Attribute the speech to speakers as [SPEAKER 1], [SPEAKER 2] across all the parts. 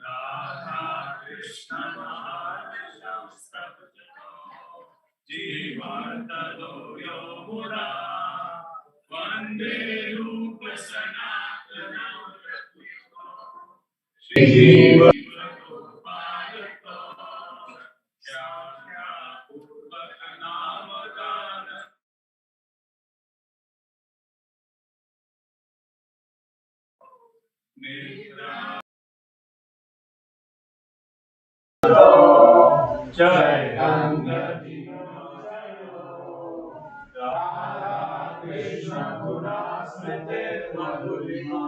[SPEAKER 1] Radha Krishna Jivartado Yomura Vande Rupa Sanatana Shiva Gopalato Shakya Purvakanavadana Nitra Jai Gangadi Radha Krishna Guna Smriti Madhurima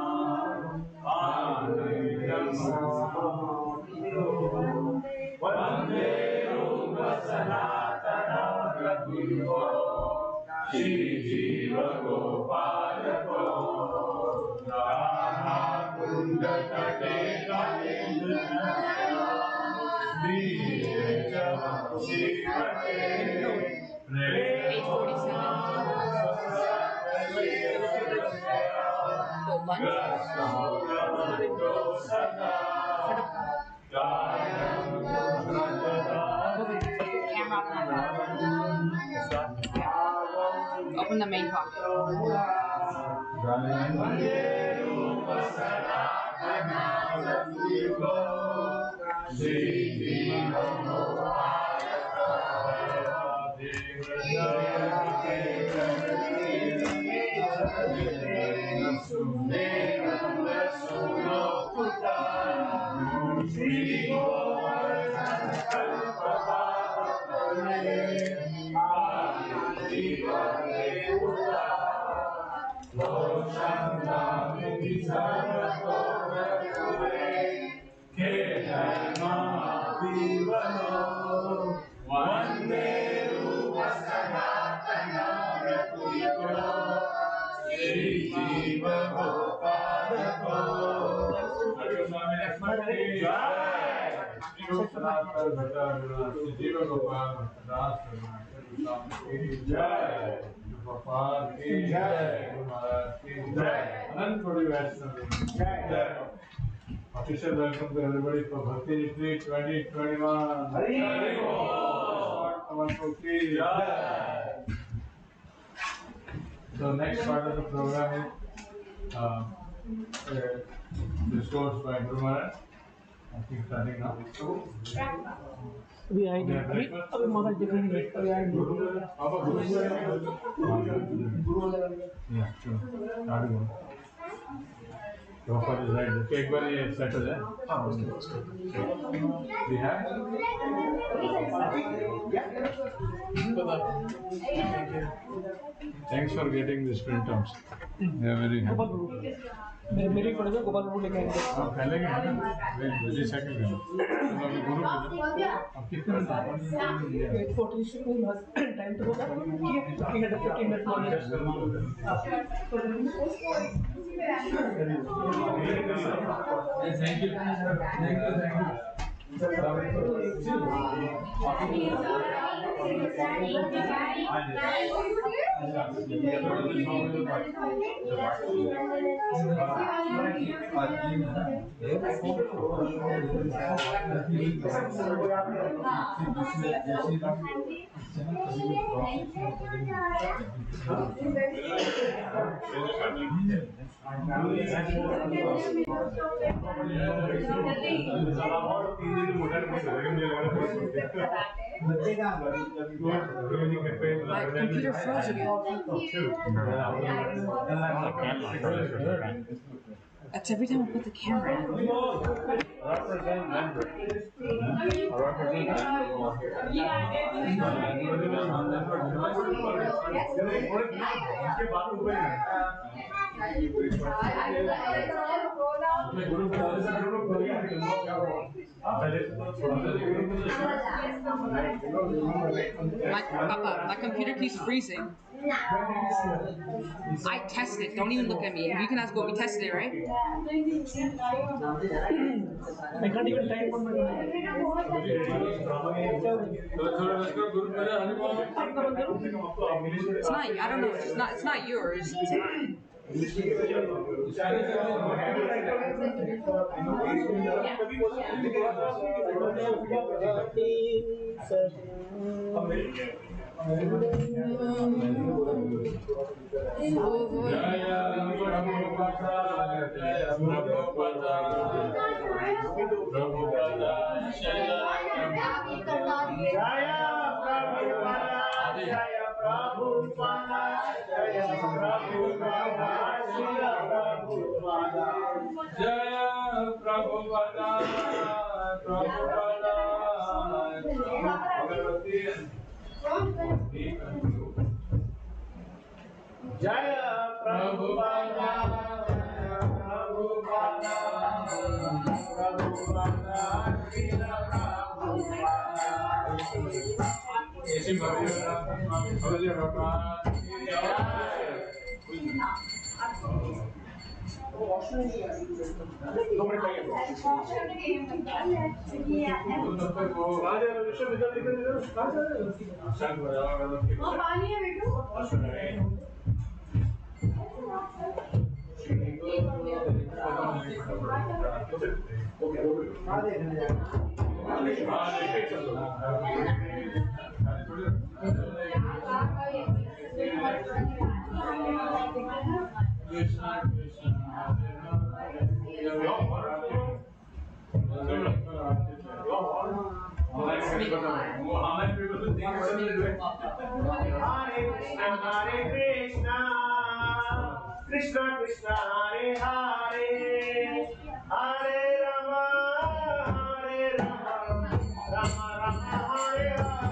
[SPEAKER 1] Vande Rupa Sanatana Raghuyo Shri Jiva Gopalato Radha Kunda Tate Kalendra Shri Shivate
[SPEAKER 2] 8:47. Open the main pocket. Official welcome to everybody for Bhakti Retreat 2021. So next part of the program is discourse by Guru Maharaj. I think starting now.
[SPEAKER 3] We are Maharaj different.
[SPEAKER 1] Yeah, sure. Towaco is right. The cake bari settled, eh? We have? Thanks for getting these printouts. They are very happy.
[SPEAKER 3] मेरी पड़ेगा गोपालपुर लेके आएंगे।
[SPEAKER 1] हाँ फैलेंगे ना? Wait second में। तुम अभी गुरु पूजा। अब कितने मिनट?
[SPEAKER 3] 8:46 टाइम तो होगा। 15 minute more.
[SPEAKER 1] Thank you.
[SPEAKER 2] My computer froze again. That's every time I put the camera in.
[SPEAKER 1] Represent member. Represent
[SPEAKER 2] My computer keeps freezing. I tested it. Don't even look at me. You can ask what we tested it, right?
[SPEAKER 3] I can't even type on my
[SPEAKER 2] It's not. I don't know. It's not yours.
[SPEAKER 4] Krishna Krishna Hare Hare Hare Rama Hare Rama Rama Rama Hare Hare Hare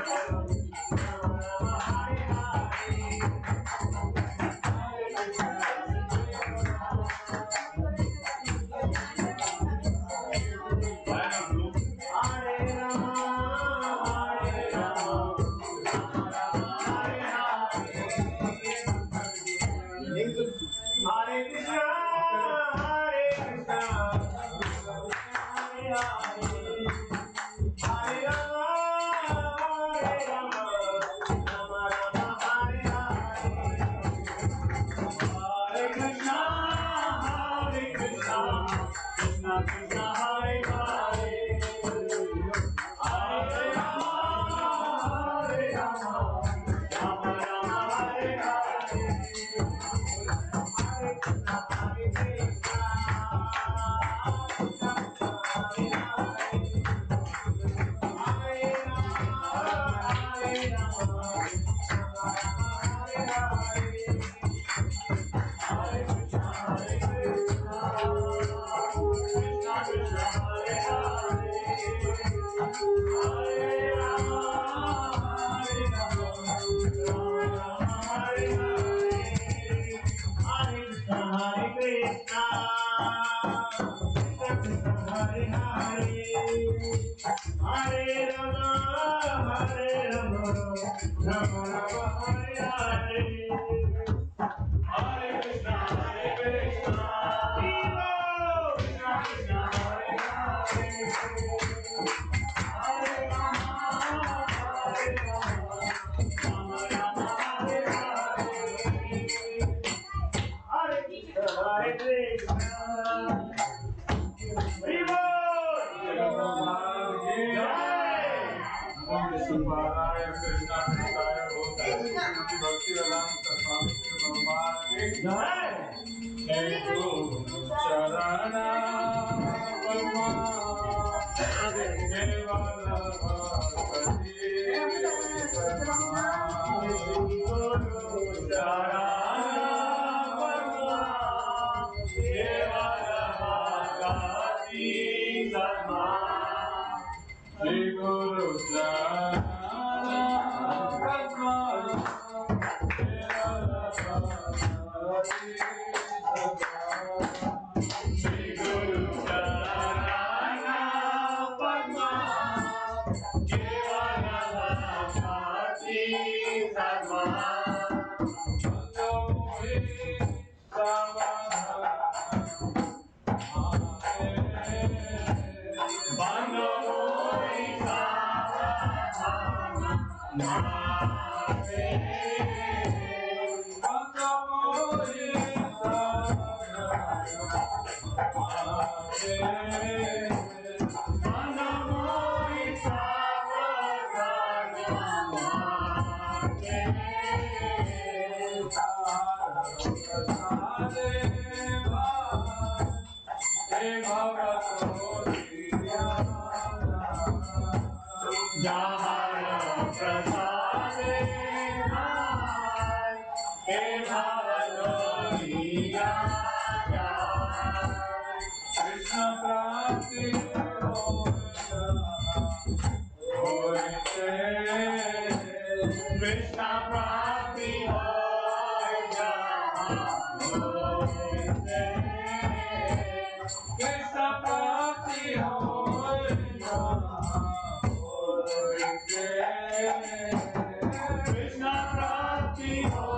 [SPEAKER 4] Krishna Krishna Krishna Hare Hare Hare Krishna Hare Krishna Krishna Krishna Hare Hare Hare Rama Hare Rama Rama Rama Hare Hare Krishna Prati Krishna Prati Krishna Prati Krishna Prati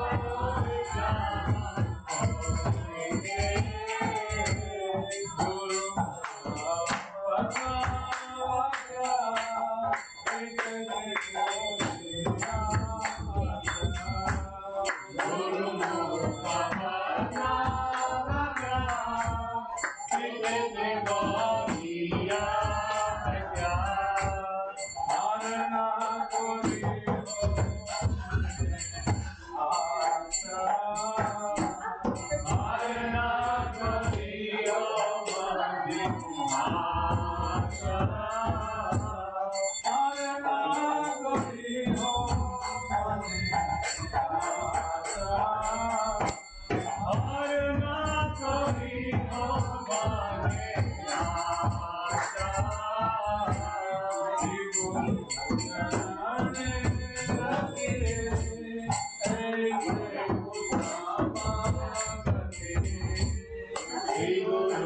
[SPEAKER 4] Guru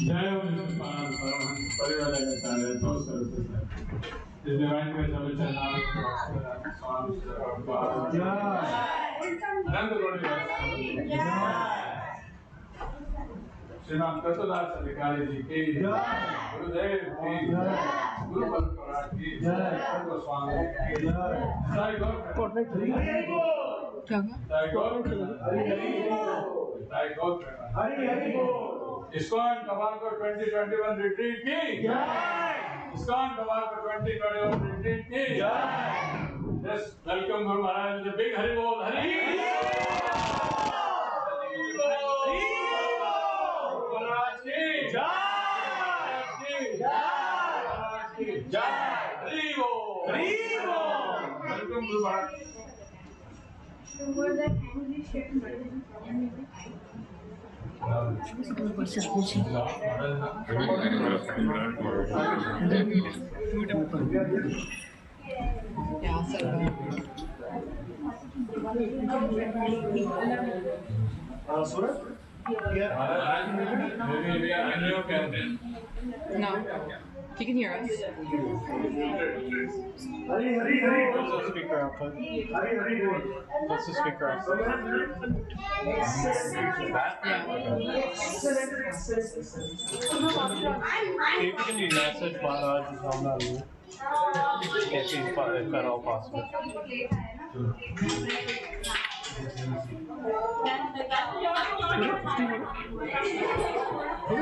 [SPEAKER 2] जय हो परिवार इस divine में सब चलना श्रीमान कृतदास अधिकारी जी की गुरुदेव की गुरु परंपरा की गोस्वामी की जय गौर Hari Hari ISKCON Towaco 2021 retreat की ISKCON Towaco 2021 retreat की Let's welcome Guru Maharaj with a big Hari Bol. Hari Maharaj ki jai. Hari Bol. Welcome Guru Maharaj.
[SPEAKER 5] No, you can hear us.
[SPEAKER 1] What's the speaker output? What's the speaker output? See if you can do message Maharaj is on that room. If at all possible.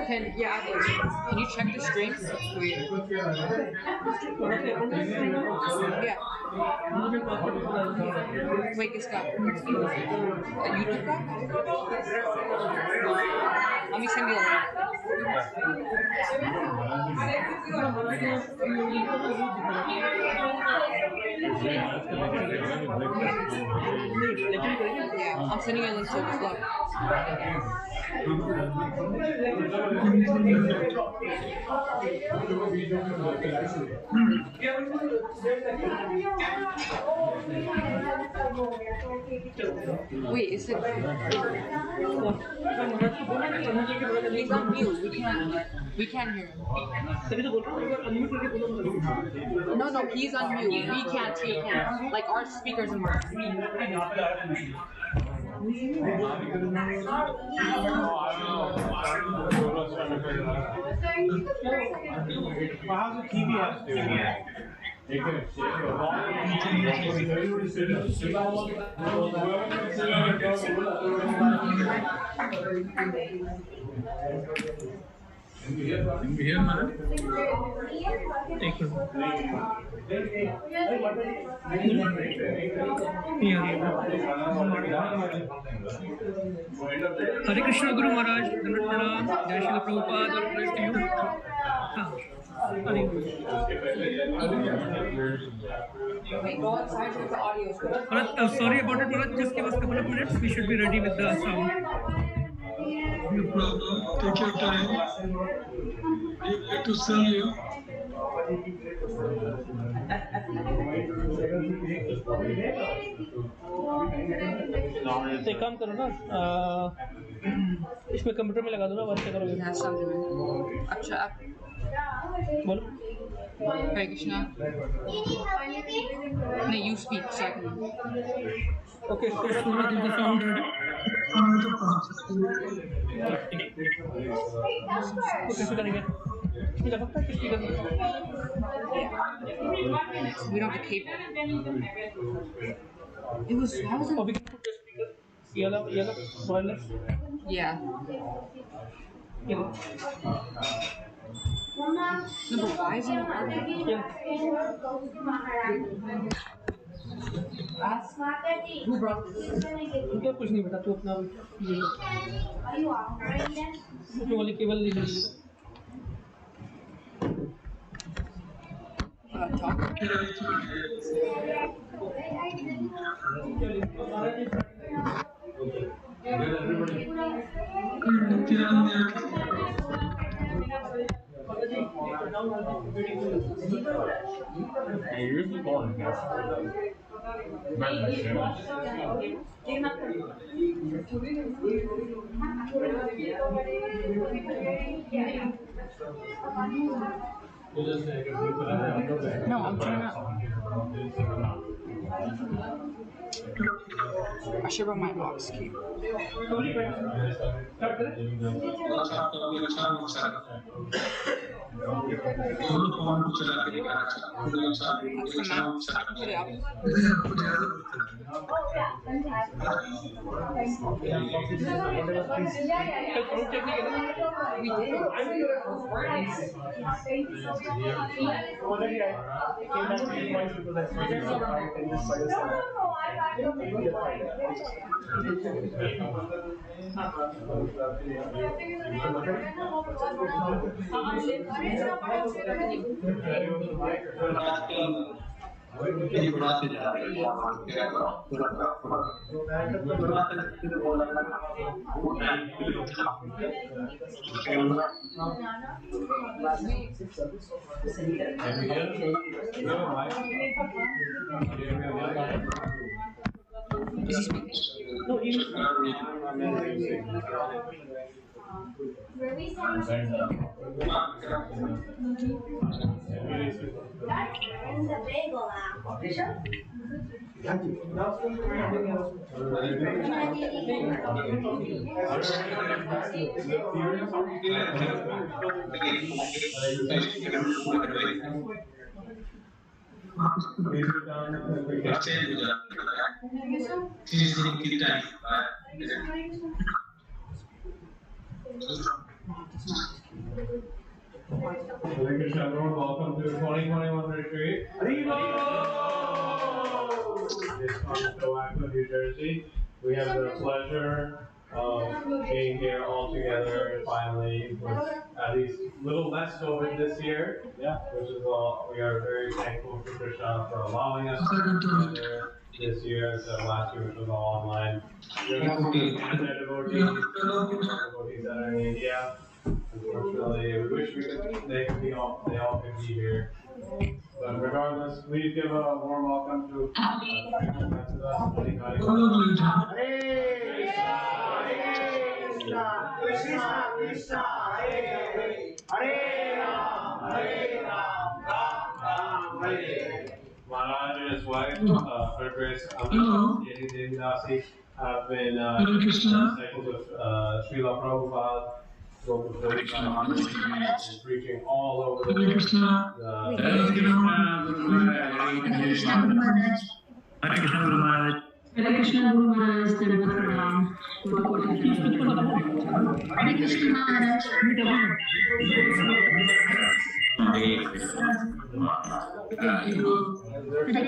[SPEAKER 5] Can you check the stream? Yeah. Wait, किसका? YouTube का? Let me send you a link. Yeah, I'm sending you a link to this vlog. Wait, is it? He's on mute. We can't hear him. No, he's on mute. We can't. He can't. Like our speakers and work.
[SPEAKER 1] How's the TBS doing?
[SPEAKER 3] Hare Krishna Guru Maharaj, Dandavat Pranam, Jai Shri Prabhupada, all praise to you.
[SPEAKER 5] Wait, go outside with the audio.
[SPEAKER 3] Maharaj, sorry about it, Maharaj. Just give us a couple of minutes. We should be ready with the sound.
[SPEAKER 6] No problem. Take your time. We get to see you.
[SPEAKER 3] एक काम करो ना, इसमें computer में लगा दो ना, work करोगे।
[SPEAKER 5] अच्छा,
[SPEAKER 3] बोलो।
[SPEAKER 5] Hare Krishna. No, you speak so I can.
[SPEAKER 3] Okay, so what is the sound ready? तो कैसे करेंगे? मुझे लगता है किसी का
[SPEAKER 5] We don't have the cable. It was. How was it?
[SPEAKER 3] Oh, we can put the speaker. Yellow, wireless.
[SPEAKER 5] Yeah.
[SPEAKER 3] Yellow.
[SPEAKER 5] No, but why is it not working? Who brought this?
[SPEAKER 3] उनका कुछ नहीं बेटा, तू अपना ये लो। वाली केबल ले लीजिए।
[SPEAKER 5] No, I'm trying to. I should run my box key. Put it up. We did. Is he speaking? No,
[SPEAKER 1] Hare Krishna, everyone. Welcome to 2021 retreat. ISKCON of Towaco, New Jersey. We have the pleasure of being here all together finally, with at least a little less COVID this year. Yeah. Which is all. We are very thankful for Krishna for allowing us to be together this year instead of last year, which was all online. We have devotees that are in India. Unfortunately, we wish they all could be here. But regardless, please give a warm welcome to HG Kratu Das Adhikari.
[SPEAKER 4] Krishna Krishna, Hare Hare, Hare Ram, Ram Hare.
[SPEAKER 1] Maharaj and his wife, Hare Krishna, Devi Dasi, have been disciples of Srila Prabhupada. And preaching all over the world.
[SPEAKER 6] Hare Krishna Guru Maharaj. Hare Krishna Guru Maharaj. Hare Krishna Guru Maharaj. Hare Krishna Maharaj. Hare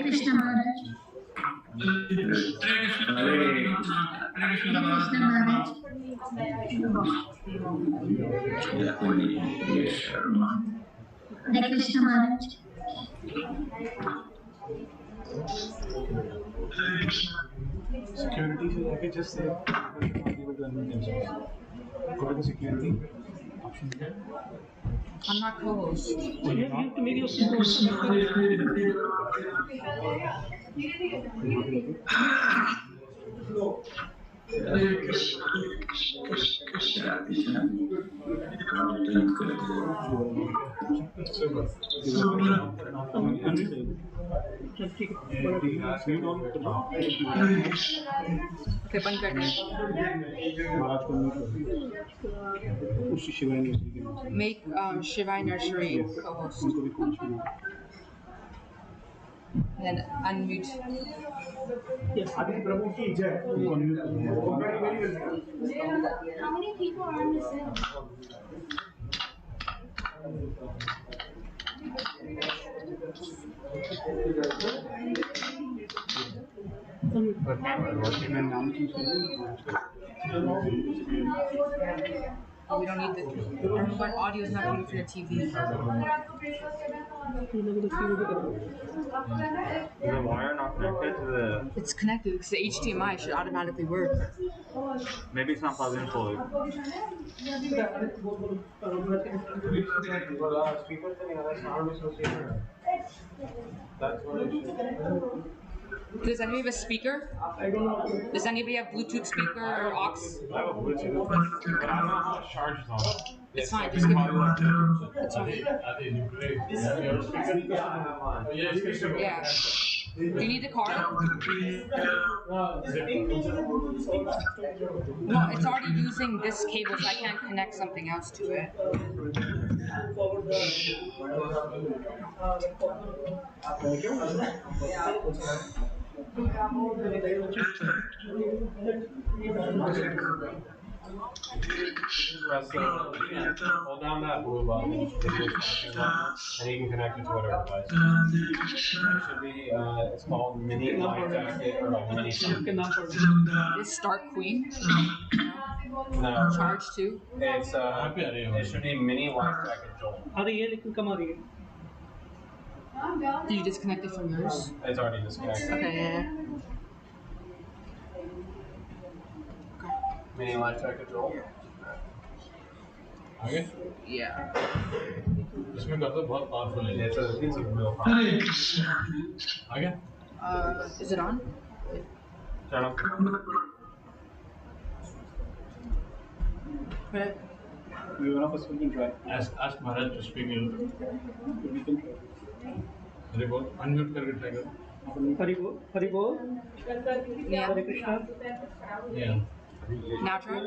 [SPEAKER 6] Krishna Maharaj. Hare Krishna Maharaj. Hare Krishna Maharaj.
[SPEAKER 7] Security, so I could just say, not able to unmute themselves. Go to the security option here.
[SPEAKER 5] I'm not co-host.
[SPEAKER 3] You have to make yourself
[SPEAKER 6] Hare Krishna, Krishna Krishna.
[SPEAKER 5] Okay, बंद करना है. Make Shivai Nursery co-host. Then unmute.
[SPEAKER 4] How many people are on this hill?
[SPEAKER 5] Oh, we don't need the. Our audio is not good for the TV.
[SPEAKER 1] Is the wire not connected to the...
[SPEAKER 5] It's connected because the HDMI should automatically work.
[SPEAKER 1] Maybe it's not plugged in fully. Speakers and other sound associated. That's what it should.
[SPEAKER 5] Does anybody have a speaker?
[SPEAKER 6] I don't know.
[SPEAKER 5] Does anybody have Bluetooth speaker or aux?
[SPEAKER 1] I have a Bluetooth, but I don't know how it charges on it.
[SPEAKER 5] It's fine, just give me one. It's fine. Yeah. Do you need the card? No, it's already using this cable, so I can't connect something else to it.
[SPEAKER 1] Press hold down that blue button, and you can connect it to whatever device. It should be, it's called mini light jacket or like mini.
[SPEAKER 5] This Stark Queen?
[SPEAKER 1] No.
[SPEAKER 5] Charge too?
[SPEAKER 1] It's it should be mini light jacket jolt.
[SPEAKER 5] Do you disconnect it from yours?
[SPEAKER 1] It's already disconnected.
[SPEAKER 5] Okay, yeah.
[SPEAKER 1] Mini light jacket jolt.
[SPEAKER 2] आगे
[SPEAKER 5] Yeah.
[SPEAKER 2] इसमें करते बहुत powerful है
[SPEAKER 1] It's a real power.
[SPEAKER 6] Hare Krishna.
[SPEAKER 2] आगे
[SPEAKER 5] Is it on?
[SPEAKER 1] Turn off.
[SPEAKER 5] Okay.
[SPEAKER 7] One of us can try.
[SPEAKER 2] ask Maharaj to speak in
[SPEAKER 7] We can try.
[SPEAKER 2] अरे बोल unmute करके try करो
[SPEAKER 6] Hare Bol.
[SPEAKER 5] Yeah.
[SPEAKER 6] Hare Krishna.
[SPEAKER 2] या
[SPEAKER 5] Now try.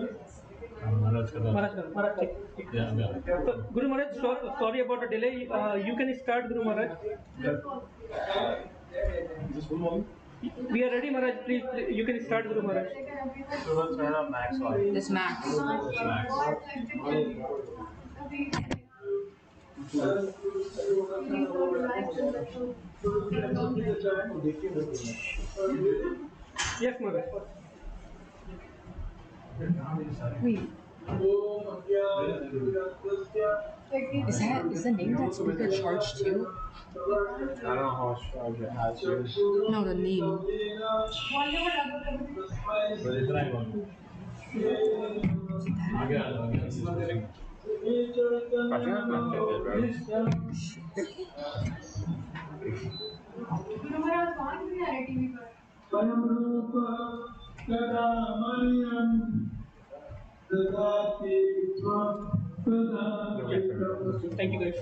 [SPEAKER 2] महाराज का
[SPEAKER 6] Maharaj, take.
[SPEAKER 2] या
[SPEAKER 6] Guru Maharaj, sorry about the delay. You can start, Guru Maharaj.
[SPEAKER 7] Just one moment.
[SPEAKER 6] We are ready, Maharaj. Please, you can start, Guru Maharaj.
[SPEAKER 1] So let's turn up max volume.
[SPEAKER 5] This max.
[SPEAKER 1] It's max.
[SPEAKER 6] Yes, Maharaj.
[SPEAKER 5] Wait. Is the name that speaker charged too?
[SPEAKER 1] I don't know how much charge it has here.
[SPEAKER 5] No, the name.
[SPEAKER 2] but इतना ही बोलो आगे आ जाओ
[SPEAKER 1] Actually, that's not too good, bro.
[SPEAKER 6] Thank you, guys.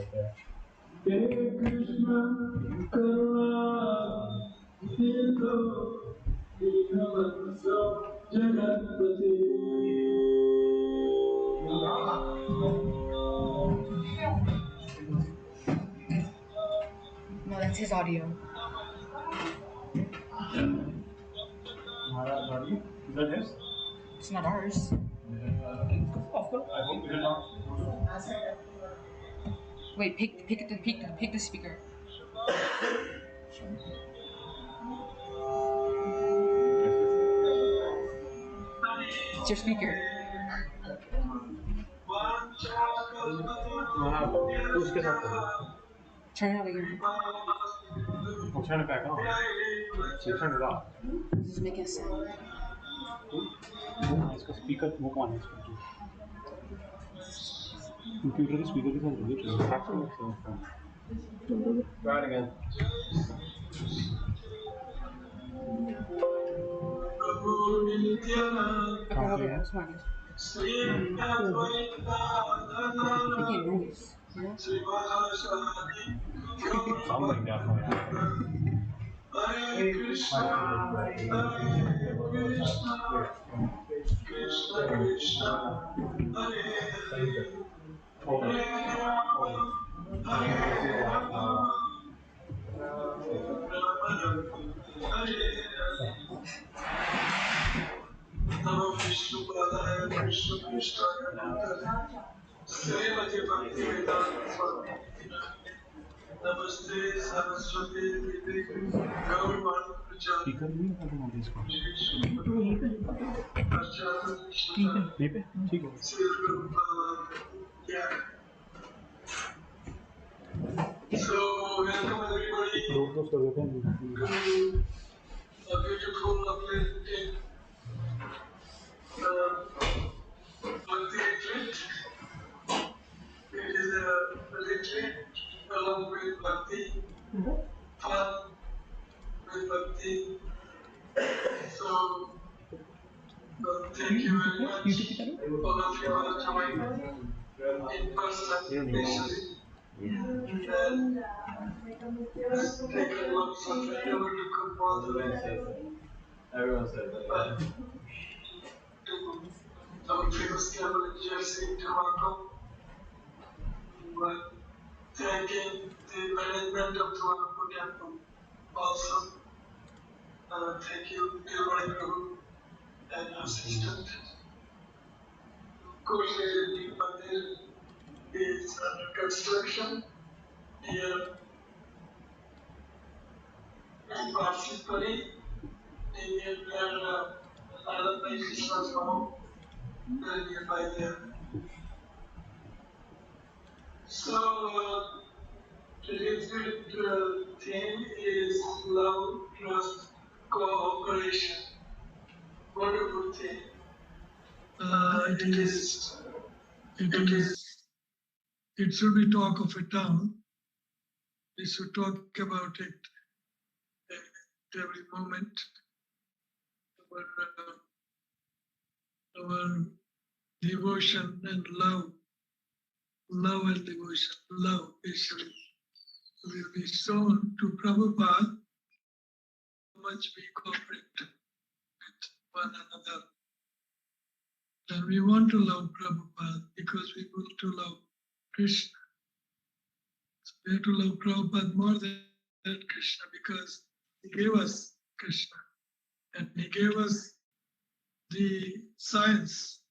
[SPEAKER 4] Hare Krishna Karuna Sindhu Dinavanso Jagatpati.
[SPEAKER 5] No, that's his audio.
[SPEAKER 7] Is that his?
[SPEAKER 5] It's not ours.
[SPEAKER 6] Of course.
[SPEAKER 7] I hope it is not.
[SPEAKER 5] Wait, pick the speaker. It's your speaker.
[SPEAKER 1] उसके साथ करो.
[SPEAKER 5] Turn it on again.
[SPEAKER 1] We'll turn it back on. So you turn it off.
[SPEAKER 5] This is making a sound.
[SPEAKER 7] इसका speaker वो कौन है इसका? Computer के speaker के साथ जुड़े चाहिए.
[SPEAKER 1] Try it again.
[SPEAKER 5] Okay, hold it. It's fine. Making noise. Yeah.
[SPEAKER 1] Something definitely.
[SPEAKER 4] Hare Krishna Krishna Krishna Hare Vishnu Padaya Krishna Krishna Srimati Bhakti Vedanta Swami Namaste Saraswati Devi Gauravan Prachari
[SPEAKER 7] speaker नहीं लगा दूंगा इसको
[SPEAKER 4] Prachari
[SPEAKER 7] यहीं पे ठीक है
[SPEAKER 4] Yeah. So, welcome everybody
[SPEAKER 7] road cross कर देते हैं
[SPEAKER 4] to a beautiful, lovely day. Bhakti retreat. It is a retreat along with Bhakti, fun with Bhakti. So, thank you very much. All of you are joined in person, initially. And taken lots of endeavor to come all the way.
[SPEAKER 1] Everyone says that.
[SPEAKER 4] To our famous temple in Jersey, Towaco. But thanking the management of Towaco temple also. Thank you, Devani Prabhu and assistant. Of course, the new mandir is under construction here in Parsi near Hare Krishna's home, very nearby there. So, today's theme is love, trust, cooperation. Wonderful theme.
[SPEAKER 6] It should be talk of a town. We should talk about it at every moment. Our devotion and love and devotion, love basically will be shown to Prabhupada how much we cooperate with one another. And we want to love Prabhupada because we want to love Krishna. So we have to love Prabhupada more than Krishna because he gave us Krishna and he gave us the science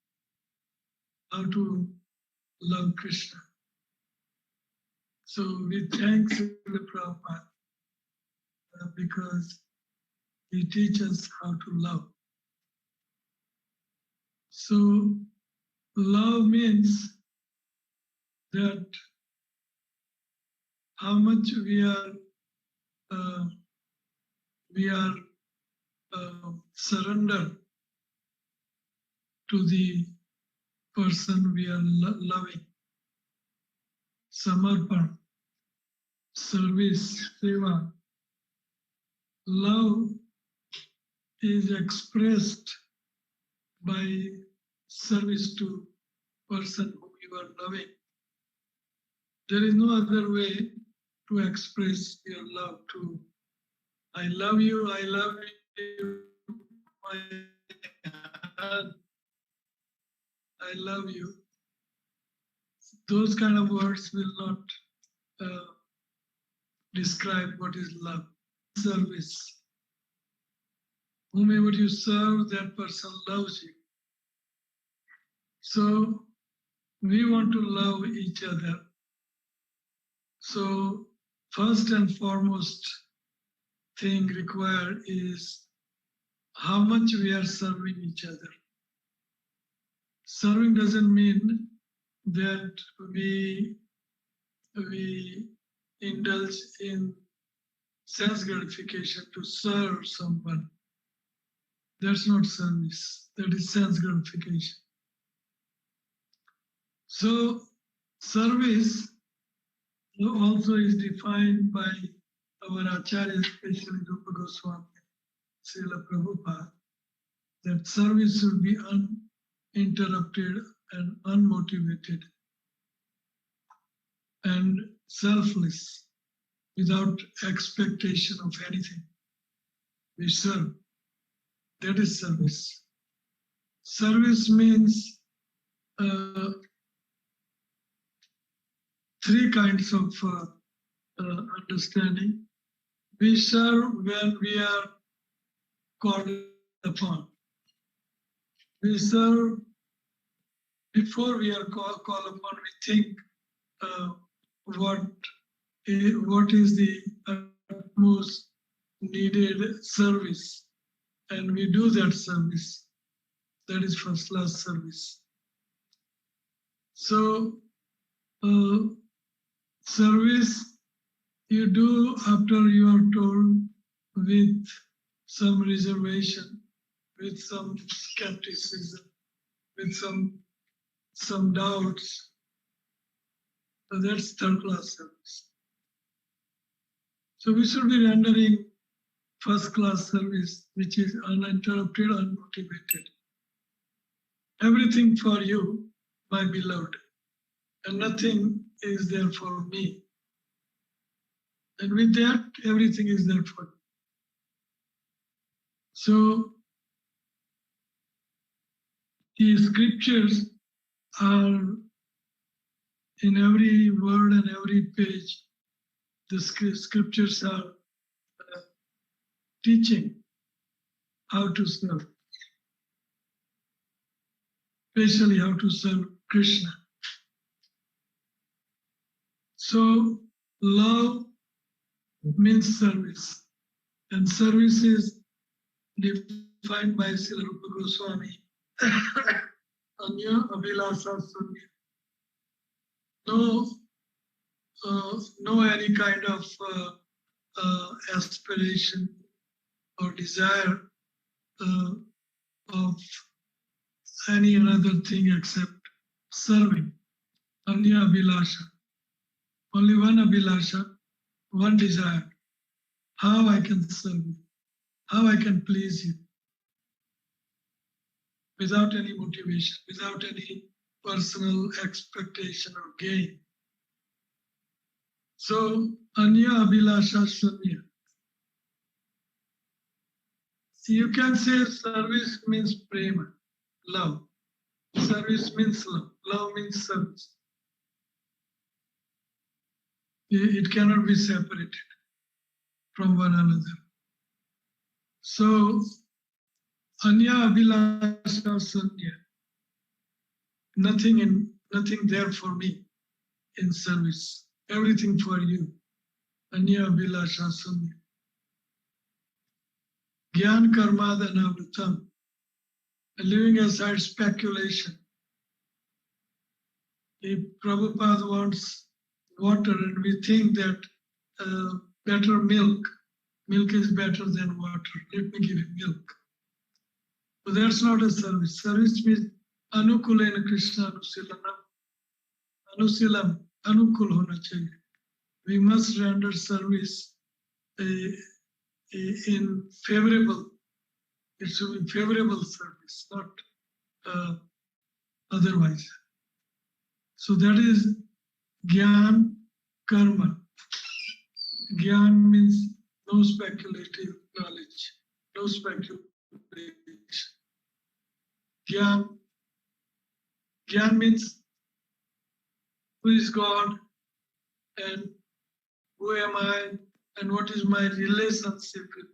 [SPEAKER 6] how to love Krishna. So we thank Srila Prabhupada because he teaches how to love. So love means that how much we are surrendered to the person we are loving. Samarpan, service, seva. Love is expressed by service to person whom you are loving. There is no other way to express your love to. I love you, my heart, I love you. Those kind of words will not describe what is love. Service. Whomever you serve, that person loves you. So we want to love each other. So first and foremost thing required is how much we are serving each other. Serving doesn't mean that we indulge in sense gratification to serve someone. That's not service, that is sense gratification. So service also is defined by our Acharya, especially Rupa Goswami, Srila Prabhupada, that service should be uninterrupted and unmotivated and selfless, without expectation of anything. We serve. That is service. Service means three kinds of understanding. We serve when we are called upon. We serve before we are called upon. We think what what is the most needed service, and we do that service. That is first class service. So service you do after you are told with some reservation, with some skepticism, with some doubts. So that's third class service. So we should be rendering first class service, which is uninterrupted, unmotivated. Everything for you, my beloved, and nothing is there for me. And with that, everything is there for you. So the scriptures are in every word and every page. The scriptures are teaching how to serve, especially how to serve Krishna. So love means service, and service is defined by Srila Rupa Goswami. Anya Abhilasa Sunya. No any kind of aspiration or desire of any another thing except serving. Anya Abhilasha. Only one Abhilasha, one desire. How I can serve you, how I can please you, without any motivation, without any personal expectation or gain. So, Anya Abhilasha Sunya. You can say service means prema, love. Service means love. Love means service. It cannot be separated from one another. So, Anya Abhilasha Sunya. Nothing there for me in service. Everything for you. Anya Abhilasha Sunya. Gyan Karmadana Vritam. Leaving aside speculation. If Prabhupada wants water and we think that better milk is better than water, let me give him milk. So that's not a service. Service means Anukulena Krishna Anusilam Anukul hona chahiye. We must render service in favorable. It should be favorable service, not otherwise. So that is Gyan Karma. Gyan means no speculative knowledge, no speculation. Gyan means who is God and who am I and what is my relationship with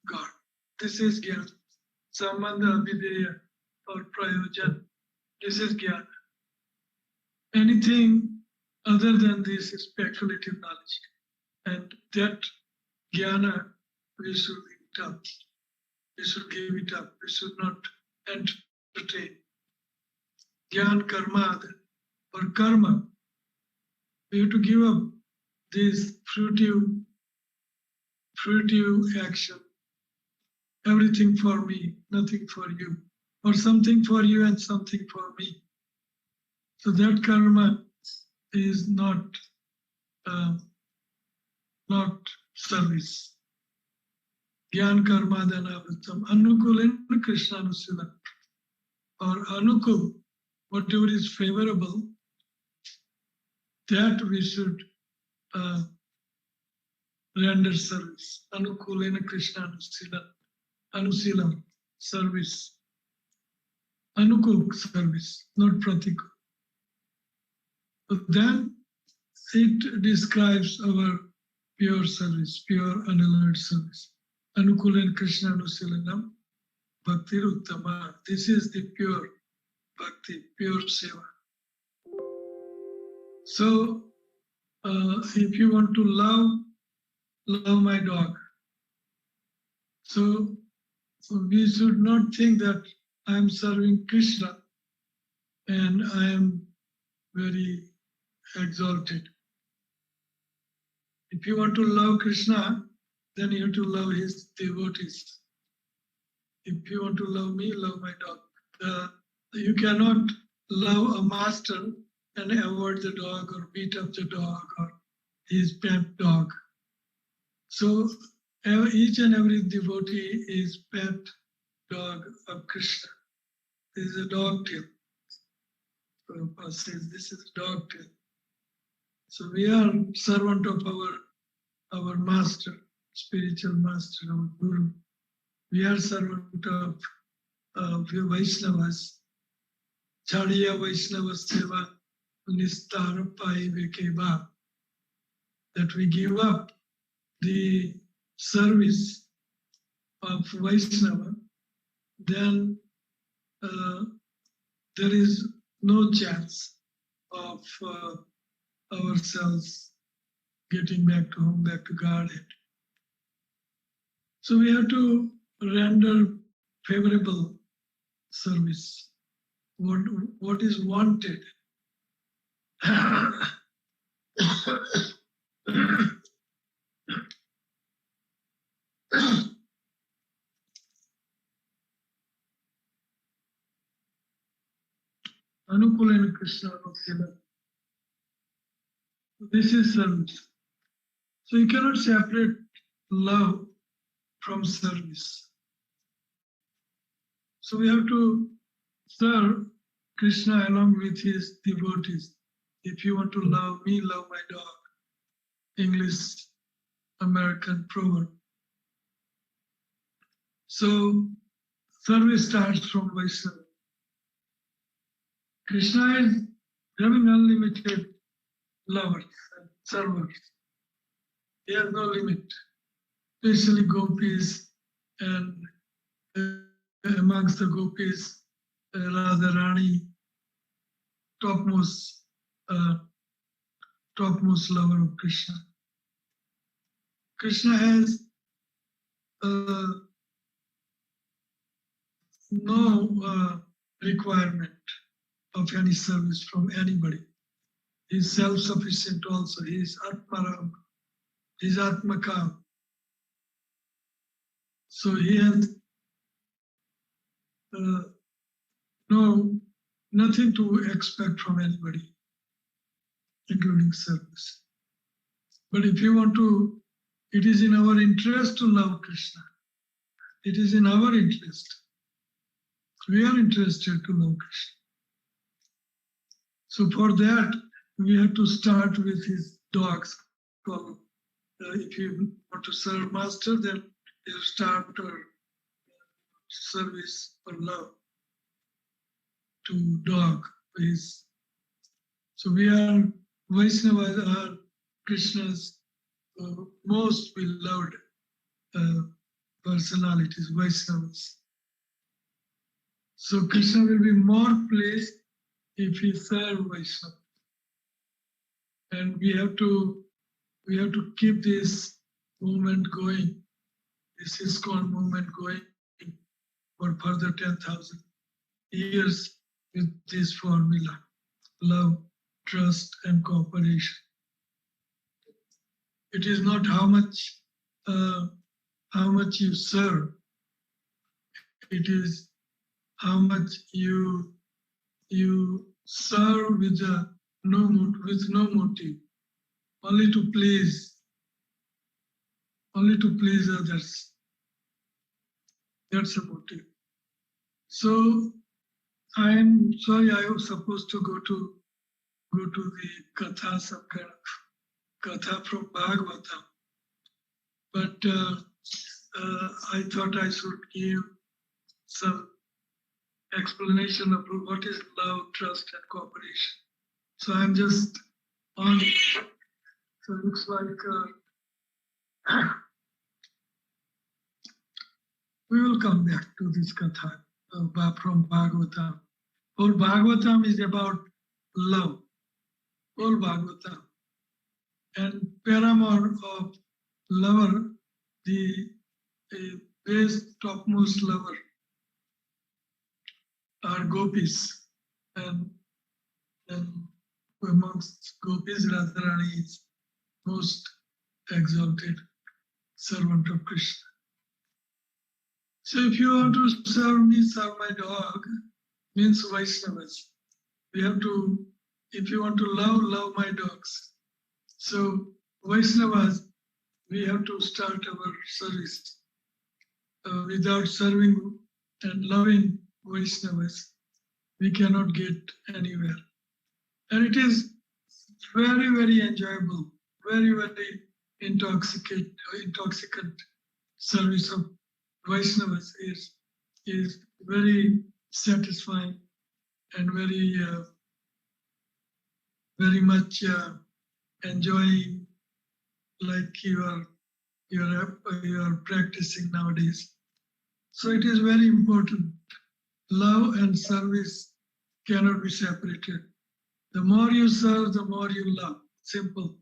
[SPEAKER 6] God. This is Gyan. Sambandha Abhideya or Prayojan. This is Gyan. Anything other than this is speculative knowledge. And that Jnana, we should give it up. We should give it up. We should not entertain. Jnana Karma or Karma. We have to give up this fruitive action. Everything for me, nothing for you. Or something for you and something for me. So that karma is not service. Gyan karma dhanavritam. Anukulena Krishna Anusila. Or Anukul, whatever is favorable, that we should render service. Anukulena Krishna Anusila. Anusilam, service. Anukul service, not pratikul. But then it describes our pure service, pure unalloyed service. Anukulan Krishna Anusilanam Bhakti Uttama. This is the pure bhakti, pure seva. So if you want to love my dog. So we should not think that I am serving Krishna and I am very exalted. If you want to love Krishna, then you have to love his devotees. If you want to love me, love my dog. You cannot love a master and avoid the dog or beat up the dog or his pet dog. So each and every devotee is pet dog of Krishna. This is a dog tail. Prabhupada says this is a dog tail. So we are servant of our master, spiritual master, our guru. We are servant of Vaishnavas. Chadiya Vaishnava Seva Nistar Pai Vekeva. That we give up the service of Vaishnava, then there is no chance of ourselves getting back to home, back to Godhead. So we have to render favorable service. What is wanted? Anukulena Krishna Bhakti. This is service. So you cannot separate love from service. So we have to serve Krishna along with his devotees. If you want to love me, love my dog. English American proverb. So service starts from Vaishnava. Krishna is having unlimited lovers and servers. He has no limit. Especially gopis, and amongst the gopis, Radharani, topmost lover of Krishna. Krishna has no requirement of any service from anybody. He is self-sufficient also. He is Atmaram. He is Atmakam. So he has nothing to expect from anybody, including service. But if you want to, it is in our interest to love Krishna. It is in our interest. We are interested to love Krishna. So for that, we have to start with his dogs. If you want to serve master, then you start service or love to dog. So we are Vaishnavas are Krishna's most beloved personalities, Vaishnavas. So Krishna will be more pleased if we serve Vaishnava. And we have to keep this movement going, this ISKCON movement going for further 10,000 years with this formula: love, trust, and cooperation. It is not how much you serve. It is how much you serve with no motive, only to please others. That's the motive. So I am sorry, I was supposed to go to the katha, some kind of katha from Bhagavatam, but I thought I should give some explanation of what is love, trust, and cooperation. So I'm just on it. So it looks like we will come back to this katha from Bhagavatam. All Bhagavatam is about love. All Bhagavatam. And paramour of lover, the base topmost lover, are gopis, and amongst gopis, Radharani is most exalted servant of Krishna. So if you want to serve me, serve my dog, means Vaishnavas. We have to, if you want to love my dogs. So Vaishnavas, we have to start our service. Without serving and loving Vaishnavas, we cannot get anywhere. And it is very, very enjoyable, very, very intoxicant service of Vaishnavas is very satisfying and very, very much enjoying, like you are practicing nowadays. So it is very important. Love and service cannot be separated. The more you serve, the more you love. Simple,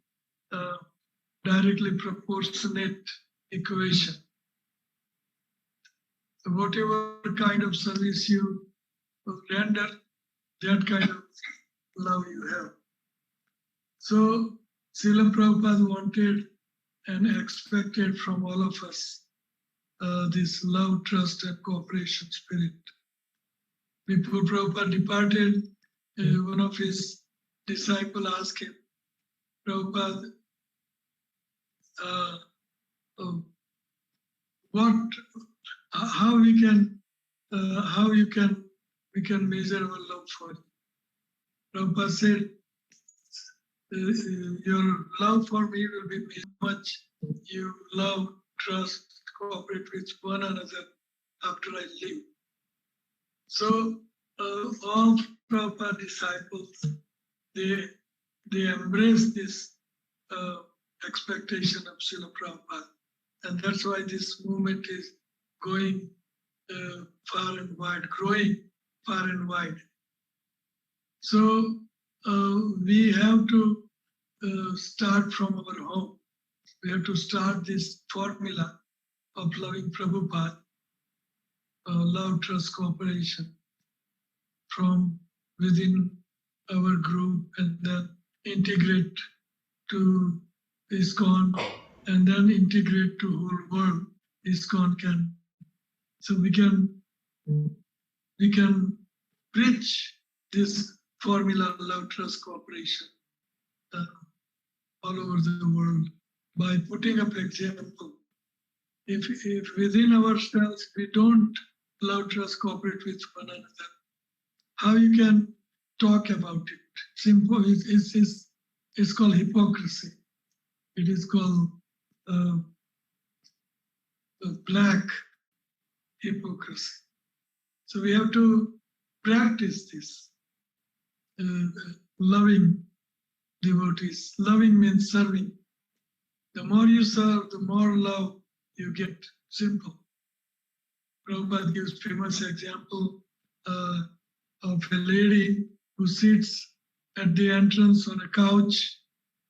[SPEAKER 6] directly proportionate equation. So whatever kind of service you render, that kind of love you have. So Srila Prabhupada wanted and expected from all of us this love, trust, and cooperation spirit. Before Prabhupada departed, one of his disciples asked him, Prabhupada, how we can measure our love for you? Prabhupada said, your love for me will be how much you love, trust, cooperate with one another after I leave. So all Prabhupada disciples, they embrace this expectation of Srila Prabhupada. And that's why this movement is going far and wide, growing far and wide. So we have to start from our home. We have to start this formula of loving Prabhupada, love, trust, cooperation from within our group, and then integrate to ISKCON, and then integrate to whole world. ISKCON can, so we can preach this formula, love, trust, cooperation all over the world by putting up example. If within ourselves we don't love, trust, cooperate with one another, how you can talk about it? Simple. It's called hypocrisy. It is called black hypocrisy. So we have to practice this. Loving devotees. Loving means serving. The more you serve, the more love you get. Simple. Prabhupada gives famous example of a lady who sits at the entrance on a couch,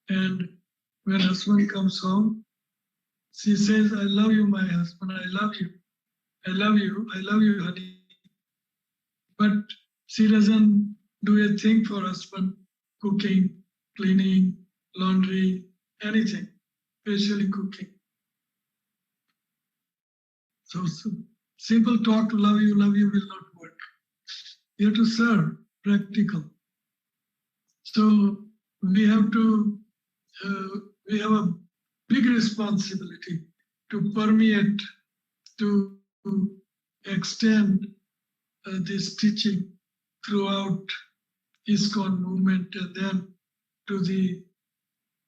[SPEAKER 6] and when husband comes home, she says, I love you, my husband, I love you. I love you, honey. But she doesn't do a thing for husband, cooking, cleaning, laundry, anything, especially cooking. So simple talk, love you will not work. You have to serve, practical. So we have a big responsibility to permeate, to extend this teaching throughout ISKCON movement and then to the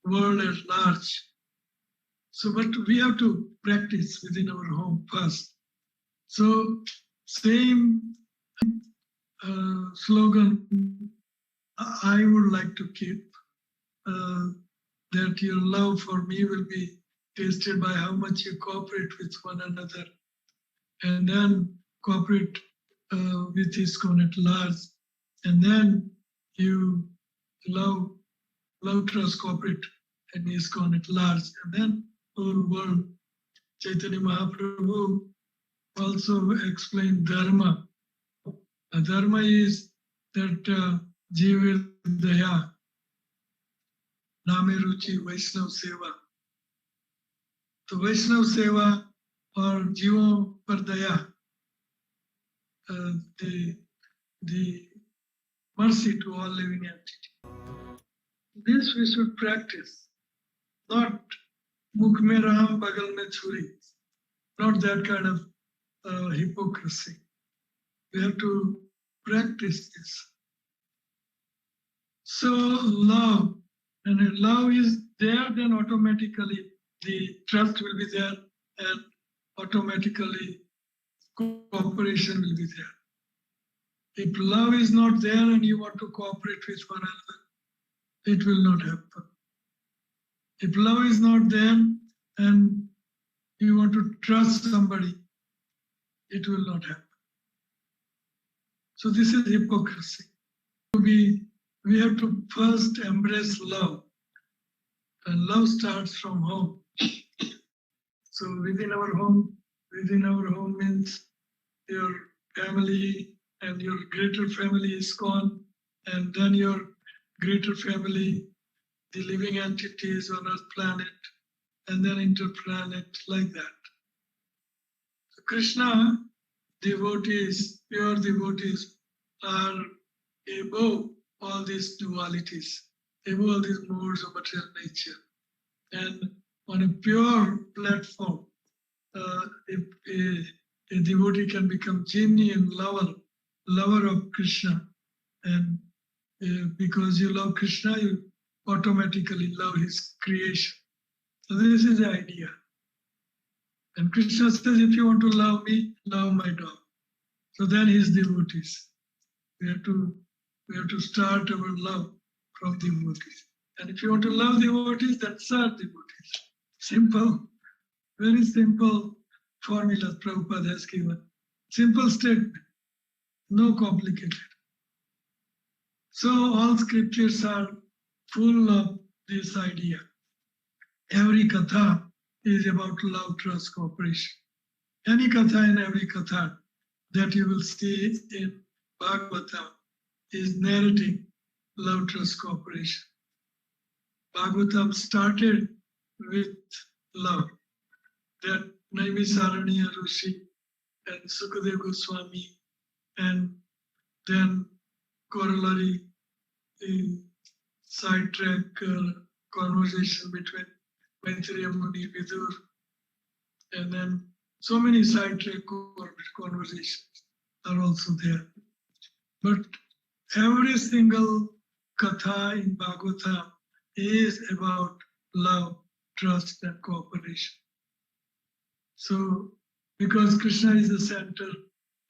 [SPEAKER 6] world at large. So, but we have to practice within our home first. So, same slogan I would like to keep, that your love for me will be tasted by how much you cooperate with one another, and then cooperate with ISKCON at large, and then you love, trust, cooperate and ISKCON at large, and then whole world. Chaitanya Mahaprabhu also explained dharma. Dharma is that Jivir Daya, Name Ruchi Vaishnav Seva. So Vaishnav Seva or Jivo Par Daya, the mercy to all living entities. This we should practice, not Mukh mein Ram, Bagal mein Churi, not that kind of hypocrisy. We have to practice this. So love, and if love is there, then automatically the trust will be there, and automatically cooperation will be there. If love is not there and you want to cooperate with one another, it will not happen. If love is not there and you want to trust somebody, it will not happen. So this is hypocrisy. We have to first embrace love. And love starts from home. So within our home means your family and your greater family is ISKCON, and then your greater family, the living entities on Earth planet, and then interplanet, like that. So Krishna devotees, pure devotees, are above all these dualities, above all these modes of material nature. And on a pure platform, if a devotee can become genuine lover of Krishna, and because you love Krishna, you automatically love his creation. So this is the idea. And Krishna says, if you want to love me, love my dog. So then his devotees. We have to start our love from devotees. And if you want to love devotees, then serve devotees. Simple, very simple formula Prabhupada has given. Simple statement, no complicated. So all scriptures are full of this idea. Every katha is about love, trust, cooperation. Any katha and every katha that you will see in Bhagavatam is narrating love, trust, cooperation. Bhagavatam started with love. That Naimisaranya Rishi and Sukadeva Goswami, and then corollary sidetrack conversation between Maitreya Muni, Vidur, and then so many sidetrack conversations are also there. But every single katha in Bhagavatam is about love, trust, and cooperation. So, because Krishna is the center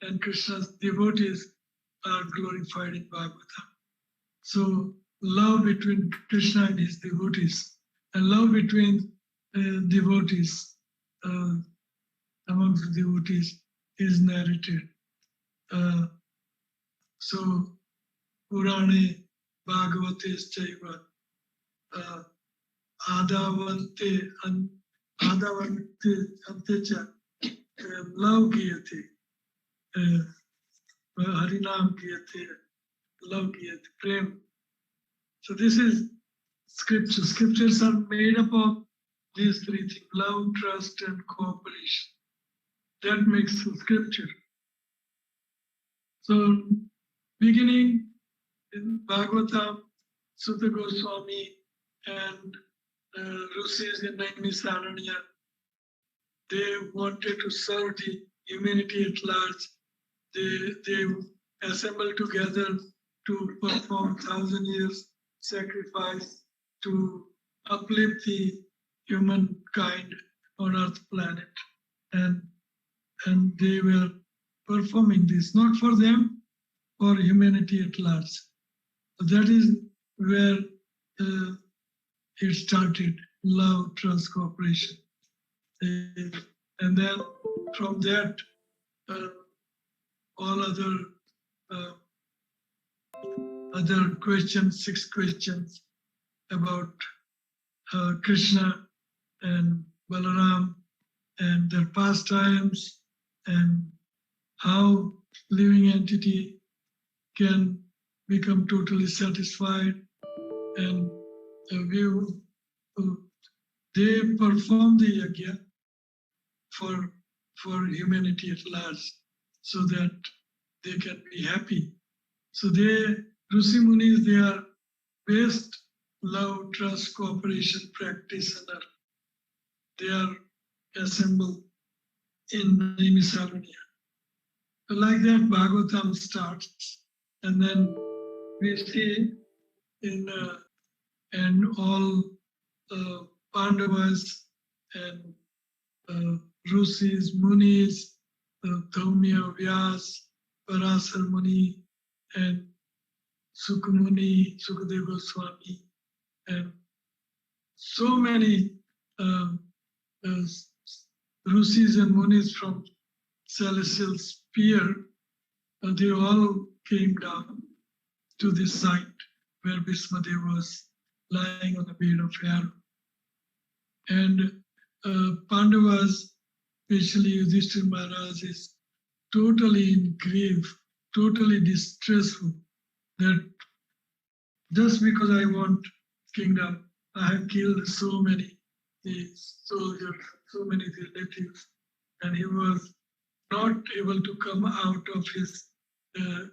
[SPEAKER 6] and Krishna's devotees are glorified in Bhagavatam. So, love between Krishna and his devotees, and love between devotees, amongst the devotees, is narrated. So, Purane Bhagavate Chaiva Adavante Antecha Love Giyate Harinam Giyate Love Giyate Prem. So this is scripture. Scriptures are made up of these three things: love, trust, and cooperation. That makes the scripture. So beginning in Bhagavatam, Sutta Goswami and Rishis in Naimisaranya, they wanted to serve the humanity at large. They assembled together to perform 1,000 years sacrifice to uplift the humankind on Earth planet. And they were performing this, not for them, for humanity at large. So that is where it started, love, trust, cooperation. And then from that, all other questions, 6 questions about Krishna and Balaram and their pastimes, and how living entity can become totally satisfied, and they perform the yajna for humanity at large, so that they can be happy. So Rishi Munis, they are best love, trust, cooperation practitioner. They are assembled in Naimisaranya. Like that, Bhagavatam starts, and then we see in and all Pandavas and Rishis, Munis, Dhaumya, Vyas, Parasar Muni, and Sukamuni, Sukadeva Goswami, and so many Rishis and Munis from celestial sphere, they all came down to this site where Bhismadev was lying on the bed of arrow. And Pandavas, especially Yudhishthira Maharaj, is totally in grief, totally distressful, that just because I want kingdom, I have killed so many soldiers, so many relatives, and he was not able to come out of his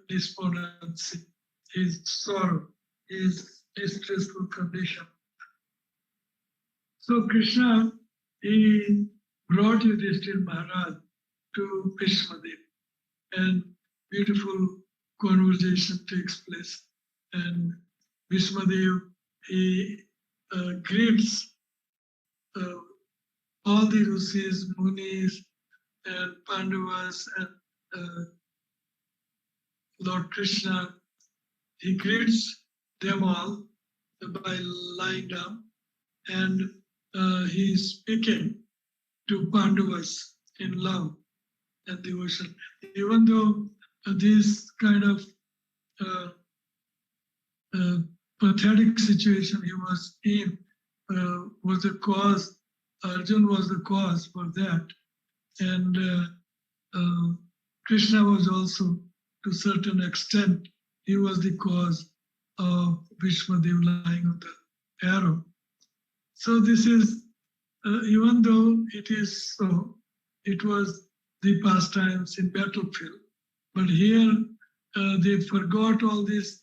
[SPEAKER 6] despondency, his sorrow, his distressful condition. So Krishna, he brought Yudhishthira Maharaj to Bhismadev, and beautiful conversation takes place. And Bhismadev, he greets all the Rishis, Munis, and Pandavas, and Lord Krishna. He greets them all by lying down, and he is speaking to Pandavas in love and devotion. Even though this kind of pathetic situation he was in was the cause, Arjun was the cause for that. And Krishna was also, to a certain extent, he was the cause of Bhishmadev lying on the arrow. So this is, even though it is so, it was the pastimes in battlefield. But here they forgot all this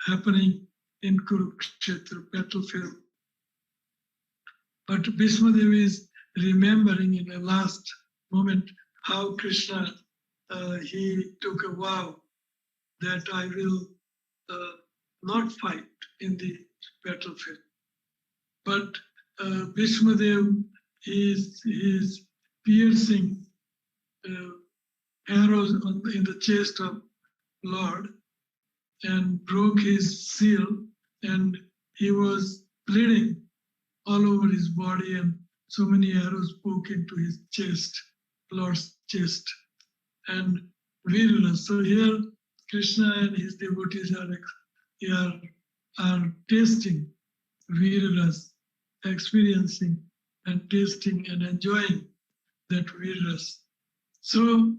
[SPEAKER 6] happening in Kurukshetra battlefield. But Bhismadev is remembering in the last moment how Krishna, he took a vow that I will not fight in the battlefield. But Bhismadev is piercing arrows in the chest of Lord and broke his seal, and he was bleeding all over his body, and so many arrows poke into his chest, Lord's chest. And Virula. So here Krishna and his devotees are tasting Viraras, experiencing and tasting and enjoying that Viraras. So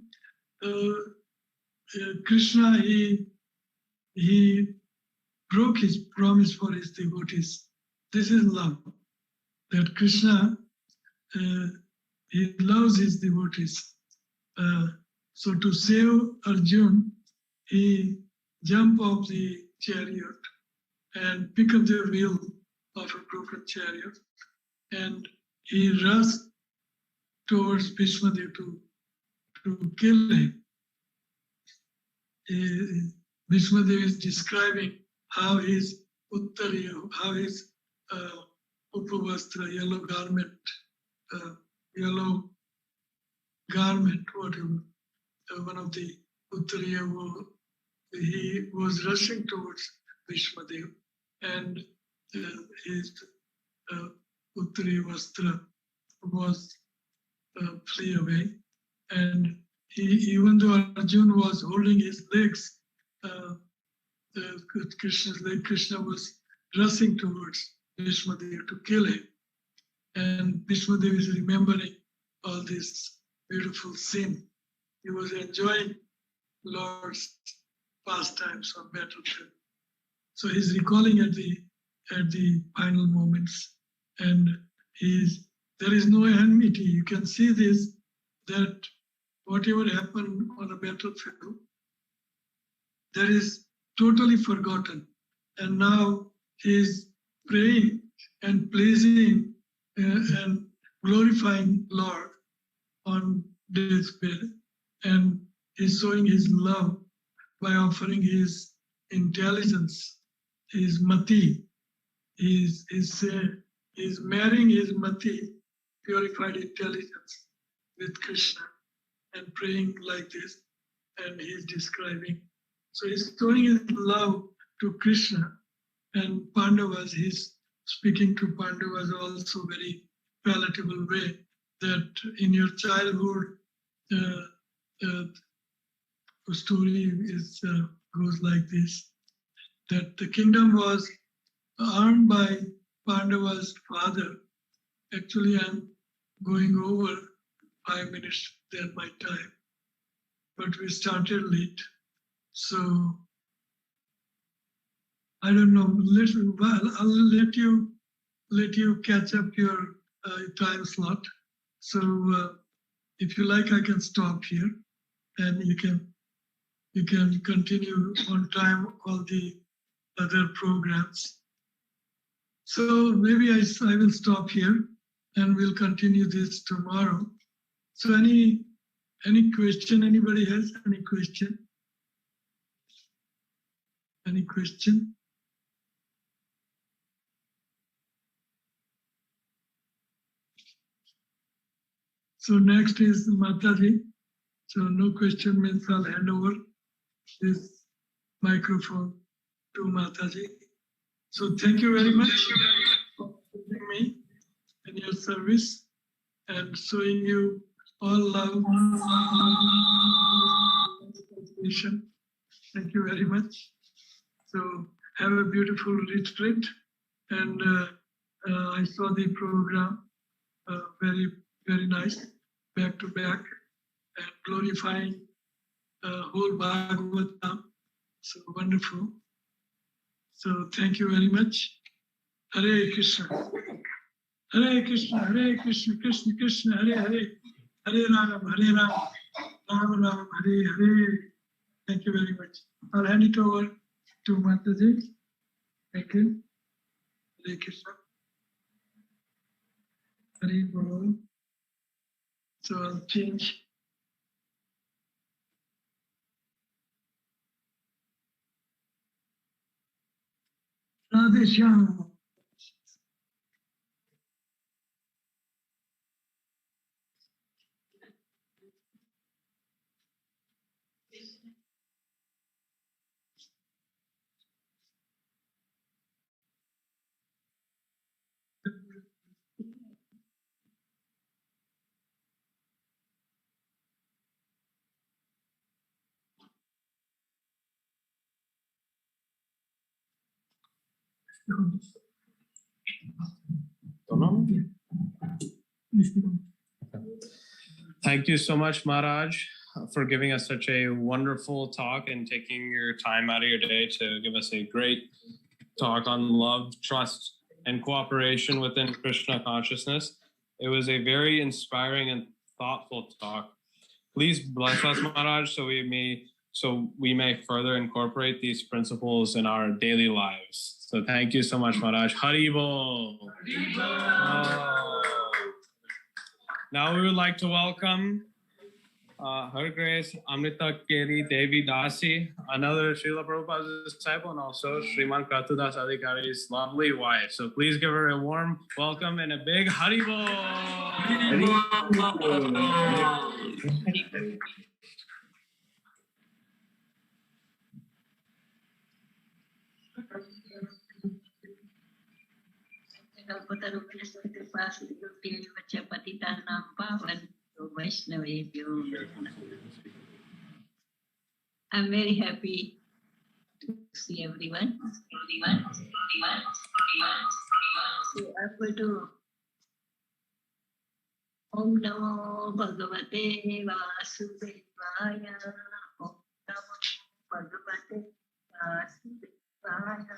[SPEAKER 6] Krishna, he broke his promise for his devotees. This is love. That Krishna, he loves his devotees. So to save Arjun, he jumped off the chariot and picked up the wheel of a broken chariot, and he rushed towards Bhismadev to kill him. Bhismadev is describing how his uttariya, how his upavastra, yellow garment, whatever, one of the uttariya, he was rushing towards Bhismadev, and his uttariya vastra was flee away. And even though Arjun was holding his legs, Krishna's leg, Krishna was rushing towards Bhishmadev to kill him. And Bhishmadev is remembering all this beautiful scene. He was enjoying Lord's pastimes on battlefield. So he's recalling at the final moments, and there is no enmity. You can see this, that whatever happened on a battlefield, that is totally forgotten. And now he's praying and pleasing and glorifying Lord on death's bed, and he's showing his love by offering his intelligence, his mati. He's marrying his mati, purified intelligence, with Krishna and praying like this, and he's describing. So he's showing his love to Krishna, and Pandavas, he's speaking to Pandavas also very palatable way, that in your childhood, the story goes like this, that the kingdom was earned by Pandava's father. Actually, I'm going over 5 minutes than my time, but we started late. So I don't know. I'll let you catch up your time slot. So if you like, I can stop here, and you can continue on time all the other programs. So maybe I will stop here, and we'll continue this tomorrow. So any question? Anybody has any question? Any question? So next is Mataji. So no question means I'll hand over this microphone to Mataji. So thank you very much for putting me in your service and showing you all love. Thank you very much. So have a beautiful retreat, and I saw the program, very, very nice, back to back, and glorifying whole Bhagavatam. So wonderful. So thank you very much. Hare Krishna. Hare Krishna, Hare Krishna, Krishna Krishna, Hare Hare, Hare Ram, Ram Ram, Hare Hare. Thank you very much. I'll hand it over to Mataji. Thank you. Hare Krishna. Hare Bol. So I'll change. Radhe Shyam.
[SPEAKER 1] Thank you so much, Maharaj, for giving us such a wonderful talk and taking your time out of your day to give us a great talk on love, trust, and cooperation within Krishna consciousness. It was a very inspiring and thoughtful talk. Please bless us, Maharaj, so we may further incorporate these principles in our daily lives. So thank you so much, Maharaj. Haribol. Now we would like to welcome Her Grace Amrita Keri Devi Dasi, another Srila Prabhupada's disciple, and also Sriman Kratu Das Adhikari's lovely wife. So please give her a warm welcome and a big Haribol.
[SPEAKER 8] I'm very happy to see everyone. So I'm going to Om Namo Bhagavate Vasudevaya. Om Namo Bhagavate Vasudevaya.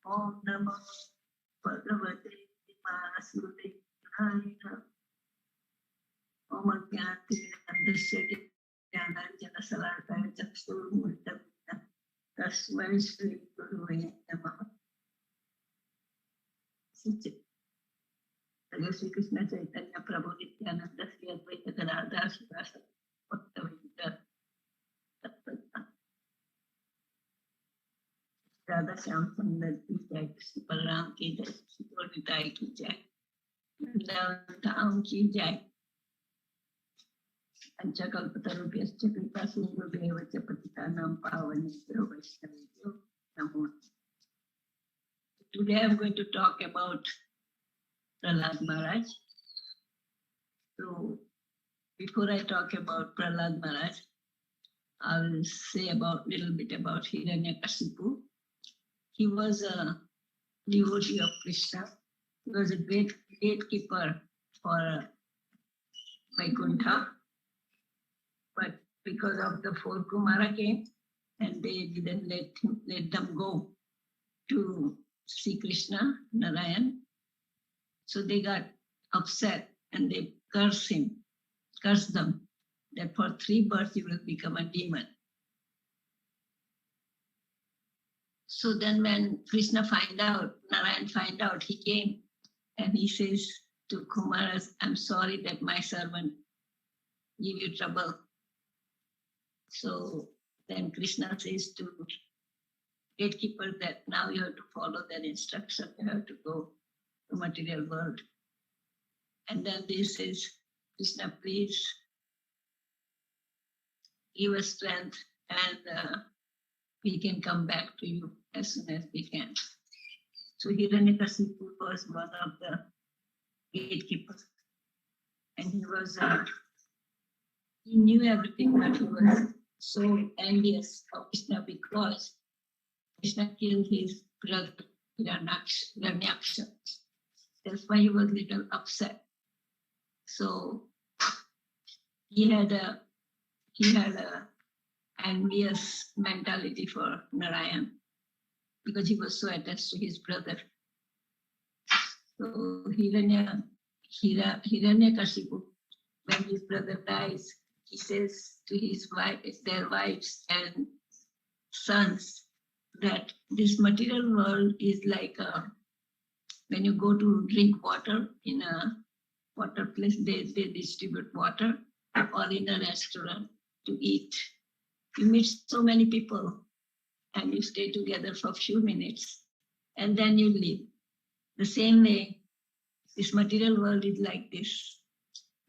[SPEAKER 8] Om Namo Bhagavate Vasudevaya. Om Ajnati Jnana Salakaya Chakshurmurtam Tasmai Shri Guruvaya Namaha. Shri Krishna Chaitanya Prabhu Nityananda Sri Advaita Gadadhar Srivastava Bhaktavinda Radha Shyam Sundar ki jai, Krishna Balaram ki jai, Shri Gaura ki jai, Vrindavan Dham ki jai. Panchakalpatarubhyascha kripa sindhubhyevacha patitanam pavanebhyo vaishnavebhyo namo. Today I am going to talk about Prahlad Maharaj. So before I talk about Prahlad Maharaj, I will say a little bit about Hiranyakashipu. He was a devotee of Krishna. He was a great gatekeeper for Vaikuntha. But because of the four Kumara came and they didn't let them go to see Krishna, Narayan. So they got upset and they cursed them, that for 3 births he will become a demon. So then when Krishna Narayan find out, he came and he says to Kumaras, I'm sorry that my servant gave you trouble. So then Krishna says to gatekeeper that now you have to follow that instruction, you have to go to material world. And then this says, Krishna, please give us strength and we can come back to you as soon as we can. So Hiranyakashipu was one of the gatekeepers. And he knew everything, but he was so envious of Krishna because Krishna killed his brother Hiranyaksha. That's why he was a little upset. So he had a envious mentality for Narayan because he was so attached to his brother. So Hiranyakashipu, when his brother dies, he says to their wives and sons that this material world is like when you go to drink water in a water place, they distribute water, or in a restaurant to eat. You meet so many people and you stay together for a few minutes and then you leave. The same way, this material world is like this,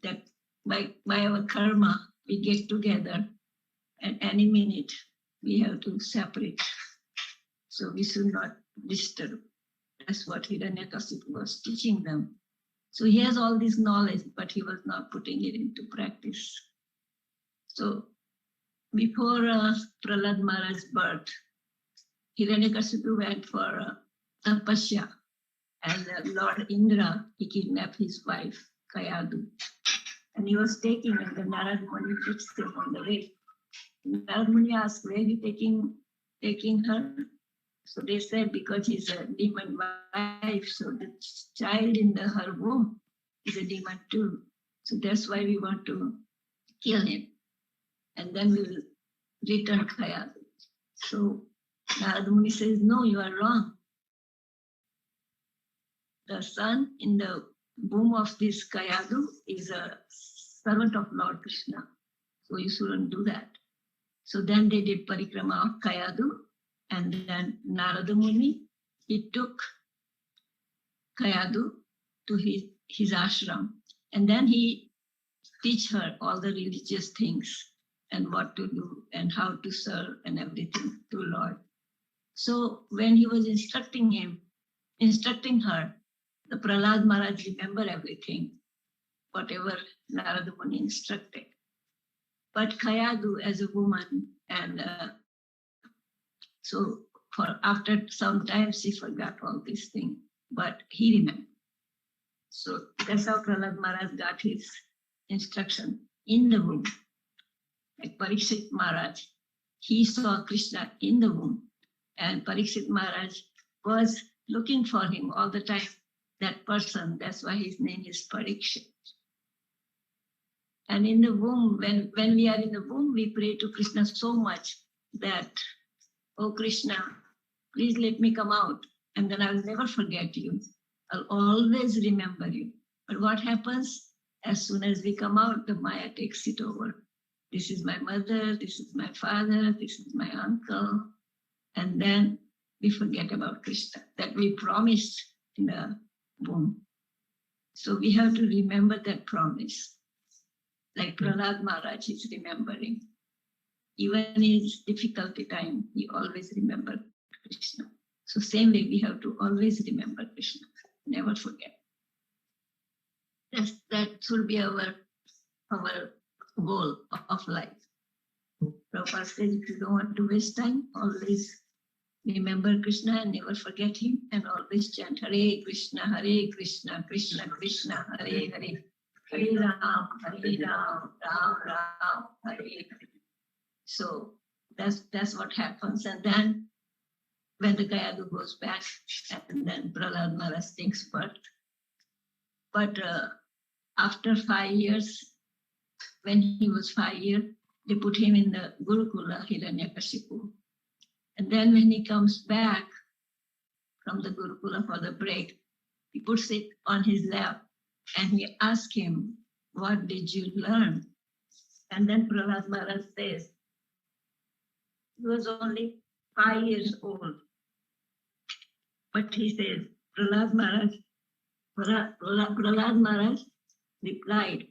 [SPEAKER 8] that by our karma, we get together and any minute we have to separate. So we should not disturb. That's what Hiranyakashipu was teaching them. So he has all this knowledge, but he was not putting it into practice. So before Prahlad Maharaj's birth, Hiranyakashipu went for tapasya, and Lord Indra, he kidnapped his wife, Kayadu. And he was taking, and the Narad Muni fixed him on the way. Narad Muni asked, where are you taking her? So they said, because he's a demon wife, so the child in her womb is a demon too. So that's why we want to kill him. And then we will return Kayadu. So Narad Muni says, no, you are wrong. The son in the womb of this Kayadu is a servant of Lord Krishna. So you shouldn't do that. So then they did parikrama of Kayadu, and then Narada Muni, he took Kayadu to his ashram, and then he teach her all the religious things and what to do and how to serve and everything to Lord. So when he was instructing her, the Prahlad Maharaj remember everything, whatever Narada Muni instructed. But Kayadu as a woman, and so for after some time she forgot all these things, but he remembered. So that's how Prahlad Maharaj got his instruction in the womb. Like Parikshit Maharaj, he saw Krishna in the womb, and Parikshit Maharaj was looking for him all the time, that person. That's why his name is Parikshit. And in the womb, when we are in the womb, we pray to Krishna so much that, oh Krishna, please let me come out, and then I will never forget you. I'll always remember you. But what happens? As soon as we come out, the Maya takes it over. This is my mother, this is my father, this is my uncle. And then we forget about Krishna, that we promised in the womb. So we have to remember that promise. Like Prahlad Maharaj is remembering. Even in his difficulty time, he always remembered Krishna. So same way, we have to always remember Krishna, never forget. That should be our goal of life. Prabhupada says, if you don't want to waste time, always remember Krishna and never forget him, and always chant Hare Krishna, Krishna Krishna, Hare Hare, Hare Ram, Ram Ram, Hare Hare. So that's what happens. And then when the Gayadu goes back, and then Prahlad Maharaj takes birth. But after 5 years, when he was 5 years, they put him in the Gurukula, Hiranyakashipu. And then when he comes back from the Gurukula for the break, he puts it on his lap and he asks him, what did you learn? And then Prahlad Maharaj says, he was only 5 years old. But he says, Prahlad Maharaj replied,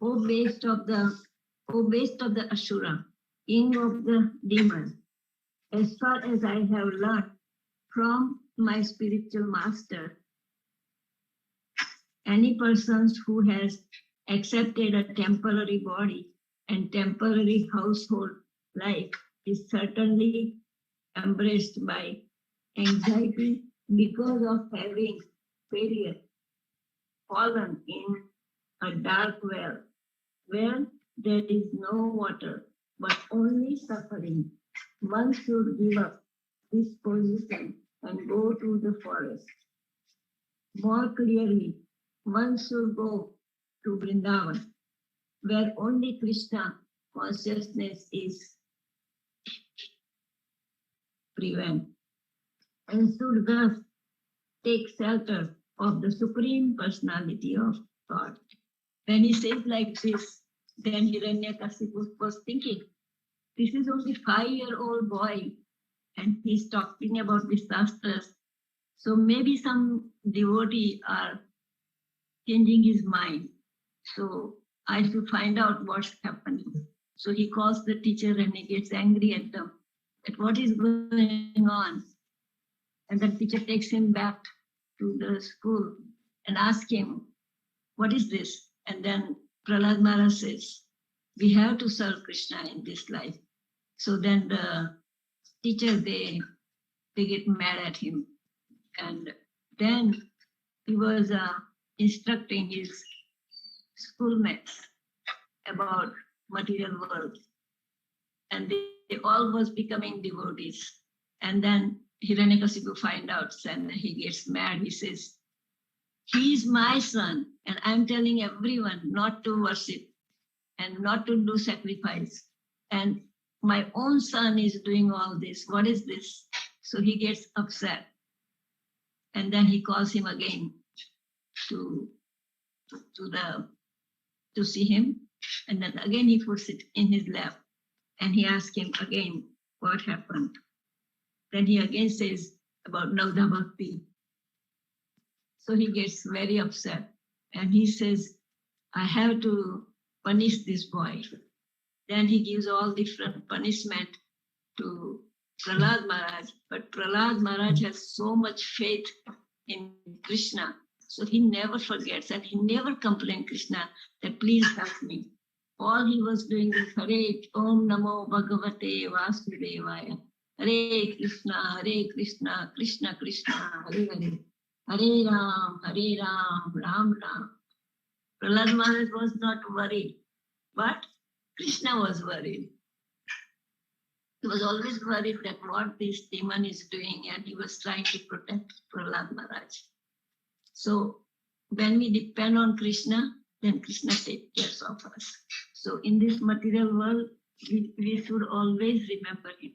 [SPEAKER 8] O beast of the Asura, king of the demons, as far as I have learned from my spiritual master, any person who has accepted a temporary body and temporary household life is certainly embraced by anxiety because of having failure, fallen in a dark well where there is no water but only suffering. One should give up this position and go to the forest. More clearly, one should go to Vrindavan, where only Krishna consciousness is prevalent, and should thus take shelter of the Supreme Personality of God. When he says like this, then Hiranyakashipu was thinking, this is only 5-year-old boy, and he's talking about the shastras. So maybe some devotee are changing his mind. So I should find out what's happening. So he calls the teacher and he gets angry at them, that what is going on? And the teacher takes him back to the school and asks him, what is this? And then Prahlad Maharaj says, we have to serve Krishna in this life. So then the teacher, they get mad at him. And then he was instructing his schoolmates about material world. And they all was becoming devotees. And then Hiranyakashipu finds out and he gets mad. He says, he is my son, and I'm telling everyone not to worship and not to do sacrifice. And my own son is doing all this. What is this? So he gets upset. And then he calls him again to see him. And then again he puts it in his lap. And he asks him again what happened. Then he again says about Navda Bhakti. So he gets very upset. And he says, I have to punish this boy. Then he gives all different punishment to Prahlad Maharaj. But Prahlad Maharaj has so much faith in Krishna. So he never forgets and he never complains Krishna that please help me. All he was doing is Hare Om Namo Bhagavate Vasudevaya. Hare Krishna, Krishna Krishna, Hare Hare, Hare Ram, Ram Ram. Prahlad Maharaj was not worried, but Krishna was worried. He was always worried that what this demon is doing, and he was trying to protect Prahlad Maharaj. So when we depend on Krishna, then Krishna takes care of us. So in this material world, we should always remember him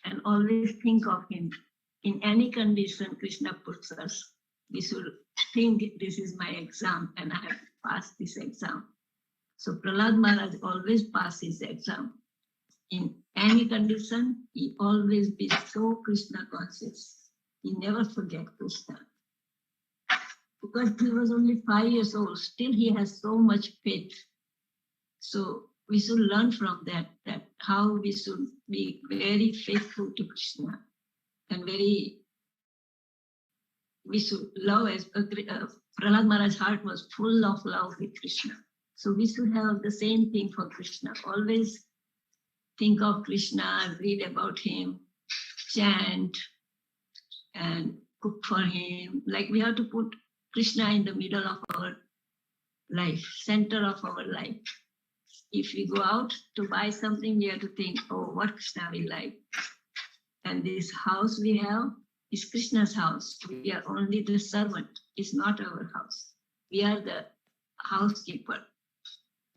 [SPEAKER 8] and always think of him. In any condition Krishna puts us, we should think this is my exam and I have to pass this exam. So Prahlad Maharaj always passed his exam. In any condition, he always be so Krishna conscious. He never forget Krishna. Because he was only 5 years old, still he has so much faith. So we should learn from that how we should be very faithful to Krishna and we should love as Prahlad Maharaj's heart was full of love with Krishna. So we should have the same thing for Krishna. Always think of Krishna, read about him, chant, and cook for him. Like we have to put Krishna in the middle of our life, center of our life. If we go out to buy something, we have to think, oh, what Krishna will like. And this house we have is Krishna's house. We are only the servant. It's not our house. We are the housekeeper.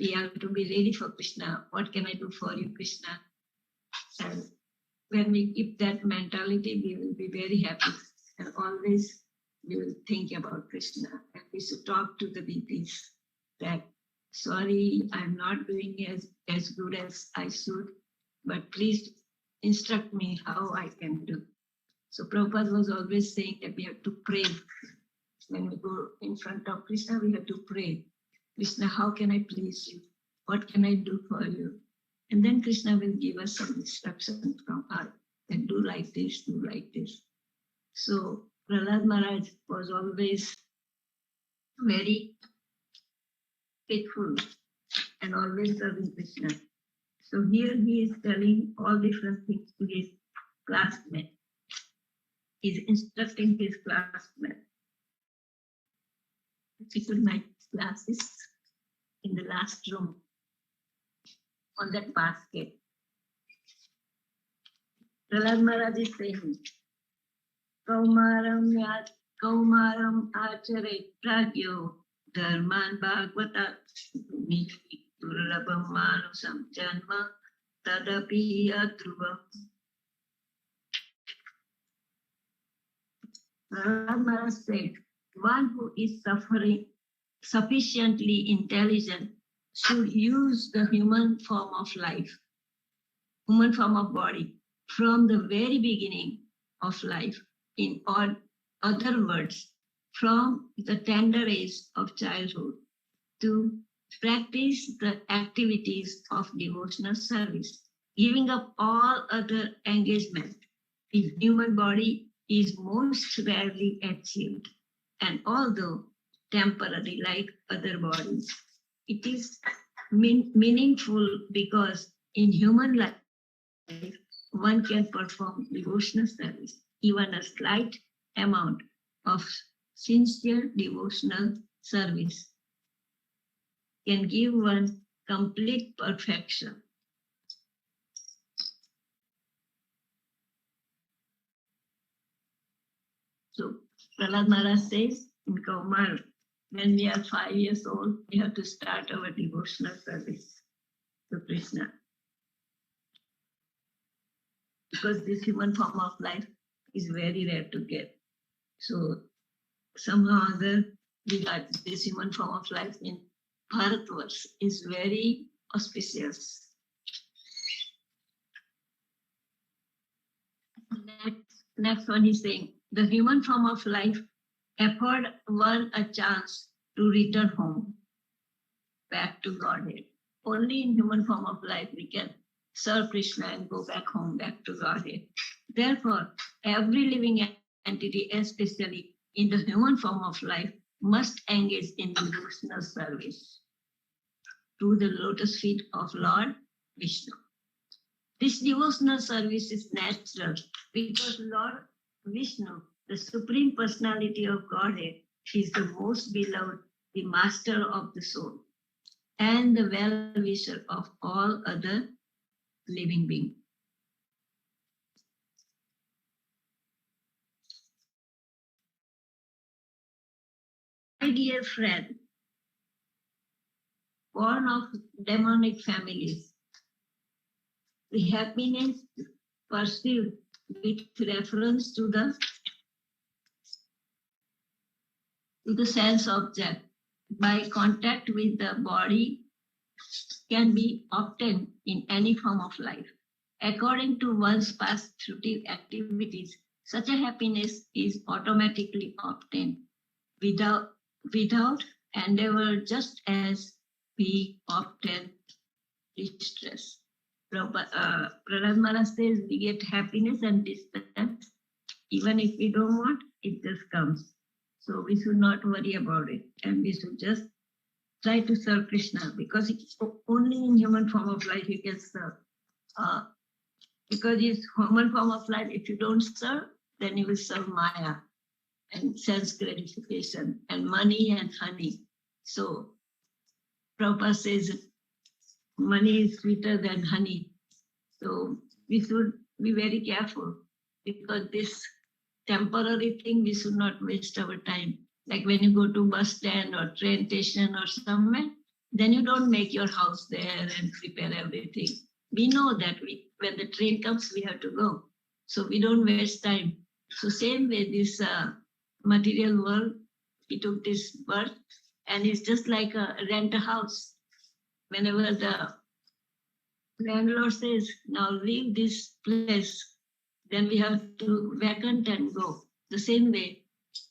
[SPEAKER 8] We have to be ready for Krishna. What can I do for you, Krishna? And when we keep that mentality, we will be very happy. And always we will think about Krishna. And we should talk to the VPs that, sorry, I'm not doing as good as I should, but please instruct me how I can do. So Prabhupada was always saying that we have to pray. When we go in front of Krishna, we have to pray. Krishna, how can I please you? What can I do for you? And then Krishna will give us some instructions from heart. And do like this, do like this. So Prahlad Maharaj was always very faithful and always serving Krishna. So here he is telling all different things to his classmates. He's instructing his classmates. He took my classes in the last room on that basket. Prahlad Maharaj is saying, Kaumaram Acharya Pragyo Dharman Bhagavata Durlabham Manusam Janma Tadapi Adruvam. Prahlad Maharaj said, one who is sufficiently intelligent should use the human form of life, human form of body, from the very beginning of life. In other words, from the tender age of childhood to practice the activities of devotional service, giving up all other engagement. The human body is most rarely achieved, and although temporary like other bodies, it is meaningful because in human life, one can perform devotional service. Even a slight amount of sincere devotional service can give one complete perfection. So Prahlad Maharaj says in Kaumar, when we are 5 years old, we have to start our devotional service to Krishna. Because this human form of life is very rare to get. So somehow or other, we got this human form of life in Bharatvarsh is very auspicious. Next one is saying, the human form of life afford one a chance to return home, back to Godhead. Only in human form of life we can serve Krishna and go back home, back to Godhead. Therefore, every living entity, especially in the human form of life, must engage in devotional service to the lotus feet of Lord Vishnu. This devotional service is natural because Lord Vishnu, the Supreme Personality of Godhead, is the most beloved, the master of the soul, and the well-wisher of all other living beings. My dear friend, born of demonic families, the happiness pursued with reference to the sense object by contact with the body can be obtained in any form of life. According to one's past fruitive activities, such a happiness is automatically obtained without endeavor, just as we obtain distress. Prahlad Maharaj says we get happiness and distress. Even if we don't want, it just comes. So we should not worry about it, and we should just try to serve Krishna, because it's only in human form of life you can serve. Because it's human form of life, if you don't serve, then you will serve Maya and sense gratification and money and honey. So Prabhupada says money is sweeter than honey. So we should be very careful, because this temporary thing, we should not waste our time. Like when you go to bus stand or train station or somewhere, then you don't make your house there and prepare everything. We know that when the train comes, we have to go. So we don't waste time. So same way, this material world, we took this birth, and it's just like rent a house. Whenever the landlord says, now leave this place, then we have to vacant and go. The same way,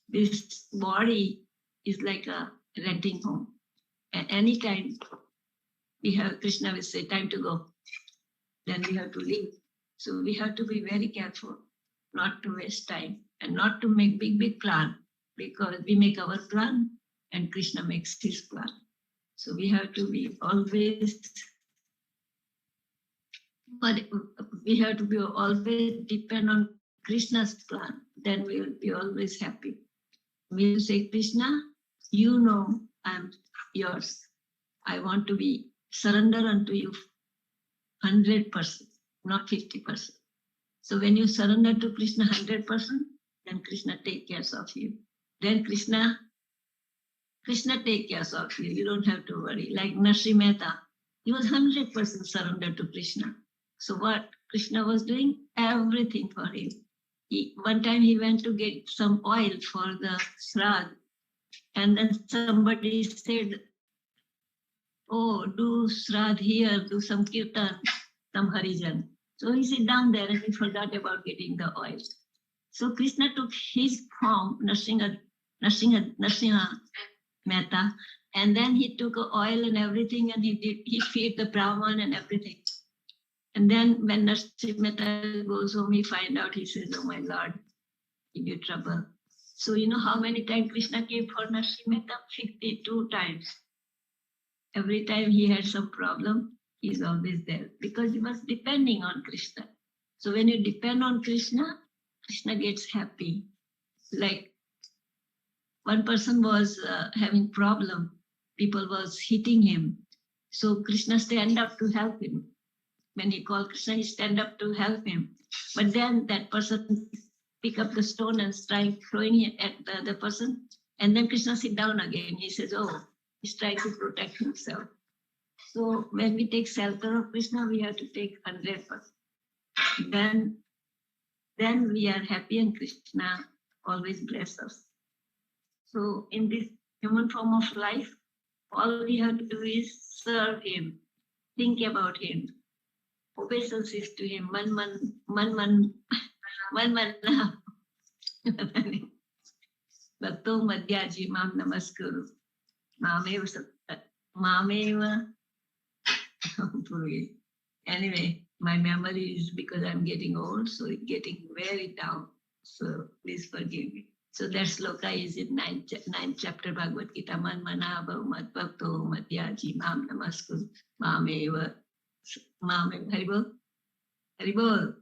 [SPEAKER 8] this body is like a renting home. At any time, we have, Krishna will say, time to go. Then we have to leave. So we have to be very careful not to waste time and not to make big plan, because we make our plan and Krishna makes his plan. So we have to be always, but we have to be always depend on Krishna's plan. Then we will be always happy. We will say, Krishna, you know I'm yours. I want to be surrender unto you 100%, not 50%. So when you surrender to Krishna 100%, then Krishna take care of you. Then Krishna take care of you. You don't have to worry. Like Nrsimha Mehta, he was 100% surrendered to Krishna. So what Krishna was doing? Everything for him. One time he went to get some oil for the Shrad, and then somebody said, oh, do Shrad here, do some Kirtan, some Harijan. So he sat down there and he forgot about getting the oil. So Krishna took his form, Nrsimha Mehta, and then he took oil and everything, and he fed the Brahman and everything. And then when Nrsimha Mehta goes home, he finds out, he says, oh my Lord, give you trouble. So you know how many times Krishna came for Nrsimha Mehta? 52 times. Every time he had some problem, he's always there, because he was depending on Krishna. So when you depend on Krishna, Krishna gets happy. Like one person was having problem, people was hitting him. So Krishna stand up to help him. When he called Krishna, he stand up to help him. But then that person pick up the stone and start throwing it at the other person. And then Krishna sit down again. He says, oh, he's trying to protect himself. So when we take shelter of Krishna, we have to take 100%. Then we are happy, and Krishna always bless us. So in this human form of life, all we have to do is serve him, think about him, obeisances to him. Bhakto madhyaji mam namaskuru. Mameva. Anyway, my memory is, because I'm getting old, so it's getting very down. So please forgive me. So that sloka is in 9th chapter Bhagavad Gita. Man mana bhavat bhakto madhyaji mam namaskuru. Mameva. Haribol. Haribol.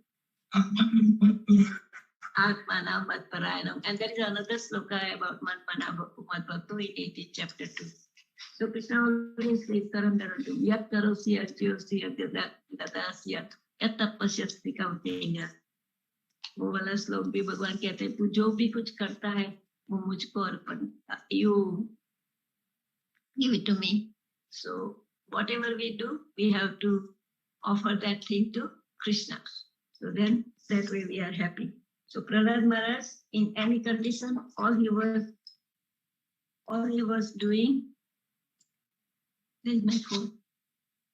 [SPEAKER 8] Atmana Matparayanam. And there is another sloka about Matmana Matbhakto in 18th chapter 2. So Krishna always says, surrender unto me. Yat karosi yat jyosi yat dadasi yat tapashyasti kauteya. वो वाला श्लोक भी भगवान कहते हैं, तू जो भी कुछ करता है वो मुझको अर्पण, you give it to me. So whatever we do, we have to offer that thing to Krishna. So then that way we are happy. So Prahlad Maharaj, in any condition, all he was doing, this is my phone.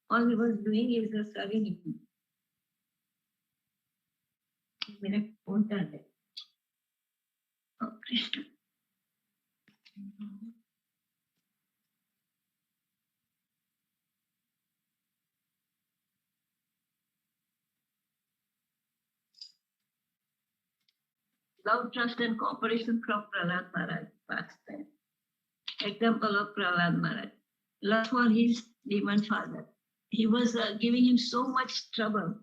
[SPEAKER 8] All he was doing is serving him. मेरा phone कर दे. Oh, Krishna. Love, trust and cooperation from Prahlad Maharaj. Past time. Example of Prahlad Maharaj. Love for his demon father. He was giving him so much trouble,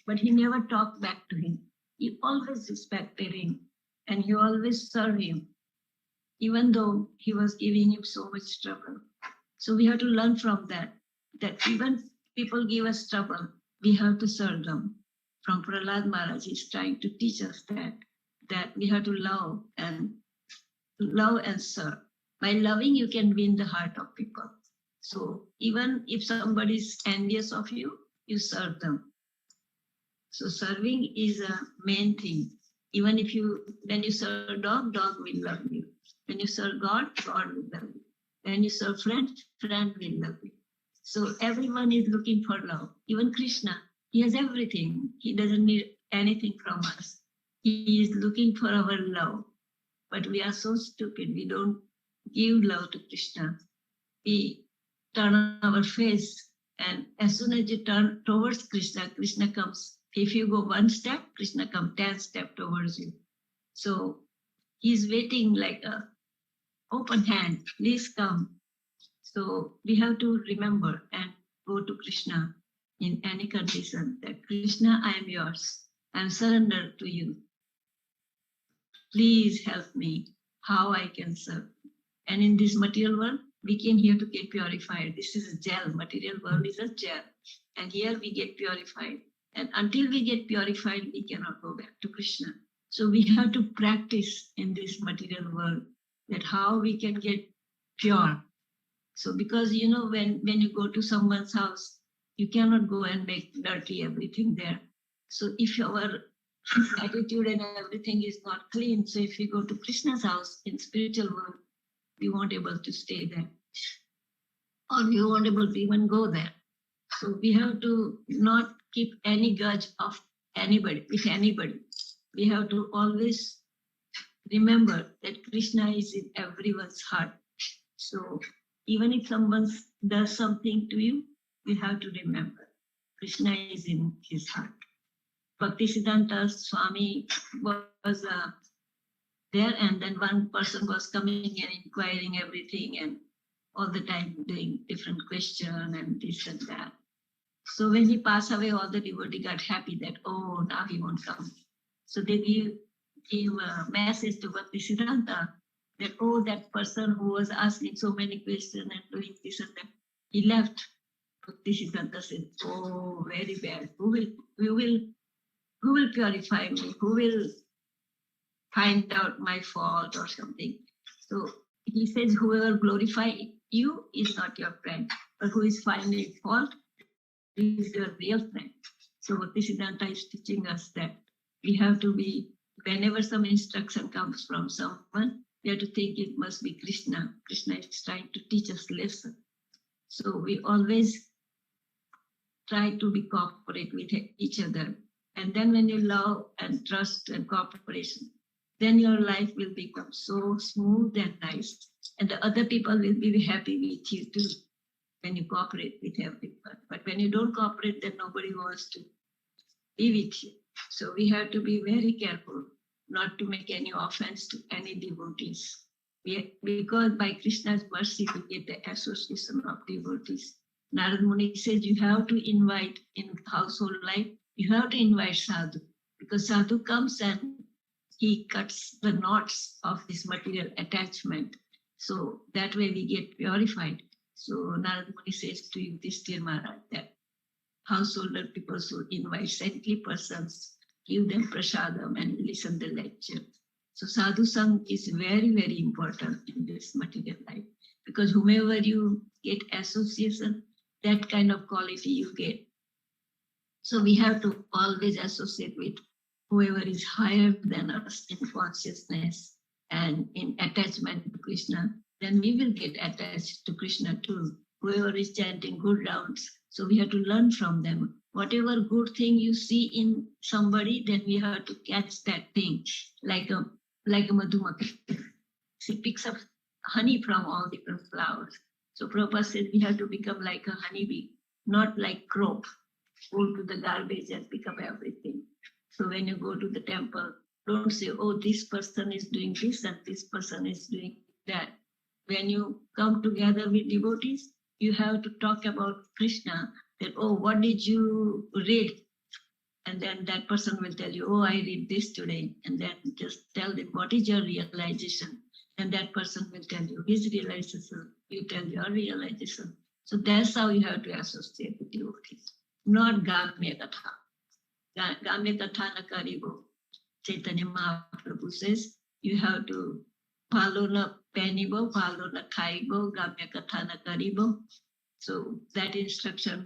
[SPEAKER 8] but he never talked back to him. He always respected him and he always served him, even though he was giving him so much trouble. So we have to learn from that even people give us trouble, we have to serve them. From Prahlad Maharaj, he's trying to teach us that we have to love and serve. By loving, you can win the heart of people. So even if somebody is envious of you, you serve them. So serving is a main thing. Even when you serve dog will love you. When you serve God will love you. When you serve friend will love you. So everyone is looking for love. Even Krishna, he has everything. He doesn't need anything from us. He is looking for our love. But we are so stupid. We don't give love to Krishna. We turn our face, and as soon as you turn towards Krishna, Krishna comes. If you go one step, Krishna comes 10 steps towards you. So he's waiting like an open hand. Please come. So we have to remember and go to Krishna in any condition that Krishna, I am yours. I am surrendered to you. Please help me how I can serve. And in this material world, we came here to get purified. This is a gel. Material world is a gel. And here we get purified. And until we get purified, we cannot go back to Krishna. So we have to practice in this material world that how we can get pure. So because, when you go to someone's house, you cannot go and make dirty everything there. So if our attitude and everything is not clean, so if you go to Krishna's house in spiritual world, we won't able to stay there. Or we won't able to even go there. So we have to not keep any grudge of anybody, with anybody. We have to always remember that Krishna is in everyone's heart. So even if someone does something to you, we have to remember Krishna is in his heart. Bhakti Siddhanta Swami was there, and then one person was coming and inquiring everything and all the time doing different questions and this and that. So when he passed away, all the devotees got happy that, oh, now he won't come. So they gave a message to Bhakti Siddhanta that, oh, that person who was asking so many questions and doing this and that, he left. Bhakti Siddhanta said, oh, very bad. Who will purify me? Who will find out my fault or something? So he says, whoever glorify you is not your friend, but who is finding fault is your real friend. So Bhakti Siddhanta is teaching us that we have to be, whenever some instruction comes from someone, we have to think it must be Krishna. Krishna is trying to teach us lesson. So we always try to be cooperate with each other. And then when you love and trust and cooperation, then your life will become so smooth and nice. And the other people will be happy with you too, when you cooperate with everyone. But when you don't cooperate, then nobody wants to be with you. So we have to be very careful not to make any offense to any devotees. Because by Krishna's mercy, we get the association of devotees. Narad Muni says you have to invite in household life, You have to invite sadhu, because sadhu comes and he cuts the knots of this material attachment. So that way we get purified. So Narad Muni says to Yudhishthira Maharaj that householder people should invite saintly persons, give them prasadam and listen the lecture. So sadhu sang is very, very important in this material life, because whomever you get association, that kind of quality you get. So we have to always associate with whoever is higher than us in consciousness and in attachment to Krishna. Then we will get attached to Krishna too. Whoever is chanting good rounds, so we have to learn from them. Whatever good thing you see in somebody, then we have to catch that thing, like a madhumakhi. She picks up honey from all different flowers. So Prabhupada said we have to become like a honeybee, not like crow, go to the garbage and pick up everything. So when you go to the temple, don't say, oh, this person is doing this and this person is doing that. When you come together with devotees, you have to talk about Krishna, that, oh, what did you read? And then that person will tell you, oh, I read this today. And then just tell them, what is your realization? And that person will tell you his realization. You tell your realization. So that's how you have to associate with devotees, not Gamya Katha. Gamya Katha na karibo. Chaitanya Mahaprabhu says, you have to follow na penibo, follow na khaibo, Gamya Katha na karibo. So that instruction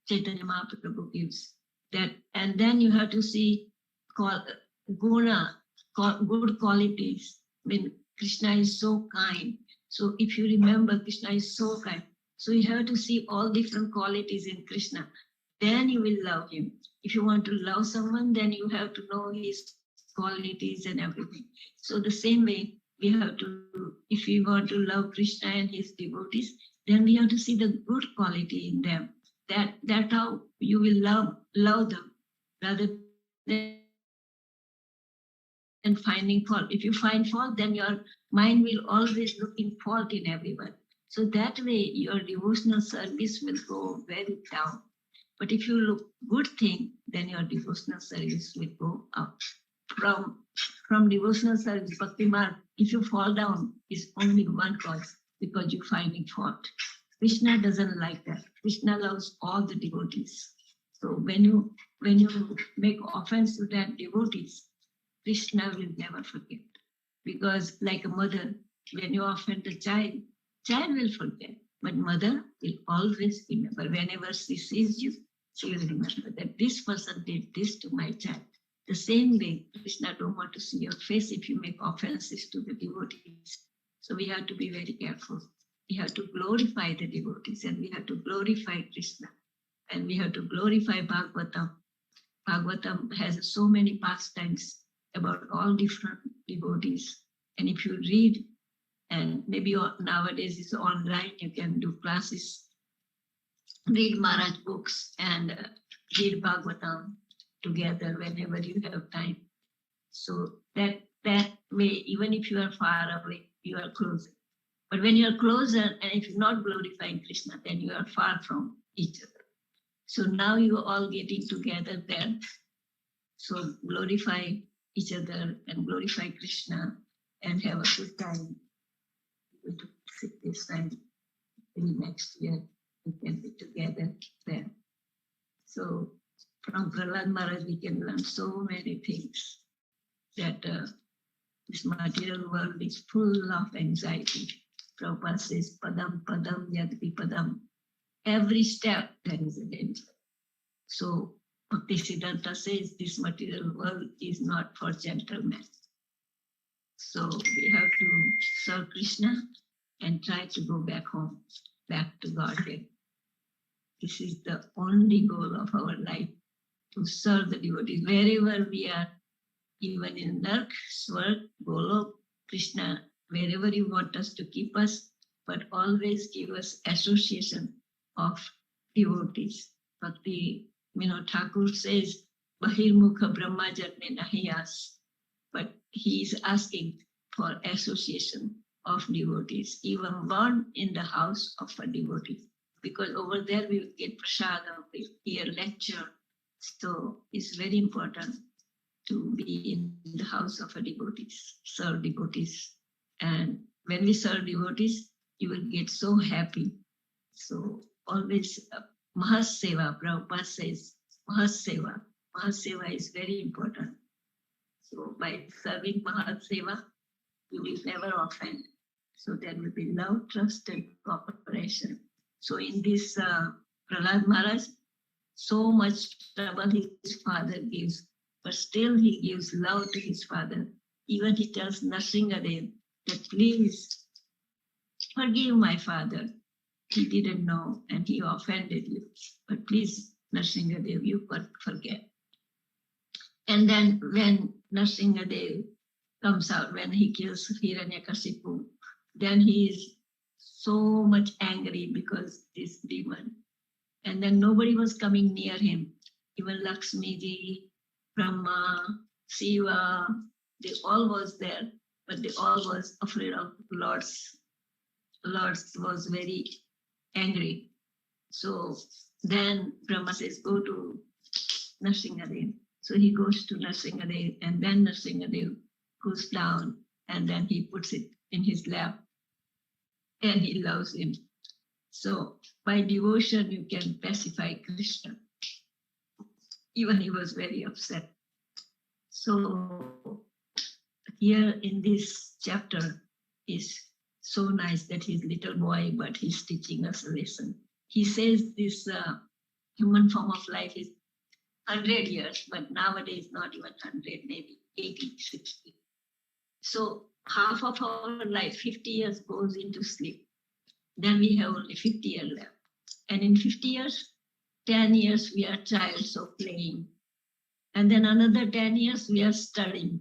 [SPEAKER 8] Chaitanya Mahaprabhu gives. That, and then you have to see guna, good qualities. When Krishna is so kind. So if you remember, Krishna is so kind. So you have to see all different qualities in Krishna. Then you will love him. If you want to love someone, then you have to know his qualities and everything. So the same way, we have to, if we want to love Krishna and his devotees, then we have to see the good quality in them. That's how you will love them, rather than finding fault. If you find fault, then your mind will always look in fault in everyone. So that way your devotional service will go very down. But if you look good thing, then your devotional service will go up. From devotional service, Bhakti Marg, if you fall down, is only one cause, because you're finding fault. Krishna doesn't like that. Krishna loves all the devotees. So when you make offense to that devotees, Krishna will never forget. Because like a mother, when you offend the child will forget. But mother will always remember. Whenever she sees you, she will remember that this person did this to my child. The same way, Krishna don't want to see your face if you make offenses to the devotees. So we have to be very careful. We have to glorify the devotees and we have to glorify Krishna. And we have to glorify Bhagavatam. Bhagavatam has so many pastimes about all different devotees. And if you read, and maybe nowadays it's online, you can do classes, read Maharaj books and read Bhagavatam together whenever you have time. So that way, even if you are far away, you are closer. But when you are closer and if you're not glorifying Krishna, then you are far from each other. So now you are all getting together there. So glorify each other and glorify Krishna and have a good time. We will sit this time till next year. We can be together there. So from Prahlad Maharaj, we can learn so many things, that this material world is full of anxiety. Prabhupada says, padam, padam, yadvi padam. Every step there is a danger. So Bhakti Siddhanta says this material world is not for gentlemen. So we have to serve Krishna and try to go back home, back to Godhead. This is the only goal of our life, to serve the devotees. Wherever we are, even in Nark, Swarg, Golok, Krishna, wherever you want us to keep us, but always give us association of devotees. Bhakti Thakur says, Bahirmukha Brahma Janme Nahiyas. But he is asking for association of devotees, even born in the house of a devotee. Because over there we will get prasadam, we hear lecture, So it's very important to be in the house of a devotees, serve devotees. And when we serve devotees, you will get so happy. So always Mahaseva, Prabhupada says, Mahaseva. Mahaseva is very important. So by serving Mahaseva, you will never offend. So there will be love, trust, and cooperation. So in this Prahlad Maharaj, so much trouble his father gives, but still he gives love to his father. Even he tells Nrsingadev that please forgive my father. He didn't know and he offended you. But please, Nrsingadev, you forget. And then when Nrsingadev comes out, when he kills Hiranyakasipu, then he is so much angry because this demon. And then nobody was coming near him. Even Lakshmiji, Brahma, Shiva, they all was there, but they all was afraid of Lord's. Lord's was very angry. So then Brahma says, go to Nrsingadev. So he goes to Nrsingadev, and then Nrsingadev goes down, and then he puts it in his lap, and he loves him. So by devotion, you can pacify Krishna. Even he was very upset. So here in this chapter is so nice that he's little boy, but he's teaching us a lesson. He says this human form of life is 100 years, but nowadays not even 100, maybe 80, 60. So half of our life, 50 years goes into sleep. Then we have only 50 years left. And in 50 years, 10 years we are child, so playing. And then another 10 years we are studying.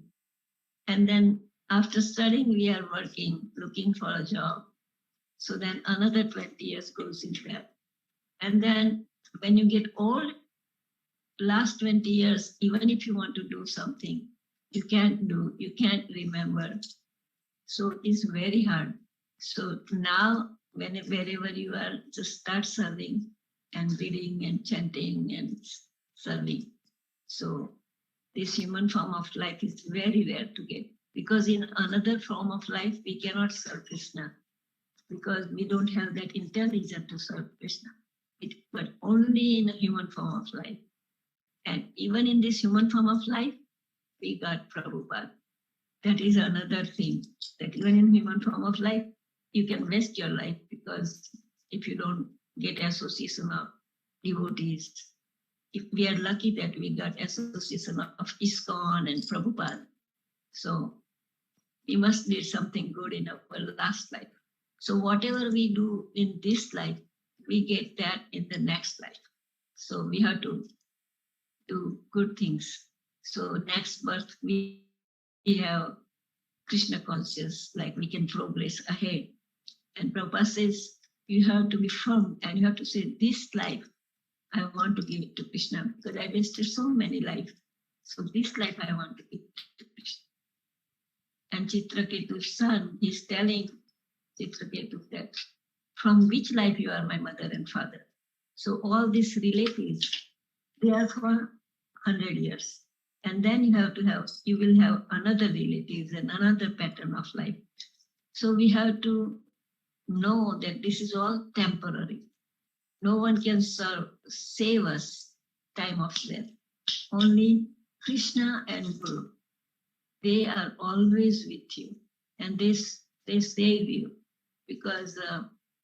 [SPEAKER 8] And then after studying, we are working, looking for a job. So then another 20 years goes into that. And then when you get old, last 20 years, even if you want to do something, you can't do, you can't remember. So it's very hard. So now, wherever you are, just start serving and reading and chanting and serving. So this human form of life is very rare to get, because in another form of life, we cannot serve Krishna because we don't have that intelligence to serve Krishna. But only in a human form of life. And even in this human form of life, we got Prabhupada. That is another thing, that even in human form of life, you can waste your life, because if you don't get association of devotees, if we are lucky that we got association of ISKCON and Prabhupada, so we must do something good in our last life. So whatever we do in this life, we get that in the next life. So we have to do good things. So next birth, we have Krishna conscious, like we can progress ahead. And Prabhupada says, you have to be firm and you have to say, this life, I want to give it to Krishna because I wasted so many lives. So this life I want to give it to Krishna. And Chitraketu's son, he's telling Chitraketu that from which life you are my mother and father. So all these relatives, they are for 100 years. And then you will have another relatives and another pattern of life. So we have to know that this is all temporary. No one can save us time of death. Only Krishna and Guru. They are always with you and they save you, because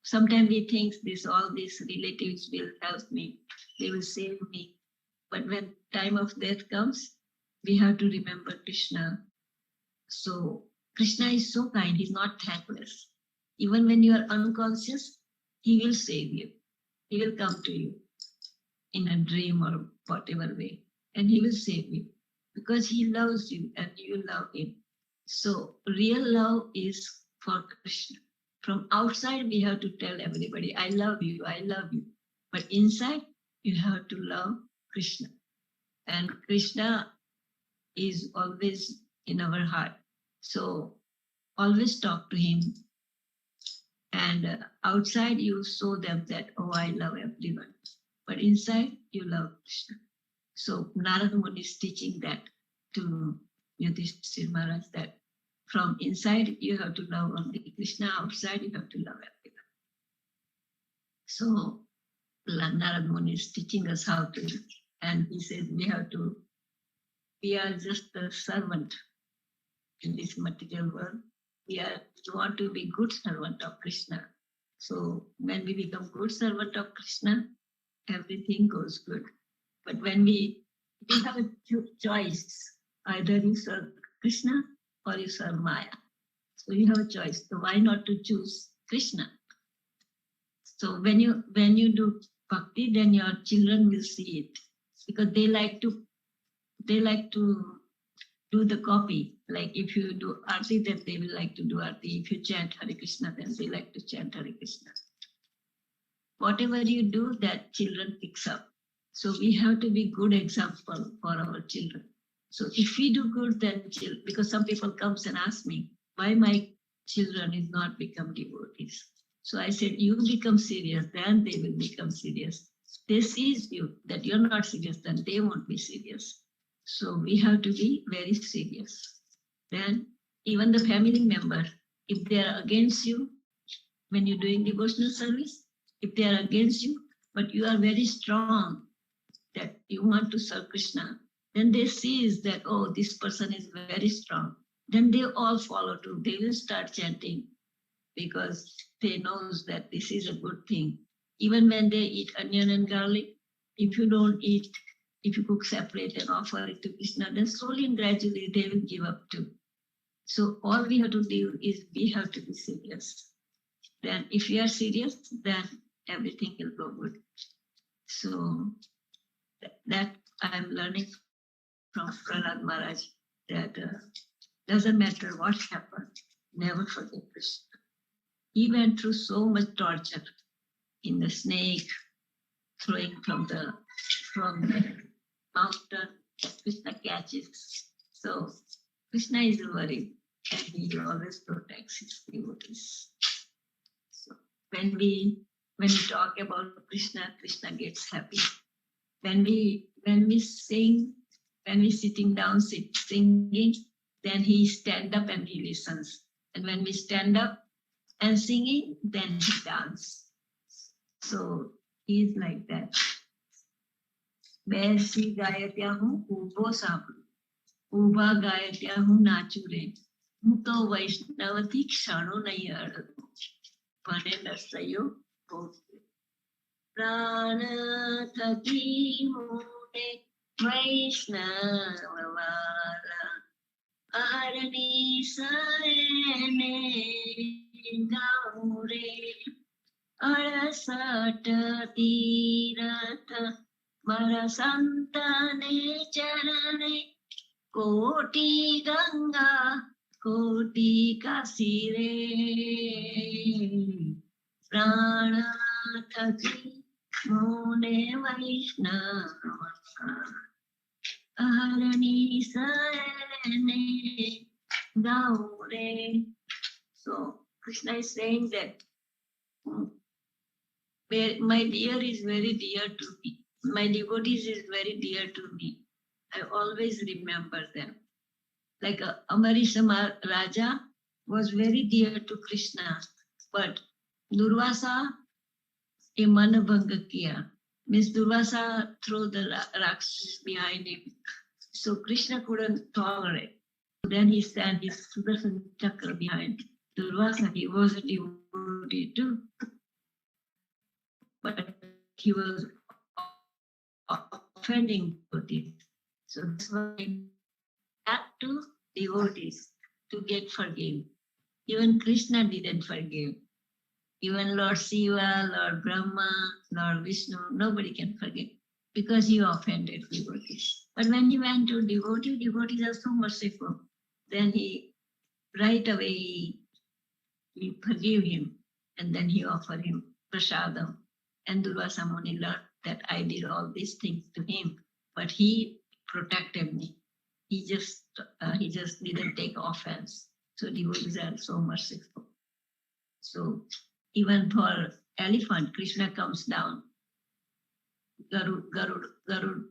[SPEAKER 8] sometimes we think all these relatives will help me, they will save me. But when time of death comes, we have to remember Krishna. So Krishna is so kind, he's not thankless. Even when you are unconscious, he will save you. He will come to you in a dream or whatever way, and he will save you because he loves you and you love him. So real love is for Krishna. From outside, we have to tell everybody, I love you, I love you. But inside, you have to love Krishna. And Krishna is always in our heart. So always talk to him. And outside, you show them that, oh, I love everyone. But inside, you love Krishna. So Narada Muni is teaching that to Yudhishthira Maharaj, that from inside you have to love only Krishna, outside you have to love everyone. So Narada Muni is teaching us how to, and he says we are just a servant in this material world. We want to be good servant of Krishna. So when we become good servant of Krishna, everything goes good. But when we have a choice, either you serve Krishna or you serve Maya. So you have a choice. So why not to choose Krishna? So when you do bhakti, then your children will see it, because they like to do the copy. Like if you do arti, then they will like to do arti. If you chant Hare Krishna, then they like to chant Hare Krishna. Whatever you do, that children picks up. So we have to be good example for our children. So if we do good, then because some people comes and ask me, why my children is not become devotees? So I said, you become serious, then they will become serious. They sees you that you're not serious, then they won't be serious. So we have to be very serious. Then even the family member, if they are against you, when you're doing devotional service, if they are against you, but you are very strong, that you want to serve Krishna, then they see that, oh, this person is very strong. Then they all follow too. They will start chanting because they knows that this is a good thing. Even when they eat onion and garlic, if you don't eat, if you cook separate and offer it to Krishna, then slowly and gradually they will give up too. So all we have to do is we have to be serious. Then if we are serious, then everything will go good. So that I am learning from Prahlad Maharaj, that doesn't matter what happened, never forget Krishna. He went through so much torture in the snake, throwing from the mountain, Krishna catches. So Krishna is worried and he always protects his devotees. So when we talk about Krishna, Krishna gets happy. When we sing, when we sitting down singing, then he stand up and he listens. And when we stand up and singing, then he dance. So he is like that. Baisi gayatya hu ubo saapru, uba gayatya hu nachure, muto vaishnavati kshano nahi aradu, pane nasayo bhote. Prana thaki mune Vaishnava Vala Arani Saene Gaure Arasata Tirata Marasantane Charane Koti Ganga Koti Kasire Prana Thaki Mune Vaishnava Arani Saene Gaure. So Krishna is saying that my dear is very dear to me. My devotees is very dear to me. I always remember them. Like Amarisha Raja was very dear to Krishna, but Durvasa Manabhanga kiya. Means Durvasa threw the Rakshas behind him. So Krishna couldn't tolerate. Then he stand his Sudarshan Chakra behind Durvasa. He was a devotee too. But he was offending devotees. So that's why he had to devotees to get forgiven. Even Krishna didn't forgive. Even Lord Shiva, Lord Brahma, Lord Vishnu, nobody can forget because he offended devotees. But when he went to devotees are so merciful. Then he right away he forgave him and then he offered him prasadam. And Durvasa Muni learned that I did all these things to him, but he protected me. He just didn't take offense. So devotees are so merciful. So even for elephant, Krishna comes down. Garud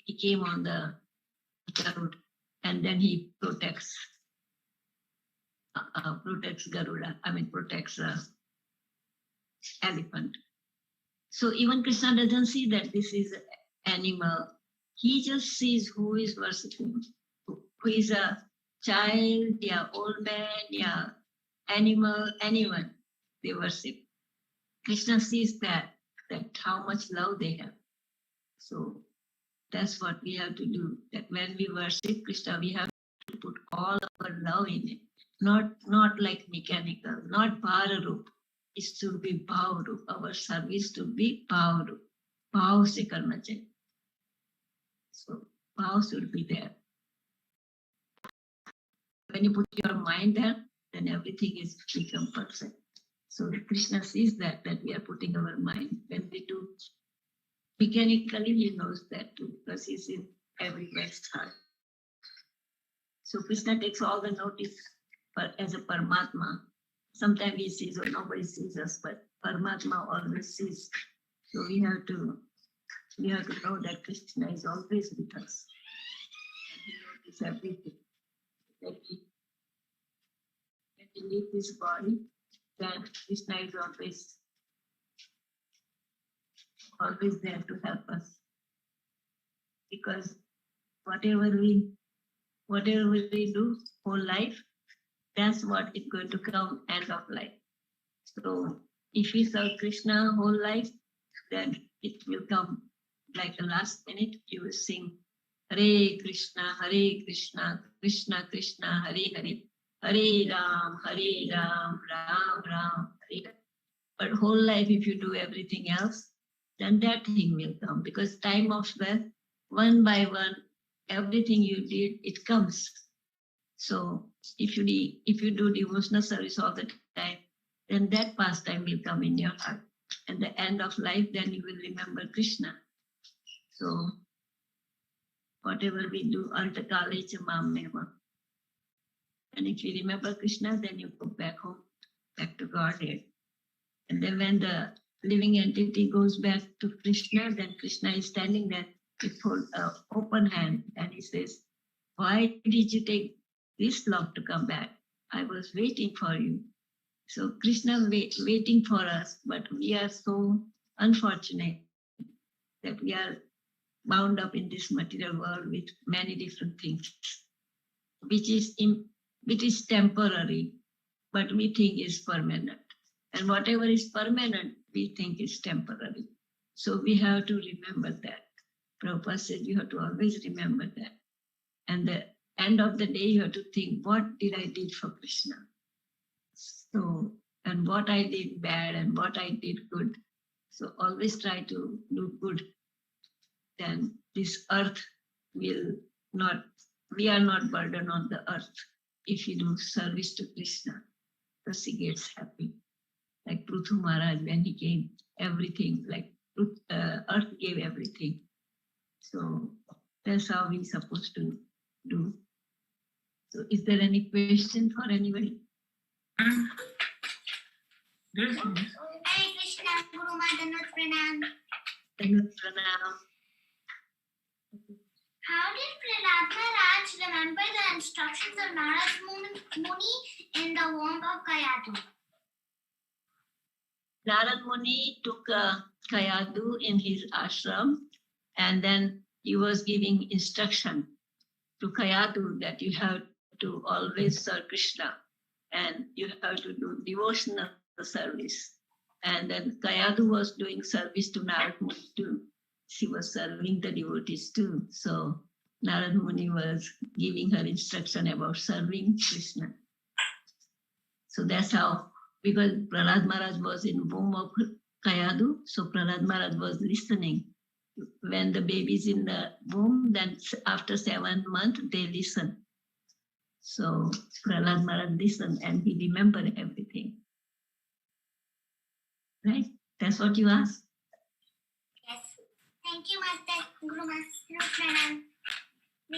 [SPEAKER 8] he came on the Garuda, and then he protects Garuda. Protects elephant. So even Krishna doesn't see that this is animal. He just sees who is worshipping, who is a child, yeah, old man, yeah, animal, anyone they worship. Krishna sees that how much love they have. So that's what we have to do. That when we worship Krishna, we have to put all our love in it. Not like mechanical, not Bhararup. It should be Bhavarup. Our service to be Bhavarup. Bhav se karna chahiye. So Bhav should be there. When you put your mind there, then everything is become perfect. So Krishna sees that we are putting our mind. When we do mechanically, he knows that too, because he's in everybody's heart. So Krishna takes all the notice as a Paramatma. Sometimes he sees or nobody sees us, but Paramatma always sees. So we have to know that Krishna is always with us. And he notices everything. When we leave this body, then Krishna is always there to help us. Because whatever we do whole life, that's what is going to come end of life. So if we serve Krishna whole life, then it will come like the last minute you will sing Hare Krishna, Krishna Krishna, Hare Hare, Hare Ram, Ram Ram, Hare Hare. But whole life if you do everything else, then that thing will come. Because time of death, one by one, everything you did, it comes. So if you do devotional service all the time, then that pastime will come in your heart. And the end of life, then you will remember Krishna. So whatever we do, antakale cha mameva. And if you remember Krishna, then you go back home, back to Godhead. And then when the living entity goes back to Krishna, then Krishna is standing there with open hand, and he says, "Why did you take this long to come back? I was waiting for you." So Krishna waiting for us, but we are so unfortunate that we are bound up in this material world with many different things, which is temporary, but we think is permanent. And whatever is permanent, we think is temporary. So we have to remember that. Prabhupada said you have to always remember that. And the end of the day, you have to think, what did I do for Krishna? So, and what I did bad and what I did good. So always try to do good. Then this earth will not, we are not burdened on the earth if you do service to Krishna, because he gets happy. Like Pruthu Maharaj, when he came, everything, like earth gave everything. So that's how we're supposed to do. So is there any question for anybody?
[SPEAKER 9] Hare Krishna, Guru Madanat Pranam.
[SPEAKER 8] Danut Pranam.
[SPEAKER 9] How did Prahlad Maharaj remember the instructions of Narad Muni in the womb of Kayadu?
[SPEAKER 8] Narad Muni took Kayadu in his ashram, and then he was giving instruction to Kayadu that you have to always serve Krishna and you have to do devotional service. And then Kayadu was doing service to Narad Muni too. She was serving the devotees too. So Narad Muni was giving her instruction about serving Krishna. So that's how, because Prahlad Maharaj was in womb of Kayadu, so Prahlad Maharaj was listening. When the baby's in the womb, then after 7 months, they listen. So Prahlad Maharaj listened and he remembered everything. Right? That's what you asked.
[SPEAKER 9] Yes. Thank you, Master Guru Master Pranam.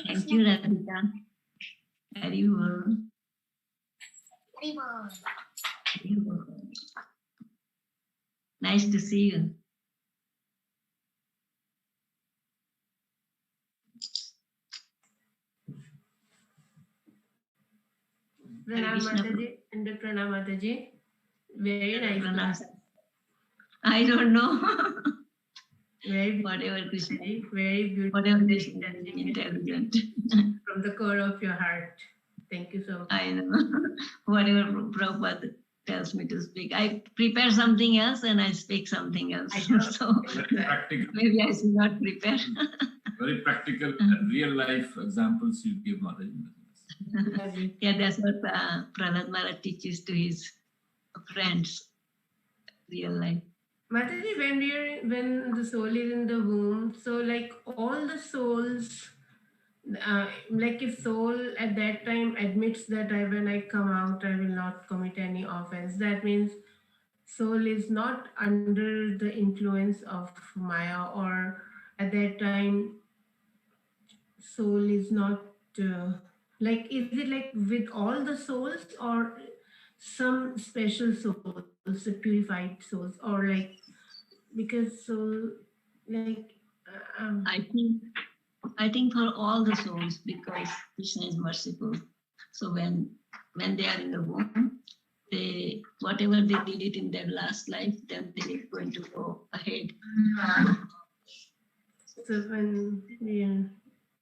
[SPEAKER 8] Thank you, Radhika. Very well.
[SPEAKER 9] Very well.
[SPEAKER 8] Very well. Nice to see you. Hare Krishna.
[SPEAKER 10] Mataji. And Pranam Mataji. Very nice.
[SPEAKER 8] Pranam. I don't know.
[SPEAKER 10] Very
[SPEAKER 8] whatever Krishna.
[SPEAKER 10] Very beautiful.
[SPEAKER 8] Whatever Krishna is intelligent.
[SPEAKER 10] From the core of your heart. Thank you so much.
[SPEAKER 8] I know. Whatever Prabhupada tells me to speak. I prepare something else and I speak something else. So
[SPEAKER 2] Practical.
[SPEAKER 8] maybe I should not prepare.
[SPEAKER 2] Very practical and real life examples you give, Mataji.
[SPEAKER 8] Yeah, that's what Prahlad Maharaj teaches to his friends. Real life.
[SPEAKER 10] Mataji, when the soul is in the womb, so like all the souls, like if soul at that time admits that when I come out, I will not commit any offense. That means soul is not under the influence of Maya, or at that time, soul is not like, is it like with all the souls or some special souls, the purified souls, or like, because soul, like,
[SPEAKER 8] I think for all the souls, because Krishna is merciful. So when they are in the womb, they whatever they did it in their last life, then they are going to go ahead.
[SPEAKER 10] So when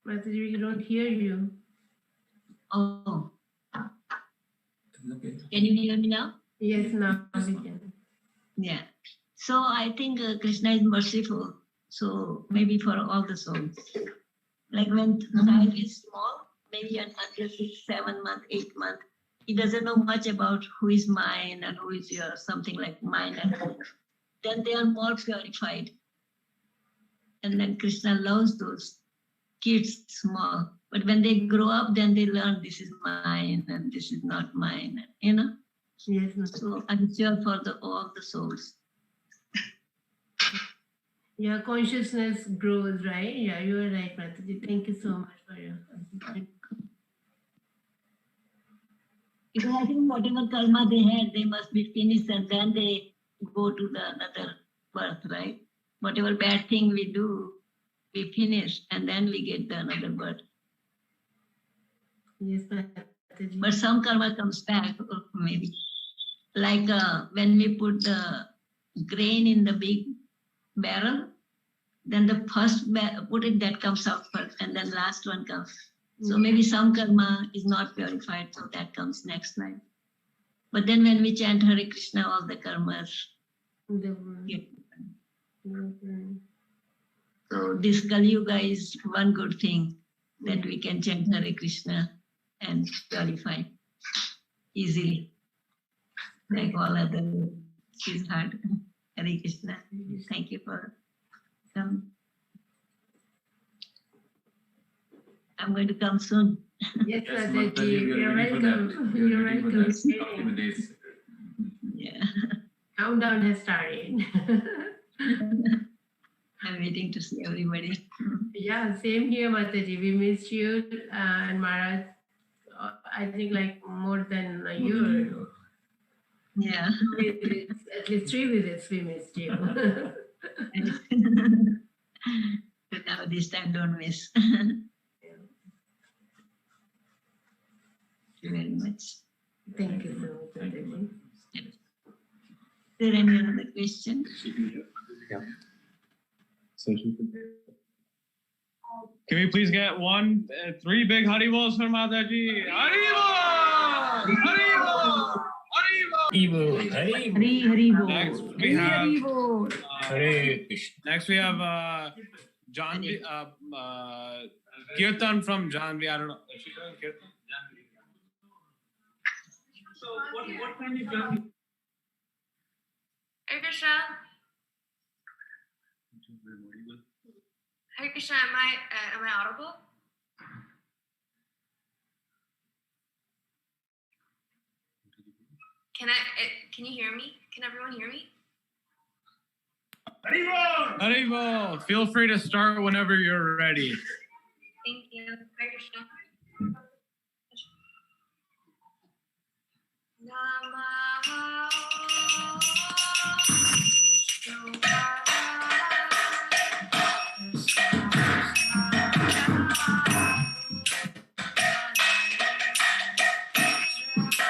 [SPEAKER 10] Mataji, we don't hear you.
[SPEAKER 8] Oh.
[SPEAKER 2] Okay.
[SPEAKER 8] Can you hear me now?
[SPEAKER 10] Yes, now we can.
[SPEAKER 8] Yeah. So I think Krishna is merciful. So maybe for all the souls. Like when the child is small, maybe until 6, 7 months, 8 months, he doesn't know much about who is mine and who is yours, something like mine and home. Then they are more purified. And then Krishna loves those kids small. But when they grow up, then they learn this is mine and this is not mine, you know?
[SPEAKER 10] Yes.
[SPEAKER 8] So I'm sure for all the souls.
[SPEAKER 10] Yeah, consciousness grows, right? Yeah, you are right, Mataji. Thank you so much for your contribution.
[SPEAKER 8] Because I think whatever karma they had, they must be finished and then they go to the another birth, right? Whatever bad thing we do, we finish and then we get the another birth.
[SPEAKER 10] Yes, Mataji.
[SPEAKER 8] But some karma comes back, maybe. Like when we put the grain in the big barrel, then the first put it that comes out first and then last one comes. So maybe some karma is not purified, so that comes next life. But then when we chant Hare Krishna, all the karmas get. So this Kali Yuga is one good thing that we can chant Hare Krishna and purify easily, like all other. It's hard. Hare Krishna. Thank you for coming. I'm going to come soon.
[SPEAKER 10] Yes,
[SPEAKER 2] Yes,
[SPEAKER 10] Mataji.
[SPEAKER 2] Mataji, we are
[SPEAKER 10] You're
[SPEAKER 2] ready for that.
[SPEAKER 10] welcome.
[SPEAKER 2] We are
[SPEAKER 10] You're
[SPEAKER 2] ready for
[SPEAKER 10] welcome.
[SPEAKER 2] that. Up to the days.
[SPEAKER 8] Yeah.
[SPEAKER 10] Countdown has started.
[SPEAKER 8] I'm waiting to see everybody.
[SPEAKER 10] Yeah, same here, Mataji. We missed you and Maharaj. I think like more than a year.
[SPEAKER 8] Yeah.
[SPEAKER 10] At least 3 visits we missed you.
[SPEAKER 8] But now this time don't miss. Thank you very much.
[SPEAKER 10] Thank you so much, Mataji.
[SPEAKER 8] Is there any other question?
[SPEAKER 7] Yeah. Can we please get 3 big Haribols for Mataji? Haribo! Haribo! Haribo!
[SPEAKER 8] Haribo.
[SPEAKER 7] Next we have next we have Janvi, Kirtan from Janvi. I don't know. Is she doing Kirtan? So what kind of Janvi?
[SPEAKER 11] Hare Krishna. Hare Krishna, am I audible? Can you hear me? Can everyone hear me?
[SPEAKER 7] Haribo! Haribo! Feel free to start whenever you're ready.
[SPEAKER 11] Thank you. Hare Krishna. Namaha Vishnu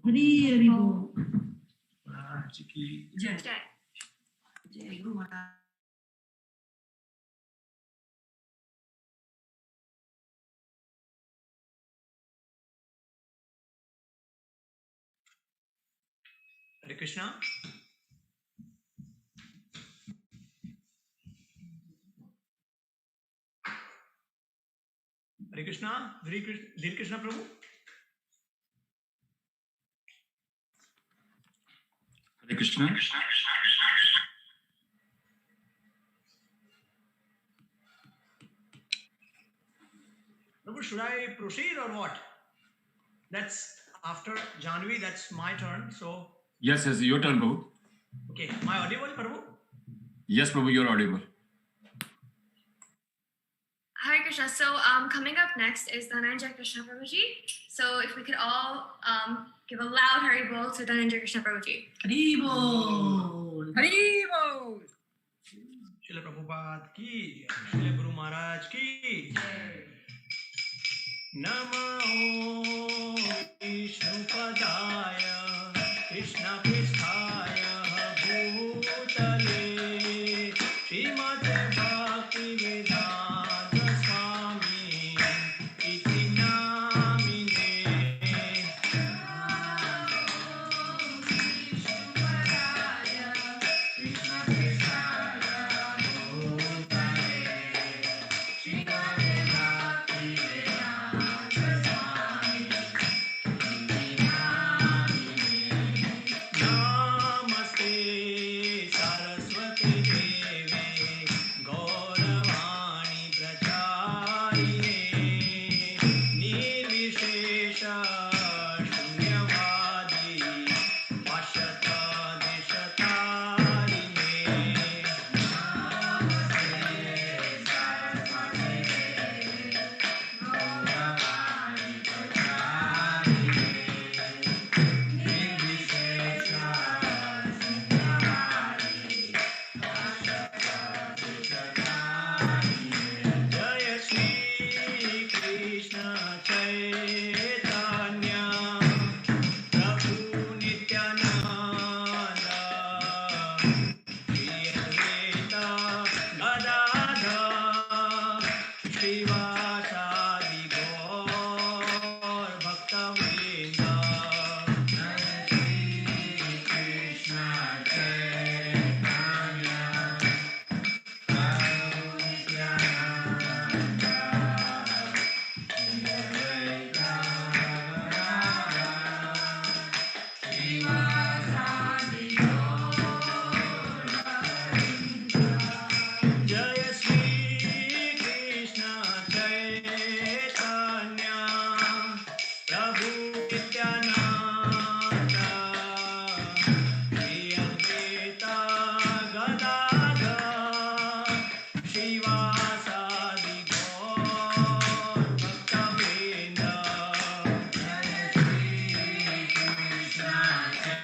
[SPEAKER 8] Hari Hari Bol.
[SPEAKER 7] Maharaj ki
[SPEAKER 8] Jai.
[SPEAKER 11] Jai.
[SPEAKER 8] Jai Guru Maharaj.
[SPEAKER 12] Hare Krishna. Hare Krishna. Hare Krishna Prabhu.
[SPEAKER 7] Hare Krishna.
[SPEAKER 12] Prabhu, should I proceed or what? That's after Janvi, that's my turn. So,
[SPEAKER 7] Yes, yes, your turn, Prabhu.
[SPEAKER 12] okay, am I audible, Prabhu?
[SPEAKER 7] Yes, Prabhu, you're audible.
[SPEAKER 11] Hare Krishna. So coming up next is Dhananjay Krishna Prabhuji. So if we could all give a loud Hari Bol to Dhananjay Krishna Prabhuji.
[SPEAKER 8] Hari Bol.
[SPEAKER 3] Hari Bol.
[SPEAKER 12] Srila Prabhupada ki, Srila Guru Maharaj ki. Namo Vishnu Padaya Krishna Pisthaya Bhutale Srimate Bhakti Vedanta Swami Iti Namine. Namaste Saraswati Deve Gauravani Pracharine Nirvishesha Shunyavadi Vashata Dishatarine. Jaya Shri Krishna Chaitanya Prabhu Nityananda Shri Advaita Gadadhar Srivasadi Gaur Bhaktavrinda. Jaya Shri Krishna Chaitanya Jaya Shri Krishna Chaitanya Prabhu Nityananda Shri Advaita Gadadhar Srivasadi Gaur Bhaktavrinda. Jaya Shri Krishna Chaitanya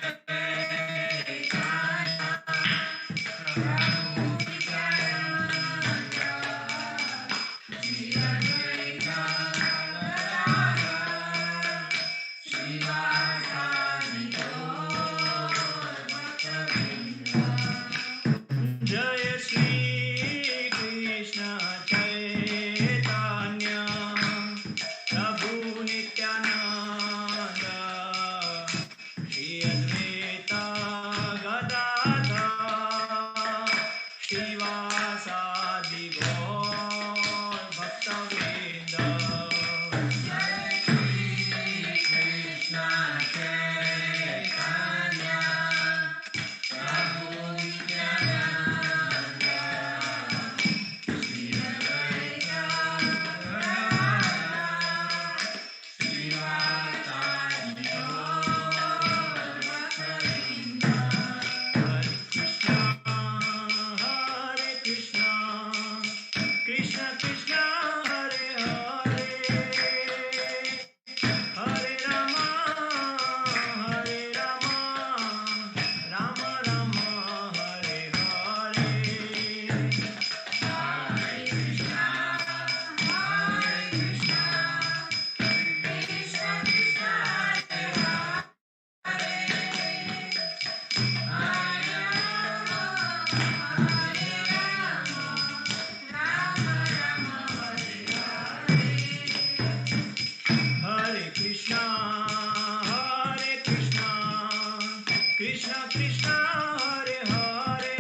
[SPEAKER 12] Krishna Krishna Hare Hare,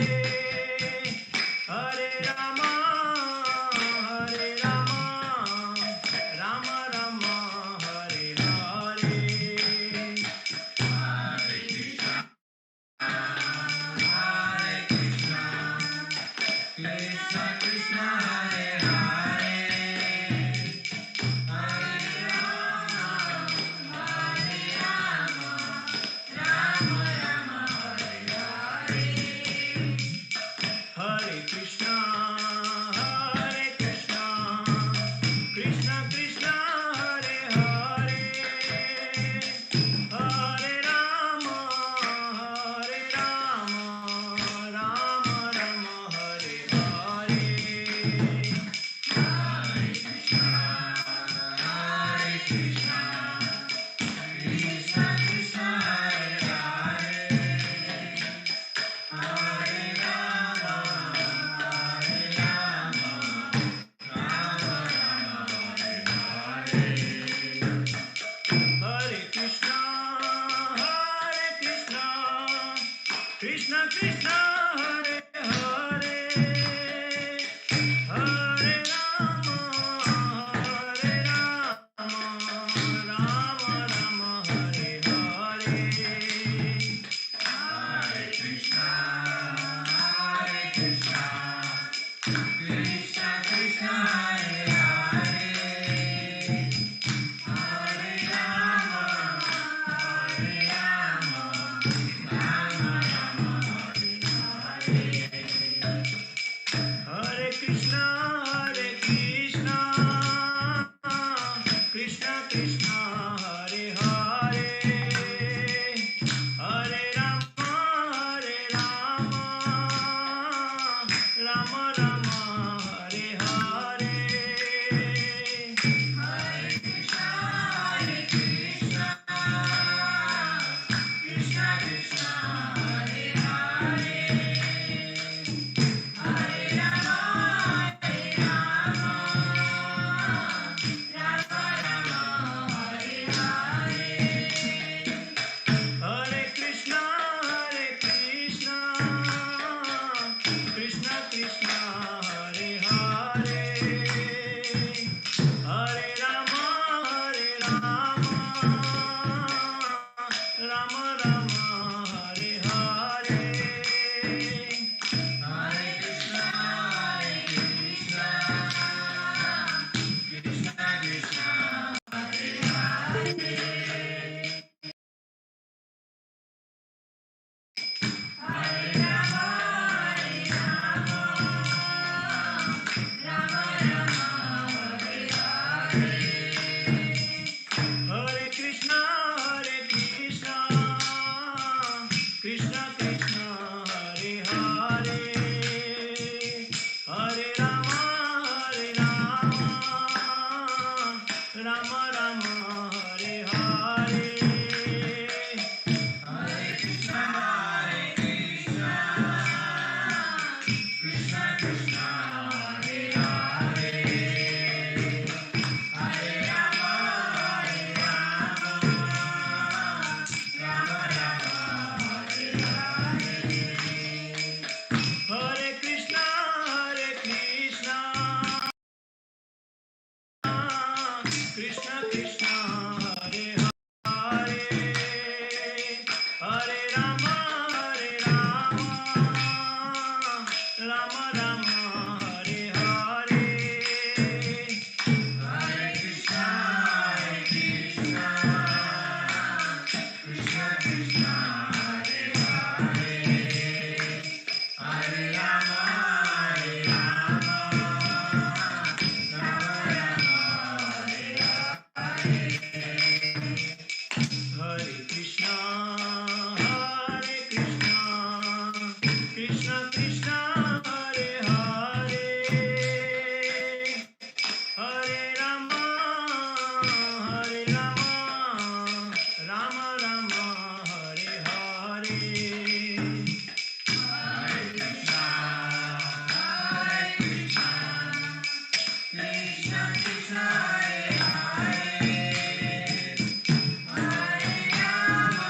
[SPEAKER 12] Hare Rama Rama Rama Hare Hare. Krishna Krishna Hare Hare, Hare Rama Rama Rama Hare Hare. Hare Krishna Krishna Krishna Hare Hare, Hare Rama Rama Rama Hare Hare. Hare Krishna Krishna Krishna Hare Hare, Hare Rama Rama Hare Hare. Hare Krishna Krishna Krishna Hare Hare, Hare Rama Rama Rama Hare Hare. Hare Krishna Krishna Krishna Hare Hare, Hare Rama Rama Rama Hare Hare. Hare Krishna Krishna Krishna Hare Hare, Hare Rama Rama Rama Hare Hare. Hare Krishna Krishna Krishna Hare Hare, Hare Rama Rama Rama Hare Hare. Hare Krishna Krishna Krishna Hare Hare, Hare Rama Rama Rama Hare Hare. Hare Krishna Krishna Krishna Hare Hare, Hare Rama Rama Hare Hare. Hare Krishna Krishna Krishna Hare Hare, Hare Rama Rama Rama Hare Hare. Hare Krishna Krishna Krishna Hare Hare, Hare Rama Rama Hare Hare. Hare Krishna Krishna Krishna Hare Hare, Hare Rama Rama Rama Hare Hare. Hare Krishna Krishna Krishna Hare Hare, Hare Rama Rama Hare Hare. Hare Krishna Krishna Krishna Hare Hare, Hare Rama Rama Rama Hare Hare. Hare Krishna Krishna Krishna Hare Hare, Hare Rama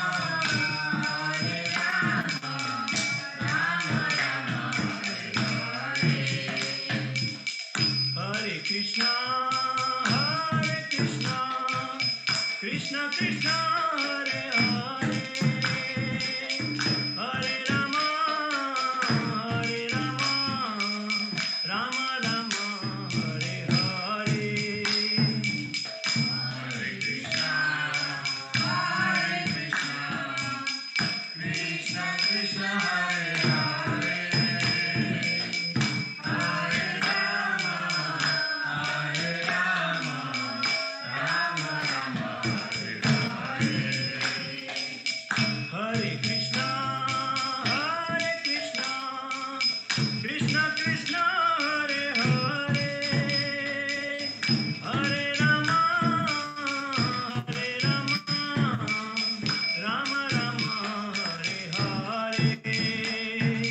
[SPEAKER 12] Rama Rama Hare Hare.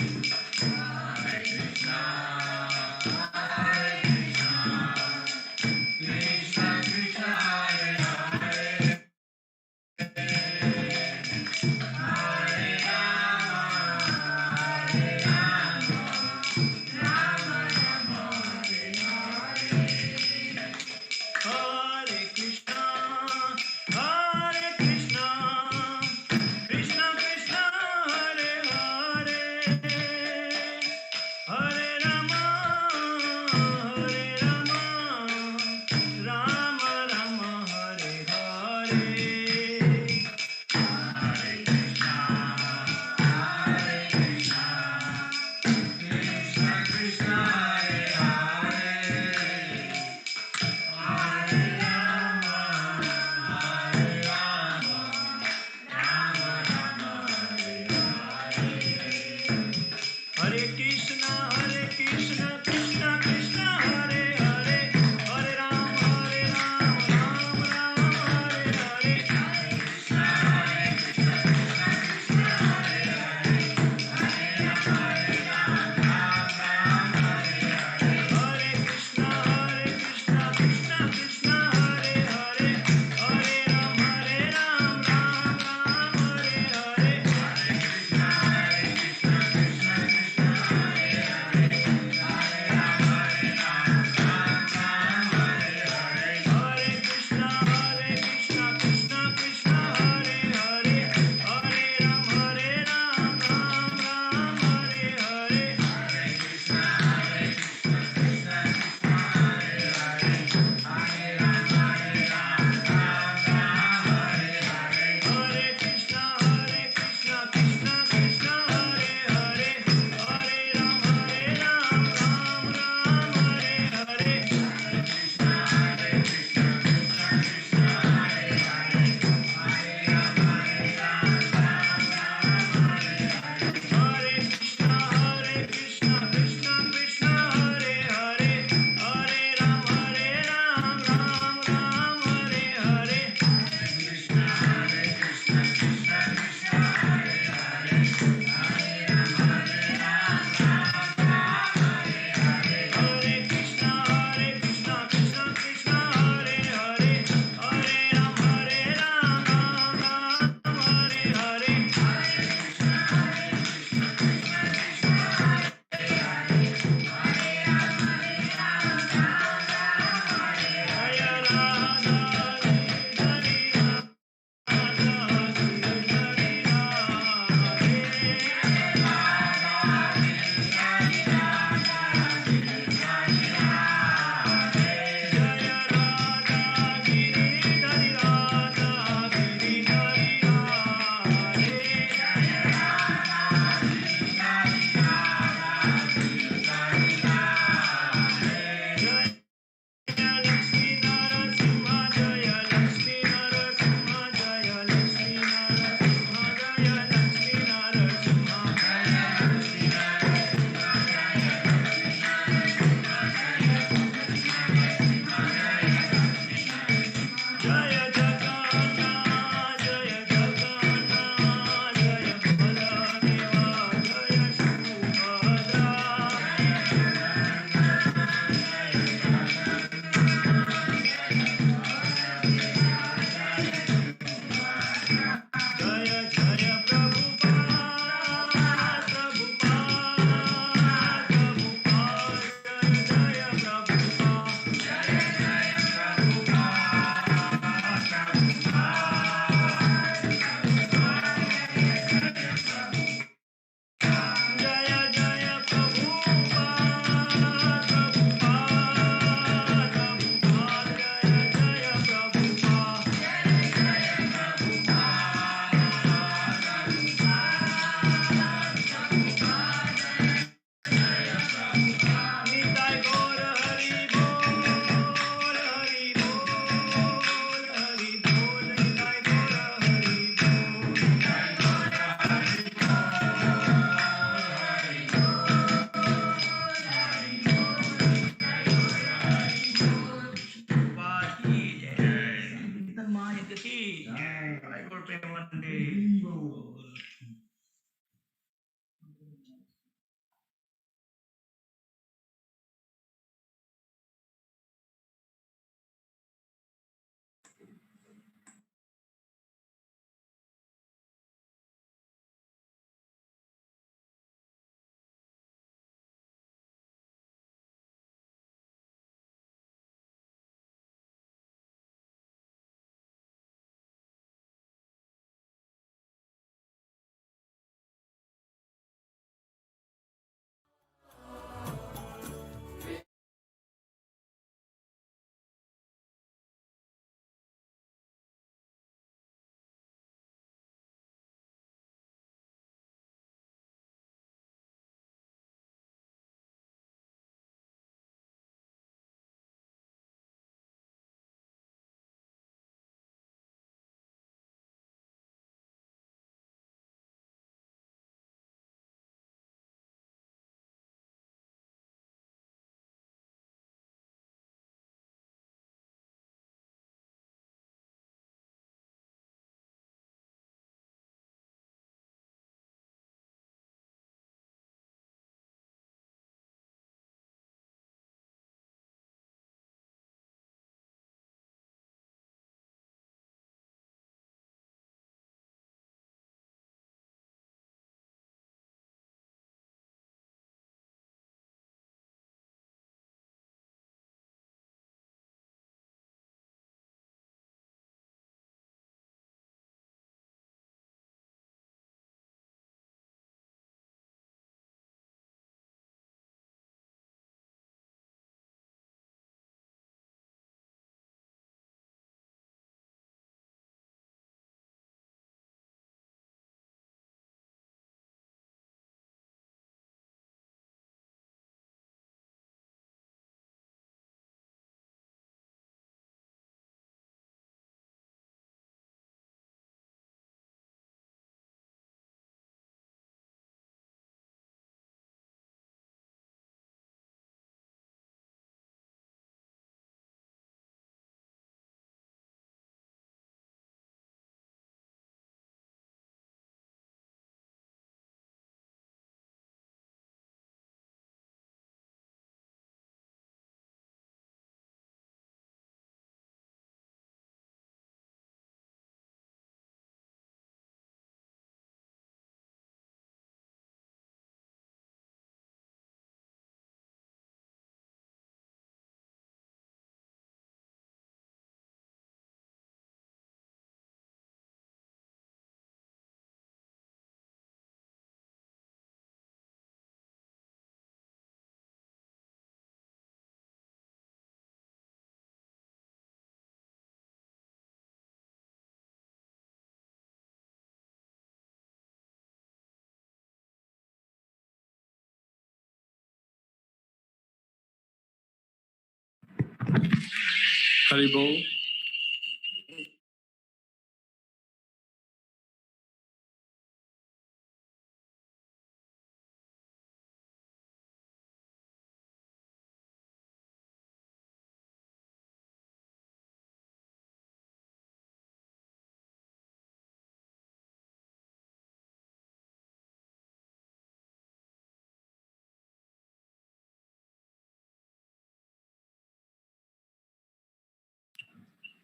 [SPEAKER 3] Hari Bol.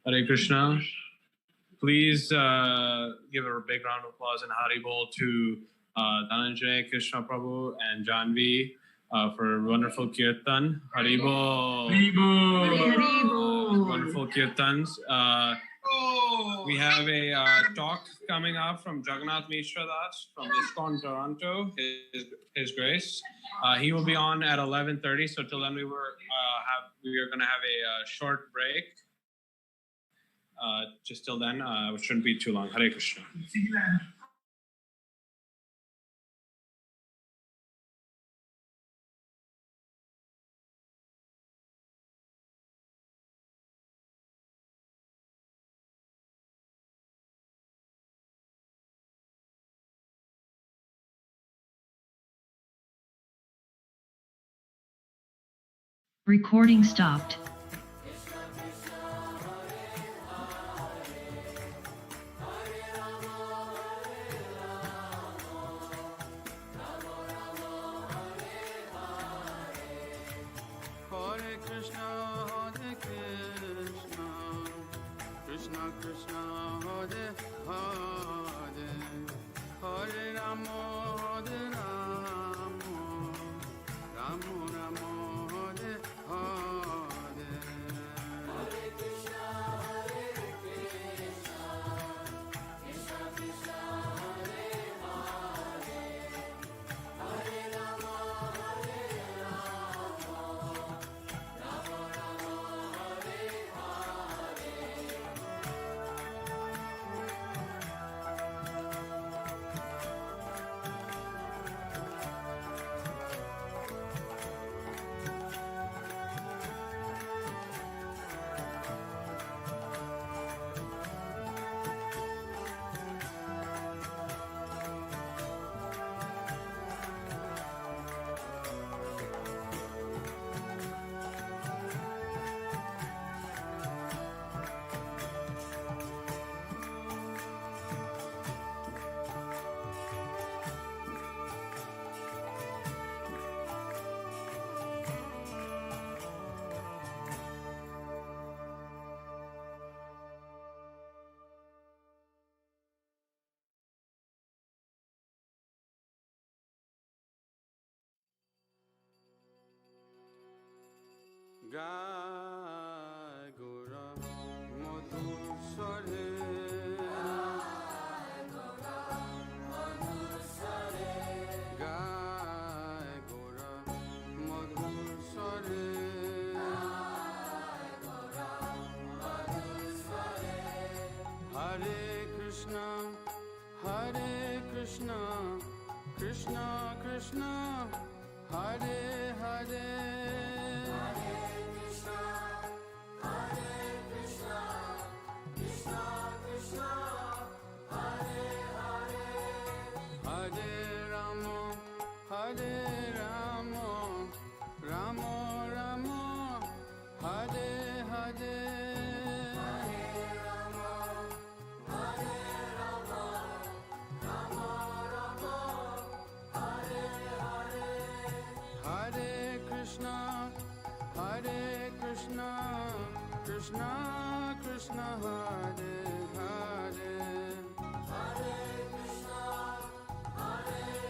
[SPEAKER 3] Hare Krishna. Please give a big round of applause and Haribol to Dhananjay, Krishna Prabhu, and Janvi for wonderful kirtan. Haribol. Wonderful kirtans. We have a talk coming up from Jagannath Mishra Das from ISKCON Toronto, His Grace. He will be on at 11:30. So till then we are going to have a short break. Just till then, it shouldn't be too long. Hare Krishna.
[SPEAKER 13] Recording stopped.
[SPEAKER 14] Gai Gora Madhu Sare Gai Gora Madhu Sare Gai Gora Madhu Sare Gai Gora Madhu Sare Hare Krishna Krishna Krishna Hare Hare Krishna Krishna Hare Hare Hare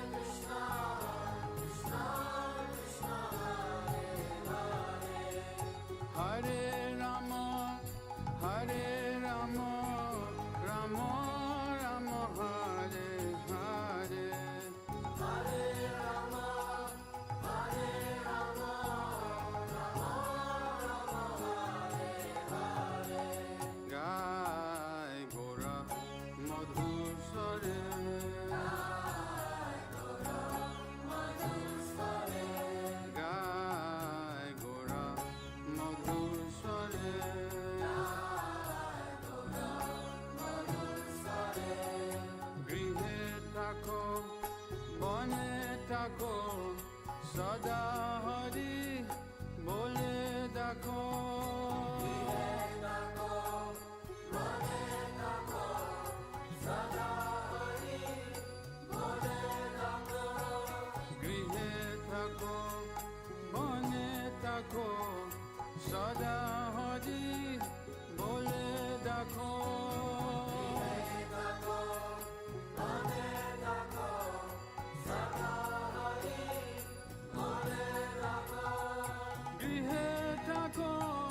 [SPEAKER 14] Krishna Krishna Krishna Hare Hare Hare Rama Rama Rama Hare Hare Hare Rama God. থাকো সদা হরি বলে দেখো গৃহে থাকো বনে থাকো সদা হরি বলে দেখো গৃহে থাকো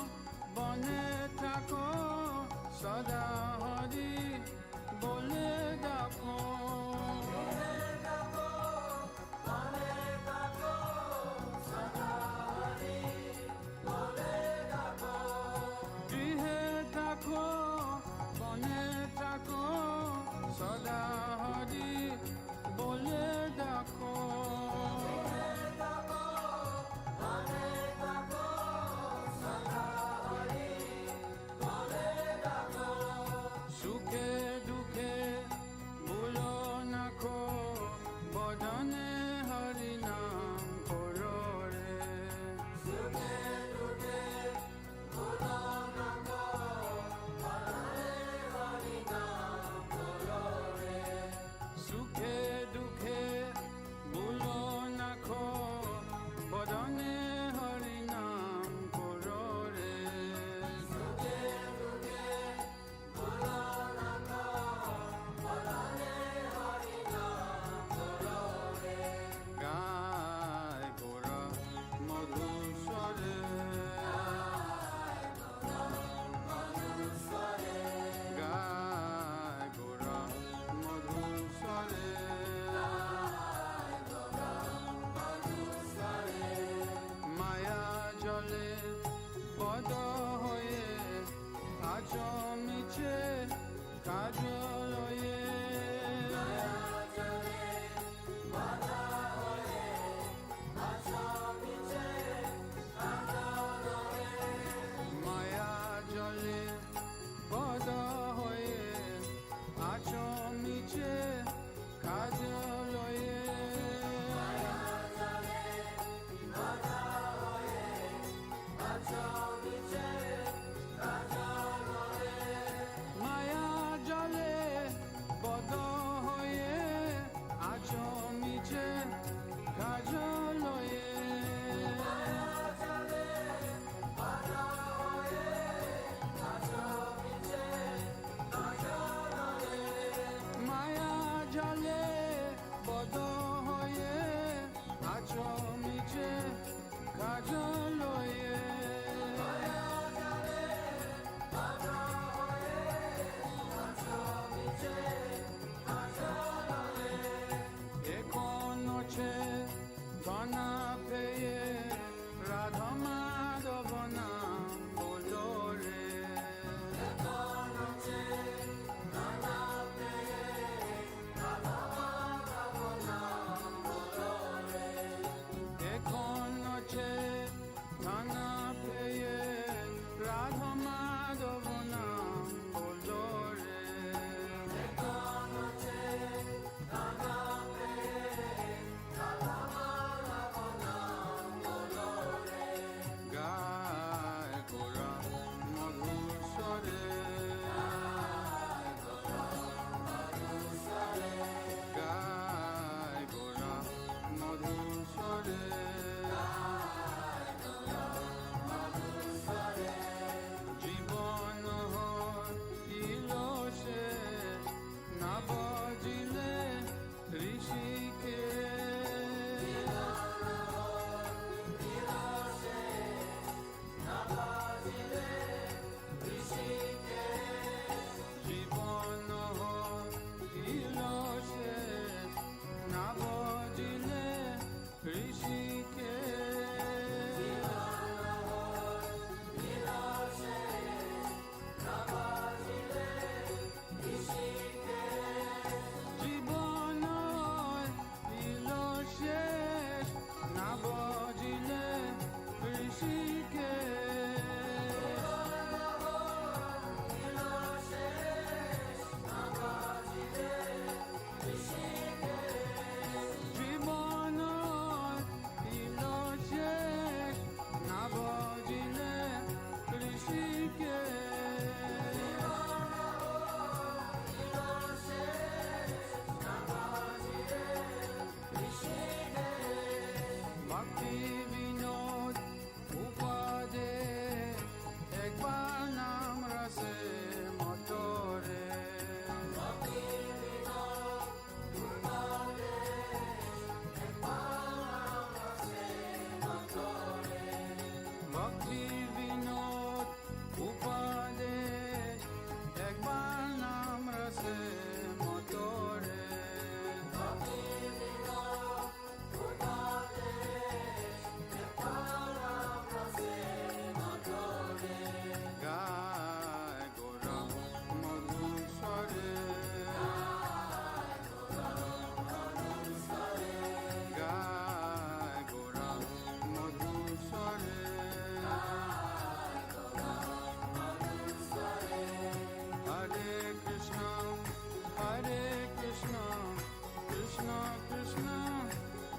[SPEAKER 14] Krishna Krishna,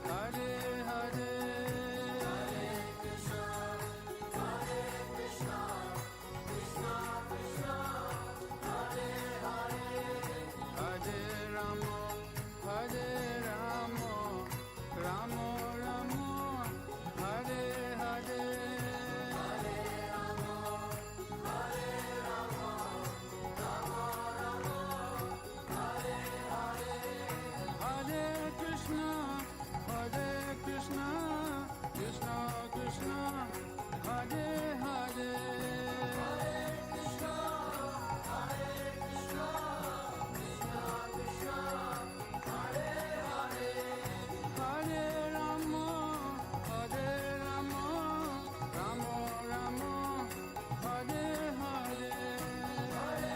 [SPEAKER 14] Hare Hare, Hare Krishna, Krishna Krishna, Hare Hare, Hare Rama, Rama Rama, Hare Hare, Hare Rama, Rama Rama, Hare Hare, Hare Krishna, Krishna Krishna, Hare Hare, Hare Krishna, Krishna Krishna, Hare Hare, Hare Rama, Rama Rama, Hare Hare, Hare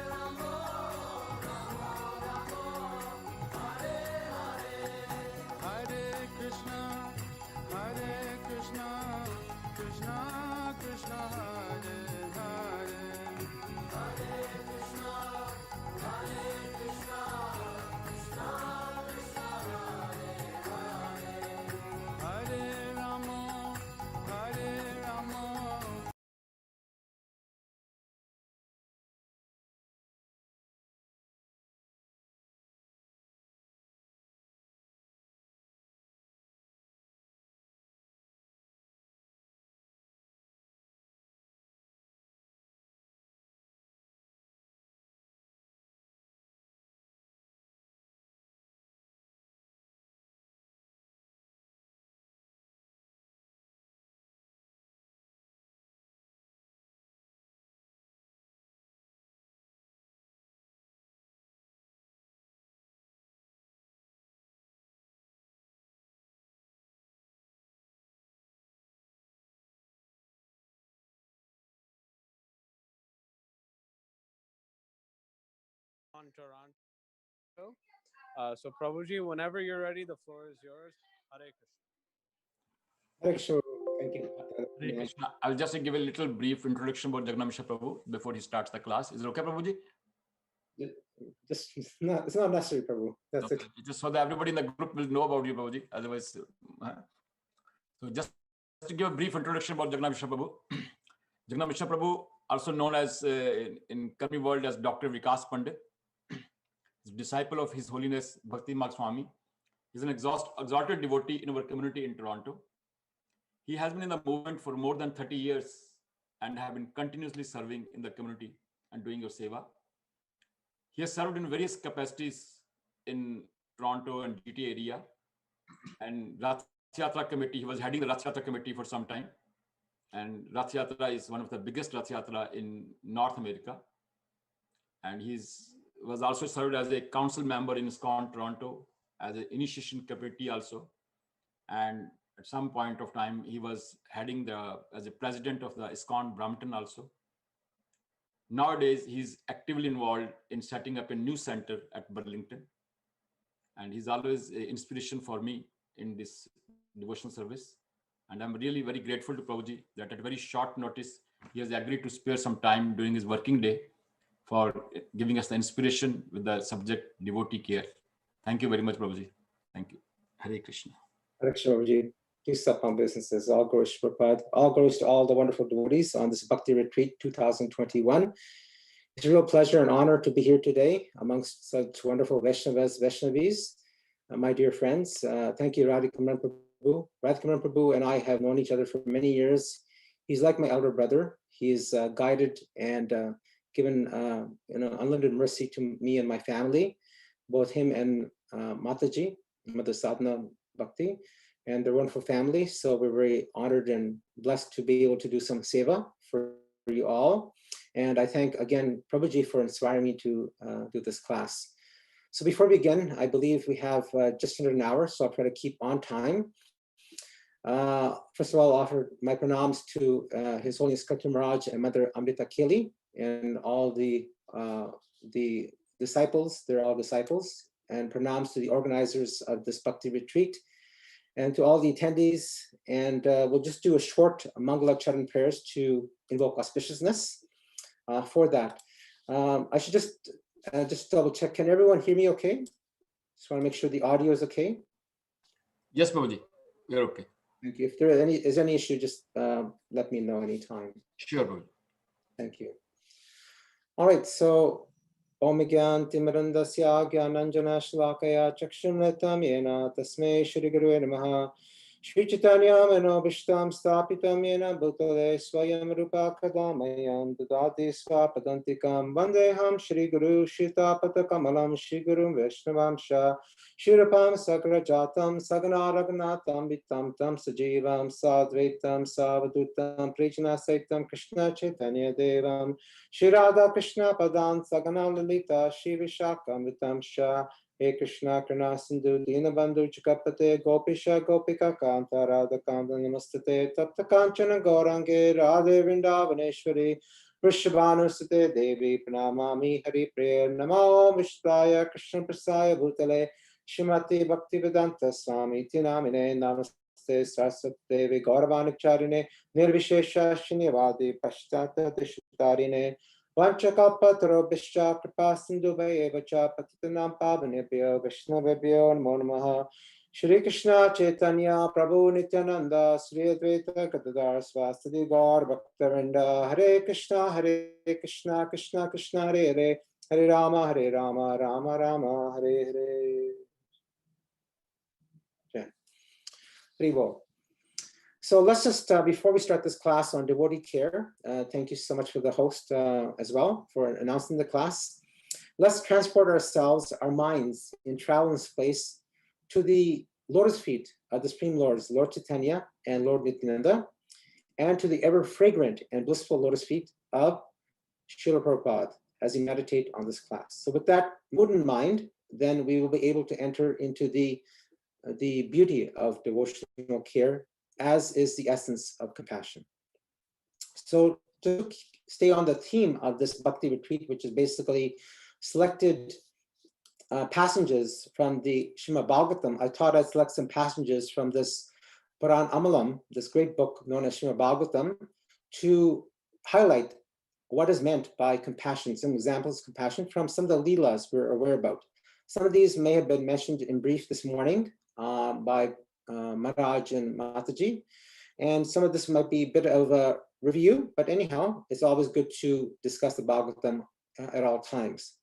[SPEAKER 14] Rama, Rama Rama, Hare Hare, Hare Krishna, Krishna Krishna, Hare Hare, Hare Krishna, Krishna Krishna, Hare Rama, Rama.
[SPEAKER 3] On Toronto. So Prabhuji, whenever you're ready, the floor is yours. Hare Krishna.
[SPEAKER 15] Hare Krishna. Thank you.
[SPEAKER 16] Hare Krishna. I'll just give a little brief introduction about Jagannath Mishra Prabhu before he starts the class. Is it okay, Prabhuji?
[SPEAKER 15] Just it's not necessary, Prabhu. That's
[SPEAKER 16] okay. Just so that everybody in the group will know about you, Prabhuji. Otherwise, so just to give a brief introduction about Jagannath Mishra Prabhu. Jagannath Mishra Prabhu, also known as in Karmi world as Dr. Vikas Pandit, is a disciple of His Holiness Bhakti Marg Swami. He's an exalted devotee in our community in Toronto. He has been in the movement for more than 30 years and have been continuously serving in the community and doing your seva. He has served in various capacities in Toronto and GTA area, and Rath Yatra committee. He was heading the Rath Yatra committee for some time, and Rath Yatra is one of the biggest Rath Yatra in North America. And was also served as a council member in ISKCON Toronto, as an initiation committee also. And at some point of time, he was heading as a president of the ISKCON Brampton also. Nowadays, he's actively involved in setting up a new center at Burlington. And he's always an inspiration for me in this devotional service. And I'm really very grateful to Prabhuji that at very short notice, he has agreed to spare some time during his working day for giving us the inspiration with the subject devotee care. Thank you very much, Prabhuji. Thank you. Hare Krishna.
[SPEAKER 15] Hare Krishna, Prabhuji. Please stop on businesses. All glories to Prabhupada. All glories to all the wonderful devotees on this Bhakti Retreat 2021. It's a real pleasure and honor to be here today amongst such wonderful Vaishnavis, my dear friends. Thank you, Radhikaran Prabhu. Radhikaran Prabhu and I have known each other for many years. He's like my elder brother. He's guided and given unlimited mercy to me and my family, both him and Mataji, Mother Sadhana Bhakti, and their wonderful family. So we're very honored and blessed to be able to do some seva for you all. And I thank again Prabhuji for inspiring me to do this class. So before we begin, I believe we have just under an hour, so I'll try to keep on time. First of all, I'll offer my pranams to His Holiness Kratu Maharaj and Mother Amrita Keli and all the disciples. They're all disciples. And pranams to the organizers of this Bhakti retreat and to all the attendees. And we'll just do a short Mangala Charan prayers to invoke auspiciousness for that. I should just just double check. Can everyone hear me okay? Just want to make sure the audio is okay.
[SPEAKER 16] Yes, Prabhuji, we're okay.
[SPEAKER 15] Thank you. If there is any issue, just let me know anytime.
[SPEAKER 16] Sure, Prabhuji.
[SPEAKER 15] Thank you. All right, so Om Gyan Timarandasya Gyananjana Shlakaya Chakshunratam Yena Tasmei Shri Guru Namaha Shri Chaitanya Manobishtam Stapitam Yena Bhutale Swayam Rupa Kadamayam Dudati Swapadantikam Vandeham Shri Guru Shritapata Kamalam Shri Guru Vaishnavam Shah Shirapam Sagrajatam Saganaraganatam Vitam Tam Sajivam Sadvaitam Savadutam Prijana Saitam Krishna Chaitanya Devam Shri Radha Krishna Padan Sagana Lalita Shri Vishakamitam Shah Hare Krishna Karna Sindhu Dinabandhu Chakapate Gopisha Gopika Kanta Radha Kanta Namastate Tapta Kanchana Gaurange Radhe Vrindavaneshwari Vrishabhanu Sute Devi Pranamami Hari Priya Namo Vishtaya Krishna Prasaya Bhutale Shrimati Bhakti Vedanta Swami Tinamine Namaste Saraswati Devi Gauravanicharine Nirvishesha Shinivadi Pashtata Dishitarine Vanchakalpataro Bishya Kripa Sindhu Vayevacha Patitanam Pavanebhyo Vaishnavebhyo Namo Namaha Shri Krishna Chaitanya Prabhu Nityananda Sri Advaita Gadadhar Swasadi Gaur Bhaktavinda Hare Krishna Krishna Krishna Hare Hare Hare Rama Rama Rama Hare Hare. Okay. Haribo. So let's just, before we start this class on devotee care, thank you so much for the host as well for announcing the class. Let's transport ourselves, our minds in travel in space to the lotus feet of the Supreme Lords, Lord Chaitanya and Lord Nityananda, and to the ever fragrant and blissful lotus feet of Srila Prabhupada as we meditate on this class. So with that mood in mind, then we will be able to enter into the beauty of devotional care, as is the essence of compassion. So to stay on the theme of this Bhakti retreat, which is basically selected passages from the Srimad Bhagavatam, I thought I'd select some passages from this Puran Amalam, this great book known as Srimad Bhagavatam, to highlight what is meant by compassion, some examples of compassion from some of the Leelas we're aware about. Some of these may have been mentioned in brief this morning by Maharaj and Mataji, and some of this might be a bit of a review, but anyhow, it's always good to discuss the Bhagavatam at all times.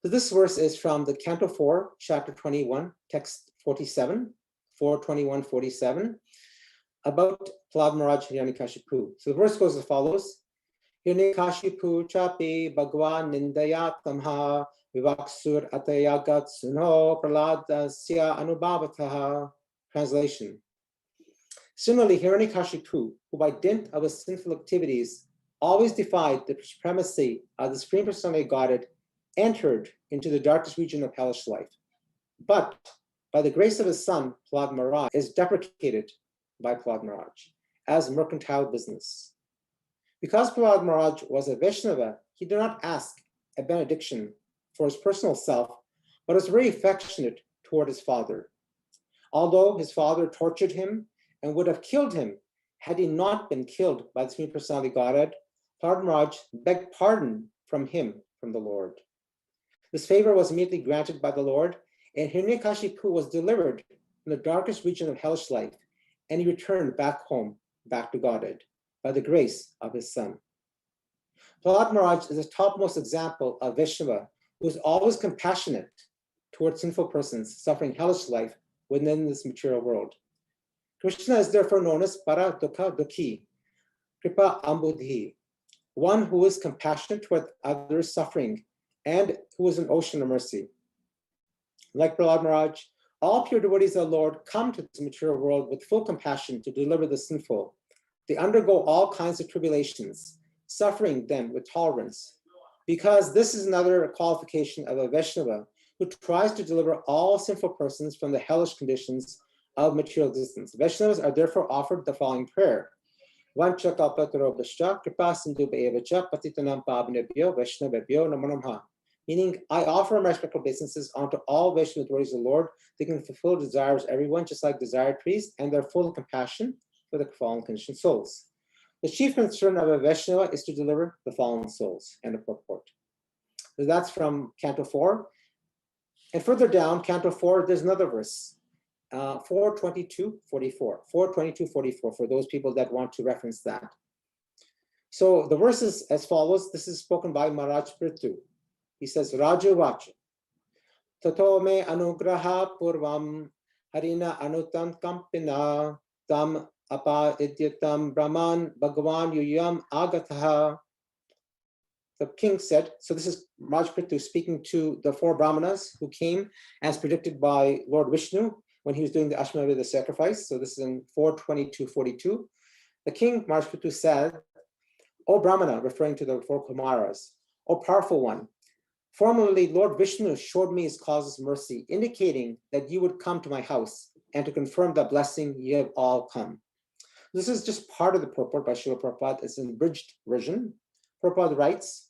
[SPEAKER 15] So this verse is from the Canto 4, chapter 21, text 47, 4:21-47, about Prahlad Maharaj Hiranyakashipu. So the verse goes as follows: Hiranyakashipu chapi bhagwan nindaya tamha vivaksur atayagat suno praladasya anubhavataha. Translation. Similarly, Hiranyakashipu, who by dint of his sinful activities always defied the supremacy of the Supreme Personality of Godhead, entered into the darkest region of hellish life. But by the grace of his son, Prahlad Maharaj, is deprecated by Prahlad Maharaj as mercantile business. Because Prahlad Maharaj was a Vaishnava, he did not ask a benediction for his personal self, but was very affectionate toward his father. Although his father tortured him and would have killed him had he not been killed by the Supreme Personality of Godhead, Prahlad Maharaj begged pardon from him, from the Lord. This favor was immediately granted by the Lord, and Hiranyakashipu was delivered from the darkest region of hellish life, and he returned back home, back to Godhead, by the grace of his son. Prahlad Maharaj is the topmost example of Vaishnava, who is always compassionate towards sinful persons suffering hellish life within this material world. Krishna is therefore known as Para Dukha Dukhi, Kripa Ambudhi, one who is compassionate toward others suffering and who is an ocean of mercy. Like Prahlad Maharaj, all pure devotees of the Lord come to this material world with full compassion to deliver the sinful. They undergo all kinds of tribulations, suffering them with tolerance, because this is another qualification of a Vaishnava who tries to deliver all sinful persons from the hellish conditions of material existence. Vaishnavas are therefore offered the following prayer: Vancha kalpataro bhashya kripa sindhu bhayevacha patitanam pavanebhyo vaishnavebhyo namo namaha. Meaning, I offer my respectful obeisances unto all Vaishnava devotees of the Lord. They can fulfill the desires of everyone, just like desired trees, and they're full of compassion for the fallen conditioned souls. The chief concern of a Vaishnava is to deliver the fallen souls. End of purport. So that's from Canto 4. And further down, Canto 4, there's another verse, 4:22:44, 4:22:44, for those people that want to reference that. So the verse is as follows. This is spoken by Maharaj Prithu. He says, Raju Vacha, Tato me anugraha purvam harina anutam kampina tam apa idyatam brahman bhagavan yuyam agataha. The king said, so this is Maharaj Prithu speaking to the 4 brahmanas who came as predicted by Lord Vishnu when he was doing the Ashwamedha sacrifice. So this is in 4:22:42. The king, Maharaj Prithu, said, O Brahmana, referring to the 4 Kumaras, O powerful one, formerly Lord Vishnu showed me his causeless mercy, indicating that you would come to my house, and to confirm that blessing, you have all come. This is just part of the purport by Srila Prabhupada. It's an abridged version. Prabhupada writes,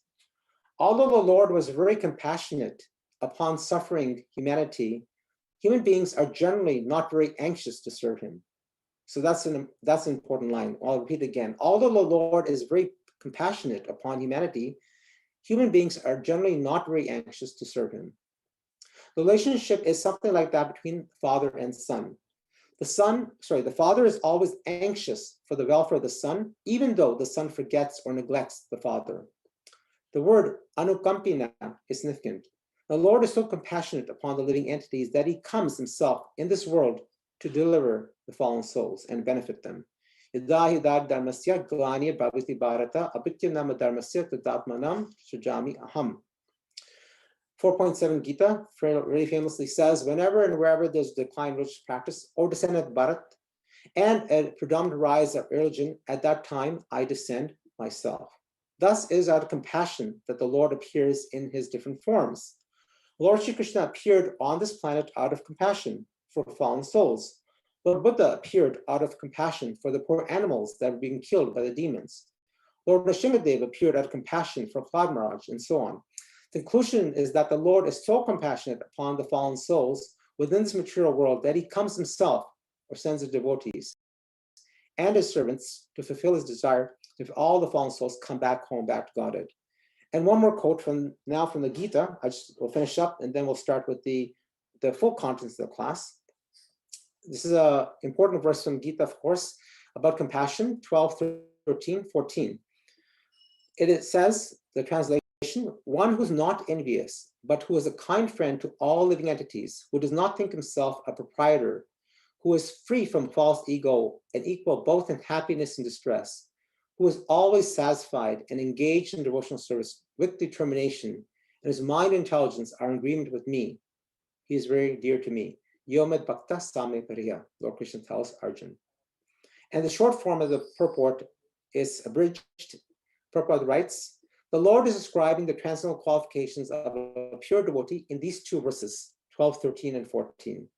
[SPEAKER 15] although the Lord was very compassionate upon suffering humanity, human beings are generally not very anxious to serve him. So that's an important line. I'll repeat again. Although the Lord is very compassionate upon humanity, human beings are generally not very anxious to serve him. The relationship is something like that between father and son. The father is always anxious for the welfare of the son, even though the son forgets or neglects the father. The word anukampina is significant. The Lord is so compassionate upon the living entities that he comes himself in this world to deliver the fallen souls and benefit them. 4.7 Gita very famously says, whenever and wherever there's a decline in religious practice or descent of Bharat and a predominant rise of religion, at that time I descend myself. Thus it is out of compassion that the Lord appears in his different forms. Lord Shri Krishna appeared on this planet out of compassion for fallen souls. Lord Buddha appeared out of compassion for the poor animals that were being killed by the demons. Lord Nrsimhadev appeared out of compassion for Prahlad Maharaj, and so on. The conclusion is that the Lord is so compassionate upon the fallen souls within this material world that he comes himself or sends his devotees and his servants to fulfill his desire if all the fallen souls come back home, back to Godhead. And one more quote from the Gita. We'll finish up and then we'll start with the full contents of the class. This is an important verse from Gita, of course, about compassion, 12:13:14. It says, the translation, one who's not envious, but who is a kind friend to all living entities, who does not think himself a proprietor, who is free from false ego and equal both in happiness and distress, who is always satisfied and engaged in devotional service with determination, and his mind and intelligence are in agreement with me. He is very dear to me. Yomed Bhakta Same Pariya, Lord Krishna tells Arjun. And the short form of the purport is abridged. Prabhupada writes, the Lord is describing the transcendental qualifications of a pure devotee in these 2 verses, 12:13 and 14.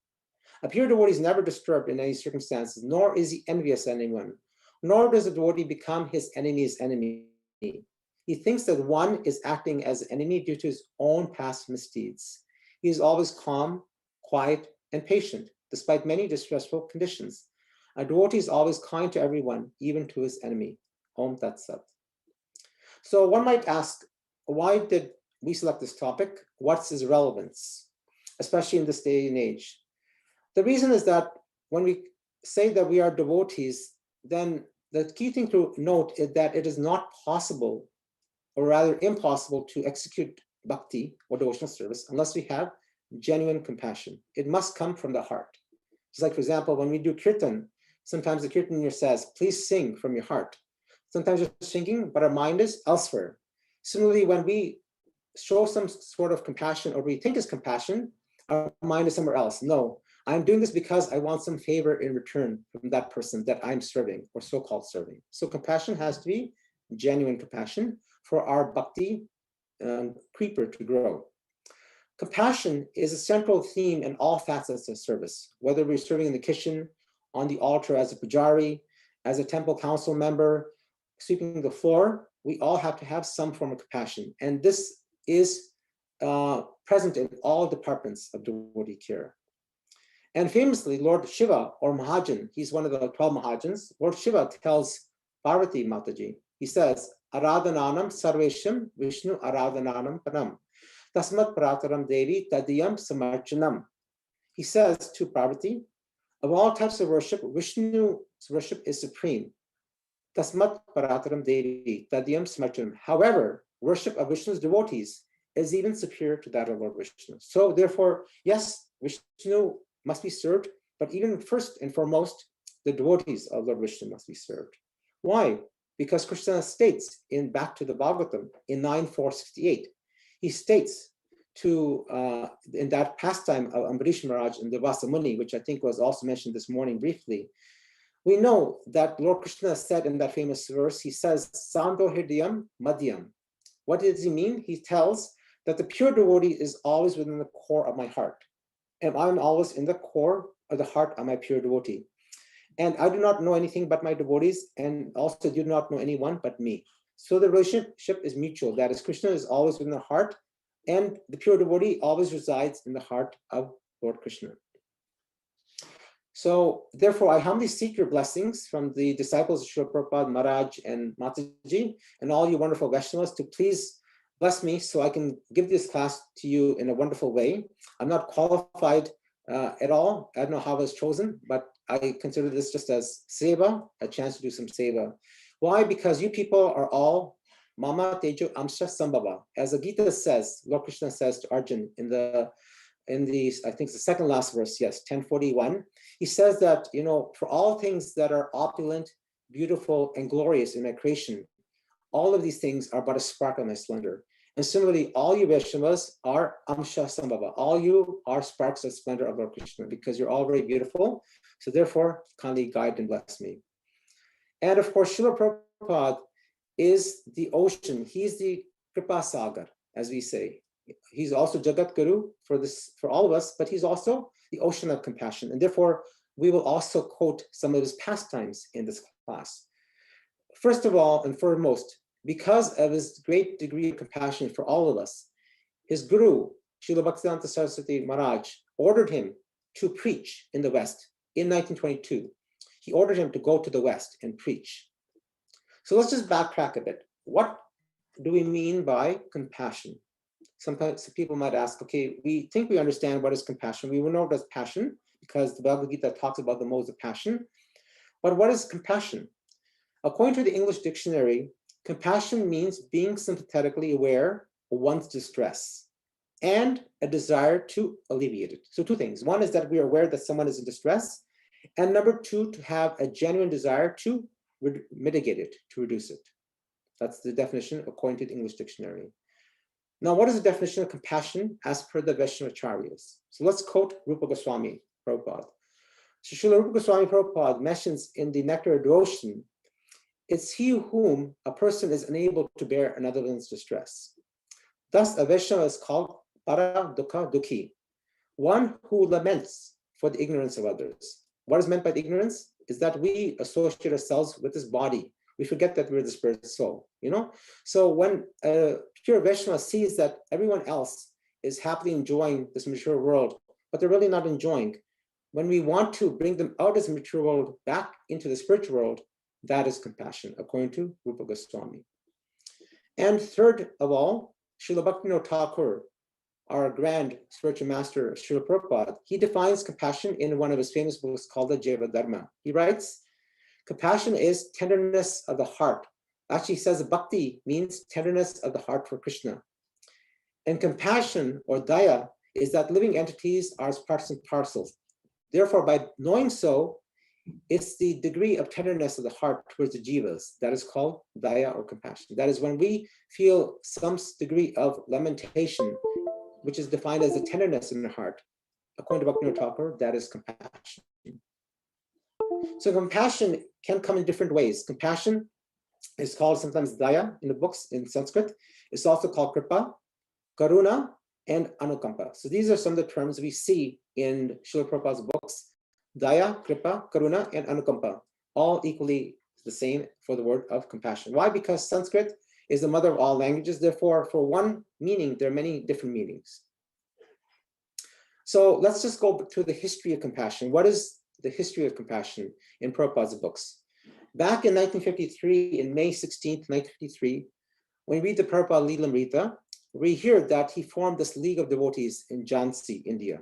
[SPEAKER 15] A pure devotee is never disturbed in any circumstances, nor is he envious of anyone, nor does a devotee become his enemy's enemy. He thinks that one is acting as an enemy due to his own past misdeeds. He is always calm, quiet, and patient, despite many distressful conditions. A devotee is always kind to everyone, even to his enemy. Om Tat Sat. So one might ask, why did we select this topic? What's its relevance, especially in this day and age? The reason is that when we say that we are devotees, then the key thing to note is that it is not possible, or rather impossible, to execute bhakti or devotional service unless we have genuine compassion. It must come from the heart. It's like, for example, when we do kirtan, sometimes the kirtanier says, please sing from your heart. Sometimes we're singing, but our mind is elsewhere. Similarly, when we show some sort of compassion, or we think is compassion, our mind is somewhere else. No, I'm doing this because I want some favor in return from that person that I'm serving, or so-called serving. So compassion has to be genuine compassion for our bhakti creeper to grow. Compassion is a central theme in all facets of service, whether we're serving in the kitchen, on the altar as a pujari, as a temple council member, sweeping the floor. We all have to have some form of compassion. And this is present in all departments of devotee care. And famously, Lord Shiva, or Mahajan, he's one of the 12 Mahajans, Lord Shiva tells Parvati Mataji, he says, Aradhananam Sarvesham Vishnu Aradhananam Panam. Tasmat Parataram Devi Tadiyam Samarchanam. He says to Parvati, of all types of worship, Vishnu's worship is supreme. Tasmat Parataram Devi Tadiyam Samarchanam. However, worship of Vishnu's devotees is even superior to that of Lord Vishnu. So therefore, yes, Vishnu must be served, but even first and foremost, the devotees of Lord Vishnu must be served. Why? Because Krishna states in back to the Bhagavatam in 9.468, he states to in that pastime of Ambarish Maharaj and the Vasamuni, which I think was also mentioned this morning briefly, we know that Lord Krishna said in that famous verse, he says, Sando Hridayam Madhyam. What does he mean? He tells that the pure devotee is always within the core of my heart. And I'm always in the core of the heart of my pure devotee. And I do not know anything but my devotees, and also do not know anyone but me. So the relationship is mutual. That is, Krishna is always within the heart, and the pure devotee always resides in the heart of Lord Krishna. So therefore, I humbly seek your blessings from the disciples of Srila Prabhupada, Maharaj, and Mataji, and all you wonderful Vaishnavas to please bless me so I can give this class to you in a wonderful way. I'm not qualified at all. I don't know how I was chosen, but I consider this just as seva, a chance to do some seva. Why? Because you people are all Mama Tejo Amsha Sambhava. As the Gita says, Lord Krishna says to Arjun in the I think it's the second last verse, yes, 1041. He says that, you know, for all things that are opulent, beautiful, and glorious in my creation, all of these things are but a spark of my splendor. And similarly, all you Vaishnavas are Amsha Sambhava. All you are sparks of splendor of Lord Krishna because you're all very beautiful. So therefore, kindly guide and bless me. And of course, Srila Prabhupada is the ocean. He's the Kripa Sagar, as we say. He's also Jagat Guru for all of us, but he's also the ocean of compassion. And therefore, we will also quote some of his pastimes in this class. First of all and foremost, because of his great degree of compassion for all of us, his guru, Srila Bhaktivedanta Saraswati Maharaj, ordered him to preach in the West in 1922. He ordered him to go to the West and preach. So let's just backtrack a bit. What do we mean by compassion? Sometimes people might ask, okay, we think we understand what is compassion. We will know what is passion because the Bhagavad Gita talks about the modes of passion. But what is compassion? According to the English dictionary, compassion means being sympathetically aware of one's distress and a desire to alleviate it. So two things. One is that we are aware that someone is in distress. And number two, to have a genuine desire to mitigate it, to reduce it. That's the definition according to the English dictionary. Now, what is the definition of compassion as per the Vaishnavacharyas? So let's quote Rupa Goswami Prabhupada. So Srila Rupa Goswami Prabhupada mentions in the Nectar of Devotion, it's he whom a person is unable to bear another one's distress. Thus, a Vaishnava is called para dukkha dukhi, one who laments for the ignorance of others. What is meant by the ignorance is that we associate ourselves with this body. We forget that we're the spirit soul, you know? So when a pure Vaishnava sees that everyone else is happily enjoying this mature world, but they're really not enjoying, when we want to bring them out of this mature world back into the spiritual world, that is compassion, according to Rupa Goswami. And third of all, Srila Bhaktivinoda Thakur, our grand spiritual master, Srila Prabhupada, he defines compassion in one of his famous books called the Jaiva Dharma. He writes, compassion is tenderness of the heart. Actually, he says bhakti means tenderness of the heart for Krishna. And compassion or daya is that living entities are as parts and parcels. Therefore, by knowing so, it's the degree of tenderness of the heart towards the jivas that is called daya or compassion. That is when we feel some degree of lamentation, which is defined as the tenderness in the heart. According to Bhaktivinoda Thakur, that is compassion. So compassion can come in different ways. Compassion is called sometimes daya in the books in Sanskrit. It's also called kripa, karuna, and anukampa. So these are some of the terms we see in Srila Prabhupada's books. Daya, kripa, karuna, and anukampa, all equally the same for the word of compassion. Why? Because Sanskrit is the mother of all languages. Therefore, for one meaning, there are many different meanings. So let's just go to the history of compassion. What is the history of compassion in Prabhupada's books? Back in 1953, in May 16th, 1953, when we read the Prabhupada Leelamrita, we hear that he formed this League of Devotees in Jhansi, India.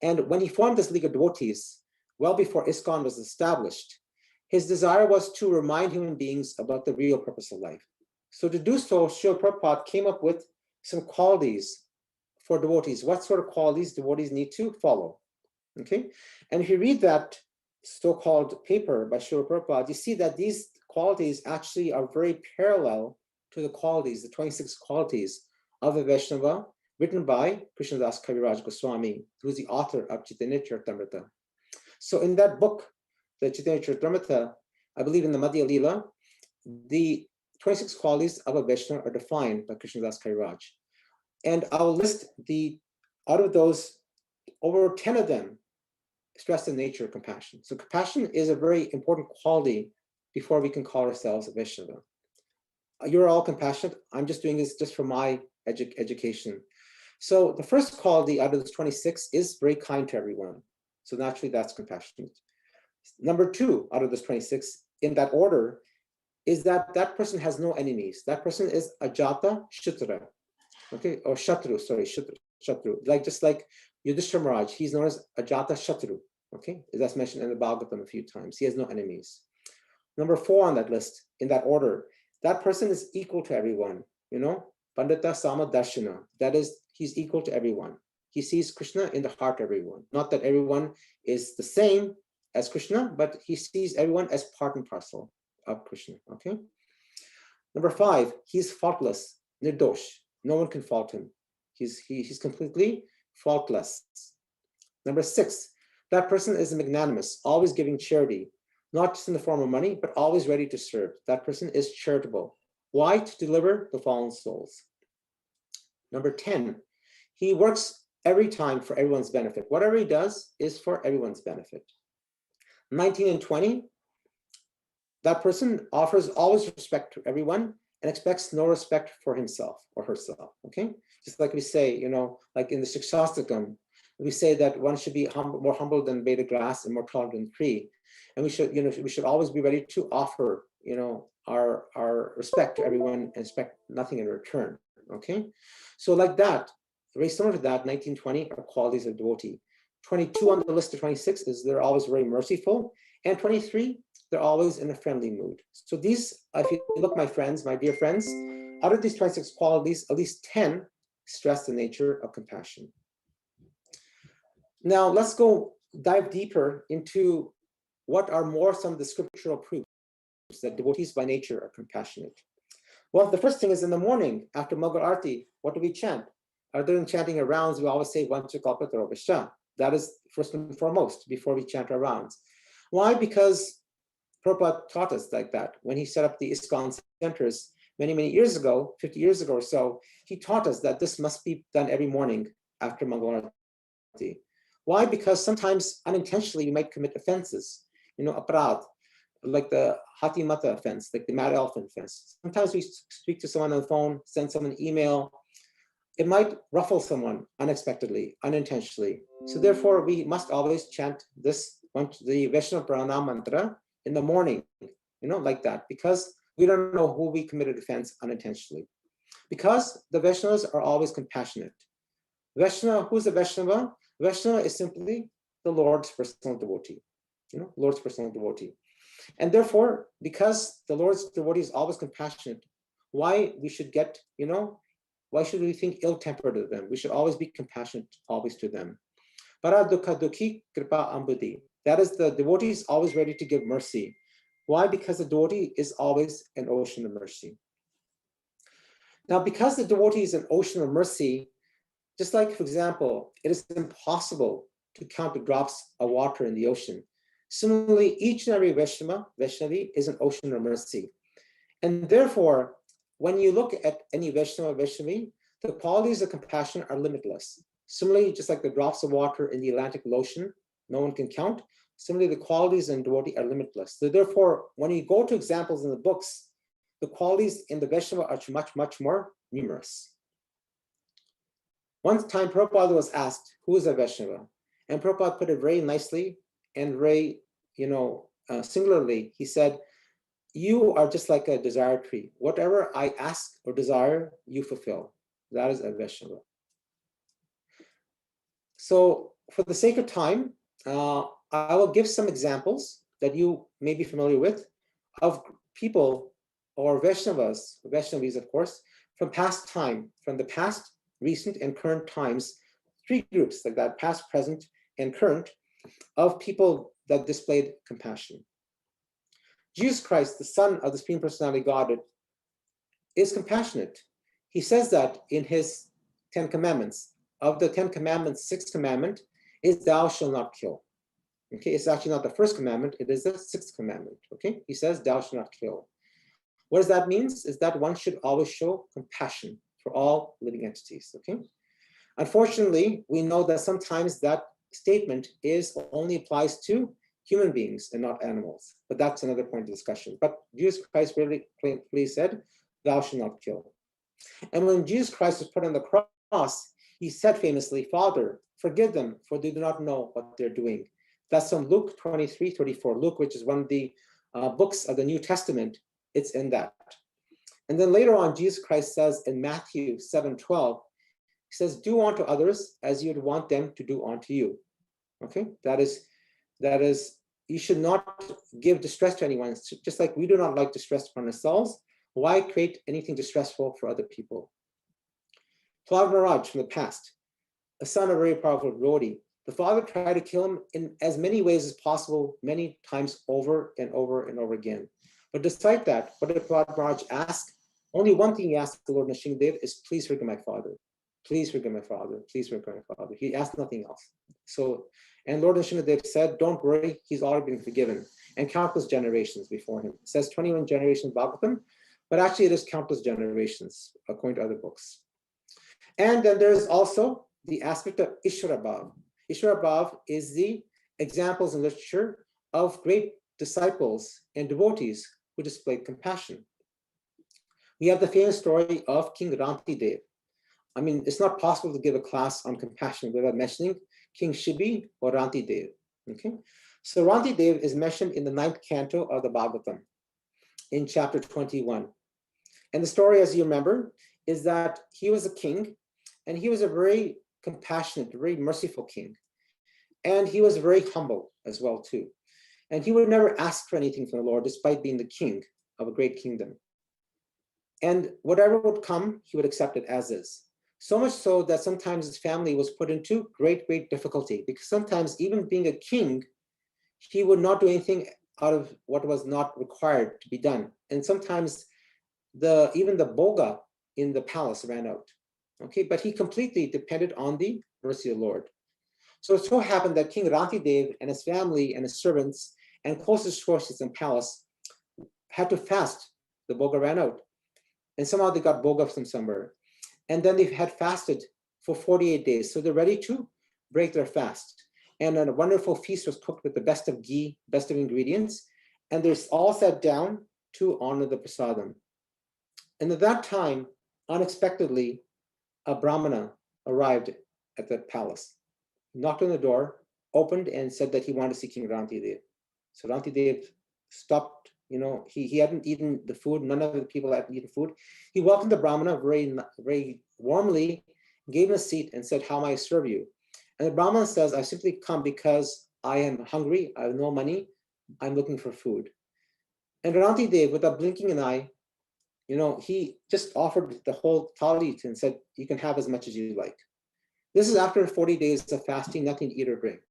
[SPEAKER 15] And when he formed this League of Devotees, well before ISKCON was established, his desire was to remind human beings about the real purpose of life. So to do so, Srila Prabhupada came up with some qualities for devotees. What sort of qualities devotees need to follow? Okay, and if you read that so-called paper by Srila Prabhupada, you see that these qualities actually are very parallel to the qualities, the 26 qualities of a Vaishnava, written by Krishna Das Kaviraj Goswami, who is the author of Chaitanya Charitamrita. So in that book, the Chaitanya Charitamrita, I believe in the Madhya Lila, the 26 qualities of a Vaishnava are defined by Krishna Das Kaviraj. And I'll list out of those, over 10 of them stress the nature of compassion. So compassion is a very important quality before we can call ourselves a Vaishnava. You're all compassionate. I'm just doing this just for my education. So the first quality out of those 26 is very kind to everyone. So naturally, that's compassionate. Number 2 out of those 26, in that order, is that that person has no enemies. That person is Ajata Shatra, okay, or Shatru, sorry, Shatru. Just like Yudhishthira Maharaj, he's known as Ajata Shatru, okay? That's mentioned in the Bhagavatam a few times. He has no enemies. Number 4 on that list, in that order, that person is equal to everyone, you know, Pandita Sama Darshana. That is, he's equal to everyone. He sees Krishna in the heart of everyone. Not that everyone is the same as Krishna, but he sees everyone as part and parcel of Krishna, okay? Number 5, he's faultless, nirdosh. No one can fault him. He's completely faultless. Number 6, that person is magnanimous, always giving charity, not just in the form of money, but always ready to serve. That person is charitable. Why? To deliver the fallen souls. Number 10, he works every time for everyone's benefit. Whatever he does is for everyone's benefit. 19 and 20, that person offers always respect to everyone and expects no respect for himself or herself, okay? Just like we say, you know, like in the Shikshastakam, we say that one should be more humble than blade of grass and more tolerant than tree. And we should, you know, we should always be ready to offer, you know, our respect to everyone and expect nothing in return, okay? So like that, very similar to that, 1920 are qualities of devotee. 22 on the list of 26 is they're always very merciful. And 23, they're always in a friendly mood. So these, if you look, my friends, my dear friends, out of these 26 qualities, at least 10 stress the nature of compassion. Now let's go dive deeper into what are more some of the scriptural proofs that devotees by nature are compassionate. Well, the first thing is in the morning after Mangal Arati, what do we chant? Other than chanting our rounds, we always say Vanchakalpataro Vishya. That is first and foremost before we chant our rounds. Why? Because Prabhupada taught us like that. When he set up the ISKCON centers many, many years ago, 50 years ago or so, he taught us that this must be done every morning after Mangal Arati. Why? Because sometimes unintentionally you might commit offenses, you know, aparad, like the Hati Mata offense, like the mad elephant offense. Sometimes we speak to someone on the phone, send someone an email. It might ruffle someone unexpectedly, unintentionally. So therefore, we must always chant this, the Vaishnava Pranam mantra in the morning, you know, like that, because we don't know who we committed offense unintentionally. Because the Vaishnavas are always compassionate. Vaishnava, who's a Vaishnava? Vaishnava is simply the Lord's personal devotee, you know, Lord's personal devotee. And therefore, because the Lord's devotee is always compassionate, why we should get, you know, why should we think ill-tempered of them? We should always be compassionate, always to them. Para dukha dukhi kripa ambudi. That is, the devotee is always ready to give mercy. Why? Because the devotee is always an ocean of mercy. Now, because the devotee is an ocean of mercy, just like, for example, it is impossible to count the drops of water in the ocean. Similarly, each and every Vaishnavi is an ocean of mercy. And therefore, when you look at any Vaishnava, Vaishnavi, the qualities of compassion are limitless. Similarly, just like the drops of water in the Atlantic Ocean, no one can count. Similarly, the qualities in devotee are limitless. So therefore, when you go to examples in the books, the qualities in the Vaishnava are much, much more numerous. One time, Prabhupada was asked, who is a Vaishnava? And Prabhupada put it very nicely and very, you know, singularly. He said, you are just like a desire tree. Whatever I ask or desire, you fulfill. That is a Vaishnava. So for the sake of time, I will give some examples that you may be familiar with of people or Vaishnavas, Vaishnavis, of course, from past time, from the past, recent, and current times, 3 groups like that, past, present, and current, of people that displayed compassion. Jesus Christ, the Son of the Supreme Personality of Godhead, is compassionate. He says that in his 10 Commandments. Of the 10 Commandments, 6th commandment is thou shalt not kill. Okay, it's actually not the 1st commandment, it is the 6th commandment. Okay, he says thou shalt not kill. What does that mean? Is that one should always show compassion for all living entities. Okay, unfortunately, we know that sometimes that statement only applies to human beings and not animals, but that's another point of discussion. But Jesus Christ really clearly said, thou shalt not kill. And when Jesus Christ was put on the cross, he said famously, Father, forgive them, for they do not know what they're doing. That's from Luke 23:34. Luke, which is one of the books of the New Testament, it's in that. And then later on, Jesus Christ says in Matthew 7:12, he says, do unto others as you would want them to do unto you. Okay, that is, you should not give distress to anyone. It's just like we do not like distress upon ourselves. Why create anything distressful for other people? Prahlad Maharaj from the past, a son of a very powerful devotee. The father tried to kill him in as many ways as possible, many times over and over and over again. But despite that, what did Prahlad Maharaj ask? Only one thing he asked the Lord Nrsimhadev is, please forgive my father. Please forgive my father. Please forgive my father. He asked nothing else. So, and Lord Nrsimhadev said, don't worry, he's already been forgiven. And countless generations before him. It says 21 generations Bhagavatam, but actually it is countless generations according to other books. And then there's also the aspect of Ishvara Bhav. Ishvara Bhav is the examples in literature of great disciples and devotees who displayed compassion. We have the famous story of King Ranti Dev. I mean, it's not possible to give a class on compassion without mentioning King Shibi or Ranti Dev. Okay, so Ranti Dev is mentioned in the 9th canto of the Bhagavatam in chapter 21. And the story, as you remember, is that he was a king, and he was a very compassionate, very merciful king. And he was very humble as well, too. And he would never ask for anything from the Lord, despite being the king of a great kingdom. And whatever would come, he would accept it as is. So much so that sometimes his family was put into great, great difficulty, because sometimes even being a king, he would not do anything out of what was not required to be done. And sometimes even the boga in the palace ran out. Okay, but he completely depended on the mercy of the Lord. So it so happened that King Ranti Dev and his family and his servants and closest sources in palace had to fast. The boga ran out. And somehow they got boga from somewhere. And then they had fasted for 48 days. So they're ready to break their fast. And a wonderful feast was cooked with the best of ghee, best of ingredients. And they're all sat down to honor the prasadam. And at that time, unexpectedly, a Brahmana arrived at the palace, knocked on the door, opened, and said that he wanted to see King Ranti Dev. So Ranti Dev stopped, he hadn't eaten the food, none of the people hadn't eaten food. He welcomed the Brahmana very, very warmly, gave him a seat and said, how may I serve you? And the Brahmana says, I've simply come because I am hungry, I have no money, I'm looking for food. And Ranti Dev, without blinking an eye, he just offered the whole thali and said, you can have as much as you like. This is after 40 days of fasting, nothing to eat or drink.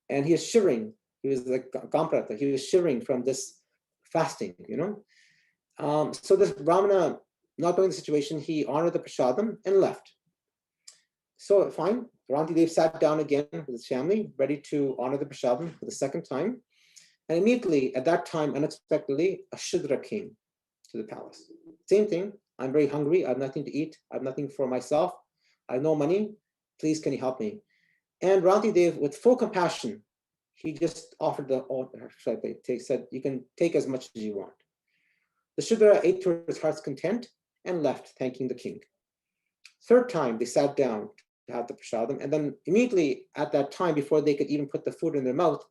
[SPEAKER 15] And he is shivering. He was like Gamprata. He was shivering from this fasting, So this Brahmana, not knowing the situation, he honored the prasadam and left. So fine, Ranti Dev sat down again with his family, ready to honor the prasadam for the second time. And immediately, at that time, unexpectedly, a Shudra came to the palace. Same thing, I'm very hungry, I have nothing to eat, I have nothing for myself, I have no money, please can you help me? And Ranti Dev, with full compassion, he just offered said, you can take as much as you want. The Shudra ate to his heart's content and left, thanking the king. Third time, they sat down to have the prasadam, and then immediately at that time, before they could even put the food in their mouth,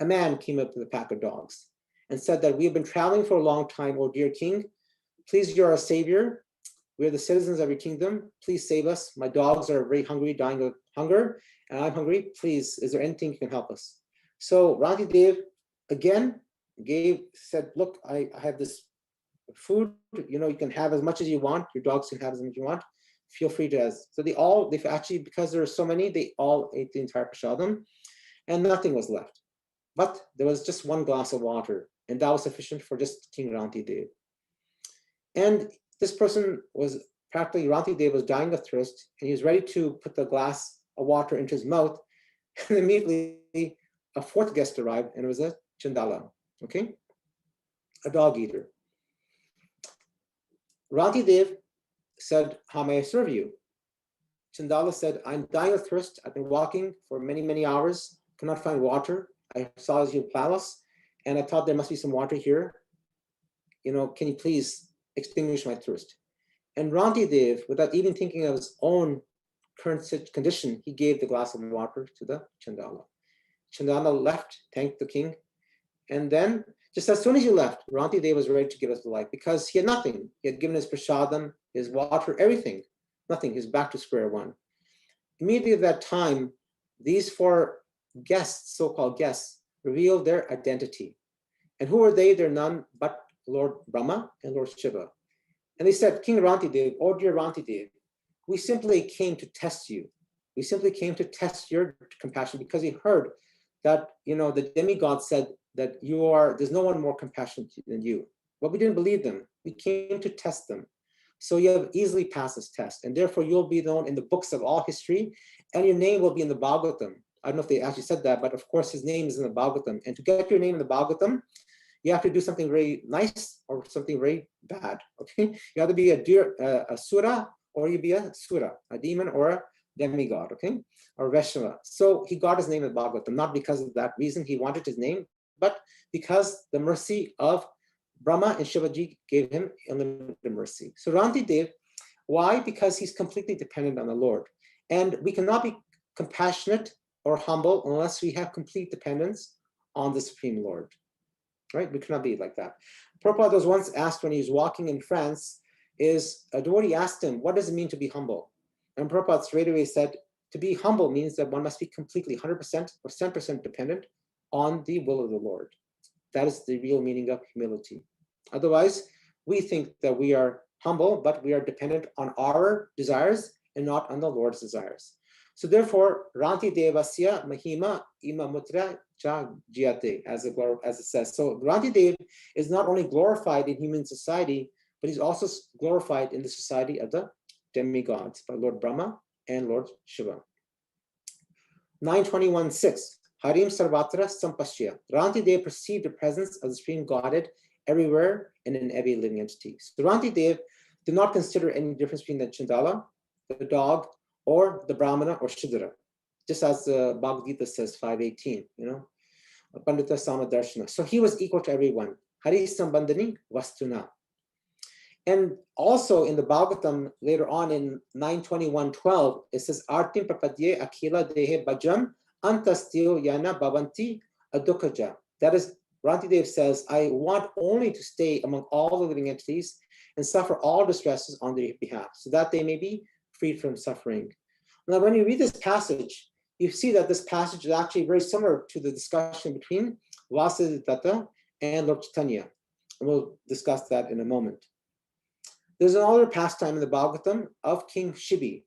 [SPEAKER 15] a man came up with a pack of dogs. and said that we have been traveling for a long time, O dear king. Please, you're our savior. We're the citizens of your kingdom. Please save us. My dogs are very hungry, dying of hunger, and I'm hungry. Please, is there anything you can help us? So Ranti Dev again said, look, I have this food, you can have as much as you want. Your dogs can have as much as you want. Feel free to ask. So they actually, because there are so many, they all ate the entire prasadam and nothing was left. But there was just one glass of water, and that was sufficient for just King Ranti Dev. And this person was practically, Ranti Dev was dying of thirst, and he was ready to put the glass of water into his mouth. And immediately a fourth guest arrived, and it was a Chandala, okay? A dog eater. Ranti Dev said, how may I serve you? Chandala said, I'm dying of thirst. I've been walking for many, many hours, cannot find water. I saw your palace, and I thought there must be some water here. Can you please extinguish my thirst? And Ranti Dev, without even thinking of his own current condition, he gave the glass of water to the Chandala. Chandala left, thanked the king, and then just as soon as he left, Ranti Dev was ready to give us the life because he had nothing. He had given his prasadam, his water, everything, nothing. He's back to square one. Immediately at that time, these four guests, so-called guests, revealed their identity. And who are they? They're none but Lord Brahma and Lord Shiva. And they said, King Ranti Dev, oh dear Ranti Dev, we simply came to test you. We simply came to test your compassion because he heard that, the demigod said that there's no one more compassionate than you. But we didn't believe them. We came to test them. So you have easily passed this test, and therefore you'll be known in the books of all history, and your name will be in the Bhagavatam. I don't know if they actually said that, but of course his name is in the Bhagavatam. And to get your name in the Bhagavatam, you have to do something very nice or something very bad, okay? You have to be a sura, or you be a sura, a demon or a demigod, okay? Or Vaishnava. So he got his name in Bhagavatam, not because of that reason he wanted his name, but because the mercy of Brahma and Shivaji gave him unlimited mercy. So Ranti Dev, why? Because he's completely dependent on the Lord. And we cannot be compassionate or humble unless we have complete dependence on the Supreme Lord, right? We cannot be like that. Prabhupada was once asked when he was walking in France, a devotee asked him, what does it mean to be humble? And Prabhupada straight away said, to be humble means that one must be completely 100% or 10% dependent on the will of the Lord. That is the real meaning of humility. Otherwise, we think that we are humble, but we are dependent on our desires and not on the Lord's desires. So therefore, Ranti Devasya Mahima Ima Mutra Cha Jyate, as it says. So Ranti Dev is not only glorified in human society, but he's also glorified in the society of the demigods by Lord Brahma and Lord Shiva. 921.6. Harim Sarvatra Sampashya. Ranti Dev perceived the presence of the Supreme Godhead everywhere and in every living entity. So Ranti Dev did not consider any difference between the Chandala, the dog, or the Brahmana or Shudra, just as the Bhagavad Gita says, 5:18, Pandita Samadarshana. So he was equal to everyone. Hari Sambandhani Vastuna. And also in the Bhagavatam, later on in 921.12, it says, Artim Prapadye Akhila Dehe Bhajam Antastil Yana Bhavanti Adukhaja. That is, Ranti Dev says, I want only to stay among all the living entities and suffer all distresses on their behalf, so that they may be freed from suffering. Now, when you read this passage, you see that this passage is actually very similar to the discussion between Vasudevata and Lord Chaitanya. And we'll discuss that in a moment. There's another pastime in the Bhagavatam of King Shibi.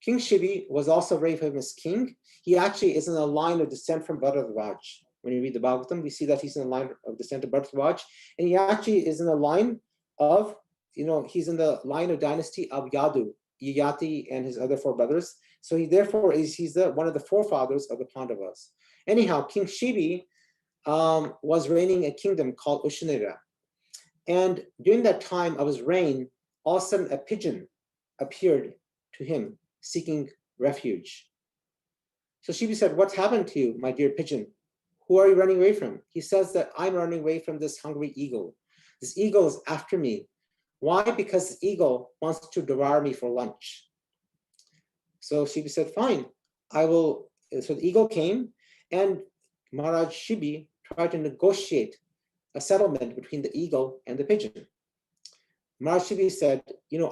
[SPEAKER 15] King Shibi was also a very famous king. He actually is in a line of descent from Bharadwaj. When you read the Bhagavatam, we see that he's in a line of descent of Bharadwaj, and he actually is in the line of, he's in the line of dynasty of Yadu, Yayati and his other four brothers. So he's one of the forefathers of the Pandavas. Anyhow, King Shibi was reigning a kingdom called Ushanira. And during that time of his reign, all of a sudden a pigeon appeared to him seeking refuge. So Shibi said, what's happened to you, my dear pigeon? Who are you running away from? He says that I'm running away from this hungry eagle. This eagle is after me. Why? Because this eagle wants to devour me for lunch. So Shibi said, fine, I will. So the eagle came, and Maharaj Shibi tried to negotiate a settlement between the eagle and the pigeon. Maharaj Shibi said,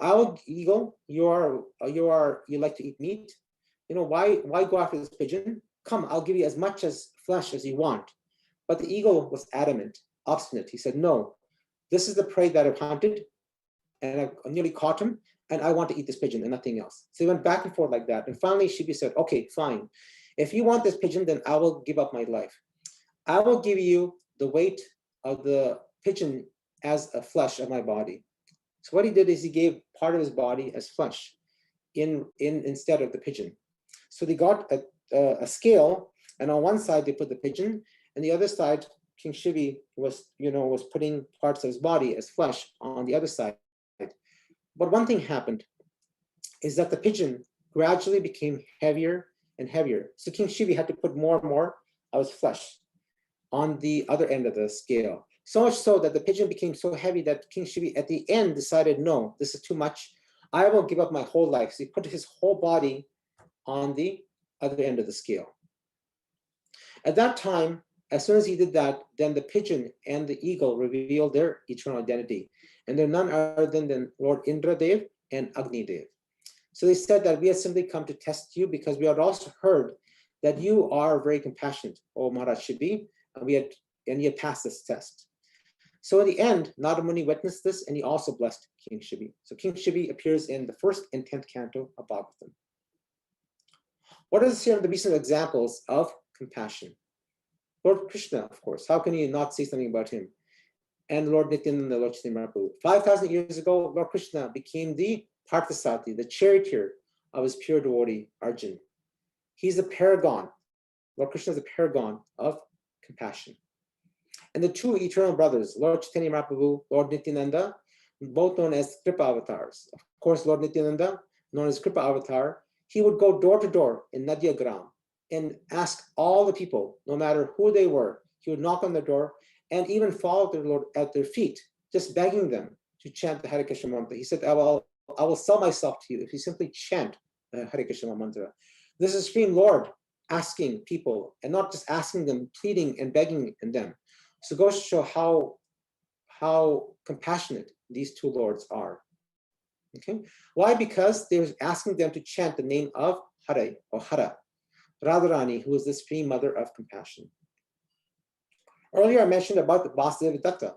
[SPEAKER 15] our eagle, you like to eat meat. Why go after this pigeon? Come, I'll give you as much as flesh as you want. But the eagle was adamant, obstinate. He said, no, this is the prey that I've hunted and I've nearly caught him, and I want to eat this pigeon and nothing else. So he went back and forth like that. And finally, Shibi said, okay, fine. If you want this pigeon, then I will give up my life. I will give you the weight of the pigeon as a flesh of my body. So what he did is he gave part of his body as flesh instead of the pigeon. So they got a scale, and on one side they put the pigeon, and the other side, King Shivi was putting parts of his body as flesh on the other side. But one thing happened is that the pigeon gradually became heavier and heavier. So King Shivi had to put more and more of his flesh on the other end of the scale. So much so that the pigeon became so heavy that King Shivi at the end decided, no, this is too much. I will give up my whole life. So he put his whole body on the other end of the scale. At that time, as soon as he did that, then the pigeon and the eagle revealed their eternal identity. And they're none other than Lord Indra Dev and Agni Dev. So they said that we have simply come to test you because we had also heard that you are very compassionate, O Maharaj Shibi, and you had passed this test. So in the end, Nada Muni witnessed this, and he also blessed King Shibi. So King Shibi appears in the 1st and 10th canto of Bhagavatam. What are some of the recent examples of compassion? Lord Krishna, of course. How can you not say something about him? And Lord Nityananda, Lord Chaitanya Mahaprabhu. 5,000 years ago, Lord Krishna became the Parthasati, the charioteer of his pure devotee, Arjun. He's the paragon. Lord Krishna is the paragon of compassion. And the two eternal brothers, Lord Chaitanya Mahaprabhu, Lord Nityananda, both known as Kripa avatars. Of course, Lord Nityananda, known as Kripa avatar, he would go door to door in Nadia Gram and ask all the people, no matter who they were, he would knock on their door and even fall to the Lord at their feet, just begging them to chant the Hare Krishna mantra. He said, I will sell myself to you if you simply chant the Hare Krishna mantra. This is Supreme Lord asking people, and not just asking them, pleading and begging them. So it goes to show how compassionate these two lords are. Okay, why? Because they were asking them to chant the name of Hare or Hara, Radharani, who is the Supreme Mother of Compassion. Earlier I mentioned about Vasudeva Datta.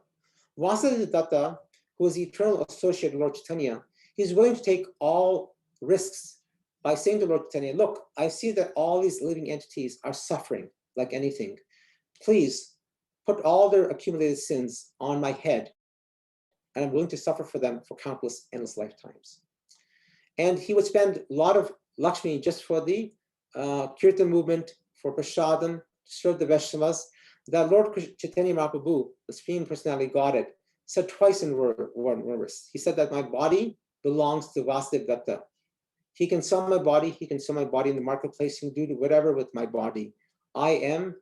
[SPEAKER 15] Vasudeva Datta, who is the eternal associate of Lord Chaitanya, he's willing to take all risks by saying to Lord Chaitanya, look, I see that all these living entities are suffering like anything. Please put all their accumulated sins on my head, and I'm willing to suffer for them for countless, endless lifetimes. And he would spend a lot of Lakshmi just for the Kirtan movement, for Prasadam, to serve the Vaishnavas, that Lord Chaitanya Mahaprabhu, the Supreme Personality Godhead, said twice in one verse. He said that my body belongs to Vasudeva Datta. He can sell my body, he can sell my body in the marketplace, he can do whatever with my body. I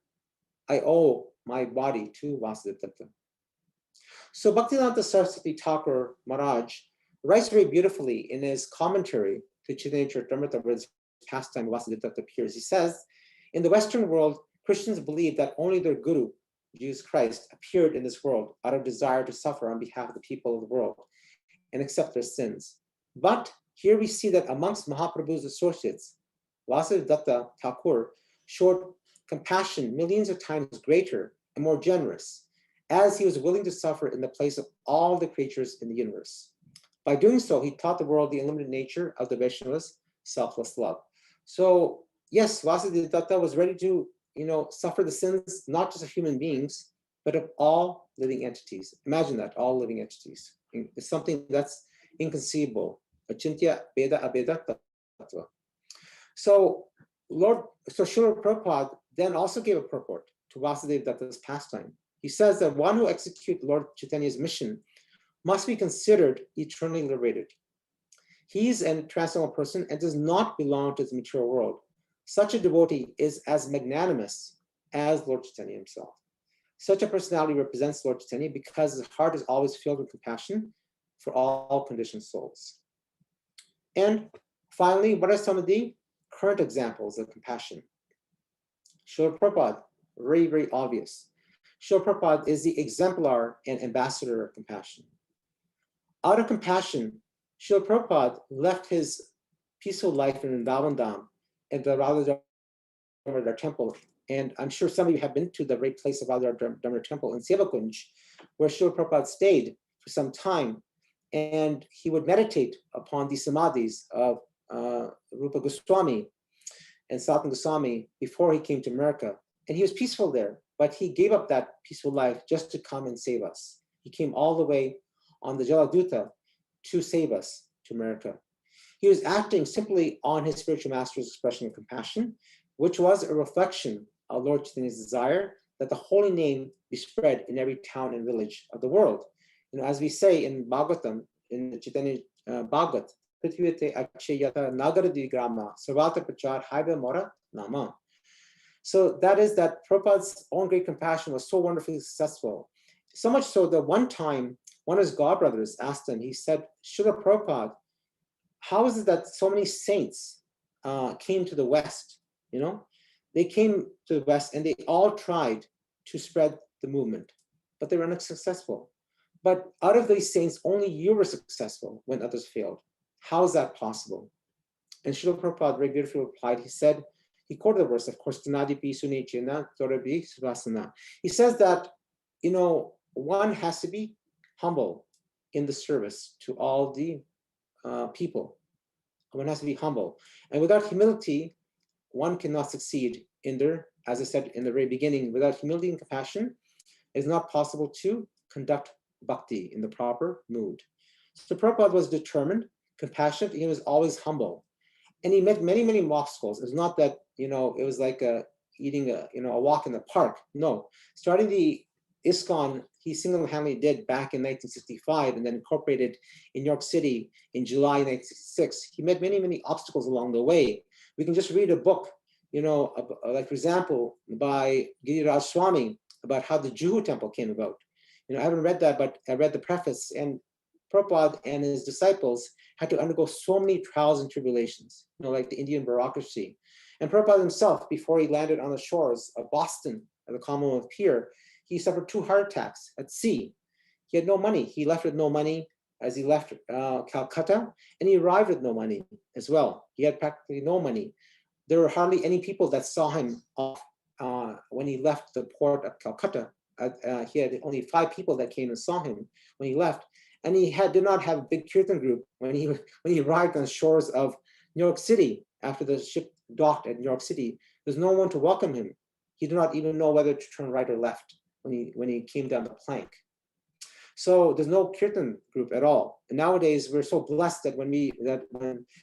[SPEAKER 15] owe my body to Vasudeva Datta. So Bhaktivedanta Saraswati Thakur Maharaj writes very beautifully in his commentary to Chaitanya Charitamrita, where his pastime Vasudeva Datta appears. He says, in the Western world, Christians believe that only their Guru, Jesus Christ, appeared in this world out of desire to suffer on behalf of the people of the world and accept their sins. But here we see that amongst Mahaprabhu's associates, Vasudeva Datta Thakur showed compassion millions of times greater and more generous, as he was willing to suffer in the place of all the creatures in the universe. By doing so, he taught the world the unlimited nature of the Vaishnava's selfless love. So yes, Vasudeva Datta was ready to suffer the sins, not just of human beings, but of all living entities. Imagine that, all living entities. It's something that's inconceivable. Achintya Veda Abeda Tattva. So Srila Prabhupada then also gave a purport to Vasudeva Datta's pastime. He says that one who executes Lord Chaitanya's mission must be considered eternally liberated. He is a transcendental person and does not belong to the material world. Such a devotee is as magnanimous as Lord Chaitanya himself. Such a personality represents Lord Chaitanya because his heart is always filled with compassion for all conditioned souls. And finally, what are some of the current examples of compassion? Srila Prabhupada, very, very obvious. Srila Prabhupada is the exemplar and ambassador of compassion. Out of compassion, Srila Prabhupada left his peaceful life in Vrindavan Dham at the Radha Damodar temple. And I'm sure some of you have been to the great place of Radha Damodar temple in Sevakunj, where Srila Prabhupada stayed for some time. And he would meditate upon the samadhis of Rupa Goswami and Sattan Goswami before he came to America. And he was peaceful there, but he gave up that peaceful life just to come and save us. He came all the way on the Jaladuta to save us to America. He was acting simply on his spiritual master's expression of compassion, which was a reflection of Lord Chaitanya's desire that the holy name be spread in every town and village of the world. You know, as we say in Bhagavatam, in the Chaitanya Bhagavat, so that is that Prabhupada's own great compassion was so wonderfully successful. So much so that one time, one of his godbrothers asked him, he said, Srila Prabhupada, how is it that so many saints came to the West? You know, they came to the West and they all tried to spread the movement, but they were unsuccessful. But out of these saints, only you were successful when others failed. How is that possible? And Srila Prabhupada very beautifully replied, he said, he quoted the verse, of course, he says that, you know, one has to be humble in the service to all the people. One has to be humble. And without humility, one cannot succeed in their, as I said in the very beginning, without humility and compassion, it is not possible to conduct bhakti in the proper mood. So Prabhupada was determined, compassionate, he was always humble. And he met many, many obstacles. It's not that, you know, it was like eating a walk in the park. No, starting the ISKCON, he single-handedly did back in 1965 and then incorporated in New York City in July 1966. He met many, many obstacles along the way. We can just read a book, you know, like for example, by Giriraj Swami about how the Juhu temple came about. You know, I haven't read that, but I read the preface, and Prabhupada and his disciples had to undergo so many trials and tribulations, you know, like the Indian bureaucracy. And Prabhupada himself, before he landed on the shores of Boston at the Commonwealth Pier, he suffered 2 heart attacks at sea. He had no money. He left with no money as he left Calcutta, and he arrived with no money as well. He had practically no money. There were hardly any people that saw him off when he left the port of Calcutta. He had only 5 people that came and saw him when he left. And he did not have a big kirtan group when he arrived on the shores of New York City after the ship docked at New York City. There's no one to welcome him. He did not even know whether to turn right or left when he came down the plank. So there's no kirtan group at all. And nowadays we're so blessed that when you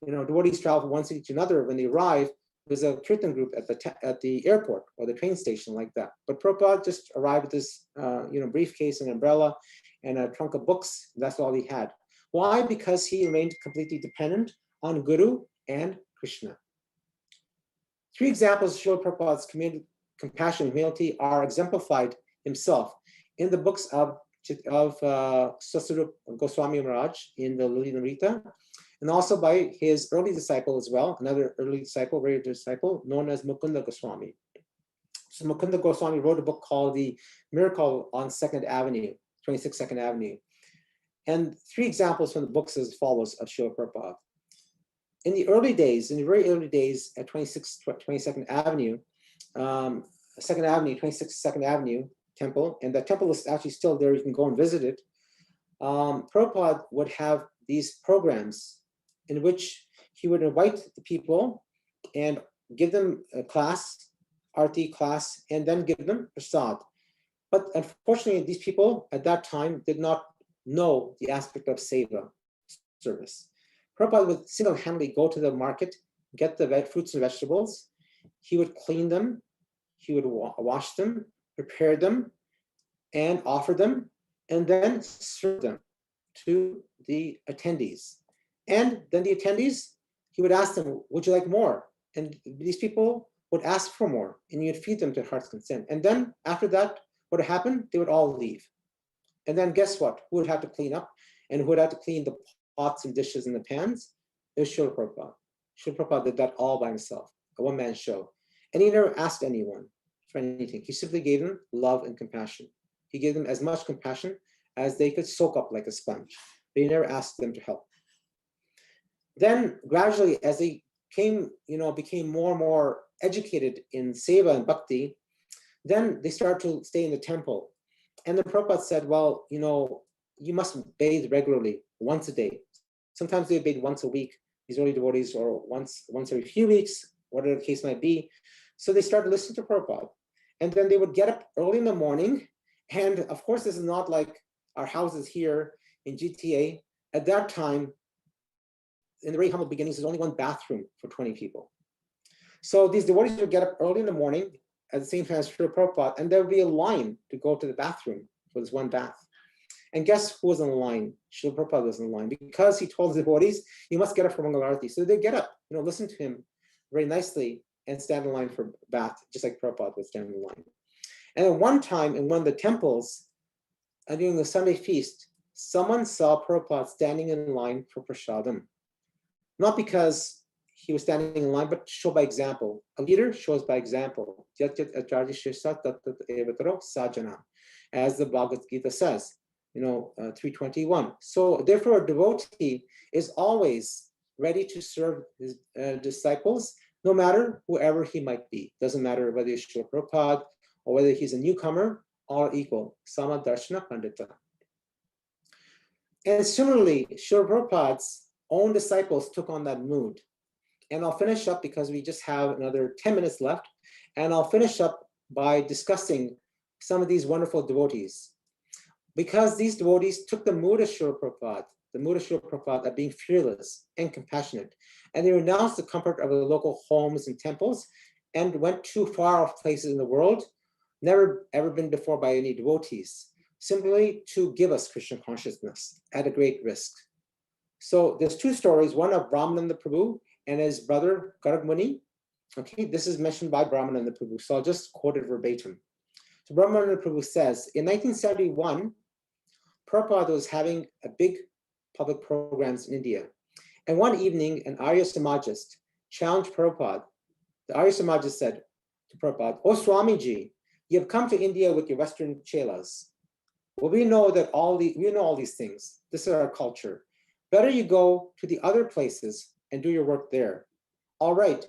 [SPEAKER 15] know, devotees travel from one city to another, when they arrive, there's a kirtan group at the airport or the train station like that. But Prabhupada just arrived with this you know, briefcase and umbrella and a trunk of books. That's all he had. Why? Because he remained completely dependent on Guru and Krishna. 3 examples of Srila Prabhupada's compassion and humility are exemplified himself in the books of Sasarup Goswami Maharaj in the Lila Namrita, and also by his early disciple as well, another early disciple, very disciple, known as Mukunda Goswami. So Mukunda Goswami wrote a book called The Miracle on 2nd Avenue, 26 2nd Avenue. And 3 examples from the books as follows of Srila Prabhupada. In the early days, in the very early days at 22nd Avenue, 2nd Avenue, 26th 2nd Avenue temple, and the temple is actually still there, you can go and visit it. Prabhupada would have these programs in which he would invite the people and give them a class, arti class, and then give them prasad. But unfortunately, these people at that time did not know the aspect of seva service. Prabhupada would single-handedly go to the market, get the fruits and vegetables. He would clean them, he would wash them, prepare them, and offer them, and then serve them to the attendees. And then the attendees, he would ask them, would you like more? And these people would ask for more, and you'd feed them to heart's content. And then after that, what would happen? They would all leave. And then guess what? Who would have to clean up? And who would have to clean the pots and dishes and the pans? It was Srila Prabhupada. Srila Prabhupada did that all by himself, a one-man show. And he never asked anyone for anything. He simply gave them love and compassion. He gave them as much compassion as they could soak up like a sponge. But he never asked them to help. Then gradually, as they became more and more educated in seva and bhakti, then they started to stay in the temple. And the Prabhupada said, well, you must bathe regularly, once a day. Sometimes they bathe once a week, these early devotees, or once every few weeks, whatever the case might be. So they started listening to Prabhupada. And then they would get up early in the morning. And of course, this is not like our houses here in GTA. At that time, in the very humble beginnings, there's only one bathroom for 20 people. So these devotees would get up early in the morning at the same time as Srila Prabhupada, and there would be a line to go to the bathroom for this one bath. And guess who was in the line? Srila Prabhupada was in the line, because he told the devotees, you must get up for Mangalarti. So they get up, listen to him very nicely and stand in line for bath, just like Prabhupada would stand in line. And at one time in one of the temples, during the Sunday feast, someone saw Prabhupada standing in line for prasadam. Not because he was standing in line, but to show by example. A leader shows by example. As the Bhagavad Gita says, 321. So therefore, a devotee is always ready to serve his disciples, no matter whoever he might be. Doesn't matter whether he's Srila Prabhupada or whether he's a newcomer, all are equal. Sama Darshana Pandita. And similarly, Srila Prabhupada's own disciples took on that mood. And I'll finish up because we just have another 10 minutes left. And I'll finish up by discussing some of these wonderful devotees. Because these devotees took the mood of Srila Prabhupada of being fearless and compassionate. And they renounced the comfort of the local homes and temples and went to far off places in the world, never ever been before by any devotees, simply to give us Krishna consciousness at a great risk. So there's two stories, one of Brahmananda Prabhu and his brother Garg Muni. Okay, this is mentioned by Brahmananda Prabhu, so I'll just quote it verbatim. So Brahmananda Prabhu says, in 1971, Prabhupada was having a big public programs in India. And one evening, an Arya Samajist challenged Prabhupada. The Arya Samajist said to Prabhupada, "Oh Swamiji, you have come to India with your Western chelas. Well, we know all these things. This is our culture. Better you go to the other places and do your work there. All right,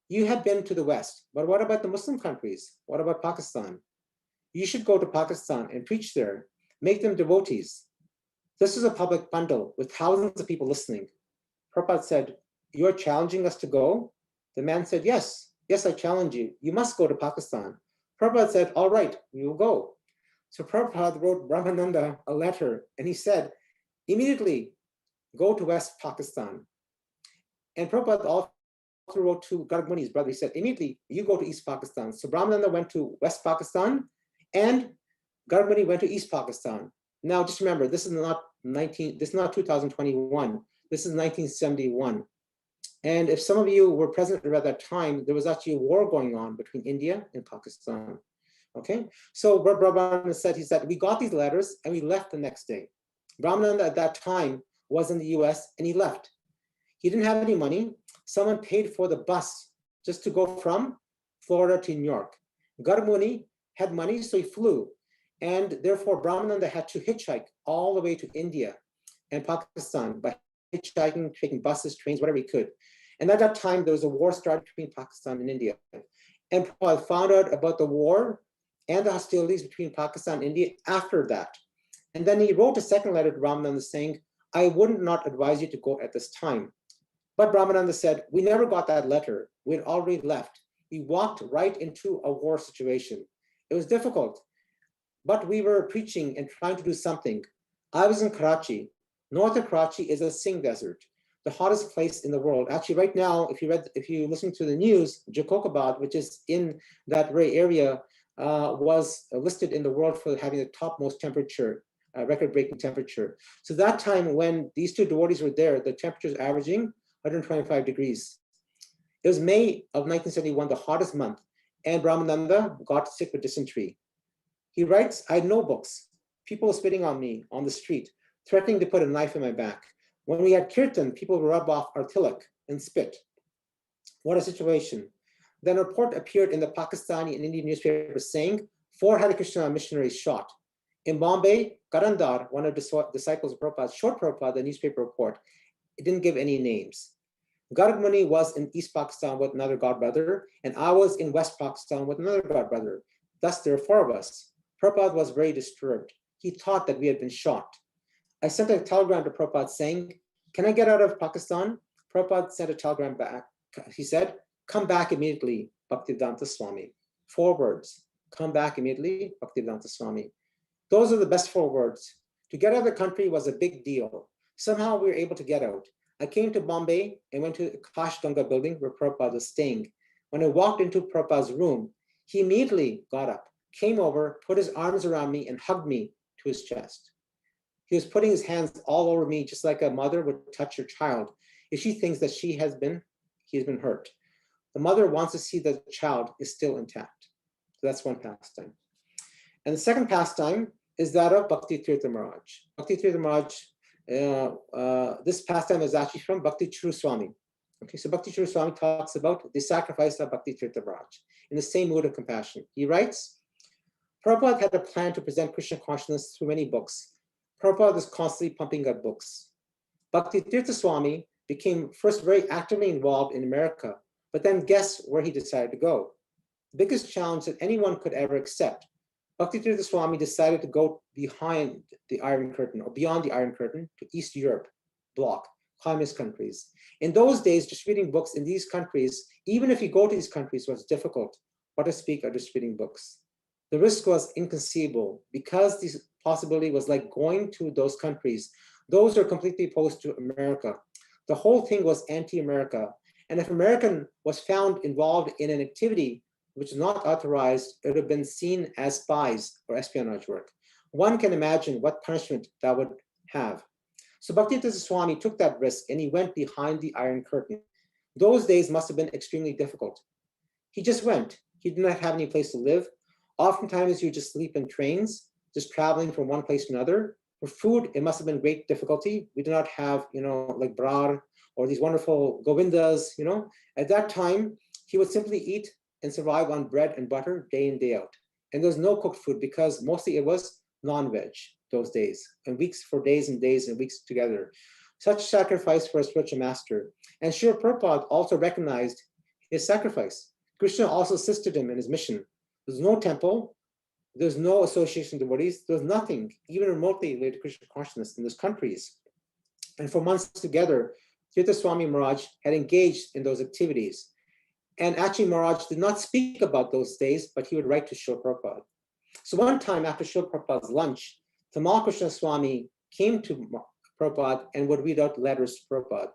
[SPEAKER 15] you have been to the West, but what about the Muslim countries? What about Pakistan? You should go to Pakistan and preach there, make them devotees." This is a public bundle with thousands of people listening. Prabhupada said, "You're challenging us to go?" The man said, yes, I challenge you. You must go to Pakistan. Prabhupada said, all right, we will go. So Prabhupada wrote Brahmananda a letter, and he said, immediately go to West Pakistan. And Prabhupada also wrote to Garg Muni's brother, he said, immediately you go to East Pakistan. So Brahmananda went to West Pakistan, and Garg Muni went to East Pakistan. Now, just remember, this is not 2021. This is 1971. And if some of you were present at that time, there was actually a war going on between India and Pakistan. Okay, so what Brahmananda said, he said, we got these letters and we left the next day. Brahmananda at that time was in the US and he left. He didn't have any money. Someone paid for the bus just to go from Florida to New York. Garg Muni had money, so he flew. And therefore, Brahmananda had to hitchhike all the way to India and Pakistan by hitchhiking, taking buses, trains, whatever he could. And at that time, there was a war started between Pakistan and India. And Paul found out about the war and the hostilities between Pakistan and India after that. And then he wrote a second letter to Brahmananda saying, I would not advise you to go at this time. But Brahmananda said, we never got that letter. We had already left. We walked right into a war situation. It was difficult, but we were preaching and trying to do something. I was in Karachi. North of Karachi is a Singh desert, the hottest place in the world. Actually, right now, if you listen to the news, Jacobabad, which is in that very area, was listed in the world for having the topmost temperature, record-breaking temperature. So that time when these two devotees were there, the temperature was averaging 125 degrees. It was May of 1971, the hottest month, and Brahmananda got sick with dysentery. He writes, I had no books. People were spitting on me on the street, threatening to put a knife in my back. When we had kirtan, people would rub off our tilak and spit. What a situation. then a report appeared in the Pakistani and Indian newspapers saying 4 Hare Krishna missionaries shot. In Bombay, Karandar, one of the disciples of Prabhupada, showed Prabhupada the newspaper report. It didn't give any names. Garg Muni was in East Pakistan with another godbrother, and I was in West Pakistan with another godbrother. Thus, there were 4 of us. Prabhupada was very disturbed. He thought that we had been shot. I sent a telegram to Prabhupada saying, "Can I get out of Pakistan?" Prabhupada sent a telegram back. He said, "Come back immediately, Bhaktivedanta Swami." 4 words. Come back immediately, Bhaktivedanta Swami. Those are the best 4 words. To get out of the country was a big deal. Somehow we were able to get out. I came to Bombay and went to the Kash Ganga building where Prabhupada was staying. When I walked into Prabhupada's room, he immediately got up, came over, put his arms around me and hugged me to his chest. He was putting his hands all over me just like a mother would touch her child if she thinks that he has been hurt. The mother wants to see that the child is still intact. So that's one pastime. And the second pastime is that of Bhakti Tirtha Maharaj. Bhakti Tirtha Maharaj, this pastime is actually from Bhakti Churu Swami. Okay, so Bhakti Churu Swami talks about the sacrifice of Bhakti Tirtha Maharaj in the same mood of compassion. He writes, Prabhupada had a plan to present Krishna consciousness through many books. Prabhupada was constantly pumping out books. Bhakti Tirtha Swami became first very actively involved in America, but then guess where he decided to go? The biggest challenge that anyone could ever accept. Bhakti Tirtha Swami decided to go behind the Iron Curtain or beyond the Iron Curtain to East Europe bloc, communist countries. In those days, distributing books in these countries, even if you go to these countries, was difficult. What to speak of distributing books? The risk was inconceivable because this possibility was like going to those countries. Those are completely opposed to America. The whole thing was anti-America. And if American was found involved in an activity which is not authorized, it would have been seen as spies or espionage work. One can imagine what punishment that would have. So Bhaktivedanta Swami took that risk and he went behind the Iron Curtain. Those days must have been extremely difficult. He just went. He did not have any place to live. Oftentimes you just sleep in trains, just traveling from one place to another. For food, it must have been great difficulty. We do not have, like brar or these wonderful govindas, At that time, he would simply eat and survive on bread and butter day in, day out. And there was no cooked food because mostly it was non-veg those days, and weeks for days and days and weeks together. Such sacrifice for a spiritual master. And Srila Prabhupada also recognized his sacrifice. Krishna also assisted him in his mission. There's no temple, there's no association of devotees, there's nothing even remotely related to Krishna consciousness in those countries. And for months together, Tirtha Swami Maharaj had engaged in those activities. And actually Maharaj did not speak about those days, but he would write to Srila Prabhupada. So one time after Srila Prabhupada's lunch, Tamal Krishna Swami came to Prabhupada and would read out letters to Prabhupada.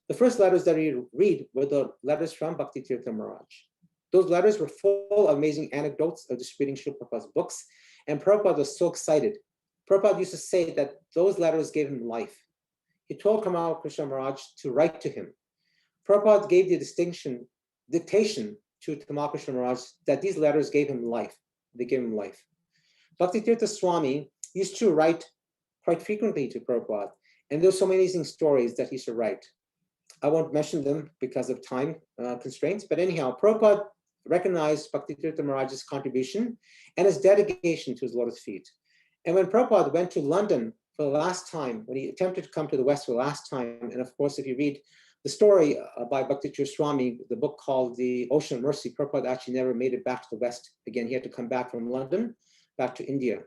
[SPEAKER 15] The first letters that he would read were the letters from Bhakti Tirtha Maharaj. Those letters were full of amazing anecdotes of distributing Srila Prabhupada's books, and Prabhupada was so excited. Prabhupada used to say that those letters gave him life. He told Tamal Krishna Maharaj to write to him. Prabhupada gave the dictation to Tamal Krishna Maharaj that these letters gave him life. They gave him life. Bhakti Tirtha Swami used to write quite frequently to Prabhupada, and there's so many amazing stories that he used to write. I won't mention them because of time constraints, but anyhow, Prabhupada recognized Bhakti Tirtha Maharaj's contribution and his dedication to his lotus feet. And when Prabhupada went to London for the last time, when he attempted to come to the West for the last time, and of course, if you read the story by Bhakti Tirtha Swami, the book called The Ocean of Mercy, Prabhupada actually never made it back to the West again. He had to come back from London, back to India.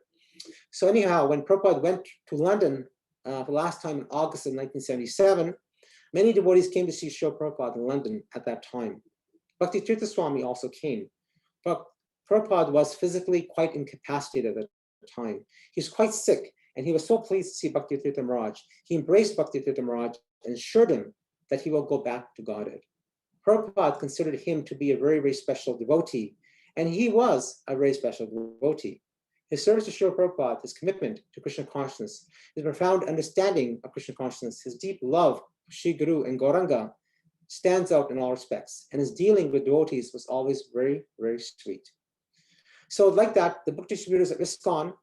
[SPEAKER 15] So anyhow, when Prabhupada went to London for the last time in August of 1977, many devotees came to see Srila Prabhupada in London at that time. Bhakti Tirtha Swami also came, but Prabhupada was physically quite incapacitated at the time. He was quite sick, and he was so pleased to see Bhakti Tirtha Maharaj. He embraced Bhakti Tirtha Maharaj and assured him that he will go back to Godhead. Prabhupada considered him to be a very, very special devotee, and he was a very special devotee. His service to Srila Prabhupada, his commitment to Krishna consciousness, his profound understanding of Krishna consciousness, his deep love for Sri Guru and Gauranga stands out in all respects, and his dealing with devotees was always very, very sweet. So like that, the book distributors at ISKCON,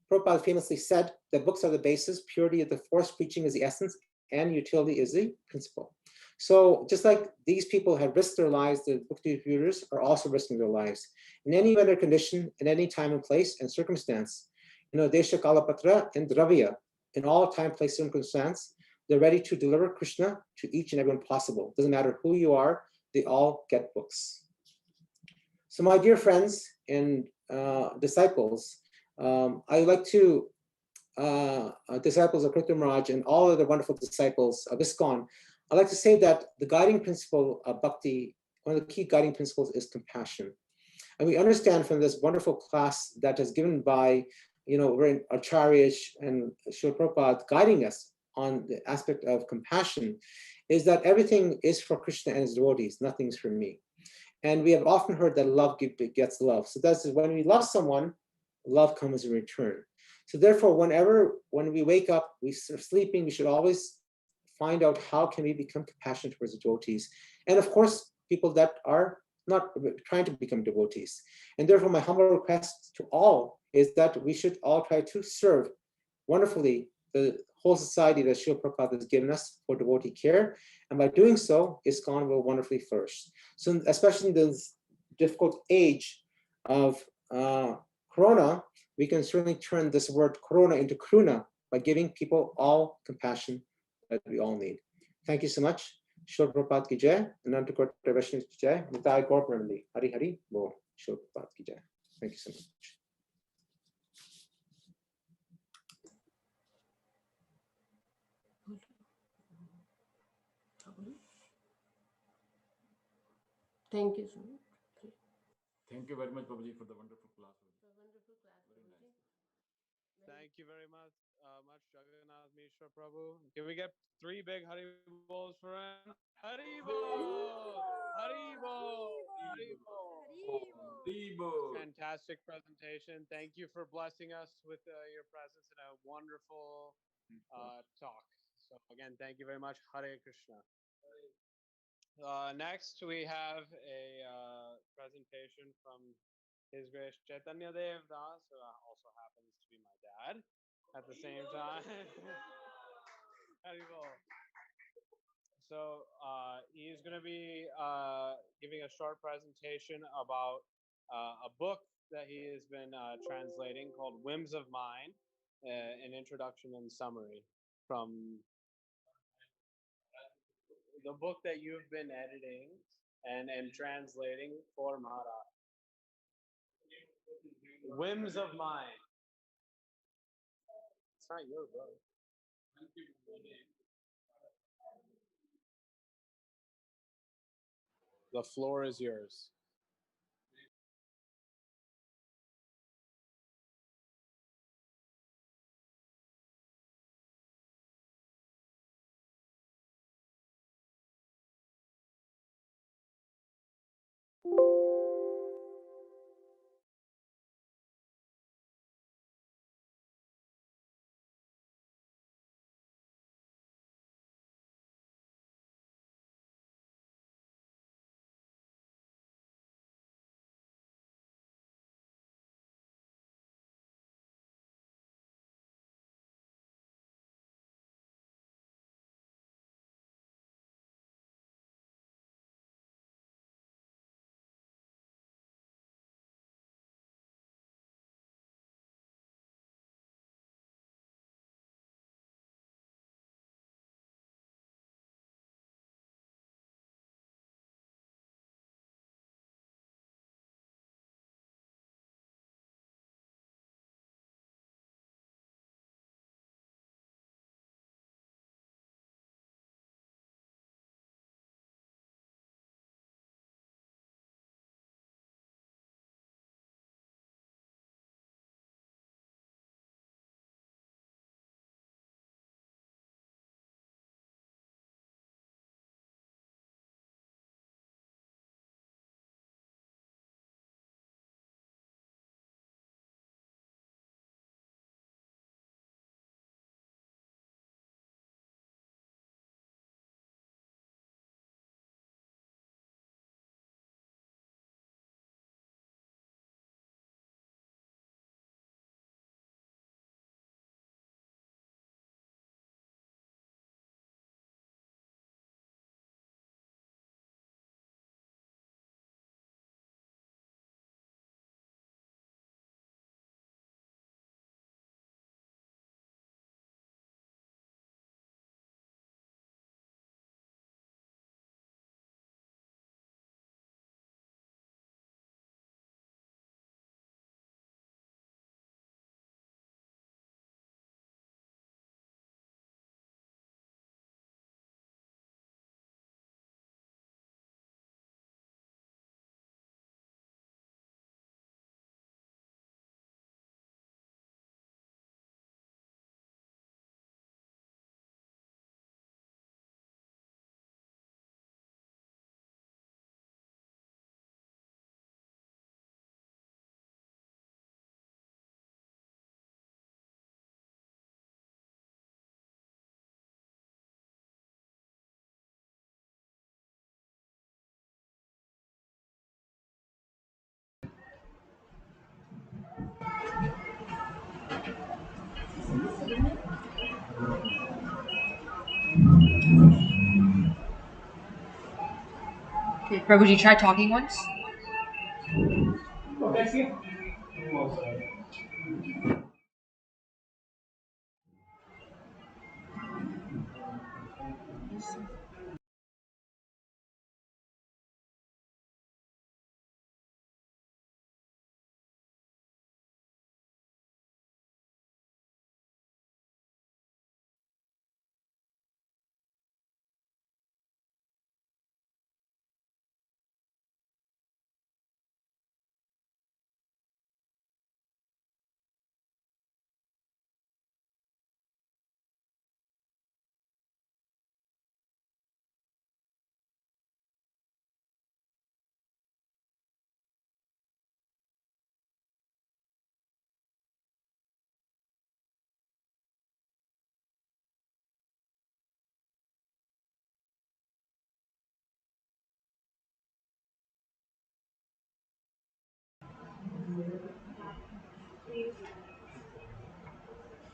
[SPEAKER 15] Prabhupada famously said that books are the basis, purity of the force, preaching is the essence, and utility is the principle. So just like these people have risked their lives, the book distributors are also risking their lives. In any weather condition, in any time and place and circumstance, Desha Kalapatra and Dravya, in all time, place, circumstance, they're ready to deliver Krishna to each and everyone possible. Doesn't matter who you are, they all get books. So my dear friends and disciples, I would like to, disciples of Krishna Maharaj and all of the wonderful disciples of ISKCON, I'd like to say that the guiding principle of Bhakti, one of the key guiding principles is compassion. And we understand from this wonderful class that is given by, Acharya and Srila Prabhupada guiding us on the aspect of compassion, is that everything is for Krishna and his devotees, nothing's for me. And we have often heard that love begets love. So that's when we love someone, love comes in return. So therefore, when we wake up, we're sleeping, we should always find out how can we become compassionate towards the devotees. And of course, people that are not trying to become devotees. And therefore, my humble request to all is that we should all try to serve wonderfully the whole society that Srila Prabhupada has given us for devotee care. And by doing so, ISKCON will wonderfully flourish. So especially in this difficult age of Corona, we can certainly turn this word Corona into Kruna by giving people all compassion that we all need. Thank you so much. Srila Prabhupada ki jai, Ananta Kota Vaishnava ki jai, Nitai Gaur Premanandi, Hari Hari Bol, Srila Prabhupada ki jai. Thank you so much.
[SPEAKER 10] Thank you so much.
[SPEAKER 16] Thank you very much, Prabhuji, for the wonderful class.
[SPEAKER 3] Thank you very much, Jagannath Mishra Prabhu. Can we get 3 big Hari Bols for him? Hari Bol! Hari Bol! Hari Bol! Fantastic presentation. Thank you for blessing us with your presence and a wonderful talk. So again, thank you very much. Hare Krishna. Next, we have a presentation from His Grace Chaitanya Dev Das, who also happens to be my dad at the same time. So he's going to be giving a short presentation about a book that he has been translating called Whims of Mine, an introduction and summary from the book that you've been editing and translating for Maharaj. Whims of Mine. It's not your book. The floor is yours.
[SPEAKER 5] Okay, Prabhuji, try talking once.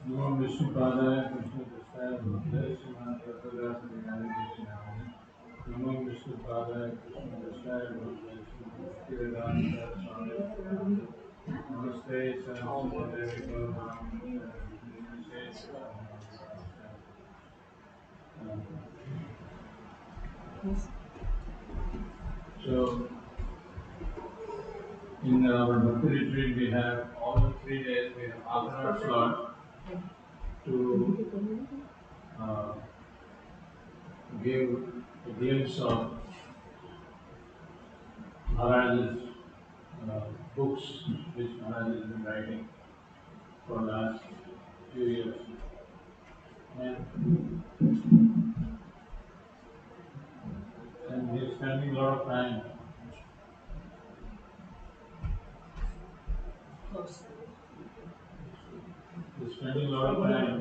[SPEAKER 2] Namo Vishnu Padaya Krishna Prasthaya Bhakti Siddhanta Kratu Das Adhikari Krishna. Namo Vishnu Padaya Krishna Prasthaya Bhakti Siddhanta Swami. Namaste Saraswati Devi Gauravani. So, in our Bhakti retreat, we have all the 3 days, we have half an hour slot to give a glimpse of Maharaj's books, which Maharaj has been writing for the last few years. And he's spending a lot of time. He's spending a lot of time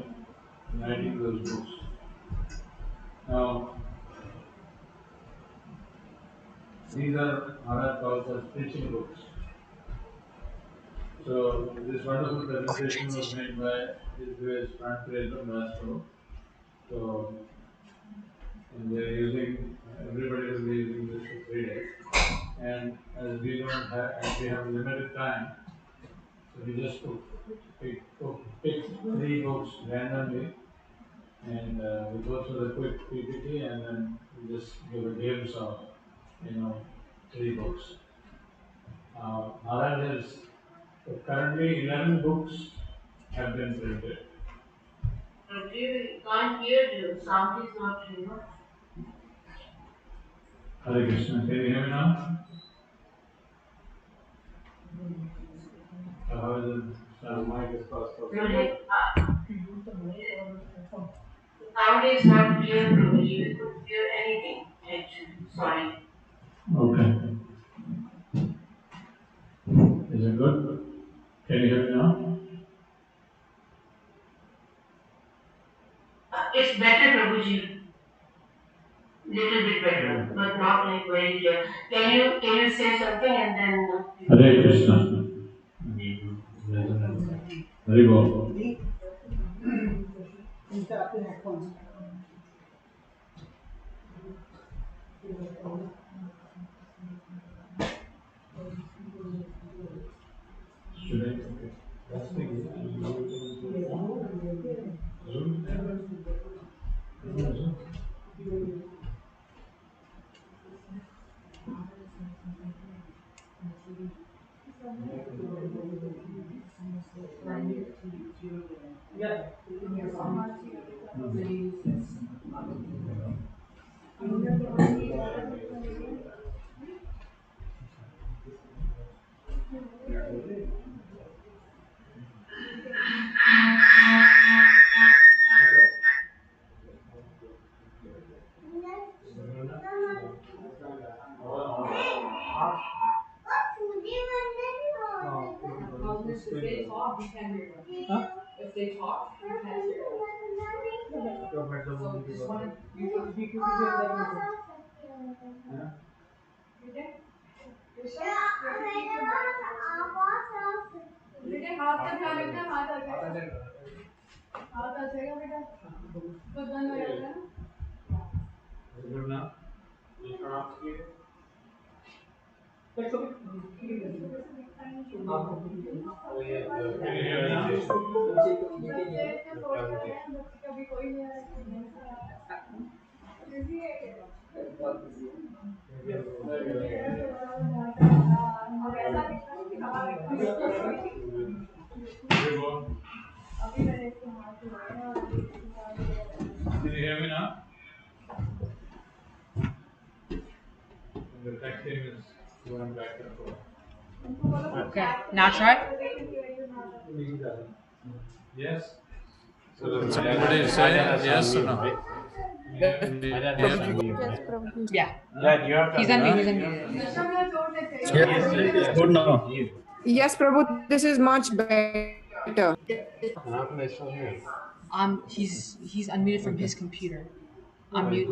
[SPEAKER 2] writing those books. Now, these are Maharaj calls as preaching books. So, this wonderful presentation was made by his grace Frank Master. So, and they're using, everybody will be using this for 3 days. And as we have limited time, so we just pick 3 books randomly, and we go through the quick PPT, and then we just give a glimpse of, 3 books. Maharaj has currently 11 books have been printed. Can't hear you. Sound is not clear. Hare Krishna, can you hear me now? How is it? Mic is passed off. Sound is not clear, Prabhuji. We couldn't hear anything, actually. Sorry. Okay. Is it good? Can you hear me now? It's better, Prabhuji. Little bit better, but not like very clear. Can you say something and then? Hare Krishna. Hare Bol. Should I? Okay. Last thing
[SPEAKER 5] If they talk, we can hear them. Huh? If they talk, we can hear them. So just want to, you can hear them.
[SPEAKER 1] Good enough? You turn off the speaker? Oh, yeah, can you hear me now? The presentation. Can you hear me now? The texting is going back and forth.
[SPEAKER 5] Okay, now try.
[SPEAKER 1] Yes?
[SPEAKER 2] Somebody say yes or no?
[SPEAKER 5] Yes, yeah.
[SPEAKER 1] Yeah, you have to.
[SPEAKER 5] He's unmuted. He's unmuted.
[SPEAKER 1] Yes, good now.
[SPEAKER 17] Yes, Prabhu, this is much better.
[SPEAKER 1] How can I still hear him?
[SPEAKER 5] He's unmuted from his computer. Unmute.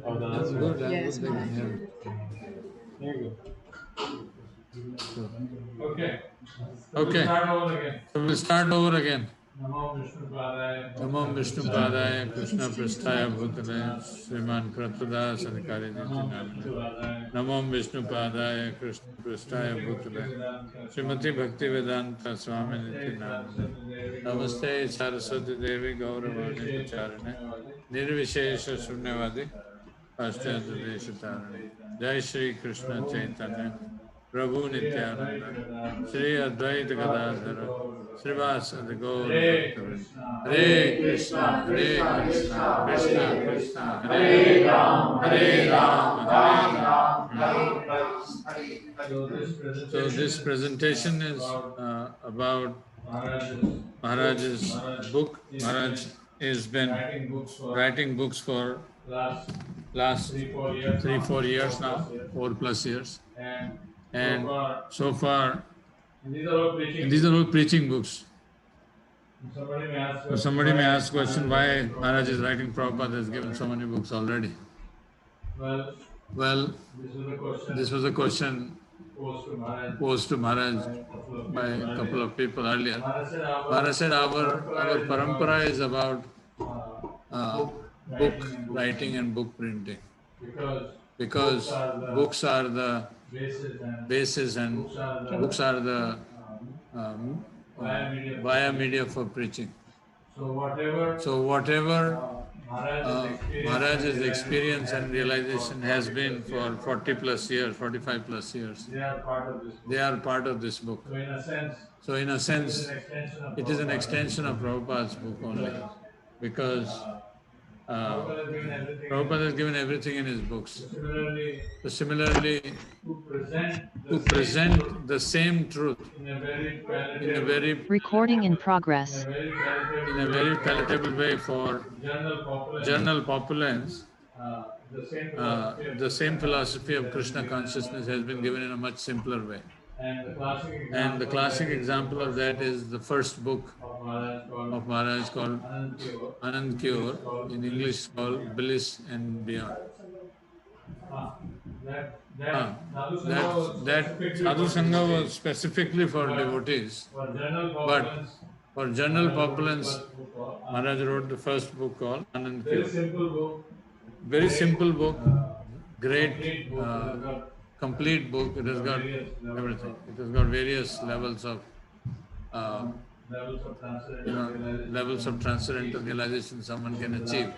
[SPEAKER 1] Oh, then that's
[SPEAKER 2] Good,
[SPEAKER 1] good.
[SPEAKER 5] Yeah,
[SPEAKER 2] good they can hear.
[SPEAKER 1] There you go. Okay.
[SPEAKER 2] Okay.
[SPEAKER 1] Start over again.
[SPEAKER 2] So we'll start over again.
[SPEAKER 1] Namo Vishnu Padaya.
[SPEAKER 2] Namo Vishnu Padaya Krishna Prasthaya Bhutale Sriman Kratu Das Adhikari Niti Namo Vishnu Padaya Krishna Prasthaya Bhutale Srimati Bhakti Vedanta Swami Niti Namaste Saraswati Devi Gauravani Pacharane Nirvishesha Sunyavadi Pasthya Deshatarane Jai Shri Krishna Chaitanya Prabhu Nityananda Shri Advaita Gadadhara Srivasadi Gaura Bhaktavinda Hare Krishna Krishna Krishna Hare Ram Hare Ram. So this presentation is about Maharaj's book. Maharaj has been writing books for last 3-4 years now, 4+ years. And so far, these are all preaching books. So somebody may ask question why Maharaj is writing. Prabhupada has given so many books already. Well, this was a question posed to Maharaj by a couple of people earlier. Maharaj said our parampara is about book writing and book printing. Because books are the basis and books are the via media for preaching. So whatever Maharaj's experience and realization has been for 40+ years, 45+ years, they are part of this book. So in a sense, it is an extension of Prabhupada's book only, because Prabhupada has given everything in his books. So similarly, to present the same truth in a very
[SPEAKER 13] Recording in progress.
[SPEAKER 2] in a very palatable way for general populace, the same philosophy of Krishna consciousness has been given in a much simpler way. And the classic example of that is the first book of Maharaj called Anand Cure, in English called Bliss and Beyond. That Sadhu Sangha was specifically for devotees, but for general populace, Maharaj wrote the first book called Anand Cure. Very simple book, great, complete book. It has got everything. It has got various levels of levels of transcendental realization someone can achieve,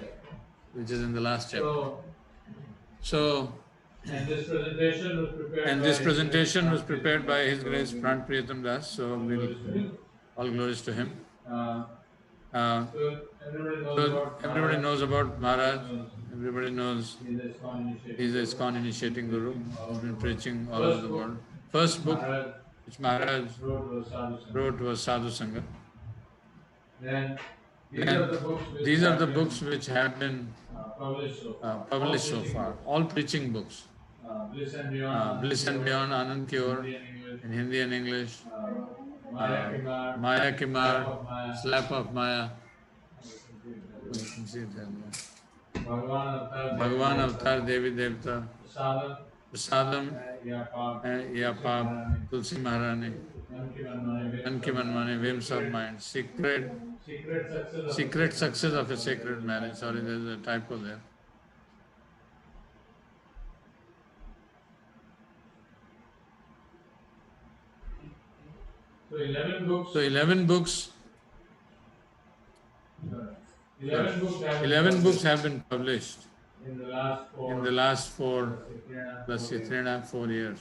[SPEAKER 2] which is in the last chapter. So, and this presentation was prepared by His Grace Pran Priyatam Das. So, all glories to him. So everybody knows about Maharaj. Everybody knows he's a ISKCON initiating guru. He's been preaching all over the world. First book which Maharaj wrote was Sadhu Sangha. Then these are the books which have been published so far. All preaching books. Bliss and Beyond, Anand Cure, in Hindi and English. Maya Kimar, Slap of Maya. You can see it there. Bhagavan Avatar, Devi Devta, Prasadam, Ya Paap, Tulsi Maharani. Mankimanmani, whims of mind, secret success of a sacred marriage. Sorry, there's a typo there.
[SPEAKER 1] So 11 books.
[SPEAKER 2] So 11 books. 11 books have been published
[SPEAKER 1] In the last
[SPEAKER 2] 4 plus 3.5-4 years.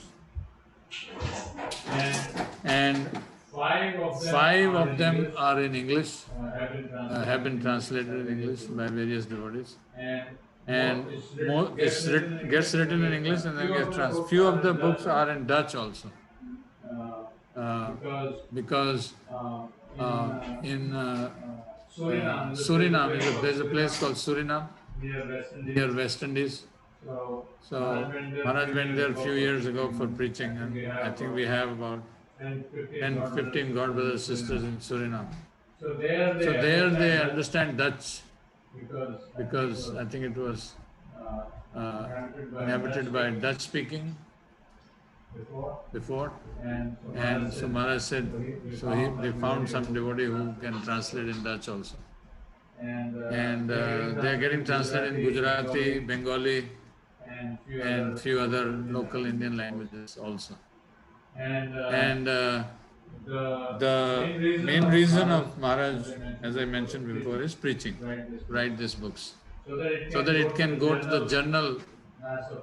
[SPEAKER 1] And
[SPEAKER 2] And
[SPEAKER 1] 5
[SPEAKER 2] of them are in English,
[SPEAKER 1] have been translated.
[SPEAKER 2] have been translated in English by various devotees.
[SPEAKER 1] And
[SPEAKER 2] Gets written in English and then gets translated. Few of the books are in Dutch also. Because in Suriname, there's a place called Suriname near West Indies. So Maharaj went there a few years ago for preaching, and I think we have about 10-15 God brothers sisters in Suriname.
[SPEAKER 1] So there
[SPEAKER 2] they understand Dutch because I think it was inhabited by Dutch speaking before. And so Maharaj said, they found some devotee who can translate in Dutch also. And they are getting translated in Gujarati, Bengali, and few other local Indian languages also. And the main reason of Maharaj, as I mentioned before, is preaching. Write these books so that it can go to the general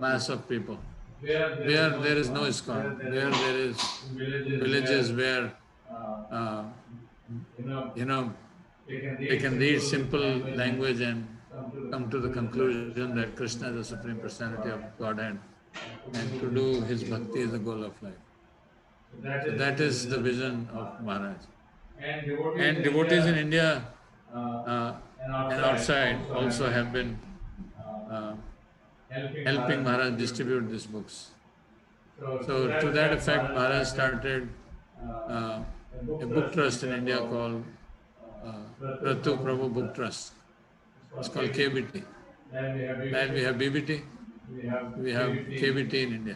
[SPEAKER 2] mass of people. Where there is no ISKCON, where there is villages where they can read simple language and come to the conclusion that Krishna is the Supreme Personality of Godhead, and to do his bhakti is the goal of life. So that is the vision of Maharaj. And devotees in India and outside also have been helping Maharaj distribute these books. So to that effect, Maharaj started a book trust in India called Kratu Prabhu Book Trust. It's called KBT. Then we have BBT, we have KBT in India.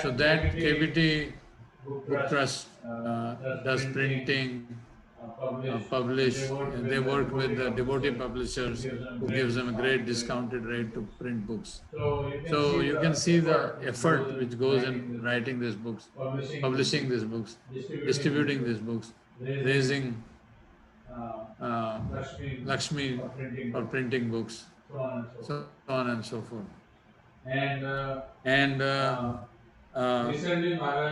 [SPEAKER 2] So that KBT Book Trust does printing, publish, and they work with the devotee publishers who gives them a great discounted rate to print books. So you can see the effort which goes in writing these books, publishing these books, distributing these books, raising Lakshmi for printing books, so on and so forth. And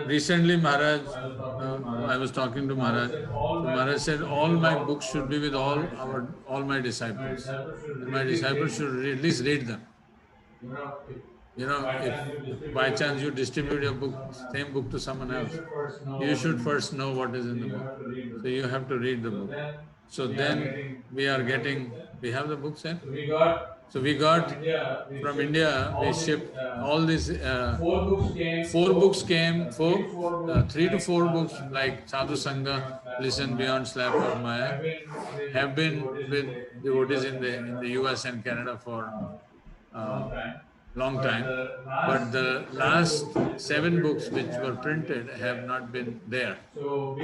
[SPEAKER 2] recently Maharaj, I was talking to Maharaj. So Maharaj said, all my books should be with all my disciples. And my disciples should at least read them. If by chance you distribute your book, same book to someone else, you should first know what is in the book. So you have to read the book. So then we have the books in. So we got from India, we shipped all these, 4 books came, 3 to 4 books like Sadhu Sangha, Listen Beyond Slap of Maya, have been with devotees in the US and Canada for long time. But the last 7 books which were printed have not been there. So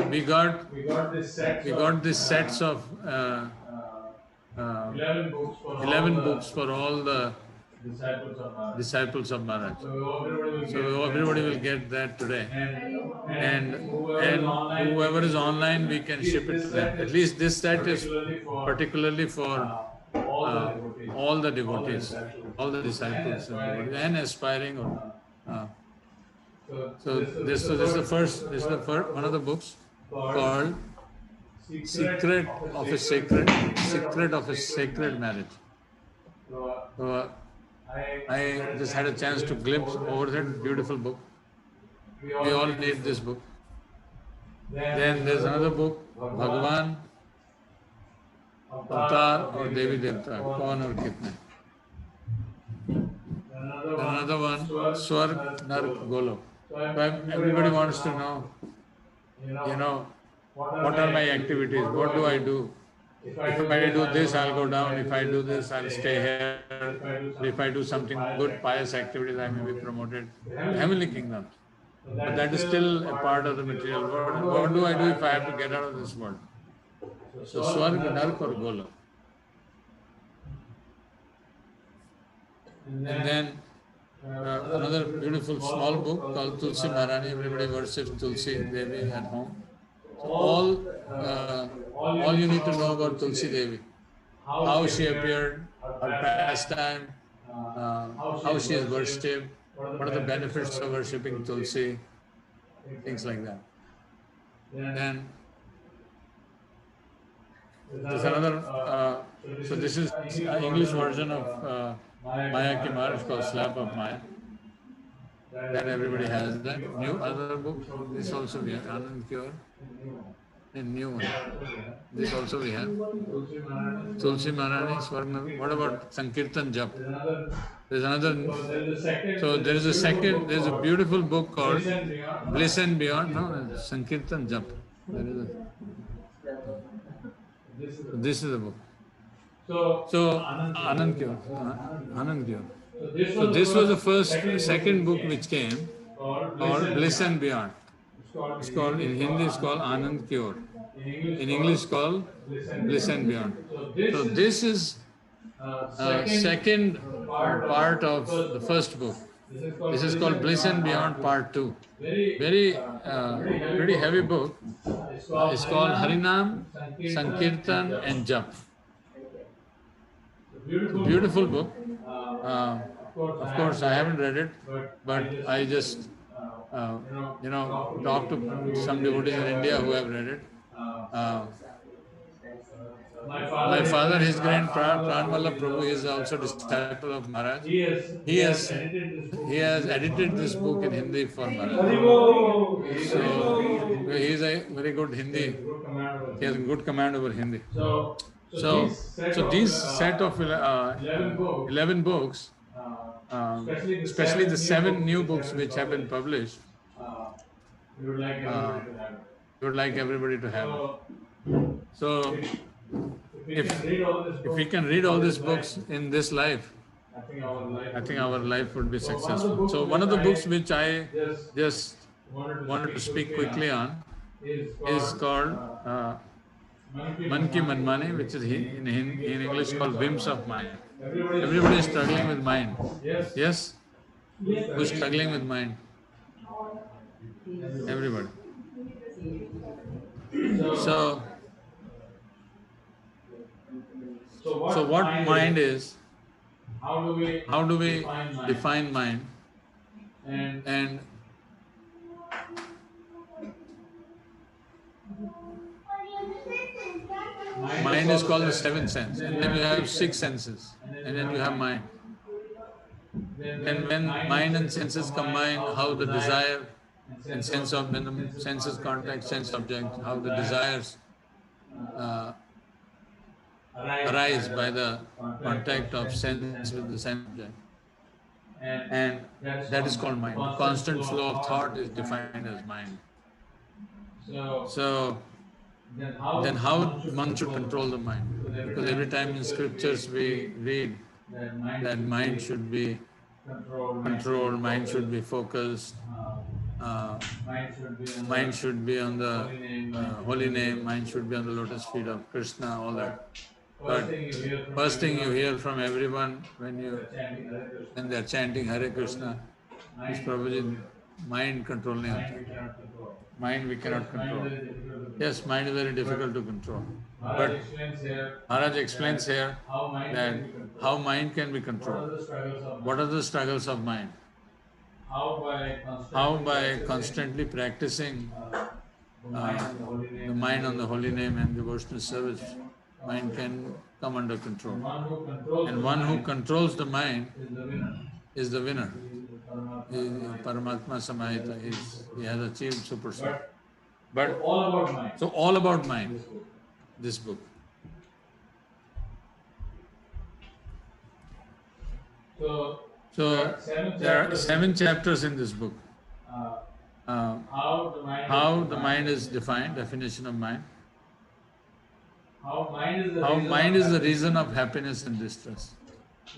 [SPEAKER 2] we got these sets of 11 books for all the disciples of Maharaj. So everybody will get that today. And whoever is online, we can ship it to them. At least this set is particularly for all the devotees, all the disciples and aspiring. So this is the first one of the books called Secret of a Sacred Marriage. So I just had a chance to glimpse over that beautiful book. We all need this book. Then there's another book, Bhagavan, Avatar or Devi Devta, Kaun aur Kitne. Another one, Swarg, Nark, Golok. So everybody wants to know, what are my activities? What do I do? If I do this, I'll go down. If I do this, I'll stay here. If I do something good, pious activities, I may be promoted to heavenly kingdom. But that is still a part of the material world. And what do I do if I have to get out of this world? So Swarg, Nark or Golok. And then another beautiful small book called Tulsi Maharani. Everybody worships Tulsi Devi at home. So all you need to know about Tulsi Devi, how she appeared, her pastime, how she is worshipped, what are the benefits of worshipping Tulsi, things like that. Then there's another, so this is an English version of Maya Ki Maar, it's called Slap of Maya. That everybody has. That new other book, this also we have, Anand Cure, and new one. This also we have. Tulsi Maharani, Swarna. What about Sankirtan Jap? There's another. So there is a second, there's a beautiful book called Bliss and Beyond. No, Sankirtan Jap. There is a, this is the book. So Anand Cure. Anand Cure. So this was the second book which came called Bliss and Beyond. It's called, in Hindi it's called Anand Cure. In English called Bliss and Beyond. So this is second part of the first book. This is called Bliss and Beyond Part 2. Very pretty heavy book. It's called Harinam, Sankirtan and Jap. Beautiful book. Of course, I haven't read it, but I just, talked to some devotees in India who have read it. My father, his grand Pranmalla Prabhu, is also disciple of Maharaj. He has edited this book in Hindi for Maharaj. So he is a very good Hindi. He has a good command over Hindi. So these set of 11 books, especially the 7 new books which have been published, we would like everybody to have it. So if we can read all these books in this life, I think our life would be successful. So one of the books which I just wanted to speak quickly on is called Man Ki Manmani, which is in English called Whims of Mind. Everybody is struggling with mind. Yes? Who's struggling with mind? Everybody. So what mind is? How do we define mind? And mind is called the 7th sense, and then you have 6 senses, and then you have mind. And when mind and senses combine, how the desire and sense of, when the senses contact sense object, how the desires arise by the contact of sense with the sense object. And that is called mind. The constant flow of thought is defined as mind. So then how one should control the mind? Because every time in scriptures we read that mind should be controlled, mind should be focused, mind should be on the holy name, mind should be on the lotus feet of Krishna, all that. But first thing you hear from everyone when they are chanting Hare Krishna is Prabhuji, mind control nahi hota. Mind we cannot control. Yes, mind is very difficult to control. But Maharaj explains here that how mind can be controlled. What are the struggles of mind? How by constantly practicing the mind on the holy name and devotional service, mind can come under control. And one who controls the mind is the winner. Paramatma Samahita, he has achieved super soul. But so all about mind, this book. So there are 7 chapters in this book. How the mind is defined, definition of mind. How mind is the reason of happiness and distress.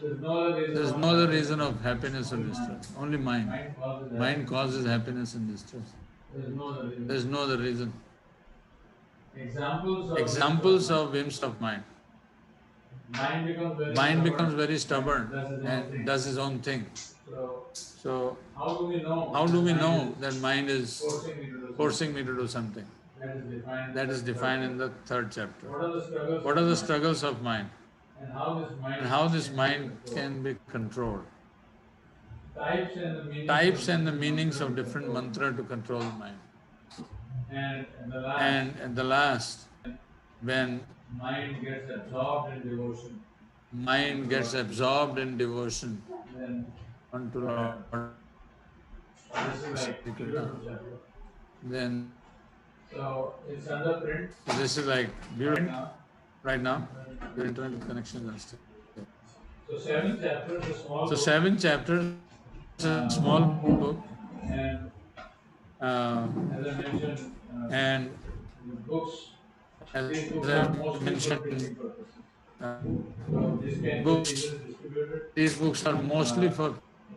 [SPEAKER 2] There is no other reason of happiness or distress. Only mind. Mind causes happiness and distress. There is no other reason. Examples of whims of mind. Mind becomes very stubborn and does his own thing. So, how do we know that mind is forcing me to do something? That is defined in the third chapter. What are the struggles of mind? And how this mind can be controlled? Types and the meanings of different mantra to control the mind. And at the last, when mind gets absorbed in devotion unto Lord, then this is like beautiful right now. Your internet connection is still. So 7 chapters, a small book, and as I mentioned, these books are mostly for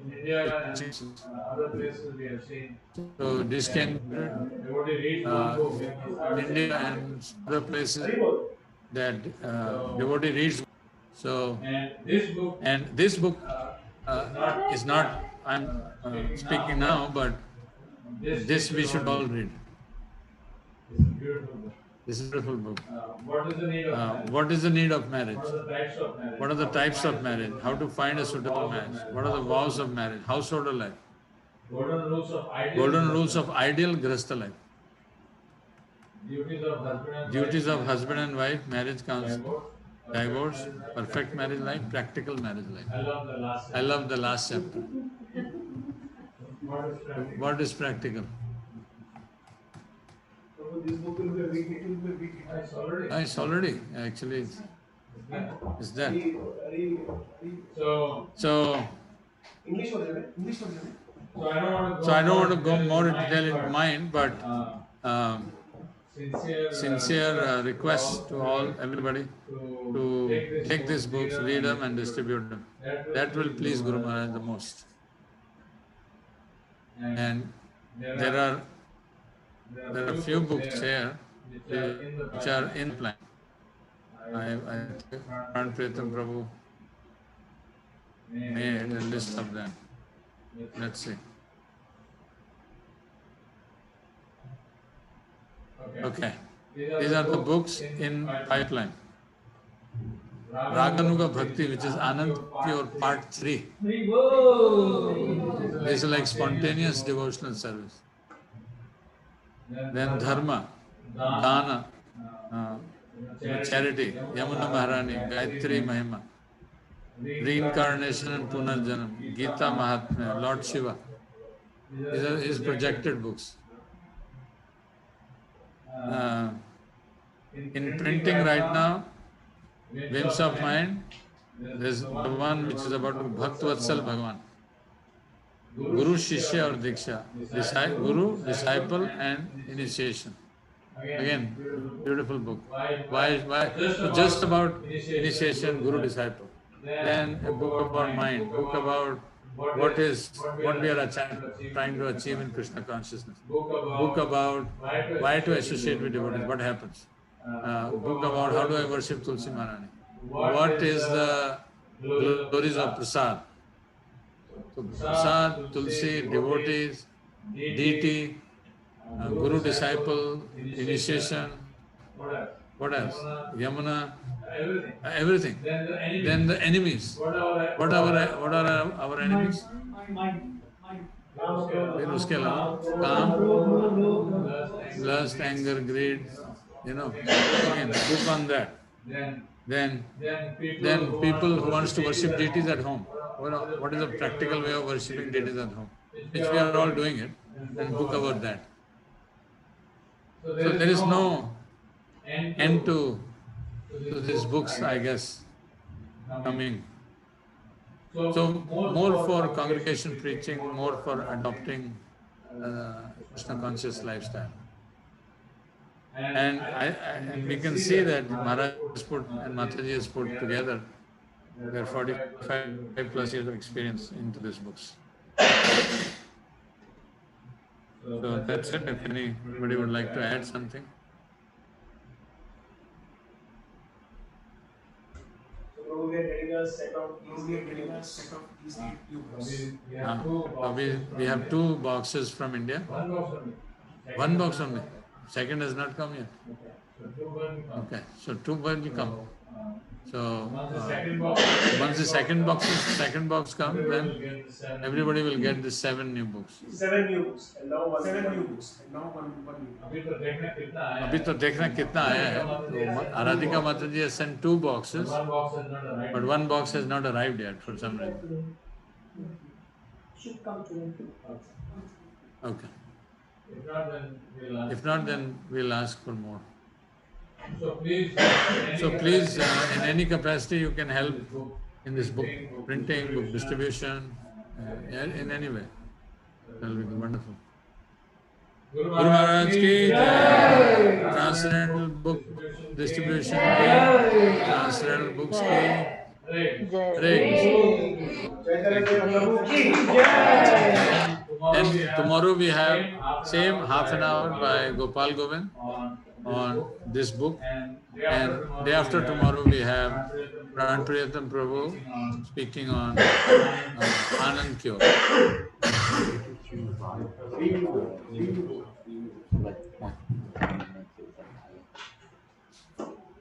[SPEAKER 1] Other places we have seen.
[SPEAKER 2] so this can in India and other places that devotee reads. So and this book is not I'm speaking now, but this we should all read. This is a beautiful book. What is the need of marriage? What are the types of marriage? How to find a suitable match? What are the vows of marriage? Household life. Golden rules of ideal grahastha life. Duties of husband and wife, marriage counsel, divorce, perfect marriage life, practical marriage life. I love the last chapter. What is practical?
[SPEAKER 1] This book will be a week, it will be a week.
[SPEAKER 2] It's already, actually, it's that. So
[SPEAKER 1] English version.
[SPEAKER 2] So I don't want to go more in detail into mine, but sincere request to everybody to take these books, read them and distribute them. That will please Guru Maharaj the most. And there are a few books here which are in plan. I think Pritam Prabhu made a list of them. Let's see. Okay. These are the books in pipeline. Raganuga Bhakti, which is Anand Pure Part 3. This is like spontaneous devotional service. Then Dharma, Dana, charity, Yamuna Maharani, Gayatri Mahima, Reincarnation and Punarjanam, Gita Mahatmya, Lord Shiva. These are his projected books. In printing right now, Whims of Mind, there's the one which is about Bhaktvatsal Bhagavan. Guru, Shishya or Diksha. Guru, disciple and initiation. Again, beautiful book. Why? Just about initiation, Guru, disciple. Then a book about mind, book about what we are trying to achieve in Krishna consciousness. Book about why to associate with devotees, what happens. Book about how do I worship Tulsi Maharani. What is the glories of Prasad. So Prasad, Tulsi, devotees, deity, Guru, disciple, initiation, what else? Yamuna, everything. Then the enemies. What are our enemies? Then uske alawa, Kaam, lust, anger, greed, again, book on that. Then people who wants to worship deities at home. What is the practical way of worshipping deities at home? Which we are all doing it, and book about that. So there is no end to these books, I guess, coming. So more for congregation preaching, more for adopting Krishna conscious lifestyle. And we can see that Maharaj has put and Mataji has put together We have 45 plus years of experience into these books. So that's it. If anybody would like to add something.
[SPEAKER 1] So we are getting a set of easy
[SPEAKER 2] We have 2 boxes from India. One box only. Second has not come yet. Okay, so 2 will come. So once the second box comes, then everybody will get the 7 new books.
[SPEAKER 1] 7 new books. And now 7 new books. And now one new.
[SPEAKER 2] अभी तो देखना कितना आया है. तो Aradhika Mataji has sent 2 boxes, but 1 box has not arrived yet for some reason.
[SPEAKER 5] Should come to them.
[SPEAKER 2] Okay. If not, then we'll ask for more. So please, in any capacity, you can help in this book printing, book distribution, in any way. That will be wonderful. Guru Maharaj ki jai. Transcendental book distribution ki, transcendental books ki. And tomorrow we have same half an hour by Gopal Govind on this book, and day after tomorrow we have Pran Priyatam Prabhu speaking on Anand Cure.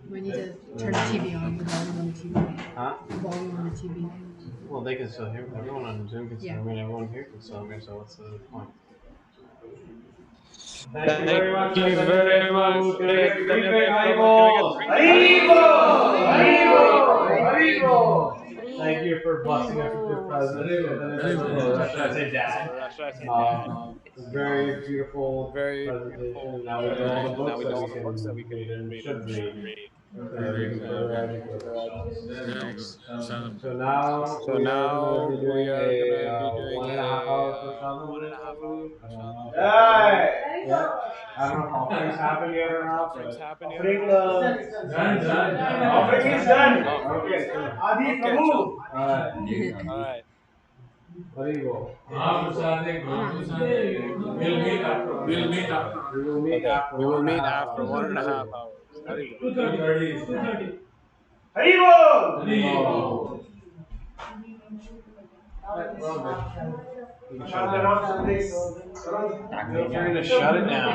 [SPEAKER 5] We need to turn the TV on, the volume on the TV.
[SPEAKER 1] Huh?
[SPEAKER 5] The volume on the TV.
[SPEAKER 1] Well, they can still hear. Everyone on Zoom can still
[SPEAKER 5] Yeah.
[SPEAKER 1] hear me. Everyone here can still hear me. So what's the point? Thank you very much. Thank you very much. Thank you for blessing us with your presence. Should I say dad? Very beautiful presentation. Now we know all the books that we can read and should read. So now we are going to be doing a 1.5 hour Yay! Yeah. I don't know if offerings happen yet or not. Offering is done. Okay. Adi Prabhu. Alright. There you go.
[SPEAKER 2] We'll meet after.
[SPEAKER 1] We will meet after 1.5 hours.
[SPEAKER 2] 2:30.
[SPEAKER 1] Haribol! You're gonna shut it down.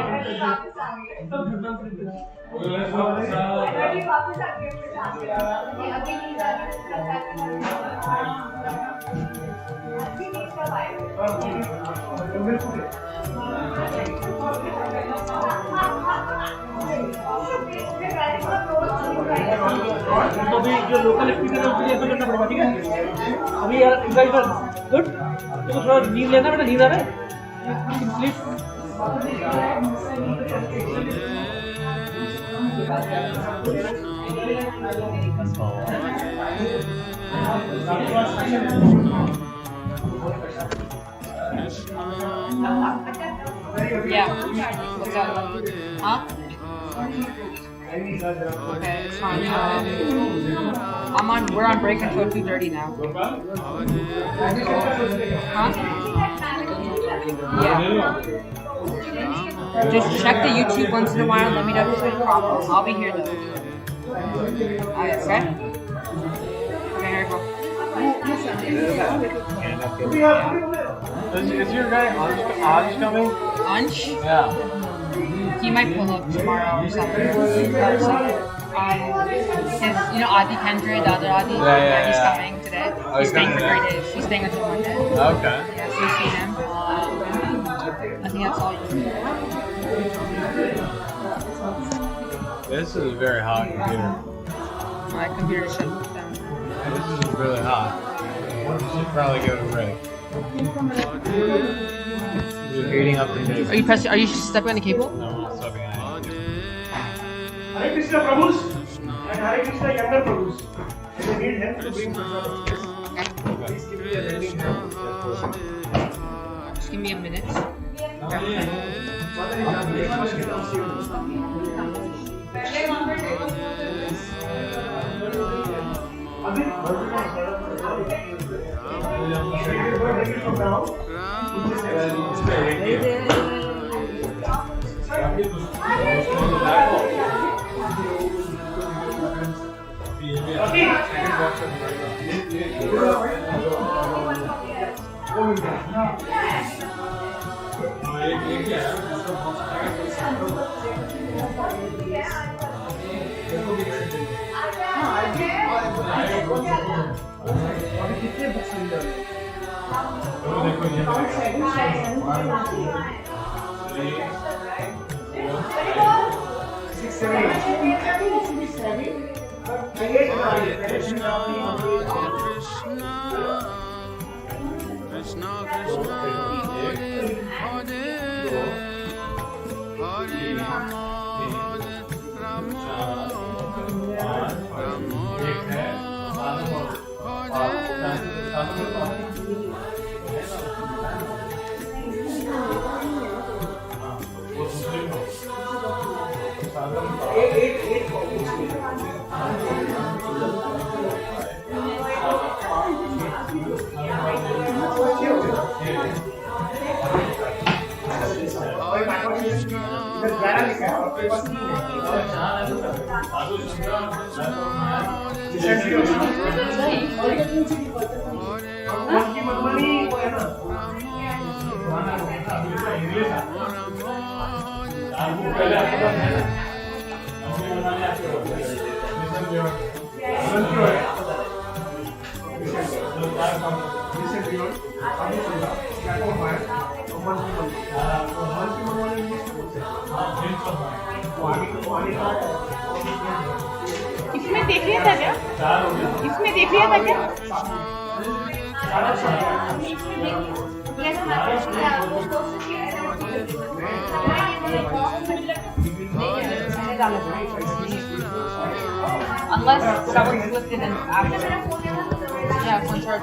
[SPEAKER 18] अभी जो local speaker है उसके लिए करना पड़ेगा ठीक है अभी यार you guys are good तो थोड़ा नींद लेना बेटा नींद आ रहा है sleep
[SPEAKER 5] Yeah. What's up? Huh? Okay, it's fine. We're on break until 2:30 now. Huh? Yeah. Just check the YouTube once in a while. Let me know if there's any problems. I'll be here though. Alright, okay? Okay, here we go.
[SPEAKER 1] Is your guy Ansh coming?
[SPEAKER 5] Ansh?
[SPEAKER 1] Yeah.
[SPEAKER 5] He might pull up tomorrow or something. You know Adi Kendra, the other Adi?
[SPEAKER 1] Yeah,
[SPEAKER 5] he's coming today. He's staying for 3 days. He's staying until Monday.
[SPEAKER 1] Okay.
[SPEAKER 5] Yeah, so you see him. I think that's all you need.
[SPEAKER 1] This is a very hot computer.
[SPEAKER 5] My computer shut down.
[SPEAKER 1] This is really hot. You should probably give it a break. You're heating up the cable.
[SPEAKER 5] Are you stepping on the cable?
[SPEAKER 1] No, I'm not stepping on it.
[SPEAKER 18] Hare Krishna Prabhus and Hare Krishna younger Prabhus and they need help to bring Prasad. Please give me a lending hand.
[SPEAKER 5] Just give me a minute.
[SPEAKER 18] now.
[SPEAKER 5] इसमें देख लिया था क्या? इसमें देख लिया था क्या? Unless someone's lifted and after. Yeah, one charge.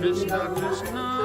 [SPEAKER 14] Krishna Krishna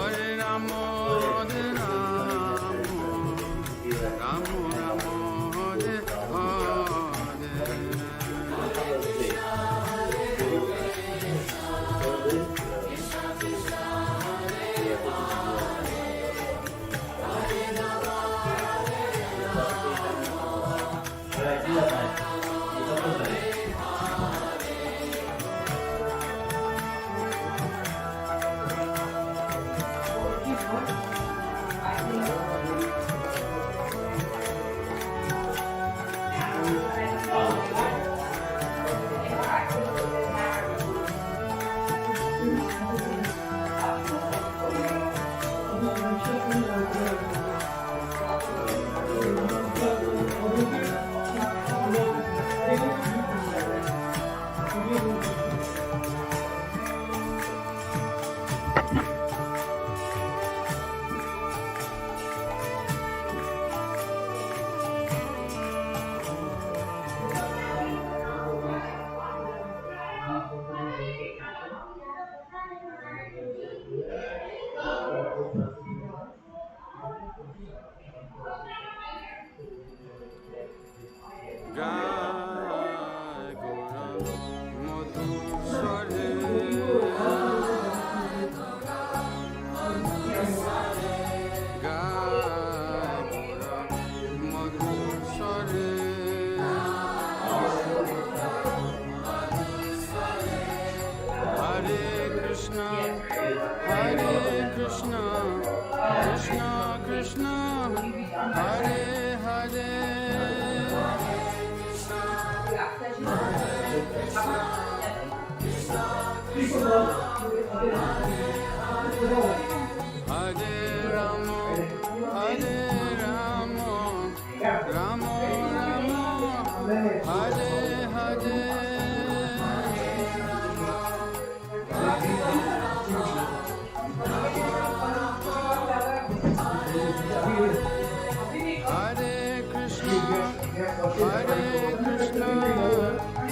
[SPEAKER 14] Hare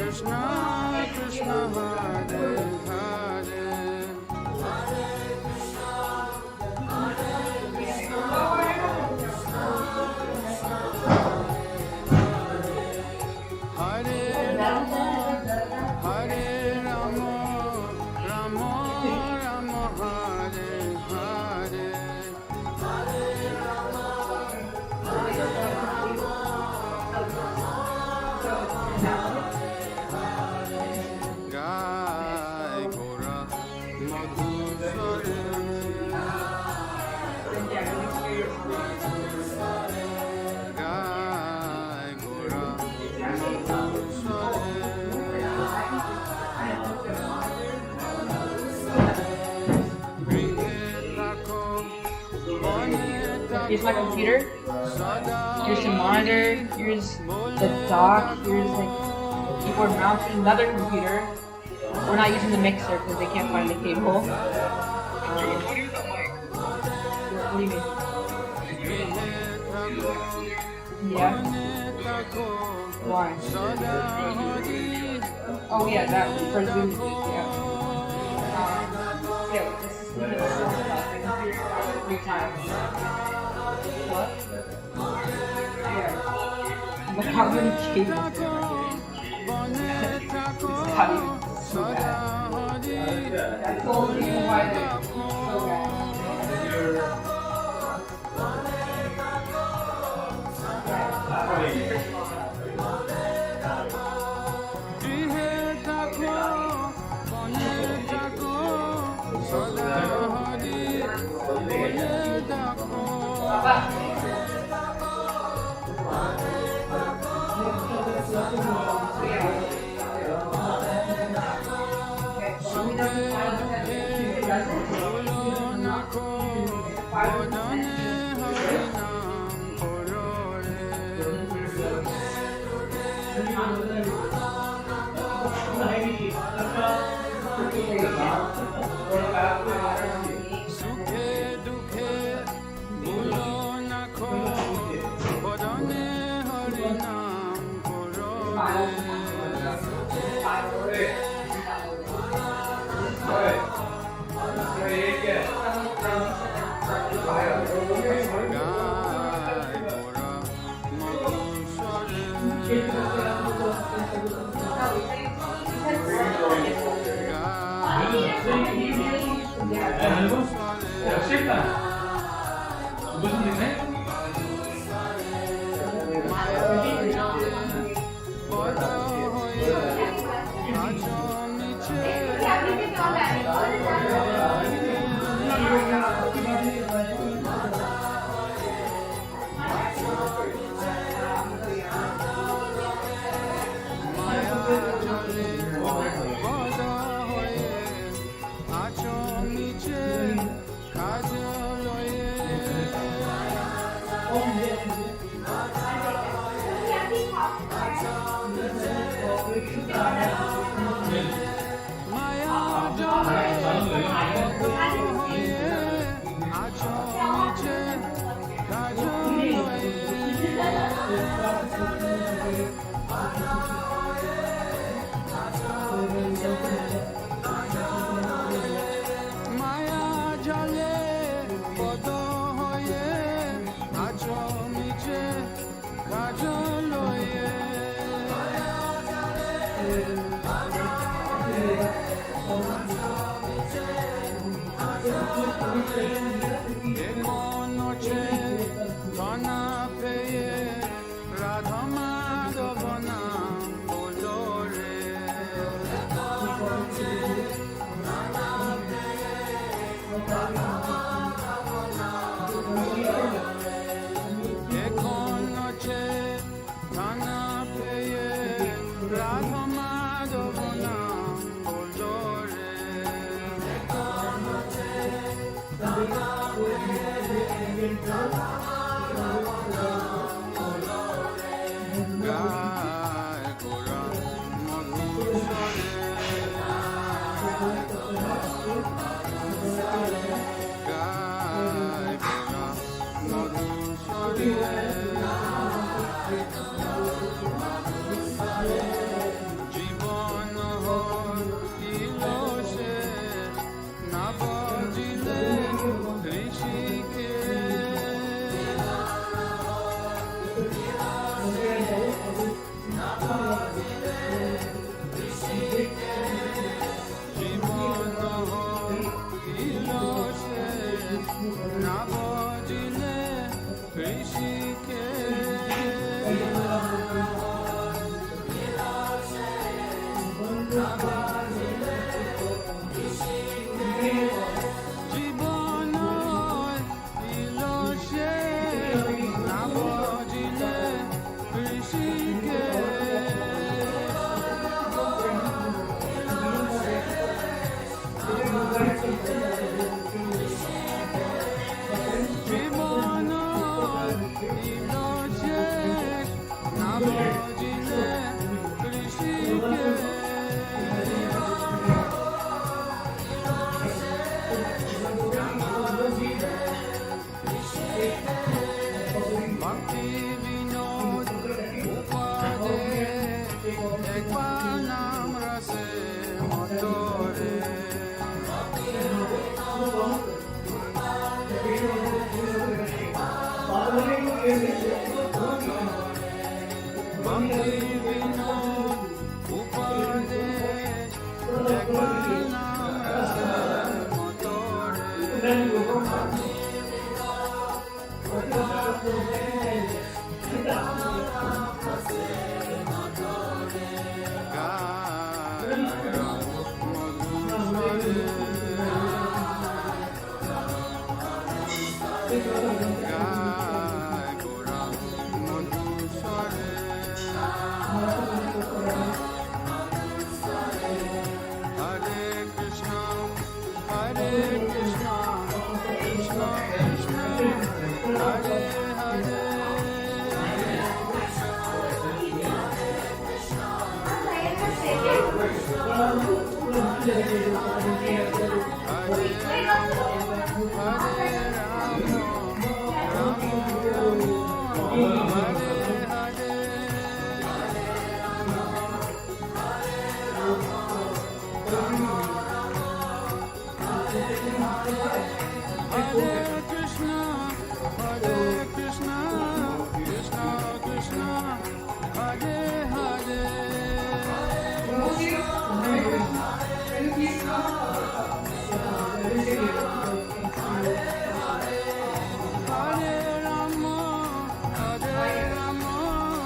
[SPEAKER 14] Krishna Krishna Hare Hare Hare Rama Hare Rama Rama Rama Hare Hare Gai Gora Madhusare Gai Gora
[SPEAKER 5] Here's my computer. Here's the monitor. Here's the dock. Here's like keyboard, mouse. Here's another computer. We're not using the mixer because they can't find the cable. What do you mean? Yeah. Why? Oh yeah, that for Zoom. Yeah. Yeah. Three times. What? Yeah. Look how many cables there are. It's not even so bad. That's the only reason why they're so bad.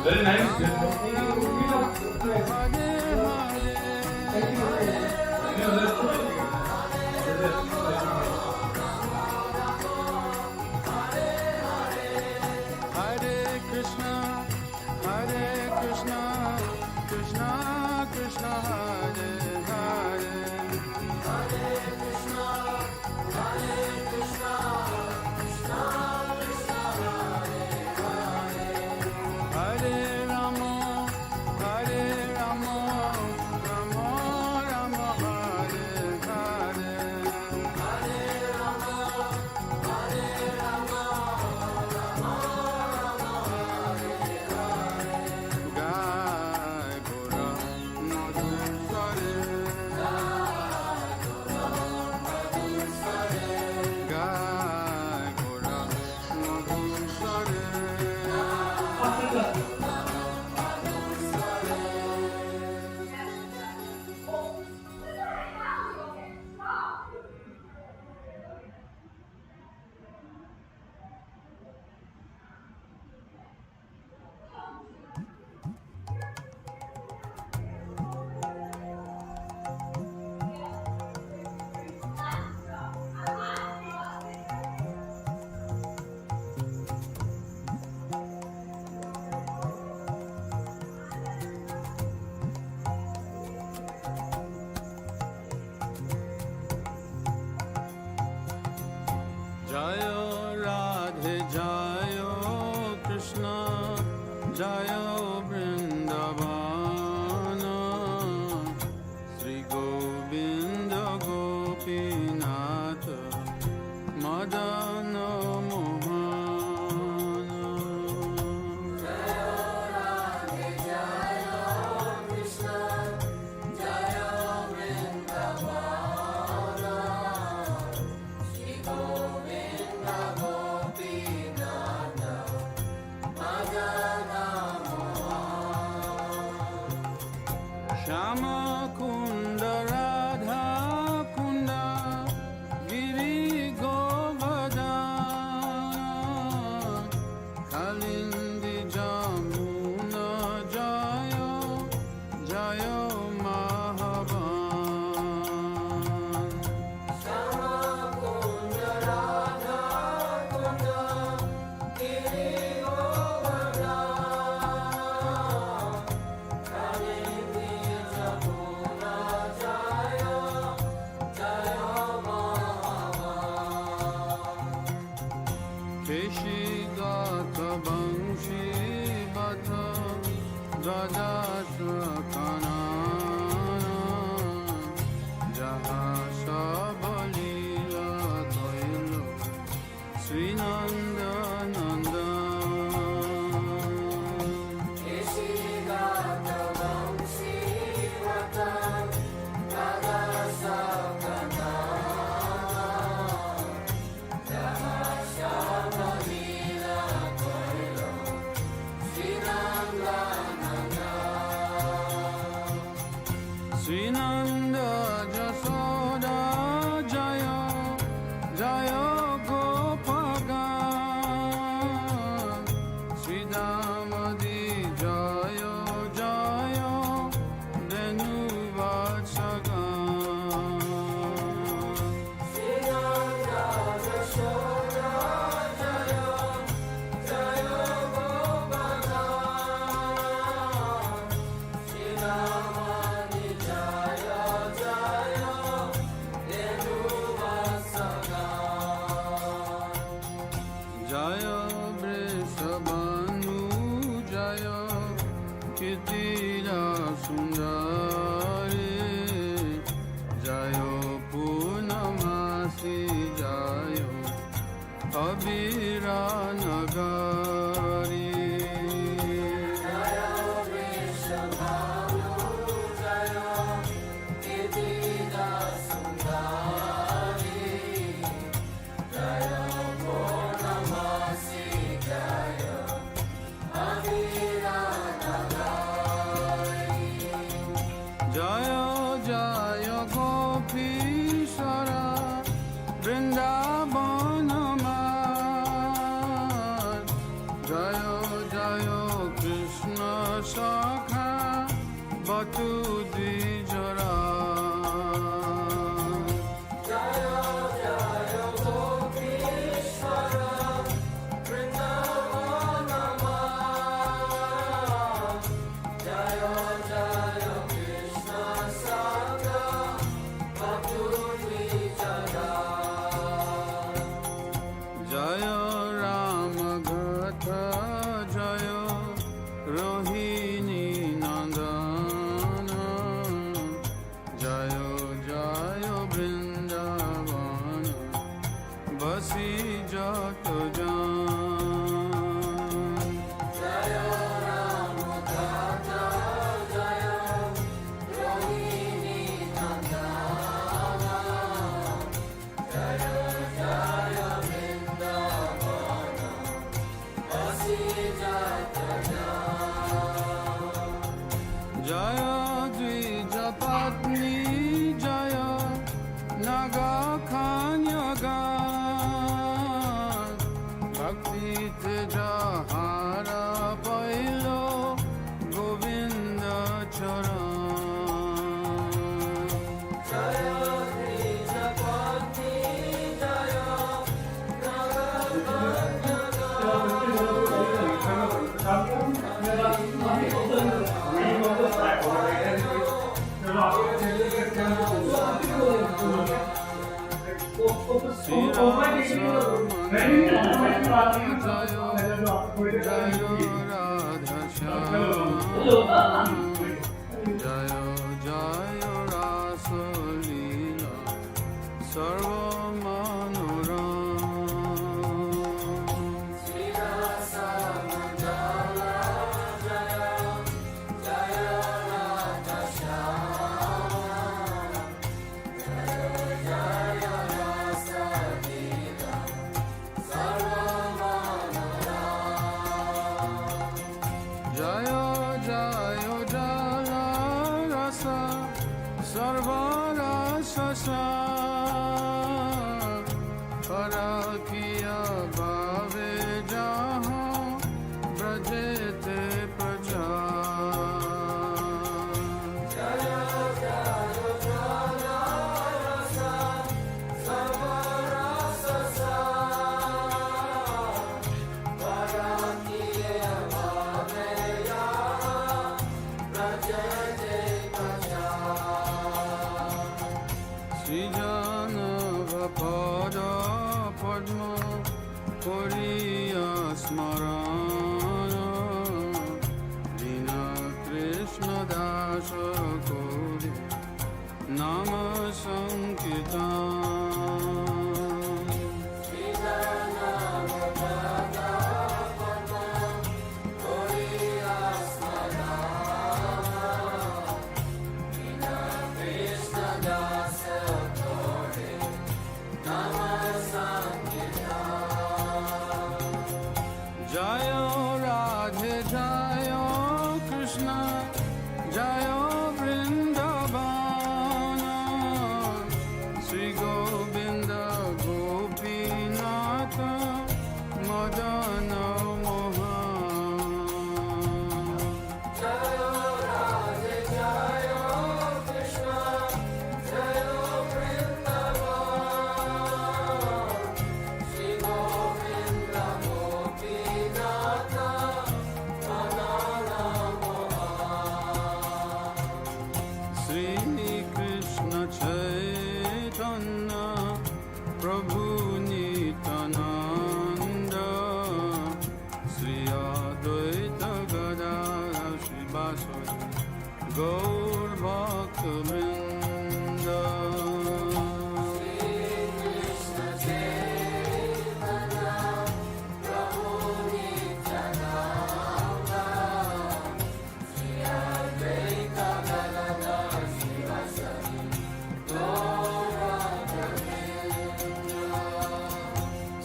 [SPEAKER 2] Very nice.
[SPEAKER 14] Hare Krishna, Krishna Krishna, Hare Hare, Hare Krishna, Krishna Krishna, Hare Hare, Hare Rama, Keshigata Bangshi Bata Radasha Kanana Jahasha Balila Toilo Srinanda Nanda Keshigata Bangshi Bata Radasha Kanana Srinanda Jasoda Jaya Jaya Gopaga Sridamadi Jaya Jaya Denu Vatsaga Srinanda Jasoda Jaya Jaya Gopaga Sridamadi Jaya Vrishabhanu Jaya Kitira Sundari Jaya Punamasi Jaya Abhira Nagari Jaya Vrishabhanu Jaya Kitira Sundari Jaya Purnamasi Jaya Abhira Nagari Jaya Jaya Gopishara Vrindavanamar Jaya Jaya Krishna Sakha Batu Dijara Jaya Jaya Gopishara Vrindavanamar Jaya Jaya Krishna Sakha Batu Dijara Jaya Rama Gatha Jaya Rohini Nandana Jaya Jaya Vrindavana Basi Jata Jan Jaya Rama Gatha Jaya Rohini Nandana Jaya Jaya Vrindavana Basi Jata Jaya Dvijapatni Jaya Naga Kanyaga Bhakti Tejahara Pailo Govinda Charan Jaya Dvijapatni Jaya Naga Jaya Jaya Rasalila Sarva Manoram Srirasa Mandala Jaya Jaya Radhashyama Jaya Jaya Rasalila Sarva Manoram Jaya Jaya Jala Rasa Sarva Rasa Koriya Smarana Dina Krishna Dasa Kori Nama Sankirtan Jayo Radhe Jayo Krishna Jayo Vrindavana Sri Govinda Gopinatha Madana Mohan Jayo Radhe Jayo Krishna Jayo Vrindavana Sri Govinda Sri Krishna Chaitanya Prabhu Nityananda Sri Advaita Gadadhara Srivasadi Gaur Bhakta Vrinda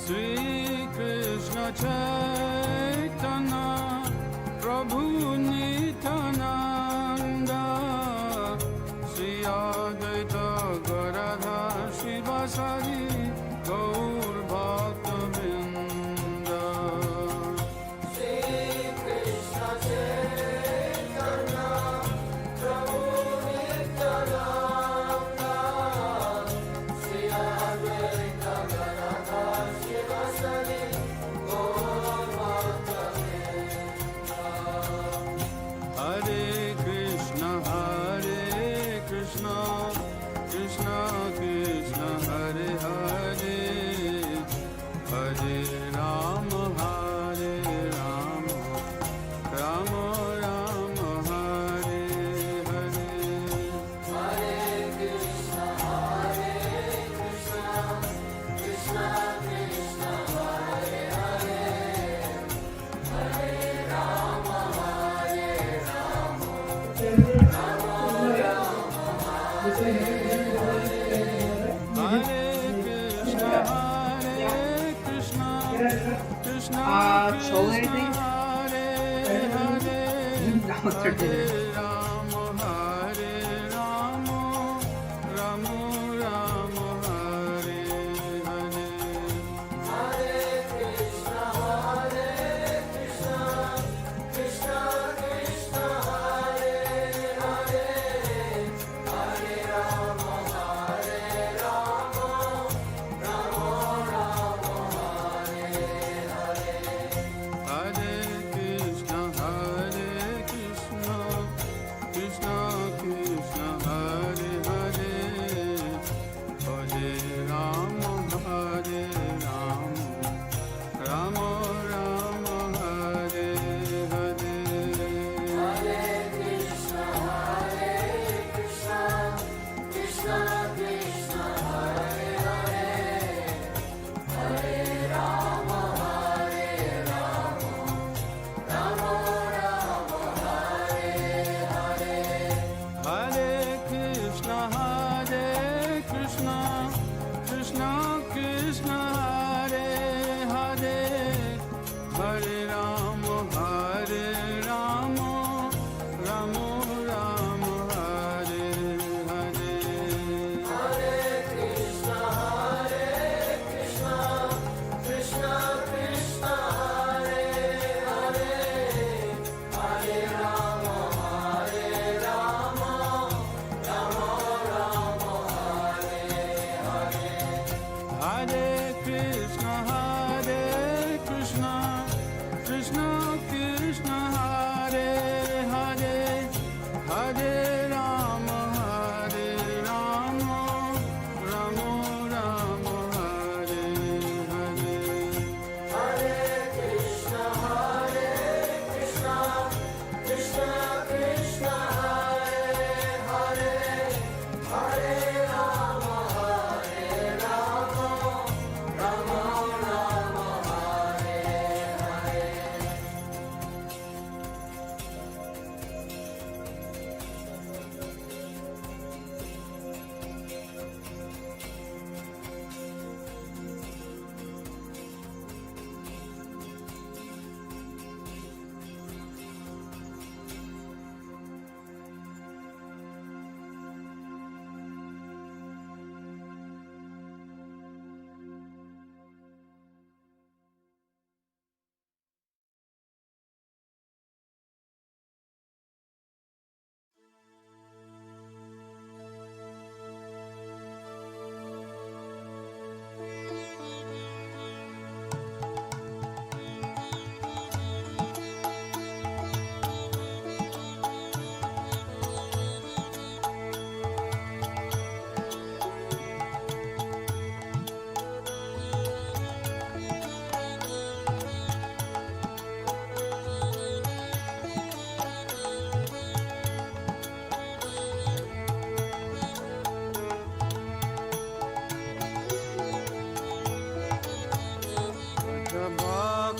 [SPEAKER 14] Sri Krishna Chaitanya Prabhu Nityananda Sri Advaita Gadadhara Srivasadi Gaur Bhakta Vrinda Sri Krishna Chaitanya Prabhu Nityananda Sri Advaita Gadadhara Srivasadi Gaur Bhakta Vrinda Hare Krishna Krishna Krishna Hare Hare Hare Rama Hare Rama Rama Rama Hare Hare Hare Krishna Krishna Krishna Hare Hare Hare Rama Hare Rama Rama Rama Hare
[SPEAKER 5] Soul anything?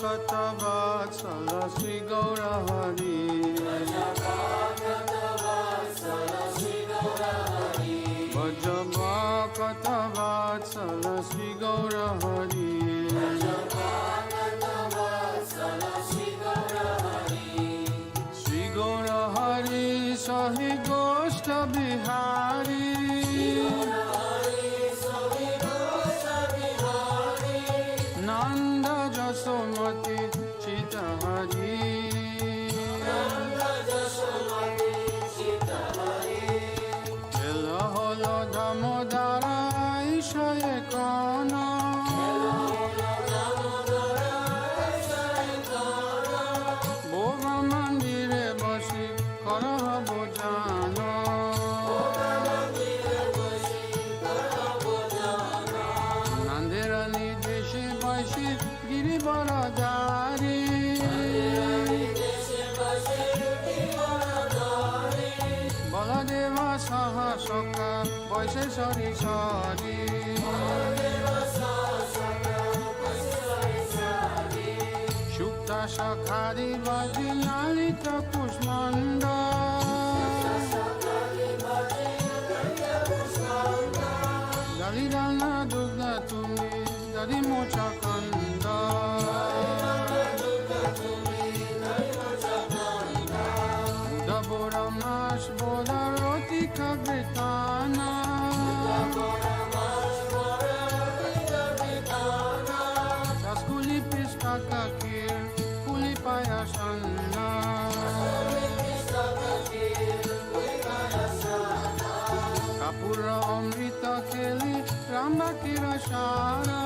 [SPEAKER 14] Katavatala Sri Gaurahari Bhajaba Katavatala Sri Gaurahari Sri Gaurahari Sahi Goshta Bihari Nanda Jasomati Chitahari Kela Holo Damodara Ishaye Kana Bova Mandire Bashi Karaha Bojana Nandirani Deshi Bashi Giri Baradari Baladeva Saha Soka Boise Sari Sari Shukta Shakhari Vaji Lalita Kushmanda Dalidana Dugla Tumi Dadi Mocha Kanda Udabora Mash Boda Roti Kabritana Saskuli Pistaka Kir Kuli Payashana Kapura Amrita Keli Ramba Kirashara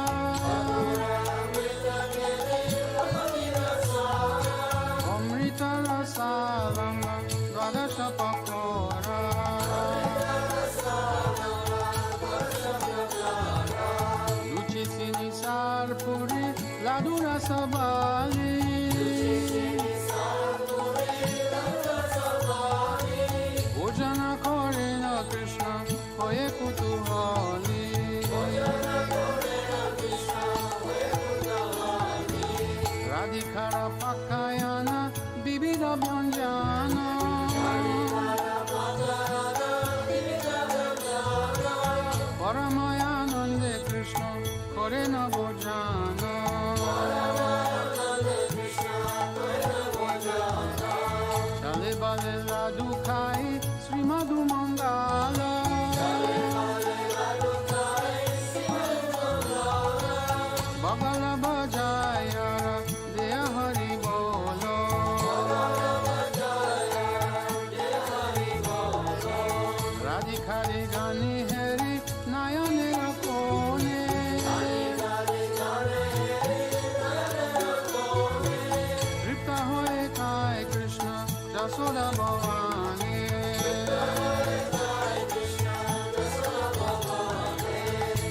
[SPEAKER 14] Amrita Rasalanga Gadasha Pakora Luchi Sinisar Puri Ladura Sabali Bhojana Korena Krishna Hoye Kutuhali Radhikara Pakayana Bibida Bhanjana Paramayanande Krishna Korena Bhojana Chale Bale Ladu Khai Sri Madhu Mangala Bagala Bajaya Deya Hari Bolo Radhikari Gani Hari Nayane Rakone Ripta Hoye Kai Krishna Jasoda Bhavani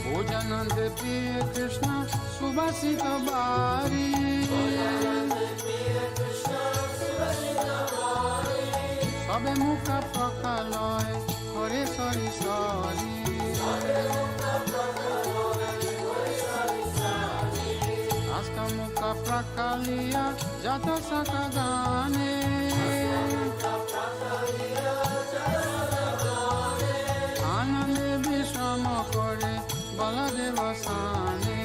[SPEAKER 14] Bhojanande Priya Krishna Subhasita Bari Sabe Mukha Prakaloy Hare Sari Sari Asta Mukha Prakaliya Jata Sakagane Anande Vishama Kore Baladeva Sane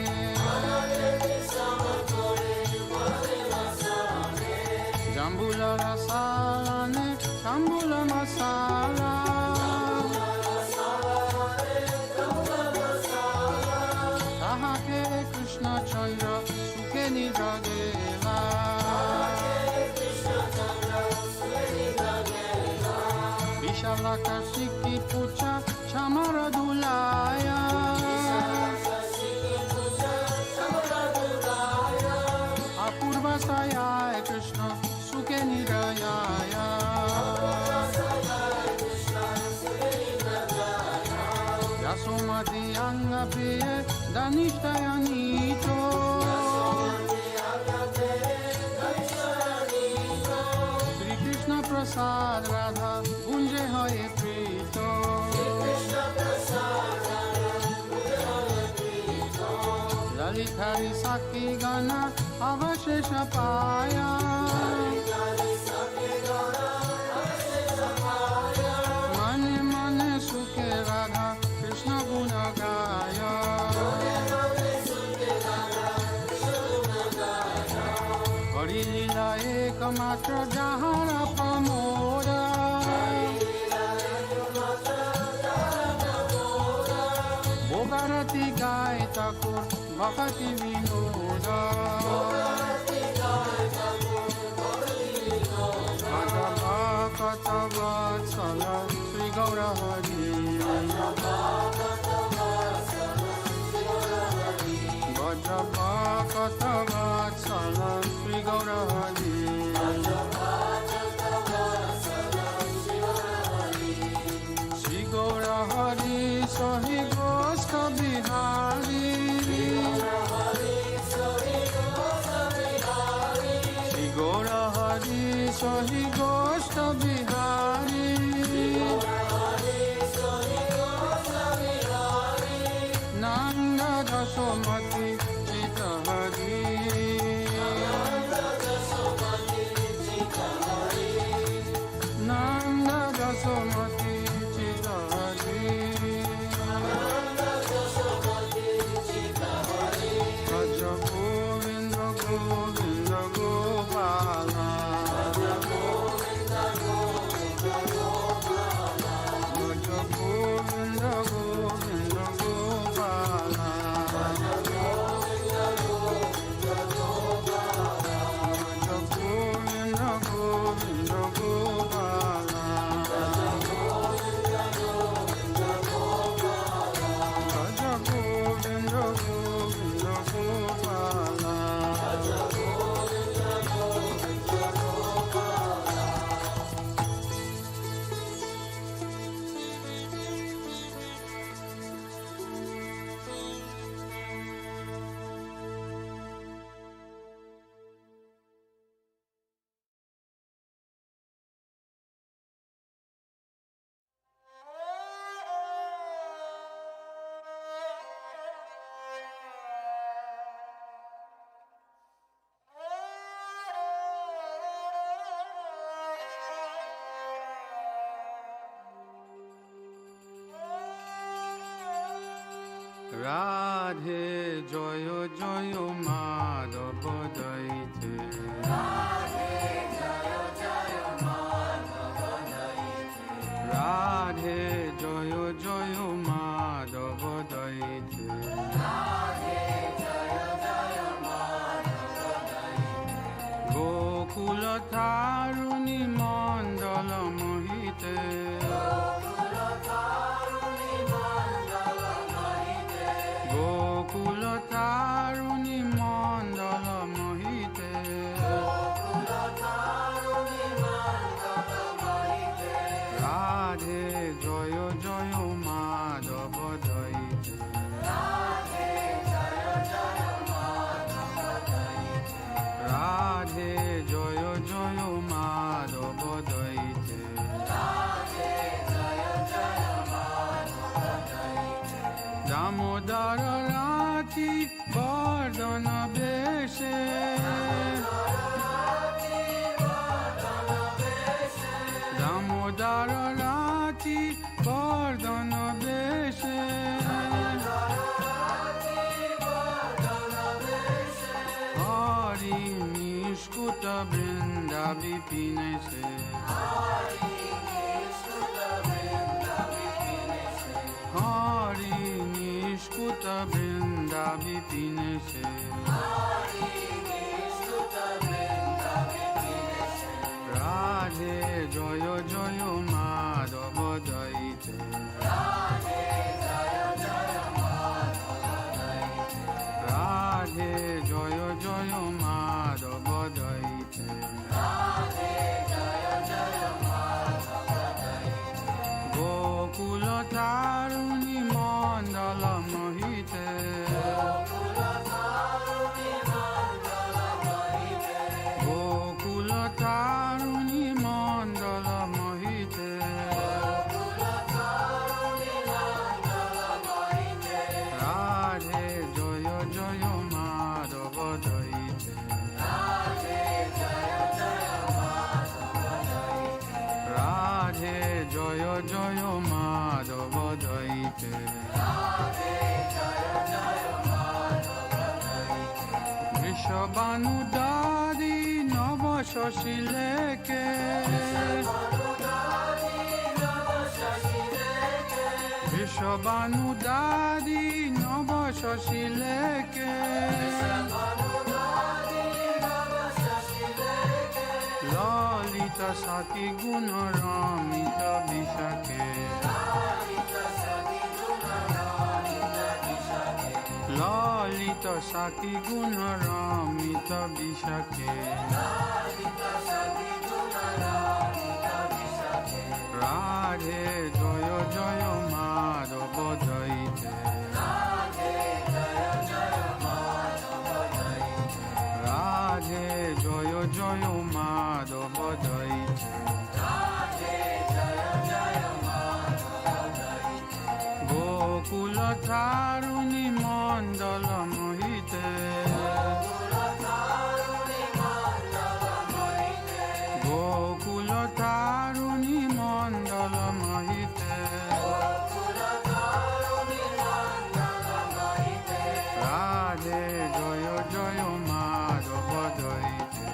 [SPEAKER 14] Jambula Rasalane Tambula Masala Tahake Krishna Chandra Sukhe Nidradela Vishalaka Shiki Pucha Chamara Dulaya Apurva Saya Krishna Sukhe Nirayaya Yasomati Anga Priye Danishtaya Nito Sri Krishna Prasad Radha Gunje Hoye Prito Lalitari Saki Gana अवशेष पाया मने मने सुखे राधा कृष्ण गुण गाया हरि लीला एकमात्र जहाँ प्रमोदा भोगारती गाय ठाकुर भक्ति विनोद भक्त वत्सल श्री गौर हरि भक्त वत्सल श्री गौर हरि श्री गौर हरि सहि गोष्ठ बिहारी श्री गौर हरि सहि गोष्ठ बिहारी नंद दशमति चित हरि नंद दशमति चित हरि भज गोविंद गोविंद गोपाला भज गोविंद गोविंद गोपाला भज गोविंद गोविंद गोपाला भज गोविंद गोविंद गोपाला রাধে জয় জয় মাধব দৈতে রাধে জয় জয় মাধব দৈতে রাধে জয় জয় মাধব দৈতে রাধে জয় জয় মাধব দৈতে গোকুল তারুণী মণ্ডল মোহিতে গোকুল তারুণী মণ্ডল মোহিতে রাধে জয় জয় মাধব দৈতে রাধে জয় জয় মাধব দৈতে রাধে জয় জয় মাধব দৈতে রাধে জয় জয় মাধব দৈতে দামোদর রাতি বর্ধন বেশে দামোদর রাতি বর্ধন বেশে হরি নিষ্কুট বৃন্দা বিপিনেছে হরি নিষ্কুট বৃন্দা বিপিনেছে রাধে জয় জয় মাধব দৈতে রাধে জয় জয় মাধব দৈতে রাধে জয় জয় মাধব দৈতে রাধে জয় জয় মাধব দৈতে গোকুল তারুণী মণ্ডল মোহিতে গোকুল তারুণী জয় মাধব দইতে বৃষবানুদারি নব শশিলেকে বৃষবানুদারি নব শশিলেকে ললিত সাকি গুণ রমিত বিশাখে ললিত সাকি গুণ রমিত বিশাখে রাধে জয় জয় মাধব দইতে রাধে জয় জয় মাধব দইতে গোকুল তারুণী মণ্ডল মোহিতে গোকুল তারুণী মণ্ডল মোহিতে রাধে জয় জয় মাধব দইতে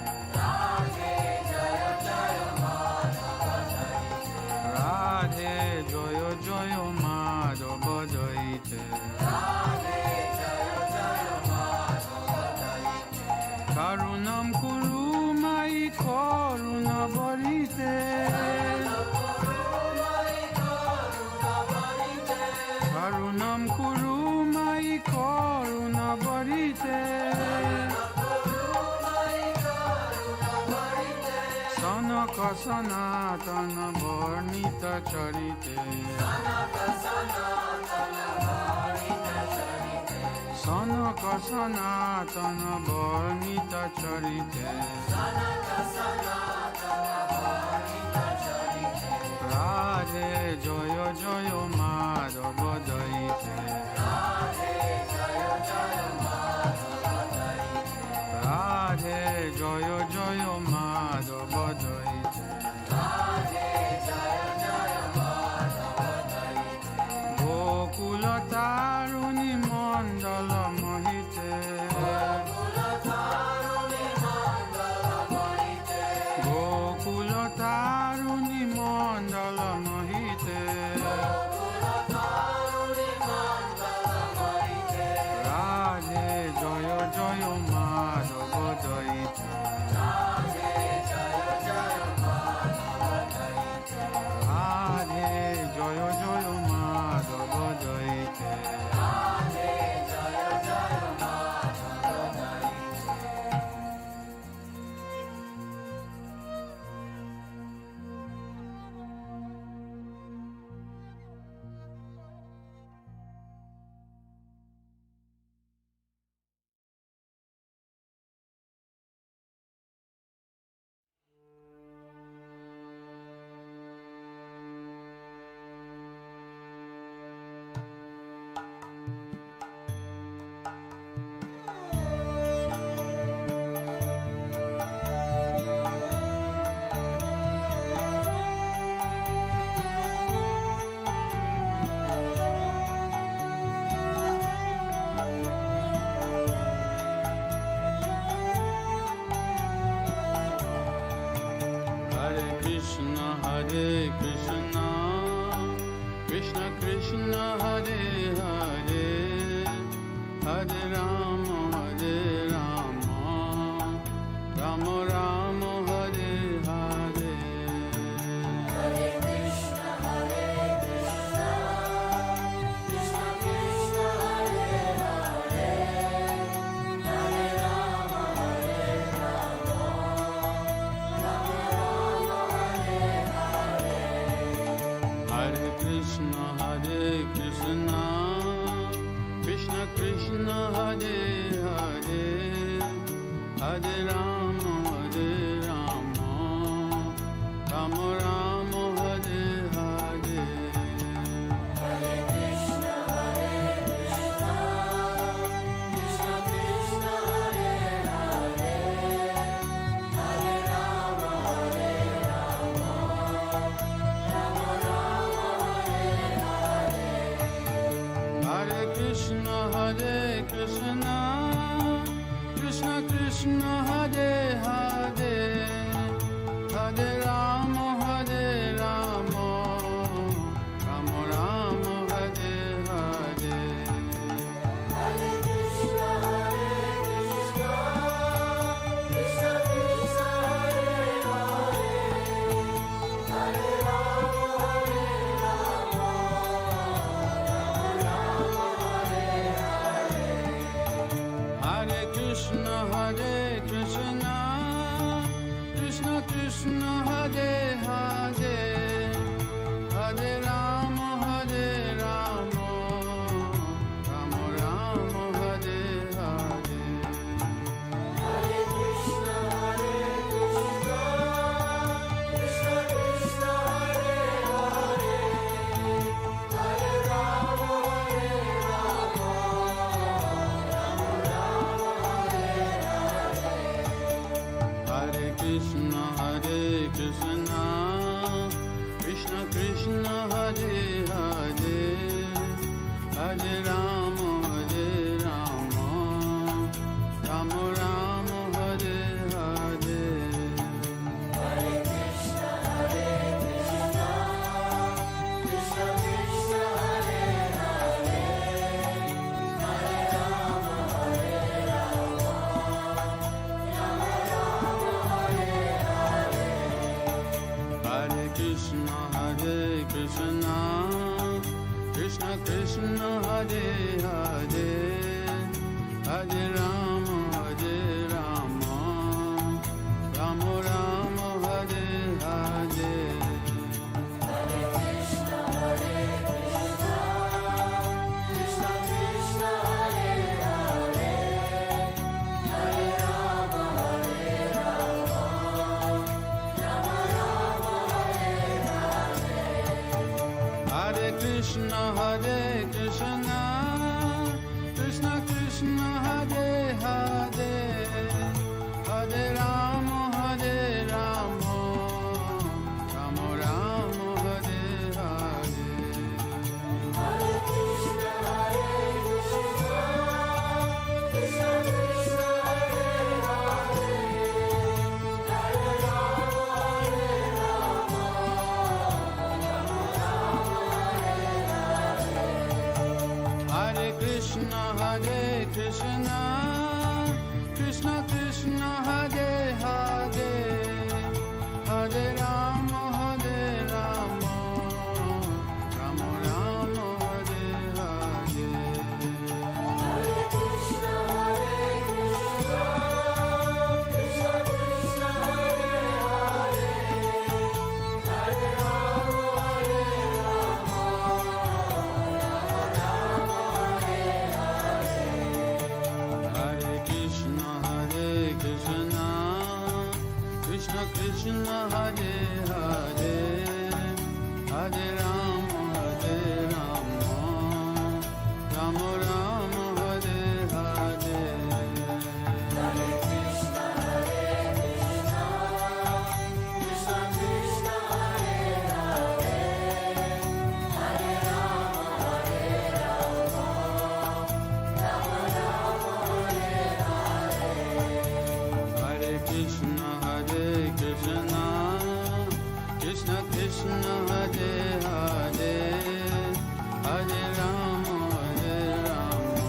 [SPEAKER 14] রাধে জয় জয় মাধব দইতে করুণম কুরু মাই করুণ বরিতে করুণম কুরু মাই করুণ বরিতে সনক সনাতন বর্ণিত চরিতে সনক সনাতন বর্ণিত চরিতে রাধে জয় জয় মাধব দইতে রাধে জয় জয় মাধব দইতে গোকুল তারুণী মণ্ডল মোহিতে গোকুল তারুণী মণ্ডল মোহিতে রাধে জয় জয় মাধব দইতে রাধে জয় জয় Madhav দইতে Hare Krishna, Krishna Krishna Hare Hare, Hare Rama Hare Rama, Rama Rama Hare Hare. Hare Krishna Krishna, Krishna Krishna Hare Hare, Hare Rama Hare Rama, Rama Rama Hare Hare. Hare Krishna Krishna, Krishna Krishna Hare Hare, Hare Rama Hare Hare Krishna, Krishna Krishna Hare Hare, Hare Rama, Hare Rama, Rama Rama, Hare Hare. Hare Krishna, Krishna Krishna, Hare Hare, Hare Rama, Hare Rama, Rama Rama, Hare Hare. Hare Krishna, Krishna Krishna, Hare Hare, Hare Rama, Hare Rama, Rama Rama, Hare Hare. Hare Krishna, Krishna Krishna, Hare Hare, Hare Rama, Hare Rama, Rama Rama, Hare Hare. Hare Krishna, Krishna Krishna, Hare Hare, Hare Rama, Hare Rama, Rama Rama, Hare Hare. Hare Krishna, Krishna Krishna, Hare Hare, Hare Rama, Hare Rama, Rama Rama, Hare Hare. Hare Krishna, Krishna Krishna, Hare Hare, Hare Rama, Hare Rama, Rama Rama, Hare Hare. Hare Krishna, Krishna Krishna, Hare Hare, Hare Rama, Hare Rama, Rama Rama, Hare Hare. Hare Krishna, Krishna Krishna, Hare Hare, Hare Rama, Hare Rama, Rama Rama, Hare Hare. Hare Krishna, Krishna Krishna, Hare Hare, Hare Rama, Hare Rama, Rama Rama, Hare Hare. Hare Krishna, Krishna Krishna, Hare Hare, Hare Rama, Hare Rama, Rama Rama, Hare Hare. Hare Krishna, Krishna Krishna, Hare Hare, Hare Rama, Hare Rama, Rama Rama, Hare Hare. Hare Krishna, Krishna Krishna, Hare Hare, Hare Rama, Hare Rama, Rama Rama, Hare Hare. Hare Krishna, Krishna Krishna, Hare Hare, Hare Rama, Hare Rama, Rama Rama, Hare Hare. Hare Krishna, Krishna Krishna, Hare Hare, Hare Rama, Hare Rama,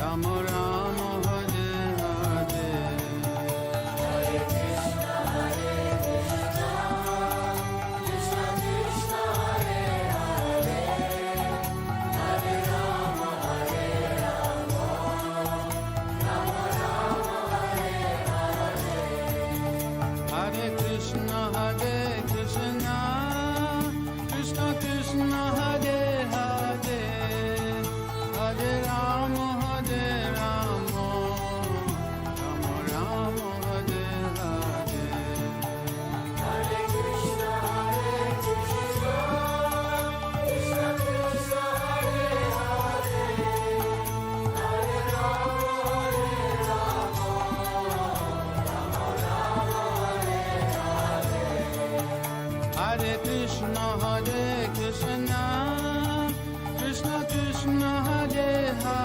[SPEAKER 14] Rama Rama, Hare Hare. Hare Krishna, Krishna Krishna, Hare Hare, Hare Rama, Hare Rama, Rama Rama, Hare Hare. Hare Krishna, Krishna Krishna, Hare Hare, Hare Rama, Hare Rama, Rama Rama, Hare Hare. Hare Krishna, Krishna Krishna, Hare Hare, Hare Rama, Hare Rama, Rama Rama, Hare Hare. Hare Krishna, Krishna Krishna, Hare Hare.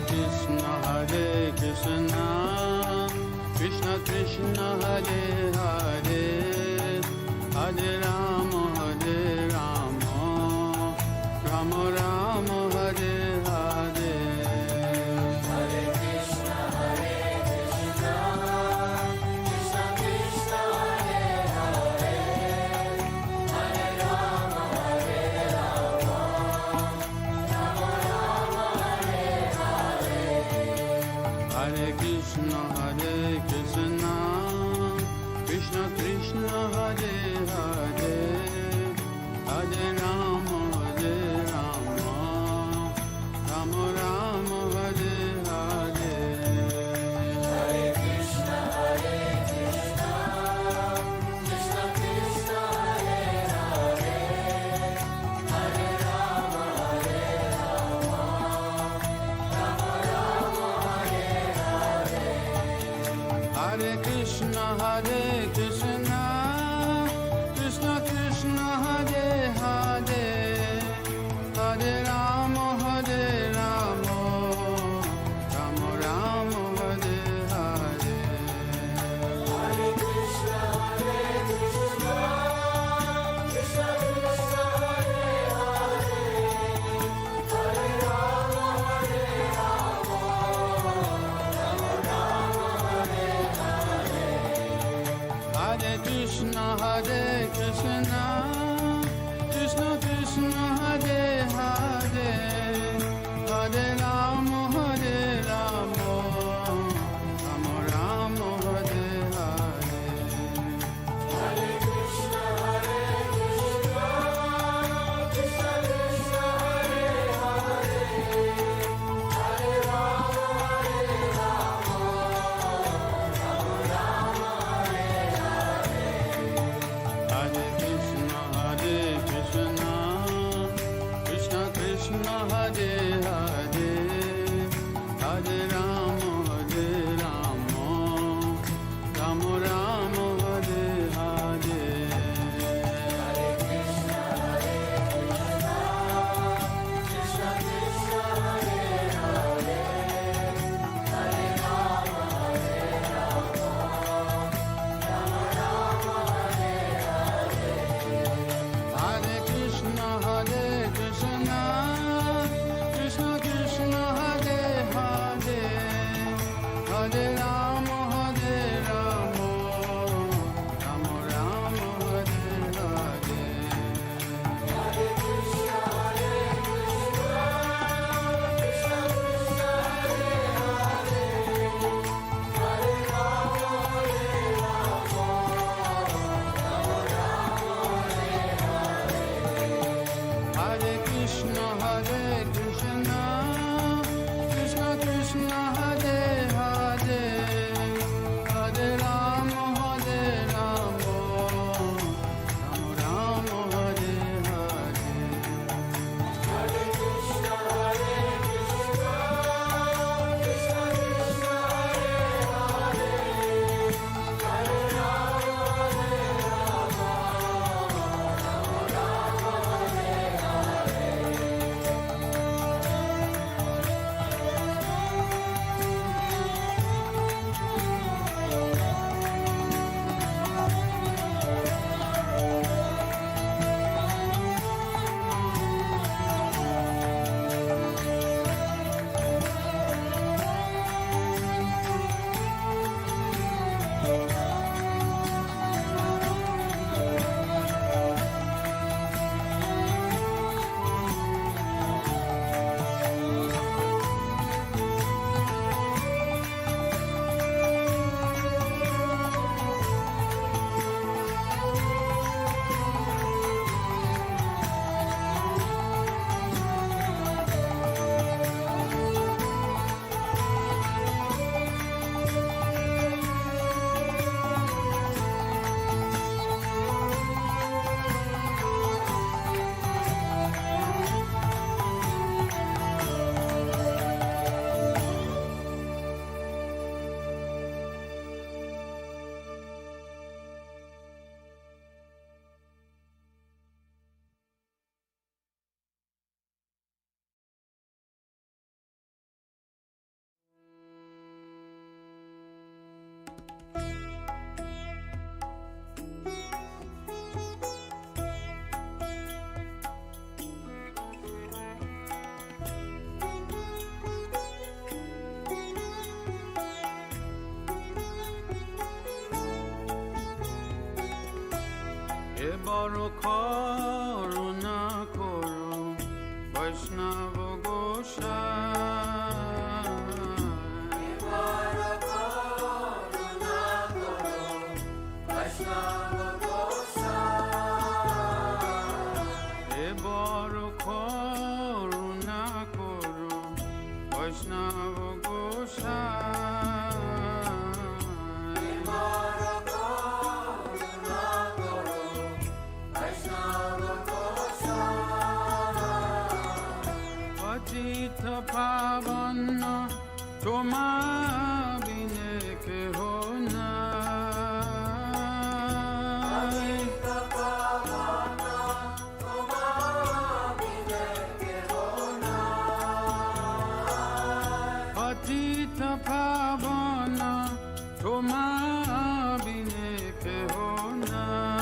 [SPEAKER 14] Krishna, Krishna Krishna, Hare Hare, Hare Rama, Rama Rama, Hare Hare. Hare Krishna, Krishna Krishna, Hare Hare, Hare Rama, Rama Rama, Hare Hare. Hare Krishna, Krishna Krishna, Hare Hare, Hare Rama, Rama Rama, Hare Hare. Hare Krishna, Krishna Krishna, Hare Hare, Hare Rama, Rama Rama, Hare Hare. Hare Krishna, Krishna Krishna, Hare Hare, Hare Rama, Rama Rama, Hare Hare. Hare Krishna, Krishna Krishna, Hare Hare, Hare Rama, Rama Rama, Hare Hare. Hare Krishna, Krishna Krishna, Hare Hare, Hare Rama, Rama Rama, Hare Hare. Hare Krishna, Krishna Krishna, Hare Hare, Hare Rama, Rama Rama, Hare Hare. Hare Krishna, Krishna Krishna, Hare Hare, Hare Rama, Rama Rama, Hare Hare. Hare Krishna, Krishna Krishna, Hare Hare, Hare Rama, Rama Rama, Hare Hare. Hare Krishna, Krishna Krishna, Hare Hare, Hare Rama, এবার করুণা করো বৈষ্ণব গোসাই এবার করুণা করো বৈষ্ণব গোসাই এবার করুণা করো বৈষ্ণব গোসাই এবার করুণা করো বৈষ্ণব গোসাই পতিত পাবন তোমা বিনে কেহ নাই পতিত পাবন তোমা বিনে কেহ নাই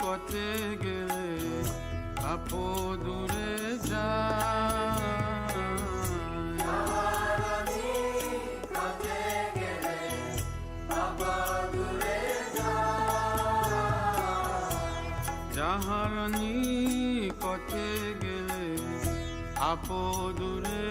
[SPEAKER 14] কতে গেলে আপদূরে যাহারণী কতে গেলে আপদূরে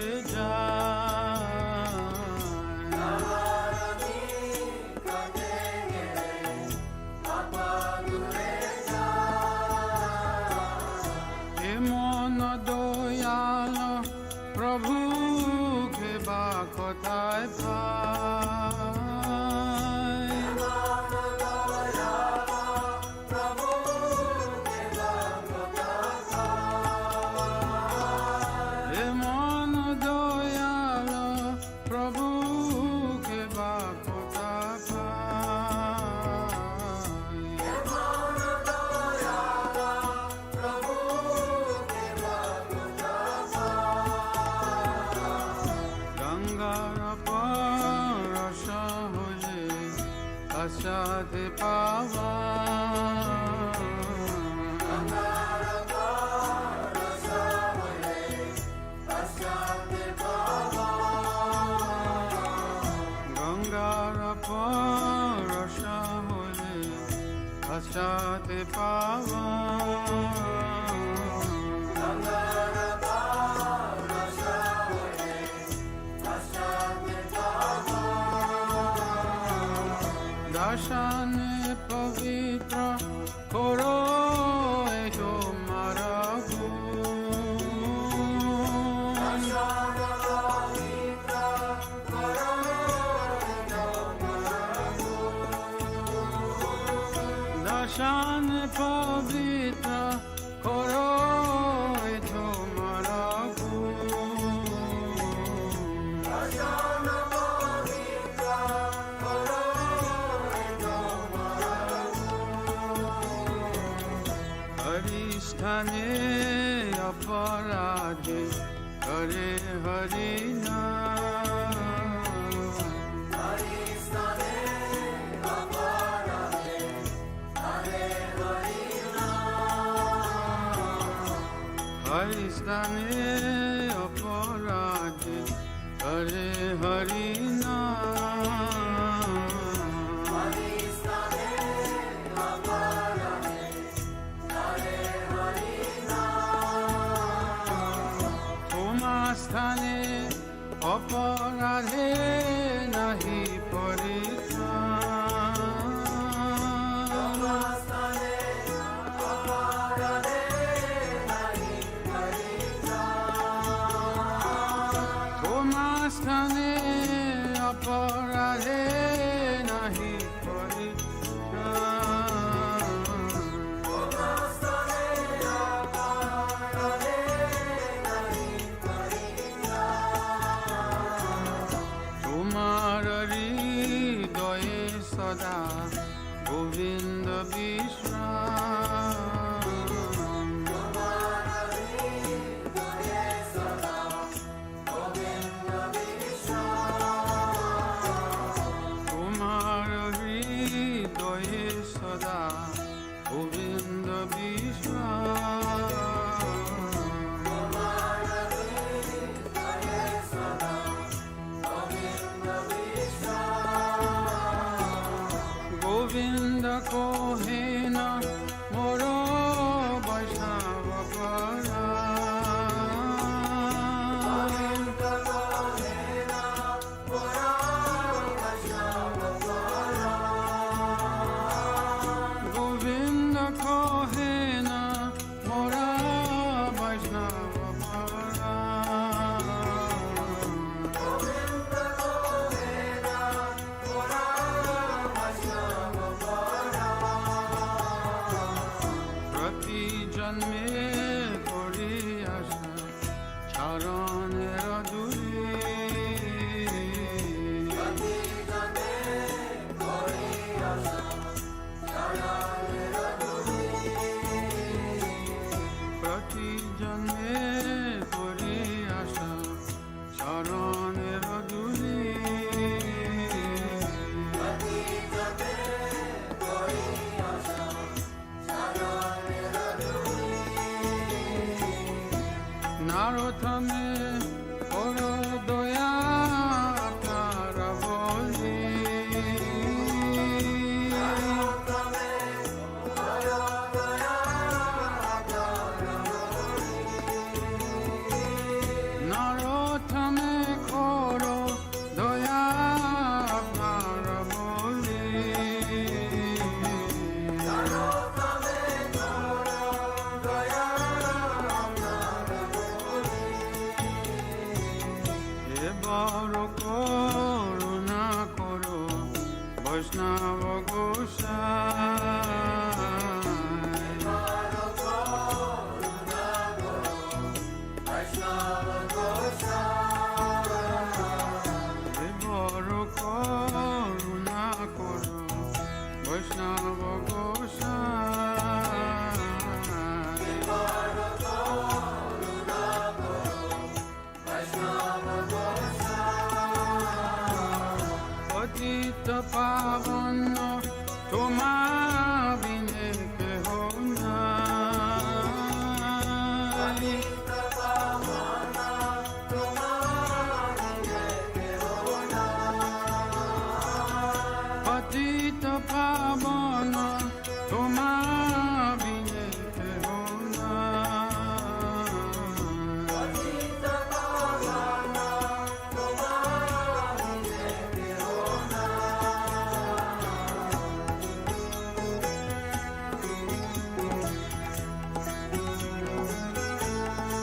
[SPEAKER 14] মন দয়াল প্রভু খেবা কথায় পায় মন দয়াল প্রভু খেবা কথা গঙ্গার পরশ হলে আশাতে পাওয়া গঙ্গার পরশ হলে আশাতে পাওয়া দর্শনে পবিত্র করো তোমার দর্শন পবিত্র করো তোমার হরিস্থানে অপরাধে হরে হরি হরিস্থানে অপরাধে হরে হরি স্থানে অপরাধে নাহি তোমার স্থানে অপরাধে নাহি তোমার হৃদয়ে সদা গোবিন্দ বিশ্রাম তোমার হৃদয়ে সদা গোবিন্দ বিশ্রাম জন্মে করি আশা চরণের ধুলি প্রতি জন্মে করি আশা চরণের ধুলি প্রতি জন্মে করি আশা চরণের ধুলি প্রতি জন্মে করি আশা চরণের ধুলি নারথমে করো দয়া আপনার বলি নারথমে করো দয়া আপনার বলি নারথমে করো দয়া আপনার বলি নারথমে করো দয়া আপনার বলি এবার করুণা করো বৈষ্ণব গোসাই এবার করুণা করো বৈষ্ণব গোসাই এবার করুণা করো বৈষ্ণব গোসাই এবার করুণা করো বৈষ্ণব গোসাই পতিত পাবন তোমা বিনে কেহ নাই পতিত পাবন তোমা বিনে কেহ নাই পতিত পাবন তোমা বিনে কেহ নাই পতিত পাবন তোমা বিনে কেহ নাই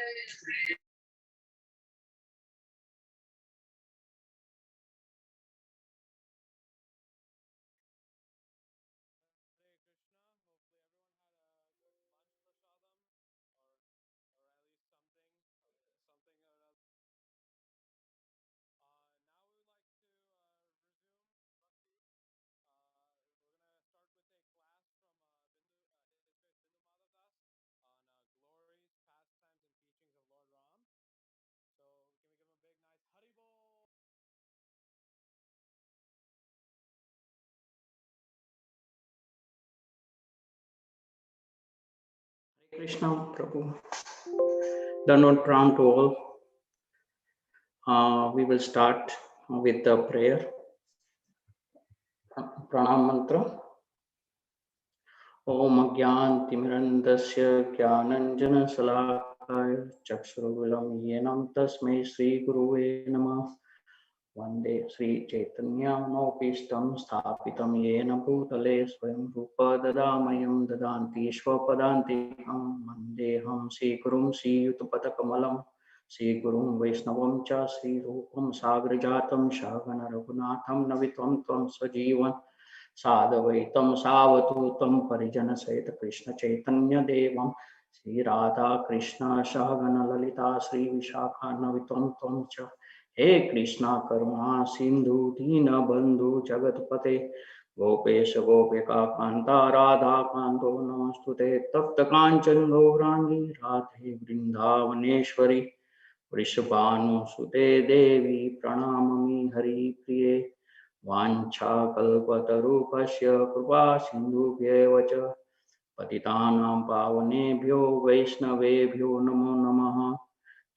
[SPEAKER 3] Krishna. Hopefully everyone had a good lunch prasadam or at least something or other. Now we would like to resume Bhakti. We're going to start with a class from His Grace Bindu Madhav Das on glories, pastimes, and teachings of Lord Ram. So can we give him a big, nice Hari Bol?
[SPEAKER 19] Hare Krishna, Prabhu. Dandavat Pranam to all. We will start with the prayer. Pranam mantra. Om Agyantimirandasya Gyananjana Salakaya Chakshurvilam Yenam Tasmai Sri Guruve Namah. Vande Sri Chaitanya Nopistam Sthapitam Yena Bhutale Swayam Rupa Dadamayam Dadanti Shvapadantikam Mandeham Sri Gurum Sri Yutapatakamallam Sri Gurum Vaishnavam Cha Sri Rupam Sagrajatam Shagana Raghunatham Navitvam Tvam Sajivan Sadavaitam Savatutam Parijana Saita Krishna Chaitanya Devam Sri Radha Krishna Shagana Lalita Sri Vishakha Navitvam Tvam Cha He Krishna Karuna Sindhu Dina Bandhu Jagatpate Gopesha Gopika Kanta Radha Kanto Namastute Tapta Kanchan Gaurangi Radhe Vrindavaneshwari Vrishabhanu Sute Devi Pranamami Hari Priye Vancha Kalpatarupasya Kripa Sindhubhyev cha Patitanam Pavanebhyo Vaishnavebhyo Namo Namaha.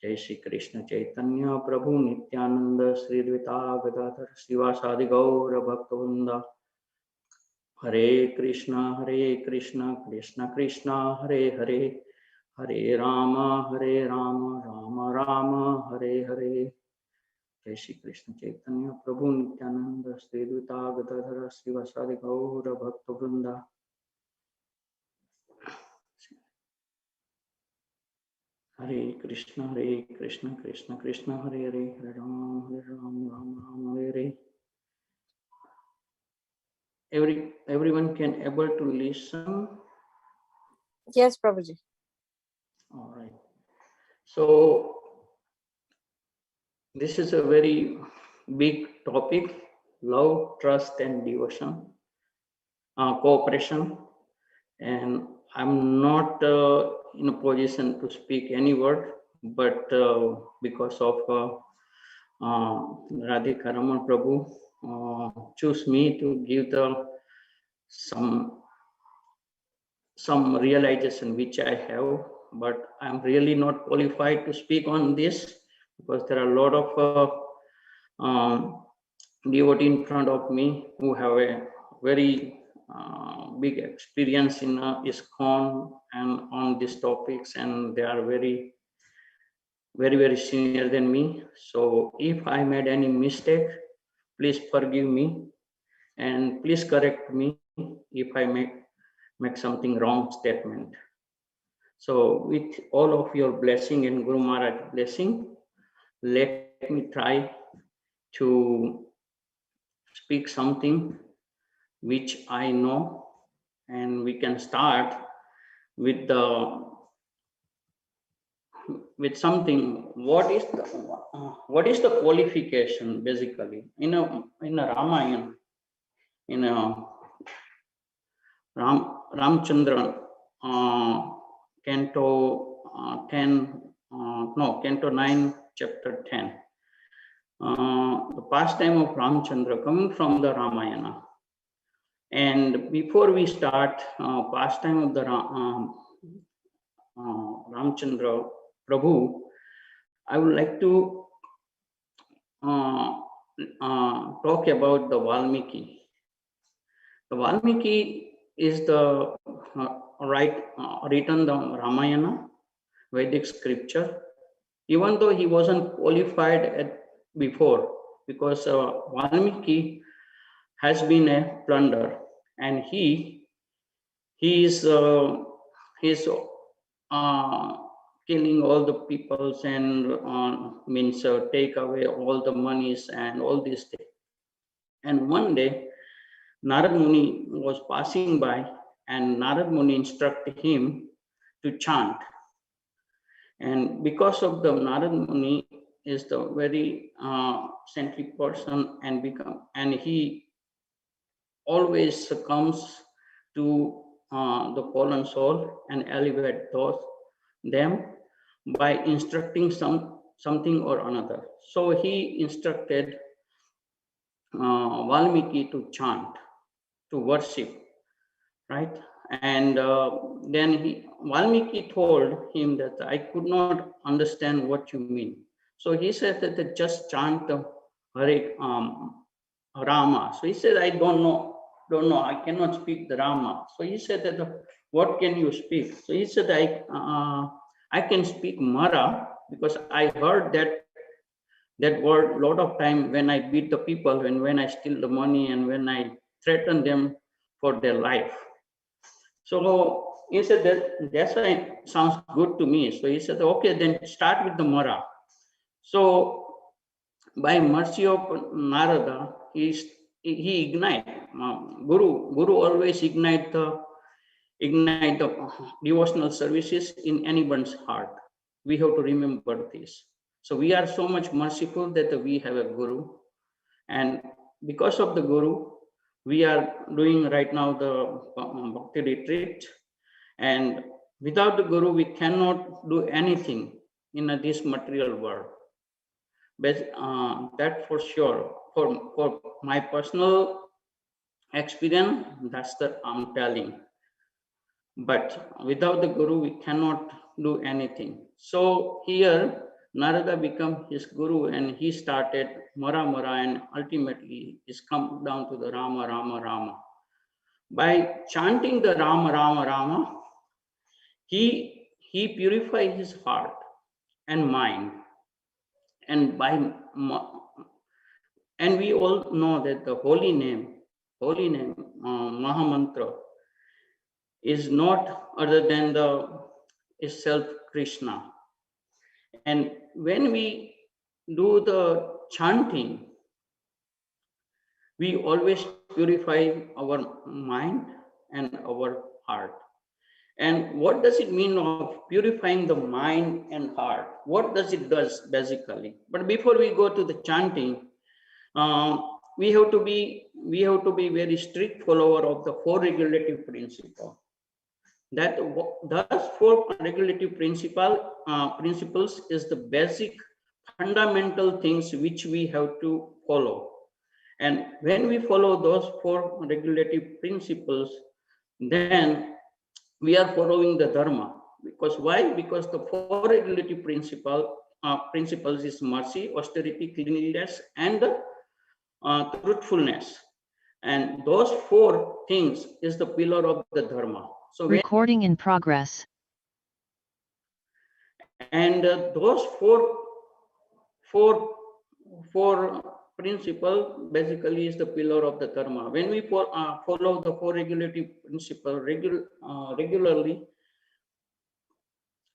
[SPEAKER 19] Jai Shri Krishna Chaitanya Prabhu Nityananda Sri Dvita Gadadhar Srivasadi Gaura Bhaktivinoda. Hare Krishna Krishna Krishna Hare Hare Hare Rama Rama Rama Hare Hare. Jai Shri Krishna Chaitanya Prabhu Nityananda Sri Dvita Gadadhar Srivasadi Gaura Bhaktivinoda. Hare Krishna Krishna Krishna Hare Hare Hare Rama Rama Hare Hare. Everyone can able to listen.
[SPEAKER 17] Yes, Prabhuji.
[SPEAKER 19] All right. So this is a very big topic: love, trust, and devotion, cooperation. And I'm not in a position to speak any word, but because of Radhika Raman Prabhu choose me to give the some realization which I have, but I'm really not qualified to speak on this because there are a lot of devotees in front of me who have a very big experience in ISKCON and on these topics, and they are very senior than me. So if I made any mistake, please forgive me and please correct me if I make something wrong statement. So with all of your blessing and Guru Maharaj blessing, let me try to speak something which I know, and we can start with something. What is the qualification basically in a Ramayana, in a Ramchandra canto 9 chapter 10, the pastime of Ramchandra coming from the Ramayana. And before we start pastime of the Ramchandra Prabhu, I would like to talk about the Valmiki. The Valmiki is the written the Ramayana, Vedic scripture, even though he wasn't qualified before, because Valmiki has been a plunder, and he is killing all the peoples and means take away all the monies and all these things. And one day, Narad Muni was passing by, and Narad Muni instructed him to chant. And because of the Narad Muni is the very saintly person, and he always comes to the fallen soul and elevate them by instructing something or another. So he instructed Valmiki to chant, to worship, right? And then Valmiki told him that I could not understand what you mean. So he said that just chant the Hare Rama. So he said, I don't know, I cannot speak the Rama. So he said that what can you speak? So he said, I can speak Mara, because I heard that word a lot of time when I beat the people and when I steal the money and when I threaten them for their life. So he said that sounds good to me. So he said, okay, then start with the Mara. So by mercy of Narada, he ignite. Guru always ignite the devotional services in anyone's heart. We have to remember this. So we are so much merciful that we have a Guru, and because of the Guru, we are doing right now the Bhakti retreat. And without the Guru, we cannot do anything in this material world. But that for sure, for my personal experience, that's the I'm telling. But without the Guru, we cannot do anything. So here, Narada became his Guru, and he started Mara Mara, and ultimately it's come down to the Rama Rama Rama. By chanting the Rama Rama Rama, he purified his heart and mind. And we all know that the holy name, Mahamantra, is not other than the itself Krishna. And when we do the chanting, we always purify our mind and our heart. And what does it mean of purifying the mind and heart? What does it do basically? But before we go to the chanting, we have to be very strict follower of the 4 regulative principles. That those 4 regulative principles is the basic fundamental things which we have to follow. And when we follow those 4 regulative principles, then we are following the dharma. Because why? Because the 4 regulative principles is mercy, austerity, cleanliness, and truthfulness. And those 4 things is the pillar of the dharma. So
[SPEAKER 13] recording in progress.
[SPEAKER 19] And those four principle basically is the pillar of the dharma. When we follow the 4 regulative principle regularly,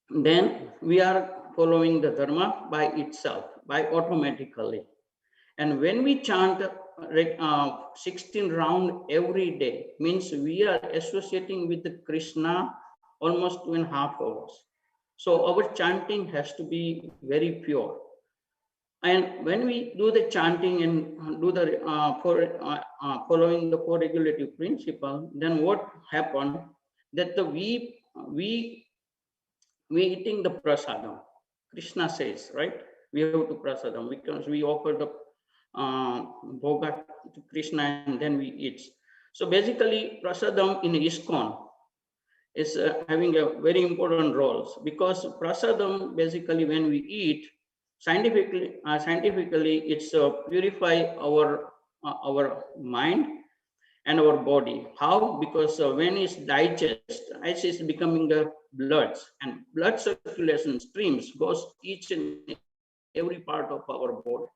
[SPEAKER 19] then we are following the dharma by itself, by automatically. And when we chant 16 round every day, means we are associating with the Krishna almost 2.5 hours. So our chanting has to be very pure. And when we do the chanting and do the following the 4 regulative principle, then what happened? That we eating the prasadam. Krishna says, right? We have to prasadam because we offer the bhoga to Krishna and then we eat. So basically, prasadam in ISKCON is having a very important role, because prasadam basically when we eat, scientifically it's purify our mind and our body. How? Because when it's it's becoming the blood, and blood circulation streams goes each and every part of our body.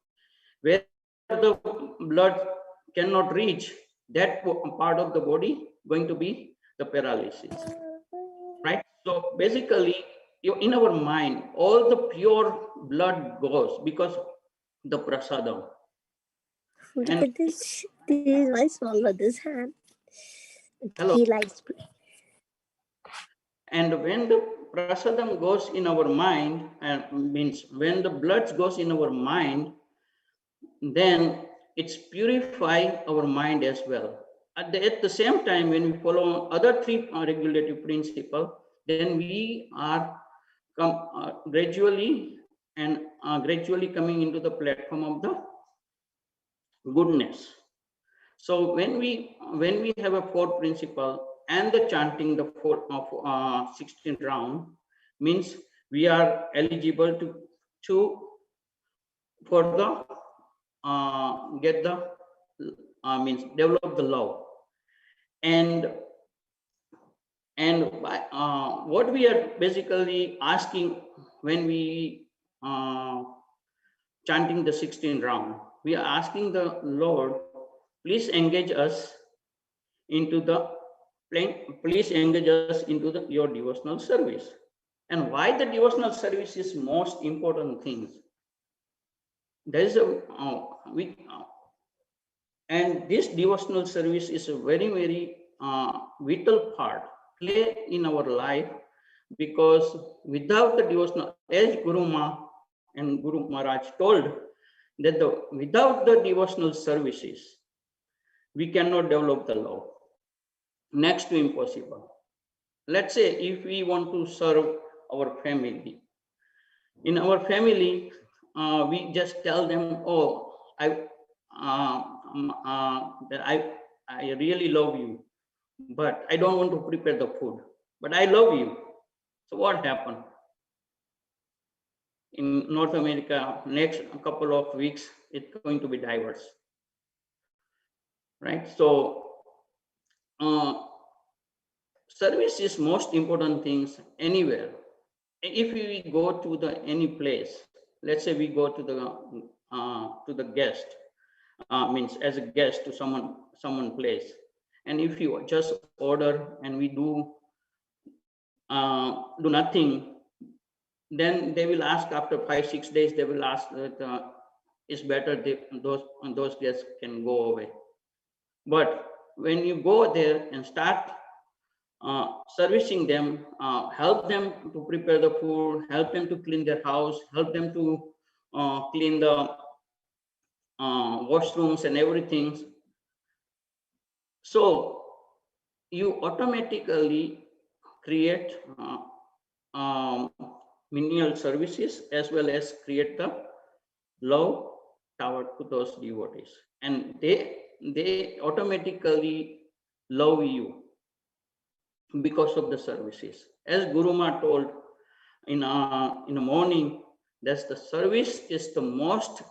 [SPEAKER 19] Where the blood cannot reach, that part of the body going to be the paralysis, right? So basically, in our mind, all the pure blood goes because the prasadam.
[SPEAKER 20] Look at this. This is my small brother's hand.
[SPEAKER 19] Hello.
[SPEAKER 20] He likes play.
[SPEAKER 19] And when the prasadam goes in our mind, means when the blood goes in our mind, then it's purify our mind as well. At the same time, when we follow other three regulative principles, then we are gradually coming into the platform of the goodness. So when we have a fourth principle and the chanting the 16th round, means we are eligible to for the get the means develop the love. And what we are basically asking when we chanting the 16th round, we are asking the Lord, please engage us into the your devotional service. And why the devotional service is most important thing. There is a and this devotional service is a very, very vital part play in our life, because without the devotional, as Guru Ma and Guru Maharaj told, that without the devotional services, we cannot develop the love. Next to impossible. Let's say if we want to serve our family. In our family, we just tell them, oh, I really love you, but I don't want to prepare the food, but I love you. So what happened? In North America, next couple of weeks, it's going to be divorce, right? So service is most important things anywhere. If we go to any place, let's say we go to the guest, means as a guest to someone place, and if you just order and we do nothing, then they will ask after 5-6 days, they will ask that it's better those guests can go away. But when you go there and start servicing them, help them to prepare the food, help them to clean their house, help them to clean the washrooms and everything. So you automatically create menial services as well as create the love toward to those devotees, and they automatically love you because of the services. As Guru Ma told in the morning, that the service is the most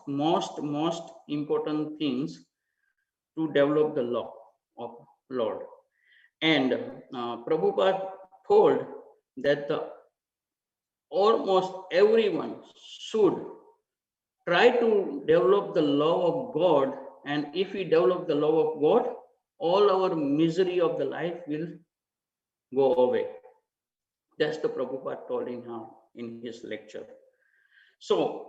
[SPEAKER 19] important things to develop the love of Lord. And Prabhupada told that almost everyone should try to develop the love of God, and if we develop the love of God, all our misery of the life will go away. That's the Prabhupada told in his lecture. So,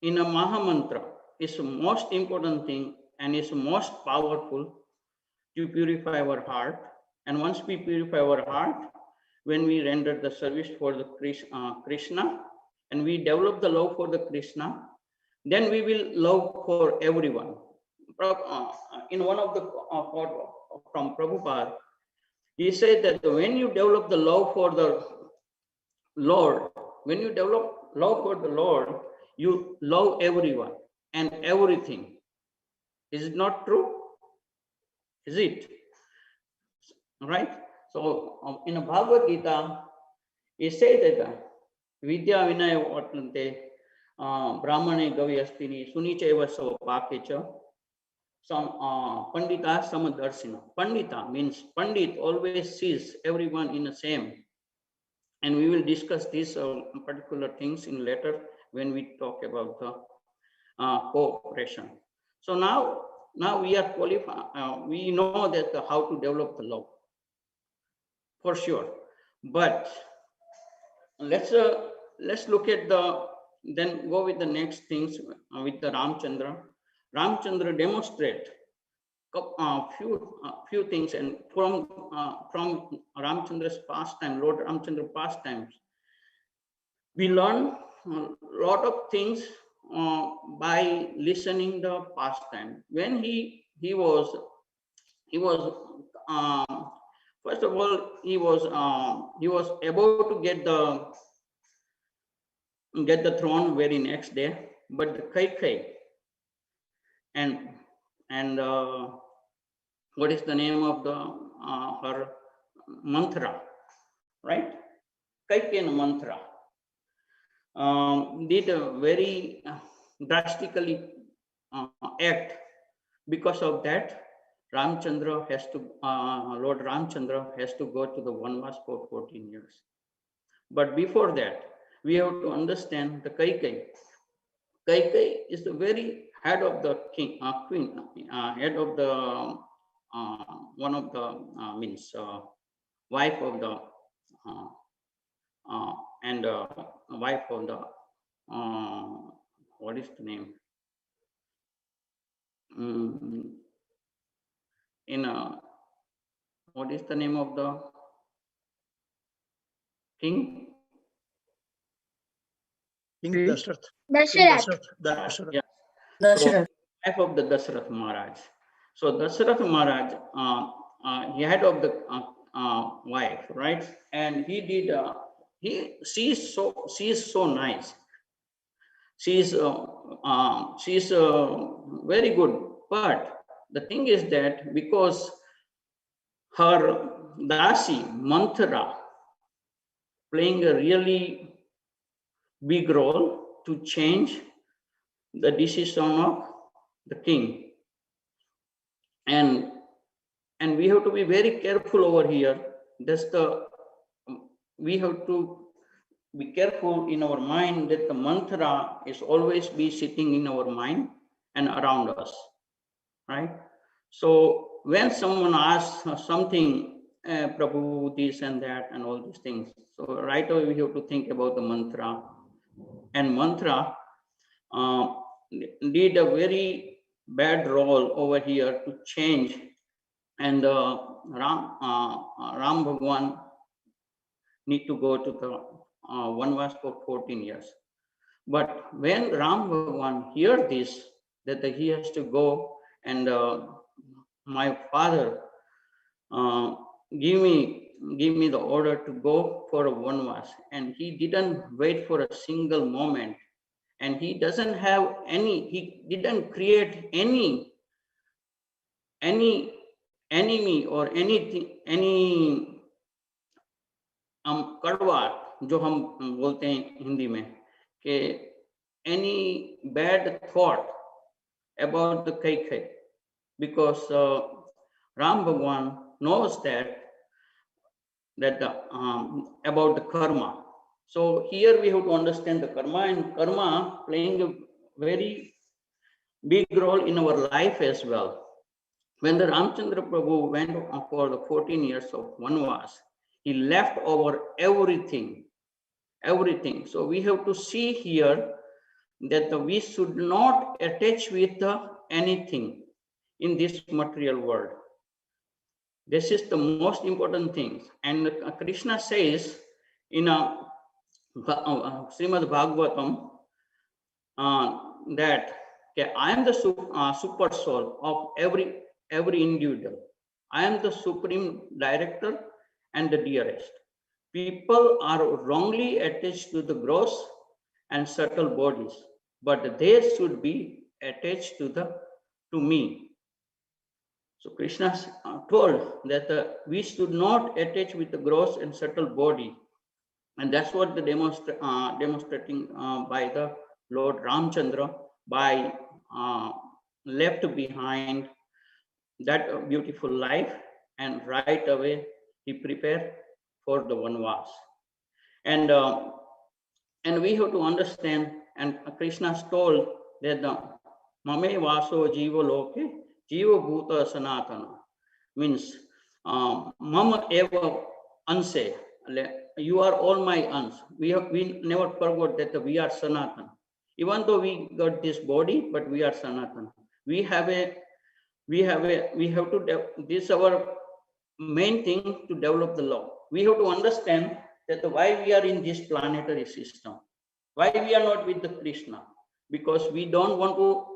[SPEAKER 19] in a Mahamantra, it's the most important thing and it's most powerful to purify our heart. And once we purify our heart, when we render the service for the Krishna, and we develop the love for the Krishna, then we will love for everyone. In one of the from Prabhupada, he said that when you develop the love for the Lord, when you develop love for the Lord, you love everyone and everything. Is it not true? Is it? Right? So in a Bhagavad Gita, he said that Vidya Vinaya Vatnante Brahmane Gavyastini Sunicheva So Pakecha some Pandita Samadarshina. Pandita means Pandit always sees everyone in the same. And we will discuss these particular things in later when we talk about the cooperation. So now now we are qualified. We know that how to develop the love, for sure. But let's look at then go with the next things with the Ramchandra. Ramchandra demonstrate few things, and from Ramchandra's pastime, Lord Ramchandra pastimes, we learn a lot of things by listening the pastime. When he was first of all, he was able to get the throne very next day, but the Kai and what is the name of the her mantra, right? Kaiken mantra did a very drastically act. Because of that, Ramchandra has to Lord Ramchandra has to go to the Vanvas for 14 years. But before that, we have to understand the Kaikai. Kaikai is the very head of the king, queen, head of the one of the means wife of the and wife of the what is the name? What is the name of the king?
[SPEAKER 18] King Dashrath.
[SPEAKER 19] Dashrath. Yeah. So, wife of the Dashrath Maharaj. So Dashrath Maharaj, he had of the wife, right? And he did. She is so nice. She's very good. But the thing is that because her Dasi Mantra playing a really big role to change the decision of the king, and we have to be very careful over here. We have to be careful in our mind that the mantra is always be sitting in our mind and around us, right? So when someone asks something, Prabhu, this and that and all these things, so right away we have to think about the mantra. And mantra did a very bad role over here to change, and Ram Bhagwan need to go to the Vanvas for 14 years. But when Ram Bhagwan hear this, that he has to go, and my father give me the order to go for a Vanvas, and he didn't wait for a single moment, and he doesn't have he didn't create any enemy or anything, any कड़वा जो हम बोलते हैं हिंदी में कि any bad thought about the Kaikai, because Ram Bhagwan knows that about the karma. So here we have to understand the karma, and karma playing a very big role in our life as well. When the Ramchandra Prabhu went for the 14 years of Vanvas, he left over everything. So we have to see here that we should not attach with anything in this material world. This is the most important thing. And Krishna says in Srimad Bhagavatam that I am the super soul of every individual. I am the supreme director and the dearest. People are wrongly attached to the gross and subtle bodies, but they should be attached to me. So Krishna told that we should not attach with the gross and subtle body, and that's what the demonstrating by the Lord Ramchandra by left behind that beautiful life, and right away he prepared for the Vanvas. And we have to understand, and Krishna told that the Mame Vaso Jiva Loke Jiva Bhuta Sanatana means Mama Eva Anse. You are all my ans. We never forgot that we are Sanatan. Even though we got this body, but we are Sanatan. We have to this is our main thing to develop the law. We have to understand that why we are in this planetary system. Why we are not with the Krishna? Because we don't want to.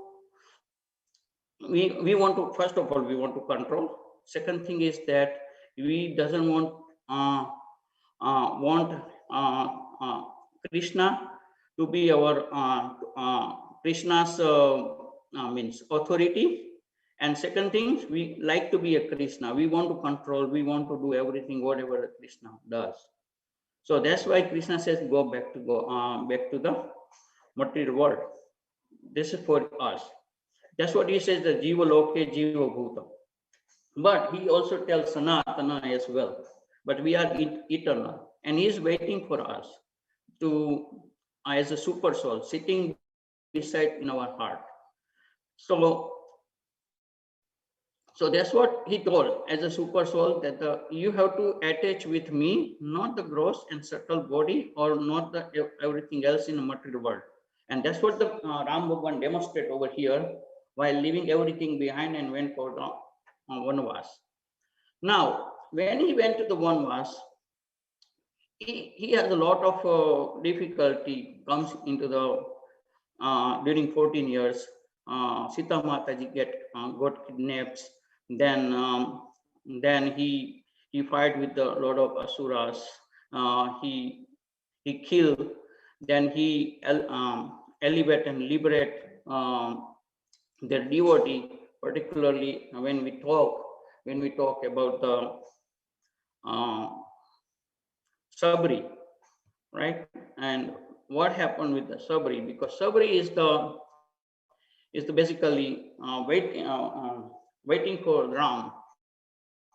[SPEAKER 19] We want to, first of all, we want to control. Second thing is that we doesn't want Krishna to be our Krishna's means authority. And second thing, we like to be a Krishna. We want to control. We want to do everything whatever Krishna does. So that's why Krishna says go back to the material world. This is for us. That's what he says, the Jiva Loke, Jiva Bhuta. But he also tells Sanatana as well. But we are eternal. And he is waiting for us to, as a super soul, sitting beside in our heart. So that's what he told as a super soul, that you have to attach with me, not the gross and subtle body or not the everything else in the material world. And that's what the Ram Bhagwan demonstrated over here while leaving everything behind and went for the Vanvas. Now, when he went to the Vanvas, he has a lot of difficulty comes into the during 14 years. Sita Mataji got kidnapped. Then he fight with a lot of asuras. He killed. Then he elevate and liberate their devotee. Particularly when we talk about the Sabri, right? And what happened with the Sabri? Because Sabri is the basically waiting for Ram.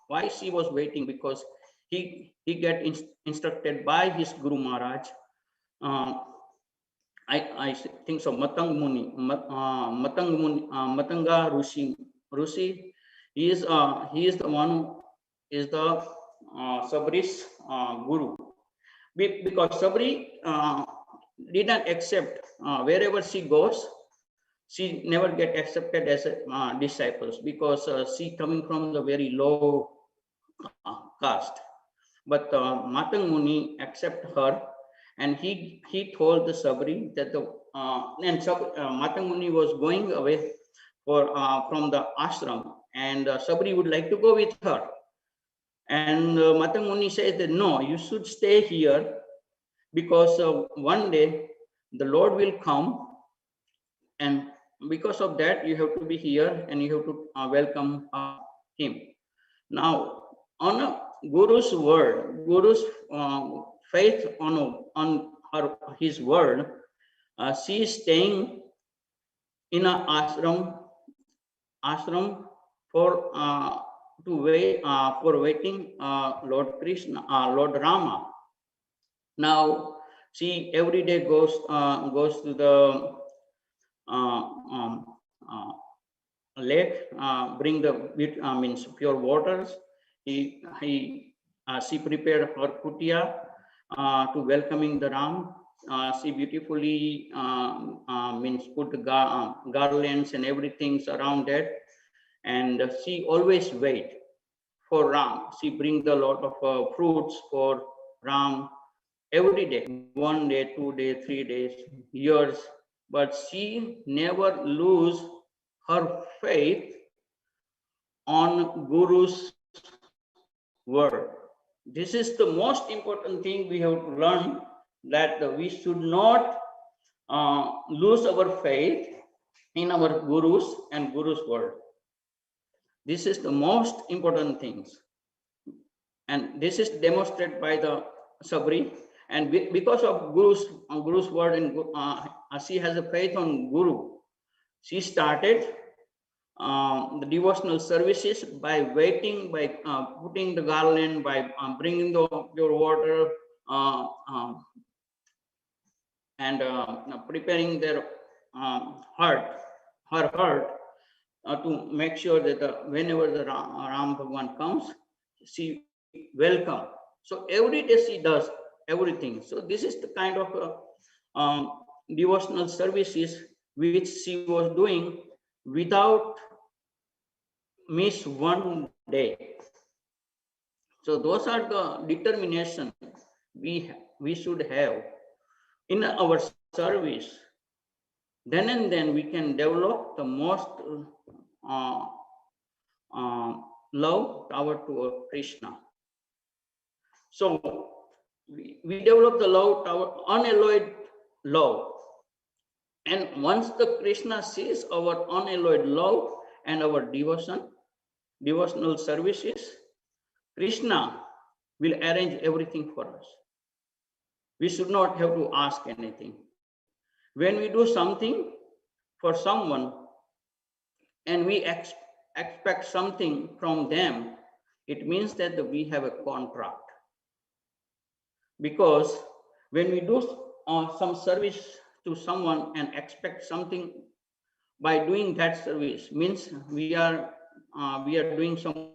[SPEAKER 19] Why she was waiting? Because he get instructed by his Guru Maharaj. I think so. Matanga Rushi. He is the one is the Sabri's guru. Because Sabri did not accept wherever she goes. She never get accepted as a disciples because she coming from the very low caste. But Matang Muni accept her, and he told the Sabri that Matang Muni was going away from the ashram, and Sabri would like to go with her. And Matang Muni says that no, you should stay here because one day the Lord will come, and because of that you have to be here and you have to welcome him. Now, on a Guru's word, Guru's faith on his word, she is staying in an ashram for waiting Lord Krishna, Lord Rama. Now she every day goes to the lake, bring the means pure waters. She prepared her kutia to welcoming the Ram. She beautifully means put garlands and everything around that, and she always wait for Ram. She bring the lot of fruits for Ram every day, 1 day, 2 days, 3 days, years, but she never lose her faith on Guru's word. This is the most important thing we have to learn, that we should not lose our faith in our Gurus and Guru's word. This is the most important things. And this is demonstrated by the Sabri. And because of Guru's word, and she has a faith on Guru, she started the devotional services by waiting, by putting the garland, by bringing the pure water, and preparing their her heart to make sure that whenever the Ram Bhagwan comes, she welcome. So every day she does everything. So this is the kind of devotional services which she was doing without miss one day. So those are the determination we should have in our service. Then and then we can develop the most love toward Krishna. So we develop the love toward unalloyed love. And once the Krishna sees our unalloyed love and our devotional services, Krishna will arrange everything for us. We should not have to ask anything. When we do something for someone and we expect something from them, it means that we have a contract. Because when we do some service to someone and expect something by doing that service, means we are doing some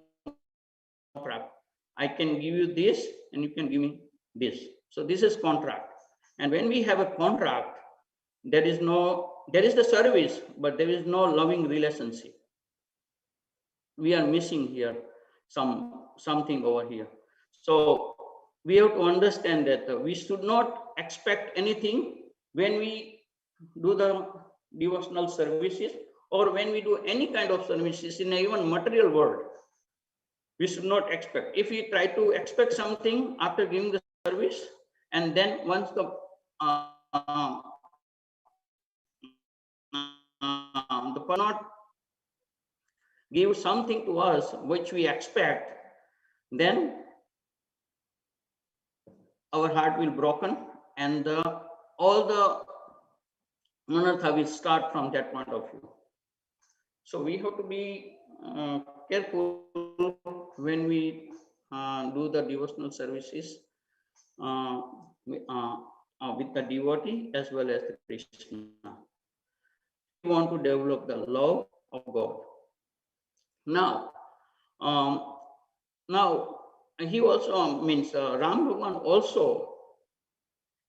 [SPEAKER 19] contract. I can give you this and you can give me this. So this is contract. And when we have a contract, there is the service, but there is no loving relationship. We are missing here something over here. So we have to understand that we should not expect anything when we do the devotional services or when we do any kind of services in even material world. We should not expect. If we try to expect something after giving the service, and then once the not give something to us which we expect, then our heart will broken and all the anartha will start from that point of view. So we have to be careful when we do the devotional services with the devotee as well as the Krishna. We want to develop the love of God. Now he also means Ram Bhagwan also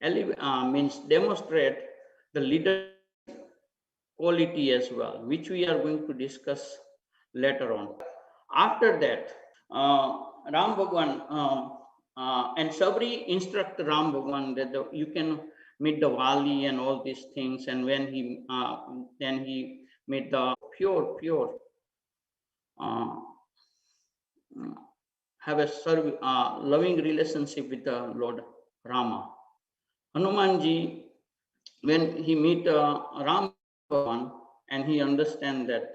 [SPEAKER 19] means demonstrate the leader quality as well, which we are going to discuss later on. After that, Ram Bhagwan and Sabri instruct Ram Bhagwan that you can meet the Vali and all these things, and when he then he made the pure have a loving relationship with the Lord Rama. Hanumanji, when he meet Ram Bhagwan and he understand that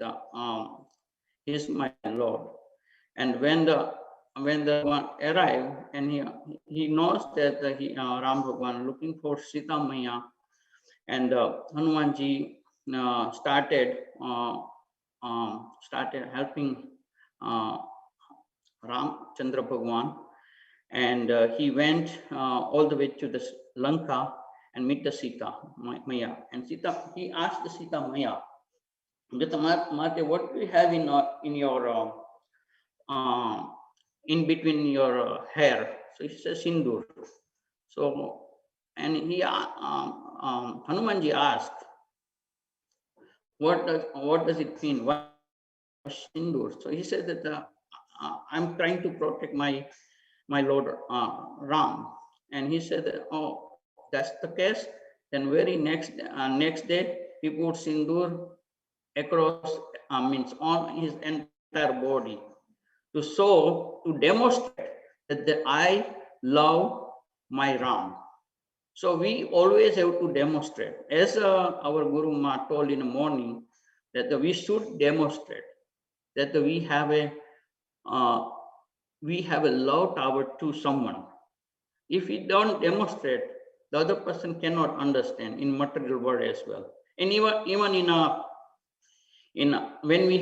[SPEAKER 19] he is my Lord, and when the one arrive and he knows that Ram Bhagwan looking for Sita Maya, and Hanumanji started helping Ram Chandra Bhagwan, and he went all the way to the Lanka and meet the Sita Maya. And he asked the Sita Maya, what do you have in your in between your hair? So he says sindur. So and he Hanumanji asked, what does it mean? What sindur? So he said that I'm trying to protect my Lord Ram. And he said that, oh, that's the case. Then very next day he put sindur across means on his entire body to demonstrate that I love my Ram. So we always have to demonstrate, as our Guru Ma told in the morning, that we should demonstrate that we have a love toward to someone. If we don't demonstrate, the other person cannot understand in material world as well. And even when we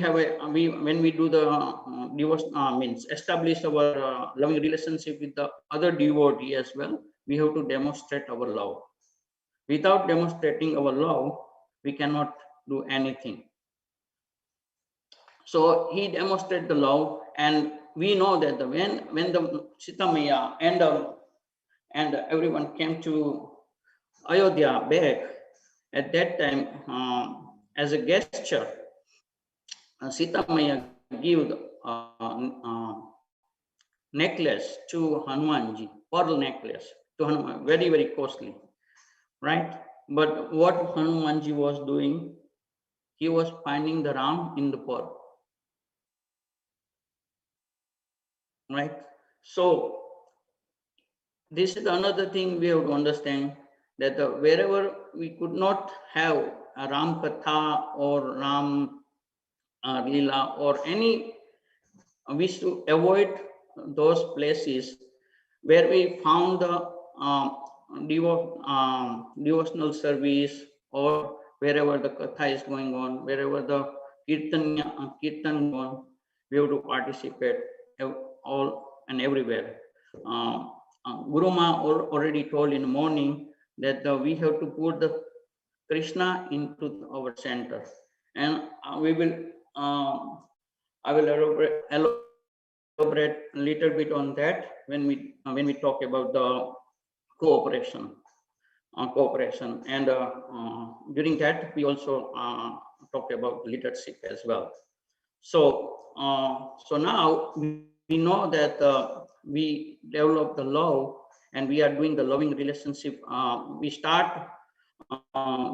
[SPEAKER 19] do the divorce means establish our loving relationship with the other devotee as well, we have to demonstrate our love. Without demonstrating our love, we cannot do anything. So he demonstrated the love, and we know that when the Sita Maya and everyone came to Ayodhya back at that time, as a gesture, Sita Maya gave necklace to Hanumanji, pearl necklace to Hanuman, very, very costly, right? But what Hanumanji was doing, he was finding the Ram in the pearl, right? So this is another thing we have to understand, that wherever we could not have a Ram Katha or Ram Leela or any, we should avoid those places where we found the devotional service, or wherever the Katha is going on, wherever the Kirtan going on, we have to participate all and everywhere. Guru Ma already told in the morning that we have to put the Krishna into our center, and we will. I will elaborate a little bit on that when we talk about the cooperation, and during that we also talk about leadership as well. So so now we know that we develop the love, and we are doing the loving relationship. We start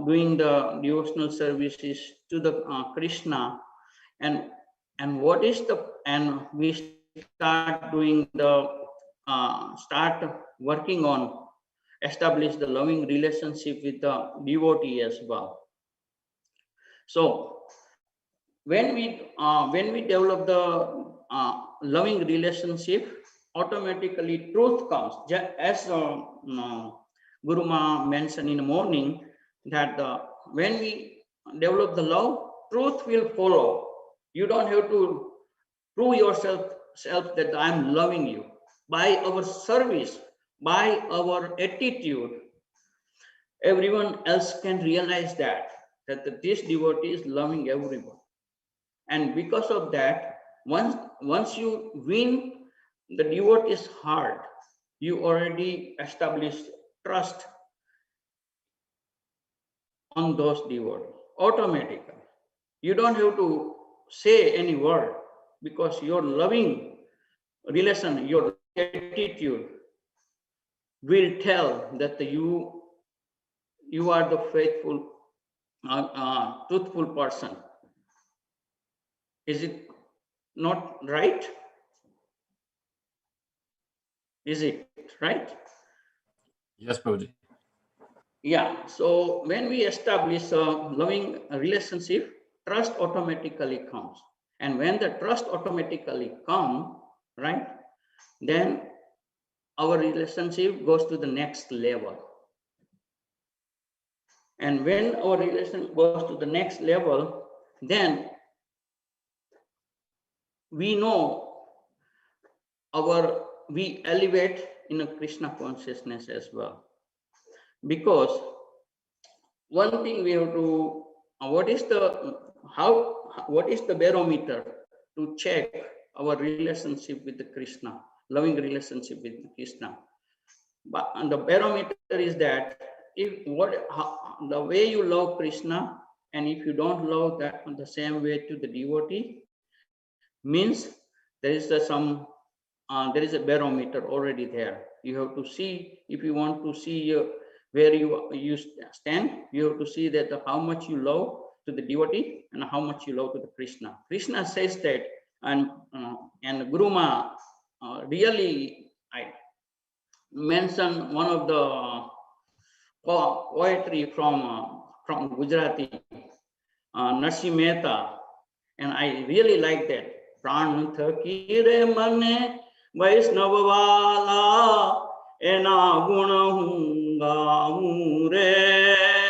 [SPEAKER 19] doing the devotional services to the Krishna, and what is the, and we start doing the start working on establish the loving relationship with the devotee as well. So when we develop the loving relationship, automatically truth comes. As Guru Ma mentioned in the morning, that when we develop the love, truth will follow. You don't have to prove yourself that I'm loving you. By our service, by our attitude, everyone else can realize that this devotee is loving everyone. And because of that, once you win the devotee's heart, you already established trust on those devotees automatically. You don't have to say any word, because your loving relation, your attitude will tell that you are the faithful, truthful person. Is it not right? Is it right?
[SPEAKER 16] Yes, Prabhuji.
[SPEAKER 19] Yeah. So when we establish a loving relationship, trust automatically comes. And when the trust automatically comes, right, then our relationship goes to the next level. And when our relation goes to the next level, then we know we elevate in a Krishna consciousness as well. Because one thing we have to, what is the barometer to check our relationship with the Krishna, loving relationship with Krishna? But the barometer is that the way you love Krishna, and if you don't love that the same way to the devotee, means there is there is a barometer already there. You have to see, if you want to see where you stand, you have to see that how much you love to the devotee and how much you love to the Krishna. Krishna says that, and Guru Ma really mention one of the poetry from Gujarati, Narsi Mehta, and I really like that. Pran thakire mane Vaisnava ena guna hunga re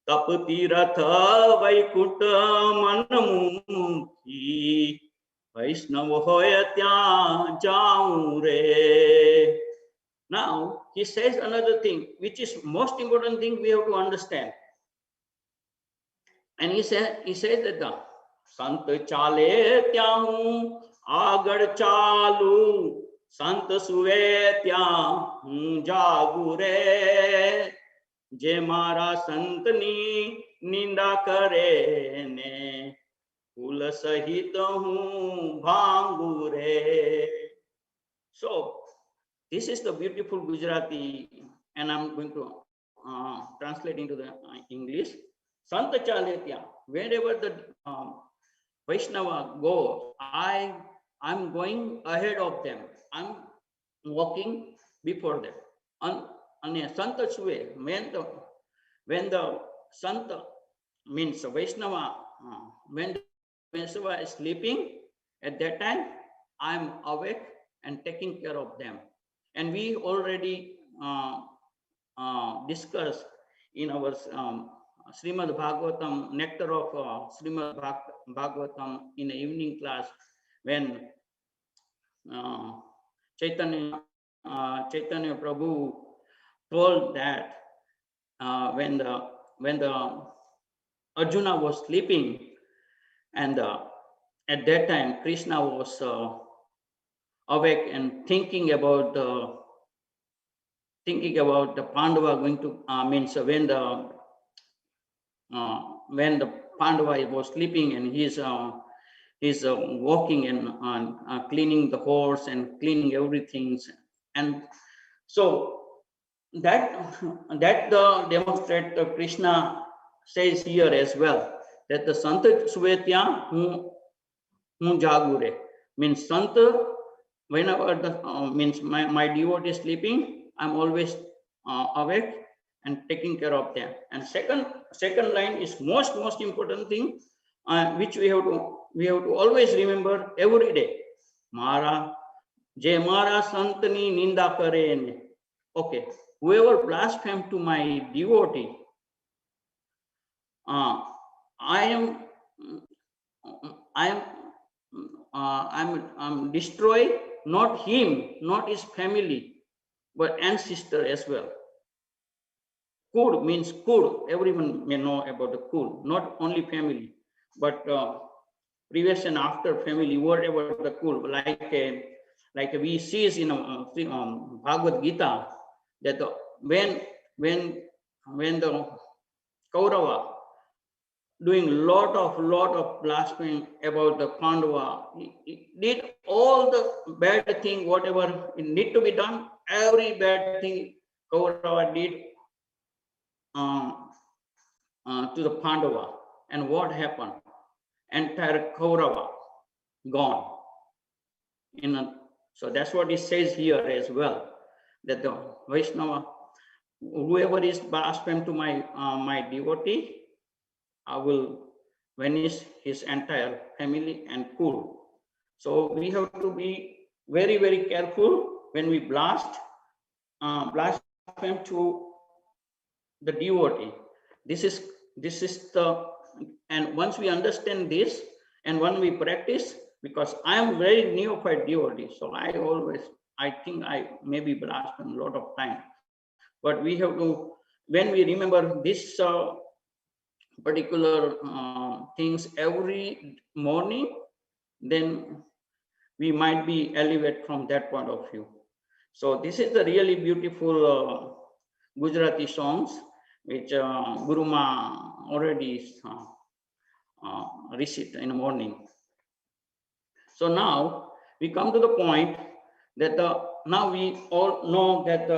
[SPEAKER 19] tapti ratha vaikutta manamukhi Vaisnava hoya tya jaun re. Now he says another thing, which is most important thing we have to understand. And he said that संत चाले त्या हूँ आगड़ चालू, संत सुवे त्या हूँ जागू रे, जे मारा संतनी निंदा करे ने, फूल सहित हूँ भांगू रे. So this is the beautiful Gujarati, and I'm going to translate into the English. Sant chaletya, wherever the Vaishnava goes, I'm going ahead of them. I'm walking before them. And Santa Suve, when the Santa means Vaishnava, when the Vaishnava is sleeping, at that time I'm awake and taking care of them. And we already discussed in our Srimad Bhagavatam, nectar of Srimad Bhagavatam in the evening class, when Chaitanya Prabhu told that when the Arjuna was sleeping, and at that time Krishna was awake and thinking about the Pandava going to means when the Pandava was sleeping, and he's walking and cleaning the horse and cleaning everything, and so that demonstrate Krishna says here as well, that the Santa Suvetya hu jagure means Santa, whenever the means my devotee is sleeping, I'm always awake and taking care of them. And second line is most important thing, which we have to always remember every day. Mara je mara santani ninda kare. Okay, whoever blasphemes to my devotee, I'm destroy not him, not his family, but ancestor as well. Kud means kud. Everyone may know about the kud, not only family, but previous and after family, whatever the kud. Like we see in Bhagavad Gita, that when the Kaurava doing lot of blasphemy about the Pandava, he did all the bad thing, whatever it need to be done, every bad thing Kaurava did to the Pandava. And what happened? Entire Kaurava gone. So that's what it says here as well, that the Vaishnava, whoever is blasphemed to my devotee, I will vanish his entire family and cool. So we have to be very careful when we blaspheme to the devotee. This is the, and once we understand this, and when we practice, because I am very neophyte devotee, so I think I maybe blaspheme a lot of time. But we have to, when we remember this particular things every morning, then we might be elevated from that point of view. So this is the really beautiful Gujarati songs which Guru Ma already recited in the morning. So now we come to the point that now we all know that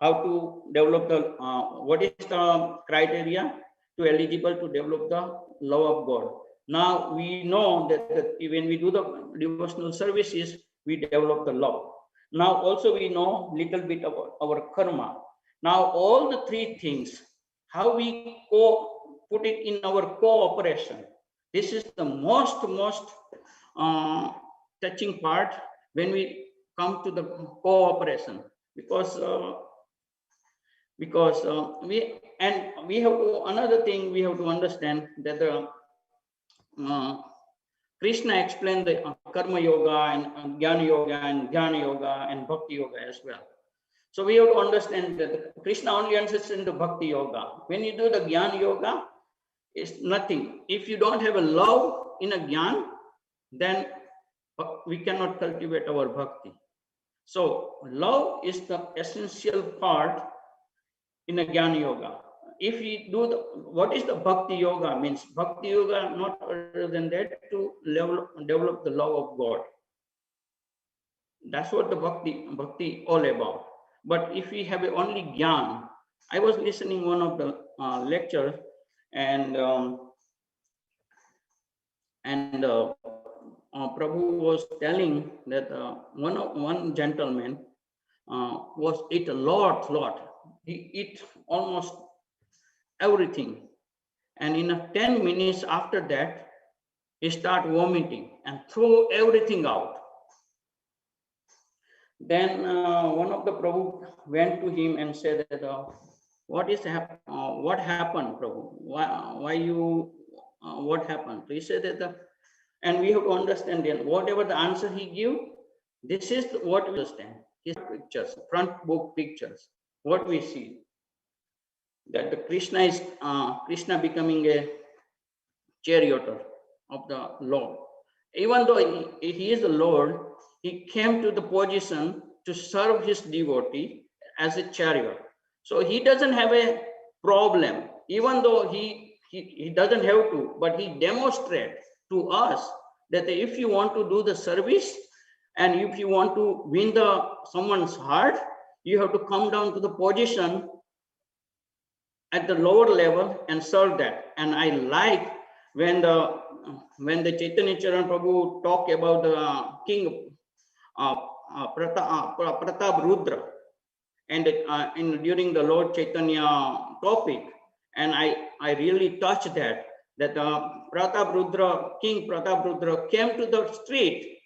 [SPEAKER 19] how to develop the what is the criteria to eligible to develop the love of God. Now we know that when we do the devotional services, we develop the love. Now also we know little bit about our karma. Now all the three things, how we put it in our cooperation. This is the most touching part when we come to the cooperation, because we have to, another thing we have to understand that the Krishna explained the karma yoga and jnana yoga and bhakti yoga as well. So we have to understand that Krishna only understands the bhakti yoga. When you do the jnana yoga, is nothing. If you don't have a love in a Gyan, then we cannot cultivate our bhakti. So love is the essential part in a Jnana Yoga. If we do what is the Bhakti Yoga means? Bhakti Yoga not other than that to develop the love of God. That's what the Bhakti all about. But if we have only Gyan, I was listening one of the lectures, and Prabhu was telling that one gentleman was eat a lot. He eat almost everything, and in 10 minutes after that, he start vomiting and throw everything out. Then one of the Prabhu went to him and said that, what happened, Prabhu? Why you? What happened? So he said that, and we have to understand then whatever the answer he give, this is what we understand. His pictures, front book pictures, what we see, that the Krishna is Krishna becoming a charioteer of the Lord. Even though he is the Lord, he came to the position to serve his devotee as a chariot. So he doesn't have a problem, even though he doesn't have to, but he demonstrates to us that if you want to do the service and if you want to win someone's heart, you have to come down to the position at the lower level and serve that. And I like when the Chaitanya Charan Prabhu talk about the king Pratap Rudra, and during the Lord Chaitanya topic, and I really touched that King Pratap Rudra came to the street,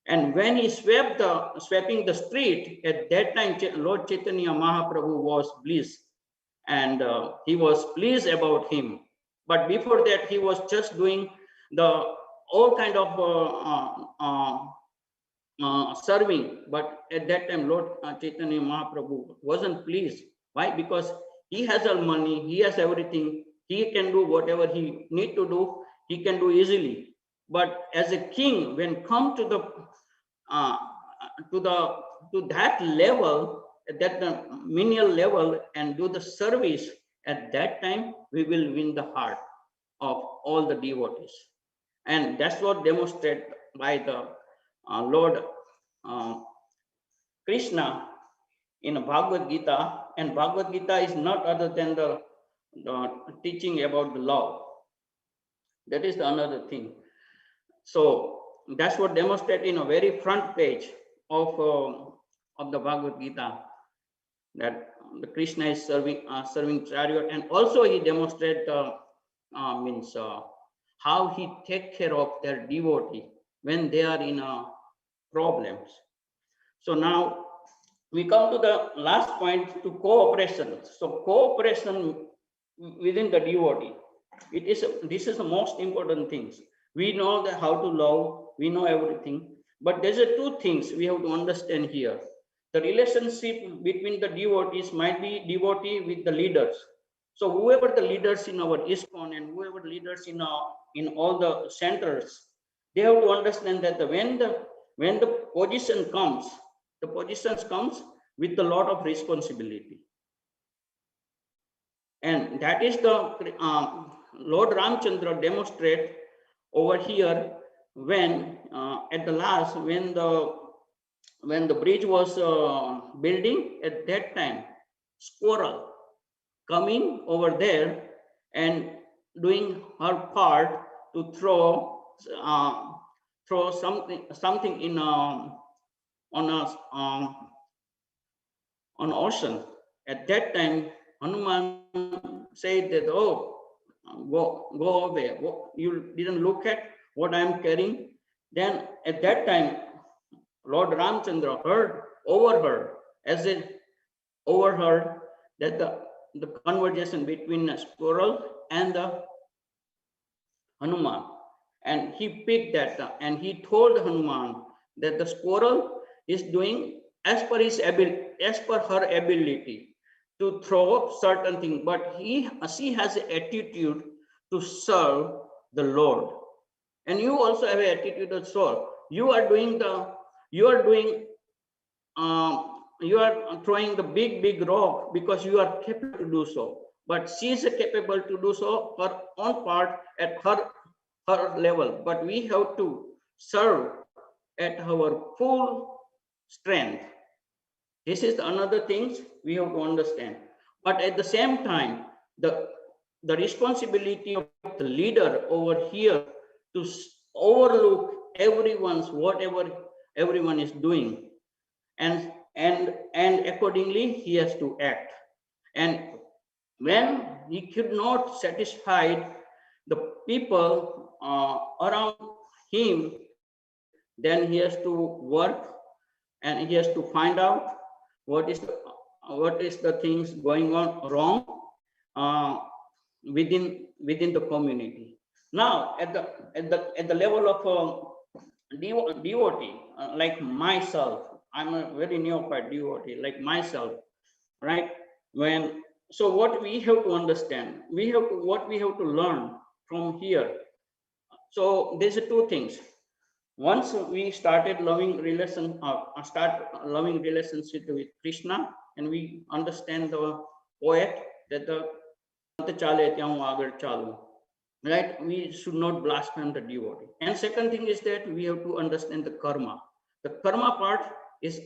[SPEAKER 19] and when he sweeping the street, at that time Lord Chaitanya Mahaprabhu was pleased, and he was pleased about him. But before that, he was just doing all kind of serving. But at that time, Lord Chaitanya Mahaprabhu wasn't pleased. Why? Because he has all money, he has everything, he can do whatever he need to do, he can do easily. But as a king, when come to that level, that the menial level, and do the service, at that time we will win the heart of all the devotees. And that's what demonstrated by the Lord Krishna in Bhagavad Gita. And Bhagavad Gita is not other than the teaching about the law. That is another thing. So that's what demonstrated in a very front page of the Bhagavad Gita, that the Krishna is serving chariot, and also he demonstrated how he take care of their devotee when they are in problems. So now we come to the last point, to cooperation. So cooperation within the devotee, this is the most important things. We know that how to love, we know everything, but there's two things we have to understand here. The relationship between the devotees might be devotee with the leaders. So whoever the leaders in our ISKCON and whoever leaders in all the centers, they have to understand that when the position comes, the positions comes with a lot of responsibility. And that is the Lord Ramchandra demonstrate over here when at the last, when the bridge was building, at that time, squirrel coming over there and doing her part to throw something in on ocean. At that time, Hanuman said that, oh, go away. You didn't look at what I'm carrying. Then at that time, Lord Ramchandra overheard that the conversation between a squirrel and the Hanuman. And he picked that up and he told Hanuman that the squirrel is doing as per her ability to throw certain thing, but she has an attitude to serve the Lord. And you also have an attitude of soul. You are throwing the big rock because you are capable to do so. But she is capable to do so her own part at her level. But we have to serve at our full strength. This is another thing we have to understand. But at the same time, the responsibility of the leader over here to overlook everyone's whatever everyone is doing, and accordingly he has to act. And when he could not satisfy the people around him, then he has to work and he has to find out what is the things going on wrong within the community. Now at the level of devotee, like myself, I'm a very neophyte devotee like myself, right? So what we have to understand, what we have to learn from here. So there's two things. Once we started start loving relationship with Krishna, and we understand the poet that the right? We should not blaspheme the devotee. And second thing is that we have to understand the karma. The karma part is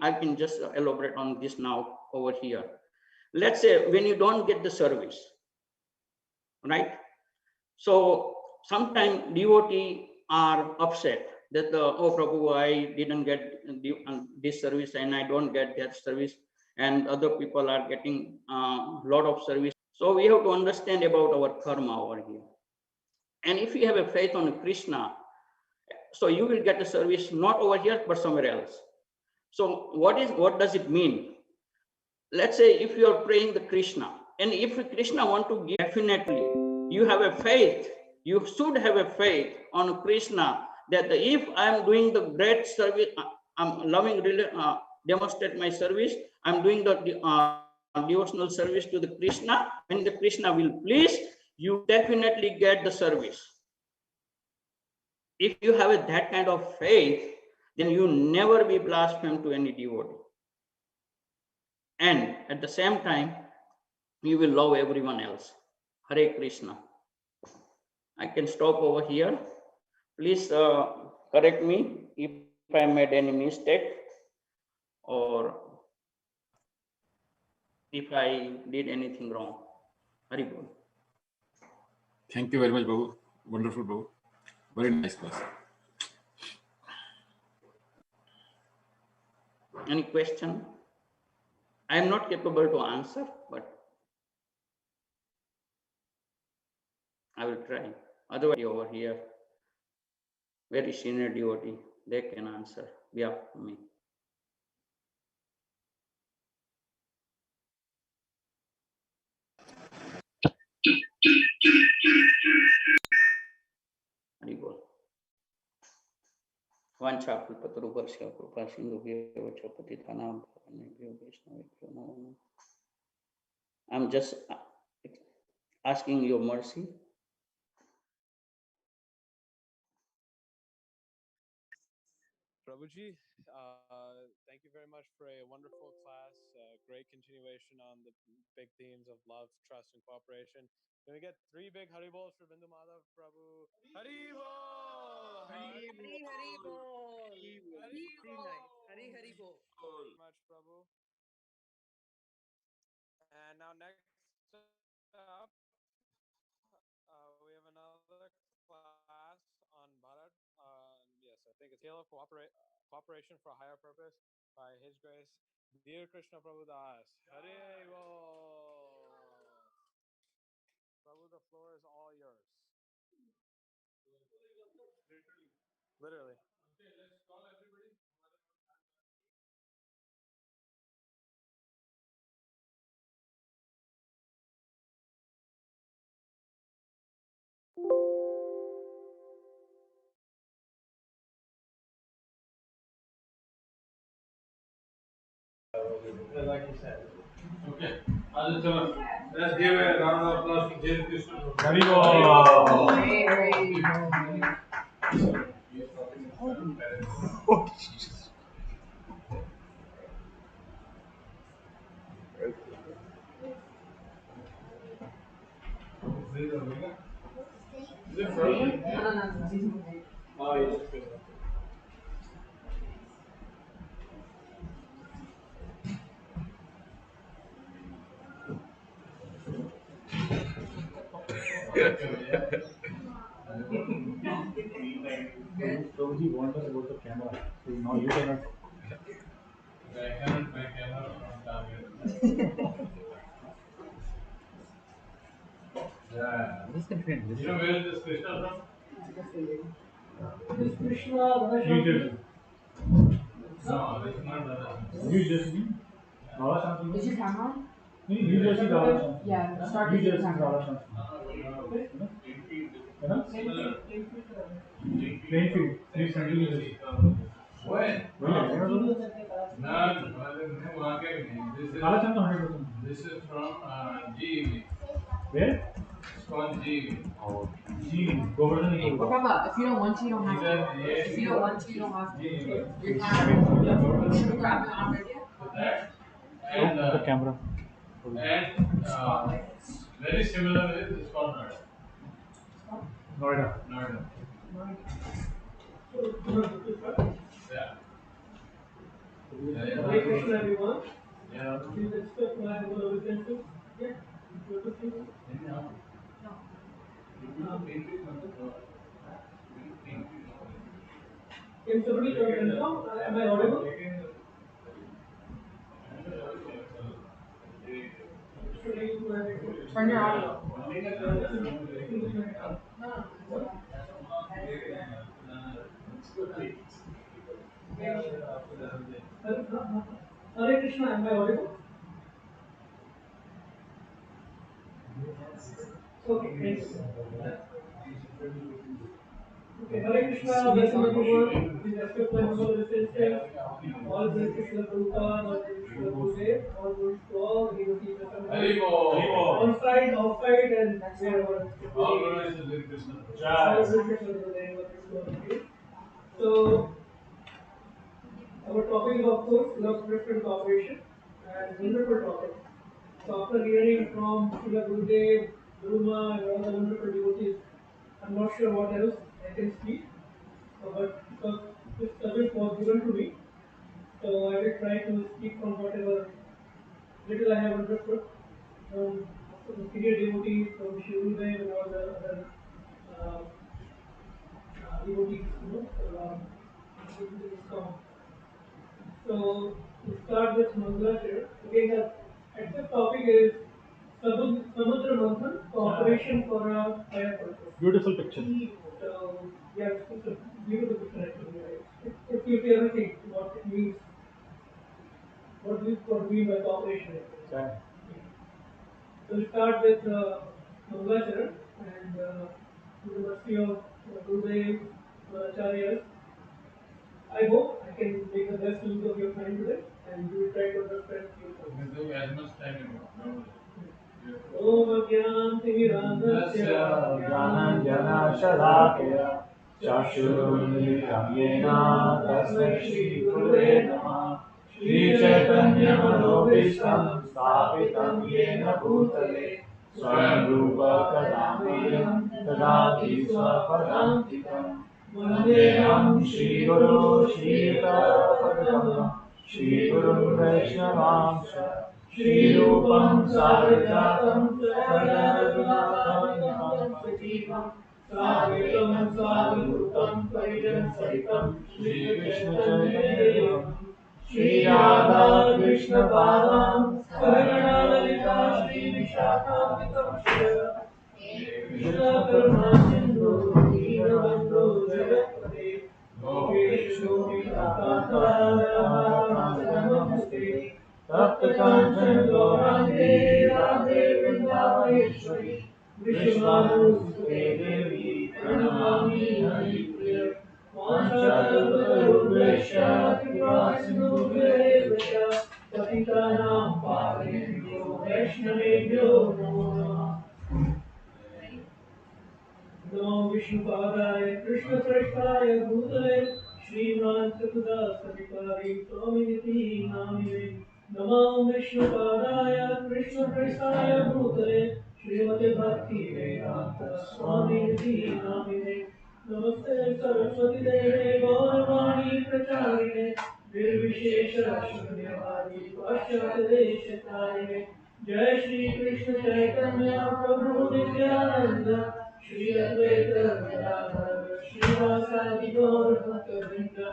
[SPEAKER 19] I can just elaborate on this now over here. Let's say when you don't get the service, right? So sometimes devotee are upset that oh Prabhu, I didn't get this service and I don't get that service, and other people are getting a lot of service. So we have to understand about our karma over here. And if you have a faith on Krishna, so you will get a service not over here but somewhere else. So what does it mean? Let's say if you are praying the Krishna, and if Krishna want to give, definitely you have a faith. You should have a faith on Krishna that if I am doing the great service, I'm loving, demonstrate my service, I'm doing the devotional service to the Krishna, when the Krishna will please, you definitely get the service. If you have that kind of faith, then you never be blasphemed to any devotee. And at the same time, you will love everyone else. Hare Krishna. I can stop over here. Please correct me if I made any mistake or if I did anything wrong. Hare Bol.
[SPEAKER 16] Thank you very much, Babu. Wonderful, Babu. Very nice class.
[SPEAKER 19] Any question? I am not capable to answer, but I will try. Otherwise, over here, very senior devotee, they can answer behalf of me. Hare Bol. Vanchakalpatarubhasya kripa sindhubhyo patitanam pavanebhyo vaishnavebhyo namo namaha. I'm just asking your mercy.
[SPEAKER 3] Prabhuji, thank you very much for a wonderful class. Great continuation on the big themes of love, trust, and cooperation. Can we get 3 big Haribols for Bindu Madhav Prabhu? Haribol!
[SPEAKER 5] Haribol! Very nice. Haribol.
[SPEAKER 3] Much, Prabhu. And now next up, we have another class on Bharat. Yes, I think it's Halo Cooperation for a Higher Purpose by His Grace, Hare Krishna Prabhu Das. Hare Bol. Prabhu, the floor is all yours. Literally. Okay, let's call everybody.
[SPEAKER 1] Like you said,
[SPEAKER 2] Okay. Let's give a round of applause to Hare Krishna.
[SPEAKER 7] Hare
[SPEAKER 2] Oh, Is it frozen? Oh, yes.
[SPEAKER 7] Prabhuji warned us about the camera. So now you cannot.
[SPEAKER 2] I cannot make camera from target. Yeah.
[SPEAKER 7] This is different.
[SPEAKER 2] You know where is this Krishna from?
[SPEAKER 18] This Krishna,
[SPEAKER 7] New Jersey.
[SPEAKER 2] No, this is not Radha.
[SPEAKER 7] New Jersey. Radha Shanti.
[SPEAKER 5] Is your camera on?
[SPEAKER 7] New Jersey Radha Shanti.
[SPEAKER 5] Yeah, start
[SPEAKER 7] New
[SPEAKER 5] with your
[SPEAKER 7] Jersey
[SPEAKER 5] camera.
[SPEAKER 7] Radha Shanti. Plainfield. 370 New Jersey.
[SPEAKER 2] When?
[SPEAKER 7] None. Radha Shanti 100%.
[SPEAKER 2] This is from GEV.
[SPEAKER 7] Where?
[SPEAKER 2] It's called GEV.
[SPEAKER 7] Oh, Govardhan.
[SPEAKER 5] Well, Papa, if you don't want to, you don't have to. If you don't want to, you don't have to. Your camera. Should we grab it on radio?
[SPEAKER 2] And
[SPEAKER 7] the camera.
[SPEAKER 2] And very similar with this called Noida.
[SPEAKER 7] Noida.
[SPEAKER 2] Yeah.
[SPEAKER 18] Hare Krishna, everyone.
[SPEAKER 2] Yeah.
[SPEAKER 18] Please accept my humble obeisances. Yeah. Can somebody confirm? Am I audible?
[SPEAKER 5] Turn your audio.
[SPEAKER 18] Hare Krishna, am I audible? Okay, thank you. Okay, Hare Krishna, welcome everyone. Please accept my humble obeisances. All praise to Srila Prabhupada, all praise to Srila Gurudev, all praise to all the devotees assembled on-site, off-site, and wherever.
[SPEAKER 2] All praise to Hare Krishna.
[SPEAKER 18] All praise to the name of Krishna. So, our topic is of course love, preference, cooperation, and wonderful topic. So after hearing from Srila Gurudev, Guruma, and all the wonderful devotees, I'm not sure what else I can speak, but because this subject was given to me, so I will try to speak from whatever little I have understood from the senior devotees, from Sri Gurudev and all the other devotees, in ISKCON. So we start with Mangalacharya. Again, the actual topic is Samudra Manthan, cooperation for a higher purpose.
[SPEAKER 7] Beautiful picture.
[SPEAKER 18] So, yeah, it's a beautiful picture actually. It gives you everything, what it means, what we mean by cooperation.
[SPEAKER 7] Yeah.
[SPEAKER 18] So we start with Mangalacharya and with the mercy of Gurudev, Acharyas. I hope I can make the best use of your time today and we will try to understand you.
[SPEAKER 2] You can take as much time you want.
[SPEAKER 18] Om Ajnantimirandasya
[SPEAKER 7] Jnananjanashalakaya Chakshurunmilitam Yena Tasmai Shri Gurave Namah Shri Chaitanya Manobhishtam Sthapitam Yena Bhutale Swayam Rupa Kadamaham Tadati Swapadantikam Vandeham Shri Guru Shri Parapadama Shri Guru Vaishnavamsha Shri Rupam Sarvajatam Sarvadunathanam Sajivam Sadvaitam Sadhutam Parijan Saitam Shri Krishna Chaitanya Shri Radha Krishna Padam Sahagana Lalita Shri Vishakhavitam Krishna Karuna Sindhu Dinabandhu Jagapati Gopeshu Vikatata Namaste Tapta Kanchan Gauranga Radhe Vrindaveshwari Vishwanusute Devi Pranamami Haripriya Vanchakalpatarubhesha Kripa Sindhubhya Patitanam Pavanebhyo
[SPEAKER 18] Vishnupadaya Krishna Prasthaya Bhutale Sriman Kratu Das Adhikari Swaminiti Namine Namo Vishnupadaya Krishna Prasthaya Bhutale Srimate Bhakti Vedanta Swaminiti Namine Namaste Saraswati Deve Gauravani Pracharine Nirvishesha Shunyavadi Paschat Deshatarine Jai Shri Krishna Chaitanya Prabhu Nityananda Shri Advaita Gadadhar Srivasadi Gaur Bhaktavinda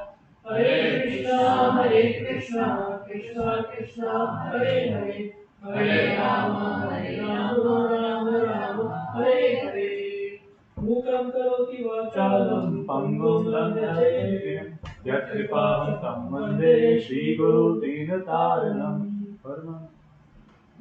[SPEAKER 18] Hare Krishna Krishna Krishna Hare Hare Hare Rama Rama Rama Hare Hare Mukam karoti vachalam pangum langhate yatripavantam vande Shri Guru Dinataranam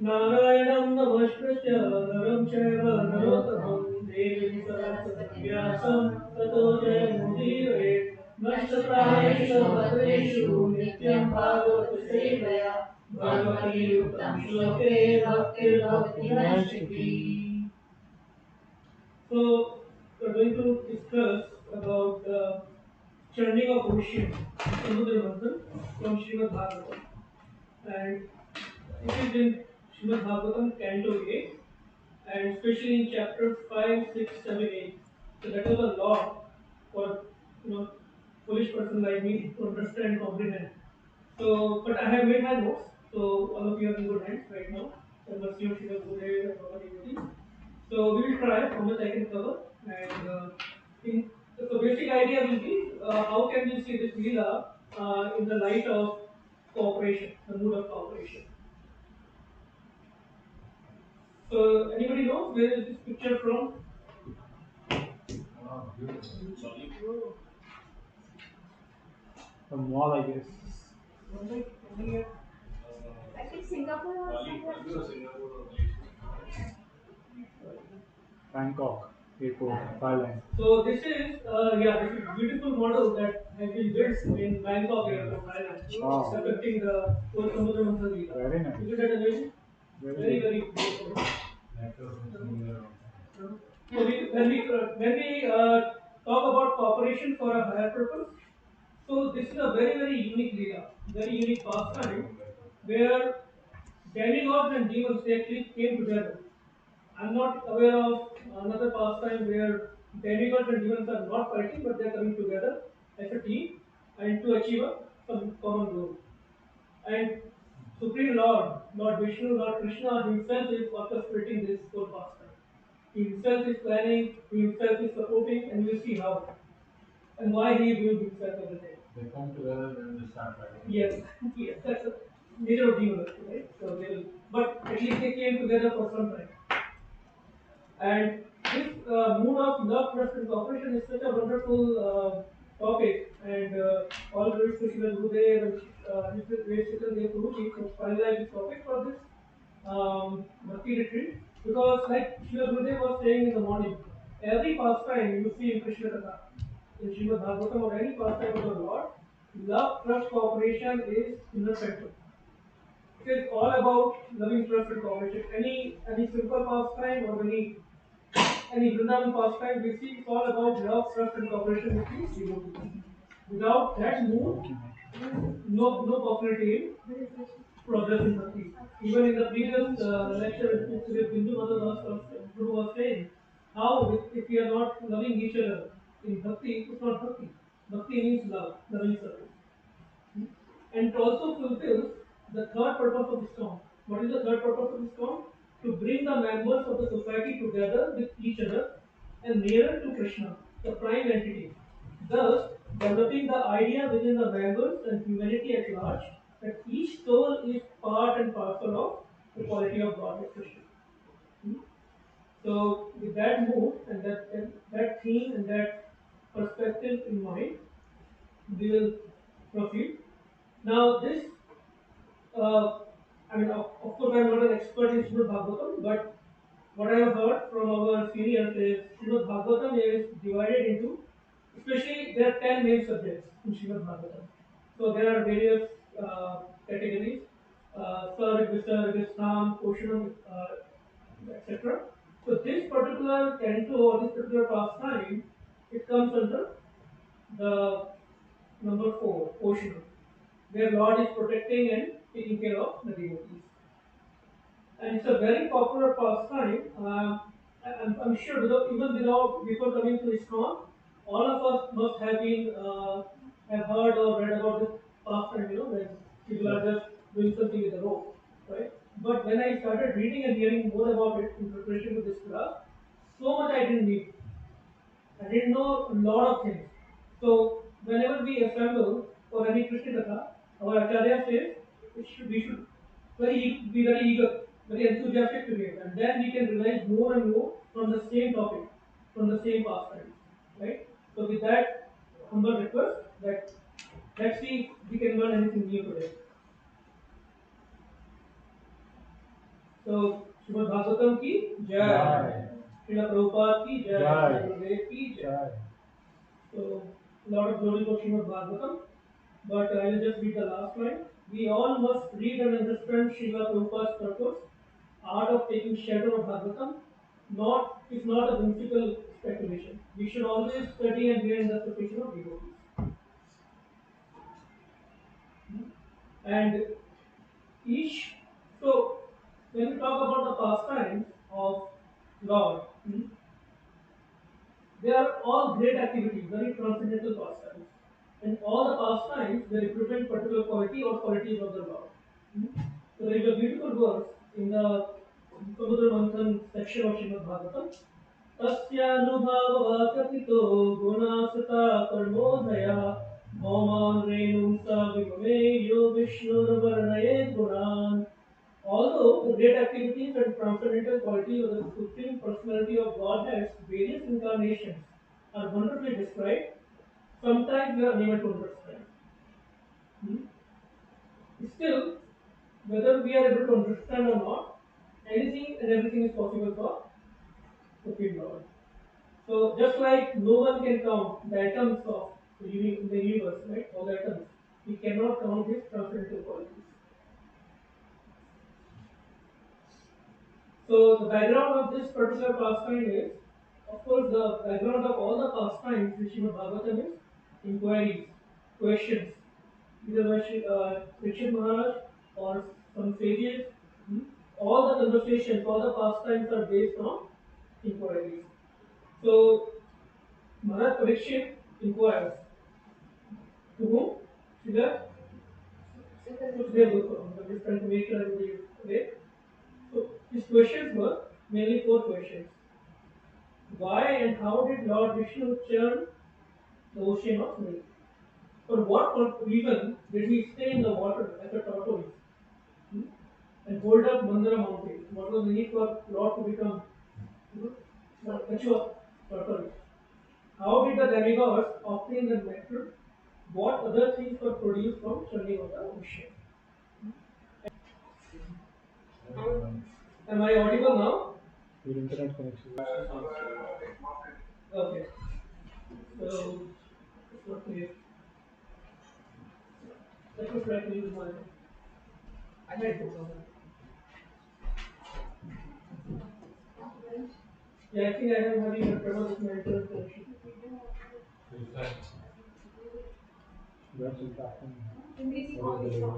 [SPEAKER 18] Narayanam Namaskritya Naram Chaiva Narottamam Devim Saraswatam Vyasam Tato Jayamudire Nashtaprayeshu Bhadreshu Nityam Bhagavata Sevaya Bhagavati Uttam Shloke Bhaktir Bhakti Nashiki. So, we're going to discuss about the churning of ocean, Samudra Manthan from Srimad Bhagavatam. And this is in Srimad Bhagavatam, Canto 8, and especially in chapter 5, 6, 7, 8. So that was a lot for foolish person like me to understand and comprehend. So, but I have made my notes, so all of you are in good hands right now. The mercy of Srila Gurudev and Bhagavad Gita. So we will try how much I can cover, and the basic idea will be how can we see this Leela in the light of cooperation, the mood of cooperation. So anybody knows where is this picture from?
[SPEAKER 7] The mall, I guess.
[SPEAKER 18] I think Singapore or
[SPEAKER 7] Bangkok Airport, Thailand.
[SPEAKER 18] So this is this is beautiful model that has been built in Bangkok Airport, Thailand, depicting the whole Samudra Manthan Leela.
[SPEAKER 7] Very nice.
[SPEAKER 18] Isn't that amazing? Very beautiful. So when we talk about cooperation for a higher purpose, so this is a very unique Leela, very unique pastime where demigods and demons they actually came together. I'm not aware of another pastime where demigods and demons are not fighting, but they're coming together as a team and to achieve some common goal. And Supreme Lord, Lord Vishnu, Lord Krishna himself is orchestrating this whole pastime. He himself is planning, he himself is supporting, and we'll see how and why he is doing himself everything.
[SPEAKER 7] They come together and they start fighting.
[SPEAKER 18] Yes, that's a nature of demons, right? So they will, but at least they came together for some time. And this mood of love, trust, and cooperation is such a wonderful topic, and all praise to Srila Gurudev and his great Chaitanya Guruji to finalize this topic for this Bhakti retreat, because like Srila Gurudev was saying in the morning, every pastime you see in Krishna Katha, in Srimad Bhagavatam or any pastime of the Lord, love, trust, cooperation is in the center. It is all about loving, trust, and cooperation. Any simple pastime or any Vrindavan pastime, we see it's all about love, trust, and cooperation with the devotees. Without that mood, no possibility in progress in Bhakti. Even in the previous lecture, with Bindu Mother Guru was saying, how if we are not loving each other in Bhakti, it's not Bhakti. Bhakti means love, loving service. And it also fulfills the third purpose of ISKCON. What is the third purpose of ISKCON? To bring the members of the society together with each other and nearer to Krishna, the prime entity. Thus, developing the idea within the members and humanity at large that each soul is part and parcel of the quality of God, Krishna. So, with that mood and that theme and that perspective in mind, we will proceed. Now, this I mean, of course, I'm not an expert in Srimad Bhagavatam, but what I have heard from our seniors is Srimad Bhagavatam is divided into, especially there are 10 main subjects in Srimad Bhagavatam. So there are various categories, Sarg, Visarg, Snam, Poshanam, etc. So So this particular canto or this particular pastime, it comes under the number 4 portion, where Lord is protecting and taking care of the devotees. And it's a very popular pastime. I'm sure even before coming to ISKCON, all of us must have been have heard or read about this pastime. When people are just doing something with a rope, right? But when I started reading and hearing more about it in preparation for this class, so much I didn't need. I didn't know a lot of things. So whenever we assemble for any Krishna Katha, our Acharya says we should be very eager, very enthusiastic to hear, and then we can realize more and more from the same topic, from the same pastime, right? So with that humble request, that let's see if we can learn anything new today. So Srimad Bhagavatam ki jai, Srila Prabhupada ki jai, Gurudev ki jai. So a lot of glory for Srimad Bhagavatam, but I will just read the last line. We all must read and understand Srila Prabhupada's purpose. Art of taking shelter of Bhagavatam is not a whimsical speculation. We should always study and hear interpretation of devotees. And so when we talk about the pastimes of Lord, they are all great activities, very transcendental pastimes. And all the pastimes, they represent particular quality or qualities of the Lord. So there is a beautiful verse in the Samudra Manthan section of Srimad Bhagavatam. Tasyanubhavakatito gunasata karmodhaya bhauman renum sa vivameyo vishnurvarnaye gunan. Although the great activities and transcendental qualities of the Supreme Personality of Godhead's various incarnations are wonderfully described, sometimes we are unable to understand. Still, whether we are able to understand or not, anything and everything is possible for Supreme Lord. So just like no one can count the atoms of the universe, right? All the atoms, we cannot count his transcendental qualities. So the background of this particular pastime is, of course, the background of all the pastimes in Srimad Bhagavatam is inquiries, questions, either by Richard Maharaj or some sages. All the conversations, all the pastimes are based on inquiries. So Maharaj Parikshit inquires to whom? To the I'm just trying to make sure everybody is awake. So his questions were mainly 4 questions. Why and how did Lord Vishnu churn the ocean of milk? For what reason did he stay in the water as a tortoise and hold up Mandara mountain? What was the need for Lord to become mature tortoise? How did the demigods obtain the nectar? What other things were produced from churning of the ocean? Am I audible now?
[SPEAKER 7] Your internet connection.
[SPEAKER 18] Okay. So it's not clear. Let me try to use my headphones. Yeah, I think I am having a trouble with my internet connection.
[SPEAKER 7] That's impacting.
[SPEAKER 18] Hare Krishna.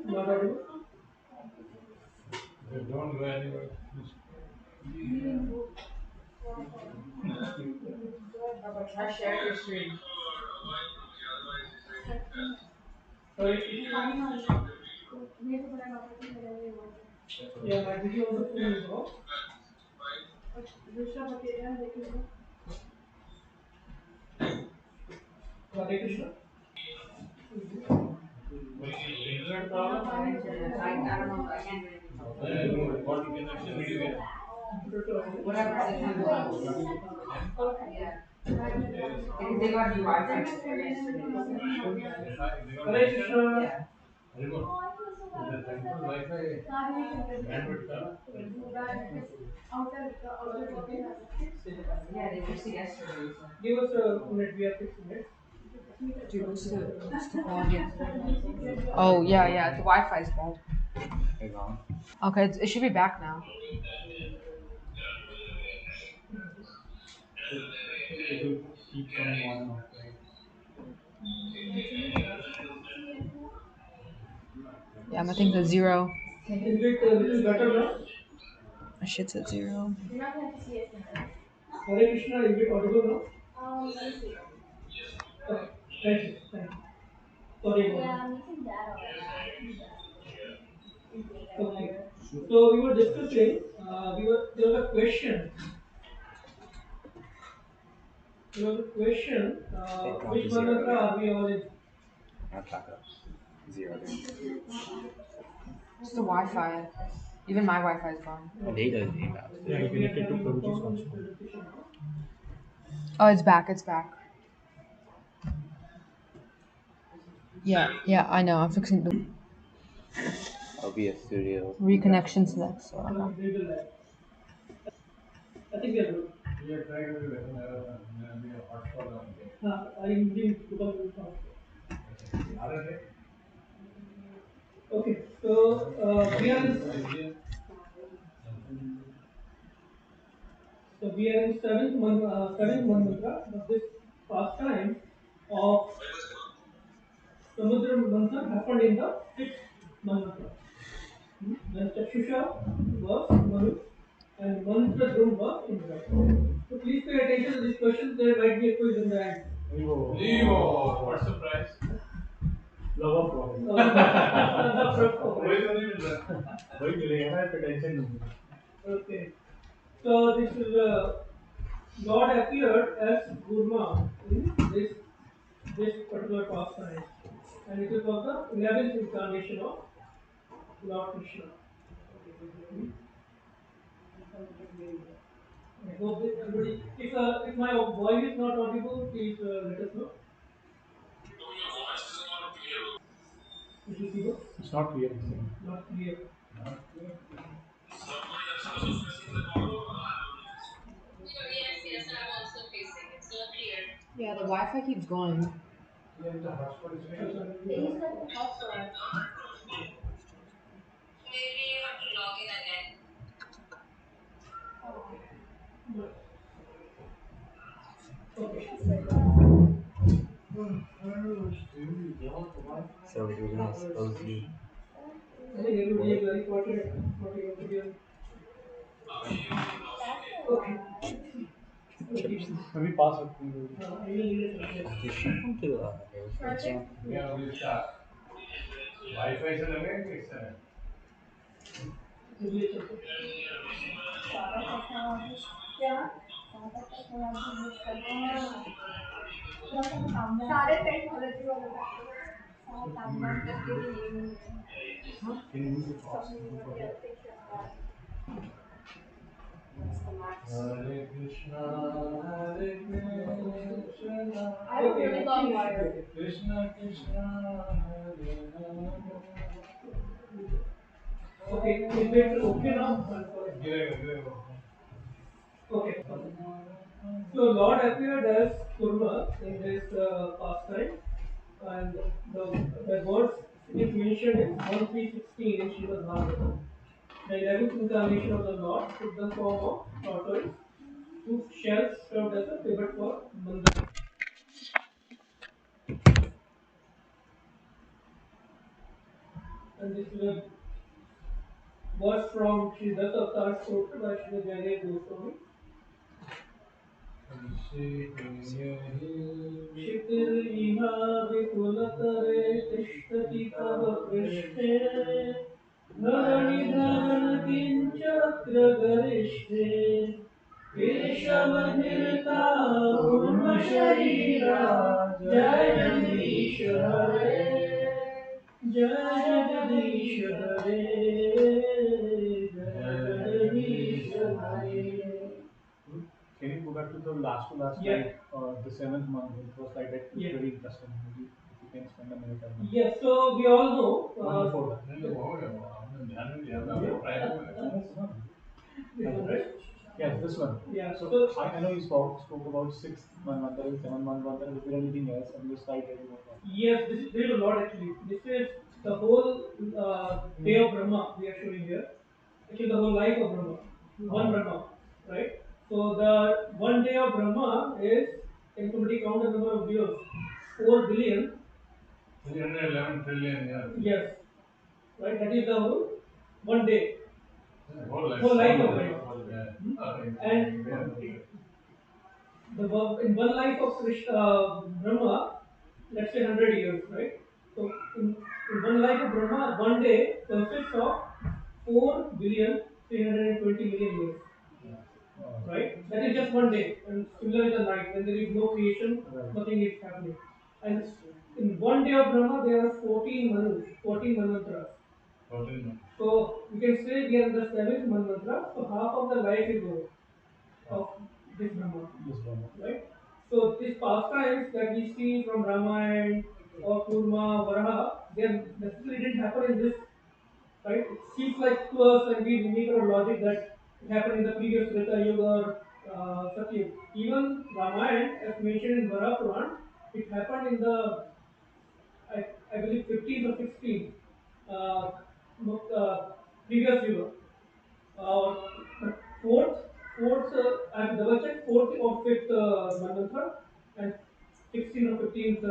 [SPEAKER 18] Not audible.
[SPEAKER 2] Don't go anywhere.
[SPEAKER 5] I shared your screen.
[SPEAKER 18] Sorry. Yeah, my video on the phone is off. Hare Krishna.
[SPEAKER 1] internet problem?
[SPEAKER 5] I don't know. I can't do anything.
[SPEAKER 1] What connection did you get?
[SPEAKER 5] Whatever. Yeah. Because they got new Wi-Fi yesterday.
[SPEAKER 18] Hare Krishna.
[SPEAKER 5] Yeah.
[SPEAKER 1] Very good. The temple Wi-Fi bandwidth,
[SPEAKER 5] Yeah, they fixed it yesterday. So.
[SPEAKER 18] Give us a minute, we are fixing it.
[SPEAKER 5] Dude, what's the quality? Oh, yeah, the Wi-Fi is bad. Okay, it should be back now.
[SPEAKER 7] It will keep coming on and off, right?
[SPEAKER 5] Yeah, I think the 0.
[SPEAKER 18] Is it a little better now?
[SPEAKER 5] My shit's at 0.
[SPEAKER 18] Hare Krishna, is it audible now? Okay, thank you. Sorry about that. Okay. So we were discussing, there was a question. Which mantra are we all in?
[SPEAKER 7] Not back up. 0 there.
[SPEAKER 5] It's the Wi-Fi. Even my Wi-Fi is gone.
[SPEAKER 7] Later is about. Yeah, you connected to Prabhuji's hotspot.
[SPEAKER 5] Oh, it's back. Yeah, I know. I'm fixing the
[SPEAKER 7] OBS Studio.
[SPEAKER 5] reconnections next. So
[SPEAKER 18] I think we are good.
[SPEAKER 1] we are trying to be a hotspot on here.
[SPEAKER 18] I didn't put on the hotspot. Okay, so we are in seventh mantra of this pastime of Samudra Manthan happened in the sixth mantra. When Chakshusha was Manu and Mantra Drum was Indra. So please pay attention to these questions. There might be a quiz in the end.
[SPEAKER 1] Levo. What's the price?
[SPEAKER 18] Love of God. Okay. So this is God appeared as Gurma in this particular pastime, and it is of the 11th incarnation of Lord Krishna. I hope that everybody, if my voice is not audible, please let us know.
[SPEAKER 7] It's not clear.
[SPEAKER 18] Not clear.
[SPEAKER 11] Yes, I'm also facing. It's not clear.
[SPEAKER 5] yeah, the Wi-Fi keeps going.
[SPEAKER 11] Please let the hotspot. Maybe you have to log in again.
[SPEAKER 7] So we're gonna expose you.
[SPEAKER 18] I think everybody is very fortunate not able to hear. Okay.
[SPEAKER 7] Maybe pass it. Did she come to Hare Krishna?
[SPEAKER 1] Yeah, we'll start. Wi-Fi से लगेगा कि इससे?
[SPEAKER 11] सारे technology वाले
[SPEAKER 7] Can you move the box?
[SPEAKER 1] Hare Krishna, Hare Krishna.
[SPEAKER 11] I have a really long wire.
[SPEAKER 1] Krishna Krishna, Hare Hare.
[SPEAKER 18] Okay, is it okay now?
[SPEAKER 1] Gira.
[SPEAKER 18] Okay. So Lord appeared as Kurma in this pastime, and the words it mentioned in 1316 in Srimad Bhagavatam. The 11th incarnation of the Lord took the form of tortoise, whose shells served as a pivot for Mandana. And this is a verse from Sri Das Adhikari quoted by Sri Jayadeva Goswami. Shitil iha vikulatare tishtati tava krishne dharani dharan kinchakra garishne keshavadhirta urma sharira jai Jagdish Hare. Jai Jagadish Hare, Jai Jagadish Hare.
[SPEAKER 7] Can you go back to the last
[SPEAKER 18] Yeah.
[SPEAKER 7] slide, the 7th month? It was like that.
[SPEAKER 18] Yeah.
[SPEAKER 7] Very interesting. Maybe if you can spend a minute on that.
[SPEAKER 18] Yes, so we all know.
[SPEAKER 7] One before that.
[SPEAKER 18] This one, right?
[SPEAKER 7] Yes, this one.
[SPEAKER 18] Yeah.
[SPEAKER 7] So I know you spoke about 6th month, 7th month. Is there anything else on this slide that you want to?
[SPEAKER 18] Yes, there is a lot actually. This is the whole day of Brahma we are showing here. Actually, the whole life of Brahma. One Brahma, right? So the one day of Brahma is, can somebody count the number of years? 4 billion.
[SPEAKER 2] 311 trillion years.
[SPEAKER 18] Yes, right. That is the whole one day.
[SPEAKER 2] Whole life.
[SPEAKER 18] Whole life of Brahma. And in one life of Krishna, Brahma, let's say 100 years, right? So in one life of Brahma, one day consists of 4 billion 320 million years. Right? That is just one day. And similar with the night, when there is no creation, nothing is happening. And in one day of Brahma, there are 14 manus, 14 manvantras.
[SPEAKER 2] 14.
[SPEAKER 18] So we can say we are in the 7th manvantara, so half of the life is over of this Brahma. Right? So these pastimes that we see from Ramayana or Kurma, Varaha, they necessarily didn't happen in this, right? It seems like to us when we make our logic that it happened in the previous Treta Yuga or Satyuga. Even Ramayana, as mentioned in Varaha Puran, it happened in the, I believe, 15th or 16th previous Yuga. Fourth, I have double checked, fourth or fifth Manvantara and 16th or 15th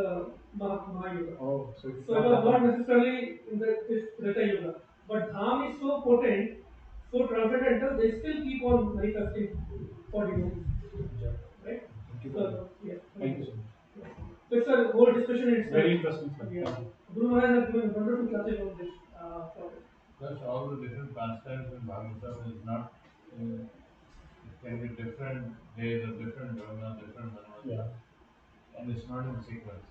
[SPEAKER 18] Mahayuga.
[SPEAKER 7] Oh, so
[SPEAKER 18] it was not necessarily in this Treta Yuga. But Dham is so potent, so transcendental, they still keep on manifesting for devotees. Right? So, yeah.
[SPEAKER 7] Thank you so much.
[SPEAKER 18] So it's a whole discussion in itself.
[SPEAKER 7] Very interesting.
[SPEAKER 18] Yeah. Guru Maharaj has given wonderful classes on this topic.
[SPEAKER 2] Plus all the different pastimes in Bhagavatam is not, it can be different days or different Brahma, different Manvantara.
[SPEAKER 7] Yeah.
[SPEAKER 2] And it's not in sequence.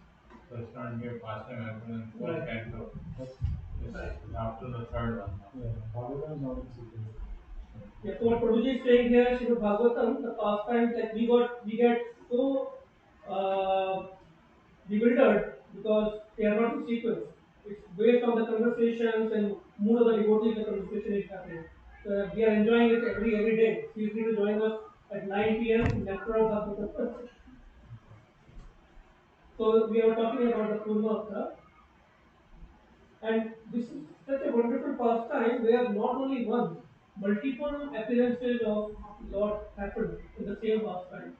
[SPEAKER 2] So it's not mere pastime happening in fourth canto. It's after the third one.
[SPEAKER 7] Yeah, Bhagavatam is not in sequence.
[SPEAKER 18] Yeah, so what Prabhuji is saying here, Srimad Bhagavatam, the pastimes that we get so bewildered because they are not in sequence. It's based on the conversations and mood of the devotees, the conversation is happening. So we are enjoying it every day. Feel free to join us at 9 p.m. in Nectar of Bhagavatam. So we are talking about the Kurma Avtar. And this is such a wonderful pastime where not only one, multiple appearances of Lord happened in the same pastime.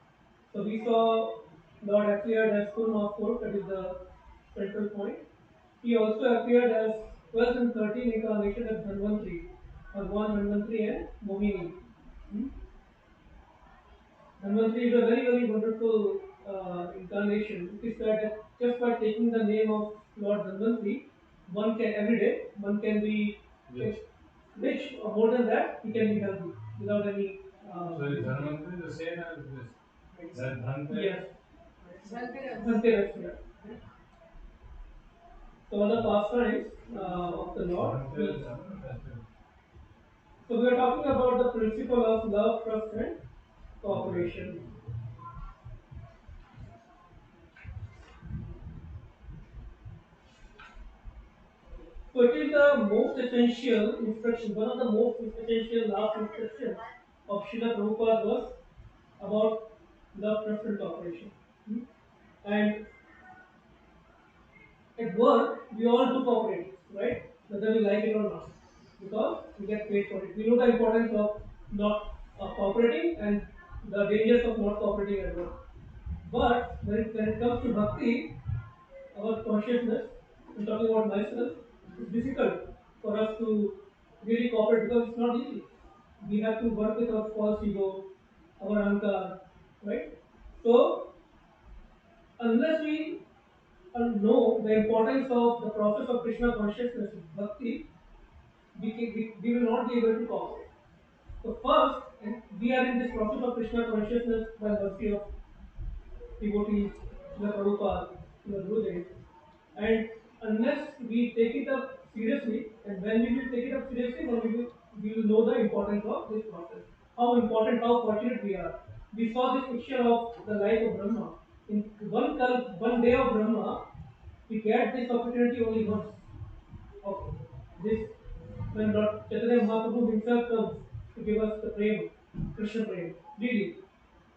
[SPEAKER 18] So we saw Lord appeared as Kurma, of course, that is the central point. He also appeared as 12th and 13th incarnation as Dhanvantri, Bhagwan Dhanvantri and Mohini. Dhanvantri is a very wonderful incarnation. It is said that just by taking the name of Lord Dhanvantri, one can every day, one can be rich, or more than that, he can be healthy without any.
[SPEAKER 2] So is Dhanvantri the same as this? That Dhanteras?
[SPEAKER 18] Yes. Dhanteras, yeah. So all the pastimes of the Lord. So we are talking about the principle of love, trust, and cooperation. So it is the most essential instruction, one of the most essential last instructions of Srila Prabhupada was about love, trust, and cooperation. And at work, we all do cooperate, right? Whether we like it or not, because we get paid for it. We know the importance of not cooperating and the dangers of not cooperating at work. But when it comes to bhakti, our consciousness, I'm talking about myself, it's difficult for us to really cooperate because it's not easy. We have to work with our false ego, our ahankar, right? So, unless we know the importance of the process of Krishna consciousness, bhakti, we will not be able to cooperate. So, first, we are in this process of Krishna consciousness by mercy of devotees, the Prabhupada, the Gurudev. And unless we take it up seriously, and when we will take it up seriously, then we will know the importance of this process. How important, how fortunate we are. We saw this picture of the life of Brahma. In one day of Brahma, we get this opportunity only once. Of this, when Lord Chaitanya Mahaprabhu himself comes to give us the prema, Krishna prema. Really,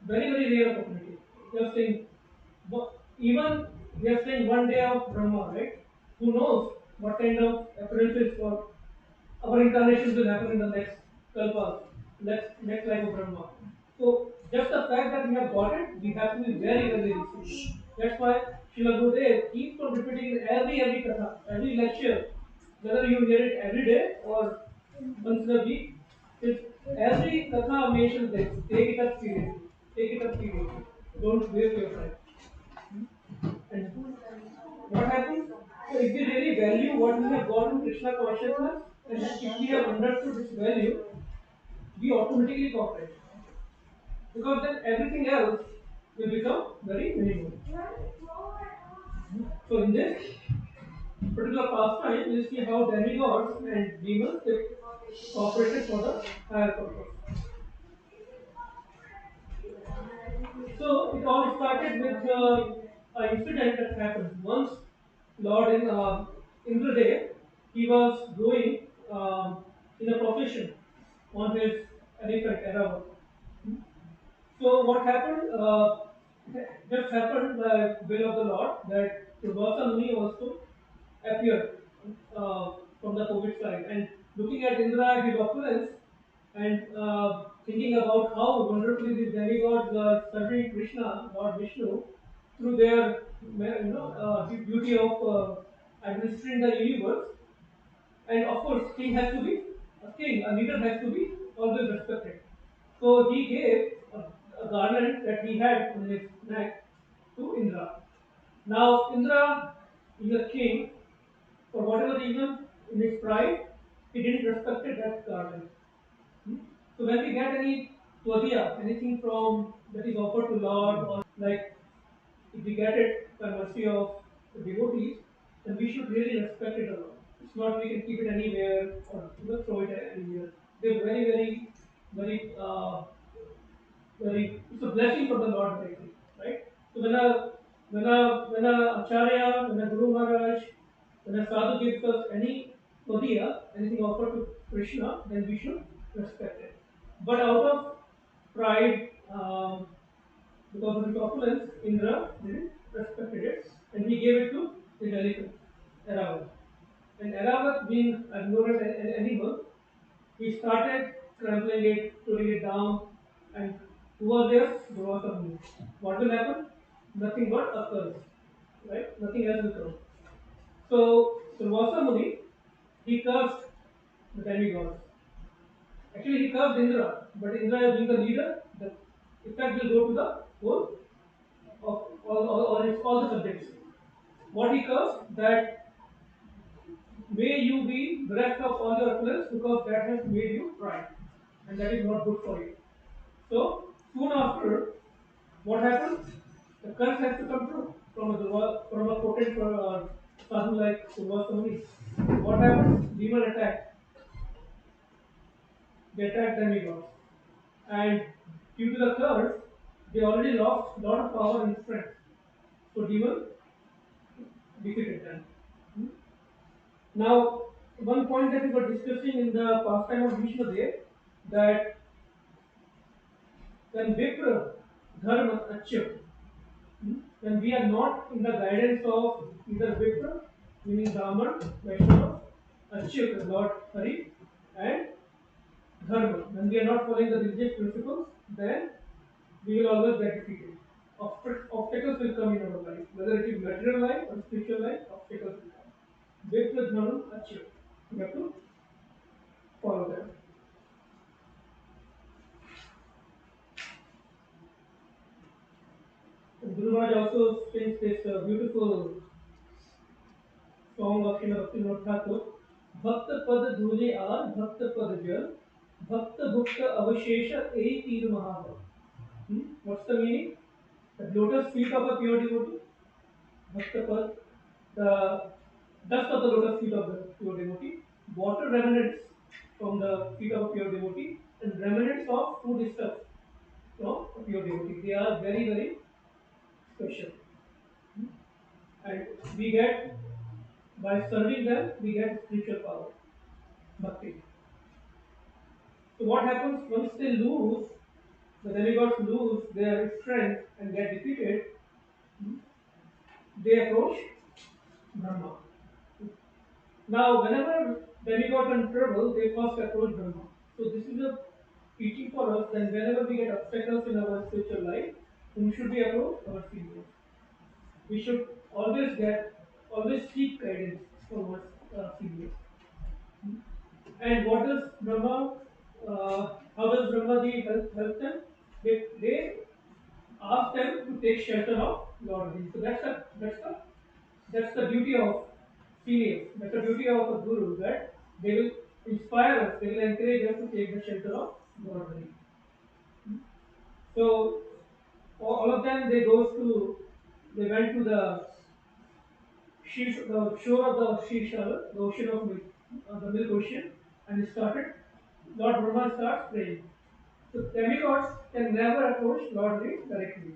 [SPEAKER 18] very, very rare opportunity. Just saying, even we are saying one day of Brahma, right? Who knows what kind of appearances for our incarnations will happen in the next kalpa, next life of Brahma. So just the fact that we have got it, we have to be very, very serious. That's why Srila Gurudev keeps on repeating in every katha, every lecture, whether you hear it every day or once in a week. Every katha mentions this. Take it up seriously. Take it up seriously. Don't waste your time. And what happens? So if we really value what we have got in Krishna consciousness, and if we have understood this value, we automatically cooperate. Because then everything else will become very minimal. So in this particular pastime, you see how demigods and demons cooperated for the higher purpose. So it all started with an incident that happened. Once Lord Indradev, he was going in a procession on his elephant Eravat. So what happened? Just happened by will of the Lord that Towaco Muni also appeared from the Covid side, and looking at Indra, his opulence, and thinking about how wonderfully these demigods are serving Krishna, Lord Vishnu, through their beauty of administering the universe. And of course, king has to be a king, a leader has to be always respected. So he gave a garland that he had on his neck to Indra. Now Indra is a king. For whatever reason, in his pride, he didn't respect that garland. So when we get any twadya, anything from that is offered to Lord, or like if we get it by mercy of the devotees, then we should really respect it a lot. It's not we can keep it anywhere or throw it anywhere. They're very, very, very, very. It's a blessing from the Lord directly, right? So when a acharya, when a Guru Maharaj, when a sadhu gives us any todiya, anything offered to Krishna, then we should respect it. But out of pride, because of his opulence, Indra didn't respect it, and he gave it to his elephant, Eravat. And Eravat, being ignorant animal, he started trampling it, pulling it down, and who was there? Towaco Muni. What will happen? Nothing but occurs, right? Nothing else will come. So Towaco Muni, he cursed the demigods. Actually, he cursed Indra, but Indra being the leader, the effect will go to the whole of all the subjects. What he cursed that may you be bereft of all your opulence because that has made you pride, and that is not good for you. So soon after, what happens? The curse has to come true from a potent sadhu like Towaco Muni. What happens? Demon attack. They attack demigods, and due to the curse, they already lost a lot of power and strength. So demon defeated them. Now, one point that we were discussing in the pastime of Vishnu Dev, that when Vipra Dharma Achyut, when we are not in the guidance of either Vipra, meaning Brahman, Vaishnava, Achyut, Lord Hari, and Dharma, when we are not following the religious principles, then we will always get defeated. Obstacles will come in our life, whether it is material life or spiritual life, obstacles will come. Vipra Dharma Achyut. We have to follow them. Guru Maharaj also sings this beautiful song of Srimad Thakur, Bhakta Pad Dhule Aar, Bhakta Pad Jal, Bhakta Bhukta Avashesha Ei Tir Mahava. What's the meaning? The lotus feet of a pure devotee, Bhakta Pad, dust of the lotus feet of the pure devotee, water remnants from the feet of a pure devotee, and remnants of food stuff from a pure devotee. They are very, very special. And we get, by serving them, we get spiritual power, bhakti. So what happens once they lose, the demigods lose their strength and get defeated, they approach Brahma. Now, whenever demigods are in trouble, they first approach Brahma. So this is a teaching for us that whenever we get obstacles in our spiritual life, whom should we approach? Our seniors. We should always seek guidance from our seniors. And what does Brahma? How does Brahmaji help them? They ask them to take shelter of Lord Hari. So that's the beauty of seniors. That's the beauty of a guru, that they will inspire us. They will encourage us to take the shelter of Lord Hari. So all of them, they went to the shore of the Shishal, the ocean of milk, the milk ocean, and started. Lord Brahma starts praying. So demigods can never approach Lord Hari directly.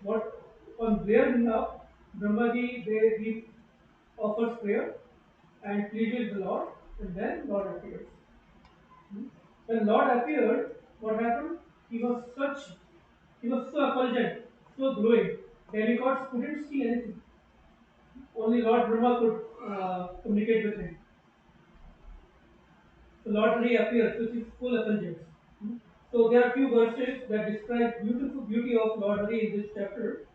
[SPEAKER 18] What on their behalf, Brahmaji he offers prayer and pleases the Lord, and then Lord appears. When Lord appeared, what happened? He was so effulgent, so glowing. Demigods couldn't see anything. Only Lord Brahma could communicate with him. So Lord Hari appears with his full effulgence. So there are few verses that describe beautiful beauty of Lord Hari in this chapter,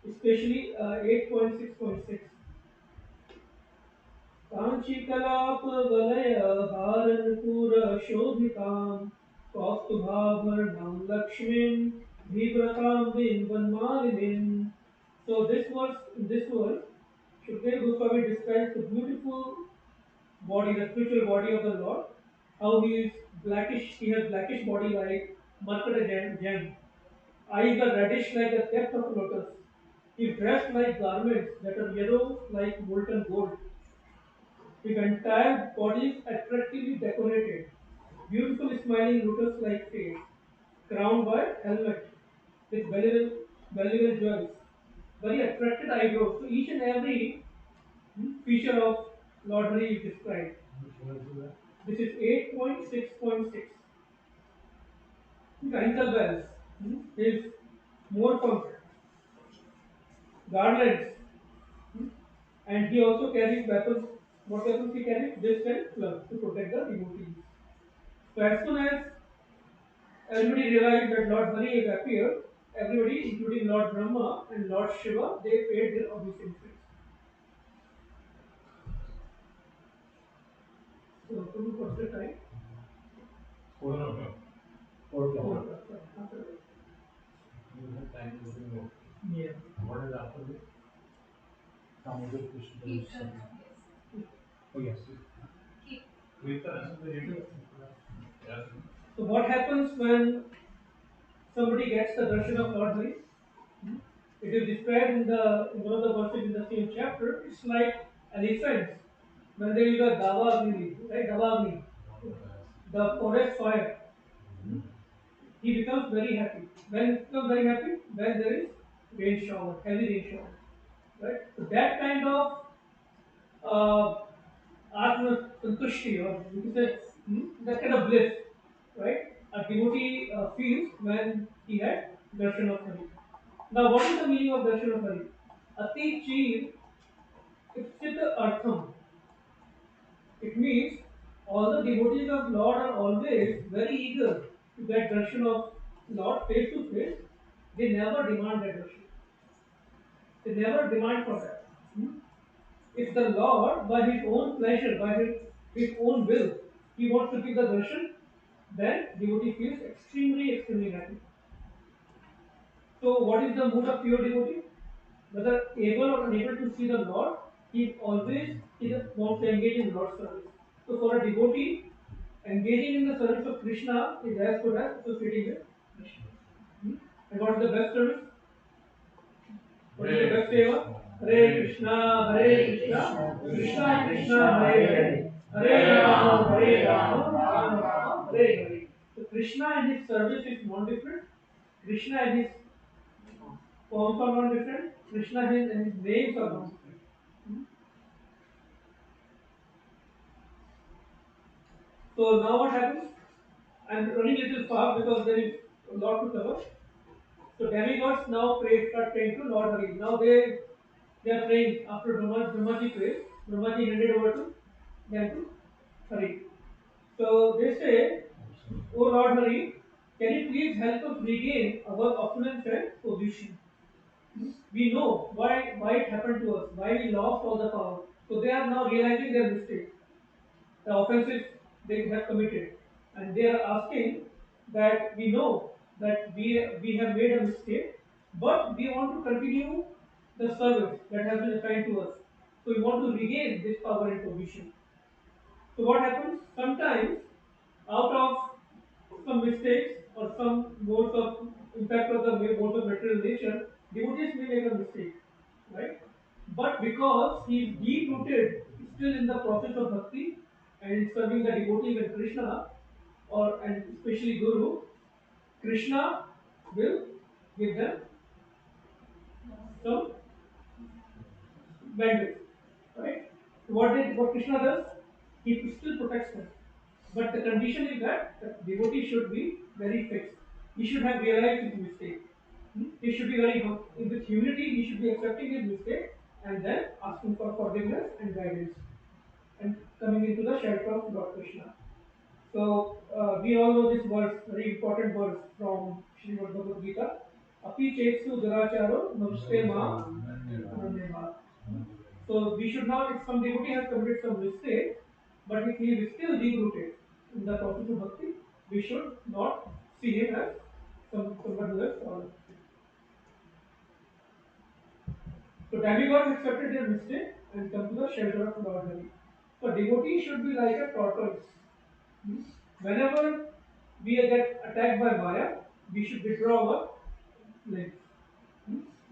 [SPEAKER 18] especially 8.6.6. कांचीकलाप वलय हारनपुर शोभितां कौस्तुभाभरणां लक्ष्मीं धीव्रतां बिंबन्मालिनीं. So in this verse, Shukdev Goswami describes the beautiful body, the spiritual body of the Lord, how he is blackish, he has blackish body like Markata gem. Eyes are reddish like the depth of lotus. He is dressed like garments that are yellow like molten gold. His entire body is attractively decorated, beautiful smiling lotus-like face, crowned by helmet with valuable jewels, very attractive eyebrows. So each and every feature of Lord Hari is described. This is 8.6.6. Tinsel bells, his morph garlands, and he also carries weapons. What weapons he carries? This and club to protect the devotees. So as soon as everybody realized that Lord Hari has appeared, everybody, including Lord Brahma and Lord Shiva, they paid their obeisances. So, what's the time?
[SPEAKER 1] 4 o'clock.
[SPEAKER 18] 4 o'clock.
[SPEAKER 1] Time is in work.
[SPEAKER 18] Yeah.
[SPEAKER 1] What is after this?
[SPEAKER 7] Hare Krishna. Oh yes.
[SPEAKER 1] Yes.
[SPEAKER 18] So what happens when somebody gets the darshan of Lord Hari? It is described in one of the verses in the same chapter. It's like elephants when there is a Davagni, right? Davagni, the forest fire. He becomes very happy. When he becomes very happy, when there is rain shower, heavy rain shower, right? So that kind of Atma Santushti, or you can say that kind of bliss, right? A devotee feels when he had darshan of Hari. Now, what is the meaning of darshan of Hari? Ati Cheer Ipsita Artham. It means all the devotees of Lord are always very eager to get darshan of Lord face to face. They never demand that darshan. They never demand for that. If the Lord, by his own pleasure, by his own will, he wants to give the darshan, then devotee feels extremely happy. So, what is the mood of pure devotee? Whether able or unable to see the Lord, he always wants to engage in Lord's service. So, for a devotee, engaging in the service of Krishna is as good as associating with Krishna. And what is the best service? What is the best seva? Hare Krishna, Krishna Krishna, Hare Hare, Hare Rama, Rama Rama, Hare Hare. So Krishna and his service is non-different. Krishna and his forms are non-different. Krishna and his names are non-different. So now what happens? I'm running a little fast because there is a lot to cover. So demigods now start praying to Lord Hari. Now they are praying after Brahmaji prays. Brahmaji handed over to them to Hari. So they say, "O Lord Hari, can you please help us regain our opulence and position? We know why it happened to us, why we lost all the power." So they are now realizing their mistake, the offenses they have committed, and they are asking that we know that we have made a mistake, but we want to continue the service that has been assigned to us. So we want to regain this power and position. So what happens? Sometimes, out of some mistakes or some modes of impact of the modes of material nature, devotees may make a mistake, right? But because he is deep rooted still in the process of bhakti and serving the devotees and Krishna, and especially Guru, Krishna will give them some bandwidth, right? So what Krishna does, he still protects them. But the condition is that the devotee should be very fixed. He should have realized his mistake. He should be very with humility. He should be accepting his mistake and then asking for forgiveness and guidance and coming into the shelter of Lord Krishna. So we all know this verse, very important verse from Srimad Bhagavad Gita. Api chetsu duracharo namaste ma ananyabha. So we should not, if some devotee has committed some mistake, but if he is still deep rooted in the process of bhakti, we should not see him as someone who has fallen. So demigods accepted their mistake and come to the shelter of Lord Hari. So devotee should be like a tortoise. Whenever we get attacked by Maya, we should withdraw our legs.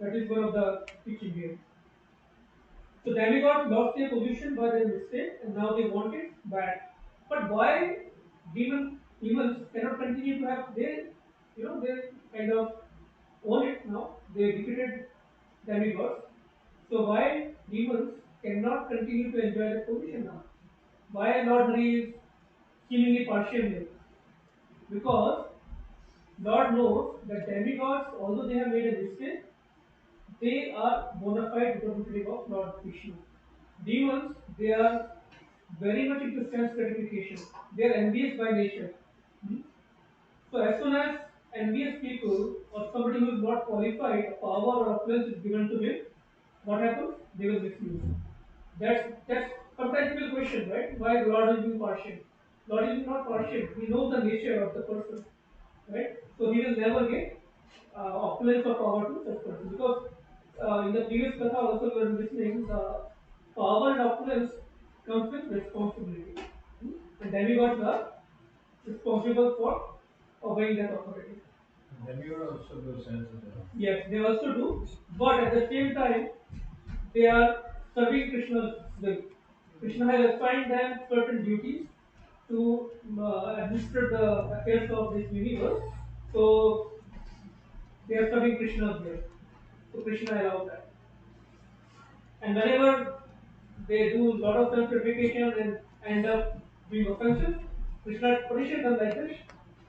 [SPEAKER 18] That is one of the teaching here. So demigods lost their position by their mistake and now they want it back. But why humans cannot continue to have they kind of own it now. They defeated demigods. So why demons cannot continue to enjoy that position now? Why Lord Hari is seemingly partial here? Because Lord knows that demigods, although they have made a mistake, they are bona fide representative of Lord Krishna. Demons, they are very much into sense gratification. They are envious by nature. So as soon as envious people or somebody who is not qualified, a power or affluence is given to him, what happens? They will misuse. That's sometimes people question, right? Why Lord is being partial? Lord is not partial. He knows the nature of the person, right? So he will never get opulence or power to such person because in the previous katha also we were listening, the power and opulence comes with responsibility, and demigods are responsible for obeying that authority.
[SPEAKER 1] Demigods also do sensitive.
[SPEAKER 18] Yes, they also do, but at the same time, they are serving Krishna's will. Krishna has assigned them certain duties to administer the affairs of this universe. So they are serving Krishna's will. So Krishna allows that. And whenever they do a lot of self-purification and end up doing offenses, Krishna punishes them like this.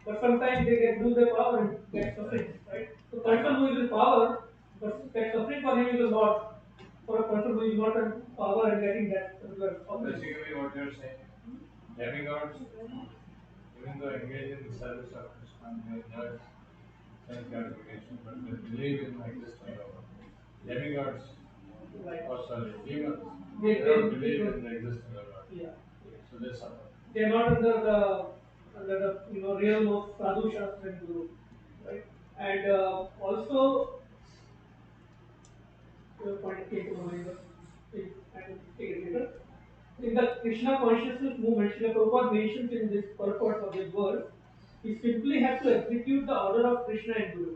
[SPEAKER 18] But sometimes they lose their power and get suffering, right? So person who is in power, but that suffering for him is a lot. For a person who is not in power and getting that
[SPEAKER 1] Basically, what you're saying, demigods, even though engaged in the service of Krishna, they enjoy sense gratification, but they believe in the existence of God. Demigods, demons, they don't believe in the existence of God.
[SPEAKER 18] Yeah.
[SPEAKER 1] So they suffer.
[SPEAKER 18] They are not under the realm of sadhu shastra and guru, right? And also, point came to mind, but I will take it later. In the Krishna consciousness movement, Srila Prabhupada mentions in this purport of this verse, he simply has to execute the order of Krishna and Guru.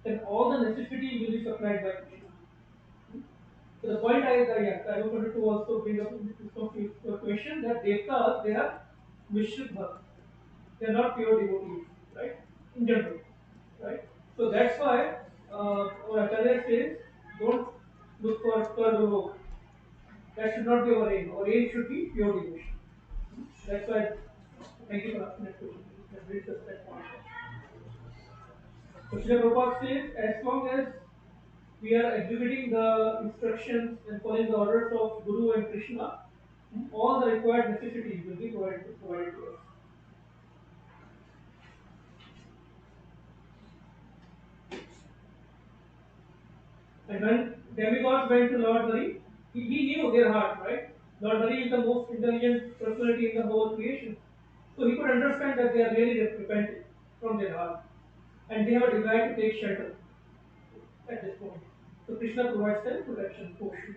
[SPEAKER 18] Then all the necessity will be supplied by Krishna. So the point I wanted to also bring up your question that Devtas, they are Mishrit Bhakt. They are not pure devotees, right? In general, right? So that's why our Acharya says, don't look for Twadorok. That should not be our aim. Our aim should be pure devotion. That's why, thank you for asking that question. That brings us that point. So Srila Prabhupada says, as long as we are executing the instructions and following the orders of Guru and Krishna, all the required necessities will be provided to us. And when demigods went to Lord Hari, he knew their heart, right? Lord Hari is the most intelligent personality in the whole creation. So he could understand that they are really repentant from their heart. And they have a desire to take shelter at this point. So Krishna provides them protection, portion.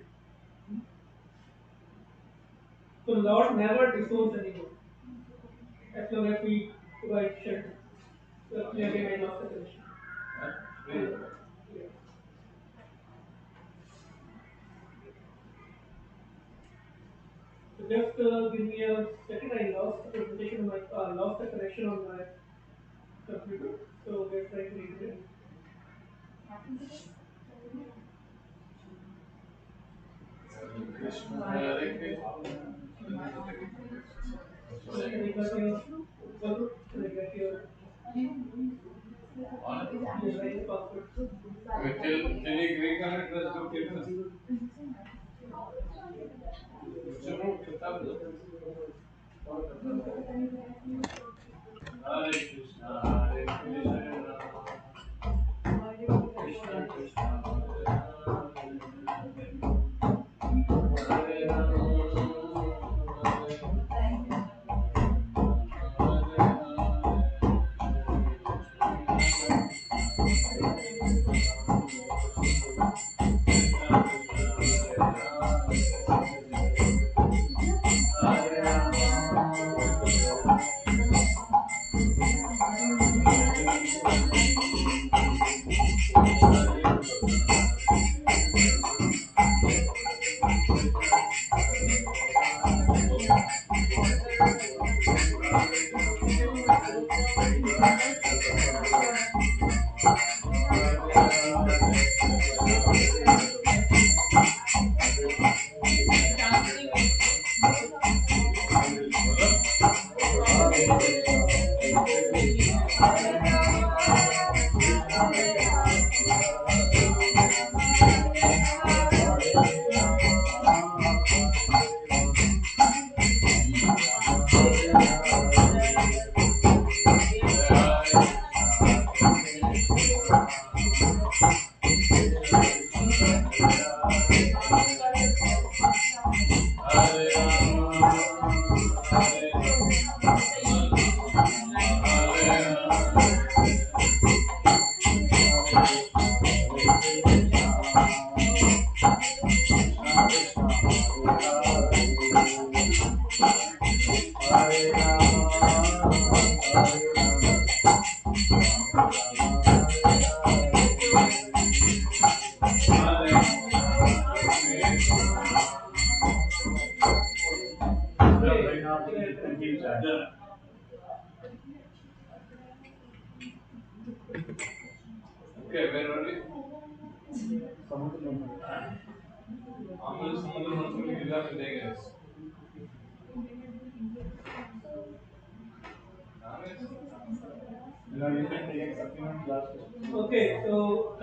[SPEAKER 18] So Lord never disowns anyone as long as we provide shelter. So again, I lost the connection. Yeah. So just give me a second. I lost the presentation on my lost the connection on my computer. So we're trying to read it.
[SPEAKER 1] Hare Krishna. Till you reconnect, let's do Kirtan. Hare Krishna, Hare Krishna, Krishna Krishna, Hare Okay, where are we? ಆಮೇಲೆ ಸಮುದ್ರ ಮಂಥನಕ್ಕೆ ಜಿಲ್ಲಾ ಹೇಗೆ
[SPEAKER 18] Okay, so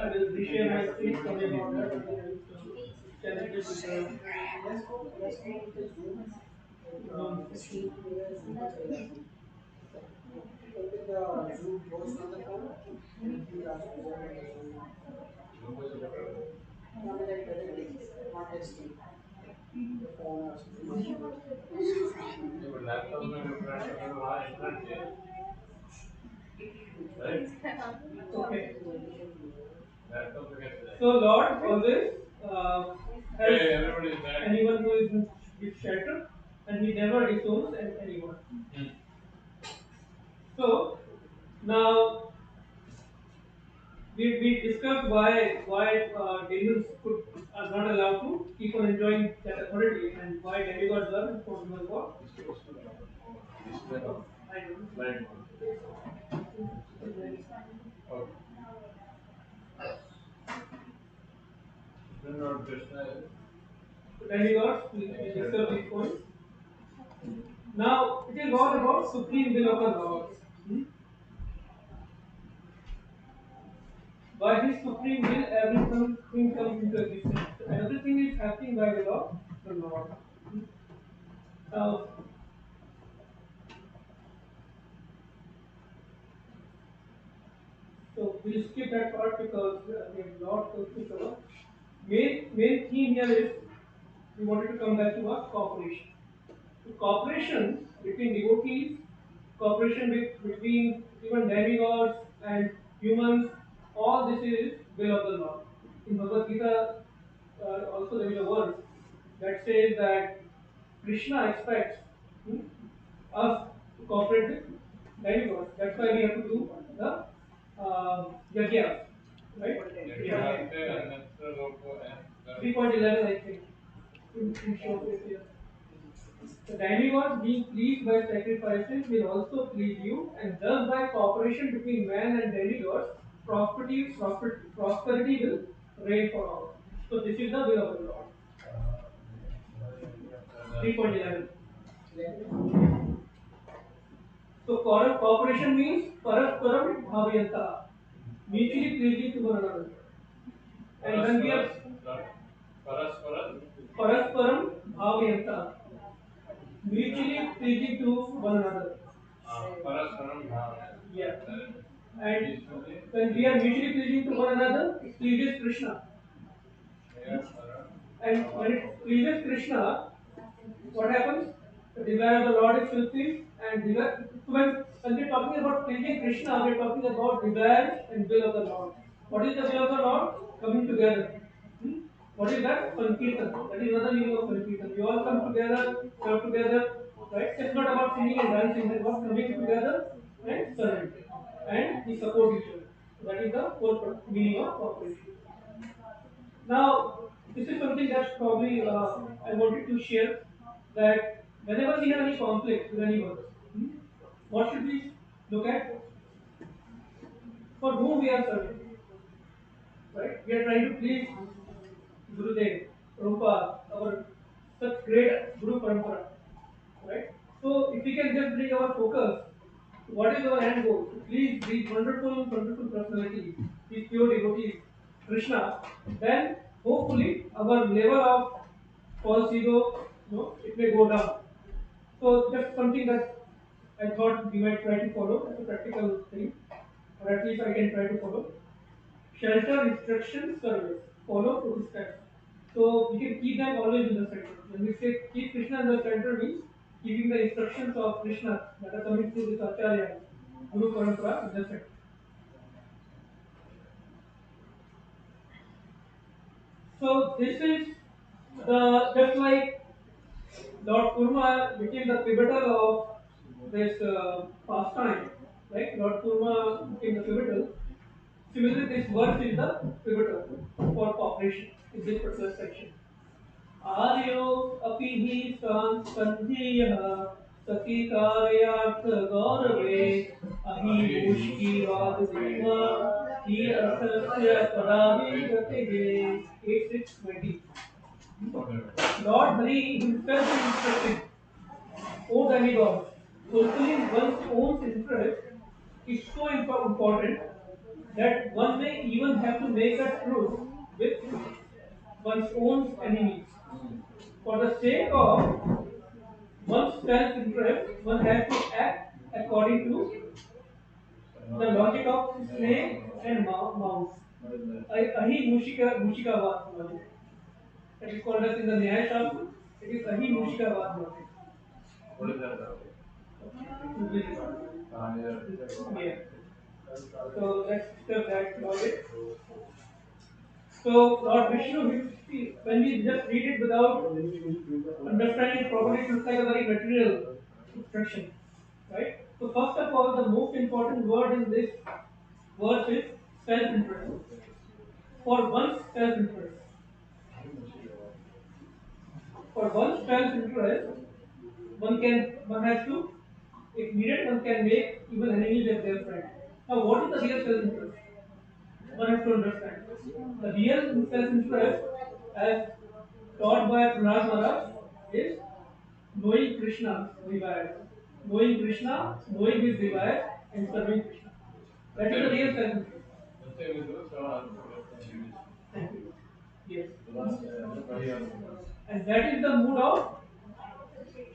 [SPEAKER 18] I will reshare my screen for the moment. Challenges with Okay. So Lord always helps anyone who is in shelter, and He never disowns anyone. So now we discussed why demons are not allowed to keep on enjoying that authority and why demigods are responsible for. I don't know. Demigods, we discussed these points. Now it is all about supreme will of the Lord. By His supreme will, everything comes into existence. Everything is happening by the law of the Lord. Now, so we'll skip that part because we have not to cover. Main theme here is we wanted to come back to our cooperation. So cooperation between devotees, cooperation between even demigods and humans, all this is will of the Lord. In Bhagavad Gita, also there is a verse that says that Krishna expects us to cooperate with demigods. That's why we have to do the yajna, right? 3.11, I think. The demigods, being pleased by sacrifices, will also please you, and thus by cooperation between man and demigods, prosperity will reign for all. So this is the will of the Lord. 3.11. So cooperation means parasparam bhavayanta, mutually pleasing to one another. And when we are parasparam bhavayanta, mutually pleasing to one another. Yeah. And when we are mutually pleasing to one another, it pleases Krishna. And when it pleases Krishna, what happens? The desire of the Lord is fulfilled, and when we are talking about pleasing Krishna, we are talking about desire and will of the Lord. What is the will of the Lord? Coming together. What is that? Sankirtan. That is another meaning of Sankirtan. We all come together, serve together, right? It's not about singing and dancing, it's about coming together and serving. And we support each other. So that is the core meaning of cooperation. Now, this is something that probably I wanted to share, that whenever we have any conflict with anyone, what should we look at? For whom we are serving, right? We are trying to please Gurudev, Prabhupada, our such great Guru Parampara, right? So if we can just bring our focus, what is our end goal? To please these wonderful personalities, these pure devotees, Krishna, then hopefully our level of false ego, it may go down. So just something that I thought we might try to follow as a practical thing, or at least I can try to follow. Shelter, instruction, service. Follow to steps. So we can keep them always in the center. When we say keep Krishna in the center means keeping the instructions of Krishna that are coming through this Acharya, Guru Parampara in the center. So this is just like Lord Kurma became the pivotal of this pastime, right? Lord Kurma became the pivotal. Similarly, this verse is the pivotal for cooperation in this particular section. आर्यो अपि हि संधियः सखी कार्यार्थ गौरवे अहिमुष्किवाद देवा हि असस्य पदानि गतिः 8620. Lord Hari himself instructed, O demigods, fulfilling one's own interest is so important that one may even have to make a truce with one's own enemies. For the sake of one's self-interest, one has to act according to the logic of snake and mouse. Ahi Mushikavad logic. That is called as in the Nyaya Shastra. It is Ahi Mushikavad logic. What is that? Yeah. So let's discuss that logic. So Lord Vishnu, when we just read it without understanding it properly, it looks like a very material instruction, right? So first of all, the most important word in this verse is self-interest. For one's self-interest. For one's self-interest, one has to, if needed, one can make even enemies of their friend. Now, what is the real self-interest? One has to understand. The real self-interest, as taught by Prahlad Maharaj, is knowing Krishna desires. Knowing Krishna, knowing his desires, and serving Krishna. That is the real self-interest. Thank you. Yes. And that is the mood of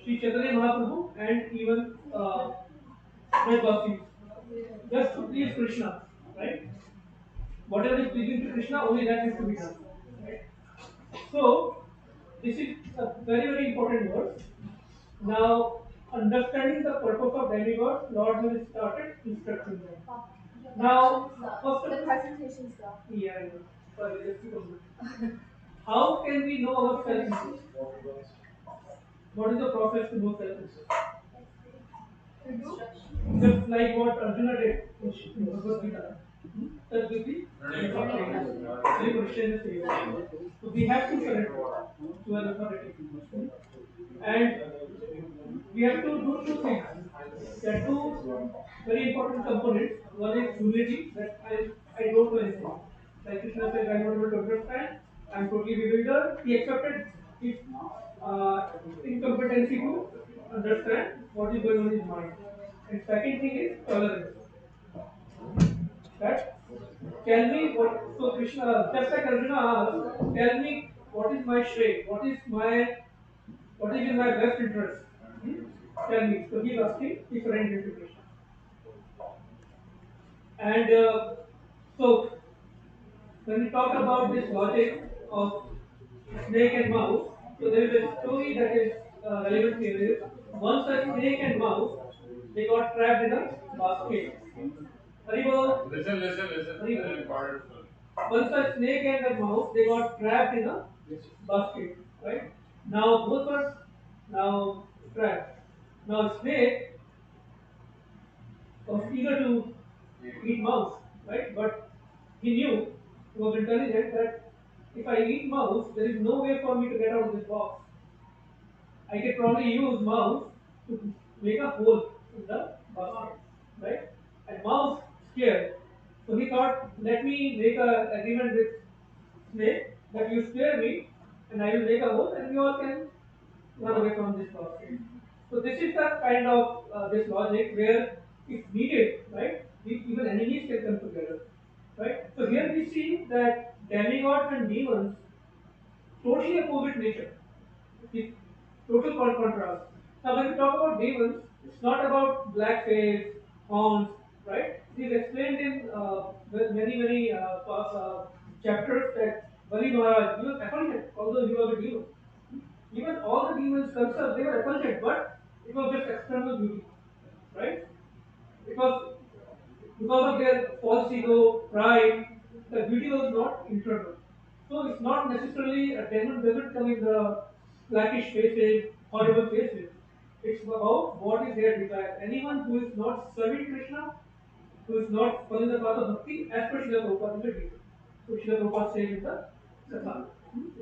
[SPEAKER 18] Sri Chaitanya Mahaprabhu and even Braj Bhakti. Just to please Krishna, right? Whatever is pleasing to Krishna, only that has to be done. Right? So, this is a very, very important verse. Now, understanding the purpose of demigods, Lord will started instructing them. Now, first of the presentation stuff. Yeah, I know. Sorry, just a moment. How can we know our self-interest? What is the process to know self-interest? Just like what Arjuna did in Bhagavad Gita. That will be so we have to surrender to an authority. And we have to do two things. There are two very important components. One is humility, that I don't know anything. Like Krishna said, I'm not able to understand, I'm totally bewildered. He accepted his incompetency to understand what is going on in his mind. And second thing is tolerance. That tell me what, so Krishna, just like Arjuna asked, tell me what is my shray, what is in my best interest. Tell me. So he is asking different interpretation. And so when we talk about this logic of snake and mouse, so there is a story that is relevant here. Once a snake and mouse, they got trapped in a basket.
[SPEAKER 2] Listen. Very important.
[SPEAKER 18] Once a snake and a mouse, they got trapped in a basket, right? Now both were now trapped. Now snake was eager to eat mouse, right? But he knew, he was intelligent that if I eat mouse, there is no way for me to get out of this box. I can probably use mouse to make a hole in the basket, right? And mouse scared. So he thought, let me make an agreement with snake that you spare me and I will make a hole and we all can run away from this basket. So this is the kind of this logic where if needed, right, even enemies can come together, right? So here we see that demigods and demons totally opposite nature. It's total contrast. Now when we talk about demons, it's not about black face, horns, right? It is explained in many chapters that Bali Maharaj, he was effulgent, although he was a demon. Even all the demons themselves, they were effulgent, but it was just external beauty, right? Because of their false ego, pride, the beauty was not internal. So it's not necessarily a demon doesn't come in the blackish faces, horrible faces. It's about what is their desire. Anyone who is not serving Krishna, who is not following the path of Bhakti, as per Srila Prabhupada is a demon. So Srila Prabhupada says in the Katha.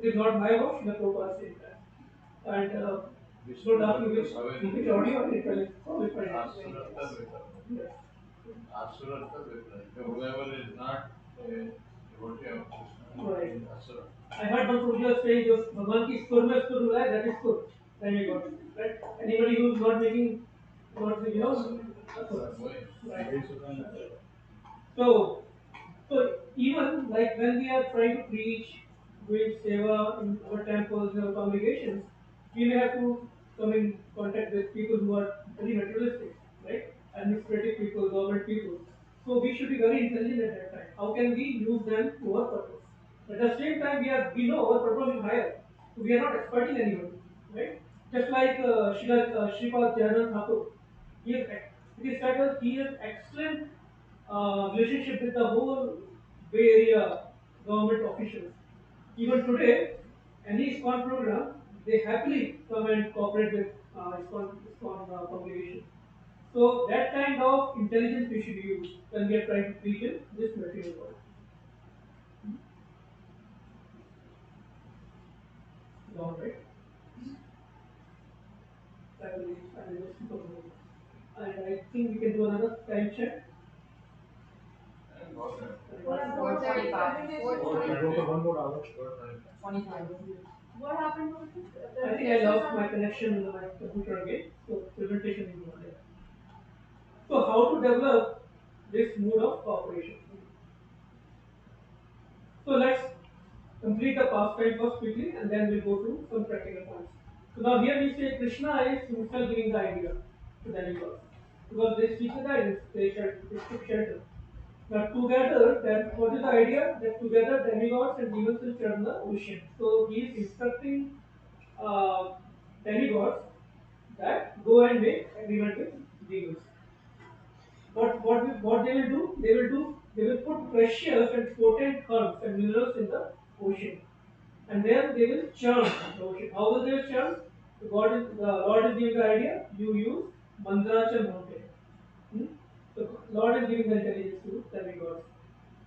[SPEAKER 18] It is not my word, Srila Prabhupada says that. And don't ask me which audio or literally.
[SPEAKER 2] Whoever is not a devotee of Krishna.
[SPEAKER 18] Right. I heard one Prabhupada saying, "Jos Bhagwan ki sur mein sur hai, that is sur." Demigod, right? Anybody who is not making, not right. So even like when we are trying to preach, doing seva in our temples, in our congregations, we may have to come in contact with people who are very materialistic, right? Administrative people, government people. So we should be very intelligent at that time. How can we use them to our purpose? At the same time, we know our purpose is higher. So we are not exploiting anyone, right? Just like Sripad Jayannath Thakur, it is said that he has excellent relationship with the whole Bay Area government officials. Even today, any ISKCON program, they happily come and cooperate with ISKCON congregation. So that kind of intelligence we should use when we are trying to preach in this material world. What happened to it? I think I lost my connection with my computer again, so presentation is not there. So how to develop this mode of cooperation? So let's complete the pastime first quickly, and then we'll go to some practical points. So now here we say Krishna is himself giving the idea to demigods, because they seek the guidance, they seek shelter. Now together, then what is the idea? That together demigods and demons will churn the ocean. So he is instructing demigods that go and make agreement with demons. What they will do? They will put precious and potent herbs and minerals in the ocean, and then they will churn the ocean. How will they churn? The Lord is giving the idea. You use Mandrachal mountain. So Lord is giving the intelligence to demigods.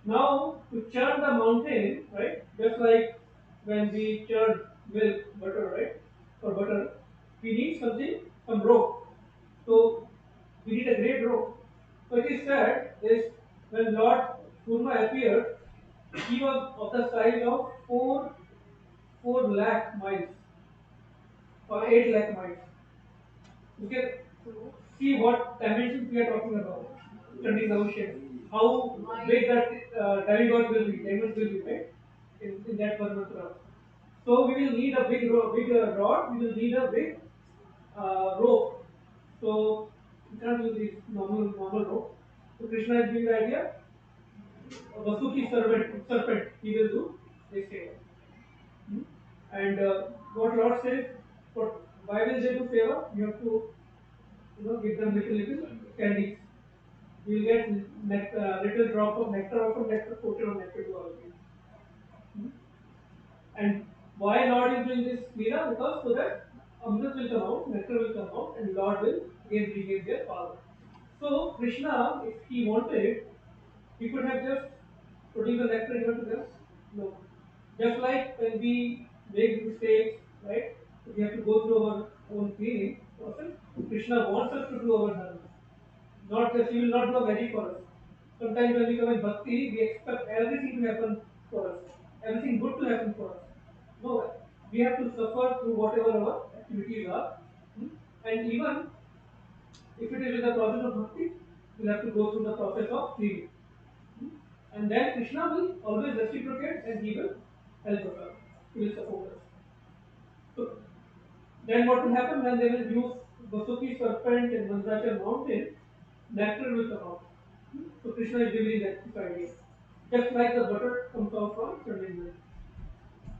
[SPEAKER 18] Now to churn the mountain, right? Just like when we churn milk, butter, right? For butter, we need some rope. So we need a great rope. So it is said this when Lord Kurma appeared, he was of the size of 4 lakh miles or 8 lakh miles. You can see what dimensions we are talking about. Turning the ocean, how big that demigod will be, demons will be, right? In that Parmatra. So we will need a big rod. We will need a big rope. So we can't use this normal rope. So Krishna is giving the idea. Vasuki serpent, he will do this favor. And what Lord says, why will they do favor? You have to, give them little candies. You will get little drop of nectar, also nectar, portion of nectar to all of you. And why Lord is doing this Leela? Because so that Amrit will come out, nectar will come out, and Lord will again regain their power. So Krishna, if he wanted, he could have just produced the nectar given to them. No. Just like when we make mistakes, right? We have to go through our own cleaning process. Krishna wants us to do our dharma. Not just he will not do a magic for us. Sometimes when we come in bhakti, we expect everything to happen for us, everything good to happen for us. No, we have to suffer through whatever our activities are. And even if it is in the process of bhakti, we'll have to go through the process of cleaning. And then Krishna will always reciprocate and he will help us. He will support us. So then what will happen when they will use Vasuki serpent and Mandrachal mountain, nectar will come out. So Krishna is giving that idea. Just like the butter comes out from churning milk.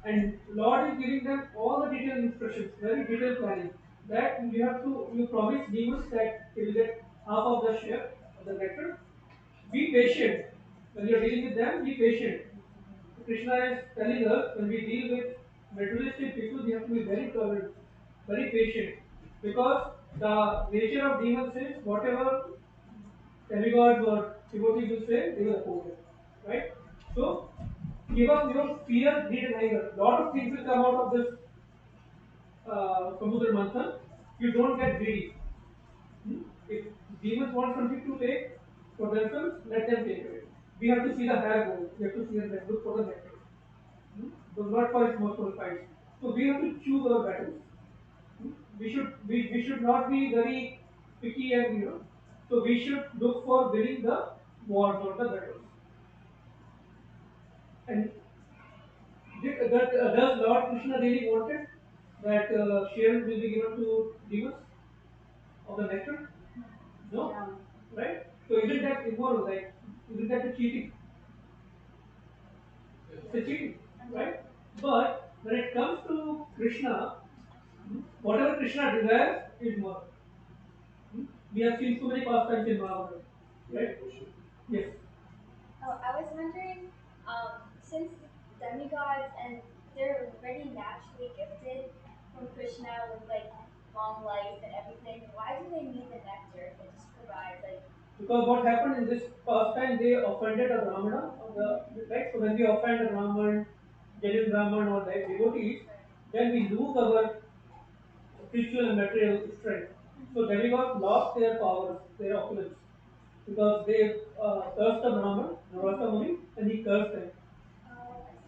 [SPEAKER 18] And Lord is giving them all the detailed instructions, very detailed planning. That you promise demons that they will get half of the share of the nectar. Be patient. When you are dealing with them, be patient. Krishna is telling us when we deal with materialistic people, we have to be very tolerant, very patient. Because the nature of demons is whatever demigods or devotees will say, they will oppose it. Right? So, give up your fear, greed, and anger. Lot of things will come out of this Samudra Manthan. You don't get greedy. If demons want something to take for themselves, let them take it. We have to see the higher goal. We have to see the look for the nectar. So not for small fights. So we have to choose our battles. We should not be very picky and So we should look for winning the wars or the battles. And does Lord Krishna really wanted that share will be given to demons of the nectar? No, right? So isn't that immoral? Like, isn't that a cheating? It's a cheating, right? But when it comes to Krishna, whatever Krishna desires is more. We have seen so many pastimes in Mahabharata, right? Yes.
[SPEAKER 21] Oh, I was wondering, since demigods and they're already naturally gifted from Krishna with like long life and everything, why do they need the nectar if it just provides like?
[SPEAKER 18] Because what happened in this pastime, they offended a Brahmana, right? So when we offend a Brahman, genuine Brahman or like devotees, then we lose our spiritual and material strength. So demigods lost their powers, their opulence, because they cursed the Brahman, Narasa Muni and he cursed them.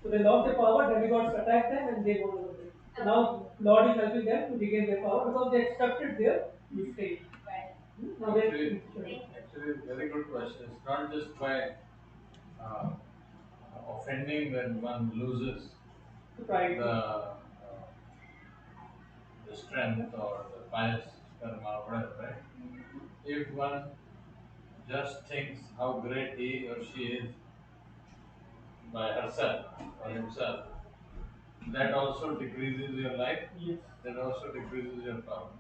[SPEAKER 18] So they lost their power, demigods attacked them and they won over them. So now Lord is helping them to regain their power because they accepted their mistake. Now
[SPEAKER 2] Actually, very good question. It's not just by offending when one loses the strength or the pious karma or whatever, right? If one just thinks how great he or she is by herself or himself, that also decreases your life. Yes. That also decreases your power.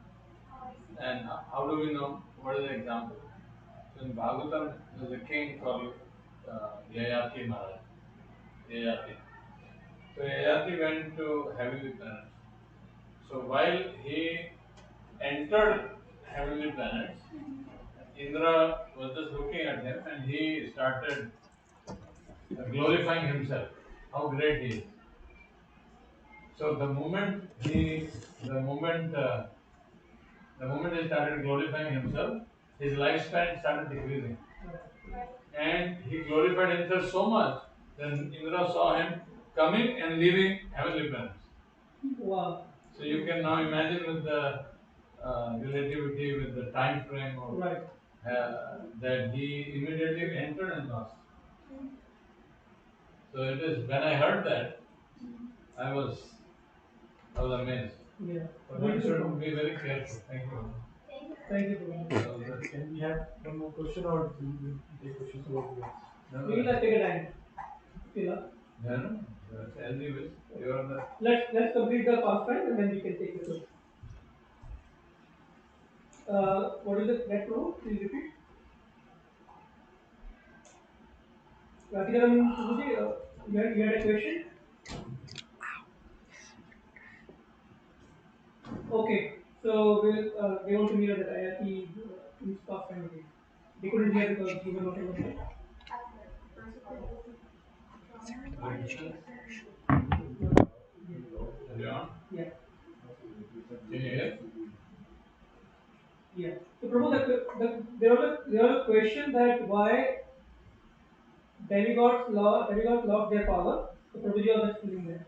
[SPEAKER 2] And how do we know? What is the example? So in Bhagavatam, there's a king called Yayati Maharaj. Yayati. So Yayati went to heavenly planets. So while he entered heavenly planets, Indra was just looking at him and he started glorifying himself. How great he is. So the moment he started glorifying himself, his lifespan started decreasing. And he glorified himself so much that Indra saw him coming and leaving heavenly planets.
[SPEAKER 18] Wow.
[SPEAKER 2] So you can now imagine with the relativity, with the time frame of that he immediately entered and lost. So it is when I heard that, I was amazed.
[SPEAKER 18] Yeah.
[SPEAKER 2] But one should be very careful. Thank you.
[SPEAKER 18] Thank you.
[SPEAKER 7] Can we have one more question or do you take questions about this?
[SPEAKER 18] We will take a time.
[SPEAKER 2] No. As you wish. You are the.
[SPEAKER 18] Let's complete the pastime and then we can take the question. What is the next rule? Please repeat. Ratikaram Subuji, you had a question? Okay, so they want to mirror that Ayati in pastime again. They couldn't hear because you were not able to. Yeah.
[SPEAKER 2] Can you hear?
[SPEAKER 18] Yeah. So Prabhu, there was a question that why demigods lost their power. So Prabhuji was explaining that.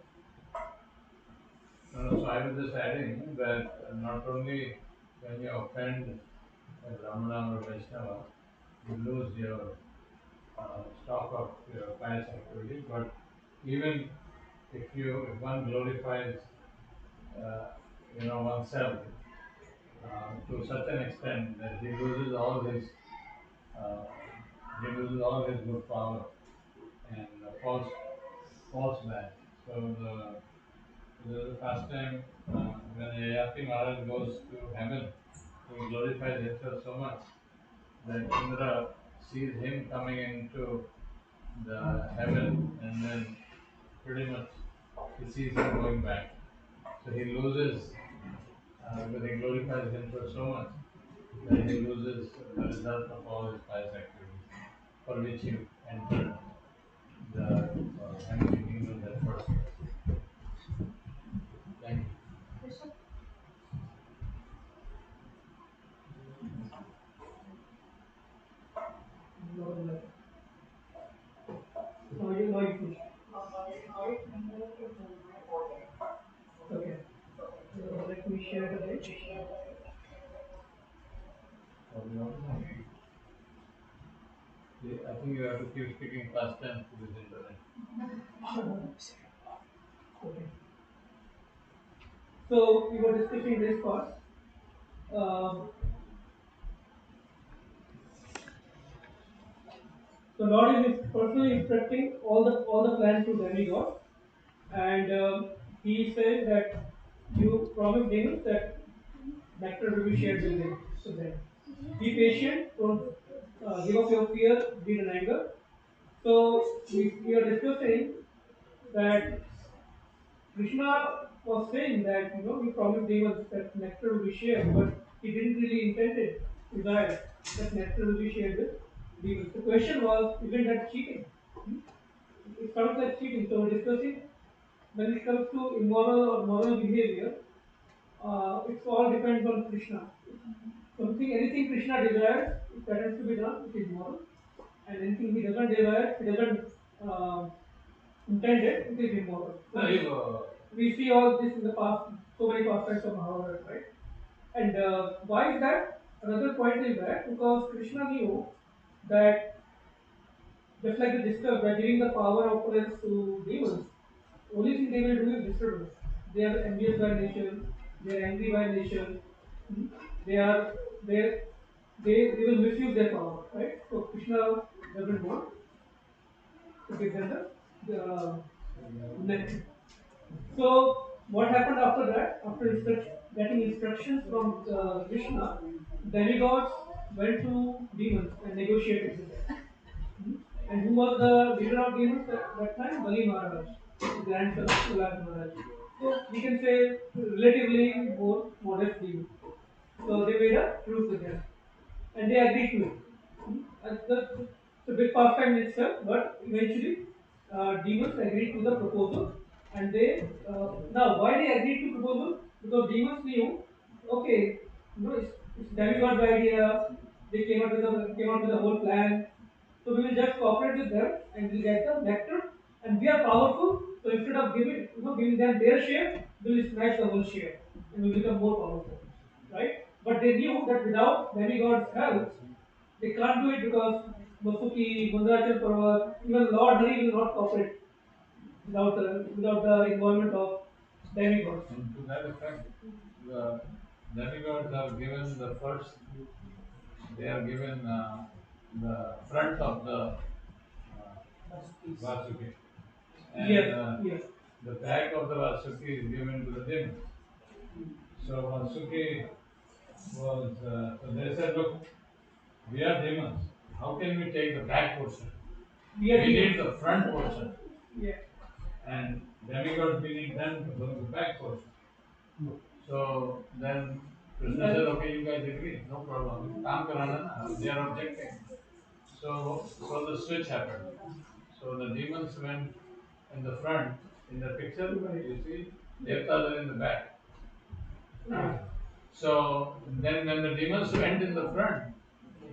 [SPEAKER 2] No, so I was just adding that not only when you offend a Brahmana or Vaishnava, you lose your stock of your pious activity, but even if one glorifies oneself to such an extent that he loses all his good power and falls back. So the first time when Yayati Maharaj goes to heaven, he glorifies himself so much that Indra sees him coming into the heaven and then pretty much he sees him going back. So he loses, because he glorifies himself so much that he loses the result of all his pious activities for which he entered the heavenly kingdom that first. Thank you.
[SPEAKER 18] No, you finish. Okay. So let me share the page.
[SPEAKER 2] I think you have to keep speaking past tense to this internet.
[SPEAKER 18] Okay. So we were discussing this first. So Lord is personally instructing all the plans to demigods, and he says that you promised demons that nectar will be shared with them. So then, be patient. Don't give up your fear, greed, and anger. So we are discussing that Krishna was saying that he promised demons that nectar will be shared, but he didn't really intend it, desire that nectar will be shared with demons. The question was, isn't that cheating? It sounds like cheating. So we're discussing when it comes to immoral or moral behavior, it all depends on Krishna. Anything Krishna desires, if that has to be done, it is moral. and anything he doesn't desire, he doesn't intend it, it is immoral. So we see all this in the past, so many pastimes of Mahabharata, right? And why is that? Another point is that because Krishna knew that just like we discussed, by giving the power of opponents to demons, only thing they will do is disturbance. They are envious by nature, they are angry by nature, they are they will misuse their power, right? So Krishna doesn't want to give them the net. So what happened after that? After getting instructions from Krishna, demigods went to demons and negotiated with them. And who was the leader of demons at that time? Bali Maharaj, the grandson of Prahlad Maharaj. So we can say relatively more modest demon. So they made a truce with them, and they agreed to it. It's a big pastime in itself, but eventually demons agreed to the proposal, and they now why they agreed to proposal? Because demons knew, okay, it's demigod's idea. They came out with the whole plan. So we will just cooperate with them, and we'll get the nectar, and we are powerful. So instead of giving them their share, we'll snatch the whole share, and we'll become more powerful, right? But they knew that without demigod's help, they can't do it because Vasuki, Mandarachal Parvat, even Lord Hari will not cooperate without the involvement of demigods.
[SPEAKER 2] And to that effect, the demigods are given the first, they are given the front of the Vasuki. And
[SPEAKER 18] Yes.
[SPEAKER 2] the back of the Vasuki is given to the demons. So Vasuki was, so they said, look, we are demons. How can we take the back portion? We need the front portion.
[SPEAKER 18] Yeah.
[SPEAKER 2] And demigods, we need them to go the back portion. So then Krishna said, okay, you guys agree, no problem. Kaam karana na, they are objecting. So the switch happened. So the demons went in the front. In the picture, you see, Devtas are in the back. So then when the demons went in the front,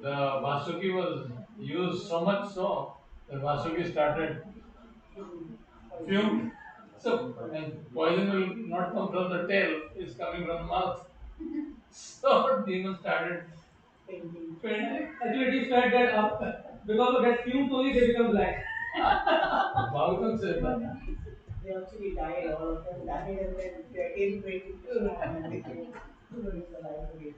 [SPEAKER 2] the Vasuki was used so much so that Vasuki started fume. So, and poison will not come from the tail, it's coming from the mouth. So demons started fainting.
[SPEAKER 18] Actually, it is said that because of that fume only they become black.
[SPEAKER 2] Bhagavatam says that.
[SPEAKER 18] They actually died, all of them died, and then they again prayed to Krishna and they came alive again.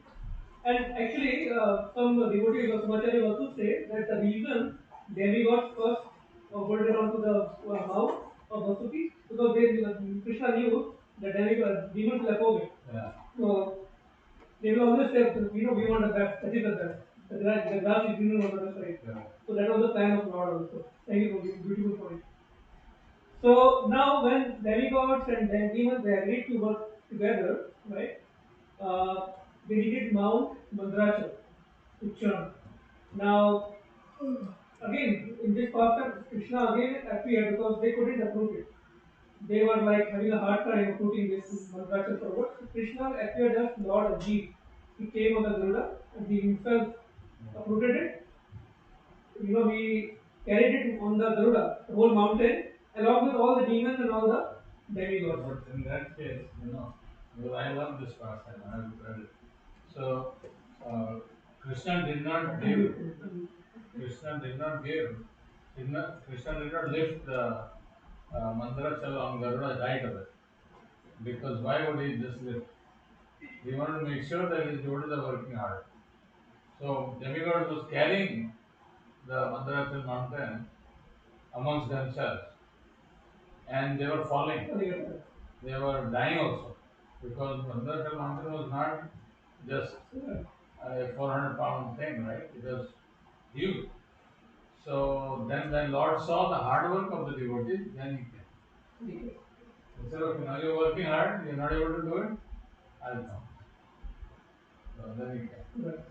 [SPEAKER 18] And actually, some devotees of Samacharya also say that the reason demigods first bolted onto the mouth of Vasuki because Krishna knew that demons will oppose it.
[SPEAKER 2] Yeah.
[SPEAKER 18] So they will always say, we want the best, that is the best. The grass is greener on the other side. Yeah. So that was the plan of Lord also. Thank you for this beautiful point. So now when demigods and demons they agreed to work together, right? They needed Mount Mandrachal to churn. Now again in this pastime Krishna again appeared because they couldn't approve it. They were like having a hard time uprooting this Mandrachal Parvat. So Krishna appeared as Lord HG. He came on the Garuda and he himself uprooted it. He carried it on the Garuda, the whole mountain, along with all the demons and all the demigods.
[SPEAKER 2] But in that case, because I love this pastime, I have read it. So, Krishna did not give, Krishna did not lift the Mandarachal on Garuda right away. Because why would he just lift? He wanted to make sure that his devotees are working hard. So, demigod was carrying the Mandarachal mountain amongst themselves. And they were falling. They were dying also. Because Mandarachal mountain was not just a 400-pound thing, right? It was huge. So then when Lord saw the hard work of the devotees, then he came. He said, okay, now you're working hard, you're not able to do it, I'll come. So then he came. Right.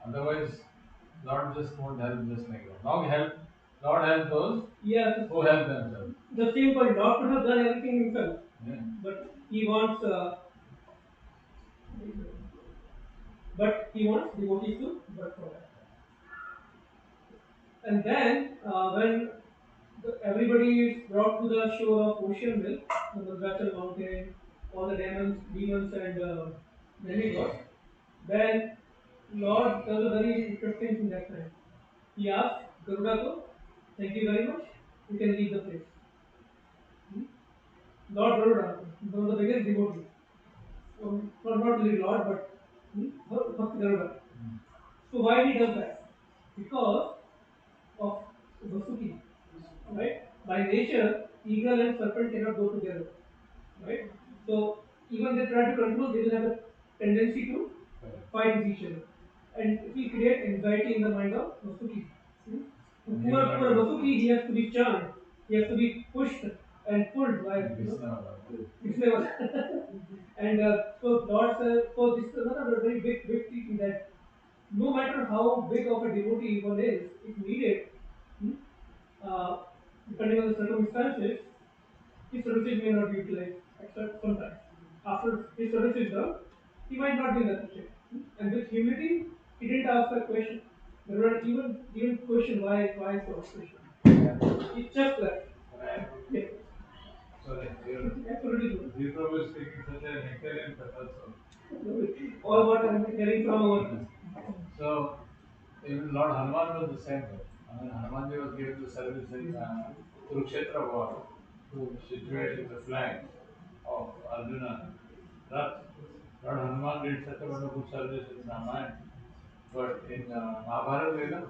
[SPEAKER 2] Otherwise, Lord just won't help just like that. Lord help those who help themselves.
[SPEAKER 18] The same point, Lord could have done everything himself.
[SPEAKER 2] Yeah.
[SPEAKER 18] But he wants devotees to work for that. And then when everybody is brought to the shore of Ocean Milk, the Vajrachal mountain, all the demons and demigods, then Lord does a very interesting thing that time. He asks Garuda, thank you very much, you can leave the place. Lord Garuda, one of the biggest devotees. Not really Lord, but Bhakti Garuda. So why he does that? Because of Vasuki, right? By nature, eagle and serpent cannot go together, right? So even they try to control, they will have a tendency to fight with each other, and it will create anxiety in the mind of Vasuki. Poor Vasuki, he has to be charmed, he has to be pushed and pulled by Krishna. And so Lord says, so this is another very big teaching that no matter how big of a devotee one is, if needed, uh, depending on the circumstances, his services may not be utilized, except sometimes. After his service is done, he might not be in that position. And with humility, he didn't ask that question. There were even question why so Krishna. He just left. Yeah.
[SPEAKER 2] Sorry, you probably speaking such an excellent also.
[SPEAKER 18] All what I'm hearing from our.
[SPEAKER 2] So, even Lord Hanuman was the same way. I mean, Hanumanji was given the service in Kurukshetra war to situate the flag of Arjuna. That Lord Hanuman did such a wonderful service in Ramayana. But in Mahabharata,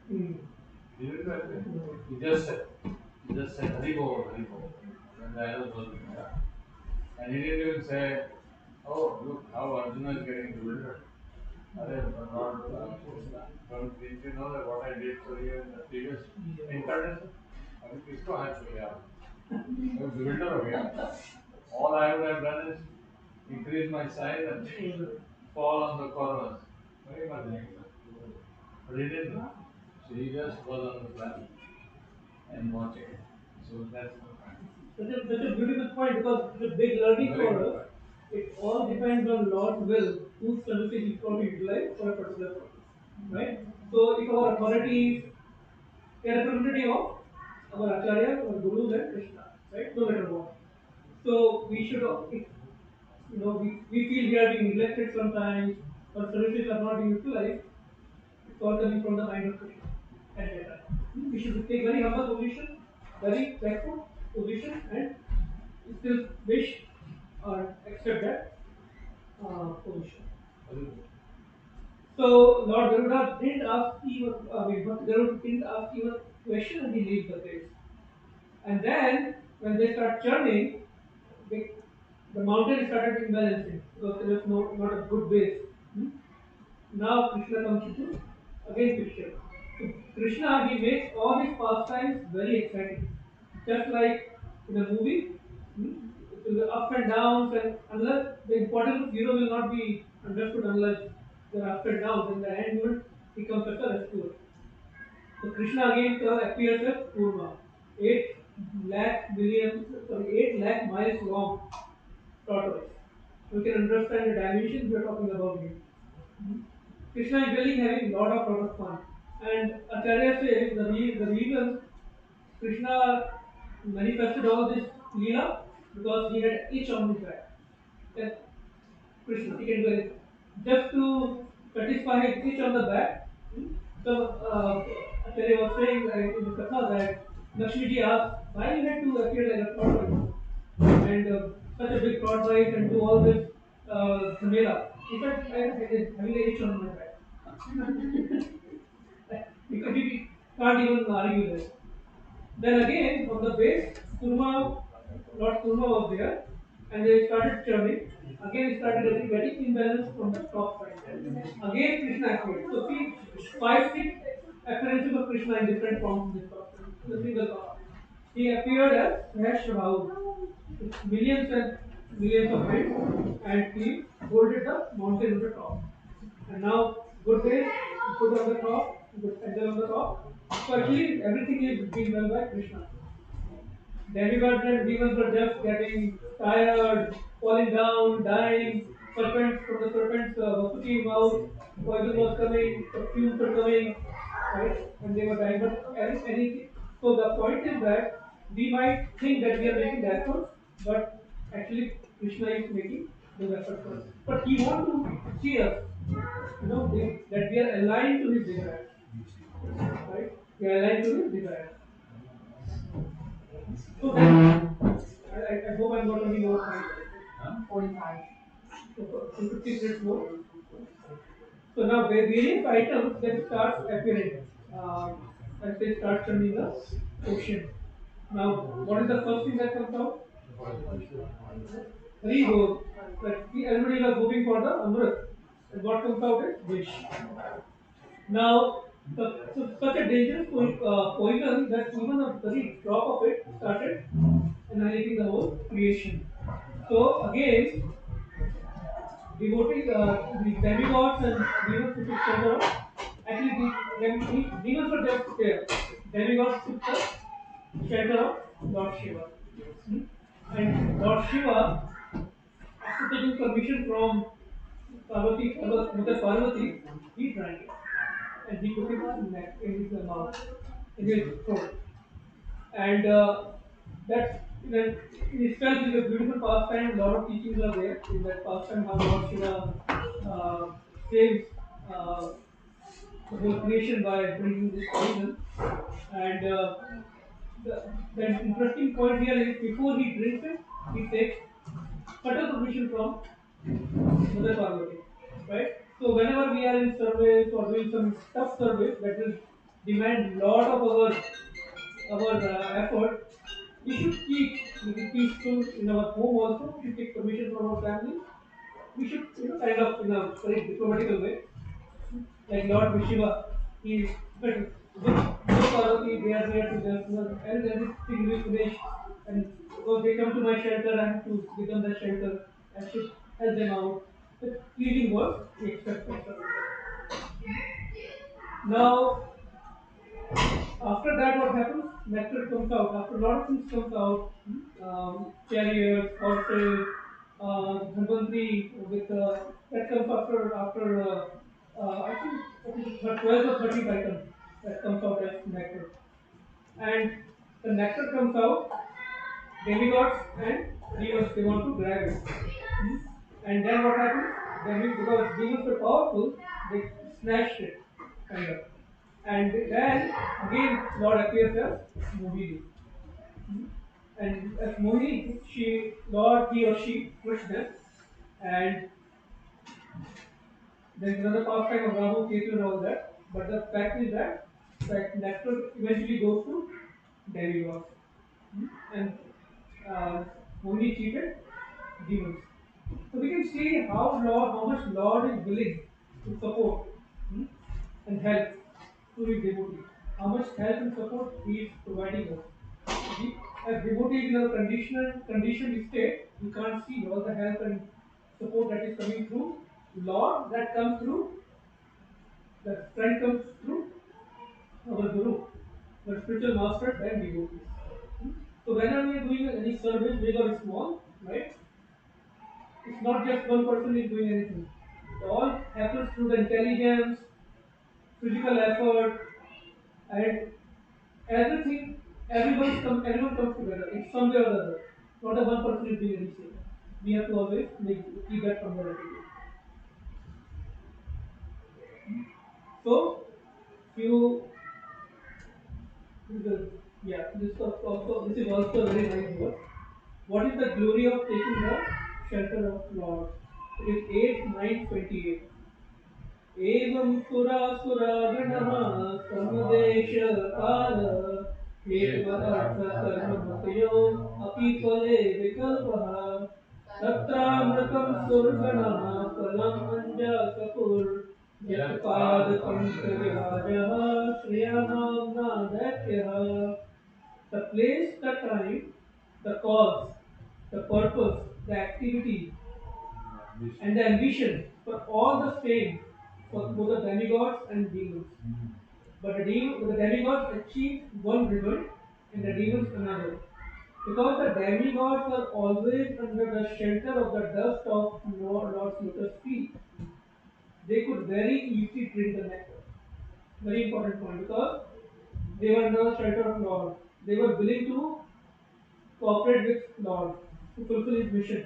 [SPEAKER 2] he didn't do anything. He just said, Hari Bol, Hari Bol. When the arrows was shot. And he didn't even say, oh, look how Arjuna is getting bewildered. Didn't you know that what I did for you in the previous incarnation? अभी किसको हाथ हो गया? मैं bewildered हो गया. All I would have done is increase my size and fall on the corners. Very much like that. But he didn't. So he just was on the planet and watching. So that's the point.
[SPEAKER 18] Such a beautiful point, because it's a big learning for us. It all depends on Lord's will, whose services is going to utilize for a particular purpose. Right? So if our authorities, they are representative of our acharyas, our gurus and Krishna, right? No matter what. So we should, if we feel we are being neglected sometimes, or services are not being utilized, it's all coming from the mind of Krishna at that time. We should take very humble position, very respectful position, and still wish or accept that position. So Lord Garuda didn't ask even, Bhakti Garuda didn't ask even a question, and he leaves the place. And then when they start churning, the mountain started imbalancing because there was not a good base. Now Krishna comes into again picture. So Krishna, he makes all his pastimes very exciting. Just like in a movie, the ups and downs, and unless the importance of hero will not be understood unless there are ups and downs, in the end he becomes as a rescuer. So Krishna again appears as Purva, 8 lakh miles long tortoise. We can understand the dimensions we are talking about here. Krishna is really having lot of fun. And Acharya says the reason Krishna manifested all this Leela because he had itch on his back. That Krishna, he can do anything. Just to satisfy his itch on the back. So Acharya was saying in the Katha that Lakshmi ji asked why you had to appear like a tortoise and such a big tortoise and do all this Dhamela. He said, I am having an itch on my back. Because we can't even argue this. Then again, on the base, Lord Kurma was there, and they started churning. Again, it started getting imbalanced from the top side. Again, Krishna appeared. So see, 5-6 appearances of Krishna in different forms in this top, the single top. He appeared as Vashrabahu, with millions and millions of heads, and he holded the mountain on the top. And now, good days, put on the top, good center on the top. So actually, everything is being done by Krishna. Demigods and demons were just getting tired, falling down, dying. serpents, from the serpents' Vasuki mouth, poison was coming, the fumes were coming, right? And they were dying. But anything. So the point is that we might think that we are making the efforts, but actually Krishna is making those efforts for us. But he wants to see us, that we are aligned to his desires, right? We are aligned to his desires. So then, I hope I'm not running over time. 45. So 50 minutes more. So now various items then start appearing as they start turning the ocean. Now, what is the first thing that comes out? Rego. Everybody was hoping for the Amrit. And what comes out is wish. Now, such a dangerous poison that even a very drop of it started annihilating the whole creation. So again, devotees, the demigods and demons took shelter of. Actually, the demons were just there. Demigods took the shelter of Lord Shiva. And Lord Shiva, after taking permission from Mother Parvati, he drank it. And he took his neck in his mouth, in his throat. And that's in itself is a beautiful pastime. A lot of teachings are there in that pastime how Lord Shiva saves the whole creation by bringing this poison. And the interesting point here is before he drinks it, he takes subtle permission from Mother Parvati, right? So whenever we are in service or doing some tough service that will demand lot of our effort, we should keep peaceful in our home also. We should take permission from our family. We should, kind of in a very diplomatical way, like Lord Shiva, he but with Parvati, they are there to just and everything will finish. And so they come to my shelter, I have to give them the shelter. I should help them out. The pleasing words we expect from them. Now, after that, what happens? Nectar comes out. After a lot of things comes out, chariots, horses, Dhanvantri with that comes after I think 12 or 13 items that comes out as nectar. And the nectar comes out, demigods and demons they want to grab it. And then what happens? Because demons are powerful, they snatched it, kind of. And then again, Lord appears as Mohini. And as Mohini, he or she pushed them. And there's another pastime of Rahu, Ketu, and all that. But the fact is that nectar eventually goes to demigods. And Mohini cheated demons. So we can see how much Lord is willing to support and help to his devotee. How much help and support he is providing us. As devotees in a conditioned state, we can't see all the help and support that is coming through Lord, that comes through, that strength comes through our Guru, our spiritual masters and devotees. So whenever we are doing any service, big or small, right? It's not just one person is doing anything. It all happens through the intelligence, physical effort, and everything. Everyone comes together in some way or the other. Not a one person is doing anything. We have to always keep that from the attitude. So, few. This is also a very nice word. What is the glory of taking the shelter of Lord? It is 8:9:28. एवं सुरासुरागणः समदेशकाल हेत्वर्थकर्ममतयो अपि फले विकल्पः तत्रामृतं सुरगणः फलम् अञ्जसपुर् यत्पादपङ्कजराजः श्रियमाम्ना दैत्यः. The place, the time, the cause, the purpose, the activity, and the ambition were all the same for both the demigods and demons. But the demigods achieved one result and the demons another. Because the demigods are always under the shelter of the dust of Lord's lotus feet, they could very easily drink the nectar. Very important point, because they were under the shelter of Lord. They were willing to cooperate with Lord to fulfill his mission.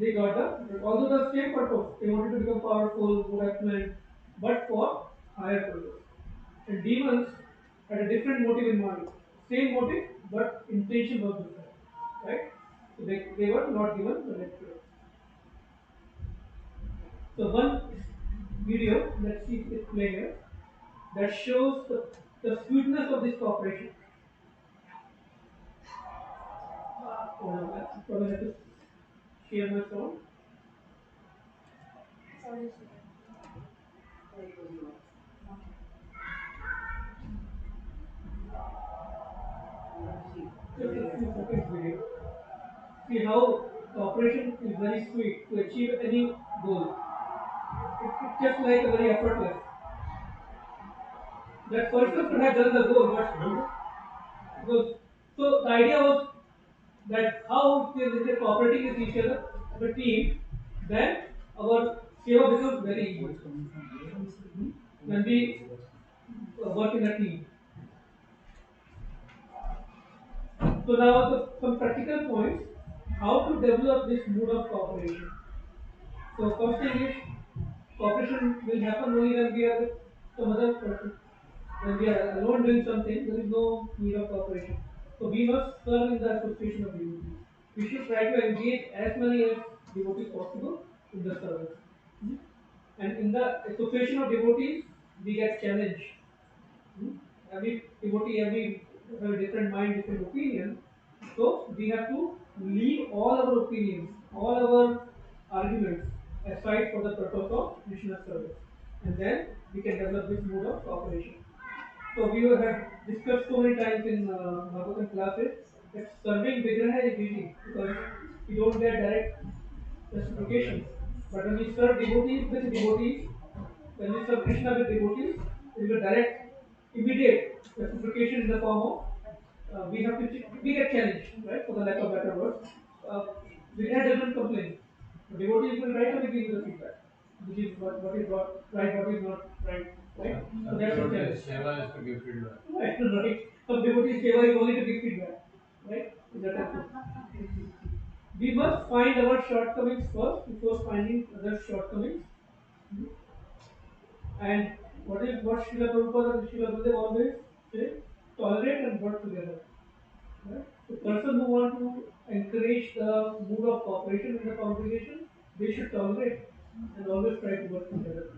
[SPEAKER 18] They got although the same purpose, they wanted to become powerful, good at men, but for higher purpose. And demons had a different motive in mind. Same motive, but intention was different. Right? So they were not given the nectar. So one video, let's see if it's playing here, that shows the sweetness of this cooperation. I'm probably have to share my phone. Just a few seconds video. See how cooperation is very sweet to achieve any goal. It's just like a very effortless. That person could have done the goal, but so the idea was that how they are cooperating with each other as a team, then our seva becomes very easy. When we work in a team. So now some practical points, how to develop this mood of cooperation. So first thing is, cooperation will happen only when we are with some other person. When we are alone doing something, there is no need of cooperation. So we must serve in the association of devotees. We should try to engage as many as devotees possible in the service. And in the association of devotees, we get challenged. Every devotee, every have a different mind, different opinion. So we have to leave all our opinions, all our arguments aside for the purpose of Krishna service. And then we can develop this mood of cooperation. So we have discussed so many times in Bhagavatam classes that serving Vigraha is easy because we don't get direct reciprocation. But when we serve devotees with devotees, when we serve Krishna with devotees, there is a direct, immediate reciprocation in the form of we get challenged, right? For the lack of better words, Vigraha doesn't complain. The devotees will write or we give the feedback, which is what is right, what is not right. Right? So that's the challenge.
[SPEAKER 1] Seva is to give feedback.
[SPEAKER 18] Right, right. Some devotees seva is only to give feedback. Right? Is that also? We must find our shortcomings first before finding other shortcomings. And what Srila Prabhupada and Srila Gurudev always say? Tolerate and work together. Right? The person who wants to encourage the mood of cooperation in the congregation, they should tolerate and always try to work together.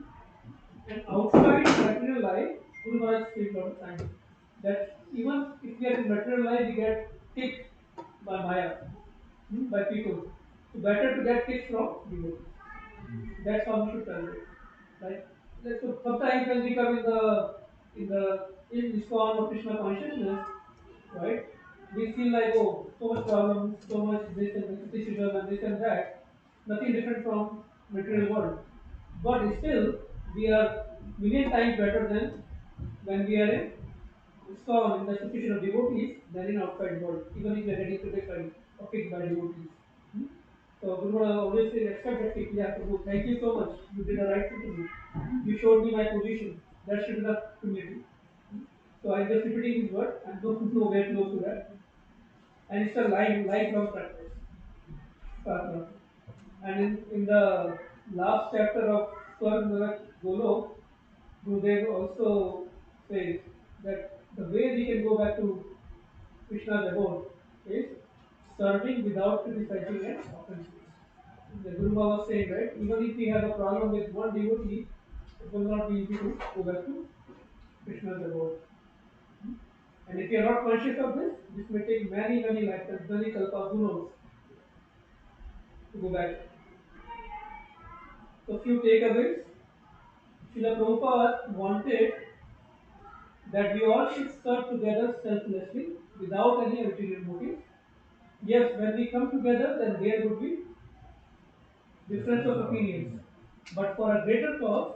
[SPEAKER 18] And outside material life, Guru Maharaj said a lot of times that even if we are in material life, we get kicked by Maya, by people. So better to get kicked from devotees. That's how we should tolerate. Right? So sometimes when we come in ISKCON or Krishna consciousness, right? We feel like, oh, so much problems, so much this and criticism and this and that. Nothing different from material world. But still, we are million times better than when we are in ISKCON, in the association of devotees, than in outside world, even if we are getting criticized or picked by devotees. So Guru Maharaj always says, accept that kick, yeah, Prabhu, thank you so much. You did the right thing to me. You showed me my position. That should be the humility. So I'm just repeating his word and don't know where close to that. And it's a lifelong practice. Sadhana. And in the last chapter of Swarg Golok, Gurudev also says that the way we can go back to Krishna's abode is serving without criticizing and offense. The Guru was saying, right, even if we have a problem with one devotee, it will not be easy to go back to Krishna's abode. And if you are not conscious of this may take many lifetimes, many kalpas, who knows, to go back. So few takeaways. Srila Prabhupada wanted that we all should serve together selflessly without any ulterior motive. Yes, when we come together, then there would be difference of opinions. But for a greater cause,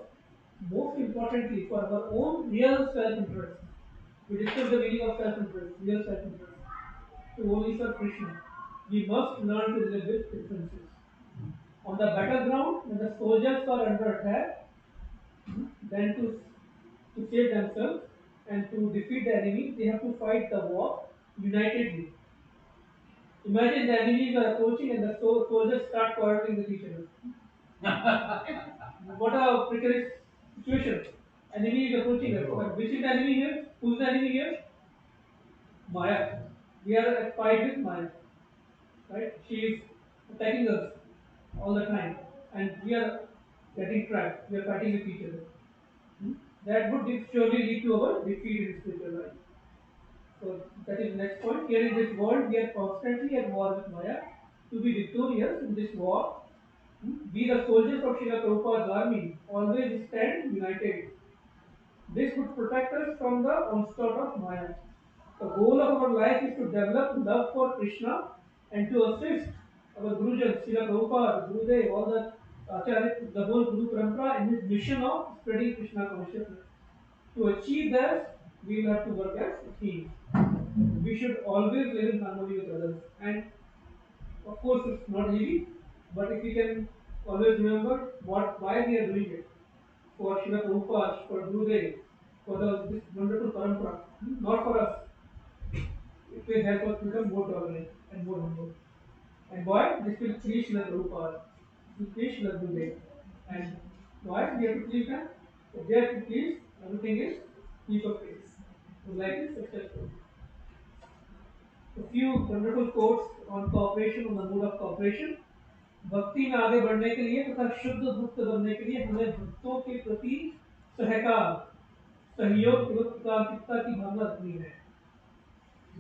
[SPEAKER 18] most importantly, for our own real self-interest. We discuss the meaning of self-interest, real self-interest. to only serve Krishna. We must learn to live with differences. On the battleground, when the soldiers are under attack, then to save themselves and to defeat the enemy, they have to fight the war unitedly. Imagine the enemies are approaching and the soldiers start quarreling with each other. What a precarious situation. Enemy is approaching us. But which is the enemy here? Who's the enemy here? Maya. We are at fight with Maya. Right? She is attacking us all the time. And we are getting trapped. We are fighting with each other. That would surely lead to our defeat in spiritual life. So that is the next point. Here in this world, we are constantly at war with Maya. To be victorious in this war, we the soldiers of Srila Prabhupada's army always stand united. This would protect us from the onslaught of Maya. The goal of our life is to develop love for Krishna and to assist our Gurujans, Srila Prabhupada, Gurudev, all the Acharya, the whole Guru Parampara in his mission of spreading Krishna consciousness. To achieve that, we will have to work as teams. We should always live in harmony with others. And of course, it's not easy, but if we can always remember why we are doing it, for Srila Prabhupada, for Gurudev, for this wonderful parampara, not for us. It will help us become more tolerant and more humble. And why? This will please Srila Prabhupada, this will please Srila Gurudev. And why we have to please them? If they have to please, everything is piece of cake. So life is successful. A few wonderful quotes on cooperation, on the mood of cooperation. भक्ति में आगे बढ़ने के लिए तथा शुद्ध भक्त बनने के लिए हमें भक्तों के प्रति सहकार, सहयोग एवं एकांतिकता की भावना रखनी है.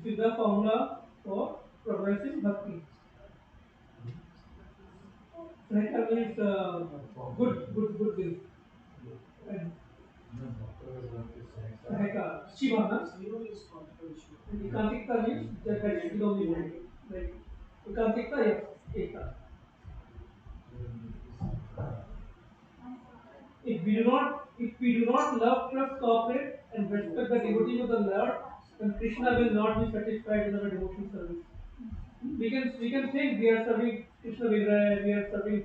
[SPEAKER 18] This is the formula for progressive bhakti. Sahakar means good will. सहकार, अच्छी भावना. एकांतिकता means that should be the only way. Like एकांतिकता या एकता. If we do not love, trust, cooperate, and respect the devotees of the Lord, then Krishna will not be satisfied with our devotional service. We can think we are serving Krishna Vigraha, we are serving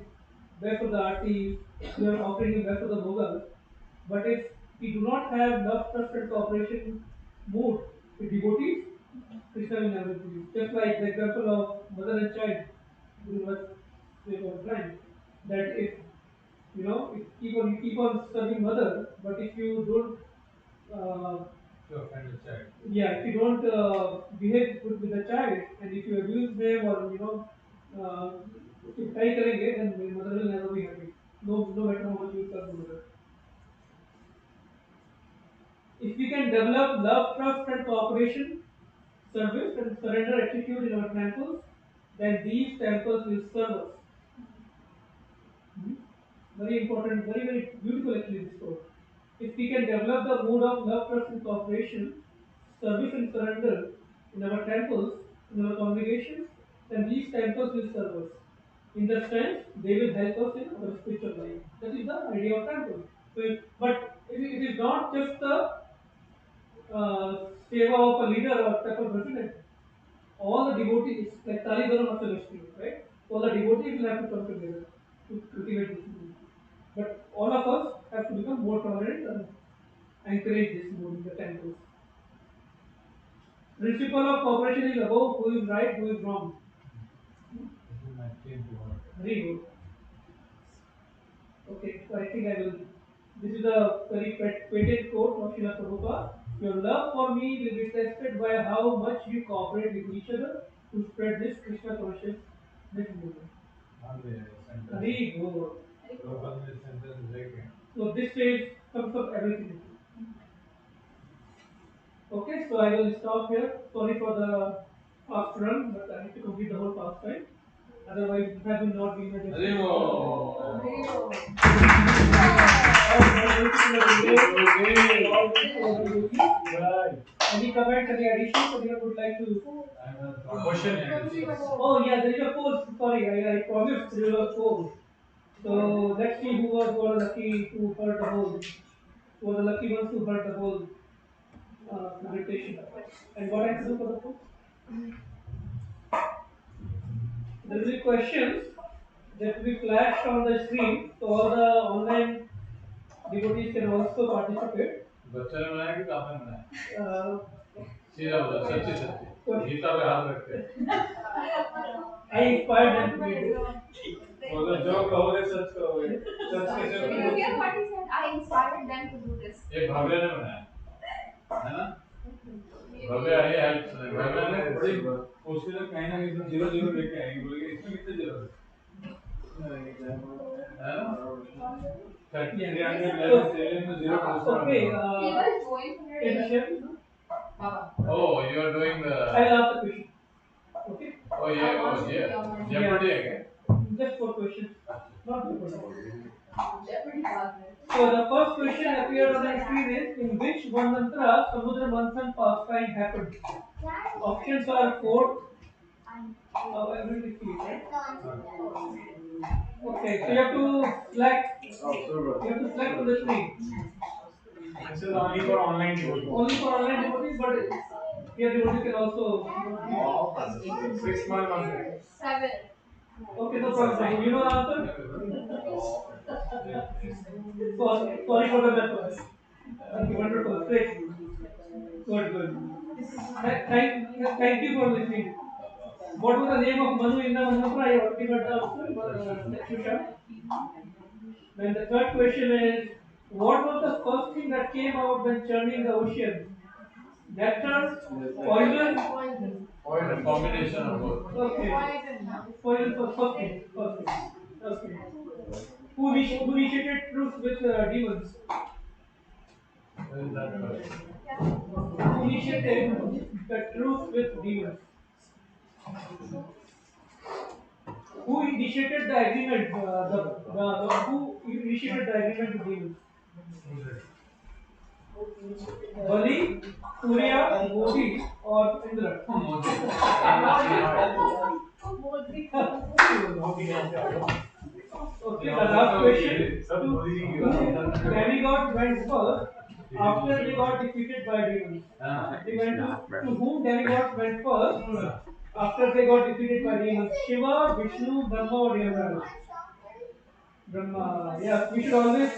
[SPEAKER 18] best of the artis, we are offering him best of the bhogas. But if we do not have love, trust, and cooperation mood with devotees, Krishna will never be pleased. Just like the example of mother and child, we were trying that if if you keep on serving mother, but if you don't, if you don't behave good with the child, and if you abuse them or if you try करेंगे, then the mother will never be happy. No matter how much you serve the mother. If we can develop love, trust, and cooperation, service, and surrender attitude in our temples, then these temples will serve us. Very important, very beautiful actually this quote. If we can develop the mood of love, trust, and cooperation, service and surrender in our temples, in our congregations, then these temples will serve us. In the sense, they will help us in our spiritual life. That is the idea of temple. But it is not just the seva of a leader or temple president. All the devotees, like Talibaran of Celestial, right? All the devotees will have to come together to cultivate this mood. But all of us have to become more tolerant and encourage this mood in the temples. Principle of cooperation is above who is right, who is wrong. Very good. Okay, so I think I will. This is a very patent quote of Srila Prabhupada. Your love for me will be tested by how much you cooperate with each other to spread this Krishna consciousness movement. Very good. So this says sums up everything. Okay, so I will stop here. Sorry for the fast run, but I need to complete the whole fast time. Otherwise, it has not been a Any comments, any additions that you would like to? Question. Oh yeah, there is a poll. Sorry, I promised there was a poll. So let's see who was lucky to heard the whole. Who were the lucky ones who heard the whole meditation. And what I have to do for the poll? There will be questions that will be flashed on the screen, so all the online devotees can also participate.
[SPEAKER 2] बच्चे ने बनाया कि काफी ने बनाया? सीधा बोलो,
[SPEAKER 18] Uh,
[SPEAKER 2] सच्ची सच्ची। गीता पे हाथ रखते हैं।
[SPEAKER 18] I inspired them to read it.
[SPEAKER 2] बोलो जो कहोगे सच कहोगे। सच कैसे
[SPEAKER 21] Did you hear what he said? I inspired them to do this.
[SPEAKER 2] ये भव्य ने बनाया, है ना? भव्य आई हेल्प से भव्य ने बड़ी कोशिश से कहीं ना कहीं से 0 लेके आएंगे, बोलेंगे इसमें कितने 0 है? 30 311 में 0
[SPEAKER 18] Okay.
[SPEAKER 2] Oh, you are doing the.
[SPEAKER 18] I will ask the question. Okay.
[SPEAKER 2] Oh yeah, Jeopardy again.
[SPEAKER 18] Just 4 questions, not Jeopardy. So the first question appeared on the screen is: in which one mantra Samudra Manthan pastime happened? Options are 4. Everybody see it, right? Okay, so you have to select. You have to select from the screen.
[SPEAKER 7] This is only for online devotees.
[SPEAKER 18] Only for online devotees, but here devotees can also.
[SPEAKER 7] 6 months.
[SPEAKER 21] 7.
[SPEAKER 18] Okay, no problem. You know the answer? Sorry for the method. Okay, wonderful. Great. Good. Thank you for listening. What was the name of Manu in the Mantra? I already got the answer. Then the third question is: what was the first thing that came out when churning the ocean? Nectar, poison?
[SPEAKER 2] Poison combination of both.
[SPEAKER 18] Okay. Poison for first thing. Okay. Who initiated truth with demons? Who initiated the truth with demons? Who initiated the agreement? Who initiated the agreement with demons? Bali, Surya, Modi, or Indra? Okay, the last question. Demigod went first after they got defeated by demons. To whom demigods went first after they got defeated by demons? Shiva, Vishnu, Brahma, or Yamaraj? Brahma. Yes, we should always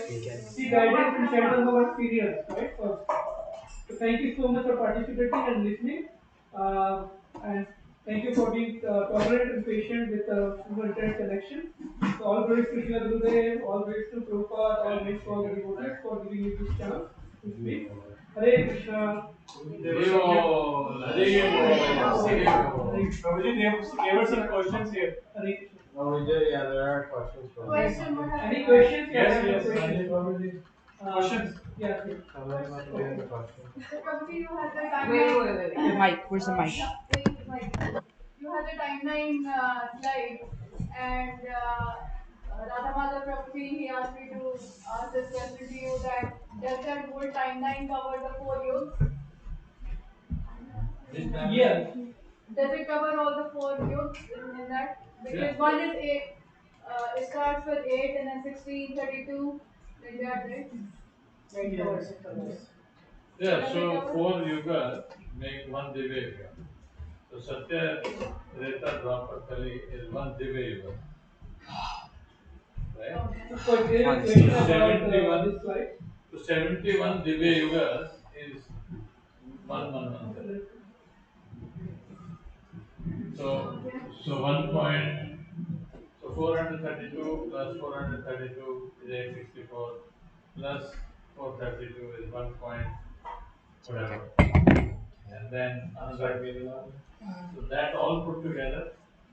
[SPEAKER 18] see guidance and shelter of our experience, right? So thank you so much for participating and listening. And thank you for being tolerant and patient with the internet connection. So all glories to Srila Gurudev, all glories to Prabhupada, all glories to all the devotees for giving me this chance to speak. Hare Krishna.
[SPEAKER 7] Prabhuji, there were some questions here.
[SPEAKER 18] Hare Krishna.
[SPEAKER 2] Oh, yeah, there are questions.
[SPEAKER 18] Any questions?
[SPEAKER 7] Yes.
[SPEAKER 18] Questions? Yes.
[SPEAKER 21] Prabhuji, you had the timeline.
[SPEAKER 5] Wait. The mic. Where's the mic?
[SPEAKER 21] You had the timeline slide, and Radhamada Prabhuji, he asked me to ask this question to you: that does that whole timeline cover the 4 yugs?
[SPEAKER 18] Yes.
[SPEAKER 21] Does it cover all the 4 yugs in that? Because one is 8. It starts with 8 and then 16, 32, like that, right?
[SPEAKER 2] Yeah, so 4 yugas make 1 Divya Yuga. So Satya, Reta, Dwapar, Kali is 1 Divya Yuga. Right?
[SPEAKER 18] So 71
[SPEAKER 2] Divya Yugas is 1 Manvantara. So 432 plus 432 is 864 plus 432 is 1 point whatever. And then another, so that all put together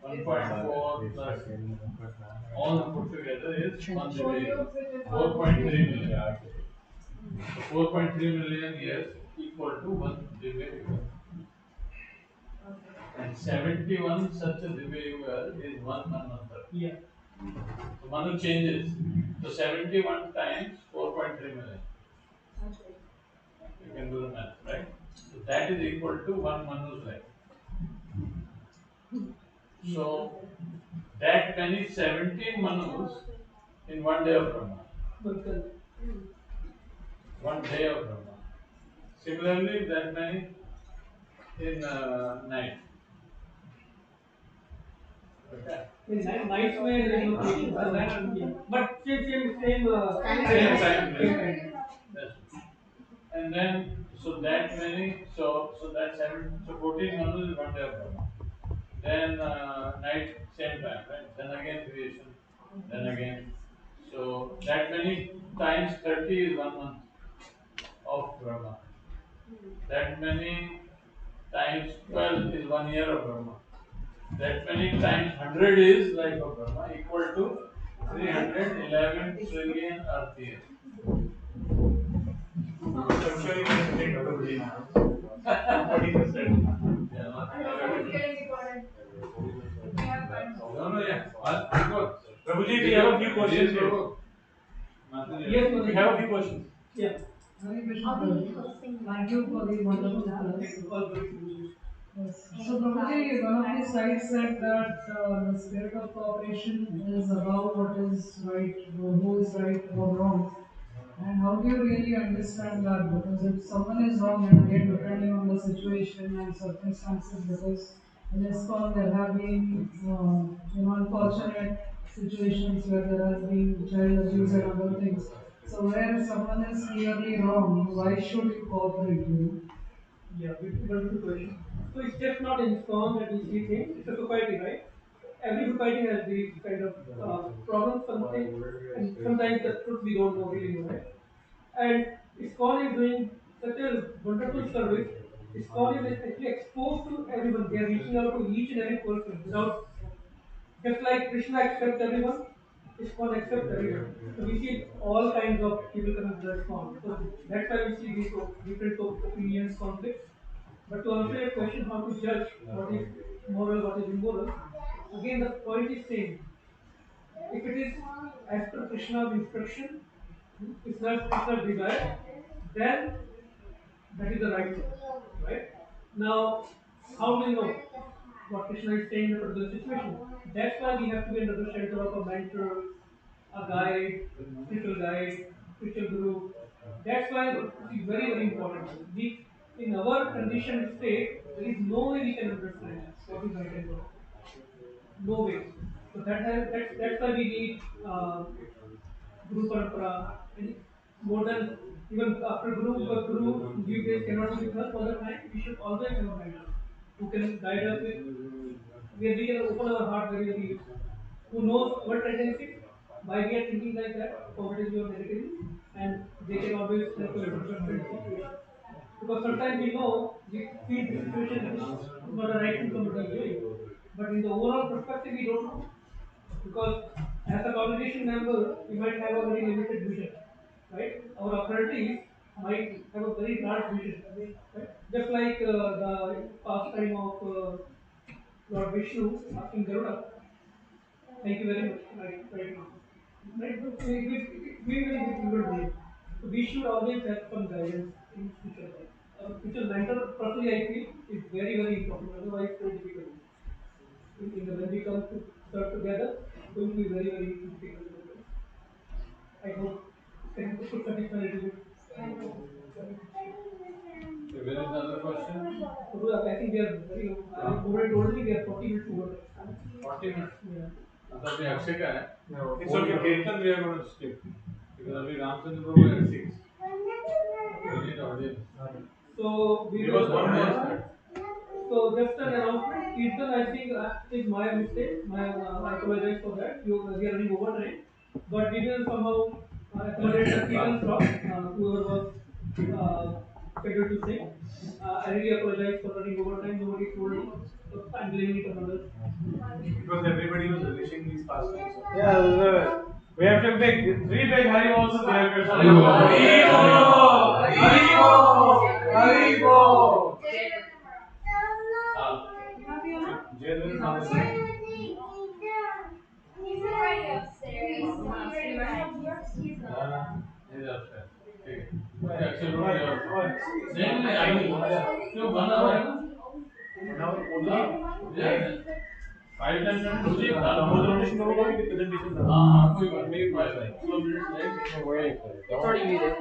[SPEAKER 2] 1.4 plus all put together is 1 billion, 4.3 million. So 4.3 million years equal to 1 Divya Yuga. And 71 such a Divya Yuga is 1 Manvantara.
[SPEAKER 18] Yeah.
[SPEAKER 2] So Manu changes. So 71 times 4.3 million. You can do the math, right? So that is equal to 1 Manu's life. So that many 17 Manus in 1 day of Brahma. 1 day of Brahma. Similarly, that many in night. Okay.
[SPEAKER 18] In nights में there is no creation. Yeah. But same
[SPEAKER 2] time. Yes. And then so that many so that 14 months is 1 day of Brahma. Then night same time, right? Then again creation. Then again. So that many times 30 is 1 month of Brahma. That many times 12 is 1 year of Brahma. That many times 100 is life of Brahma equal to 311 trillion Earth years. I'm sure you can think of it now. What he just said. No, yeah. Prabhuji, we have a few questions here.
[SPEAKER 18] Yes,
[SPEAKER 2] we have a few questions.
[SPEAKER 18] Yeah.
[SPEAKER 4] Hare Krishna, Prabhuji. Thank you for the wonderful class. Yes. So, Prabhuji, one of the slides said that the spirit of cooperation is about what is right, who is right or wrong. And how do you really understand that? Because if someone is wrong, and again, depending on the situation and circumstances, because in ISKCON there have been, unfortunate situations where there has been child abuse and other things. So where someone is clearly wrong, why should you cooperate?
[SPEAKER 18] Yeah, good question. So it's just not ISKCON that we see things, it's a society, right? Every society has these kind of problems, something, and sometimes the truth we don't know, really know, right? And ISKCON is doing such a wonderful service. ISKCON is actually exposed to everyone. They are reaching out to each and every person without, just like Krishna accepts everyone, ISKCON accepts everyone. So we see all kinds of people coming to the ISKCON. So that's why we see these different opinions, conflicts. But to answer your question, how to judge what is moral, what is immoral, again the point is same. If it is as per Krishna's instruction, Krishna's desire, then that is the right thing, right? Now, how do we know what Krishna is saying in a particular situation? That's why we have to be under the shelter of a mentor, a guide, spiritual guru. That's why it is very, very important. We, in our conditioned state, there is no way we can understand what is right and wrong. No way. So that's why we need Guru Parampara. And more than even after Guru these days cannot be with us all the time. We should always have a mentor who can guide us with, where we can open our heart very, very easily. Who knows our tendencies, why we are thinking like that, positively or negatively, and they can always help us to different situations. Because sometimes we know we feel the situation is not the right thing somebody is doing, but in the overall perspective we don't know. Because as a congregation member, we might have a very limited vision, right? Our authorities might have a very large vision, right? Just like the pastime of Lord Vishnu asking Garuda, thank you very much, right now. Right? We very big people believe. So we should always have some guidance in future life. Future mentor, personally, I feel is very, very important. Otherwise, it's very difficult. When we come to serve together, it will be very, very difficult. I hope it should satisfy a little bit.
[SPEAKER 2] There is another question.
[SPEAKER 18] I think we are very. Nobody told me we are 40 minutes over.
[SPEAKER 2] 40 minutes.
[SPEAKER 18] Yeah.
[SPEAKER 2] मतलब ये अक्षय का है. It's okay. Kirtan we are going to skip because अभी रामचंद्र प्रभु है 6. We need audience.
[SPEAKER 18] So we
[SPEAKER 2] give us one more.
[SPEAKER 18] So just an announcement. Kirtan, I think is my mistake. I apologize for that. We are running over time, but we will somehow accommodate the Kirtan slot. Whoever was scheduled to sing. I really apologize for running over time. Nobody told me. So I'm blaming it on others.
[SPEAKER 7] Because everybody was relishing these pastimes.
[SPEAKER 1] Yeah, we have to make 3 big Hari Bols to Hare Krishna.
[SPEAKER 18] Haribo!
[SPEAKER 5] It's already muted.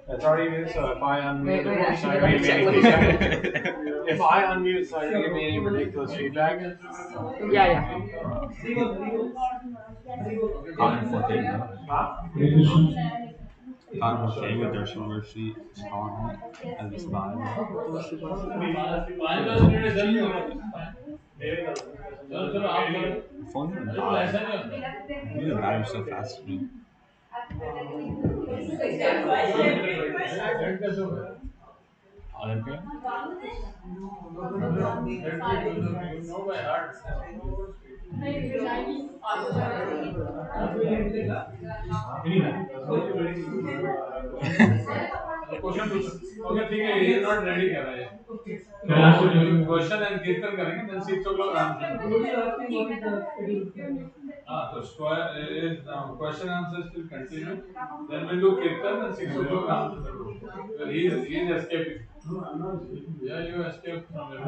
[SPEAKER 1] That's already been, so if I unmute,
[SPEAKER 5] Wait,
[SPEAKER 1] it's not
[SPEAKER 5] actually,
[SPEAKER 1] gonna
[SPEAKER 5] let
[SPEAKER 1] give
[SPEAKER 5] me
[SPEAKER 1] me
[SPEAKER 5] check.
[SPEAKER 1] any If I unmute, it's not gonna give me any ridiculous feedback.
[SPEAKER 5] Yeah, yeah.
[SPEAKER 7] I'm okay with their silver sheet on as a style. Phone didn't die. You didn't die so fast to me. Okay.
[SPEAKER 2] Question okay ठीक है ये not ready कर रहा है question and कीर्तन करेंगे then 6 o'clock आराम से हाँ तो question answer still continue then we'll do kirtan and 6 o'clock आराम से he is escaping yeah you escaped from your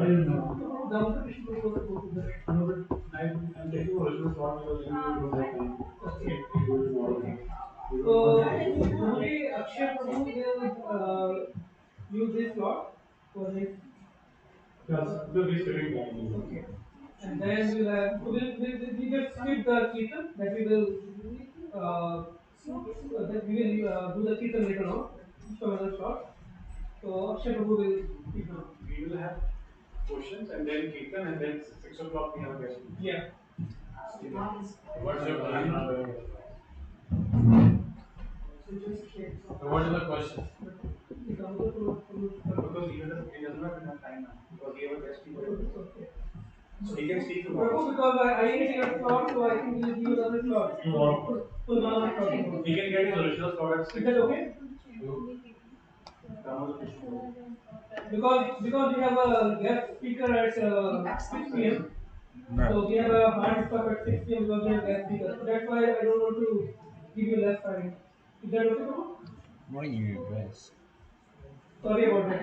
[SPEAKER 18] I'm taking original slot because you don't have time. So, only Akshay Prabhu will use this slot for this. Yes, because he's sitting down. Okay. And then we'll have, so we just skip the Kirtan, that we will do the Kirtan later on, some other slot. So Akshay Prabhu will keep on. We will have questions and then Kirtan and then 6 o'clock we have a guest. Yeah.
[SPEAKER 2] what's your plan so what is the question
[SPEAKER 18] Because he doesn't have enough time now. Because he have a guest speaker. So he can speak tomorrow. Because I need your slot, so I think we'll give you another slot. Full another slot. He can get his original slot at 6. Is that okay? Because we have a guest speaker at 6 p.m. So we have a hard stop at 6 p.m. because we have guest speaker. So that's why I don't want to give you less time. Is that okay, Mama?
[SPEAKER 7] What are you guys?
[SPEAKER 18] Sorry about that.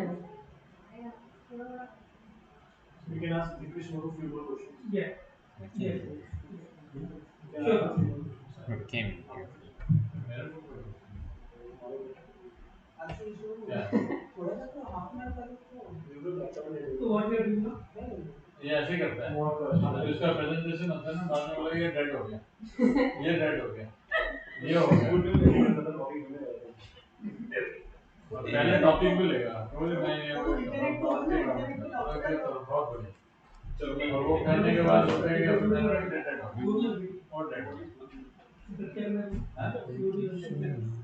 [SPEAKER 18] We can ask Krishna a few more questions. Yeah. Yes. Sure.
[SPEAKER 7] Whoever came in here.
[SPEAKER 18] So what we are doing now?
[SPEAKER 2] ये ऐसे करता है इसका presentation होता है ना बाद में बोला ये डेड हो गया ये डेड हो गया ये हो गया और पहले टॉपिक भी लेगा बोले मैं ये बहुत बढ़िया और वो करने के बाद वो कहेगा डेड हो गया और डेड हो गया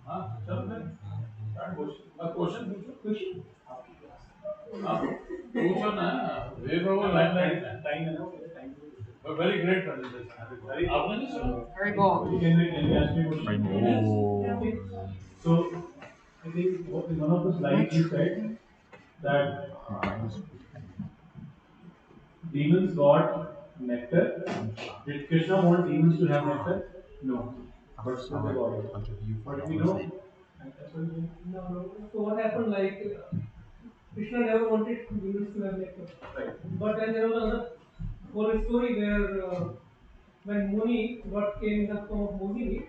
[SPEAKER 2] हाँ चल क्वेश्चन पूछो ना वे बाबू लाइन टाइम है ना very great presentation आपने नहीं सुना
[SPEAKER 5] Very cool.
[SPEAKER 18] So I think in one of the slides you said that demons got nectar. Did Krishna want demons to have nectar? No. But still they got it. But we know. No. So what happened, like Krishna never wanted demons to have nectar. Right. But then there was another whole story where when Muni came in the form of Mohini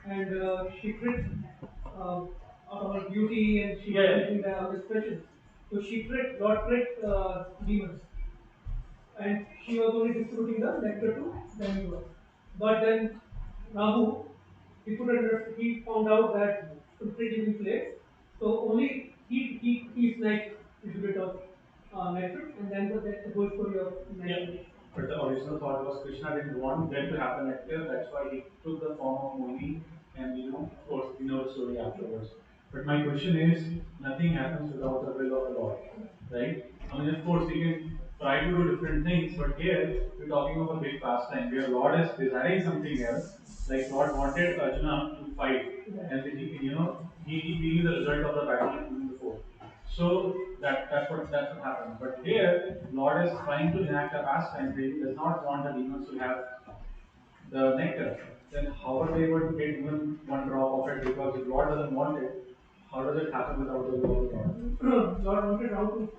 [SPEAKER 18] and she tricked out of her beauty and she was using the expressions. So she tricked demons. And she was only distributing the nectar to demigods. But then Rahu, he found out that some trick is in place. So only he snatched a little bit of nectar, and then that's the whole story of nectar. Yeah. But the original thought was Krishna didn't want that to happen nectar. That's why he took the form of Mohini, and of course, we know the story afterwards. But my question is, nothing happens without the will of the Lord, right? I mean, of course, we can try to do different things, but here we're talking of a big pastime where Lord is desiring something else. Like Lord wanted Arjuna to fight, and he knew the result of the battle even before. So that's what happened. But here, Lord is trying to enact a pastime where he does not want the demons to have the nectar. Then how are they able to get even one drop of it? Because if Lord doesn't want it, how does it happen without the will of God? Lord wanted Rahu to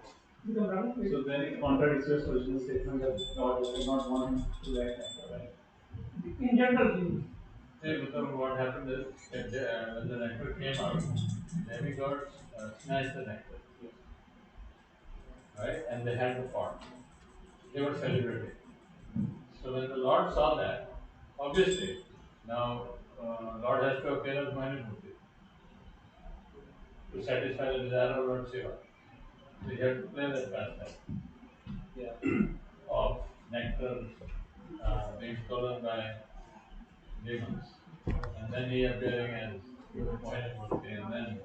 [SPEAKER 18] become Rahu. So then it contradicts your original statement that God does not want him to like nectar, right? In general,
[SPEAKER 2] Hey, Gautam, what happened is when the nectar came out, demigods snatched the nectar, right? And they had the pot. They were celebrating. So when the Lord saw that, obviously, now Lord has to appear as Manipurti to satisfy the desire of Lord Shiva. So you have to play that pastime of nectar being stolen by demons. And then he appearing as Manipurti. And then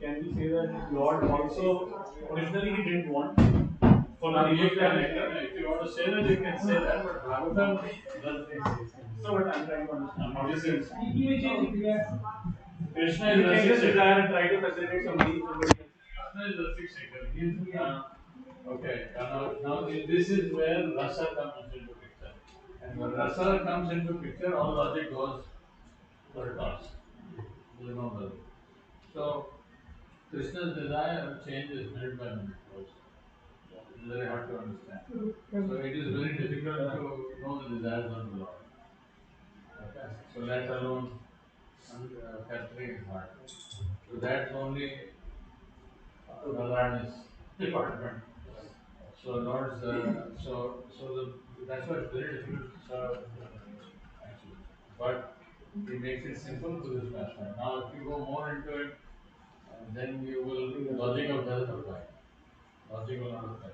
[SPEAKER 7] Can we say that Lord also originally he didn't want for the
[SPEAKER 2] you
[SPEAKER 7] demons
[SPEAKER 2] can,
[SPEAKER 7] nectar?
[SPEAKER 2] if you want to say that, you can say that, but Bhagavatam doesn't exist.
[SPEAKER 7] So what I'm trying to understand how
[SPEAKER 2] This
[SPEAKER 7] this
[SPEAKER 2] is
[SPEAKER 7] is.
[SPEAKER 2] Krishna
[SPEAKER 7] He
[SPEAKER 2] is
[SPEAKER 7] changes
[SPEAKER 2] Rasik
[SPEAKER 7] desire and try to facilitate somebody.
[SPEAKER 2] Krishna is Rasik Shekhar. He's okay. Now this is where rasa comes into picture. And when rasa comes into picture, all logic goes for a toss. There is no logic. So Krishna's desire changes minute by minute also. It's very hard to understand. So it is very difficult to know the desires of the Lord. Okay. So let alone capturing his heart. So that's only Radharani's department. So Lord's that's why it's very difficult to serve actually. But he makes it simple to this pastime. Now if you go more into it, then you will logic of doesn't apply. Logic will not apply.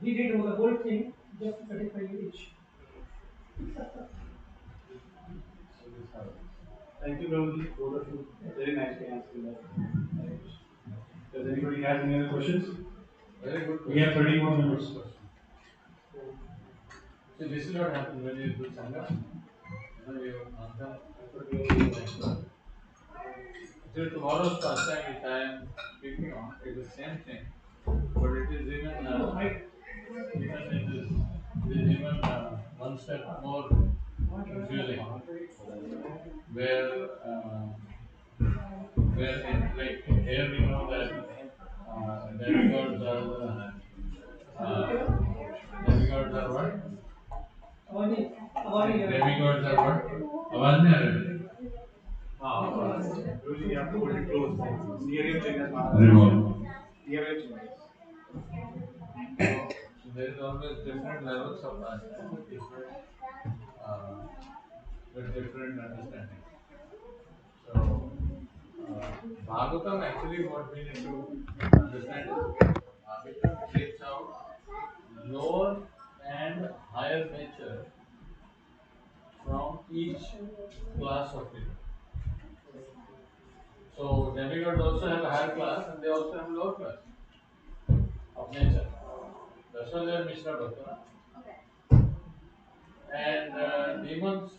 [SPEAKER 18] He did the whole thing just to satisfy your itch.
[SPEAKER 7] Thank you, Prabhuji. Both of you very nicely answered that. Does anybody have any other questions?
[SPEAKER 2] Very good question.
[SPEAKER 7] We have 30 more minutes.
[SPEAKER 2] So this is what happens when you do Sangha. You answer. Actually, tomorrow's pastime which I am speaking on is the same thing, but it is even one step more confusing. Where like here we know that demigods are what? Demigods are what? आवाज नहीं आ रही है?
[SPEAKER 7] Prabhuji, you have to hold it close. Near your chin as well. Near your chin.
[SPEAKER 2] So there is always different levels of pastime with different understanding. So Bhagavatam actually what we need to understand is Bhagavatam takes out lower and higher nature from each class of people. So demigods also have a higher class and they also have a lower class of nature. That's why they are Mishra Bhattana. And demons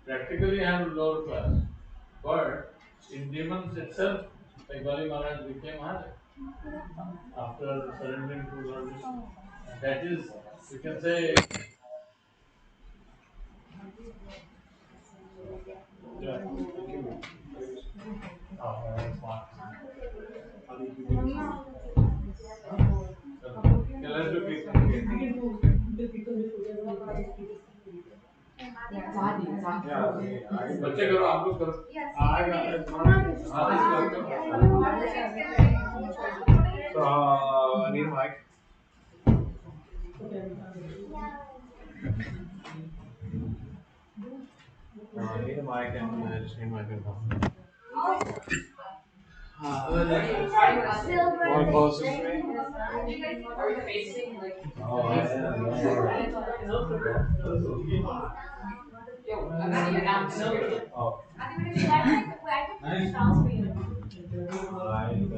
[SPEAKER 2] practically have lower class. But in demons itself, like Bali Maharaj became Maharaj after surrendering to Lord Vishnu. That is, you can say,
[SPEAKER 7] Yeah, thank you.
[SPEAKER 2] okay, let's do Kirtan again. बच्चे करो आप लोग करो
[SPEAKER 7] So, I need a mic. I need a mic and I just need my microphone. More closer to me.
[SPEAKER 5] Are we facing like?
[SPEAKER 7] Oh,
[SPEAKER 5] I'm not even out.
[SPEAKER 7] Oh.
[SPEAKER 5] Nice.
[SPEAKER 7] That's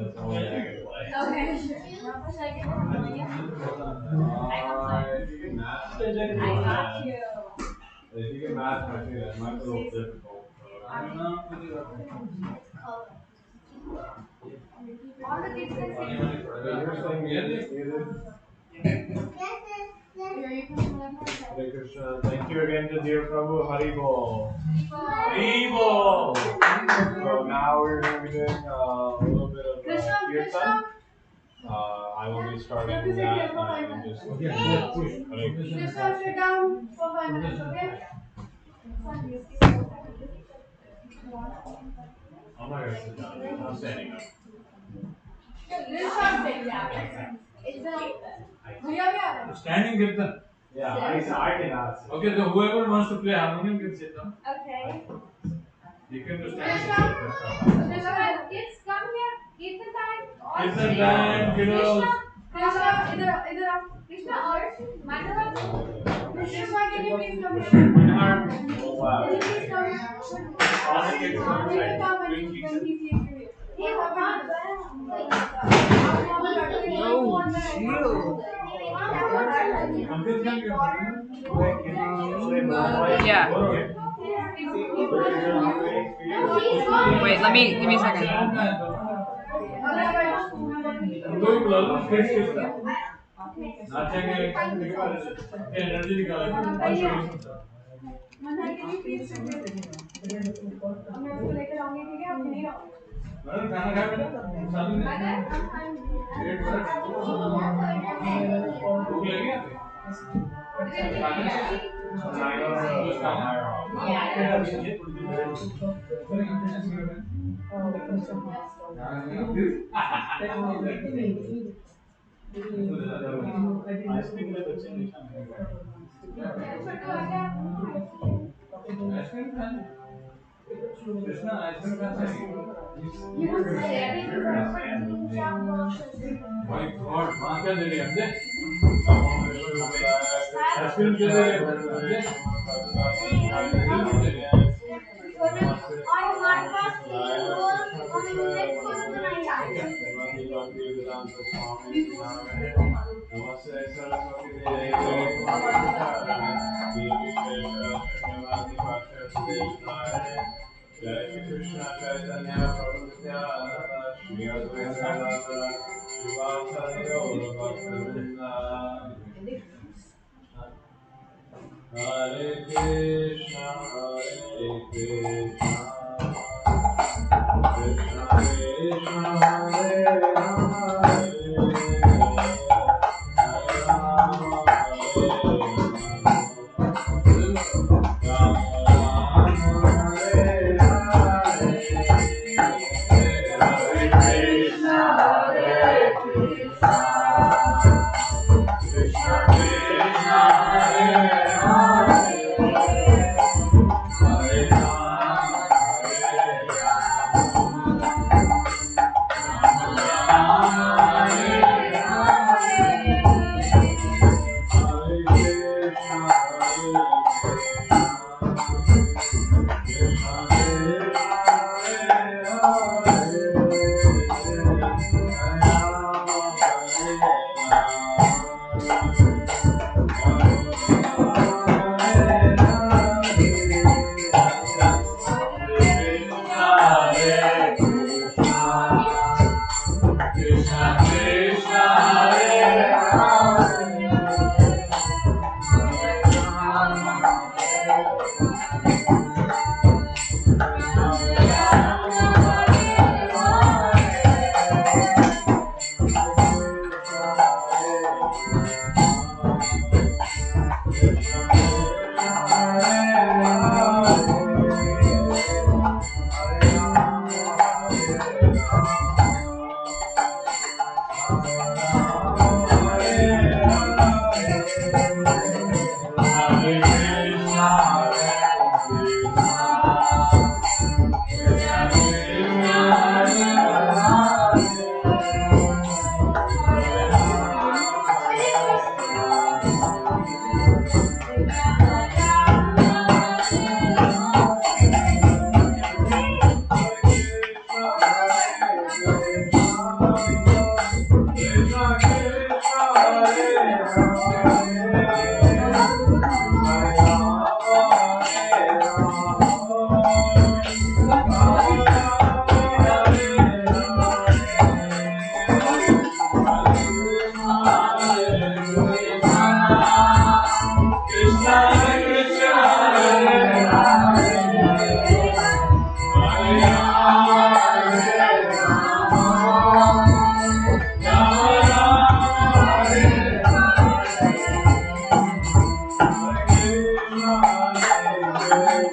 [SPEAKER 7] the only I can play. If you can match my tune,
[SPEAKER 5] I got you.
[SPEAKER 7] if you can match my tune, that might be a little difficult. Hare Krishna. Thank you again to dear Prabhu Haribol. Haribol! So now we're going to be doing a little bit of kirtan. I will be starting that and just Hare Krishna.
[SPEAKER 20] Sit down for 5 minutes, okay?
[SPEAKER 1] I'm not gonna sit down. I'm standing up.
[SPEAKER 2] Standing kirtan.
[SPEAKER 1] Yeah, I cannot sit.
[SPEAKER 2] Okay, so whoever wants to play harmonium can sit down.
[SPEAKER 21] Okay.
[SPEAKER 2] You can do standing.
[SPEAKER 21] Kids, come here. Kirtan time.
[SPEAKER 2] Kirtan time, kiddos.
[SPEAKER 21] Krishna, Krishna or Madhava. Krishna, can you please come here?
[SPEAKER 1] Oh, wow.
[SPEAKER 21] Can you please come here?
[SPEAKER 1] All the kids are
[SPEAKER 21] When
[SPEAKER 1] excited.
[SPEAKER 21] he sees you. Hey, what not?
[SPEAKER 5] Yeah. Wait, give me a second.
[SPEAKER 2] My God, माँ क्या दे रही है हमसे? Ice cream क्यों दे रही है
[SPEAKER 1] Jai Krishna Chaitanya Prabhu Nityananda Shri Advaita Shivasari Gaura Bhaktivinoda Hare Krishna Hare Krishna Krishna Krishna Hare Hare Hare Rama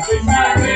[SPEAKER 2] Krishna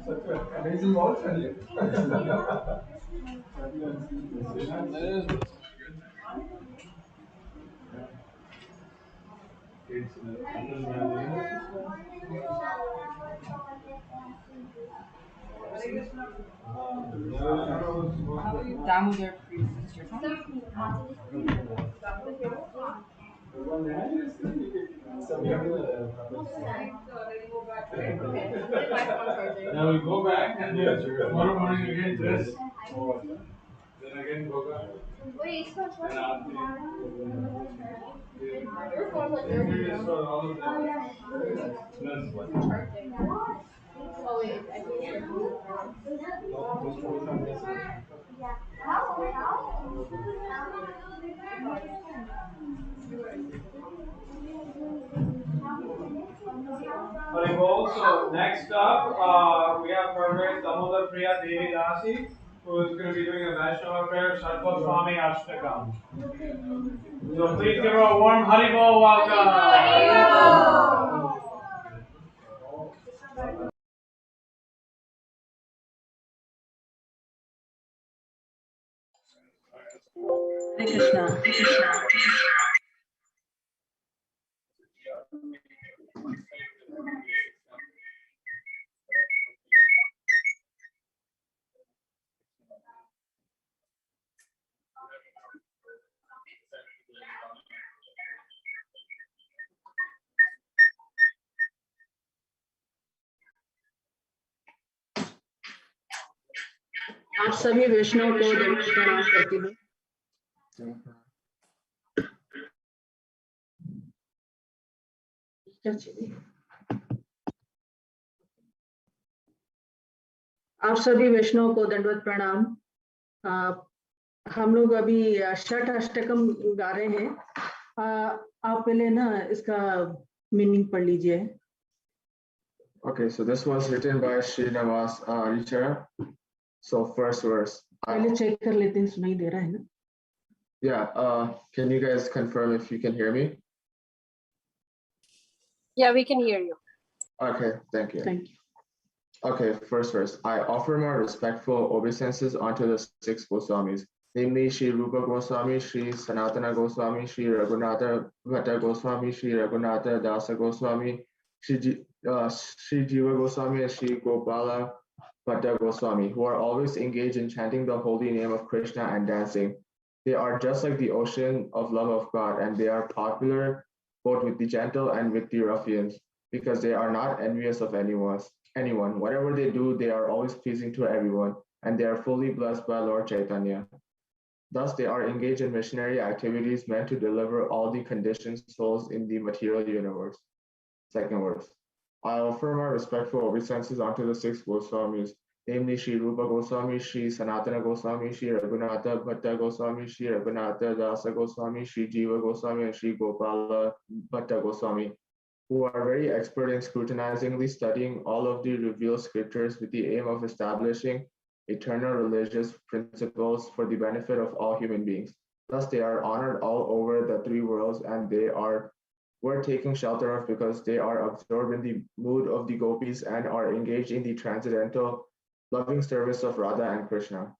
[SPEAKER 7] Such an amazing voice, and
[SPEAKER 5] Damodar priest, it's your turn.
[SPEAKER 2] Now we go back and then tomorrow morning again dress. Then again go back.
[SPEAKER 1] So next up, we have Perfect Damodar Priya Devi Dasi, who is going to be doing a Vaishnava prayer, Sarva Swami Ashtakam. So please give her a warm Haribol welcome.
[SPEAKER 6] Hare Krishna. Hare Krishna. आप सभी वैष्णव को प्रणाम करती हूँ। आप सभी वैष्णव को दंडवत प्रणाम। हम लोग अभी षट अष्टकम गा रहे हैं। आप पहले ना इसका मीनिंग पढ़ लीजिए।
[SPEAKER 7] Okay, so this was written by Srinivas Richard. So first verse.
[SPEAKER 6] पहले चेक कर लेते हैं, सुनाई दे रहा है ना?
[SPEAKER 7] Yeah, can you guys confirm if you can hear me?
[SPEAKER 9] Yeah, we can hear you.
[SPEAKER 7] Okay, thank you.
[SPEAKER 6] Thank you.
[SPEAKER 7] Okay, first verse. I offer my respectful obeisances unto the six Goswamis, namely Sri Rupa Goswami, Sri Sanatana Goswami, Sri Raghunatha Bhatta Goswami, Sri Raghunatha Dasa Goswami, Sri Jiva Goswami, and Sri Gopala Bhatta Goswami, who are always engaged in chanting the holy name of Krishna and dancing. They are just like the ocean of love of God, and they are popular both with the gentle and with the ruffians, because they are not envious of anyone. Whatever they do, they are always pleasing to everyone, and they are fully blessed by Lord Chaitanya. Thus, they are engaged in missionary activities meant to deliver all the conditioned souls in the material universe. Second verse. I offer my respectful obeisances unto the six Goswamis, namely Sri Rupa Goswami, Sri Sanatana Goswami, Sri Raghunatha Bhatta Goswami, Sri Raghunatha Dasa Goswami, Sri Jiva Goswami, and Sri Gopala Bhatta Goswami, who are very expert in scrutinizingly studying all of the revealed scriptures with the aim of establishing eternal religious principles for the benefit of all human beings. Thus, they are honored all over the three worlds, and they are worth taking shelter of because they are absorbed in the mood of the gopis and are engaged in the transcendental loving service of Radha and Krishna.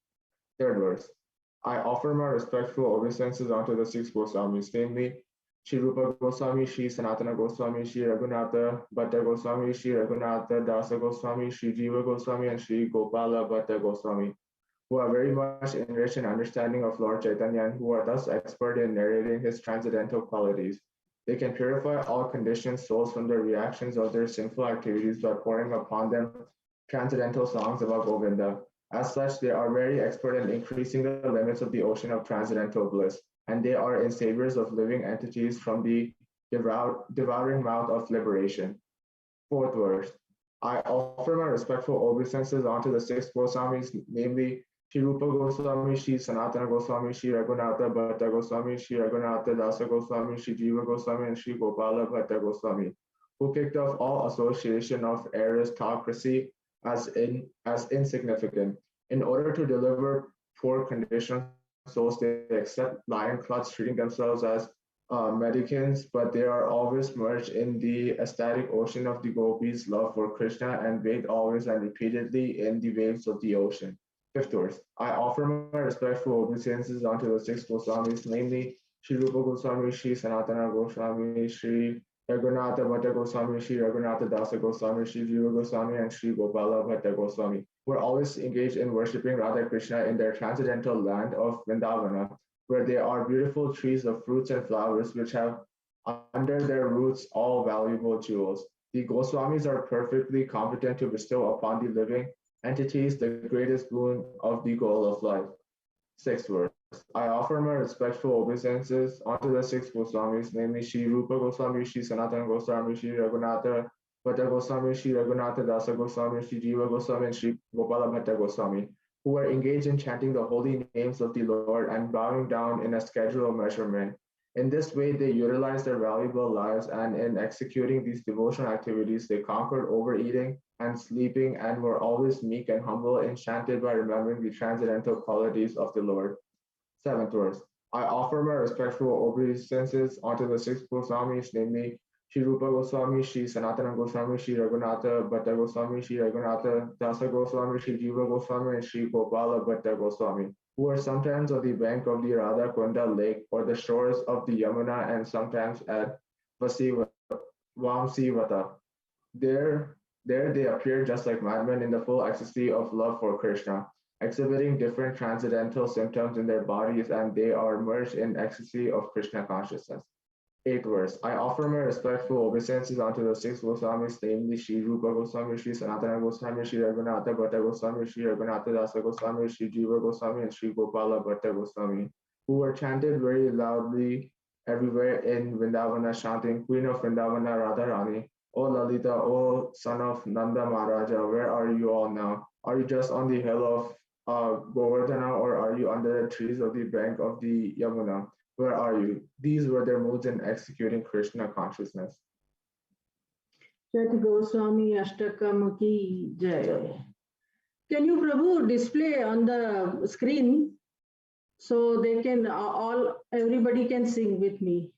[SPEAKER 7] Third verse. I offer my respectful obeisances unto the six Goswamis, namely Sri Rupa Goswami, Sri Sanatana Goswami, Sri Raghunatha Bhatta Goswami, Sri Raghunatha Dasa Goswami, Sri Jiva Goswami, and Sri Gopala Bhatta Goswami, who are very much enriched in understanding of Lord Chaitanya and who are thus expert in narrating his transcendental qualities. They can purify all conditioned souls from the reactions of their sinful activities by pouring upon them transcendental songs about Govinda. As such, they are very expert in increasing the limits of the ocean of transcendental bliss, and they are in saviors of living entities from the devouring mouth of liberation. Fourth verse. I offer my respectful obeisances unto the six Goswamis, namely Sri Rupa Goswami, Sri Sanatana Goswami, Sri Raghunatha Bhatta Goswami, Sri Raghunatha Dasa Goswami, Sri Jiva Goswami, and Sri Gopala Bhatta Goswami, who kicked off all association of aristocracy as insignificant. In order to deliver poor conditioned souls, they accept lion cloths, treating themselves as mendicants, but they are always merged in the ecstatic ocean of the gopis' love for Krishna and bathe always and repeatedly in the waves of the ocean. Fifth verse. I offer my respectful obeisances unto the six Goswamis, namely Sri Rupa Goswami, Sri Sanatana Goswami, Sri Raghunatha Bhatta Goswami, Sri Raghunatha Dasa Goswami, Sri Jiva Goswami, and Sri Gopala Bhatta Goswami, who are always engaged in worshipping Radha Krishna in their transcendental land of Vrindavana, where there are beautiful trees of fruits and flowers which have under their roots all valuable jewels. The Goswamis are perfectly competent to bestow upon the living entities the greatest boon of the goal of life. Sixth verse. I offer my respectful obeisances unto the six Goswamis, namely Sri Rupa Goswami, Sri Sanatana Goswami, Sri Raghunatha Bhatta Goswami, Sri Raghunatha Dasa Goswami, Sri Jiva Goswami, and Sri Gopala Bhatta Goswami, who are engaged in chanting the holy names of the Lord and bowing down in a schedule measurement. In this way, they utilize their valuable lives, and in executing these devotional activities, they conquered overeating and sleeping and were always meek and humble, enchanted by remembering the transcendental qualities of the Lord. Seventh verse. I offer my respectful obeisances unto the six Goswamis, namely Sri Rupa Goswami, Sri Sanatana Goswami, Sri Raghunatha Bhatta Goswami, Sri Raghunatha Dasa Goswami, Sri Jiva Goswami, and Sri Gopala Bhatta Goswami, who are sometimes on the bank of the Radha Kunda lake or the shores of the Yamuna and sometimes at Vamsivata. There they appear just like madmen in the full ecstasy of love for Krishna, exhibiting different transcendental symptoms in their bodies, and they are immersed in ecstasy of Krishna consciousness. Eighth verse. I offer my respectful obeisances unto the six Goswamis, namely Sri Rupa Goswami, Sri Sanatana Goswami, Sri Raghunatha Bhatta Goswami, Sri Raghunatha Dasa Goswami, Sri Jiva Goswami, and Sri Gopala Bhatta Goswami, who were chanted very loudly everywhere in Vrindavana, chanting, Queen of Vrindavana, Radharani, O Lalita, O son of Nanda Maharaja, where are you all now? Are you just on the hill of
[SPEAKER 9] Govardhana, or are you under the trees of the bank of the Yamuna? Where are you? These were their modes in executing Krishna consciousness.
[SPEAKER 6] Shat Goswami Ashtakam ki jai. Can you, Prabhu, display on the screen so they can everybody can sing with me?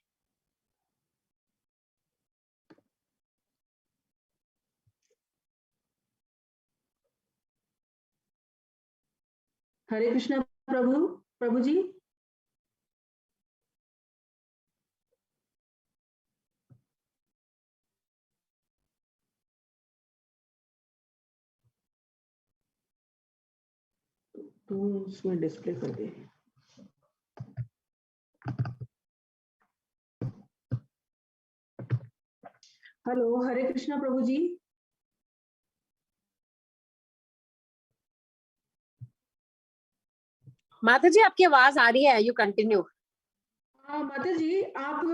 [SPEAKER 6] Hare Krishna, Prabhuji. तो उसमें display कर दे. Hello, हरे कृष्णा प्रभु जी.
[SPEAKER 22] माता जी आपकी आवाज आ रही है, you continue.
[SPEAKER 6] हाँ माता जी, आप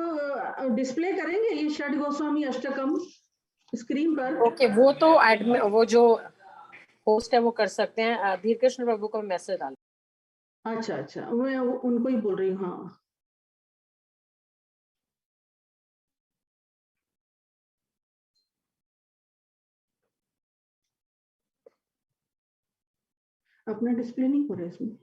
[SPEAKER 6] डिस्प्ले करेंगे ये षट गोस्वामी अष्टकम स्क्रीन पर?
[SPEAKER 22] ओके, वो तो वो जो होस्ट है वो कर सकते हैं. धीर कृष्ण प्रभु को मैसेज डाल.
[SPEAKER 6] अच्छा अच्छा, मैं उनको ही बोल रही हूँ. हाँ अपना डिस्प्ले नहीं हो रहा है इसमें.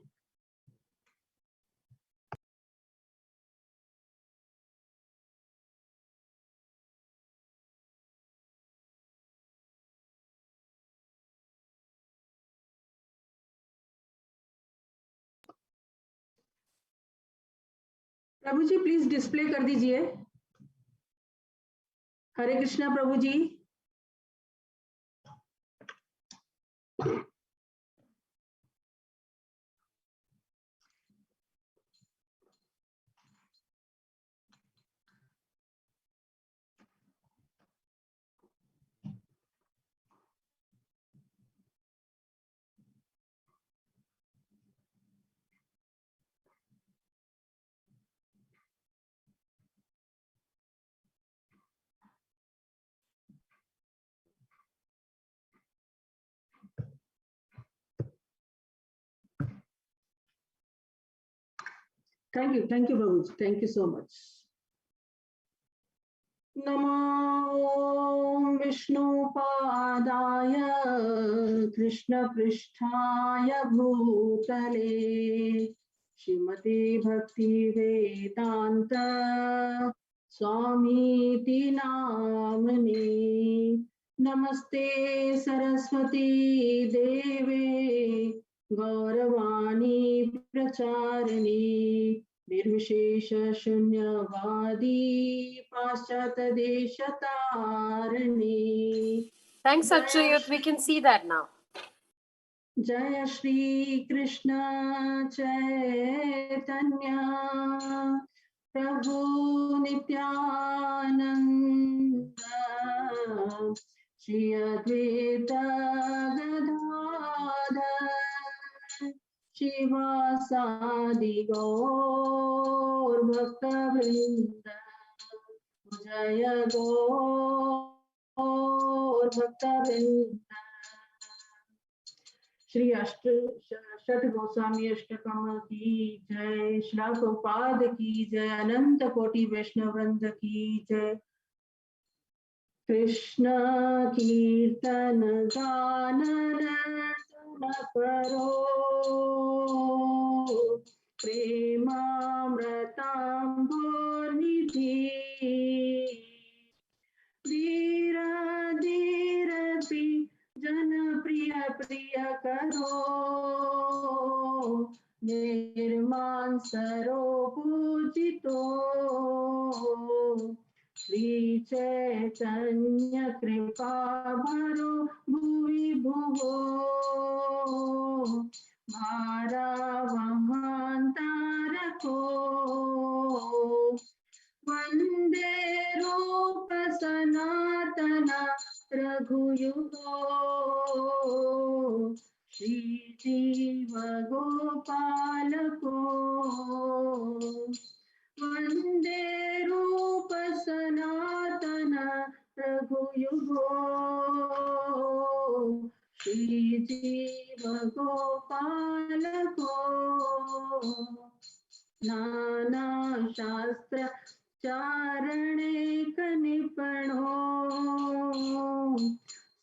[SPEAKER 6] प्रभु जी प्लीज डिस्प्ले कर दीजिए. हरे कृष्णा प्रभु जी. Thank you, Prabhu. Thank you so much. Namo Vishnu Padaya Krishna Pristhaya Bhutale Shrimati Bhakti Vedanta Swamiti Namani Namaste Saraswati Deve Gauravani Pracharani निर्विशेष शून्यवादी पाश्चात देशतारिणी.
[SPEAKER 22] Thanks Achyut, we can see that now.
[SPEAKER 6] जय श्री कृष्ण चैतन्य प्रभु नित्यानंद श्री अद्वैत गदाधर शिवासादि गौर भक्तवृंद. जय गौर भक्तवृंद. श्री षट गोस्वामी अष्टकम की जय. श्रील प्रभुपाद की जय. अनंत कोटि वैष्णव वृंद की जय. कृष्ण कीर्तन गान करो प्रेमामृतांबोनिधि. धीर धीर जन प्रिय प्रिय करो निर्माण सरो पूजितो. श्री चैतन्य कृपा भरो भुवि भुवो भारा वहांतारको. वंदे रूप सनातन रघुयुगो श्री जीव गोपाल को. वंदे रूप सनातन रघुयुगो श्री जीव गोपाल को नाना शास्त्र चारणे कनिपणो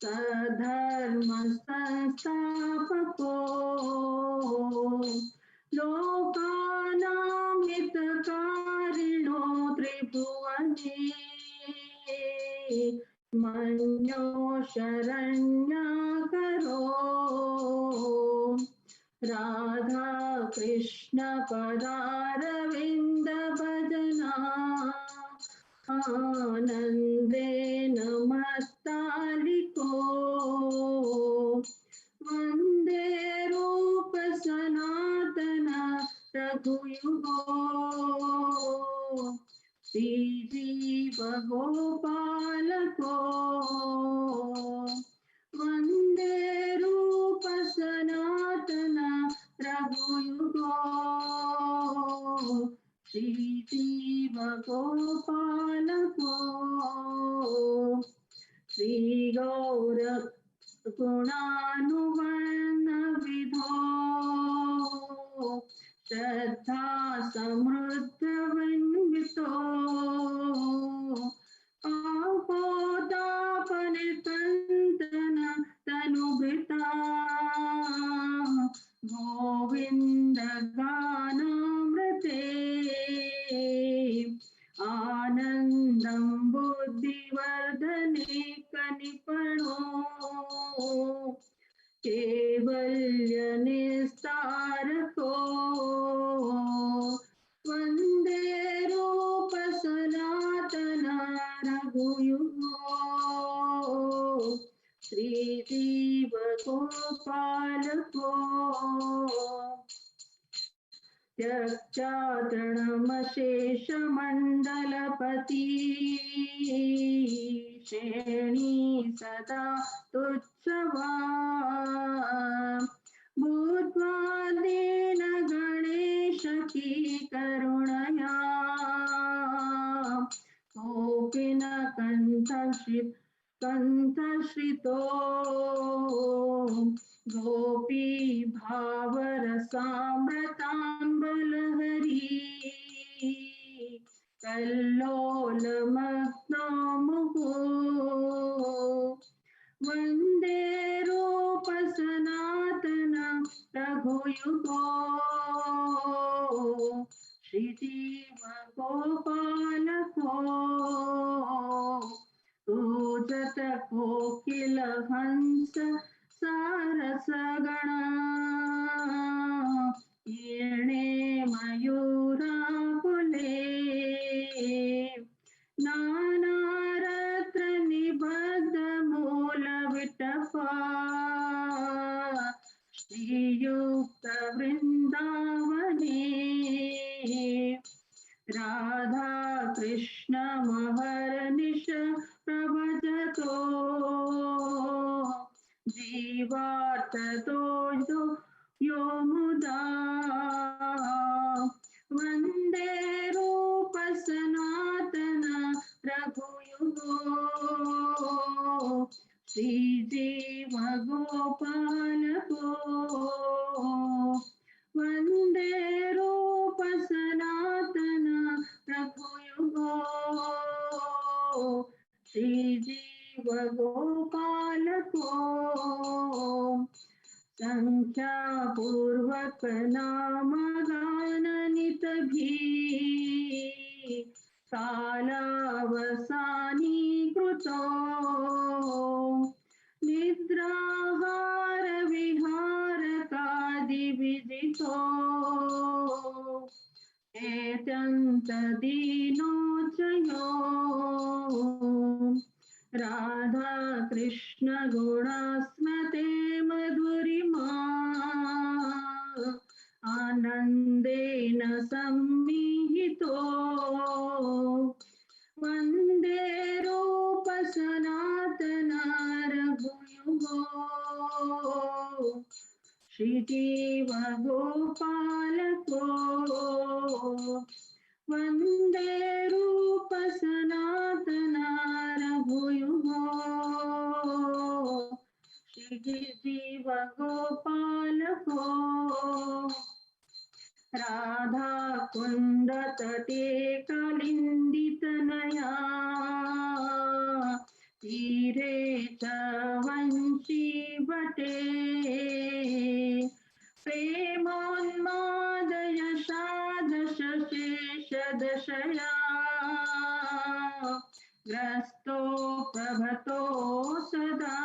[SPEAKER 6] सधर्म संस्थापको लोकानां हितकारिणो त्रिभुवने मन्यो शरण्याकरो राधा कृष्ण पदारविन्द भजना आनन्देन मत्तालिको वन्दे रूप सनातन रघुयुगो श्रीजीव गोपालको वन्दे रूप सनातन रघुयुगो श्रीजीव गोपालको श्रीगौर गुणानुवन विधो श्रद्धा समृद्ध विन्वितो आपोतापनिकन्दन तनुभृता गोविन्द गानामृते आनन्दं बुद्धिवर्धने कनिपणो केवल्य निस्तारको वन्दे रूप सनातन रघुयुगो श्रीजीव गोपालको त्यक्तातृणमशेषमण्डलपति श्रेणी सदा तुच्छवा भूत्वा दीन गणेश की करुणया कोऽपि न कण्ठश्रितो गोपी भावरसामृताम्बलहरी कल्लोलमग्नो मुहुः वन्दे रूप सनातन रघुयुगो श्रीजीव गोपालको पूजत कोकिल हंस सारसगण येणे मयूराकुले नानारत्र निबद्ध मूलविटपा श्रीयुक्त वृन्दावने राधा कृष्ण महर्निश प्रभजतो जीवार्थ यो मुदा वन्दे रूप सनातन रघुयुगो श्रीजीव गोपालको वन्दे रूप सनातन रघुयुगो श्रीजीव गोपालको संख्यापूर्वक नाम गाननित भी कालावसानी कृतो निद्राहार विहार कादि विदितो एतंत दीनोचयो राधा कृष्ण गुणास्मते मधुरिमा आनन्देन सम्मिहितो वन्दे रूप सनातन रघुयुगो श्रीजीव गोपालको वन्दे रूप सनातन रघुयुगो श्रीजीव राधा कुंड तटे कलिंदितनया तीरे च वंशी वटे प्रेमोन्मादय शेषदशया ग्रस्तो प्रभतो सदा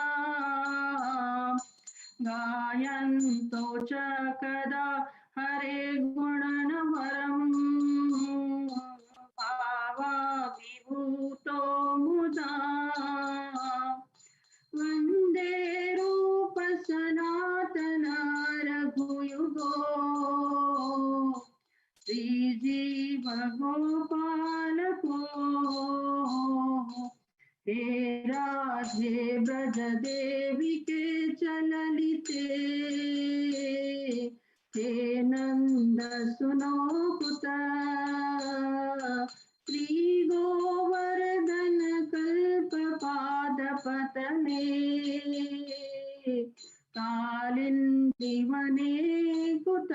[SPEAKER 6] गायन्तो च कदा हरे गुणनवरम् भावा विभूतो मुदा वन्दे रूप सनातन रघुयुगो श्रीजीव गोपालको हे राधे ब्रज देवी के चललिते हे नंद सुनो पुत श्री गोवर्धन कल्प पाद पतने कालिंदी वने कुत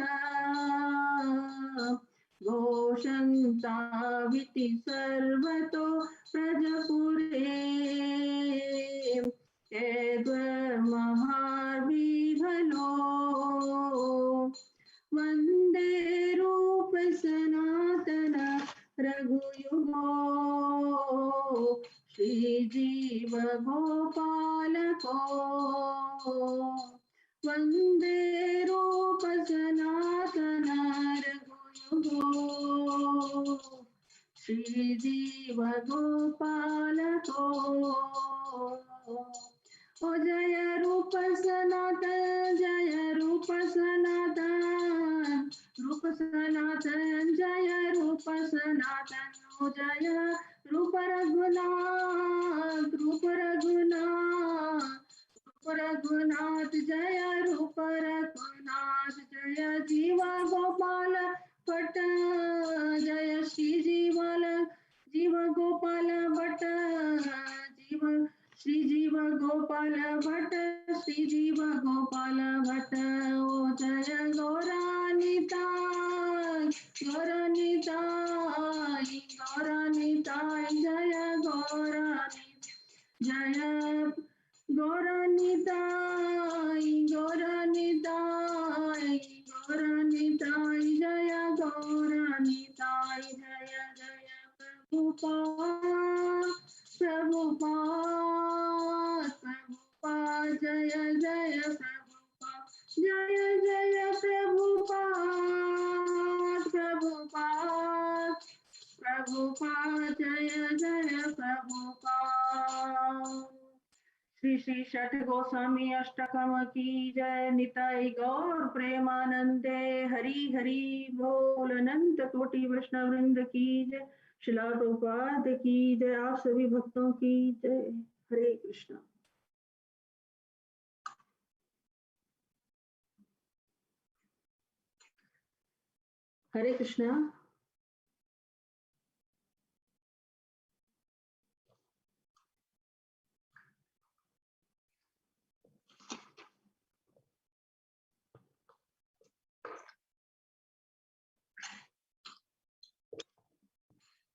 [SPEAKER 6] घोषन्ताविति सर्वतो प्रजपुरे महाविहलो वन्दे रूप सनातन रघुयुगो श्रीजीव गोपालको वन्दे रूप सनातन रघुयुगो श्रीजीव गोपालको ओ जय रूप सनातन जय रूप सनातन जय रूप सनातन ओ जय रूप रघुनाथ जय रूप रघुनाथ जय जीवा गोपाल भट्ट जय श्री जीव गोपाल भट्ट श्री जीव गोपाल भट्ट श्री जीव गोपाल भट्ट ओ जय गौरानिताय जय गौरानिताय जय गौरानिताय जय प्रभुपाद जय प्रभुपाद जय प्रभुपाद श्री श्री छठ गोस्वामी अष्टकम की जय निताई गौर प्रेमानंदे हरि हरि बोल अनंत कोटि वैष्णव वृंद की जय शिला प्रभुपाद की जय आप सभी भक्तों की जय हरे कृष्णा हरे कृष्णा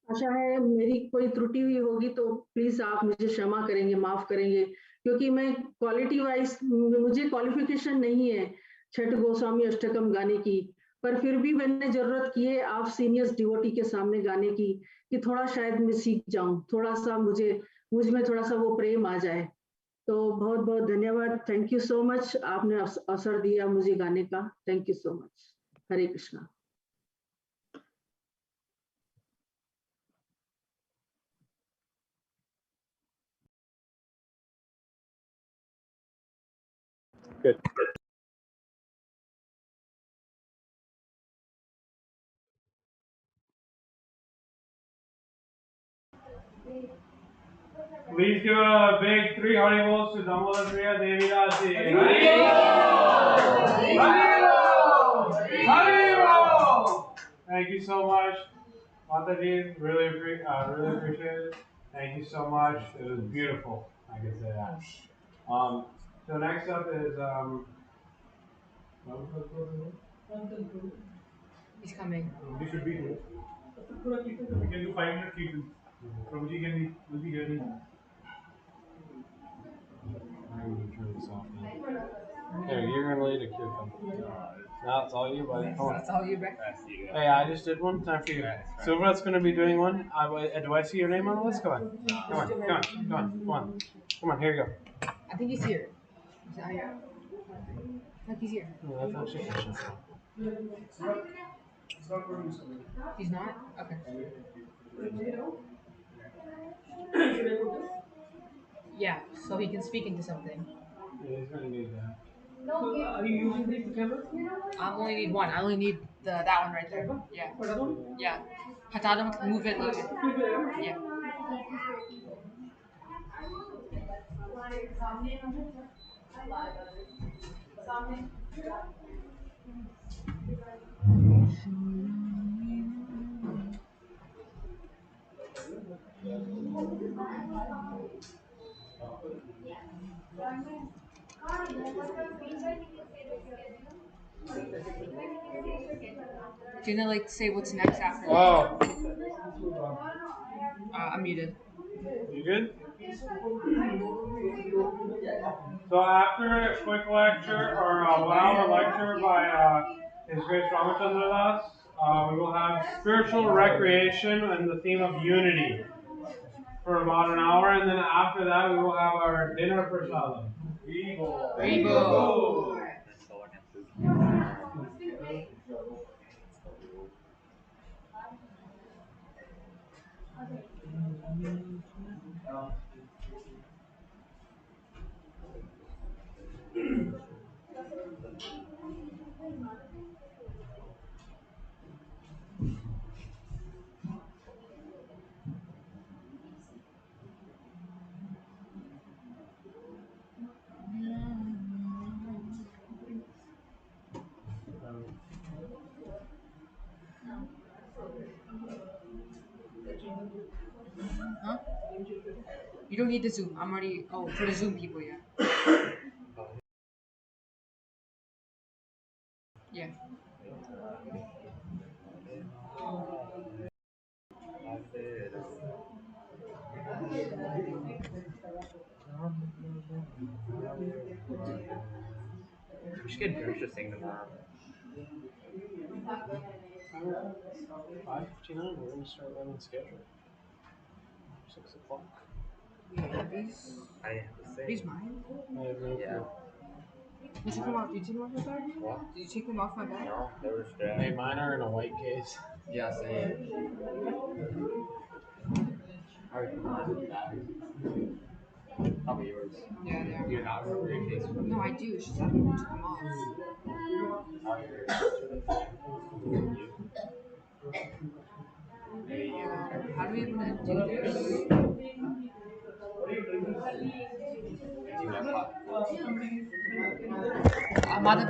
[SPEAKER 6] आशा है मेरी कोई त्रुटि हुई होगी तो प्लीज आप मुझे क्षमा करेंगे माफ करेंगे क्योंकि मैं क्वालिटी वाइज मुझे क्वालिफिकेशन नहीं है छठ गोस्वामी अष्टकम गाने की पर फिर भी मैंने जरूरत की है आप सीनियर्स डिवोटी के सामने गाने की कि थोड़ा शायद मैं सीख जाऊं थोड़ा सा मुझ में थोड़ा सा वो प्रेम आ जाए तो बहुत बहुत धन्यवाद थैंक यू सो मच आपने अवसर दिया मुझे गाने का thank you so much Hare Krishna
[SPEAKER 1] Good. Please give a big 3 Haribols to Damodar Priya Devi Dasi. Haribol! Thank you so much, Mataji. Really appreciate it. Thank you so much. It was beautiful. I can say that. So next up is
[SPEAKER 5] He's coming.
[SPEAKER 7] We should be here. We can do 5 minute Kirtan. Prabhuji will be here.
[SPEAKER 1] Here, you're gonna lead a kirtan. No, it's all you, buddy. Come on.
[SPEAKER 5] That's all you, Beck.
[SPEAKER 1] Hey, I just did one. Time for you. Silver's gonna be doing one. Do I see your name on the list? Come on. Come on, here you go.
[SPEAKER 5] I think he's here. He's out here. Look, he's here.
[SPEAKER 1] No, that's actually Krishna.
[SPEAKER 5] He's not? Okay. Yeah, so he can speak into something.
[SPEAKER 1] Yeah, he's gonna need that.
[SPEAKER 18] Are you using the camera?
[SPEAKER 5] I only need one. I only need that one right there. Yeah. Yeah. Hatadam, move it a little bit. Yeah. Do you know, like, say what's next after?
[SPEAKER 1] Wow.
[SPEAKER 5] I'm muted.
[SPEAKER 1] You good? So after a quick lecture or a 1 hour lecture by His Grace Ramachandra Das, we will have spiritual recreation and the theme of unity for about an hour, and then after that we will have our dinner prasadam.
[SPEAKER 5] Rebo. Huh? You don't need the Zoom. I'm already. Oh, for the Zoom people, yeah. Yeah.
[SPEAKER 3] We should get George to sing tomorrow.
[SPEAKER 1] 5:59. We're gonna start running schedule. 6 o'clock.
[SPEAKER 5] Yeah, these.
[SPEAKER 3] I have to sing.
[SPEAKER 5] These mine?
[SPEAKER 3] Yeah.
[SPEAKER 5] Did you take them off? Did you take them off my bag?
[SPEAKER 3] What?
[SPEAKER 5] Did you take them off my bag?
[SPEAKER 3] No, they were strapped.
[SPEAKER 1] Hey, mine are in a white case.
[SPEAKER 3] Yeah, same. Probably yours.
[SPEAKER 5] Yeah, they are.
[SPEAKER 3] Do you not remember your case?
[SPEAKER 5] No, I do. It's just I don't took them off. How do we even do this? Mother.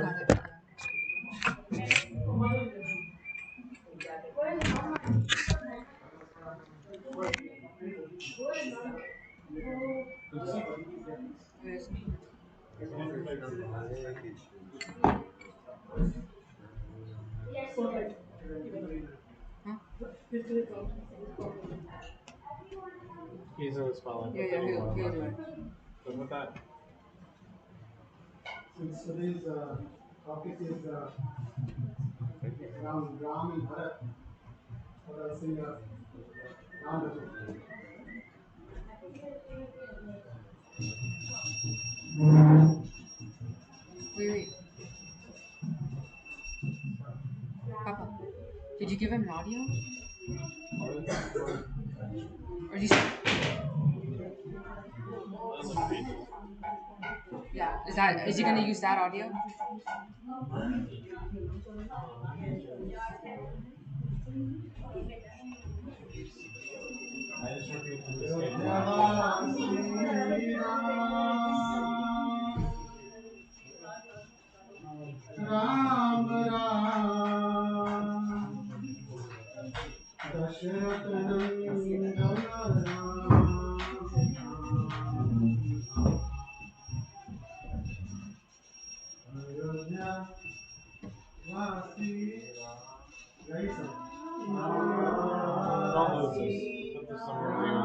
[SPEAKER 1] He's in the spotlight.
[SPEAKER 5] Yeah, he'll do it.
[SPEAKER 1] Good with that.
[SPEAKER 18] Since today's topic is around Ram and Bharat, what I'll say Ram.
[SPEAKER 5] Wait. Papa, did you give him an audio? Or did you? Yeah, is he gonna use that audio?
[SPEAKER 1] I just repeated the same.
[SPEAKER 18] Ram Dasharath Ayodhya Vasi
[SPEAKER 1] Don't lose this. Put this somewhere where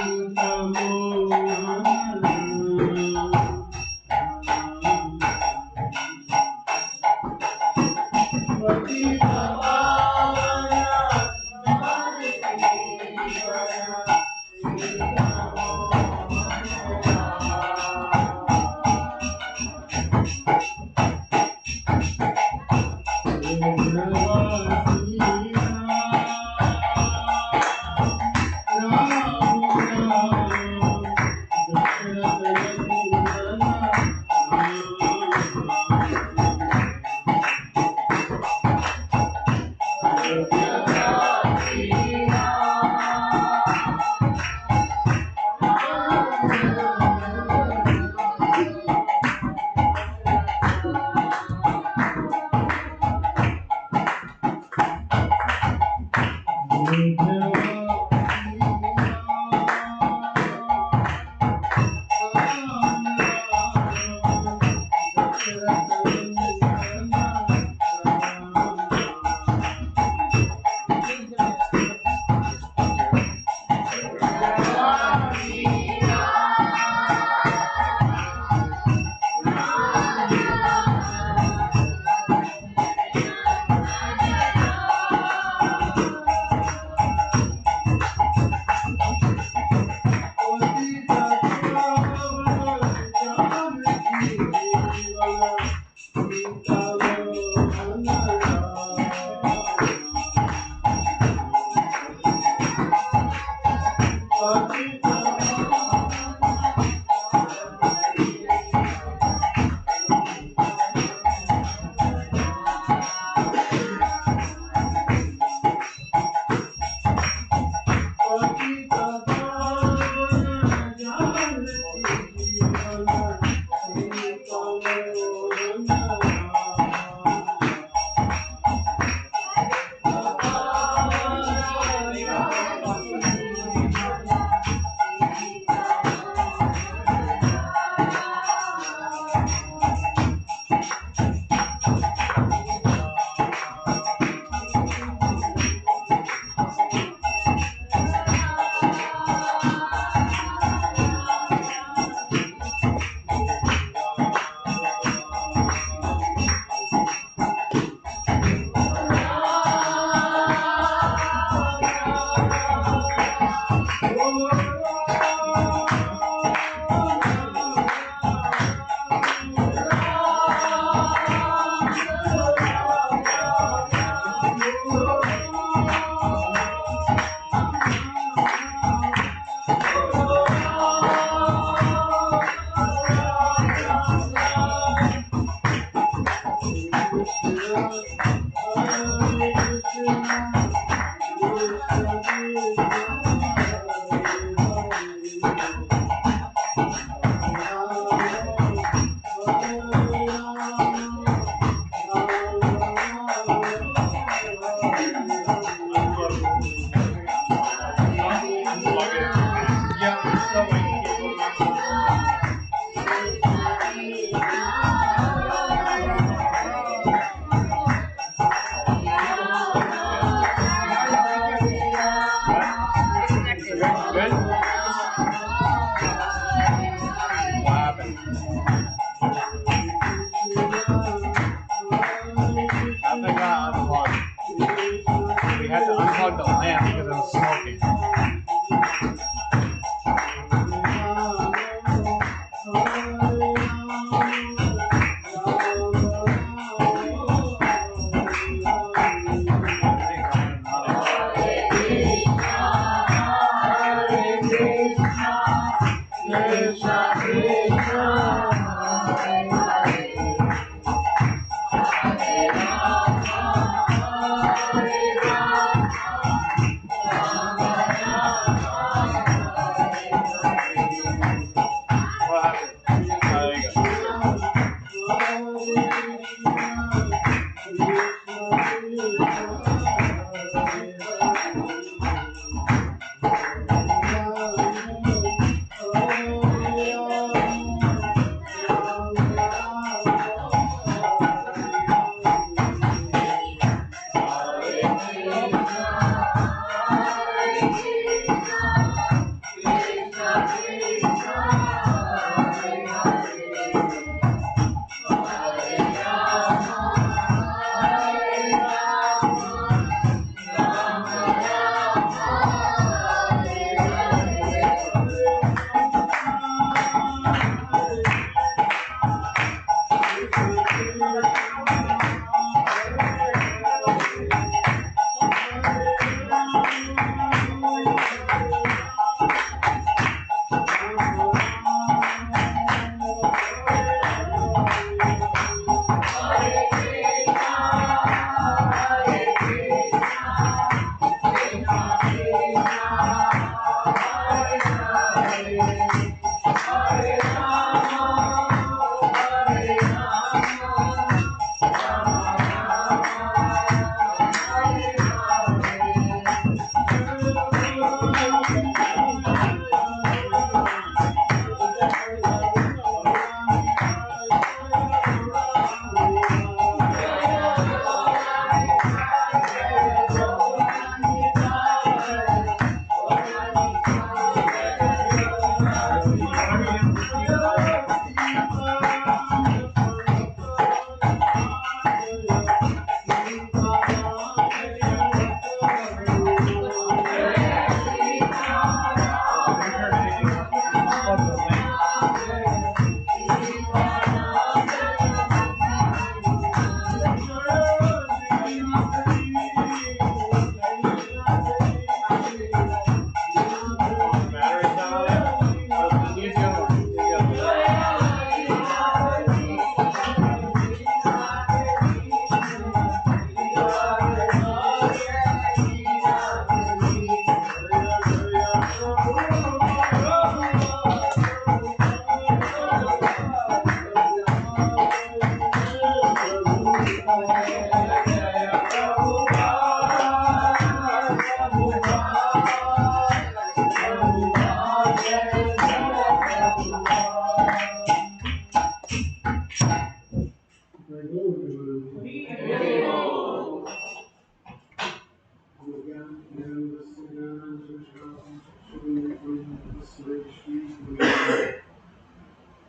[SPEAKER 1] you don't lose Something got unplugged. We had to unplug the lamp because it was smoking.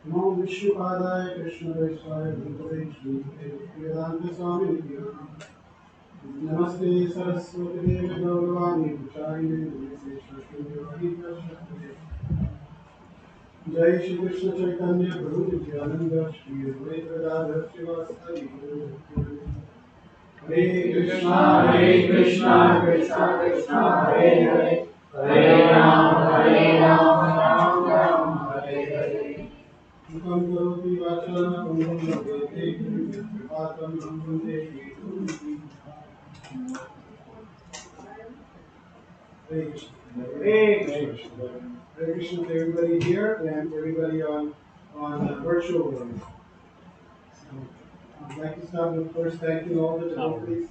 [SPEAKER 8] Namo Vishnupadaya Krishna Vaishnavaya Bhutale Shri Vedanta Swami Namaste Saraswati Devi Gauravani Puchayine Namaste Shri Jai Shri Krishna Chaitanya Prabhu Nityananda Shri Advaita Gadadhar Srivasadi Hare Krishna Krishna Krishna Hare Hare Hare Ram Ram Ram Hare Hare Mukam karoti vachanam pangam labdete kripatam brahmande Hare Krishna. Hare Krishna. Hare Krishna to everybody here and everybody on virtual world. I'd like to start with first thanking all the devotees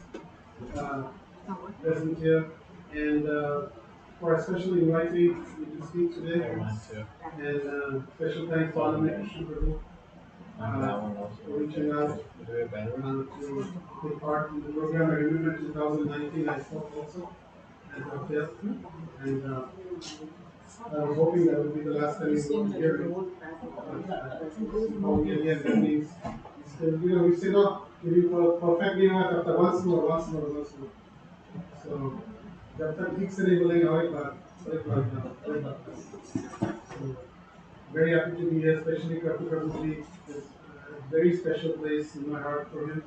[SPEAKER 8] present here and for especially inviting me to speak today. And special thanks to Hare Krishna Prabhu for reaching out to take part in the program. I remember in 2019 I spoke also at the hotel, and I was hoping that would be the last time you would hear me. But again, that means still, we say no, giving perfectly after once more. So, जब तक ठीक से नहीं बोलेंगे और एक बार So, very happy to be here, especially Kratu Prabhuji. It's a very special place in my heart for him.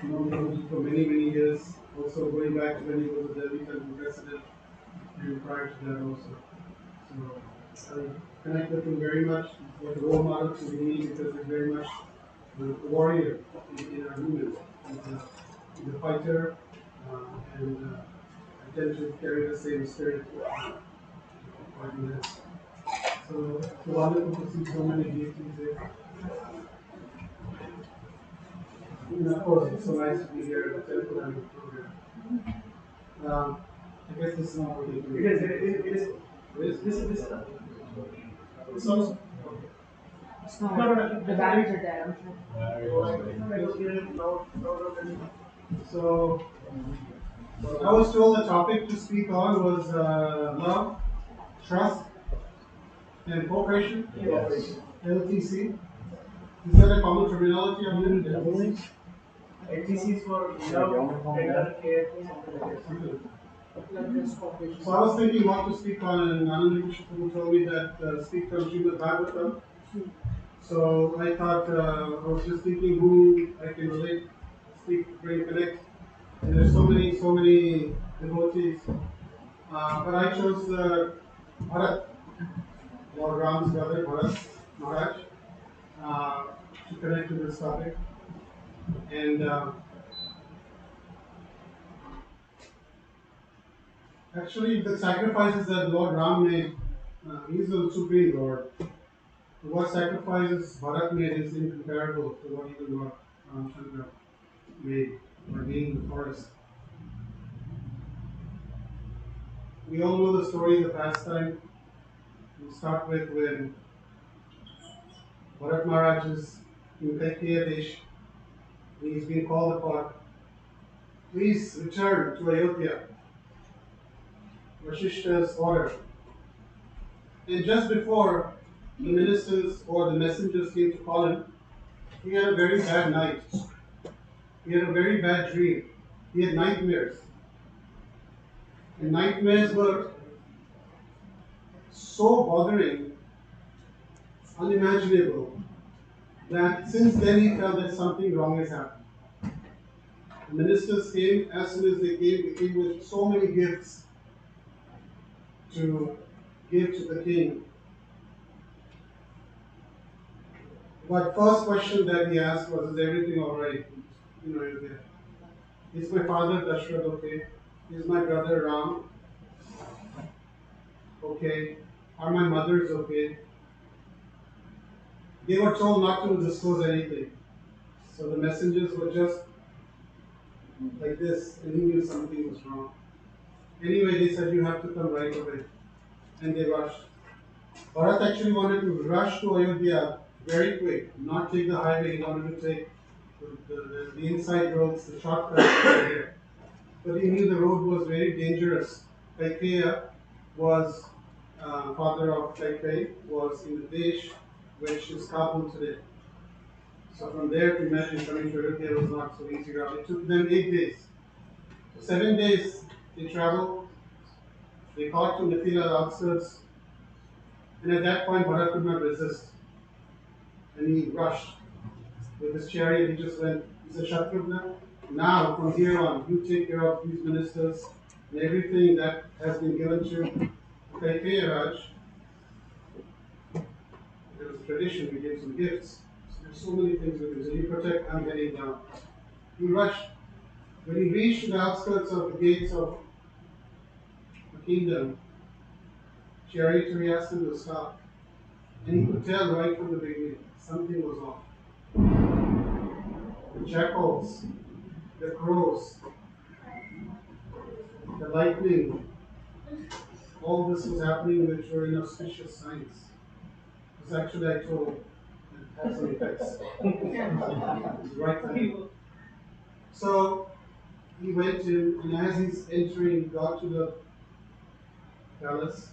[SPEAKER 8] Known Prabhuji for many years, also going back to when he was a Delhi president, and prior to that also. So I connect with him very much, like a role model to me, because he's very much a warrior in our movement. He's a fighter, and I tend to carry the same spirit. So it's wonderful to see so many deities there. And of course, it's so nice to be here at the temple and the program. I guess this is not what they do. It is. This is. It's also.
[SPEAKER 5] No, the batteries are dead, I'm
[SPEAKER 8] So, I was told the topic to speak on was love, trust, and cooperation. Yes. LTC. Is that a common terminology of LTC? LTC is for love, tender care. So I was thinking what to speak on, and Anand Krishna told me that speak from Srimad Bhagavatam. So I thought I was just thinking who I can relate, speak, bring, connect. And there's so many devotees. But I chose Bharat, Lord Ram's brother, Bharat Maharaj, to connect to this topic. And actually, the sacrifices that Lord Ram made, he is the Supreme Lord. What sacrifices Bharat made is incomparable to what even Lord Ramchandra made by being in the forest. We all know the story of the pastime. We start with when Bharat Maharaj is in Kaikeya. He is being called upon. Please return to Ayodhya. Vasishta's order. And just before the ministers or the messengers came to call him, he had a very bad night. He had a very bad dream. He had nightmares. And nightmares were so bothering, unimaginable, that since then he felt that something wrong has happened. The ministers came, as soon as they came with so many gifts to give to the king. But first question that he asked was, is everything alright? Is my father Dashrath okay? Is my brother Ram okay? Are my mothers okay? They were told not to disclose anything. So the messengers were just like this, and he knew something was wrong. Anyway, they said, you have to come right away. And they rushed. Bharat actually wanted to rush to Ayodhya very quick, not take the highway. He wanted to take the inside roads, the shortcuts here. But he knew the road was very dangerous. Kaikeya was, father of Kaikeyi, was in the Desh, which is Kabul today. So from there to imagine coming to Ayodhya was not so easy. It took them 8 days. So 7 days they traveled. They got to Mithila outskirts. And at that point, Bharat could not resist. And he rushed with his chariot. He just went, he said, Shatrugna, now from here on, you take care of these ministers and everything that has been given to Kaikeya Raj. There was a tradition, we gave some gifts. So there's so many things we do. So you protect, I'm heading down. He rushed. When he reached the outskirts of the gates of the kingdom, charioteer asked him to stop. And he could tell right from the beginning, something was off. The jackals, the crows, the lightning, all this was happening which were inauspicious signs. It was actually, I told, it had some effects. Right there. So he went in, and as he's entering, got to the palace.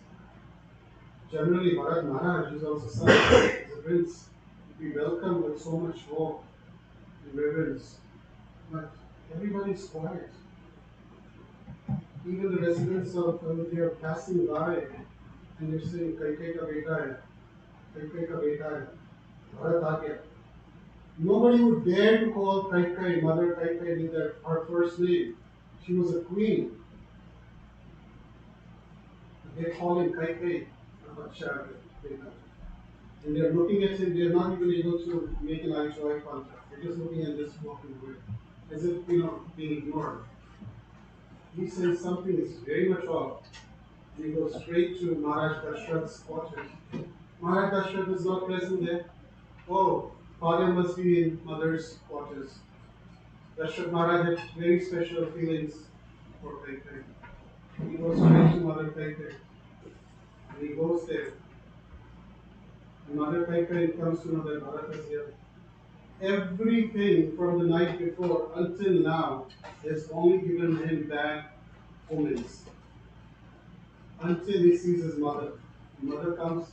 [SPEAKER 8] Generally, Bharat Maharaj is also son, as a prince, would be welcomed with so much awe and reverence. But everybody's quiet. Even the residents of they are passing by and they're saying, Kai Kai ka beta hai, Kai Kai ka beta hai, Bharat aa gaya. Nobody would dare to call Kai Kai, Mother Kai Kai, with her first name. She was a queen. They call him Kai Kai, and they're looking at him, they're not even able to make an eye-to-eye contact. They're just looking and just walking away, as if, being ignored. He says something is very much off. And he goes straight to Maharaj Dashrath's quarters. Maharaj Dashrath is not present there. Oh, father must be in mother's quarters. Dashrath Maharaj had very special feelings for Kai Kai. He goes straight to Mother Kai Kai. And he goes there. And Mother Kai Kai comes to know that Bharat is here. Everything from the night before until now has only given him bad omens. Until he sees his mother. The mother comes,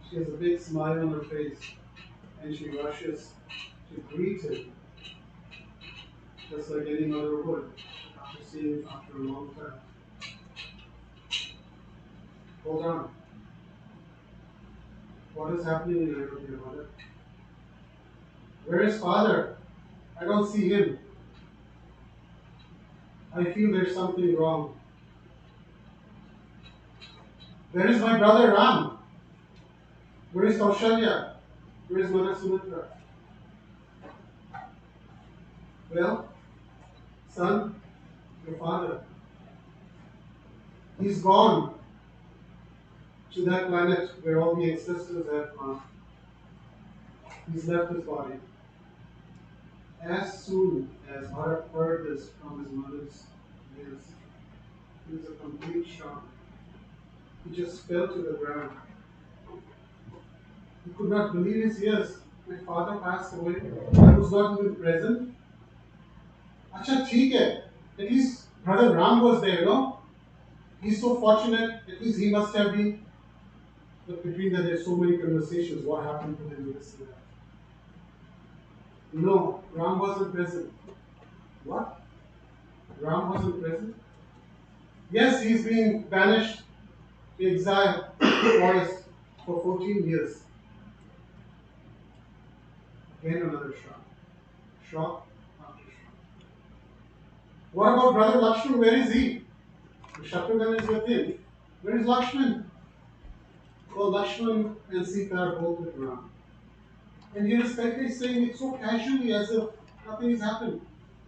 [SPEAKER 8] she has a big smile on her face, and she rushes to greet him, just like any mother would, after seeing him after a long time. Hold on. What is happening in your mother? Where is father? I don't see him. I feel there's something wrong. Where is my brother Ram? Where is Kaushalya? Where is Mother Sumitra? Well, son, your father, he's gone to that planet where all the ancestors have gone. He's left his body. As soon as Bharat heard this from his mother's ears, he was a complete shock. He just fell to the ground. He could not believe his ears. My father passed away. I was not even present. Acha, theek hai. At least brother Ram was there, no? He's so fortunate. At least he must have been. But between that, there's so many conversations. What happened to him? This and that. No, Ram wasn't present. What? Ram wasn't present? Yes, he's been banished to exile forest for 14 years. Again another shock. Shock after shock. What about brother Lakshman? Where is he? The Shatrughan is with him. Where is Lakshman? Oh, Lakshman and Sita are both with Ram. And here is Kai Kai saying it so casually as if nothing has happened.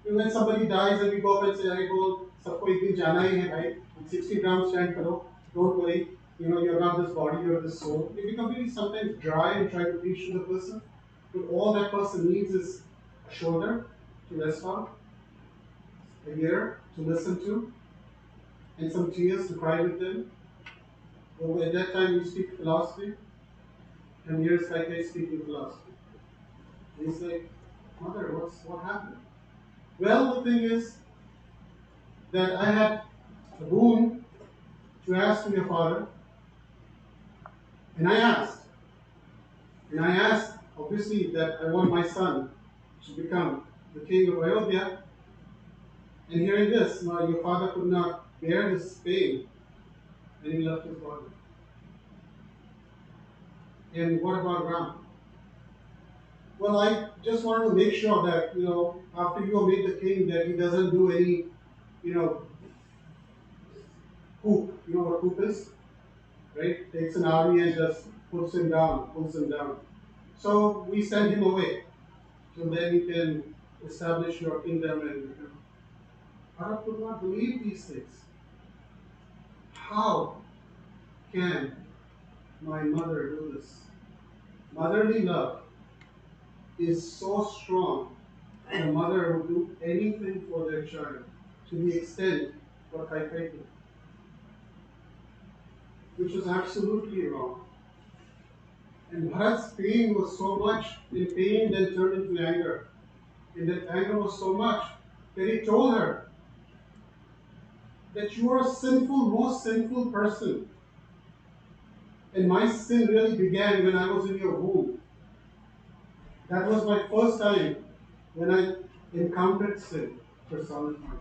[SPEAKER 8] When somebody dies and we go up and say, I go, sabko ek din jana hi hai bhai, 60 grams stand karo, don't worry, you're not this body, you're this soul. It becomes really sometimes dry and try to preach to the person, but all that person needs is a shoulder to rest on, a ear to listen to, and some tears to cry with them. So at that time you speak philosophy, and here's Kai Kai speaking philosophy. And he's like, Mother, what happened? Well, the thing is that I had a boon to ask to your father, and I asked. And I asked, obviously, that I want my son to become the king of Ayodhya. And hearing this, now your father could not bear this pain, and he left his body. And what about Ram? Well, I just wanted to make sure that, after you are made the king, that he doesn't do any, coup. You know what coup is? Right? Takes an army and just pulls him down. So we send him away. So then you can establish your kingdom and Bharat could not believe these things. How can my mother do this? Motherly love is so strong that a mother will do anything for their child to the extent for Kaikeyi, which was absolutely wrong. And Bharat's pain was so much, in pain then turned into anger. And that anger was so much that he told her that you are a sinful, most sinful person. And my sin really began when I was in your womb. That was my first time when I encountered sin personified.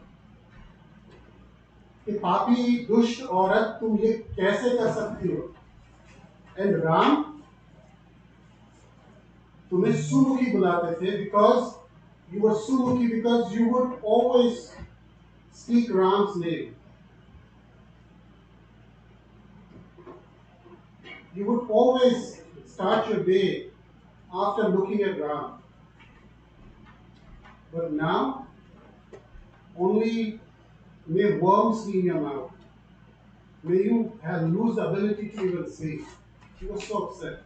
[SPEAKER 8] कि पापी दुष्ट औरत तुम ये कैसे कर सकती हो? And Ram तुम्हें सुमुखी बुलाते थे because you were sumukhi, because you would always speak Ram's name. You would always start your day after looking at Ram. But now, only may worms be in your mouth. May you have lose the ability to even see. She was so upset.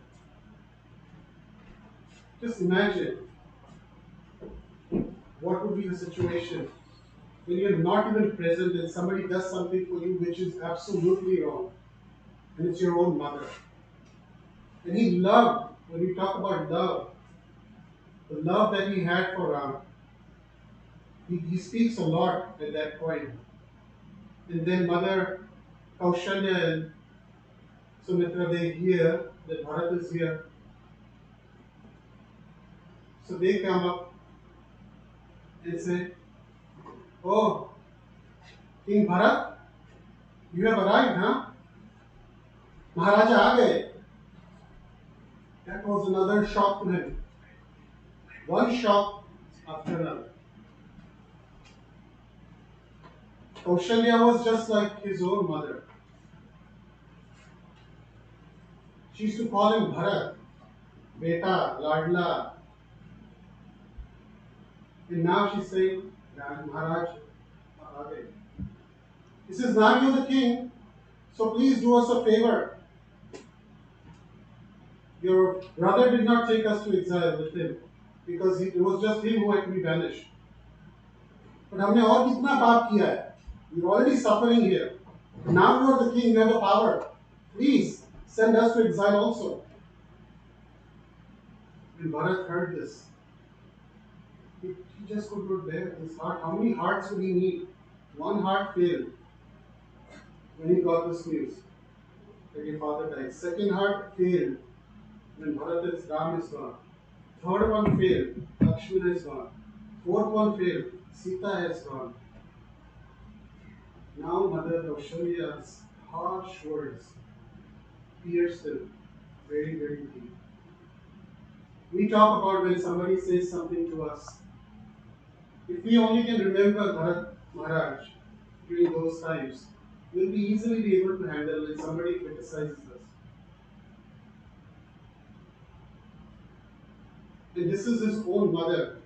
[SPEAKER 8] Just imagine what would be the situation when you're not even present and somebody does something for you which is absolutely wrong. And it's your own mother. And he loved, when we talk about love, the love that he had for Ram, he speaks a lot at that point. And then Mother Kaushalya and Sumitra, they hear that Bharat is here. So they come up and say, "Oh, King Bharat, you have arrived, huh? Maharaja aa gaye." That was another shock to him. One shock after another. Kaushalya was just like his own mother. She used to call him Bharat, Beta, Ladla. And now she's saying, Maharaj, aa gaye. He says, now you're the king, so please do us a favor. Your brother did not take us to exile with him because it was just him who had to be banished. But हमने और कितना पाप किया है? We're already suffering here. Now you are the king, you have the power. Please send us to exile also. When Bharat heard this, he just could not bear his heart. How many hearts would he need? One heart failed when he got this news that his father died. Second heart failed when Bharat Ram is gone. Third one failed, Lakshmana is gone. Fourth one failed, Sita has gone. Now Mother Kaushalya's harsh words pierced him very, very deep. We talk about when somebody says something to us. If we only can remember Bharat Maharaj during those times, we'll be easily be able to handle when somebody criticizes us. And this is his own mother.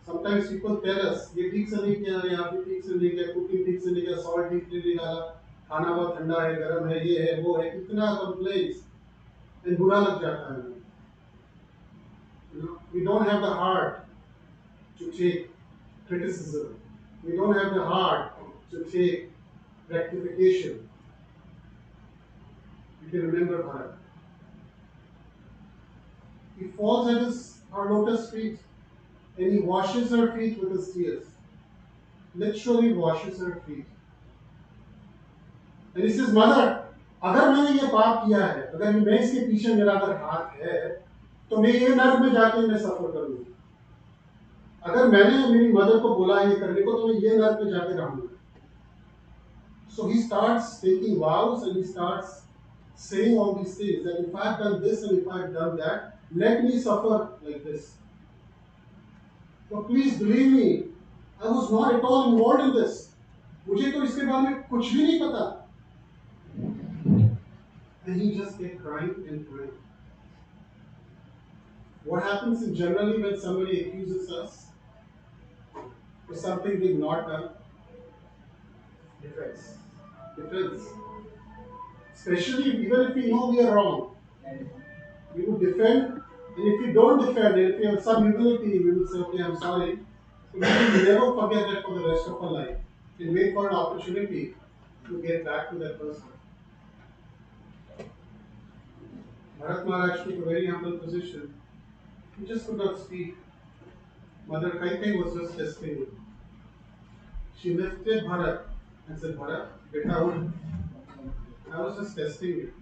[SPEAKER 8] Sometimes people tell us, ये ठीक से नहीं किया, यहाँ पे ठीक से नहीं किया, कुकिंग ठीक से नहीं किया, सॉल्ट ठीक से नहीं डाला, खाना बहुत ठंडा है, गर्म है, ये है, वो है, कितना complaints, and बुरा लग जाता है. We don't have the heart to take criticism. We don't have the heart to take rectification. You can remember Bharat. He falls at her lotus feet and he washes her feet with his tears. Literally washes her feet. And he says, Mother, अगर मैंने ये पाप किया है, अगर मैं इसके पीछे मेरा अगर हाथ है, तो मैं ये नर्क में जाके मैं सफर करूंगी. अगर मैंने मेरी मदर को बोला ये करने को, तो मैं ये नर्क में जाके रहूंगा. So he starts taking vows and he starts saying all these things that if I've done this and if I've done that, let me suffer like this. But please believe me, I was not at all involved in this. मुझे तो इसके बारे में कुछ भी नहीं पता. And he just kept crying and crying. What happens is generally when somebody accuses us for something we've not done? Defense. Defense. Especially even if we know we are wrong. We would defend, and if we don't defend, and if we have some humility, we will say, okay, I'm sorry. So we will never forget that for the rest of our life. and wait for an opportunity to get back to that person. Bharat Maharaj took a very humble position. He just could not speak. Mother Kaikai was just testing him. She lifted Bharat and said, Bharat, beta ud. I was just testing you.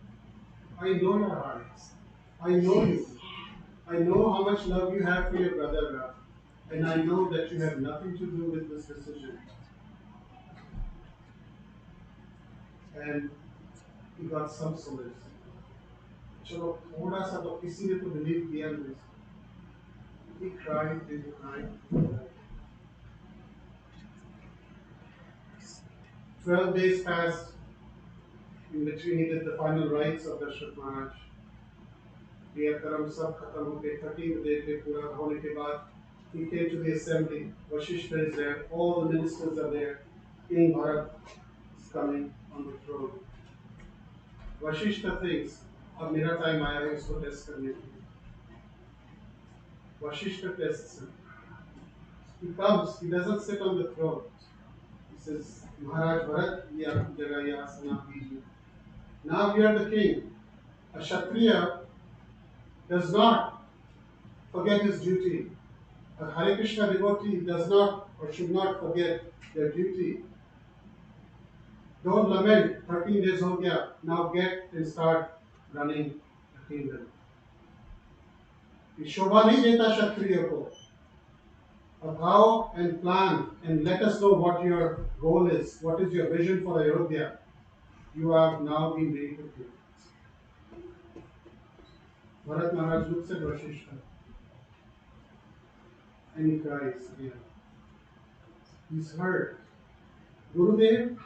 [SPEAKER 8] I know your heart. I know you. I know how much love you have for your brother Ram. And I know that you have nothing to do with this decision. And he got some solace. चलो थोड़ा सा तो किसी ने तो believe किया मुझे. He cried, he cried. 12 days passed. In between he did the final rites of Dashrath Maharaj. क्रियाक्रम सब खत्म हो गए. 13th day पे पूरा होने के बाद he came to the assembly. Vashishta is there. All the ministers are there. King Bharat is coming on the throne. Vashishta thinks, अब मेरा टाइम आया है इसको टेस्ट करने के लिए. Vashishta tests him. He comes, he doesn't sit on the throne. He says, Maharaj Bharat, ye aapki jagah ye asana pijiye. Now you are the king. A Kshatriya does not forget his duty. A Hare Krishna devotee does not or should not forget their duty. Don't lament, 13 days ho gaya, now get and start running the kingdom. ये शोभा नहीं देता क्षत्रिय को. Avow and plan and let us know what your goal is. What is your vision for Ayodhya? You have now been very quickly. Bharat Maharaj looks at Vashishta and he cries again. He's hurt. Gurudev,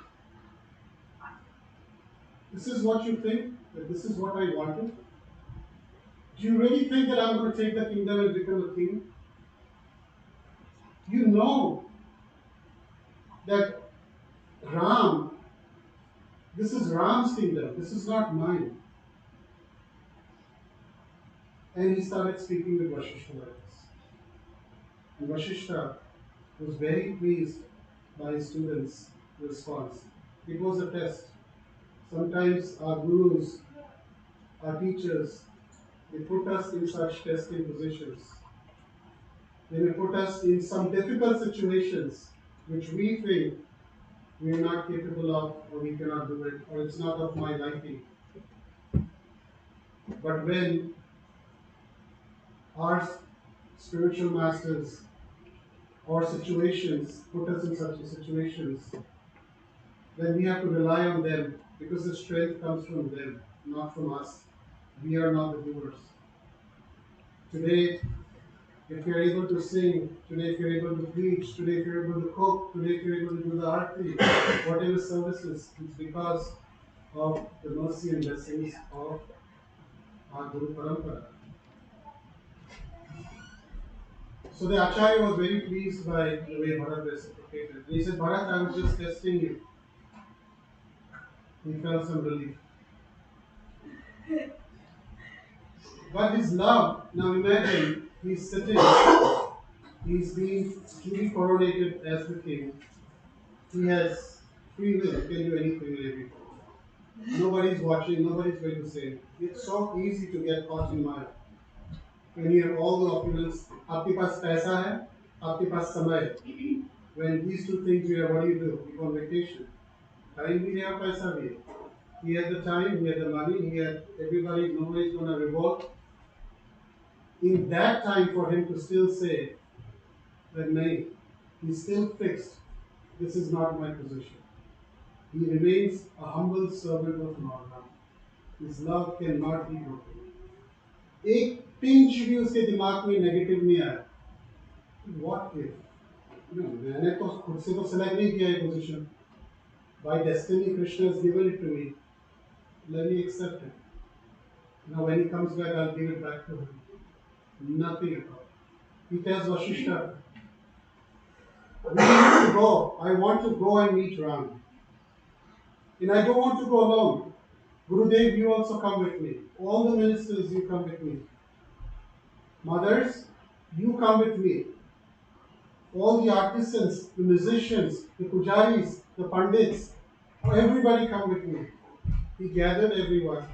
[SPEAKER 8] this is what you think? That this is what I wanted? Do you really think that I'm going to take the kingdom and become a king? You know that Ram, this is Ram's kingdom, this is not mine. And he started speaking with Vashishta like this. And Vashishta was very pleased by his students' response. It was a test. Sometimes our gurus, our teachers, they put us in such testing positions. They may put us in some difficult situations which we think we are not capable of, or we cannot do it, or it's not of my liking. But when our spiritual masters or situations put us in such situations, then we have to rely on them because the strength comes from them, not from us. We are not the doers. Today, if you're able to sing, today if you're able to preach, today if you're able to cook, today if you're able to do the arti, whatever services, it's because of the mercy and blessings of our Guru Parampara. So the Acharya was very pleased by the way Bharat reciprocated. He said, Bharat, I was just testing you. He felt some relief. But his love, now imagine, he's sitting, he's being duly coronated as the king. He has free will, he can do anything and everything. Nobody's watching, nobody's going to say. It's so easy to get caught in Maya. When you have all the opulence, आपके पास पैसा है, आपके पास समय है. When these two things you have, what do? You go on vacation. Time भी है और पैसा भी है. He had the time, he had the money, he had everybody, nobody's going to revolt. In that time for him to still say that nay, he's still fixed. This is not my position. He remains a humble servant of Lord Ram. His love cannot be broken. एक pinch भी उसके दिमाग में negative नहीं आया. What if? मैंने तो खुद से तो सेलेक्ट नहीं किया ये position. By destiny, Krishna has given it to me. Let me accept it. Now when he comes back, I'll give it back to him. Nothing at all. He tells Vashishta, we need to go. I want to go and meet Ram. And I don't want to go alone. Gurudev, you also come with me. All the ministers, you come with me. Mothers, you come with me. all the artisans, the musicians, the pujaris, the pandits, everybody come with me. He gathered everyone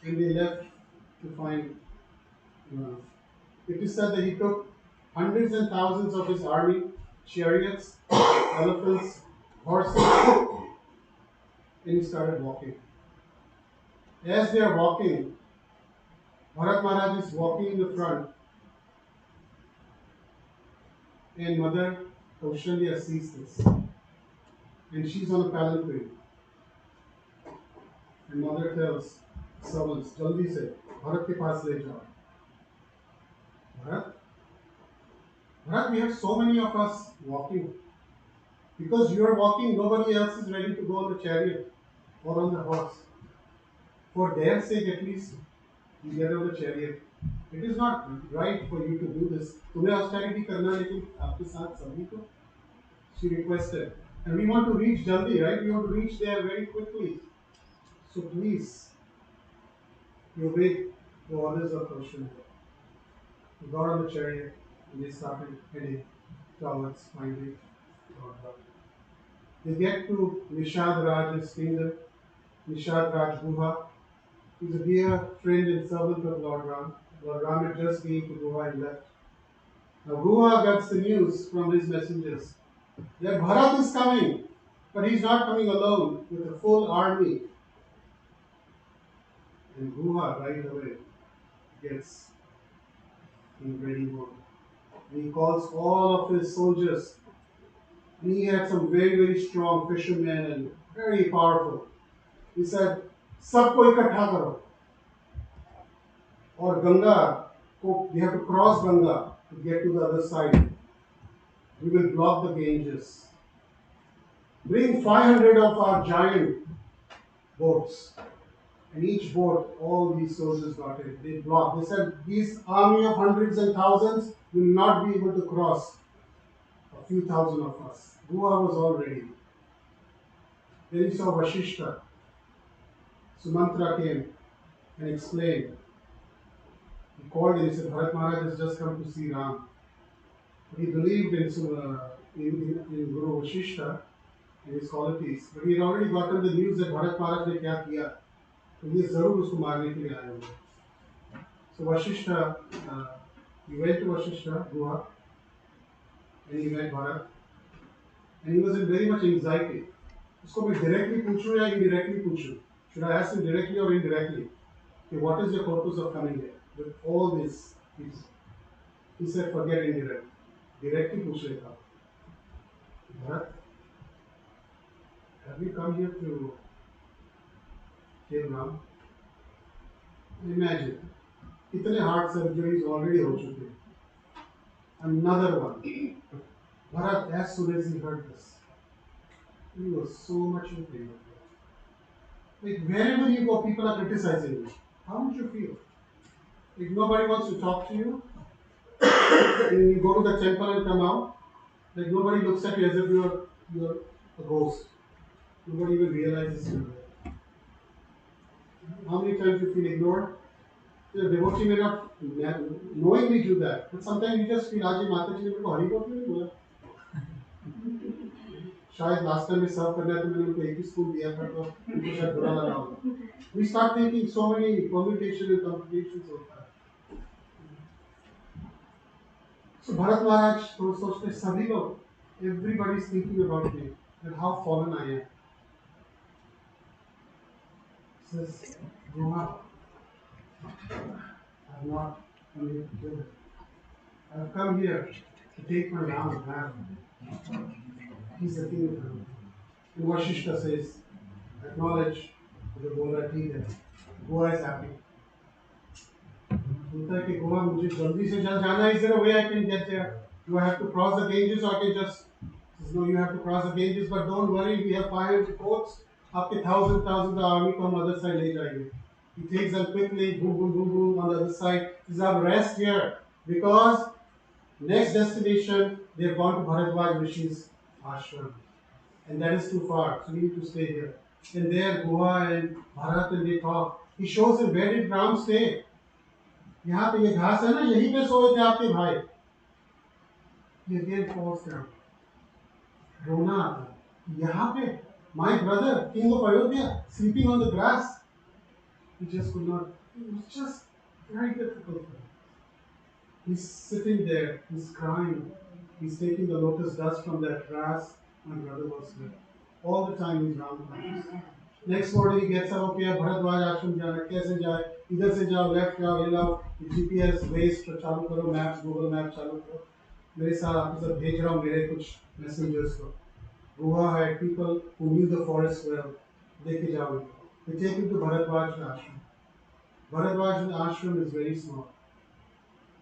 [SPEAKER 8] and they left to find Ram. It is said that he took hundreds and thousands of his army, chariots, elephants, horses, and he started walking. As they are walking, Bharat Maharaj is walking in the front, and Mother Kaushalya sees this, and she's on a palanquin. And Mother tells servants, "Jaldi se Bharat ke paas le jao." Bharat, Bharat, we have so many of us walking. Because you are walking, nobody else is ready to go on the chariot or on the horse. For their sake, at least, you get on the chariot. It is not right for you to do this. तुम्हें austerity करना है, लेकिन आपके साथ सभी को. She requested, and we want to reach jaldi, right? We want to reach there very quickly. So please, you obey the orders of Krishna. They got on the chariot and they started heading towards finding Lord Ram. They get to Nishad Raj's kingdom, Nishad Raj Guha. He's a dear friend and servant of Lord Ram. Lord Ram had just been to Guha and left. Now Guha gets the news from his messengers that Bharat is coming, but he's not coming alone with a full army. And Guha right away gets in ready mode. And he calls all of his soldiers. And he had some very, very strong fishermen and very powerful. He said, "Sabko ikattha karo." Or Ganga, we have to cross Ganga to get to the other side. We will block the Ganges. Bring 500 of our giant boats. And each boat, all these soldiers got it. They blocked. They said, "This army of hundreds and thousands will not be able to cross a few thousand of us." Guha was all ready. Then he saw Vashishta. Sumantra came and explained. He called him, he said, "Bharat Maharaj has just come to see Ram." He believed in Guru Vashishta and his qualities, but he had already gotten the news that Bharat Maharaj ने क्या किया, तो ये जरूर उसको मारने के लिए आए होंगे. So Vashishta, he went to Vashishta, Guha, and he met Bharat, and he was in very much anxiety. उसको मैं directly पूछूं या indirectly पूछूं? Should I ask him directly or indirectly? Okay, what is your purpose of coming here with all this? He said, "Forget indirect. Directly पूछ लेता हूँ. Bharat, have you come here to kill Ram?" Imagine, इतने heart surgeries already हो चुके हैं. Another one. Bharat, as soon as he heard this, he was so much in pain. Like wherever you go, people are criticizing you. How would you feel? If nobody wants to talk to you, and you go to the temple and come out, like nobody looks at you as if you're a ghost. Nobody even realizes you're there. How many times you feel ignored? The devotee may not knowingly do that, but sometimes you just feel, "आज माता जी ने मेरे को हरि बोल क्यों नहीं बोला?" शायद लास्ट टाइम में सर्व करना है तो मैंने उनको एक ही स्पून दिया था, तो उनको शायद बुरा लगा होगा. We start thinking so many permutations and complications होता है. So Bharat Maharaj तो सोचते सभी लोग, everybody is thinking about me and how fallen I am. Says, "Guha, I have not come here to kill him. I have come here to take my Ram back. He's the king of heaven." And Vashishta says, "Acknowledge the Gola ठीक है." Goa is happy. बोलता है कि गोवा मुझे जल्दी से जल्द जाना है. Is there a way I can get there? Do I have to cross the Ganges or I can just? Says, "No, you have to cross the Ganges, but don't worry, we have 500 boats. आपके thousand army को हम other side ले जाएंगे." He takes them quickly, boom, boom, boom, boom, on the other side. He says, "Now rest here, because next destination they have gone to Bharadwaj Rishi's ashram, and that is too far, so we need to stay here." And there, Guha and Bharat and they talk. He shows him, "Where did Ram stay? यहाँ पे ये घास है ना, यहीं पे सोए थे आपके भाई." He again falls down. रोना आता है यहाँ पे my brother king of Ayodhya sleeping on the grass. He just could not. It was just very difficult for him. He's sitting there, he's crying, he's taking the lotus dust from that grass. My brother was there. All the time he's round. Next morning he gets up, okay, Bharadwaj Ashram जाना कैसे जाए इधर से जाओ left जाओ ये लाओ GPS waste चालू करो मैप्स गूगल मैप चालू करो मेरे साथ आपको सब भेज रहा हूँ मेरे कुछ मैसेंजर्स को Goa had people who knew the forest well. लेके जाओ they take him to Bharadwaj Ashram. Bharadwaj Ashram is very small.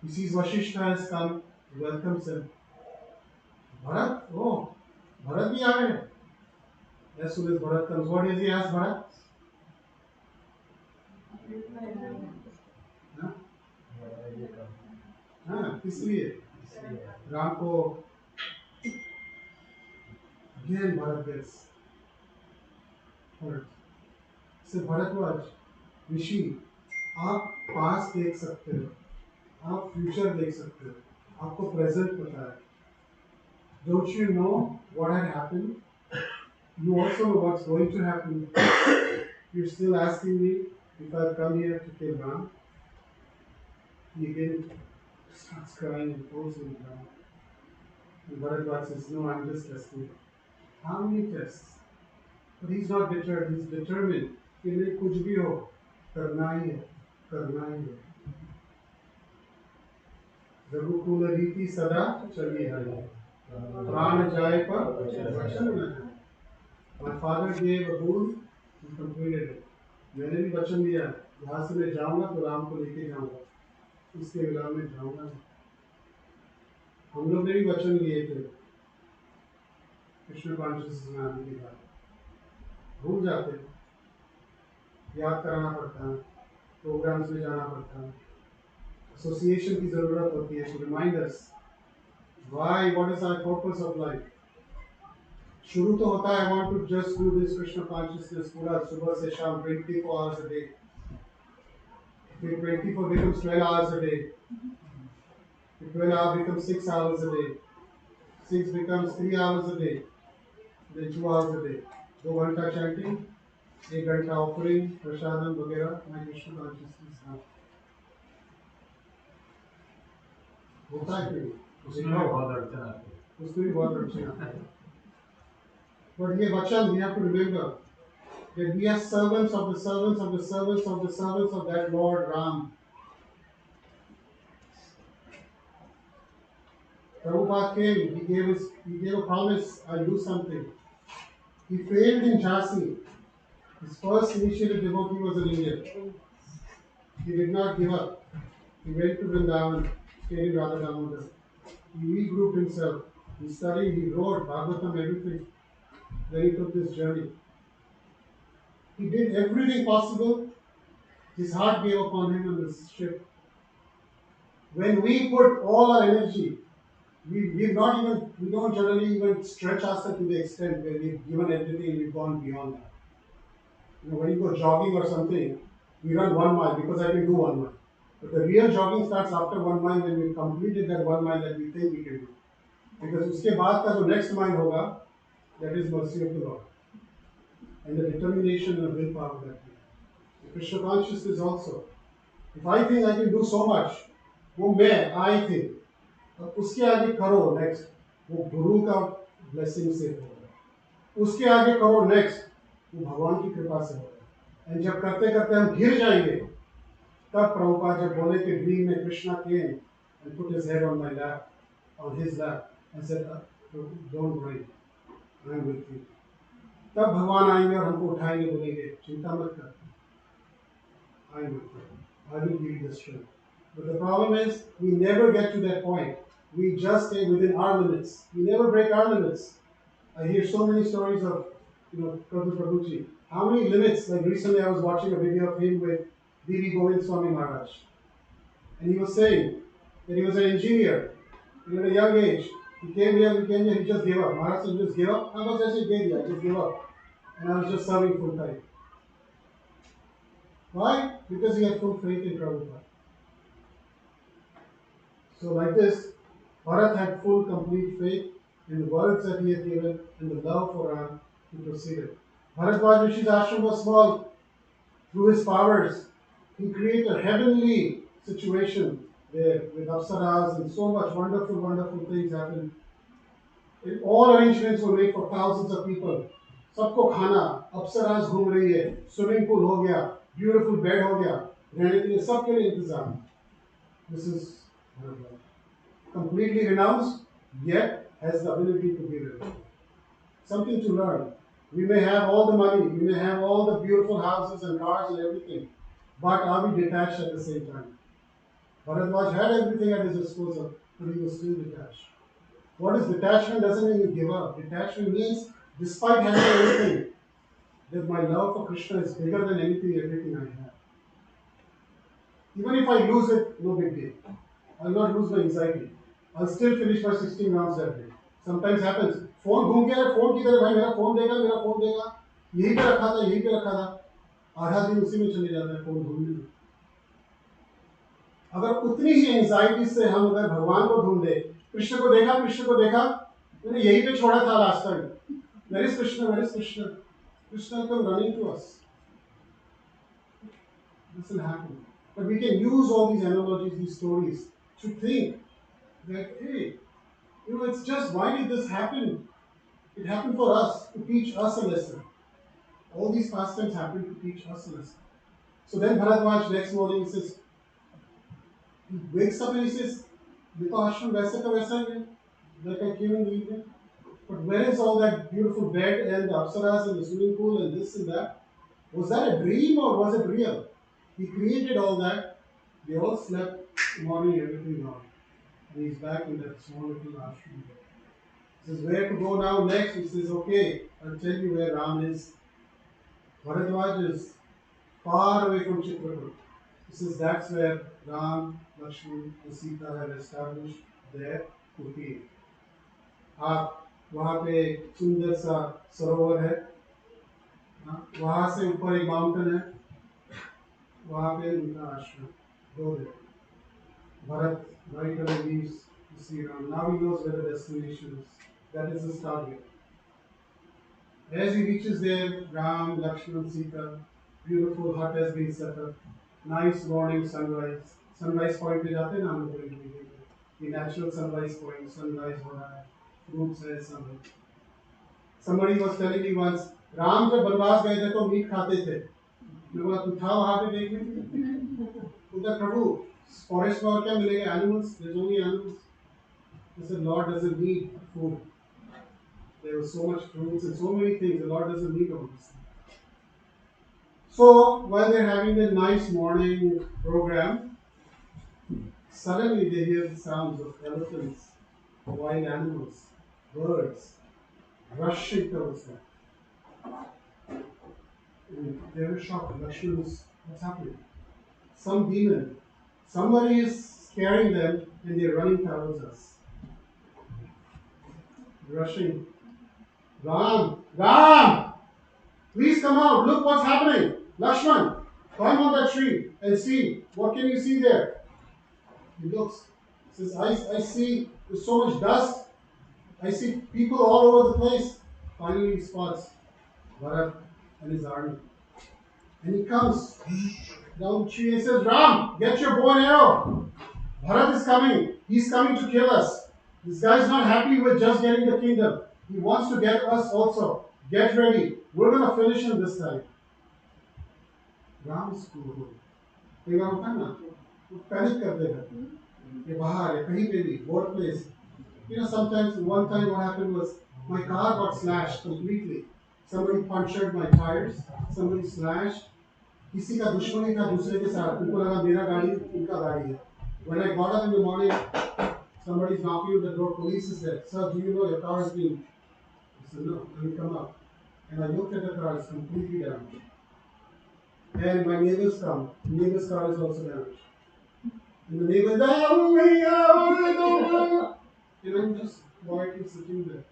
[SPEAKER 8] He sees Vashishta has come, he welcomes him. Bharat, oh, Bharat bhi aa rahe. As soon as Bharat comes, what does he ask Bharat? हाँ, किस लिए? राम को again Bharat gets hurt. से भरद्वाज ऋषि आप पास देख सकते हो, आप फ्यूचर देख सकते हो, आपको प्रेजेंट पता है. Don't you know what had happened? You also know what's going to happen. You're still asking me if I've come here to kill Ram. He again starts crying and falls on the ground. And Bharadwaj says, no, I'm just testing. How many tests? But he's not deterred, he's determined. कि नहीं कुछ भी हो, करना ही है, करना ही है. रघुकुल रीति सदा चली आई. प्राण जाए पर वचन न जाए. My father gave a boon, he completed it. मैंने भी वचन दिया, यहाँ से मैं जाऊँगा तो राम को लेके जाऊँगा. इसके बिना मैं जाऊँगा नहीं. हम लोग ने भी वचन लिए थे. कृष्ण कॉन्शियसनेस में आने के बाद भूल जाते हैं. याद कराना पड़ता है, प्रोग्राम्स में जाना पड़ता है, एसोसिएशन की जरूरत होती है to remind us why, what is our purpose of life. शुरू तो होता है I want to just do this Krishna consciousness पूरा सुबह से शाम 24 hours a day. If 24 becomes 12 hours a day, if 12 hours becomes 6 hours a day, 6 becomes 3 hours a day, then 2 hours a day. 2 घंटा chanting, 1 घंटा offering, प्रसादम वगैरह, my Krishna consciousness now. होता है कि उसमें बहुत अड़चन आती है. उसमें भी बहुत अड़चन आती है. But ये वचन we have to remember that we are servants of the servants of the servants of the servants of that Lord Ram. Prabhupada came, he gave a promise, I'll do something. He failed in Jhansi. His first initiative devotee was in India. He did not give up. He went to Vrindavan, stayed in Radha Damodar. He regrouped himself. He studied, he wrote Bhagavatam, everything. Then he took this journey. He did everything possible. His heart gave upon him on this ship. When we put all our energy, we don't generally even stretch ourselves to the extent where we've given everything and we've gone beyond that. You know, when you go jogging or something, we run 1 mile because I can do 1 mile. But the real jogging starts after 1 mile when we've completed that 1 mile that we think we can do. Because उसके बाद का जो next mile होगा, that is mercy of the Lord. And the determination and willpower that we have. The Krishna consciousness also. If I think I can do so much, वो मैं, I think. अब उसके आगे करो next, वो गुरु का blessing से होगा. उसके आगे करो next, वो भगवान की कृपा से होगा. And जब करते करते हम गिर जाएंगे, तब प्रभुपाद जब बोले कि dream में Krishna came and put his head on my lap, on his lap, and said, don't worry, I am with you. तब भगवान आएंगे और हमको उठाएंगे, बोलेंगे चिंता मत कर, I am with you. I will give you the strength. But the problem is, we never get to that point. We just stay within our limits. We never break our limits. I hear so many stories of, Prabhu Prabhuji. How many limits? Like recently, I was watching a video of him with D.V. Govind Swami Maharaj, and he was saying that he was an engineer. And at a young age, he came here, he just gave up. Maharaj said, just give up. I was actually dead, I just gave up, and I was just serving full time. Why? Because he had full faith in Prabhupada. So like this, Bharat had full, complete faith in the words that he had given and the love for Ram. He proceeded. Bharadwaj Rishi's ashram was small. Through his powers, he created a heavenly situation there with apsaras and so much wonderful, wonderful things happened. All arrangements were made for thousands of people. सबको खाना, अप्सरास घूम रही है, swimming pool हो गया, beautiful bed हो गया, रहने के लिए सबके लिए इंतजाम. This is completely renounced, yet has the ability to be renounced. Something to learn. We may have all the money, we may have all the beautiful houses and cars and everything, but are we detached at the same time? Bharadwaj had everything at his disposal, but he was still detached. What is detachment? Doesn't mean you give up. Detachment means, despite having everything, that my love for Krishna is bigger than everything I have. Even if I lose it, no big deal. I'll not lose my anxiety. I'll still finish my 16 rounds that day. Sometimes happens. Phone घूम गया, phone किधर है भाई, मेरा phone देगा, यहीं पे रखा था, आधा दिन उसी में चले जाता है phone ढूंढने में. अगर उतनी ही एंजाइटी से हम अगर भगवान को ढूंढे, कृष्ण को देखा, मैंने यहीं पे छोड़ा था last time. Where is Krishna? Krishna come running to us. This will happen. But we can use all these analogies, these stories, to think that, hey, it's just, why did this happen? It happened for us, to teach us a lesson. All these pastimes happened to teach us a lesson. So then Bharadwaj next morning says, he wakes up and he says, Dekho ashram waisa ka waisa hi hai, like I came in the evening. But where is all that beautiful bed and the apsaras and the swimming pool and this and that? Was that a dream or was it real? He created all that. They all slept, morning everything gone. And he's back in that small little ashram. He says, where to go now next? He says, okay, I'll tell you where Ram is. Bharadwaj is far away from Chitrakoot. He says, that's where Ram, Lakshman and Sita have established their kutir. आप वहाँ पे एक सुंदर सा सरोवर है, वहाँ से ऊपर एक माउंटेन है, वहाँ पे उनका आश्रम. Go there. Bharat right away leaves to see Ram. Now he knows where the destination is. That is his target. As he reaches there, Ram, Lakshman, Sita, beautiful hut has been set up. Nice morning sunrise. Sunrise point पे जाते हैं ना हम लोग the natural sunrise point, sunrise हो रहा है, fruits है सब है. Somebody was telling me once, Ram जब बनवास गए थे तो मीट खाते थे. मैं बोला तू था वहाँ पे देखने? उधर प्रभु फॉरेस्ट में और क्या मिलेगा? Animals, there's only animals. I said, Lord doesn't need food. There was so much fruits and so many things. The Lord doesn't need all this. So while they're having the nice morning program, suddenly they hear the sounds of elephants, wild animals, birds rushing towards them. And they were shocked. Lakshman was, what's happening? Some demon, somebody is scaring them, and they're running towards us. Rushing. Ram! Please come out. Look what's happening. Lakshman, climb on that tree and see. What can you see there? He looks. He says, I see there's so much dust. I see people all over the place. Finally he spots Bharat and his army. And he comes down the tree and says, Ram, get your bow and arrow. Bharat is coming. He's coming to kill us. This guy is not happy with just getting the kingdom. He wants to get us also. Get ready. We're going to finish him this time. Ram is cool. कई बार होता है ना, वो panic कर देगा कि बाहर है कहीं पे भी, workplace. Sometimes one time what happened was my car got slashed completely. Somebody punctured my tires. Somebody slashed. किसी का दुश्मनी था दूसरे के साथ. उनको लगा मेरा गाड़ी उनका गाड़ी है. When I got up in the morning, somebody's knocking on the door. Police is there. Sir, do you know your car has been? I said no. Let me come up. And I looked at the car. It's completely damaged. And my neighbor's come. The neighbor's car is also damaged. And the neighbor, and I'm just quietly sitting there.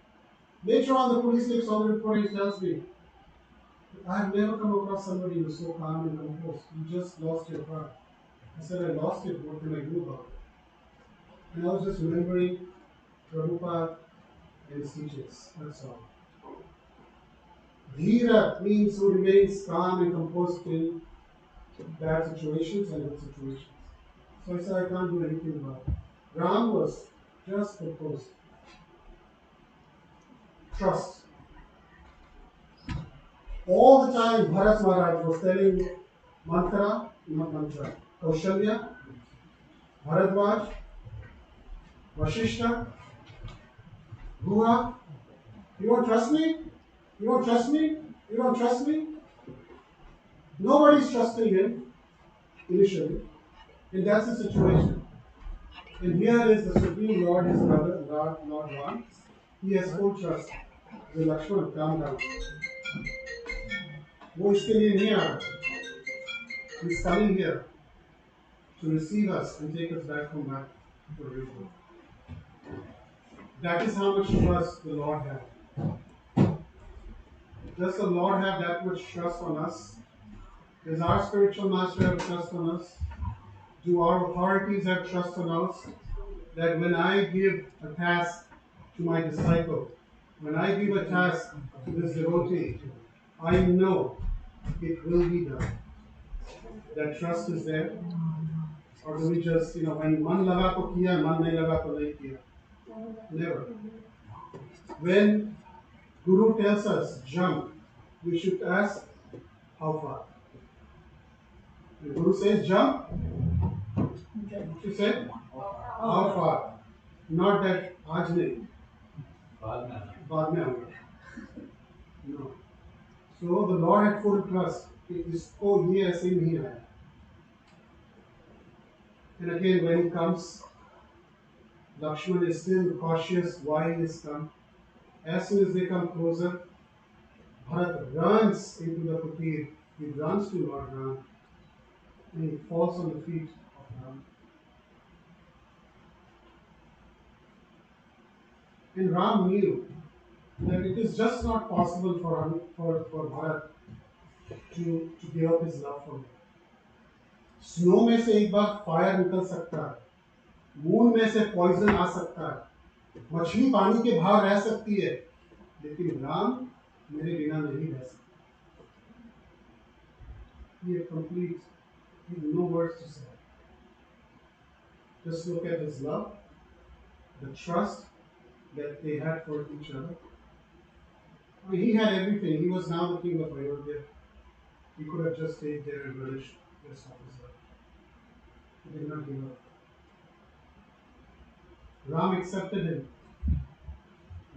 [SPEAKER 8] Later on, the police takes all the report and tells me, I have never come across somebody who's so calm and composed. You just lost your car. I said, I lost it. What can I do about it? And I was just remembering Prabhupada and his teachings. That's all. Dhira means who remains calm and composed in bad situations and good situations. So I said, I can't do anything about it. Ram was just proposed. Trust. All the time, Bharat Maharaj was telling Kaushalya, Bharadwaj, Vashishta, Bhuva, you don't trust me? You don't trust me? You don't trust me? Nobody's trusting him initially. And that's the situation. And here is the Supreme Lord, his brother, Lord Ram. He has full trust. The Lakshman, calm down. वो इसके लिए नहीं आ रहा. He's coming here to receive us and take us back from back to original. That is how much trust the Lord has. Does the Lord have that much trust on us? Does our spiritual master have trust on us? Do our authorities have trust on us? That when I give a task to my disciple, when I give a task to this devotee, I know it will be done. That trust is there. Or do we just, when man laga to kiya, man nahi laga to nahi kiya? Never. When Guru tells us jump, we should ask how far. The Guru says jump, you say how far. Not that aaj nahi, baad mein hoga. No. So the Lord had full trust. इसको ये ऐसे ही नहीं आया. And again, when he comes, Lakshman is still cautious why he has come. As soon as they come closer, Bharat runs into the kutir. He runs to Lord Ram and he falls on the feet of Ram. And Ram knew that it is just not possible for Bharat to give up his love for him. Snow में से एक बार fire निकल सकता है, moon में से poison आ सकता है, मछली पानी के बाहर रह सकती है, लेकिन राम मेरे बिना नहीं रह सकता. He is complete. He has no words to say. Just look at his love, the trust that they had for each other. I mean, he had everything. He was now the king of Ayodhya. He could have just stayed there and relished the rest of his life. He did not give up. Ram accepted him.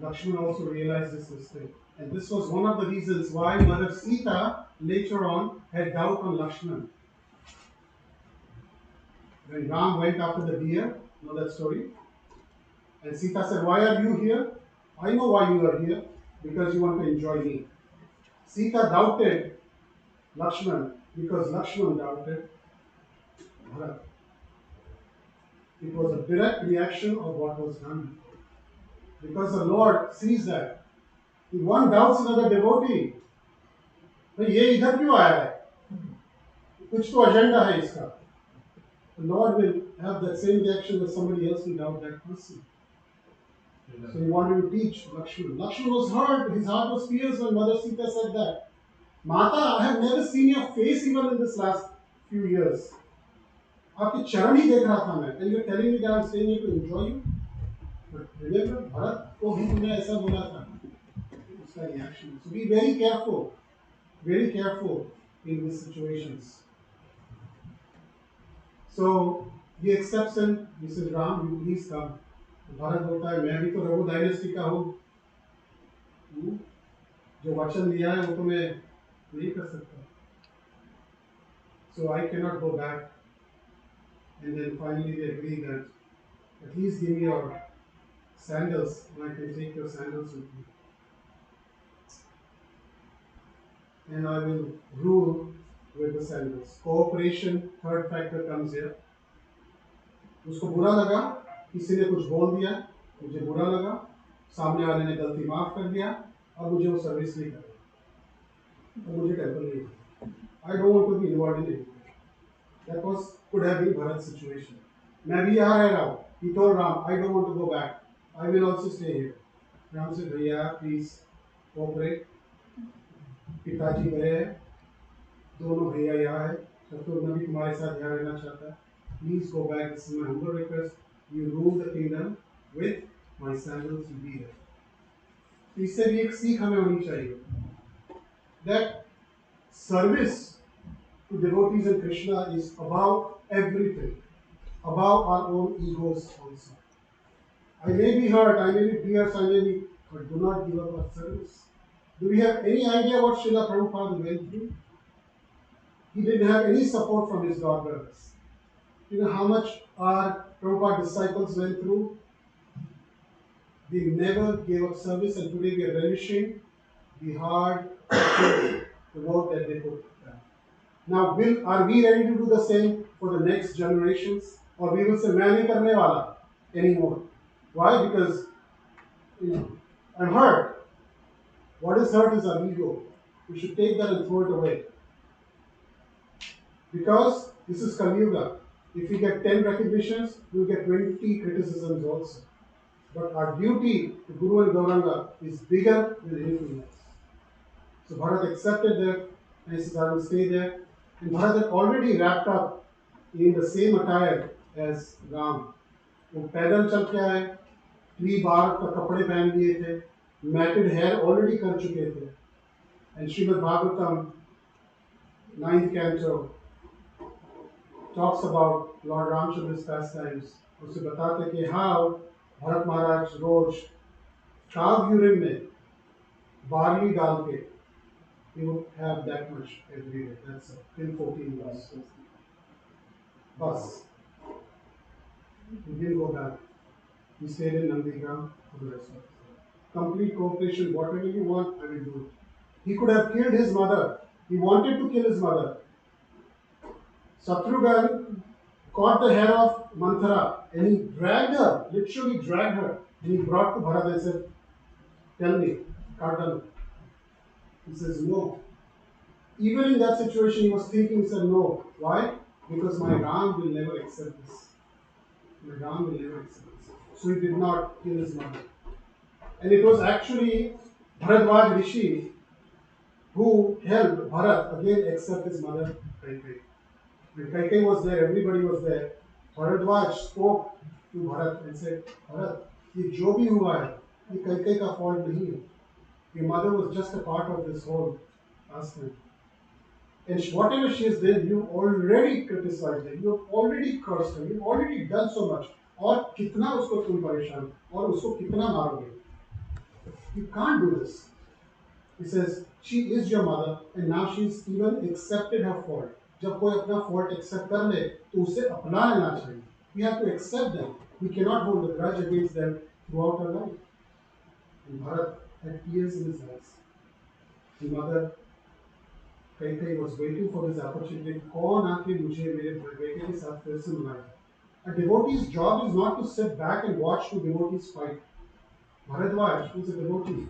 [SPEAKER 8] Lakshman also realized this mistake. And this was one of the reasons why Mother Sita later on had doubt on Lakshman. When Ram went after the deer, you know that story? And Sita said, why are you here? I know why you are here, because you want to enjoy me. Sita doubted Lakshman because Lakshman doubted Bharat. It was a direct reaction of what was done. Because the Lord sees that. If one doubts another devotee, तो ये इधर क्यों आया है? कुछ तो agenda है इसका. The Lord will have that same reaction with somebody else who doubt that person. So he wanted to teach Lakshman. Lakshman was hurt. His heart was fierce when Mother Sita said that. Mata, I have never seen your face even in this last few years. आपके चरण ही देख रहा था मैं. And you're telling me that I'm staying here to enjoy you? But remember, Bharat को भी तुमने ऐसा बोला था. उसका reaction. So be very careful in these situations. So he accepts him. He says, Ram, you please come. Bharat बोलता है मैं भी तो रघु डायनेस्टी का हूँ, जो वचन दिया है वो तो मैं नहीं कर सकता. So I cannot go back. And then finally they agree that at least give me your sandals and I can take your sandals with me. And I will rule with the sandals. Cooperation, third factor comes here. उसको बुरा लगा, किसी ने कुछ बोल दिया, मुझे बुरा लगा, सामने वाले ने गलती माफ कर दिया, अब मुझे वो सर्विस नहीं करनी, और मुझे टेंपल नहीं. I don't want to be involved in it. That could have been Bharat's situation. मैं भी यहाँ रह रहा हूँ. He told Ram, I don't want to go back. I will also stay here. Ram said, Bhaiya, please cooperate. पिताजी गए हैं, दोनों भैया यहाँ है, शत्रुघ्न भी तुम्हारे साथ यहाँ रहना चाहता है. Please go back. This is my humble request. You rule the kingdom with my sandals. You be there. इससे भी एक सीख हमें होनी चाहिए. That service to devotees in Krishna is above everything, above our own egos also. I may be hurt, I may be fierce, I may be, but do not give up our service. Do we have any idea what Srila Prabhupada went through? He didn't have any support from his god brothers. You know how much our Prabhupada disciples went through? They never gave up service, and today we are relishing the hard the work that they put down. Now, are we ready to do the same for the next generations? Or we will say, "Main nahi karne wala anymore." Why? Because I'm hurt. What is hurt is our ego. We should take that and throw it away. Because this is Kali Yuga. If we get 10 recognitions, we will get 20 criticisms also. But our duty to Guru and Gauranga is bigger than anything else. So Bharat accepted that, and he said, I will stay there. And Bharat had already wrapped up in the same attire as Ram. वो पैदल चल के आए, tree bark का कपड़े पहन लिए थे, मैटेड हेयर ऑलरेडी कर चुके थे. And Srimad Bhagavatam, 9th canto, talks about Lord Ramchandra's pastimes. उसे बताते कि how भरत महाराज रोज काव यूरिन में बार्ली डाल के he would have that much every day. That's it. Till 14 years. Bus. He didn't go back. He stayed in Nandigram for the rest of his life. Complete cooperation. Whatever you want, I will do it. He could have killed his mother. He wanted to kill his mother. Shatrughan caught the hair of Manthara and he dragged her, literally dragged her. And he brought to Bharat and said, tell me, Kardan. He says, no. Even in that situation, he was thinking, he said, no. Why? Because my Ram will never accept this. My Ram will never accept this. So he did not kill his mother. And it was actually Bharadwaj Rishi who helped Bharat again accept his mother, Kaikai. When Kaikai was there, everybody was there. Bharadwaj spoke to Bharat and said, Bharat, ये जो भी हुआ है, ये Kaikai का fault नहीं है. Your mother was just a part of this whole pastime. And whatever she has done, you've already criticized her, you've already cursed her, you've already done so much. और कितना उसको तुम परेशान और उसको कितना मारोगे? You can't do this. He says, she is your mother and now she's even accepted her fault. जब कोई अपना fault accept कर ले, तो उसे अपना लेना चाहिए. We have to accept them. We cannot hold a grudge against them throughout our life. And Bharat had tears in his eyes. His mother, Kaikai, was waiting for this opportunity. कौन आके मुझे मेरे बेटे के साथ फिर से मिलाए? A devotee's job is not to sit back and watch two devotees fight. Bharadwaj, who is a devotee,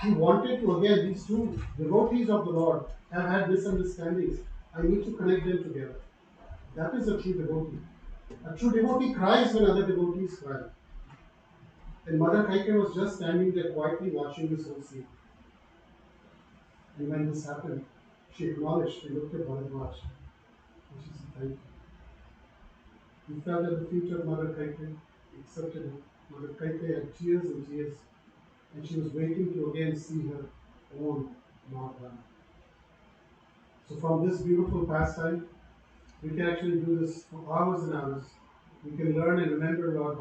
[SPEAKER 8] he wanted to, again, these two devotees of the Lord have had misunderstandings. I need to connect them together. That is a true devotee. A true devotee cries when other devotees cry. And Mother Kaikai was just standing there quietly watching this whole scene. And when this happened, she acknowledged, she looked at Bharadwaj and she said, thank you. He fell at the feet of Mother Kaikai, accepted her. Mother Kaikai had tears and tears, and she was waiting to again see her own Lord Ram. So from this beautiful pastime, we can actually do this for hours and hours. We can learn and remember Lord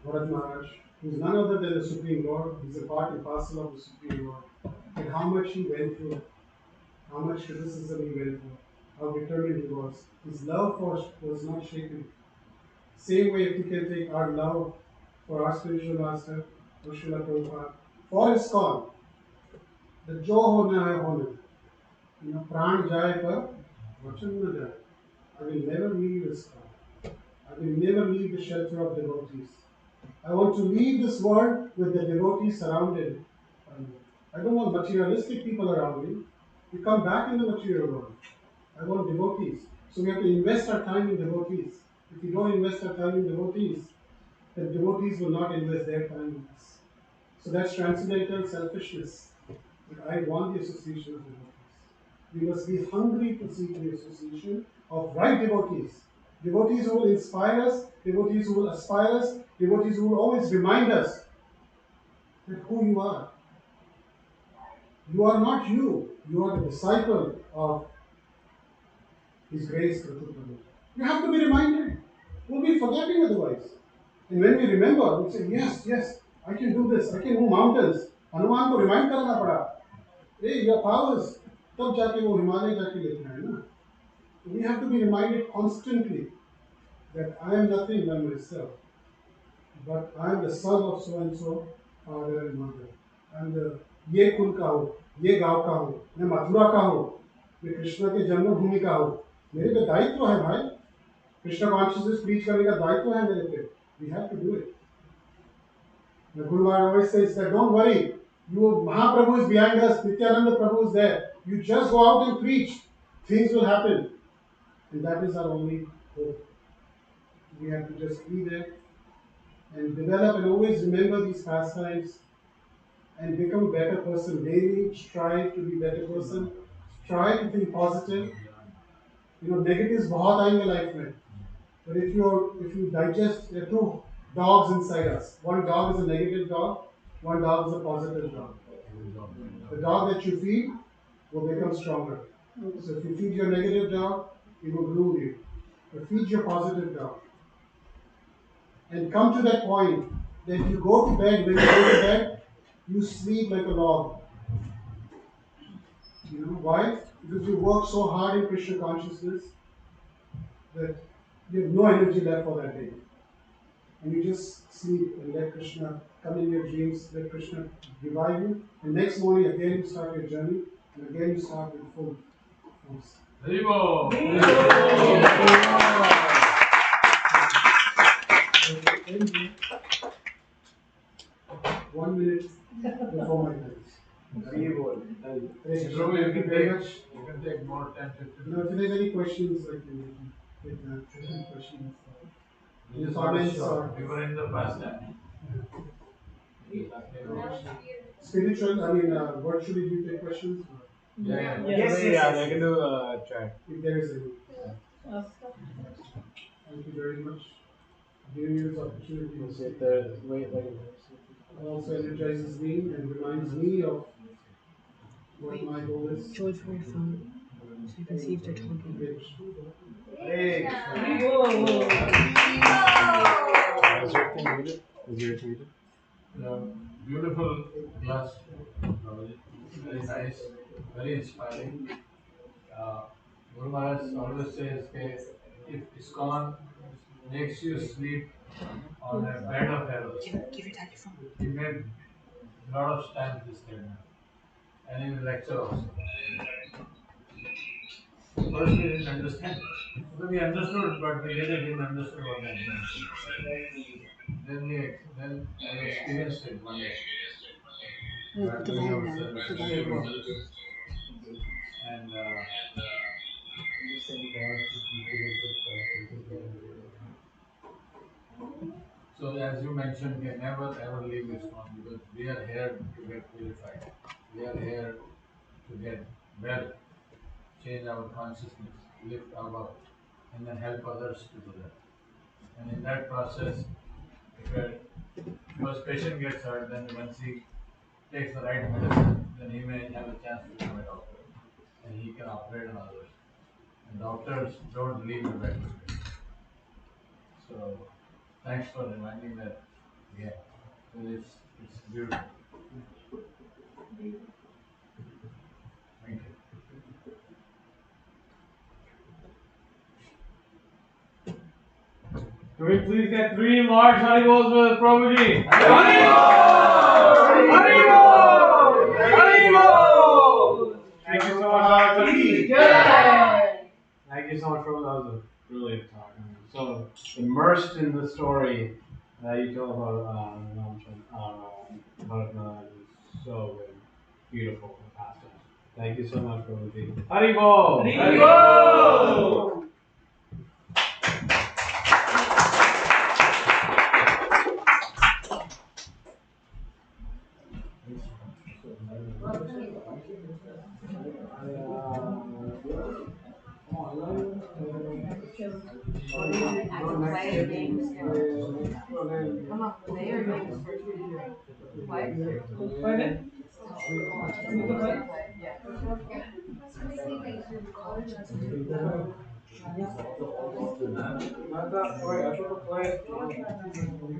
[SPEAKER 8] Bharat Maharaj, who is none other than the Supreme Lord. He is a part and parcel of the Supreme Lord. And how much he went through, how much criticism he went through, how determined he was. His love for us was not shaken. Same way, if we can take our love for our spiritual master, Srila Prabhupada, for ISKCON, the jo hona hai hona. Pran jaye par vachan na jaye. I will never leave ISKCON. I will never leave the shelter of devotees. I want to leave this world with the devotees surrounded. I don't want materialistic people around me. We come back in the material world. I want devotees. So we have to invest our time in devotees. If we don't invest our time in devotees, that devotees will not invest their time in us. So that's transcendental selfishness. But I want the association of devotees. We must be hungry to seek the association of right devotees. Devotees who will inspire us, devotees who will aspire us, devotees who will always remind us that who you are. You are not you. You are the disciple of His Grace Kratu Prabhu. You have to be reminded. We'll be forgetting otherwise. And when we remember, we say, yes, yes, I can do this. I can move mountains. Hanuman को remind करना पड़ा. Hey, your powers. तब जाके वो हिमालय जाके लेके आए ना. We have to be reminded constantly that I am nothing by myself, but I am the son of so and so, father and mother. I am the ये कुल का हो, ये गांव का हो, मैं मथुरा का हो, मैं कृष्ण के जन्मभूमि का हो. मेरे पे दायित्व है भाई. कृष्ण कॉन्शियसनेस प्रीच करने का दायित्व है मेरे पे. We have to do it. The Guru Maharaj always says that don't worry. Mahaprabhu is behind us. Nityananda Prabhu is there. You just go out and preach. Things will happen. And that is our only hope. We have to just be there and develop and always remember these pastimes and become a better person. Daily strive to be a better person. Try to think positive. Negatives बहुत आएंगे life में. But if you digest, there are two dogs inside us. One dog is a negative dog, one dog is a positive dog. The dog that you feed will become stronger. So if you feed your negative dog, it will rule you. But feed your positive dog. And come to that point that you go to bed, when you go to bed, you sleep like a log. Why? Because you work so hard in Krishna consciousness that you have no energy left for that day. And you just sleep and let Krishna come in your dreams, let Krishna revive you. And next morning again you start your journey, and again you start with full force.
[SPEAKER 2] Haribo!
[SPEAKER 8] 1 minute before my time.
[SPEAKER 2] Prabhu, you can take more time.
[SPEAKER 8] If there's any questions, I can take that. Any questions? Any comments?
[SPEAKER 2] We were in the past time.
[SPEAKER 8] Spiritual, what should we do? Take questions?
[SPEAKER 2] Yes,
[SPEAKER 1] I can do a chat.
[SPEAKER 8] If there is any. Thank you very much. Giving you this opportunity. Also energizes me and reminds me of what my goal is.
[SPEAKER 5] George, for your phone, so you can see if they're talking.
[SPEAKER 1] Hey! Is your thing muted? Is yours muted?
[SPEAKER 2] Beautiful class, very nice, very inspiring. Guru Maharaj always says that if ISKCON makes you sleep on a bed of arrows, he made a lot of times this statement, and in the lecture also. First we didn't understand. We understood, but we really didn't understand what that meant. Then I experienced it one day. And so as you mentioned, we never ever leave ISKCON because we are here to get purified. We are here to get well, change our consciousness, lift above, and then help others to do that. And in that process, if a first patient gets hurt, then once he takes the right medicine, then he may have a chance to become a doctor, and he can operate on others. And doctors don't leave the bed. So thanks for reminding that again. It's beautiful. Thank you.
[SPEAKER 1] Can we please get 3 large Haribols with Prabhuji? Haribo! Thank you so much. Thank you so much, Prabhu. That was a brilliant talk. I'm so immersed in the story that you told about Bharatanath. It's so good. Beautiful pastime. Thank you so much, Prabhuji. Haribo! Haribo!
[SPEAKER 5] Play games. Come on, play or games for play? Yeah.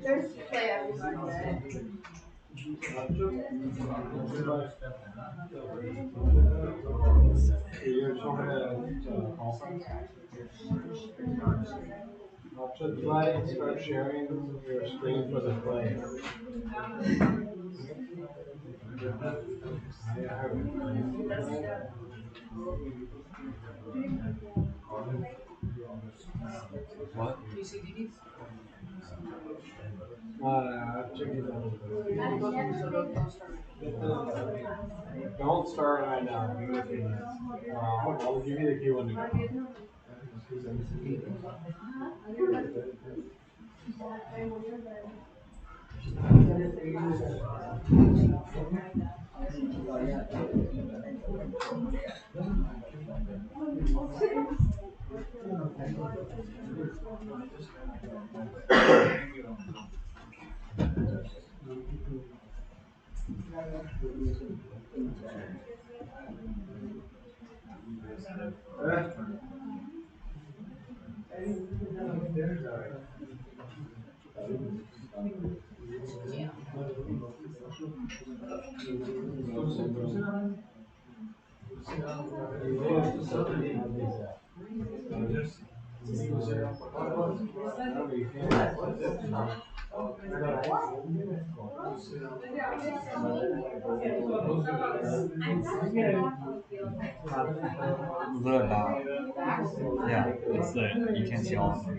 [SPEAKER 5] There's play everybody, right?
[SPEAKER 1] After play, start sharing your screen for the play. What? Don't start right now. Give me a few minutes. I'll give you the key when you go.
[SPEAKER 12] Little dot. Yeah, it's the you can't see all of them.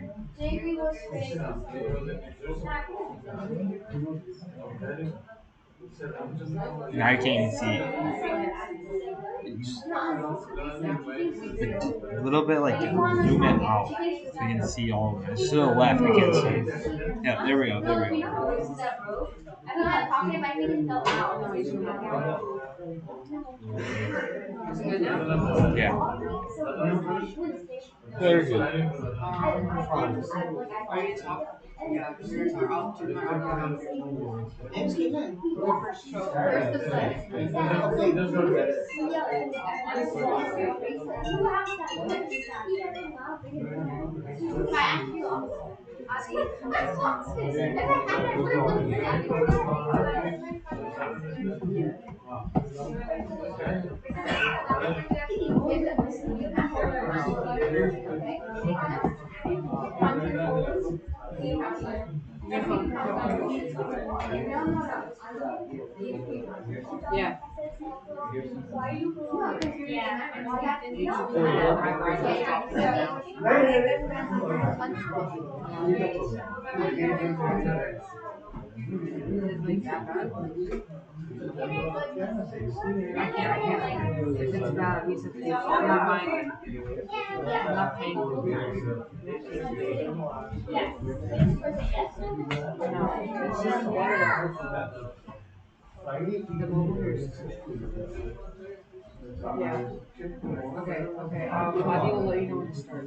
[SPEAKER 12] Now you can't even see it. A little bit like zoom it out so you can see all of it. It's to the left, you can't see it. Yeah, there we go, there we go. Yeah.
[SPEAKER 1] Very good.
[SPEAKER 5] Yeah. If it's bad, he's a thief. I'm not buying it. I'm not paying for it. No, it's just better. Yeah. Okay, okay. Adi will let you know when to start.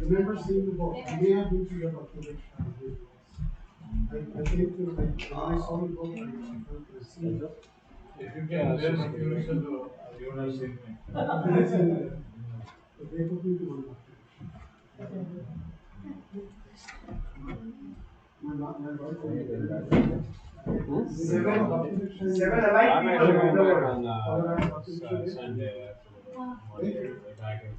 [SPEAKER 8] Remember seeing the book? You may have been to your Bhakti. I came to, when I saw the book, I felt received.
[SPEAKER 1] If you can bear confusion, you will not see me.
[SPEAKER 8] So they took me to one Bhakti. My wife. Seven
[SPEAKER 1] I'm actually going back on Sunday after back in.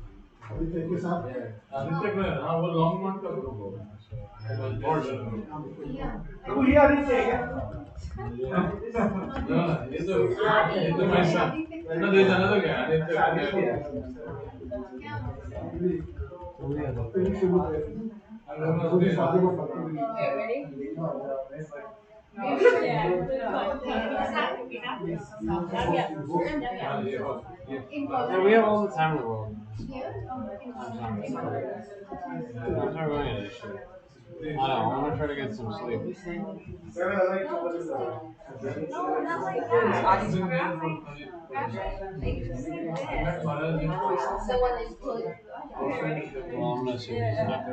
[SPEAKER 1] वो long note का group होगा तो ये आदित्य है क्या ये तो my son no there is another guy Aditya Yeah, we have all the time in the world. I'm not going to issue. I know, I want to try to get some sleep. Well, I'm going to assume he's not going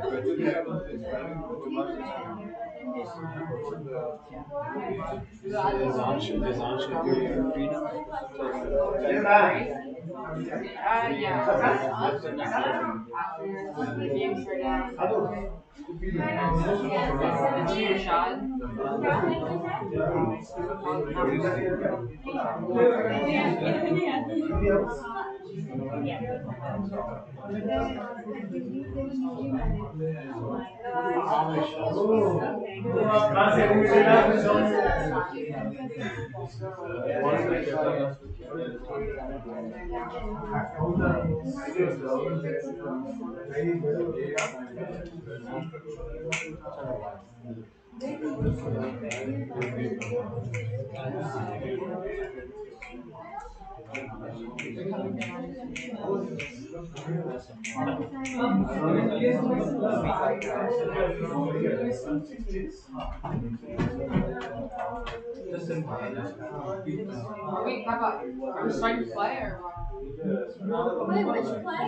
[SPEAKER 5] Wait, Papa, are we starting to play or what?
[SPEAKER 21] Wait, which play?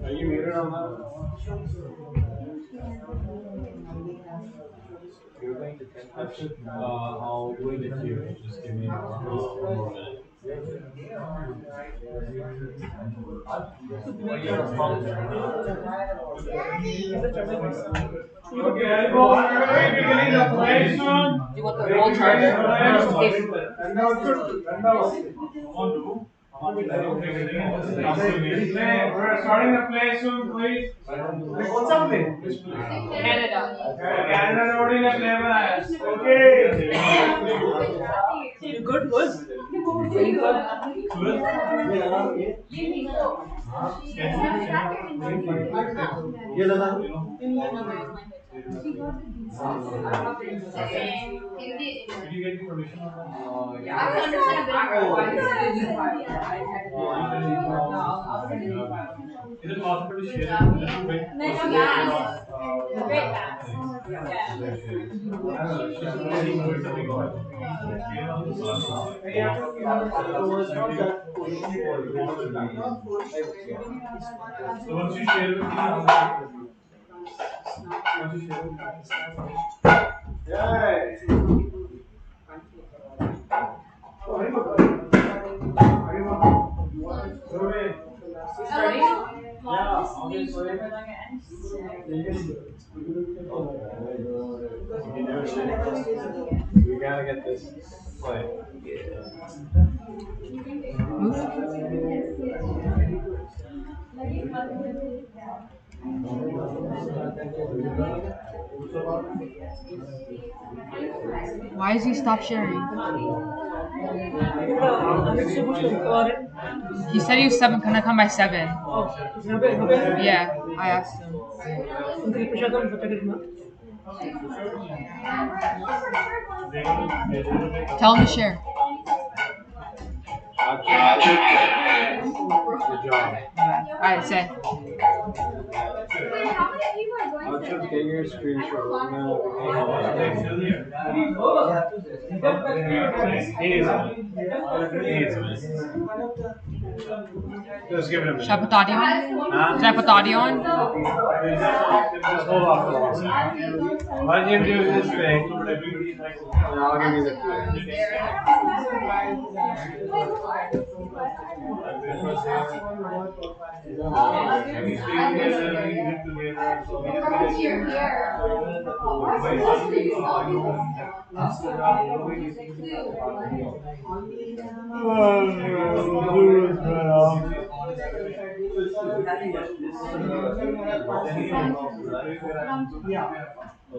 [SPEAKER 1] Are you muted on that? I'll wait a few. Just give me one more minute. Okay, well, are we beginning to play soon?
[SPEAKER 5] Do you want the whole charger?
[SPEAKER 1] We're starting to play soon, please. What's something?
[SPEAKER 5] Canada.
[SPEAKER 1] Canada already na play बनाया. Okay.
[SPEAKER 18] You good? Good? Are you good?
[SPEAKER 1] Did you get the permission on that?
[SPEAKER 5] Yeah, I don't understand a
[SPEAKER 1] Is it possible to share a little bit? So once you share with me, Yay! We gotta get this play.
[SPEAKER 5] Why does he stop sharing? He said he was gonna come by 7. Yeah, I asked him. Tell him to share.
[SPEAKER 1] Good job.
[SPEAKER 5] Alright, say.
[SPEAKER 1] I'll just get your screenshot. He needs a minute. Just give it a minute.
[SPEAKER 5] Should I put the audio on?
[SPEAKER 1] Huh?
[SPEAKER 5] Should I put the audio on?
[SPEAKER 1] Just hold off for 1 second. Let him do his thing, and I'll give you the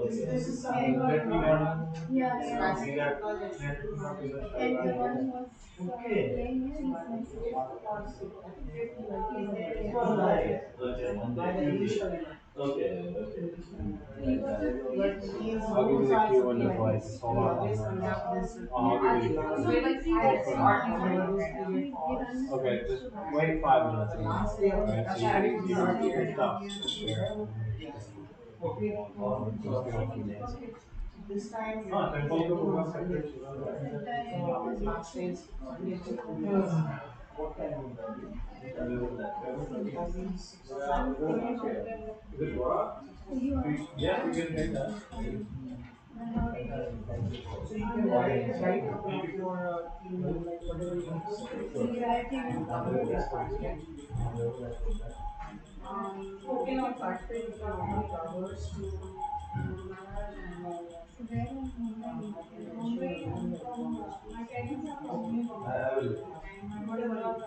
[SPEAKER 21] This is something yeah, and the one who was playing here, he's my
[SPEAKER 1] I'll give you the cue when there's like I'll give you the okay, just wait 5 minutes. Alright, so your stuff.
[SPEAKER 21] This time,
[SPEAKER 1] Yeah, you can take that.
[SPEAKER 21] so you can write about your email, like whatever you want to say. Spoken or practice from flowers to Guru Maharaj and Where in Mumbai? My parents are from Mumbai. And what about so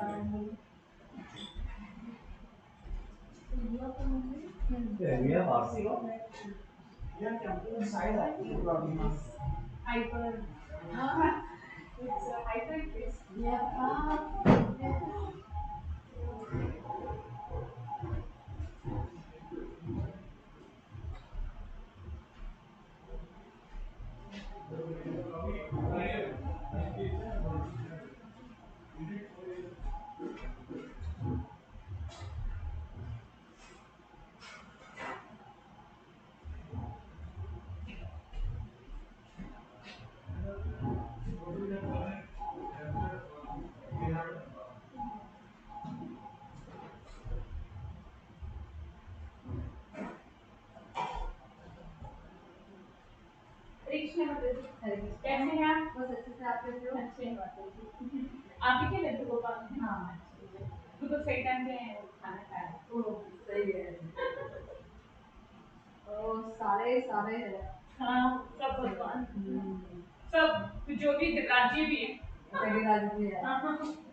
[SPEAKER 21] you are from Mumbai?
[SPEAKER 1] Yeah, we have RC.
[SPEAKER 21] Yeah, computer side I think hyper. It's a hyper place. Yeah. हरे कृष्ण माता जी कैसे हैं आप बस अच्छे से आप कैसे हो अच्छे हैं माता जी आप ही के लड्डू गोपाल हाँ तो सही टाइम पे खाना खाया ओ सही है ओ सारे सारे हाँ सब भगवान सब जो भी राज्य भी है सभी राज्य भी है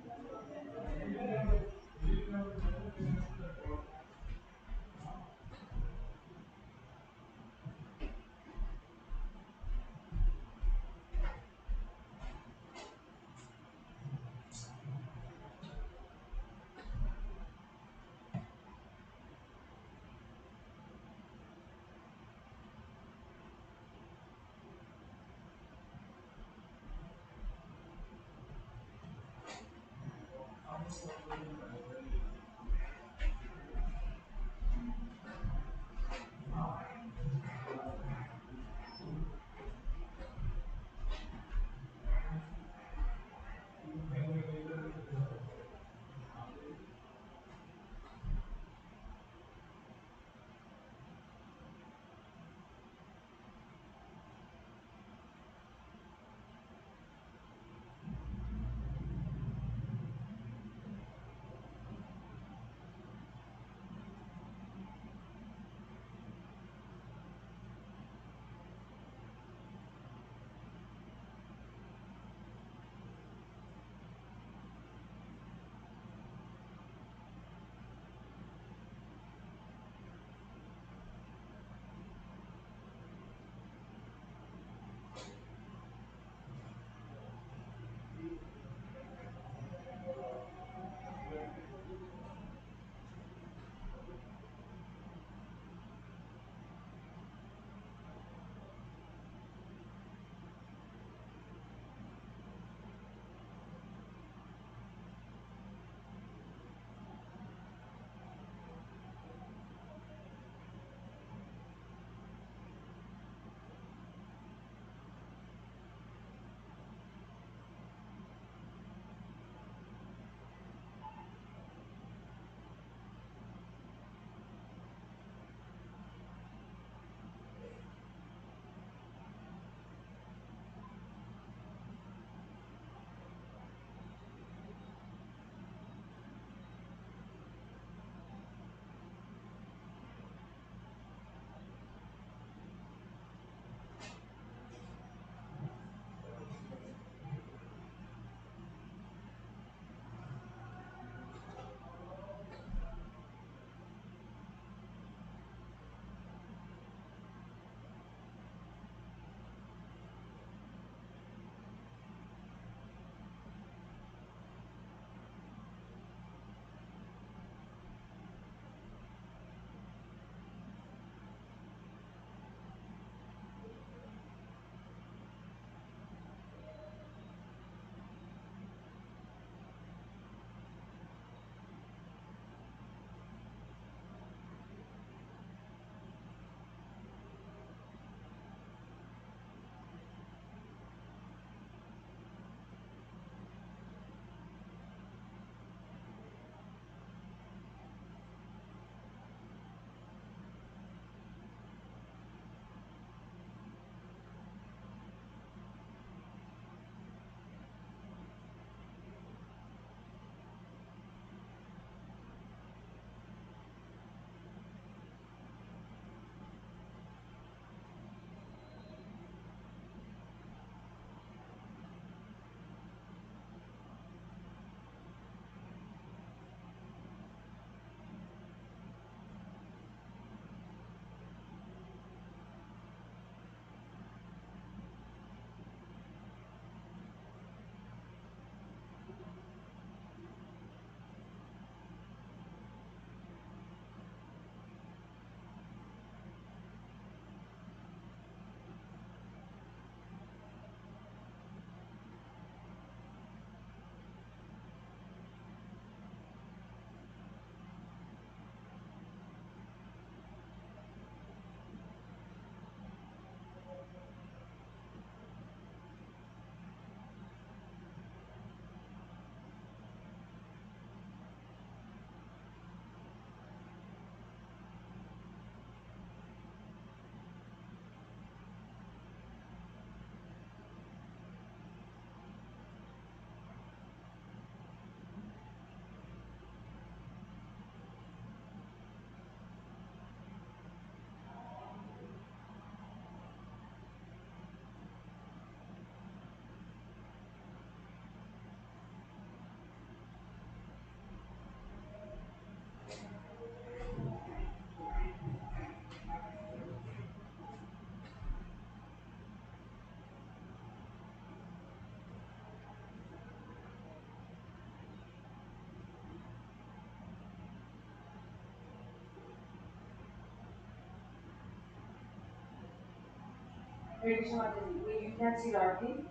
[SPEAKER 5] Hare Krishna Mataji. Wait, you can't see the RP?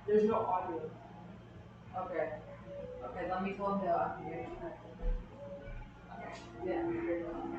[SPEAKER 5] There's no audio. Okay. Okay, let me call him the RP. Okay. Yeah.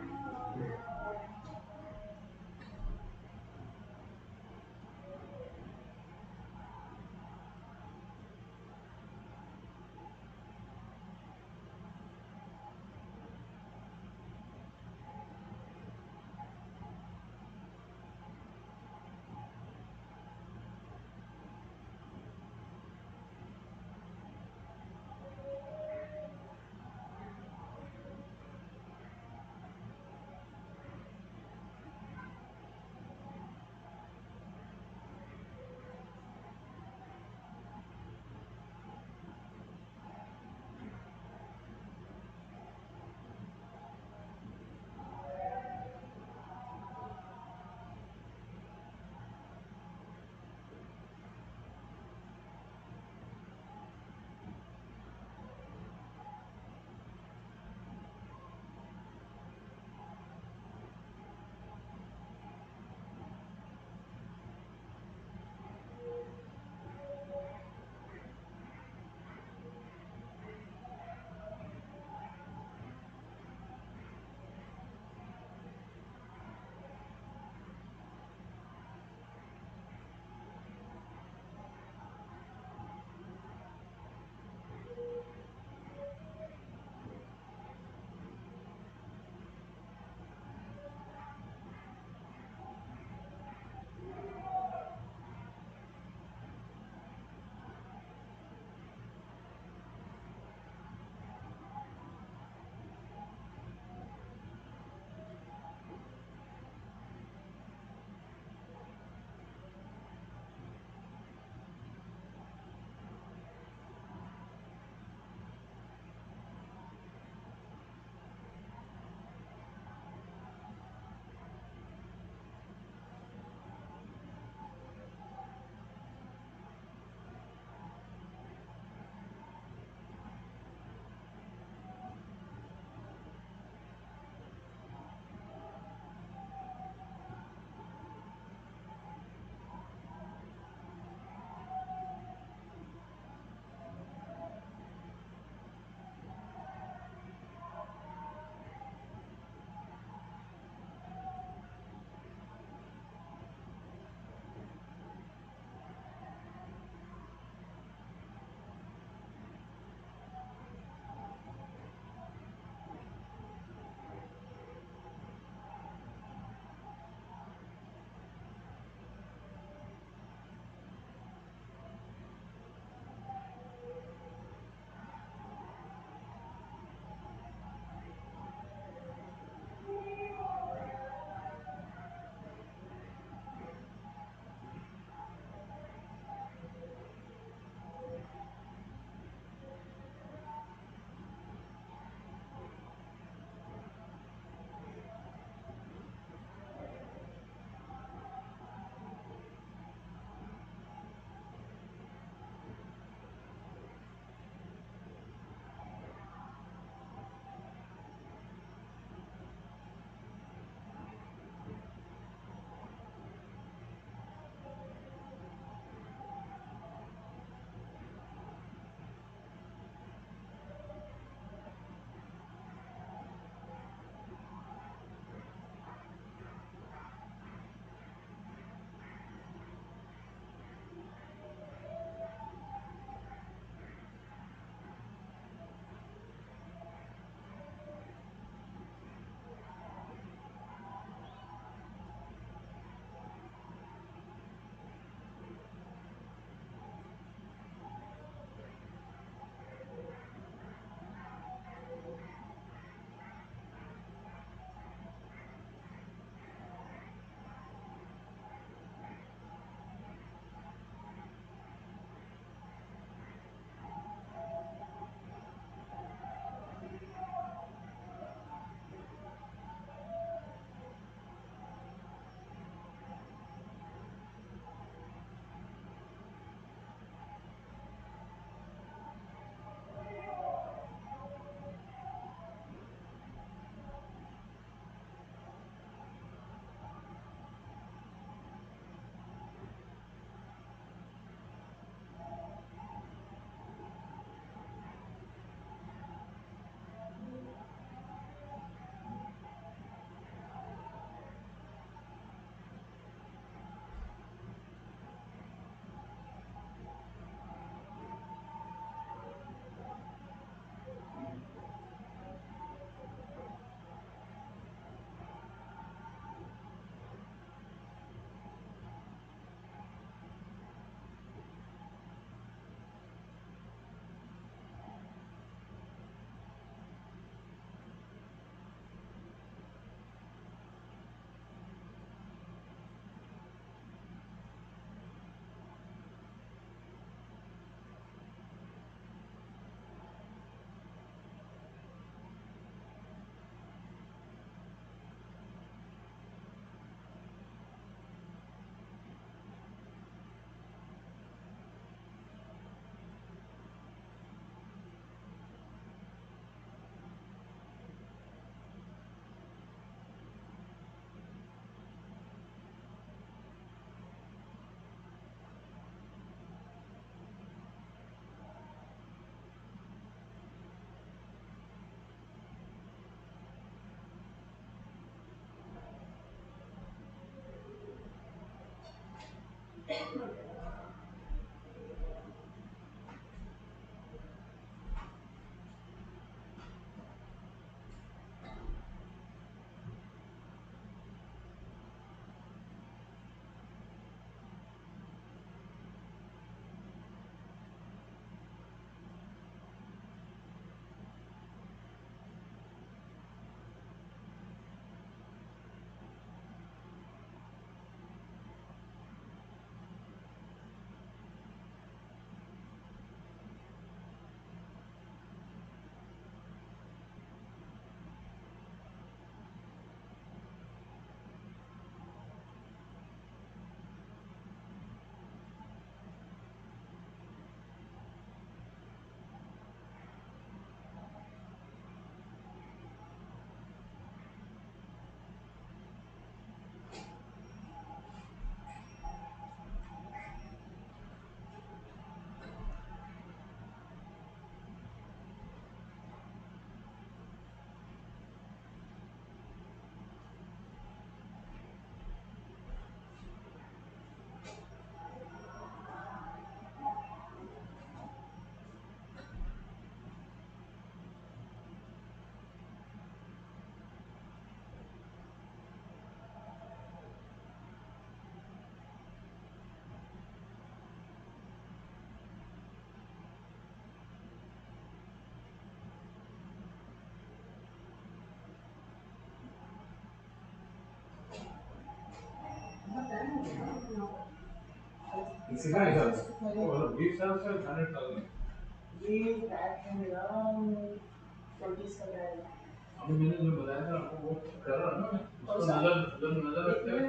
[SPEAKER 1] अभी मैंने जो बताया था आपको वो कर रहा है ना उसको नजर रखते हुए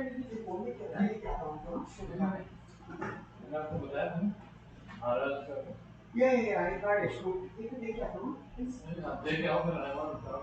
[SPEAKER 1] मैंने आपको बताया था महाराज का आप देख आओ फिर आएगा बताओ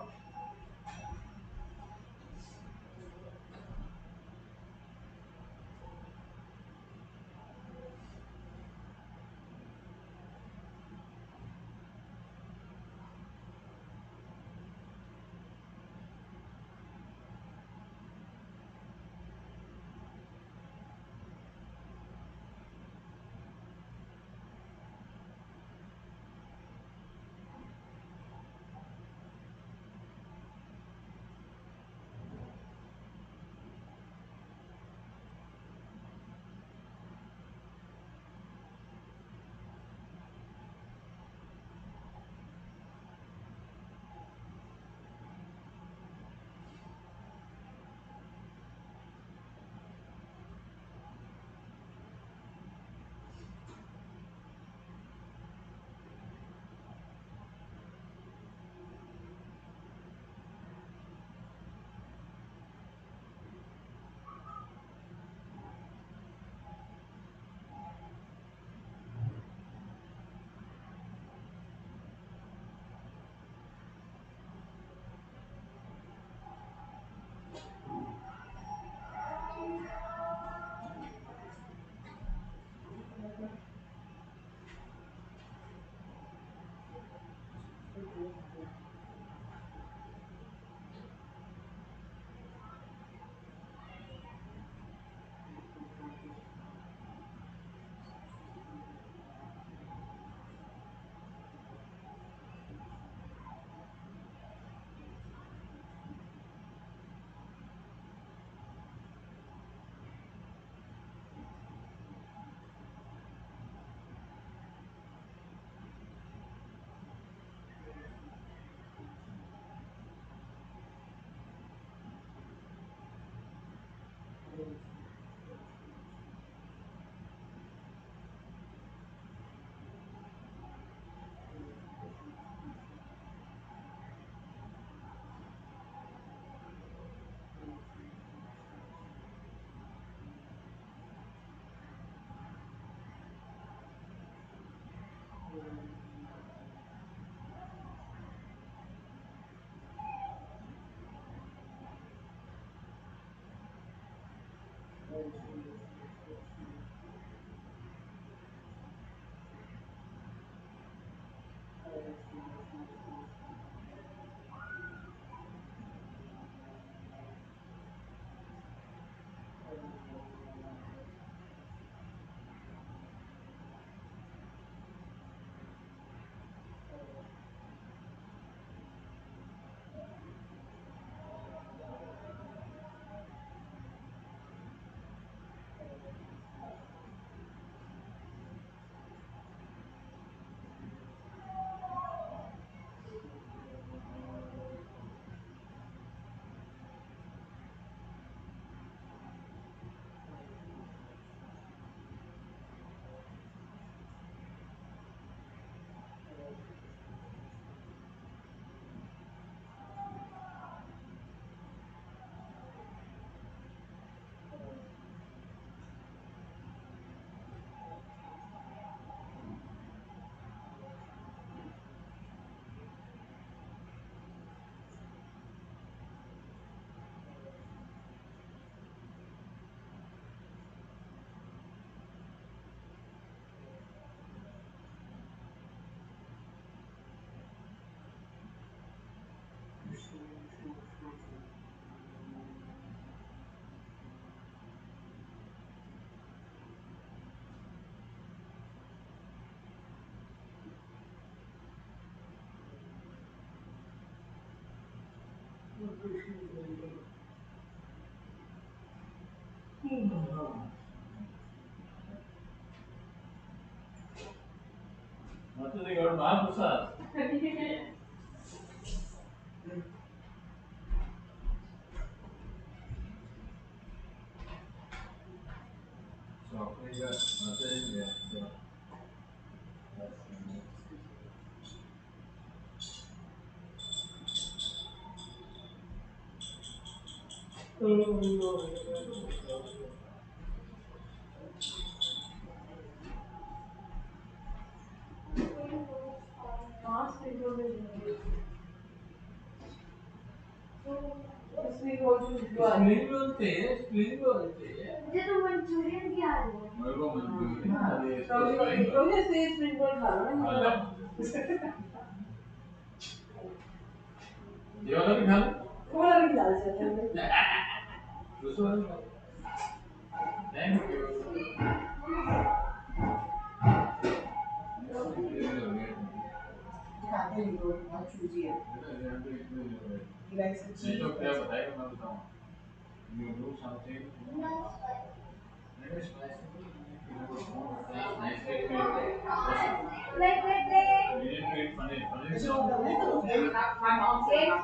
[SPEAKER 21] मुझे तो मंचूरियन की आ रही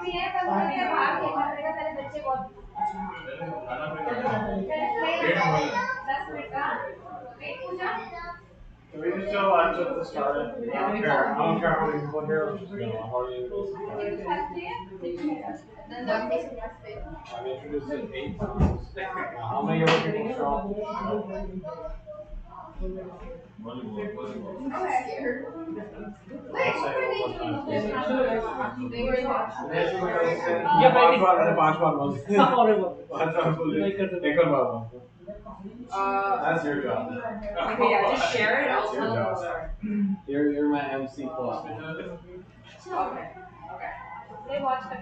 [SPEAKER 21] भी है पर मुझे बाहर खेलना पड़ेगा पहले बच्चे बहुत 10 मिनट का wait Puja
[SPEAKER 1] Can we just go on to the start? I don't care how many people here. Let's just go. I'm already I've introduced it 8 times. Now, how many other people show up? That's your job.
[SPEAKER 5] Okay, yeah, just share it.
[SPEAKER 1] That's your job. You're my MC plus.
[SPEAKER 5] Okay. Okay.
[SPEAKER 21] They watch the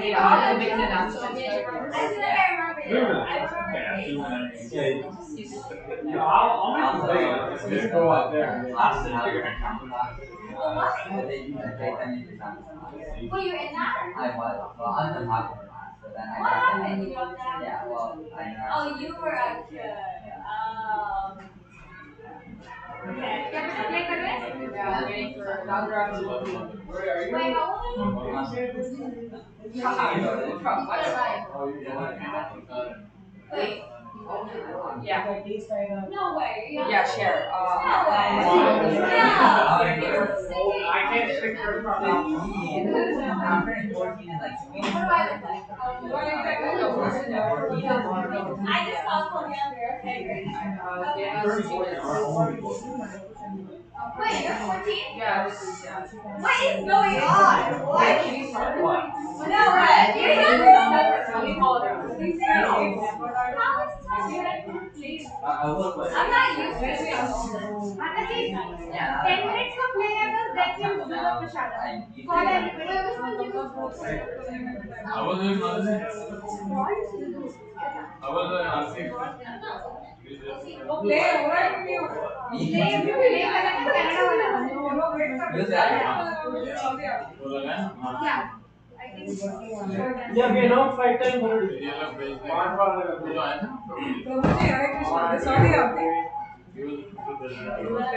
[SPEAKER 5] Yeah, I'll make an announcement.
[SPEAKER 21] I
[SPEAKER 1] I'll just go out there.
[SPEAKER 21] Oh, you're in that?
[SPEAKER 10] I was. Well, I'm the moderator. So then I
[SPEAKER 21] What happened? You dropped out?
[SPEAKER 10] Yeah, well, I know.
[SPEAKER 21] Oh, you were okay. Okay. क्या कुछ play कर रहे हैं?
[SPEAKER 5] Yeah, I'm waiting for another round of
[SPEAKER 21] Wait, how old are you? Wait.
[SPEAKER 5] Yeah.
[SPEAKER 21] No way.
[SPEAKER 5] Yeah, share.
[SPEAKER 21] No way.
[SPEAKER 10] I can't stick your front out. I'm turning 14 in like 2 weeks.
[SPEAKER 21] What do I look like? I just thought from younger. Okay, great. Wait, you're 14?
[SPEAKER 5] Yeah, this is
[SPEAKER 21] What is going on? What? No, right. You're younger. How is this?
[SPEAKER 10] I look like.
[SPEAKER 21] I'm not used to it. Mataji, 10 minutes का play है बस, then you do the prashadam. Call everybody. Which one do you want?
[SPEAKER 2] I was doing nothing. I was asking.
[SPEAKER 21] वो play हो रहा है कि नहीं हो रहा? Play करना है कनाडा वाला. दोनों wait कर रहे हैं. Yeah. I think so.
[SPEAKER 18] Yeah, we know 5 times already.
[SPEAKER 4] Prabhuji, Hare Krishna. Sorry, aapne.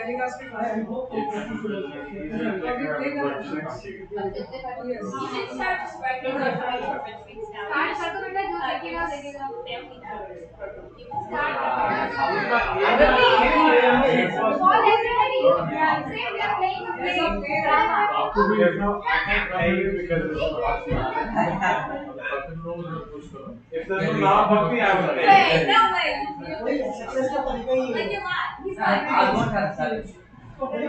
[SPEAKER 4] Telecast it.
[SPEAKER 21] You should start just writing the information for tweets now. Start कर दो बेटा जो देखेगा देखेगा. You can start. Call everybody. Say we are playing a play.
[SPEAKER 1] I can't pay you because it's if there's no Bhakti, I would pay.
[SPEAKER 21] Wait, no way. Like you're lying. He's
[SPEAKER 10] I
[SPEAKER 21] lying.
[SPEAKER 10] won't have 7.
[SPEAKER 21] Okay,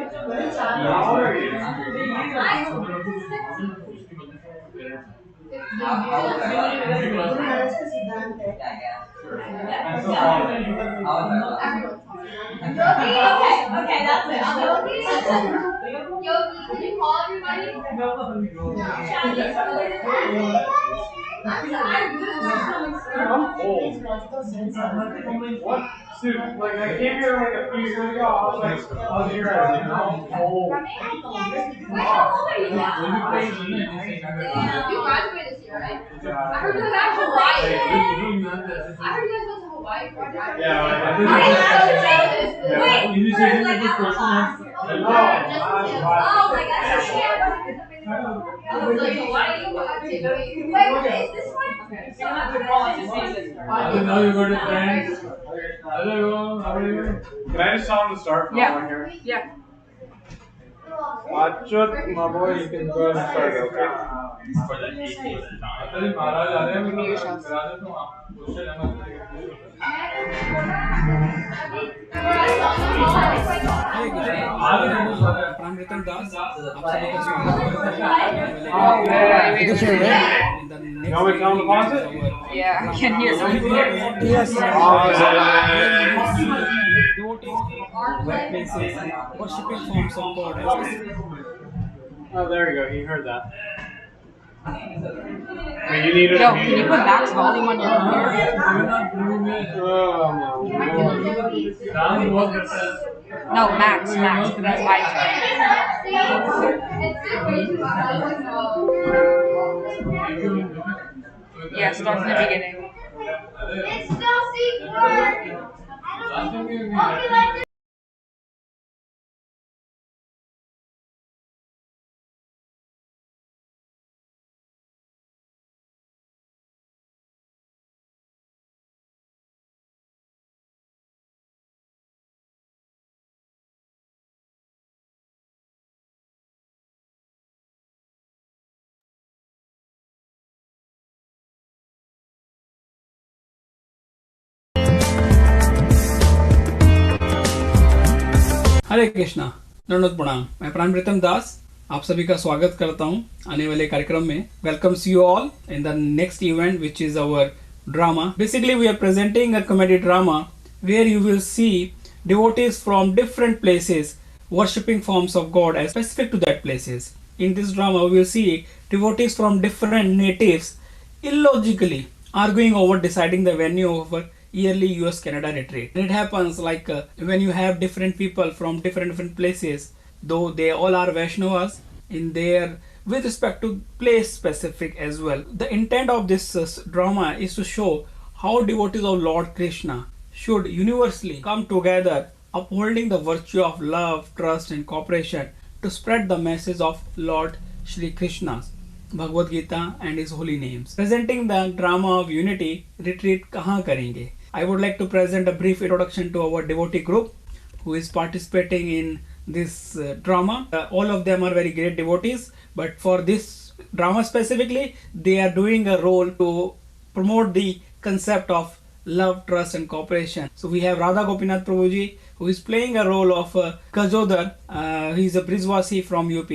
[SPEAKER 21] that's it. Yogi, can you call everybody?
[SPEAKER 1] I'm old. What? Dude, like I came here like a few years ago. I was here as like, now I'm old.
[SPEAKER 11] You graduated this year, right? I heard you guys went to Hawaii. I heard you guys went to Hawaii.
[SPEAKER 1] Yeah,
[SPEAKER 11] Oh my gosh. I was like, Hawaii? Wait, is this one?
[SPEAKER 2] I didn't know you were going to friends. Hello, how are you?
[SPEAKER 1] Can I just tell him to start from one here?
[SPEAKER 5] Yeah.
[SPEAKER 1] Achut, my boy, you can go and start, okay?
[SPEAKER 14] Pramritam Das, आप सभी का स्वागत करते हैं।
[SPEAKER 1] You want me to tell him to pause it?
[SPEAKER 5] Yeah, I can hear something.
[SPEAKER 14] Yes. Worshipping forms of God.
[SPEAKER 1] Oh, there you go. He heard that. Wait, you need it.
[SPEAKER 5] Yo, can you put max volume on your computer? No, max, because that's widescreen. Yeah, start from the beginning.
[SPEAKER 11] It's still secret.
[SPEAKER 14] हरे कृष्णा, दंडवत प्रणाम। मैं प्राणप्रीतम दास आप सभी का स्वागत करता हूं आने वाले कार्यक्रम में। Welcomes you all in the next event which is our drama. Basically we are presenting a comedy drama where you will see devotees from different places worshipping forms of God as specific to that places. In this drama, we will see devotees from different natives illogically arguing over deciding the venue of a yearly US-Canada retreat. And it happens like when you have different people from different places, though they all are Vaishnavas in their with respect to place specific as well. The intent of this drama is to show how devotees of Lord Krishna should universally come together, upholding the virtue of love, trust and cooperation to spread the message of Lord Shri Krishna's Bhagavad Gita and his holy names. Presenting the drama of unity, retreat kahan karenge? I would like to present a brief introduction to our devotee group who is participating in this drama. All of them are very great devotees, but for this drama specifically, they are doing a role to promote the concept of love, trust and cooperation. So we have Radha Gopinath Prabhuji who is playing a role of Kajodar. He is a Brijwasi from UP.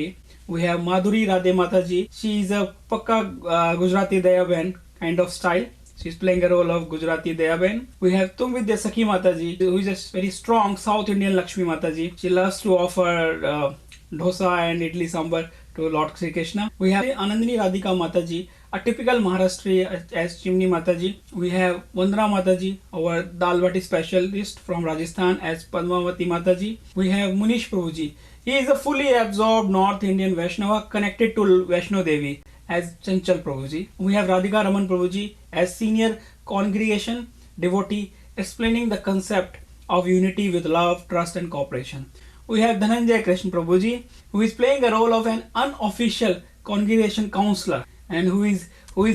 [SPEAKER 14] We have Madhuri Radhe Mataji. She is a Pakka Gujarati Dayaben kind of style. She is playing a role of Gujarati Dayaben. We have Tumvidya Sakhi Mataji who is a very strong South Indian Lakshmi Mataji. She loves to offer dosa and idli sambar to Lord Sri Krishna. We have Anandini Radhika Mataji, a typical Maharashtrian as Chimni Mataji. We have Vandana Mataji, our Dal Bati specialist from Rajasthan as Padmavati Mataji. We have Munish Prabhuji. He is a fully absorbed North Indian Vaishnava connected to Vaishno Devi as Chanchal Prabhuji. We have Radhika Raman Prabhuji as senior congregation devotee explaining the concept of unity with love, trust and cooperation. We have Dhananjay Krishna Prabhuji who is playing a role of an unofficial congregation counselor and who is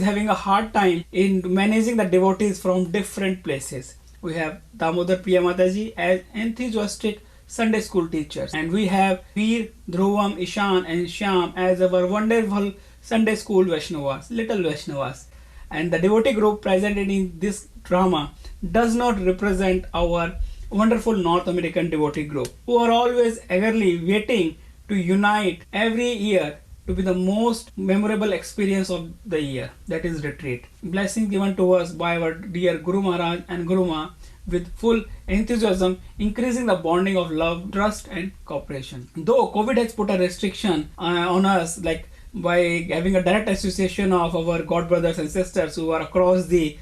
[SPEAKER 14] having a hard time in managing the devotees from different places. We have Damodar Priya Mataji as enthusiastic Sunday school teachers, and we have Veer, Dhruvam, Ishan and Shyam as our wonderful Sunday school Vaishnavas, little Vaishnavas. And the devotee group presented in this drama does not represent our wonderful North American devotee group who are always eagerly waiting to unite every year to be the most memorable experience of the year, that is retreat. Blessing given to us by our dear Guru Maharaj and Guru Ma with full enthusiasm, increasing the bonding of love, trust and cooperation. Though COVID has put a restriction on us, like by having a direct association of our God brothers and sisters who are across the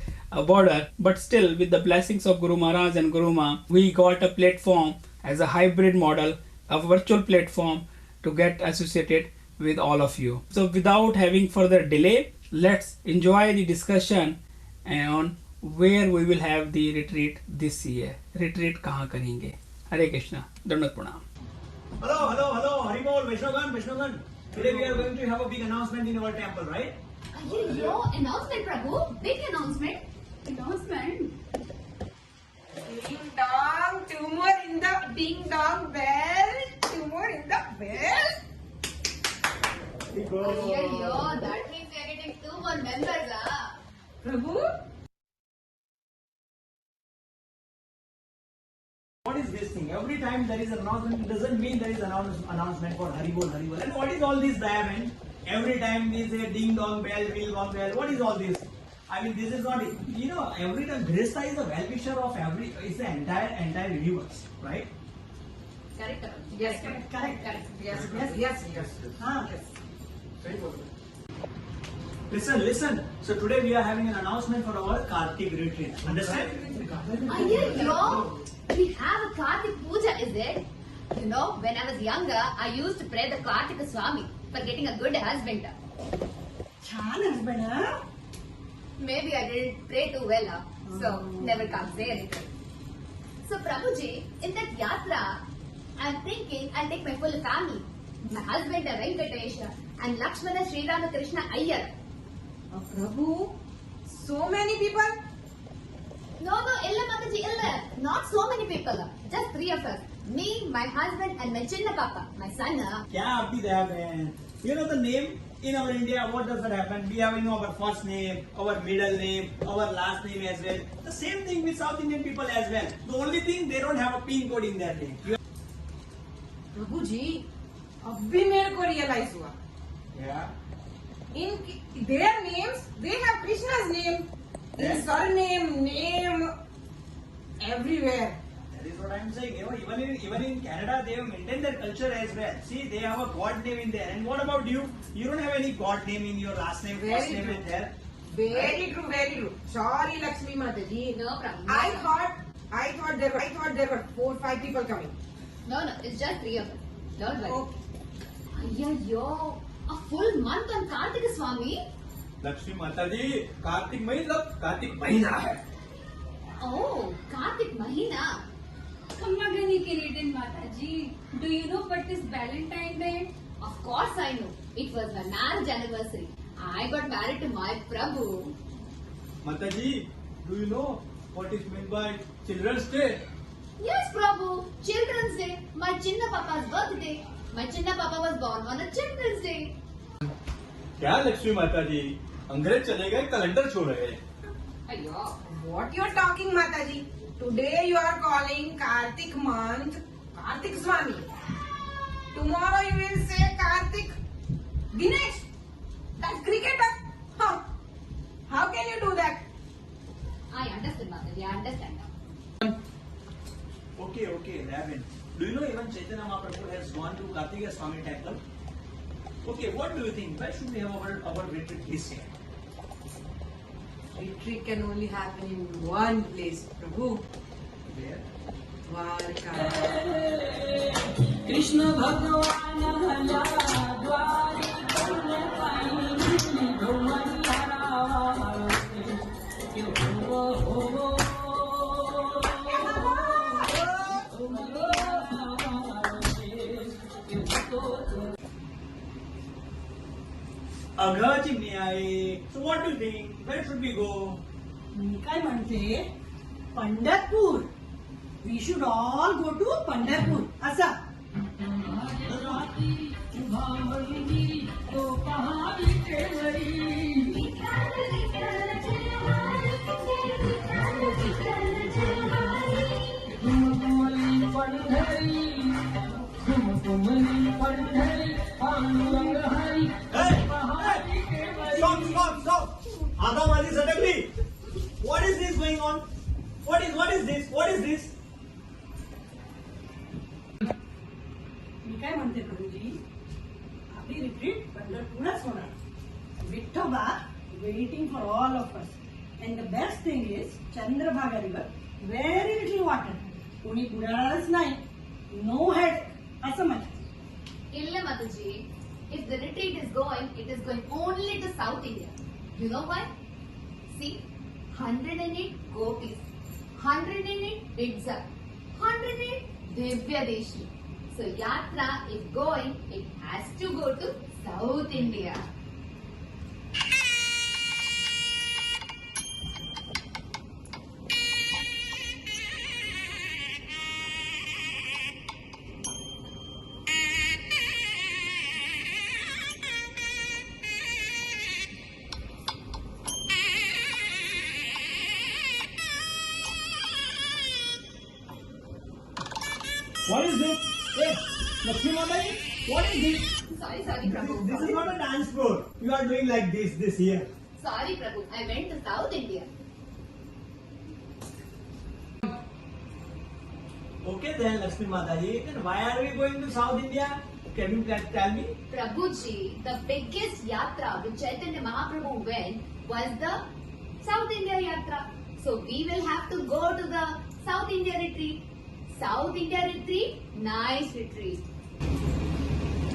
[SPEAKER 14] border, but still with the blessings of Guru Maharaj and Guru Ma, we got a platform as a hybrid model, a virtual platform to get associated with all of you. So without having further delay, let's enjoy the discussion on where we will have the retreat this year. Retreat कहाँ करेंगे? Hare Krishna. Dandavat Pranam.
[SPEAKER 15] Hello, Haribol, Vaishnavan. Today we are going to have a big announcement in our temple, right?
[SPEAKER 17] Yo, announcement, Prabhu. Big announcement. Announcement.
[SPEAKER 23] Ding dong, two more in the ding dong bell. Two more in the bell.
[SPEAKER 17] Yo, that means we are getting 2 more members,
[SPEAKER 23] Prabhu?
[SPEAKER 15] What is this thing? Every time there is an announcement, it doesn't mean there is an announcement for Haribol. And what is all this diamond? Every time we say ding dong bell, ding dong bell. What is all this? I mean, this is not, every time Grista is a well-wisher of it's the entire universe, right?
[SPEAKER 17] Correct.
[SPEAKER 23] Yes, correct. Yes.
[SPEAKER 15] Listen. So today we are having an announcement for our Kartik retreat. Understand?
[SPEAKER 17] Yo, we have a Kartik Puja, is it? When I was younger, I used to pray the Kartika Swami for getting a good husband.
[SPEAKER 23] Husband, huh?
[SPEAKER 17] Maybe I didn't pray too well, so never can't say anything. So Prabhuji, in that yatra, I'm thinking I'll take my full family. My husband Venkatesh and Lakshmana Sri Ramakrishna Iyer.
[SPEAKER 23] Prabhu, so many people?
[SPEAKER 17] No, illa Mataji, illa. Not so many people. Just 3 of us. Me, my husband and my chinna papa, my son.
[SPEAKER 15] Kya abhi happen? You know the name? In our India, what does that happen? We have our first name, our middle name, our last name as well. The same thing with South Indian people as well. The only thing, they don't have a pin code in their name.
[SPEAKER 23] Prabhu ji, abhi mere ko realize hua.
[SPEAKER 15] Yeah.
[SPEAKER 23] In their names, they have Krishna's name. His surname, name, everywhere.
[SPEAKER 15] That is what I am saying. Even in Canada, they have maintained their culture as well. See, they have a God name in there. And what about you? You don't have any God name in your last name, first name in there.
[SPEAKER 23] Very true. Sorry, Lakshmi Mataji.
[SPEAKER 17] No problem.
[SPEAKER 23] I thought there were 4 or 5 people coming.
[SPEAKER 17] No, it's just 3 of us. Don't worry.
[SPEAKER 23] Okay.
[SPEAKER 17] Yo, a full month on Kartika Swami?
[SPEAKER 15] Lakshmi Mataji, Kartik Mahina hai.
[SPEAKER 17] Oh, Kartik Mahina.
[SPEAKER 24] Kammagani Kiritin Mataji, do you know what is Valentine Day?
[SPEAKER 17] Of course I know. It was my marriage anniversary. I got married to my Prabhu.
[SPEAKER 15] Mataji, do you know what is meant by Children's Day?
[SPEAKER 17] Yes, Prabhu. Children's Day. My Chinna Papa's birthday. My Chinna Papa was born on a Children's Day.
[SPEAKER 15] क्या लक्ष्मी माता जी अंग्रेज चले गए calendar छोड़ रहे
[SPEAKER 23] Ayyo, what you are talking, Mataji? Today you are calling Kartik month Kartik Swami. Tomorrow you will say Kartik Dinesh. That cricketer. Huh. How can you do that?
[SPEAKER 17] I understand, Mataji. I understand now.
[SPEAKER 15] Okay, Raven. Do you know even Chaitanya Mahaprabhu has gone to Kartika Swami temple? Okay, what do you think? Where should we have our retreat this year?
[SPEAKER 23] Retreat can only happen in one place, Prabhu.
[SPEAKER 15] Where?
[SPEAKER 23] Dwarka.
[SPEAKER 25] Krishna Bhagavan
[SPEAKER 15] So what do you think? Where should we go?
[SPEAKER 23] काय म्हणते Pandharpur. We should all go to Pandharpur. असा.
[SPEAKER 15] Stop! Adamali suddenly. What is this going on? What is this?
[SPEAKER 23] मी काय म्हणते प्रभूजी, आपली
[SPEAKER 15] retreat, Pandharpura Sona. Vithoba waiting for all of us. And the best thing is Chandrabhaga River, very little water. Kuni budaras nahi, no headache. Asamaj.
[SPEAKER 17] Illa Mataji, if the retreat is going, it is going only to South India. You know why? See, 108 gopis, 108 Bidza, 108 Divya Deshi. So Yatra is going, it has to go to South India.
[SPEAKER 15] What is this? Hey, Lakshmi Mataji, what is this?
[SPEAKER 17] Sorry, Prabhu.
[SPEAKER 15] This is not a dance floor. You are doing like this here.
[SPEAKER 17] Sorry, Prabhu. I went to South India.
[SPEAKER 15] Okay then, Lakshmi Mataji. Then why are we going to South India? Can you tell me?
[SPEAKER 17] Prabhuji, the biggest yatra which Chaitanya Mahaprabhu went was the South India yatra. So we will have to go to the South India retreat. South India retreat, nice retreat.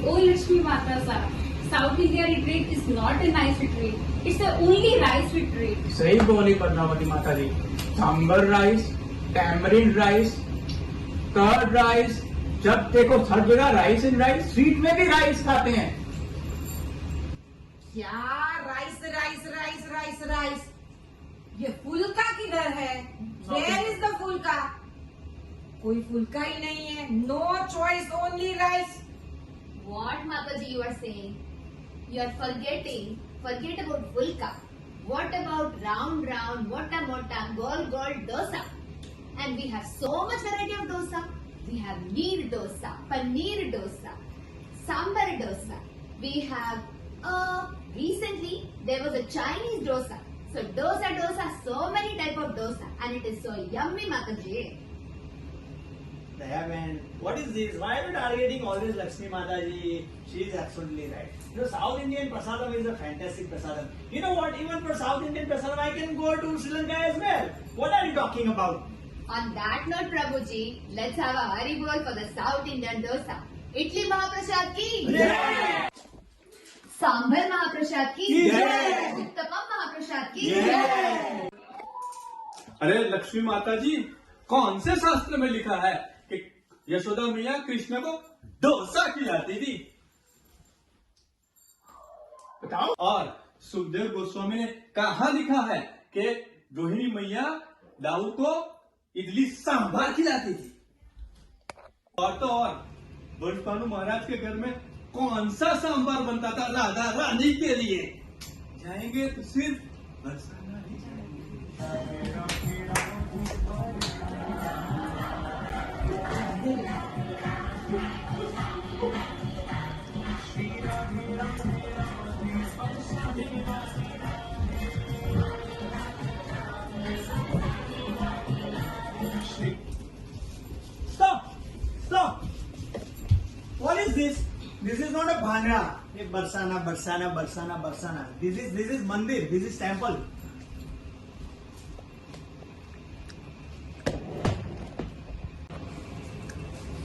[SPEAKER 24] Oh Lakshmi Mata Sir, South India retreat is not a nice retreat. It's the only rice retreat.
[SPEAKER 14] सही बोली पद्मावती माता ji. Sambar rice, tamarind rice, curd rice, जब देखो हर जगह rice and rice. Sweet में भी rice खाते हैं.
[SPEAKER 23] क्या राइस? ये फुल्का किधर है? Where is the फुल्का? कोई फुल्का ही नहीं है. No choice, only rice.
[SPEAKER 17] What Mataji you are saying? You are forget about fulka. What about round, mota, gol, dosa? And we have so much variety of dosa. We have neer dosa, paneer dosa, sambar dosa. We have, recently there was a Chinese dosa. So dosa, so many type of dosa. And it is so yummy, Mataji.
[SPEAKER 15] Dayaman, what is this? Why are you targeting always Lakshmi Mataji? She is absolutely right. You know, South Indian prasadam is a fantastic prasadam. You know what? Even for South Indian prasadam, I can go to Sri Lanka as well. What are you talking about?
[SPEAKER 17] On that note, Prabhuji, let's have a Hari Bol for the South Indian dosa. Idli Mahaprasad ki
[SPEAKER 15] Jai!
[SPEAKER 17] Sambar Mahaprasad ki
[SPEAKER 15] Jai!
[SPEAKER 17] Uttapam Mahaprasad ki
[SPEAKER 15] Jai!
[SPEAKER 2] अरे लक्ष्मी माता जी, कौन से शास्त्र में लिखा है कि यशोदा मैया कृष्ण को डोसा खिलाती थी? बताओ. और सुखदेव गोस्वामी ने कहा लिखा है कि रोहिणी मैया दाऊद को इडली सांभर खिलाती थी? और तो और बंशभानु महाराज के घर में कौन सा सांभर बनता था राधा रानी के लिए? जाएंगे तो सिर्फ बरसाना ही जाएंगे.
[SPEAKER 15] Stop! What is this? This is not a bhangra. ये बरसाना. This is मंदिर. This is temple.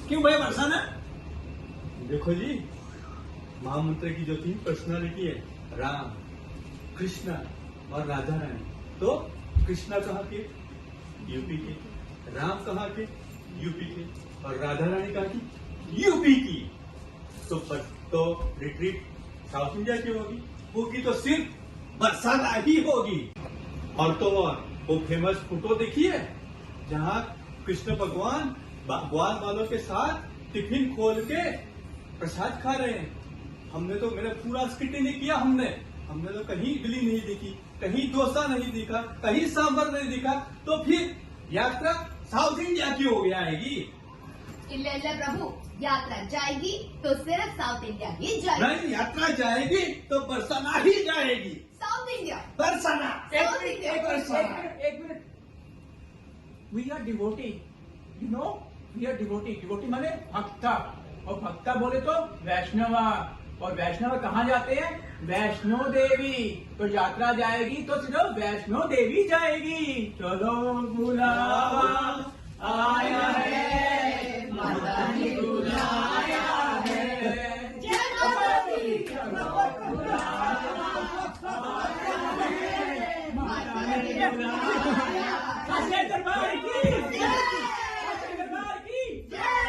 [SPEAKER 15] क्यों भाई बरसाना?
[SPEAKER 2] देखो जी, महामंत्र की जो 3 पर्सनालिटी है, राम, कृष्णा और राधा रानी. तो कृष्णा कहाँ के? यूपी के. राम कहाँ के? यूपी के. और राधा रानी कहाँ की? यूपी की. तो रिट्रीट साउथ इंडिया की होगी तो सिर्फ बरसाना ही होगी. और तो और वो फेमस फोटो देखिए जहाँ कृष्ण भगवान ग्वाल वालों के साथ टिफिन खोल के प्रसाद खा रहे हैं. हमने तो मेरा पूरा स्किट नहीं किया. हमने तो कहीं इडली नहीं देखी, कहीं डोसा नहीं दिखा, कहीं सांभर नहीं दिखा. तो फिर यात्रा साउथ इंडिया की हो गया आएगी.
[SPEAKER 17] इल्ला प्रभु, यात्रा जाएगी तो सिर्फ साउथ इंडिया ही जाएगी.
[SPEAKER 2] नहीं, यात्रा जाएगी तो बरसाना ही जाएगी.
[SPEAKER 17] South India,
[SPEAKER 2] Barsana.
[SPEAKER 15] एक minute. We are devotee. You know, we are devotee. Devotee माने भक्ता. और भक्ता बोले तो वैष्णवा. और वैष्णव कहाँ जाते हैं? वैष्णो देवी। तो यात्रा जाएगी तो सिर्फ वैष्णो देवी जाएगी। चलो बुलावा आया है, माता ने बुलाया है। जय माता दी, बुलावा आया है, माता ने बुलाया। सच्चे दरबार की जय, सच्चे दरबार की जय।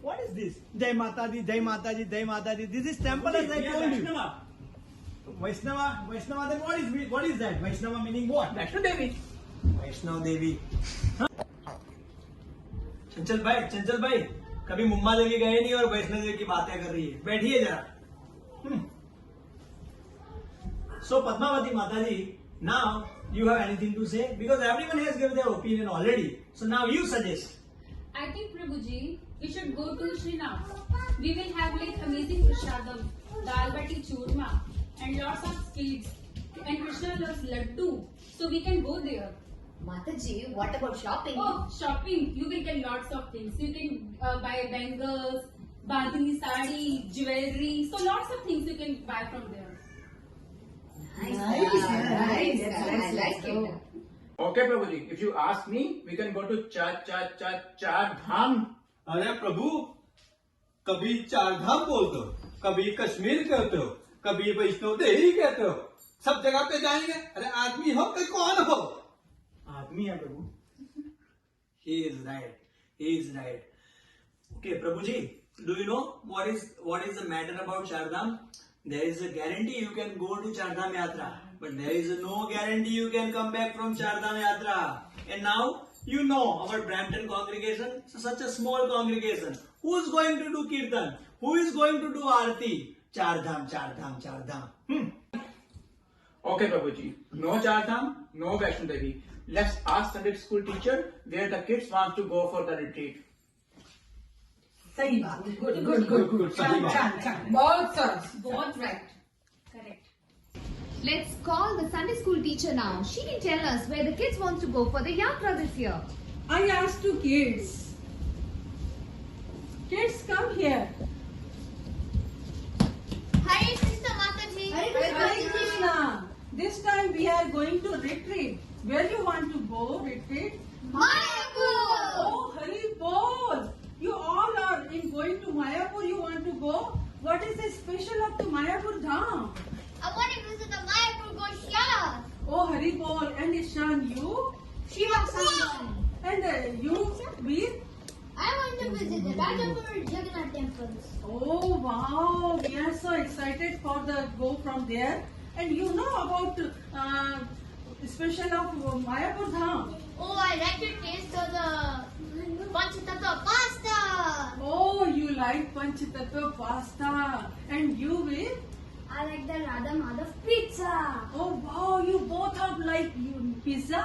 [SPEAKER 15] What is this? Jai Mata Di, Jai Mata Di, Jai Mata Di. This is temple as I told you. Vaishnava. Vaishnava, then what is that? Vaishnava meaning what? Vaishno Devi. Vaishno Devi. चंचल भाई, कभी मुम्बा देवी गए नहीं और वैष्णो देवी की बातें कर रही है। बैठिए जरा। So Padmavati Mataji, now you have anything to say? Because everyone has given their opinion already. So now you suggest.
[SPEAKER 24] I think Prabhuji, we should go to Srinath. We will have like amazing prasadam, dal bati churma, and lots of sweets. And Krishna loves laddu, so we can go there.
[SPEAKER 17] Mataji, what about shopping?
[SPEAKER 24] Oh, shopping! You will get lots of things. You can buy bangles, bandhani sari, jewelry. So lots of things you can buy from there.
[SPEAKER 17] Nice. I like it.
[SPEAKER 15] Okay, Prabhuji. If you ask me, we can go to Char Dham.
[SPEAKER 9] अरे प्रभु, कभी चार धाम बोलते हो, कभी कश्मीर कहते हो, कभी वैष्णो देवी कहते हो, सब जगह पे जाएंगे। अरे आदमी हो कि कौन हो?
[SPEAKER 15] आदमी है प्रभु। He is right. He is right. Okay, Prabhuji, do you know what is the matter about Chardham? There is a guarantee you can go to Chardham Yatra, but there is no guarantee you can come back from Chardham Yatra. And now you know our Brampton congregation, such a small congregation. Who is going to do Kirtan? Who is going to do Aarti? Chardham. Okay, Prabhuji. No Chardham, no Vaishno Devi. Let's ask Sunday school teacher where the kids want to go for the retreat.
[SPEAKER 23] सही बात। Good. Chan. बहुत सरस, बहुत right.
[SPEAKER 17] Correct. Let's call the Sunday school teacher now. She can tell us where the kids want to go for the yatra this year.
[SPEAKER 6] I asked two kids. Kids, come here.
[SPEAKER 17] Hare Krishna Mataji.
[SPEAKER 6] Hare Krishna. This time we are going to retreat. Where you want to go retreat?
[SPEAKER 17] Mayapur.
[SPEAKER 6] Oh, Hari Bol. You all are going to Mayapur. You want to go? What is the special of the Mayapur Dham?
[SPEAKER 17] I want to visit the Mayapur Goshala.
[SPEAKER 6] Oh, Hari Bol. And Ishan, you?
[SPEAKER 17] Shiva Sandan.
[SPEAKER 6] And you, Veer?
[SPEAKER 17] I want to visit the Rajapur Jagannath temples.
[SPEAKER 6] Oh, wow. We are so excited for the go from there. And you know about special of Mayapur Dham?
[SPEAKER 17] Oh, I like to taste of the Panchatattva pasta.
[SPEAKER 6] Oh, you like Panchatattva pasta. And you, Veer?
[SPEAKER 17] I like the Radha Madhav pizza.
[SPEAKER 6] Oh, wow. You both have like pizza?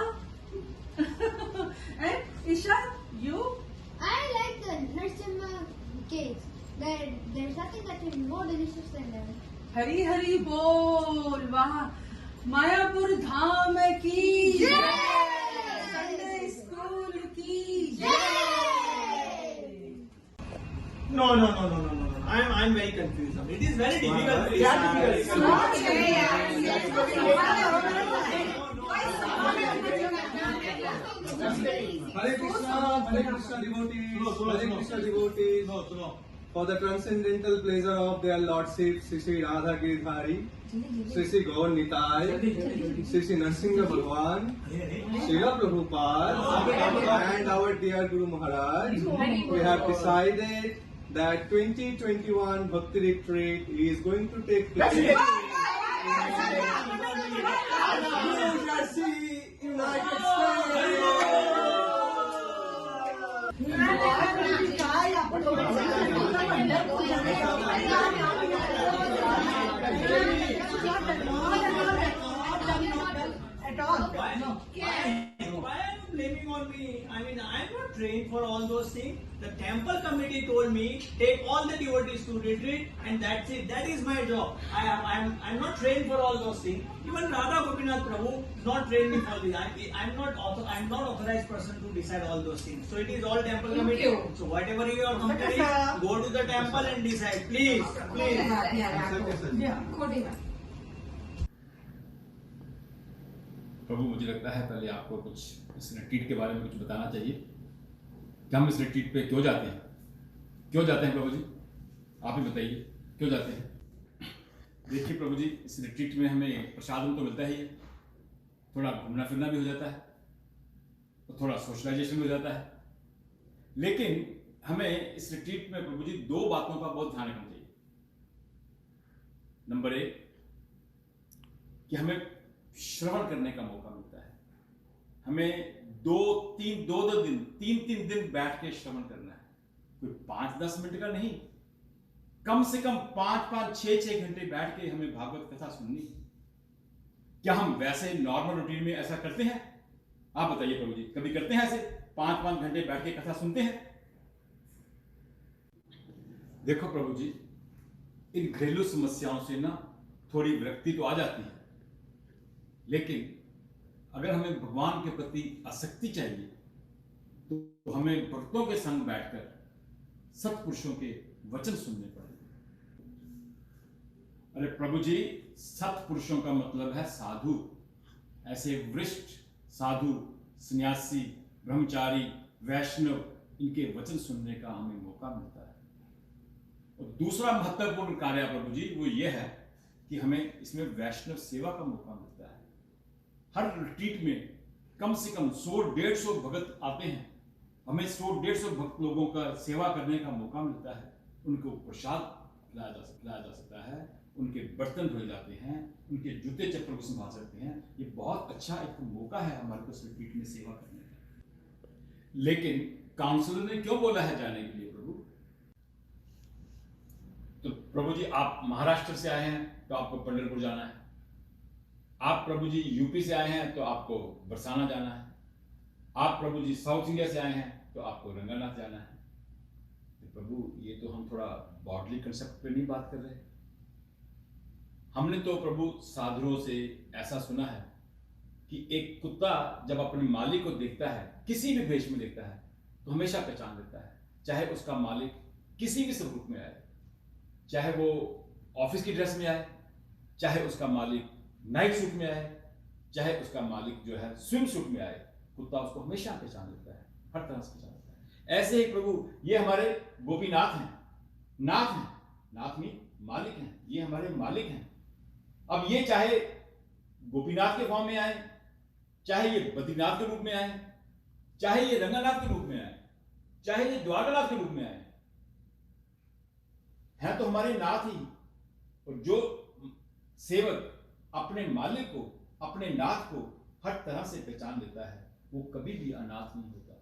[SPEAKER 6] And Isha, you?
[SPEAKER 17] I like the Narsimha cakes. There's nothing that is more delicious than them.
[SPEAKER 6] Hari Hari Bol. Wow. Mayapur Dham ki jai. Sunday school ki jai.
[SPEAKER 15] No. I'm very confused. It is very difficult.
[SPEAKER 9] Hare Krishna devotees. For the transcendental pleasure of their lordship, Sri Radha Giridhari, Sri Gaur Nitai, Sri Narsingha Bhagwan, Srila Prabhupada, and our dear Guru Maharaj, we have decided that 2021 Bhakti retreat is going to take place in New Jersey, United States.
[SPEAKER 15] Why are you blaming on me? I mean, I'm not trained for all those things. The temple committee told me, take all the devotees to retreat, and that's it. That is my job. I'm not trained for all those things. Even Radha Gopinath Prabhu not trained me for this. I'm not authorized person to decide all those things. So it is all temple committee. So whatever you are comparing, go to the temple and decide. Please.
[SPEAKER 2] प्रभु, मुझे लगता है पहले आपको कुछ इस retreat के बारे में कुछ बताना चाहिए कि हम इस रिट्रीट पे क्यों जाते हैं। क्यों जाते हैं प्रभु जी, आप ही बताइए, क्यों जाते हैं? देखिए प्रभु जी, इस रिट्रीट में हमें प्रसाद तो मिलता ही है, थोड़ा घूमना फिरना भी हो जाता है, तो थोड़ा सोशलाइजेशन भी हो जाता है। लेकिन हमें इस रिट्रीट में प्रभु जी दो बातों का बहुत ध्यान रखना चाहिए। नंबर एक, कि हमें श्रवण करने का मौका मिलता है। हमें दो तीन दिन बैठ के श्रवण करना है। कोई 5-10 मिनट का नहीं, कम से कम 5-5, 6-6 घंटे बैठ के हमें भागवत कथा सुननी है। क्या हम वैसे नॉर्मल रूटीन में ऐसा करते हैं? आप बताइए प्रभु जी, कभी करते हैं ऐसे 5-5 घंटे बैठ के कथा सुनते हैं? देखो प्रभु जी, इन घरेलू समस्याओं से ना थोड़ी विरक्ति तो आ जाती है, लेकिन अगर हमें भगवान के प्रति आसक्ति चाहिए तो हमें भक्तों के संग बैठकर सत्पुरुषों के वचन सुनने पड़ेंगे। अरे प्रभु जी, सत्पुरुषों का मतलब है साधु। ऐसे वरिष्ठ साधु, सन्यासी, ब्रह्मचारी, वैष्णव, इनके वचन सुनने का हमें मौका मिलता है। और दूसरा महत्वपूर्ण कार्य प्रभु जी वो ये है कि हमें इसमें वैष्णव सेवा का मौका मिलता है। हर रिट्रीट में कम से कम 100-150 भक्त आते हैं। हमें 100-150 भक्त लोगों का सेवा करने का मौका मिलता है। उनको प्रसाद खिलाया जा सकता है, उनके बर्तन धोए जाते हैं, उनके जूते चप्पल को संभाल सकते हैं। ये बहुत अच्छा एक मौका है हमारे को इस रिट्रीट में सेवा करने का। लेकिन काउंसलर ने क्यों बोला है जाने के लिए प्रभु? तो प्रभु जी, आप महाराष्ट्र से आए हैं तो आपको पंढरपुर जाना है। आप प्रभु जी यूपी से आए हैं तो आपको बरसाना जाना है। आप प्रभु जी साउथ इंडिया से आए हैं तो आपको रंगनाथ जाना है। तो प्रभु, ये तो हम थोड़ा ब्रॉडली कंसेप्ट पे नहीं बात कर रहे। हमने तो प्रभु साधुओं से ऐसा सुना है कि एक कुत्ता जब अपने मालिक को देखता है, किसी भी भेष में देखता है, तो हमेशा पहचान लेता है, चाहे उसका मालिक किसी भी स्वरूप में आए, चाहे वो ऑफिस की ड्रेस में आए, चाहे उसका मालिक नाइट सूट में आए, चाहे उसका मालिक जो है स्विम सूट में आए, कुत्ता उसको हमेशा पहचान लेता है, हर तरह से पहचान लेता है। ऐसे ही प्रभु, ये हमारे गोपीनाथ हैं, नाथ में मालिक हैं, ये हमारे मालिक हैं। अब ये चाहे गोपीनाथ के फॉर्म में आए, चाहे ये बद्रीनाथ के रूप में आए, चाहे ये रंगनाथ के रूप में आए, चाहे ये द्वारकानाथ के रूप में आए, है तो हमारे नाथ ही। और जो सेवक अपने मालिक को, अपने नाथ को हर तरह से पहचान लेता है, वो कभी भी अनाथ नहीं होता,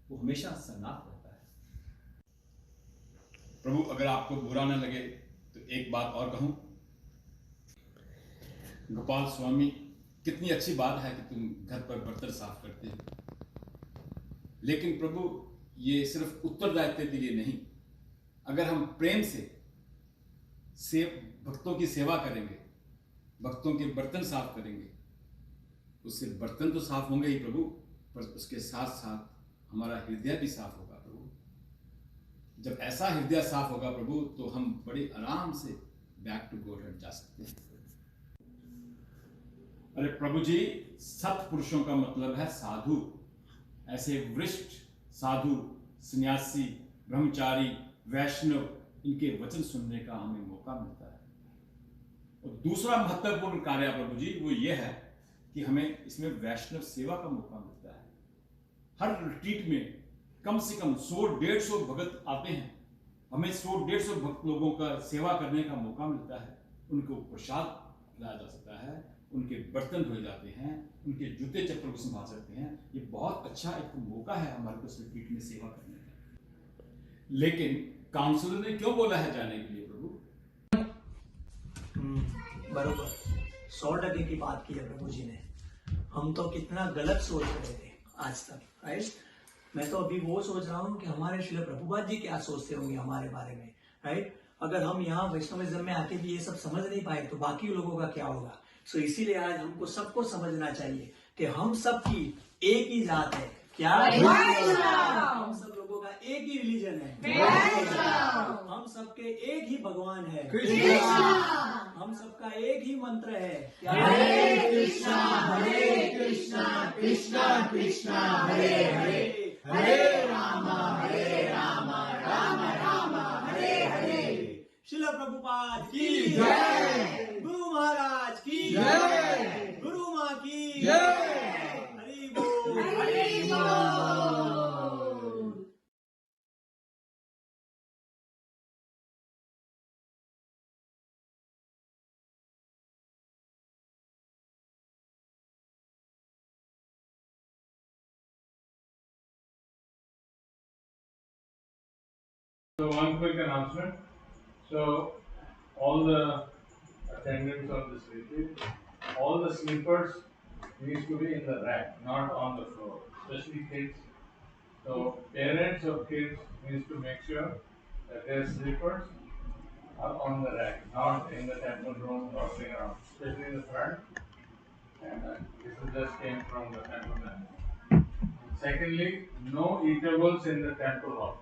[SPEAKER 2] वो हमेशा सन्नाथ रहता है। प्रभु, अगर आपको बुरा न लगे तो एक बात और कहूं। गोपाल स्वामी, कितनी अच्छी बात है कि तुम घर पर बर्तन साफ करते हो, लेकिन प्रभु ये सिर्फ उत्तरदायित्व के लिए नहीं। अगर हम प्रेम से भक्तों की सेवा करेंगे, भक्तों के बर्तन साफ करेंगे, उससे बर्तन तो साफ होंगे ही प्रभु, पर उसके साथ साथ हमारा हृदय भी साफ होगा प्रभु। जब ऐसा हृदय साफ होगा प्रभु, तो हम बड़े आराम से बैक टू गॉड जा सकते हैं। अरे प्रभु जी, सत्पुरुषों का मतलब है साधु। ऐसे वरिष्ठ साधु, सन्यासी, ब्रह्मचारी, वैष्णव, इनके वचन सुनने का हमें मौका मिलता है। और दूसरा महत्वपूर्ण कार्य प्रभु जी वो ये है कि हमें इसमें वैष्णव सेवा का मौका मिलता है। हर रिट्रीट में कम से कम 100-150 भक्त आते हैं। हमें 100-150 भक्त लोगों का सेवा करने का मौका मिलता है। उनको प्रसाद खिलाया जा सकता है, उनके बर्तन धोए जाते हैं, उनके जूते चप्पल को संभाल सकते हैं। ये बहुत अच्छा एक मौका है हमारे को इस रिट्रीट में सेवा करने का। लेकिन काउंसलर ने क्यों बोला है जाने के लिए प्रभु?
[SPEAKER 15] बरोबर 100% की बात की है प्रभु जी ने। हम तो कितना गलत सोच रहे थे आज तक, राइट? मैं तो अभी वो सोच रहा हूँ कि हमारे श्रील प्रभुपाद जी क्या सोचते होंगे हमारे बारे में, राइट? अगर हम यहाँ वैष्णविज्म में आके भी ये सब समझ नहीं पाए तो बाकी लोगों का क्या होगा? सो इसीलिए आज हमको सबको समझना चाहिए कि हम सबकी एक ही जात है। क्या? हम सब लोगों का एक ही रिलीजन है। हम सबके एक ही भगवान है। हम सबका एक ही मंत्र है। क्या? हरे कृष्णा कृष्णा कृष्णा हरे हरे, हरे राम राम राम हरे हरे। श्रील प्रभुपाद की जय, गुरु महाराज की जय, गुरु माँ की जय। हरि बोल, हरि बोल।
[SPEAKER 2] So one quick announcement. So all the attendants of this retreat, all the sleepers needs to be in the rack, not on the floor, especially kids. So parents of kids needs to make sure that their sleepers are on the rack, not in the temple room or around, especially in the front. And this just came from the temple man. Secondly, no eatables in the temple hall.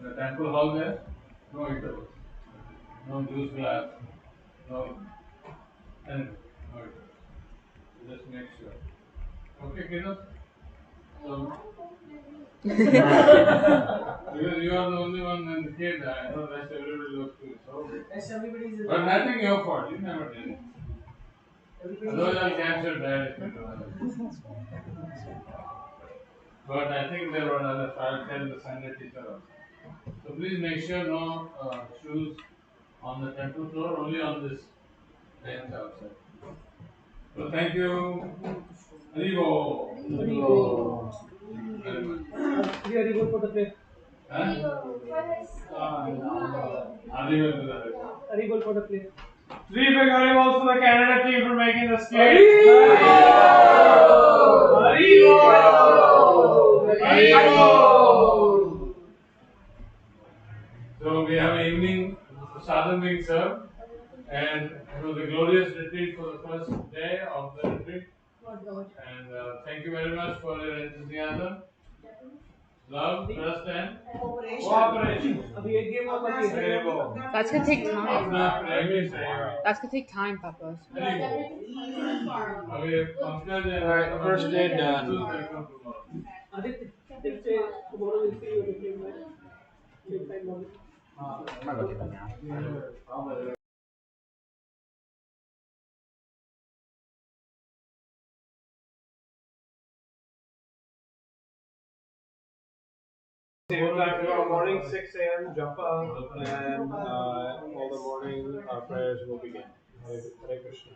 [SPEAKER 2] In the temple hall there, no eatables, no juice glass, no anything, no eatables. Just make sure. Okay, kiddos? So, because you are the only one and the kid, I know rest everybody goes to it. So, but nothing your fault, you never did it. Otherwise I'll capture that if you do it. But I think there were other, I'll tell the Sunday teacher also. So please make sure no shoes on the temple floor, only on this bench outside. So thank you. Haribo.
[SPEAKER 18] Haribo.
[SPEAKER 2] Very much.
[SPEAKER 18] Haribo for the prayer.
[SPEAKER 2] Haribo
[SPEAKER 18] for the prayer.
[SPEAKER 1] 3 big Haribos for the Canada team for making the skate. Haribo.
[SPEAKER 2] So we have evening sadhana being served, and it was a glorious retreat for the first day of the retreat. And thank you very much for your enthusiasm, love, trust, and cooperation.
[SPEAKER 5] That's gonna take time. That's gonna take time, Papa.
[SPEAKER 1] Alright, first day done.
[SPEAKER 18] Tomorrow we'll see you at the same time.
[SPEAKER 12] I'm not looking at that now.
[SPEAKER 1] Same time tomorrow morning, 6 a.m. Japa, and all the morning our prayers will begin. Hare Krishna.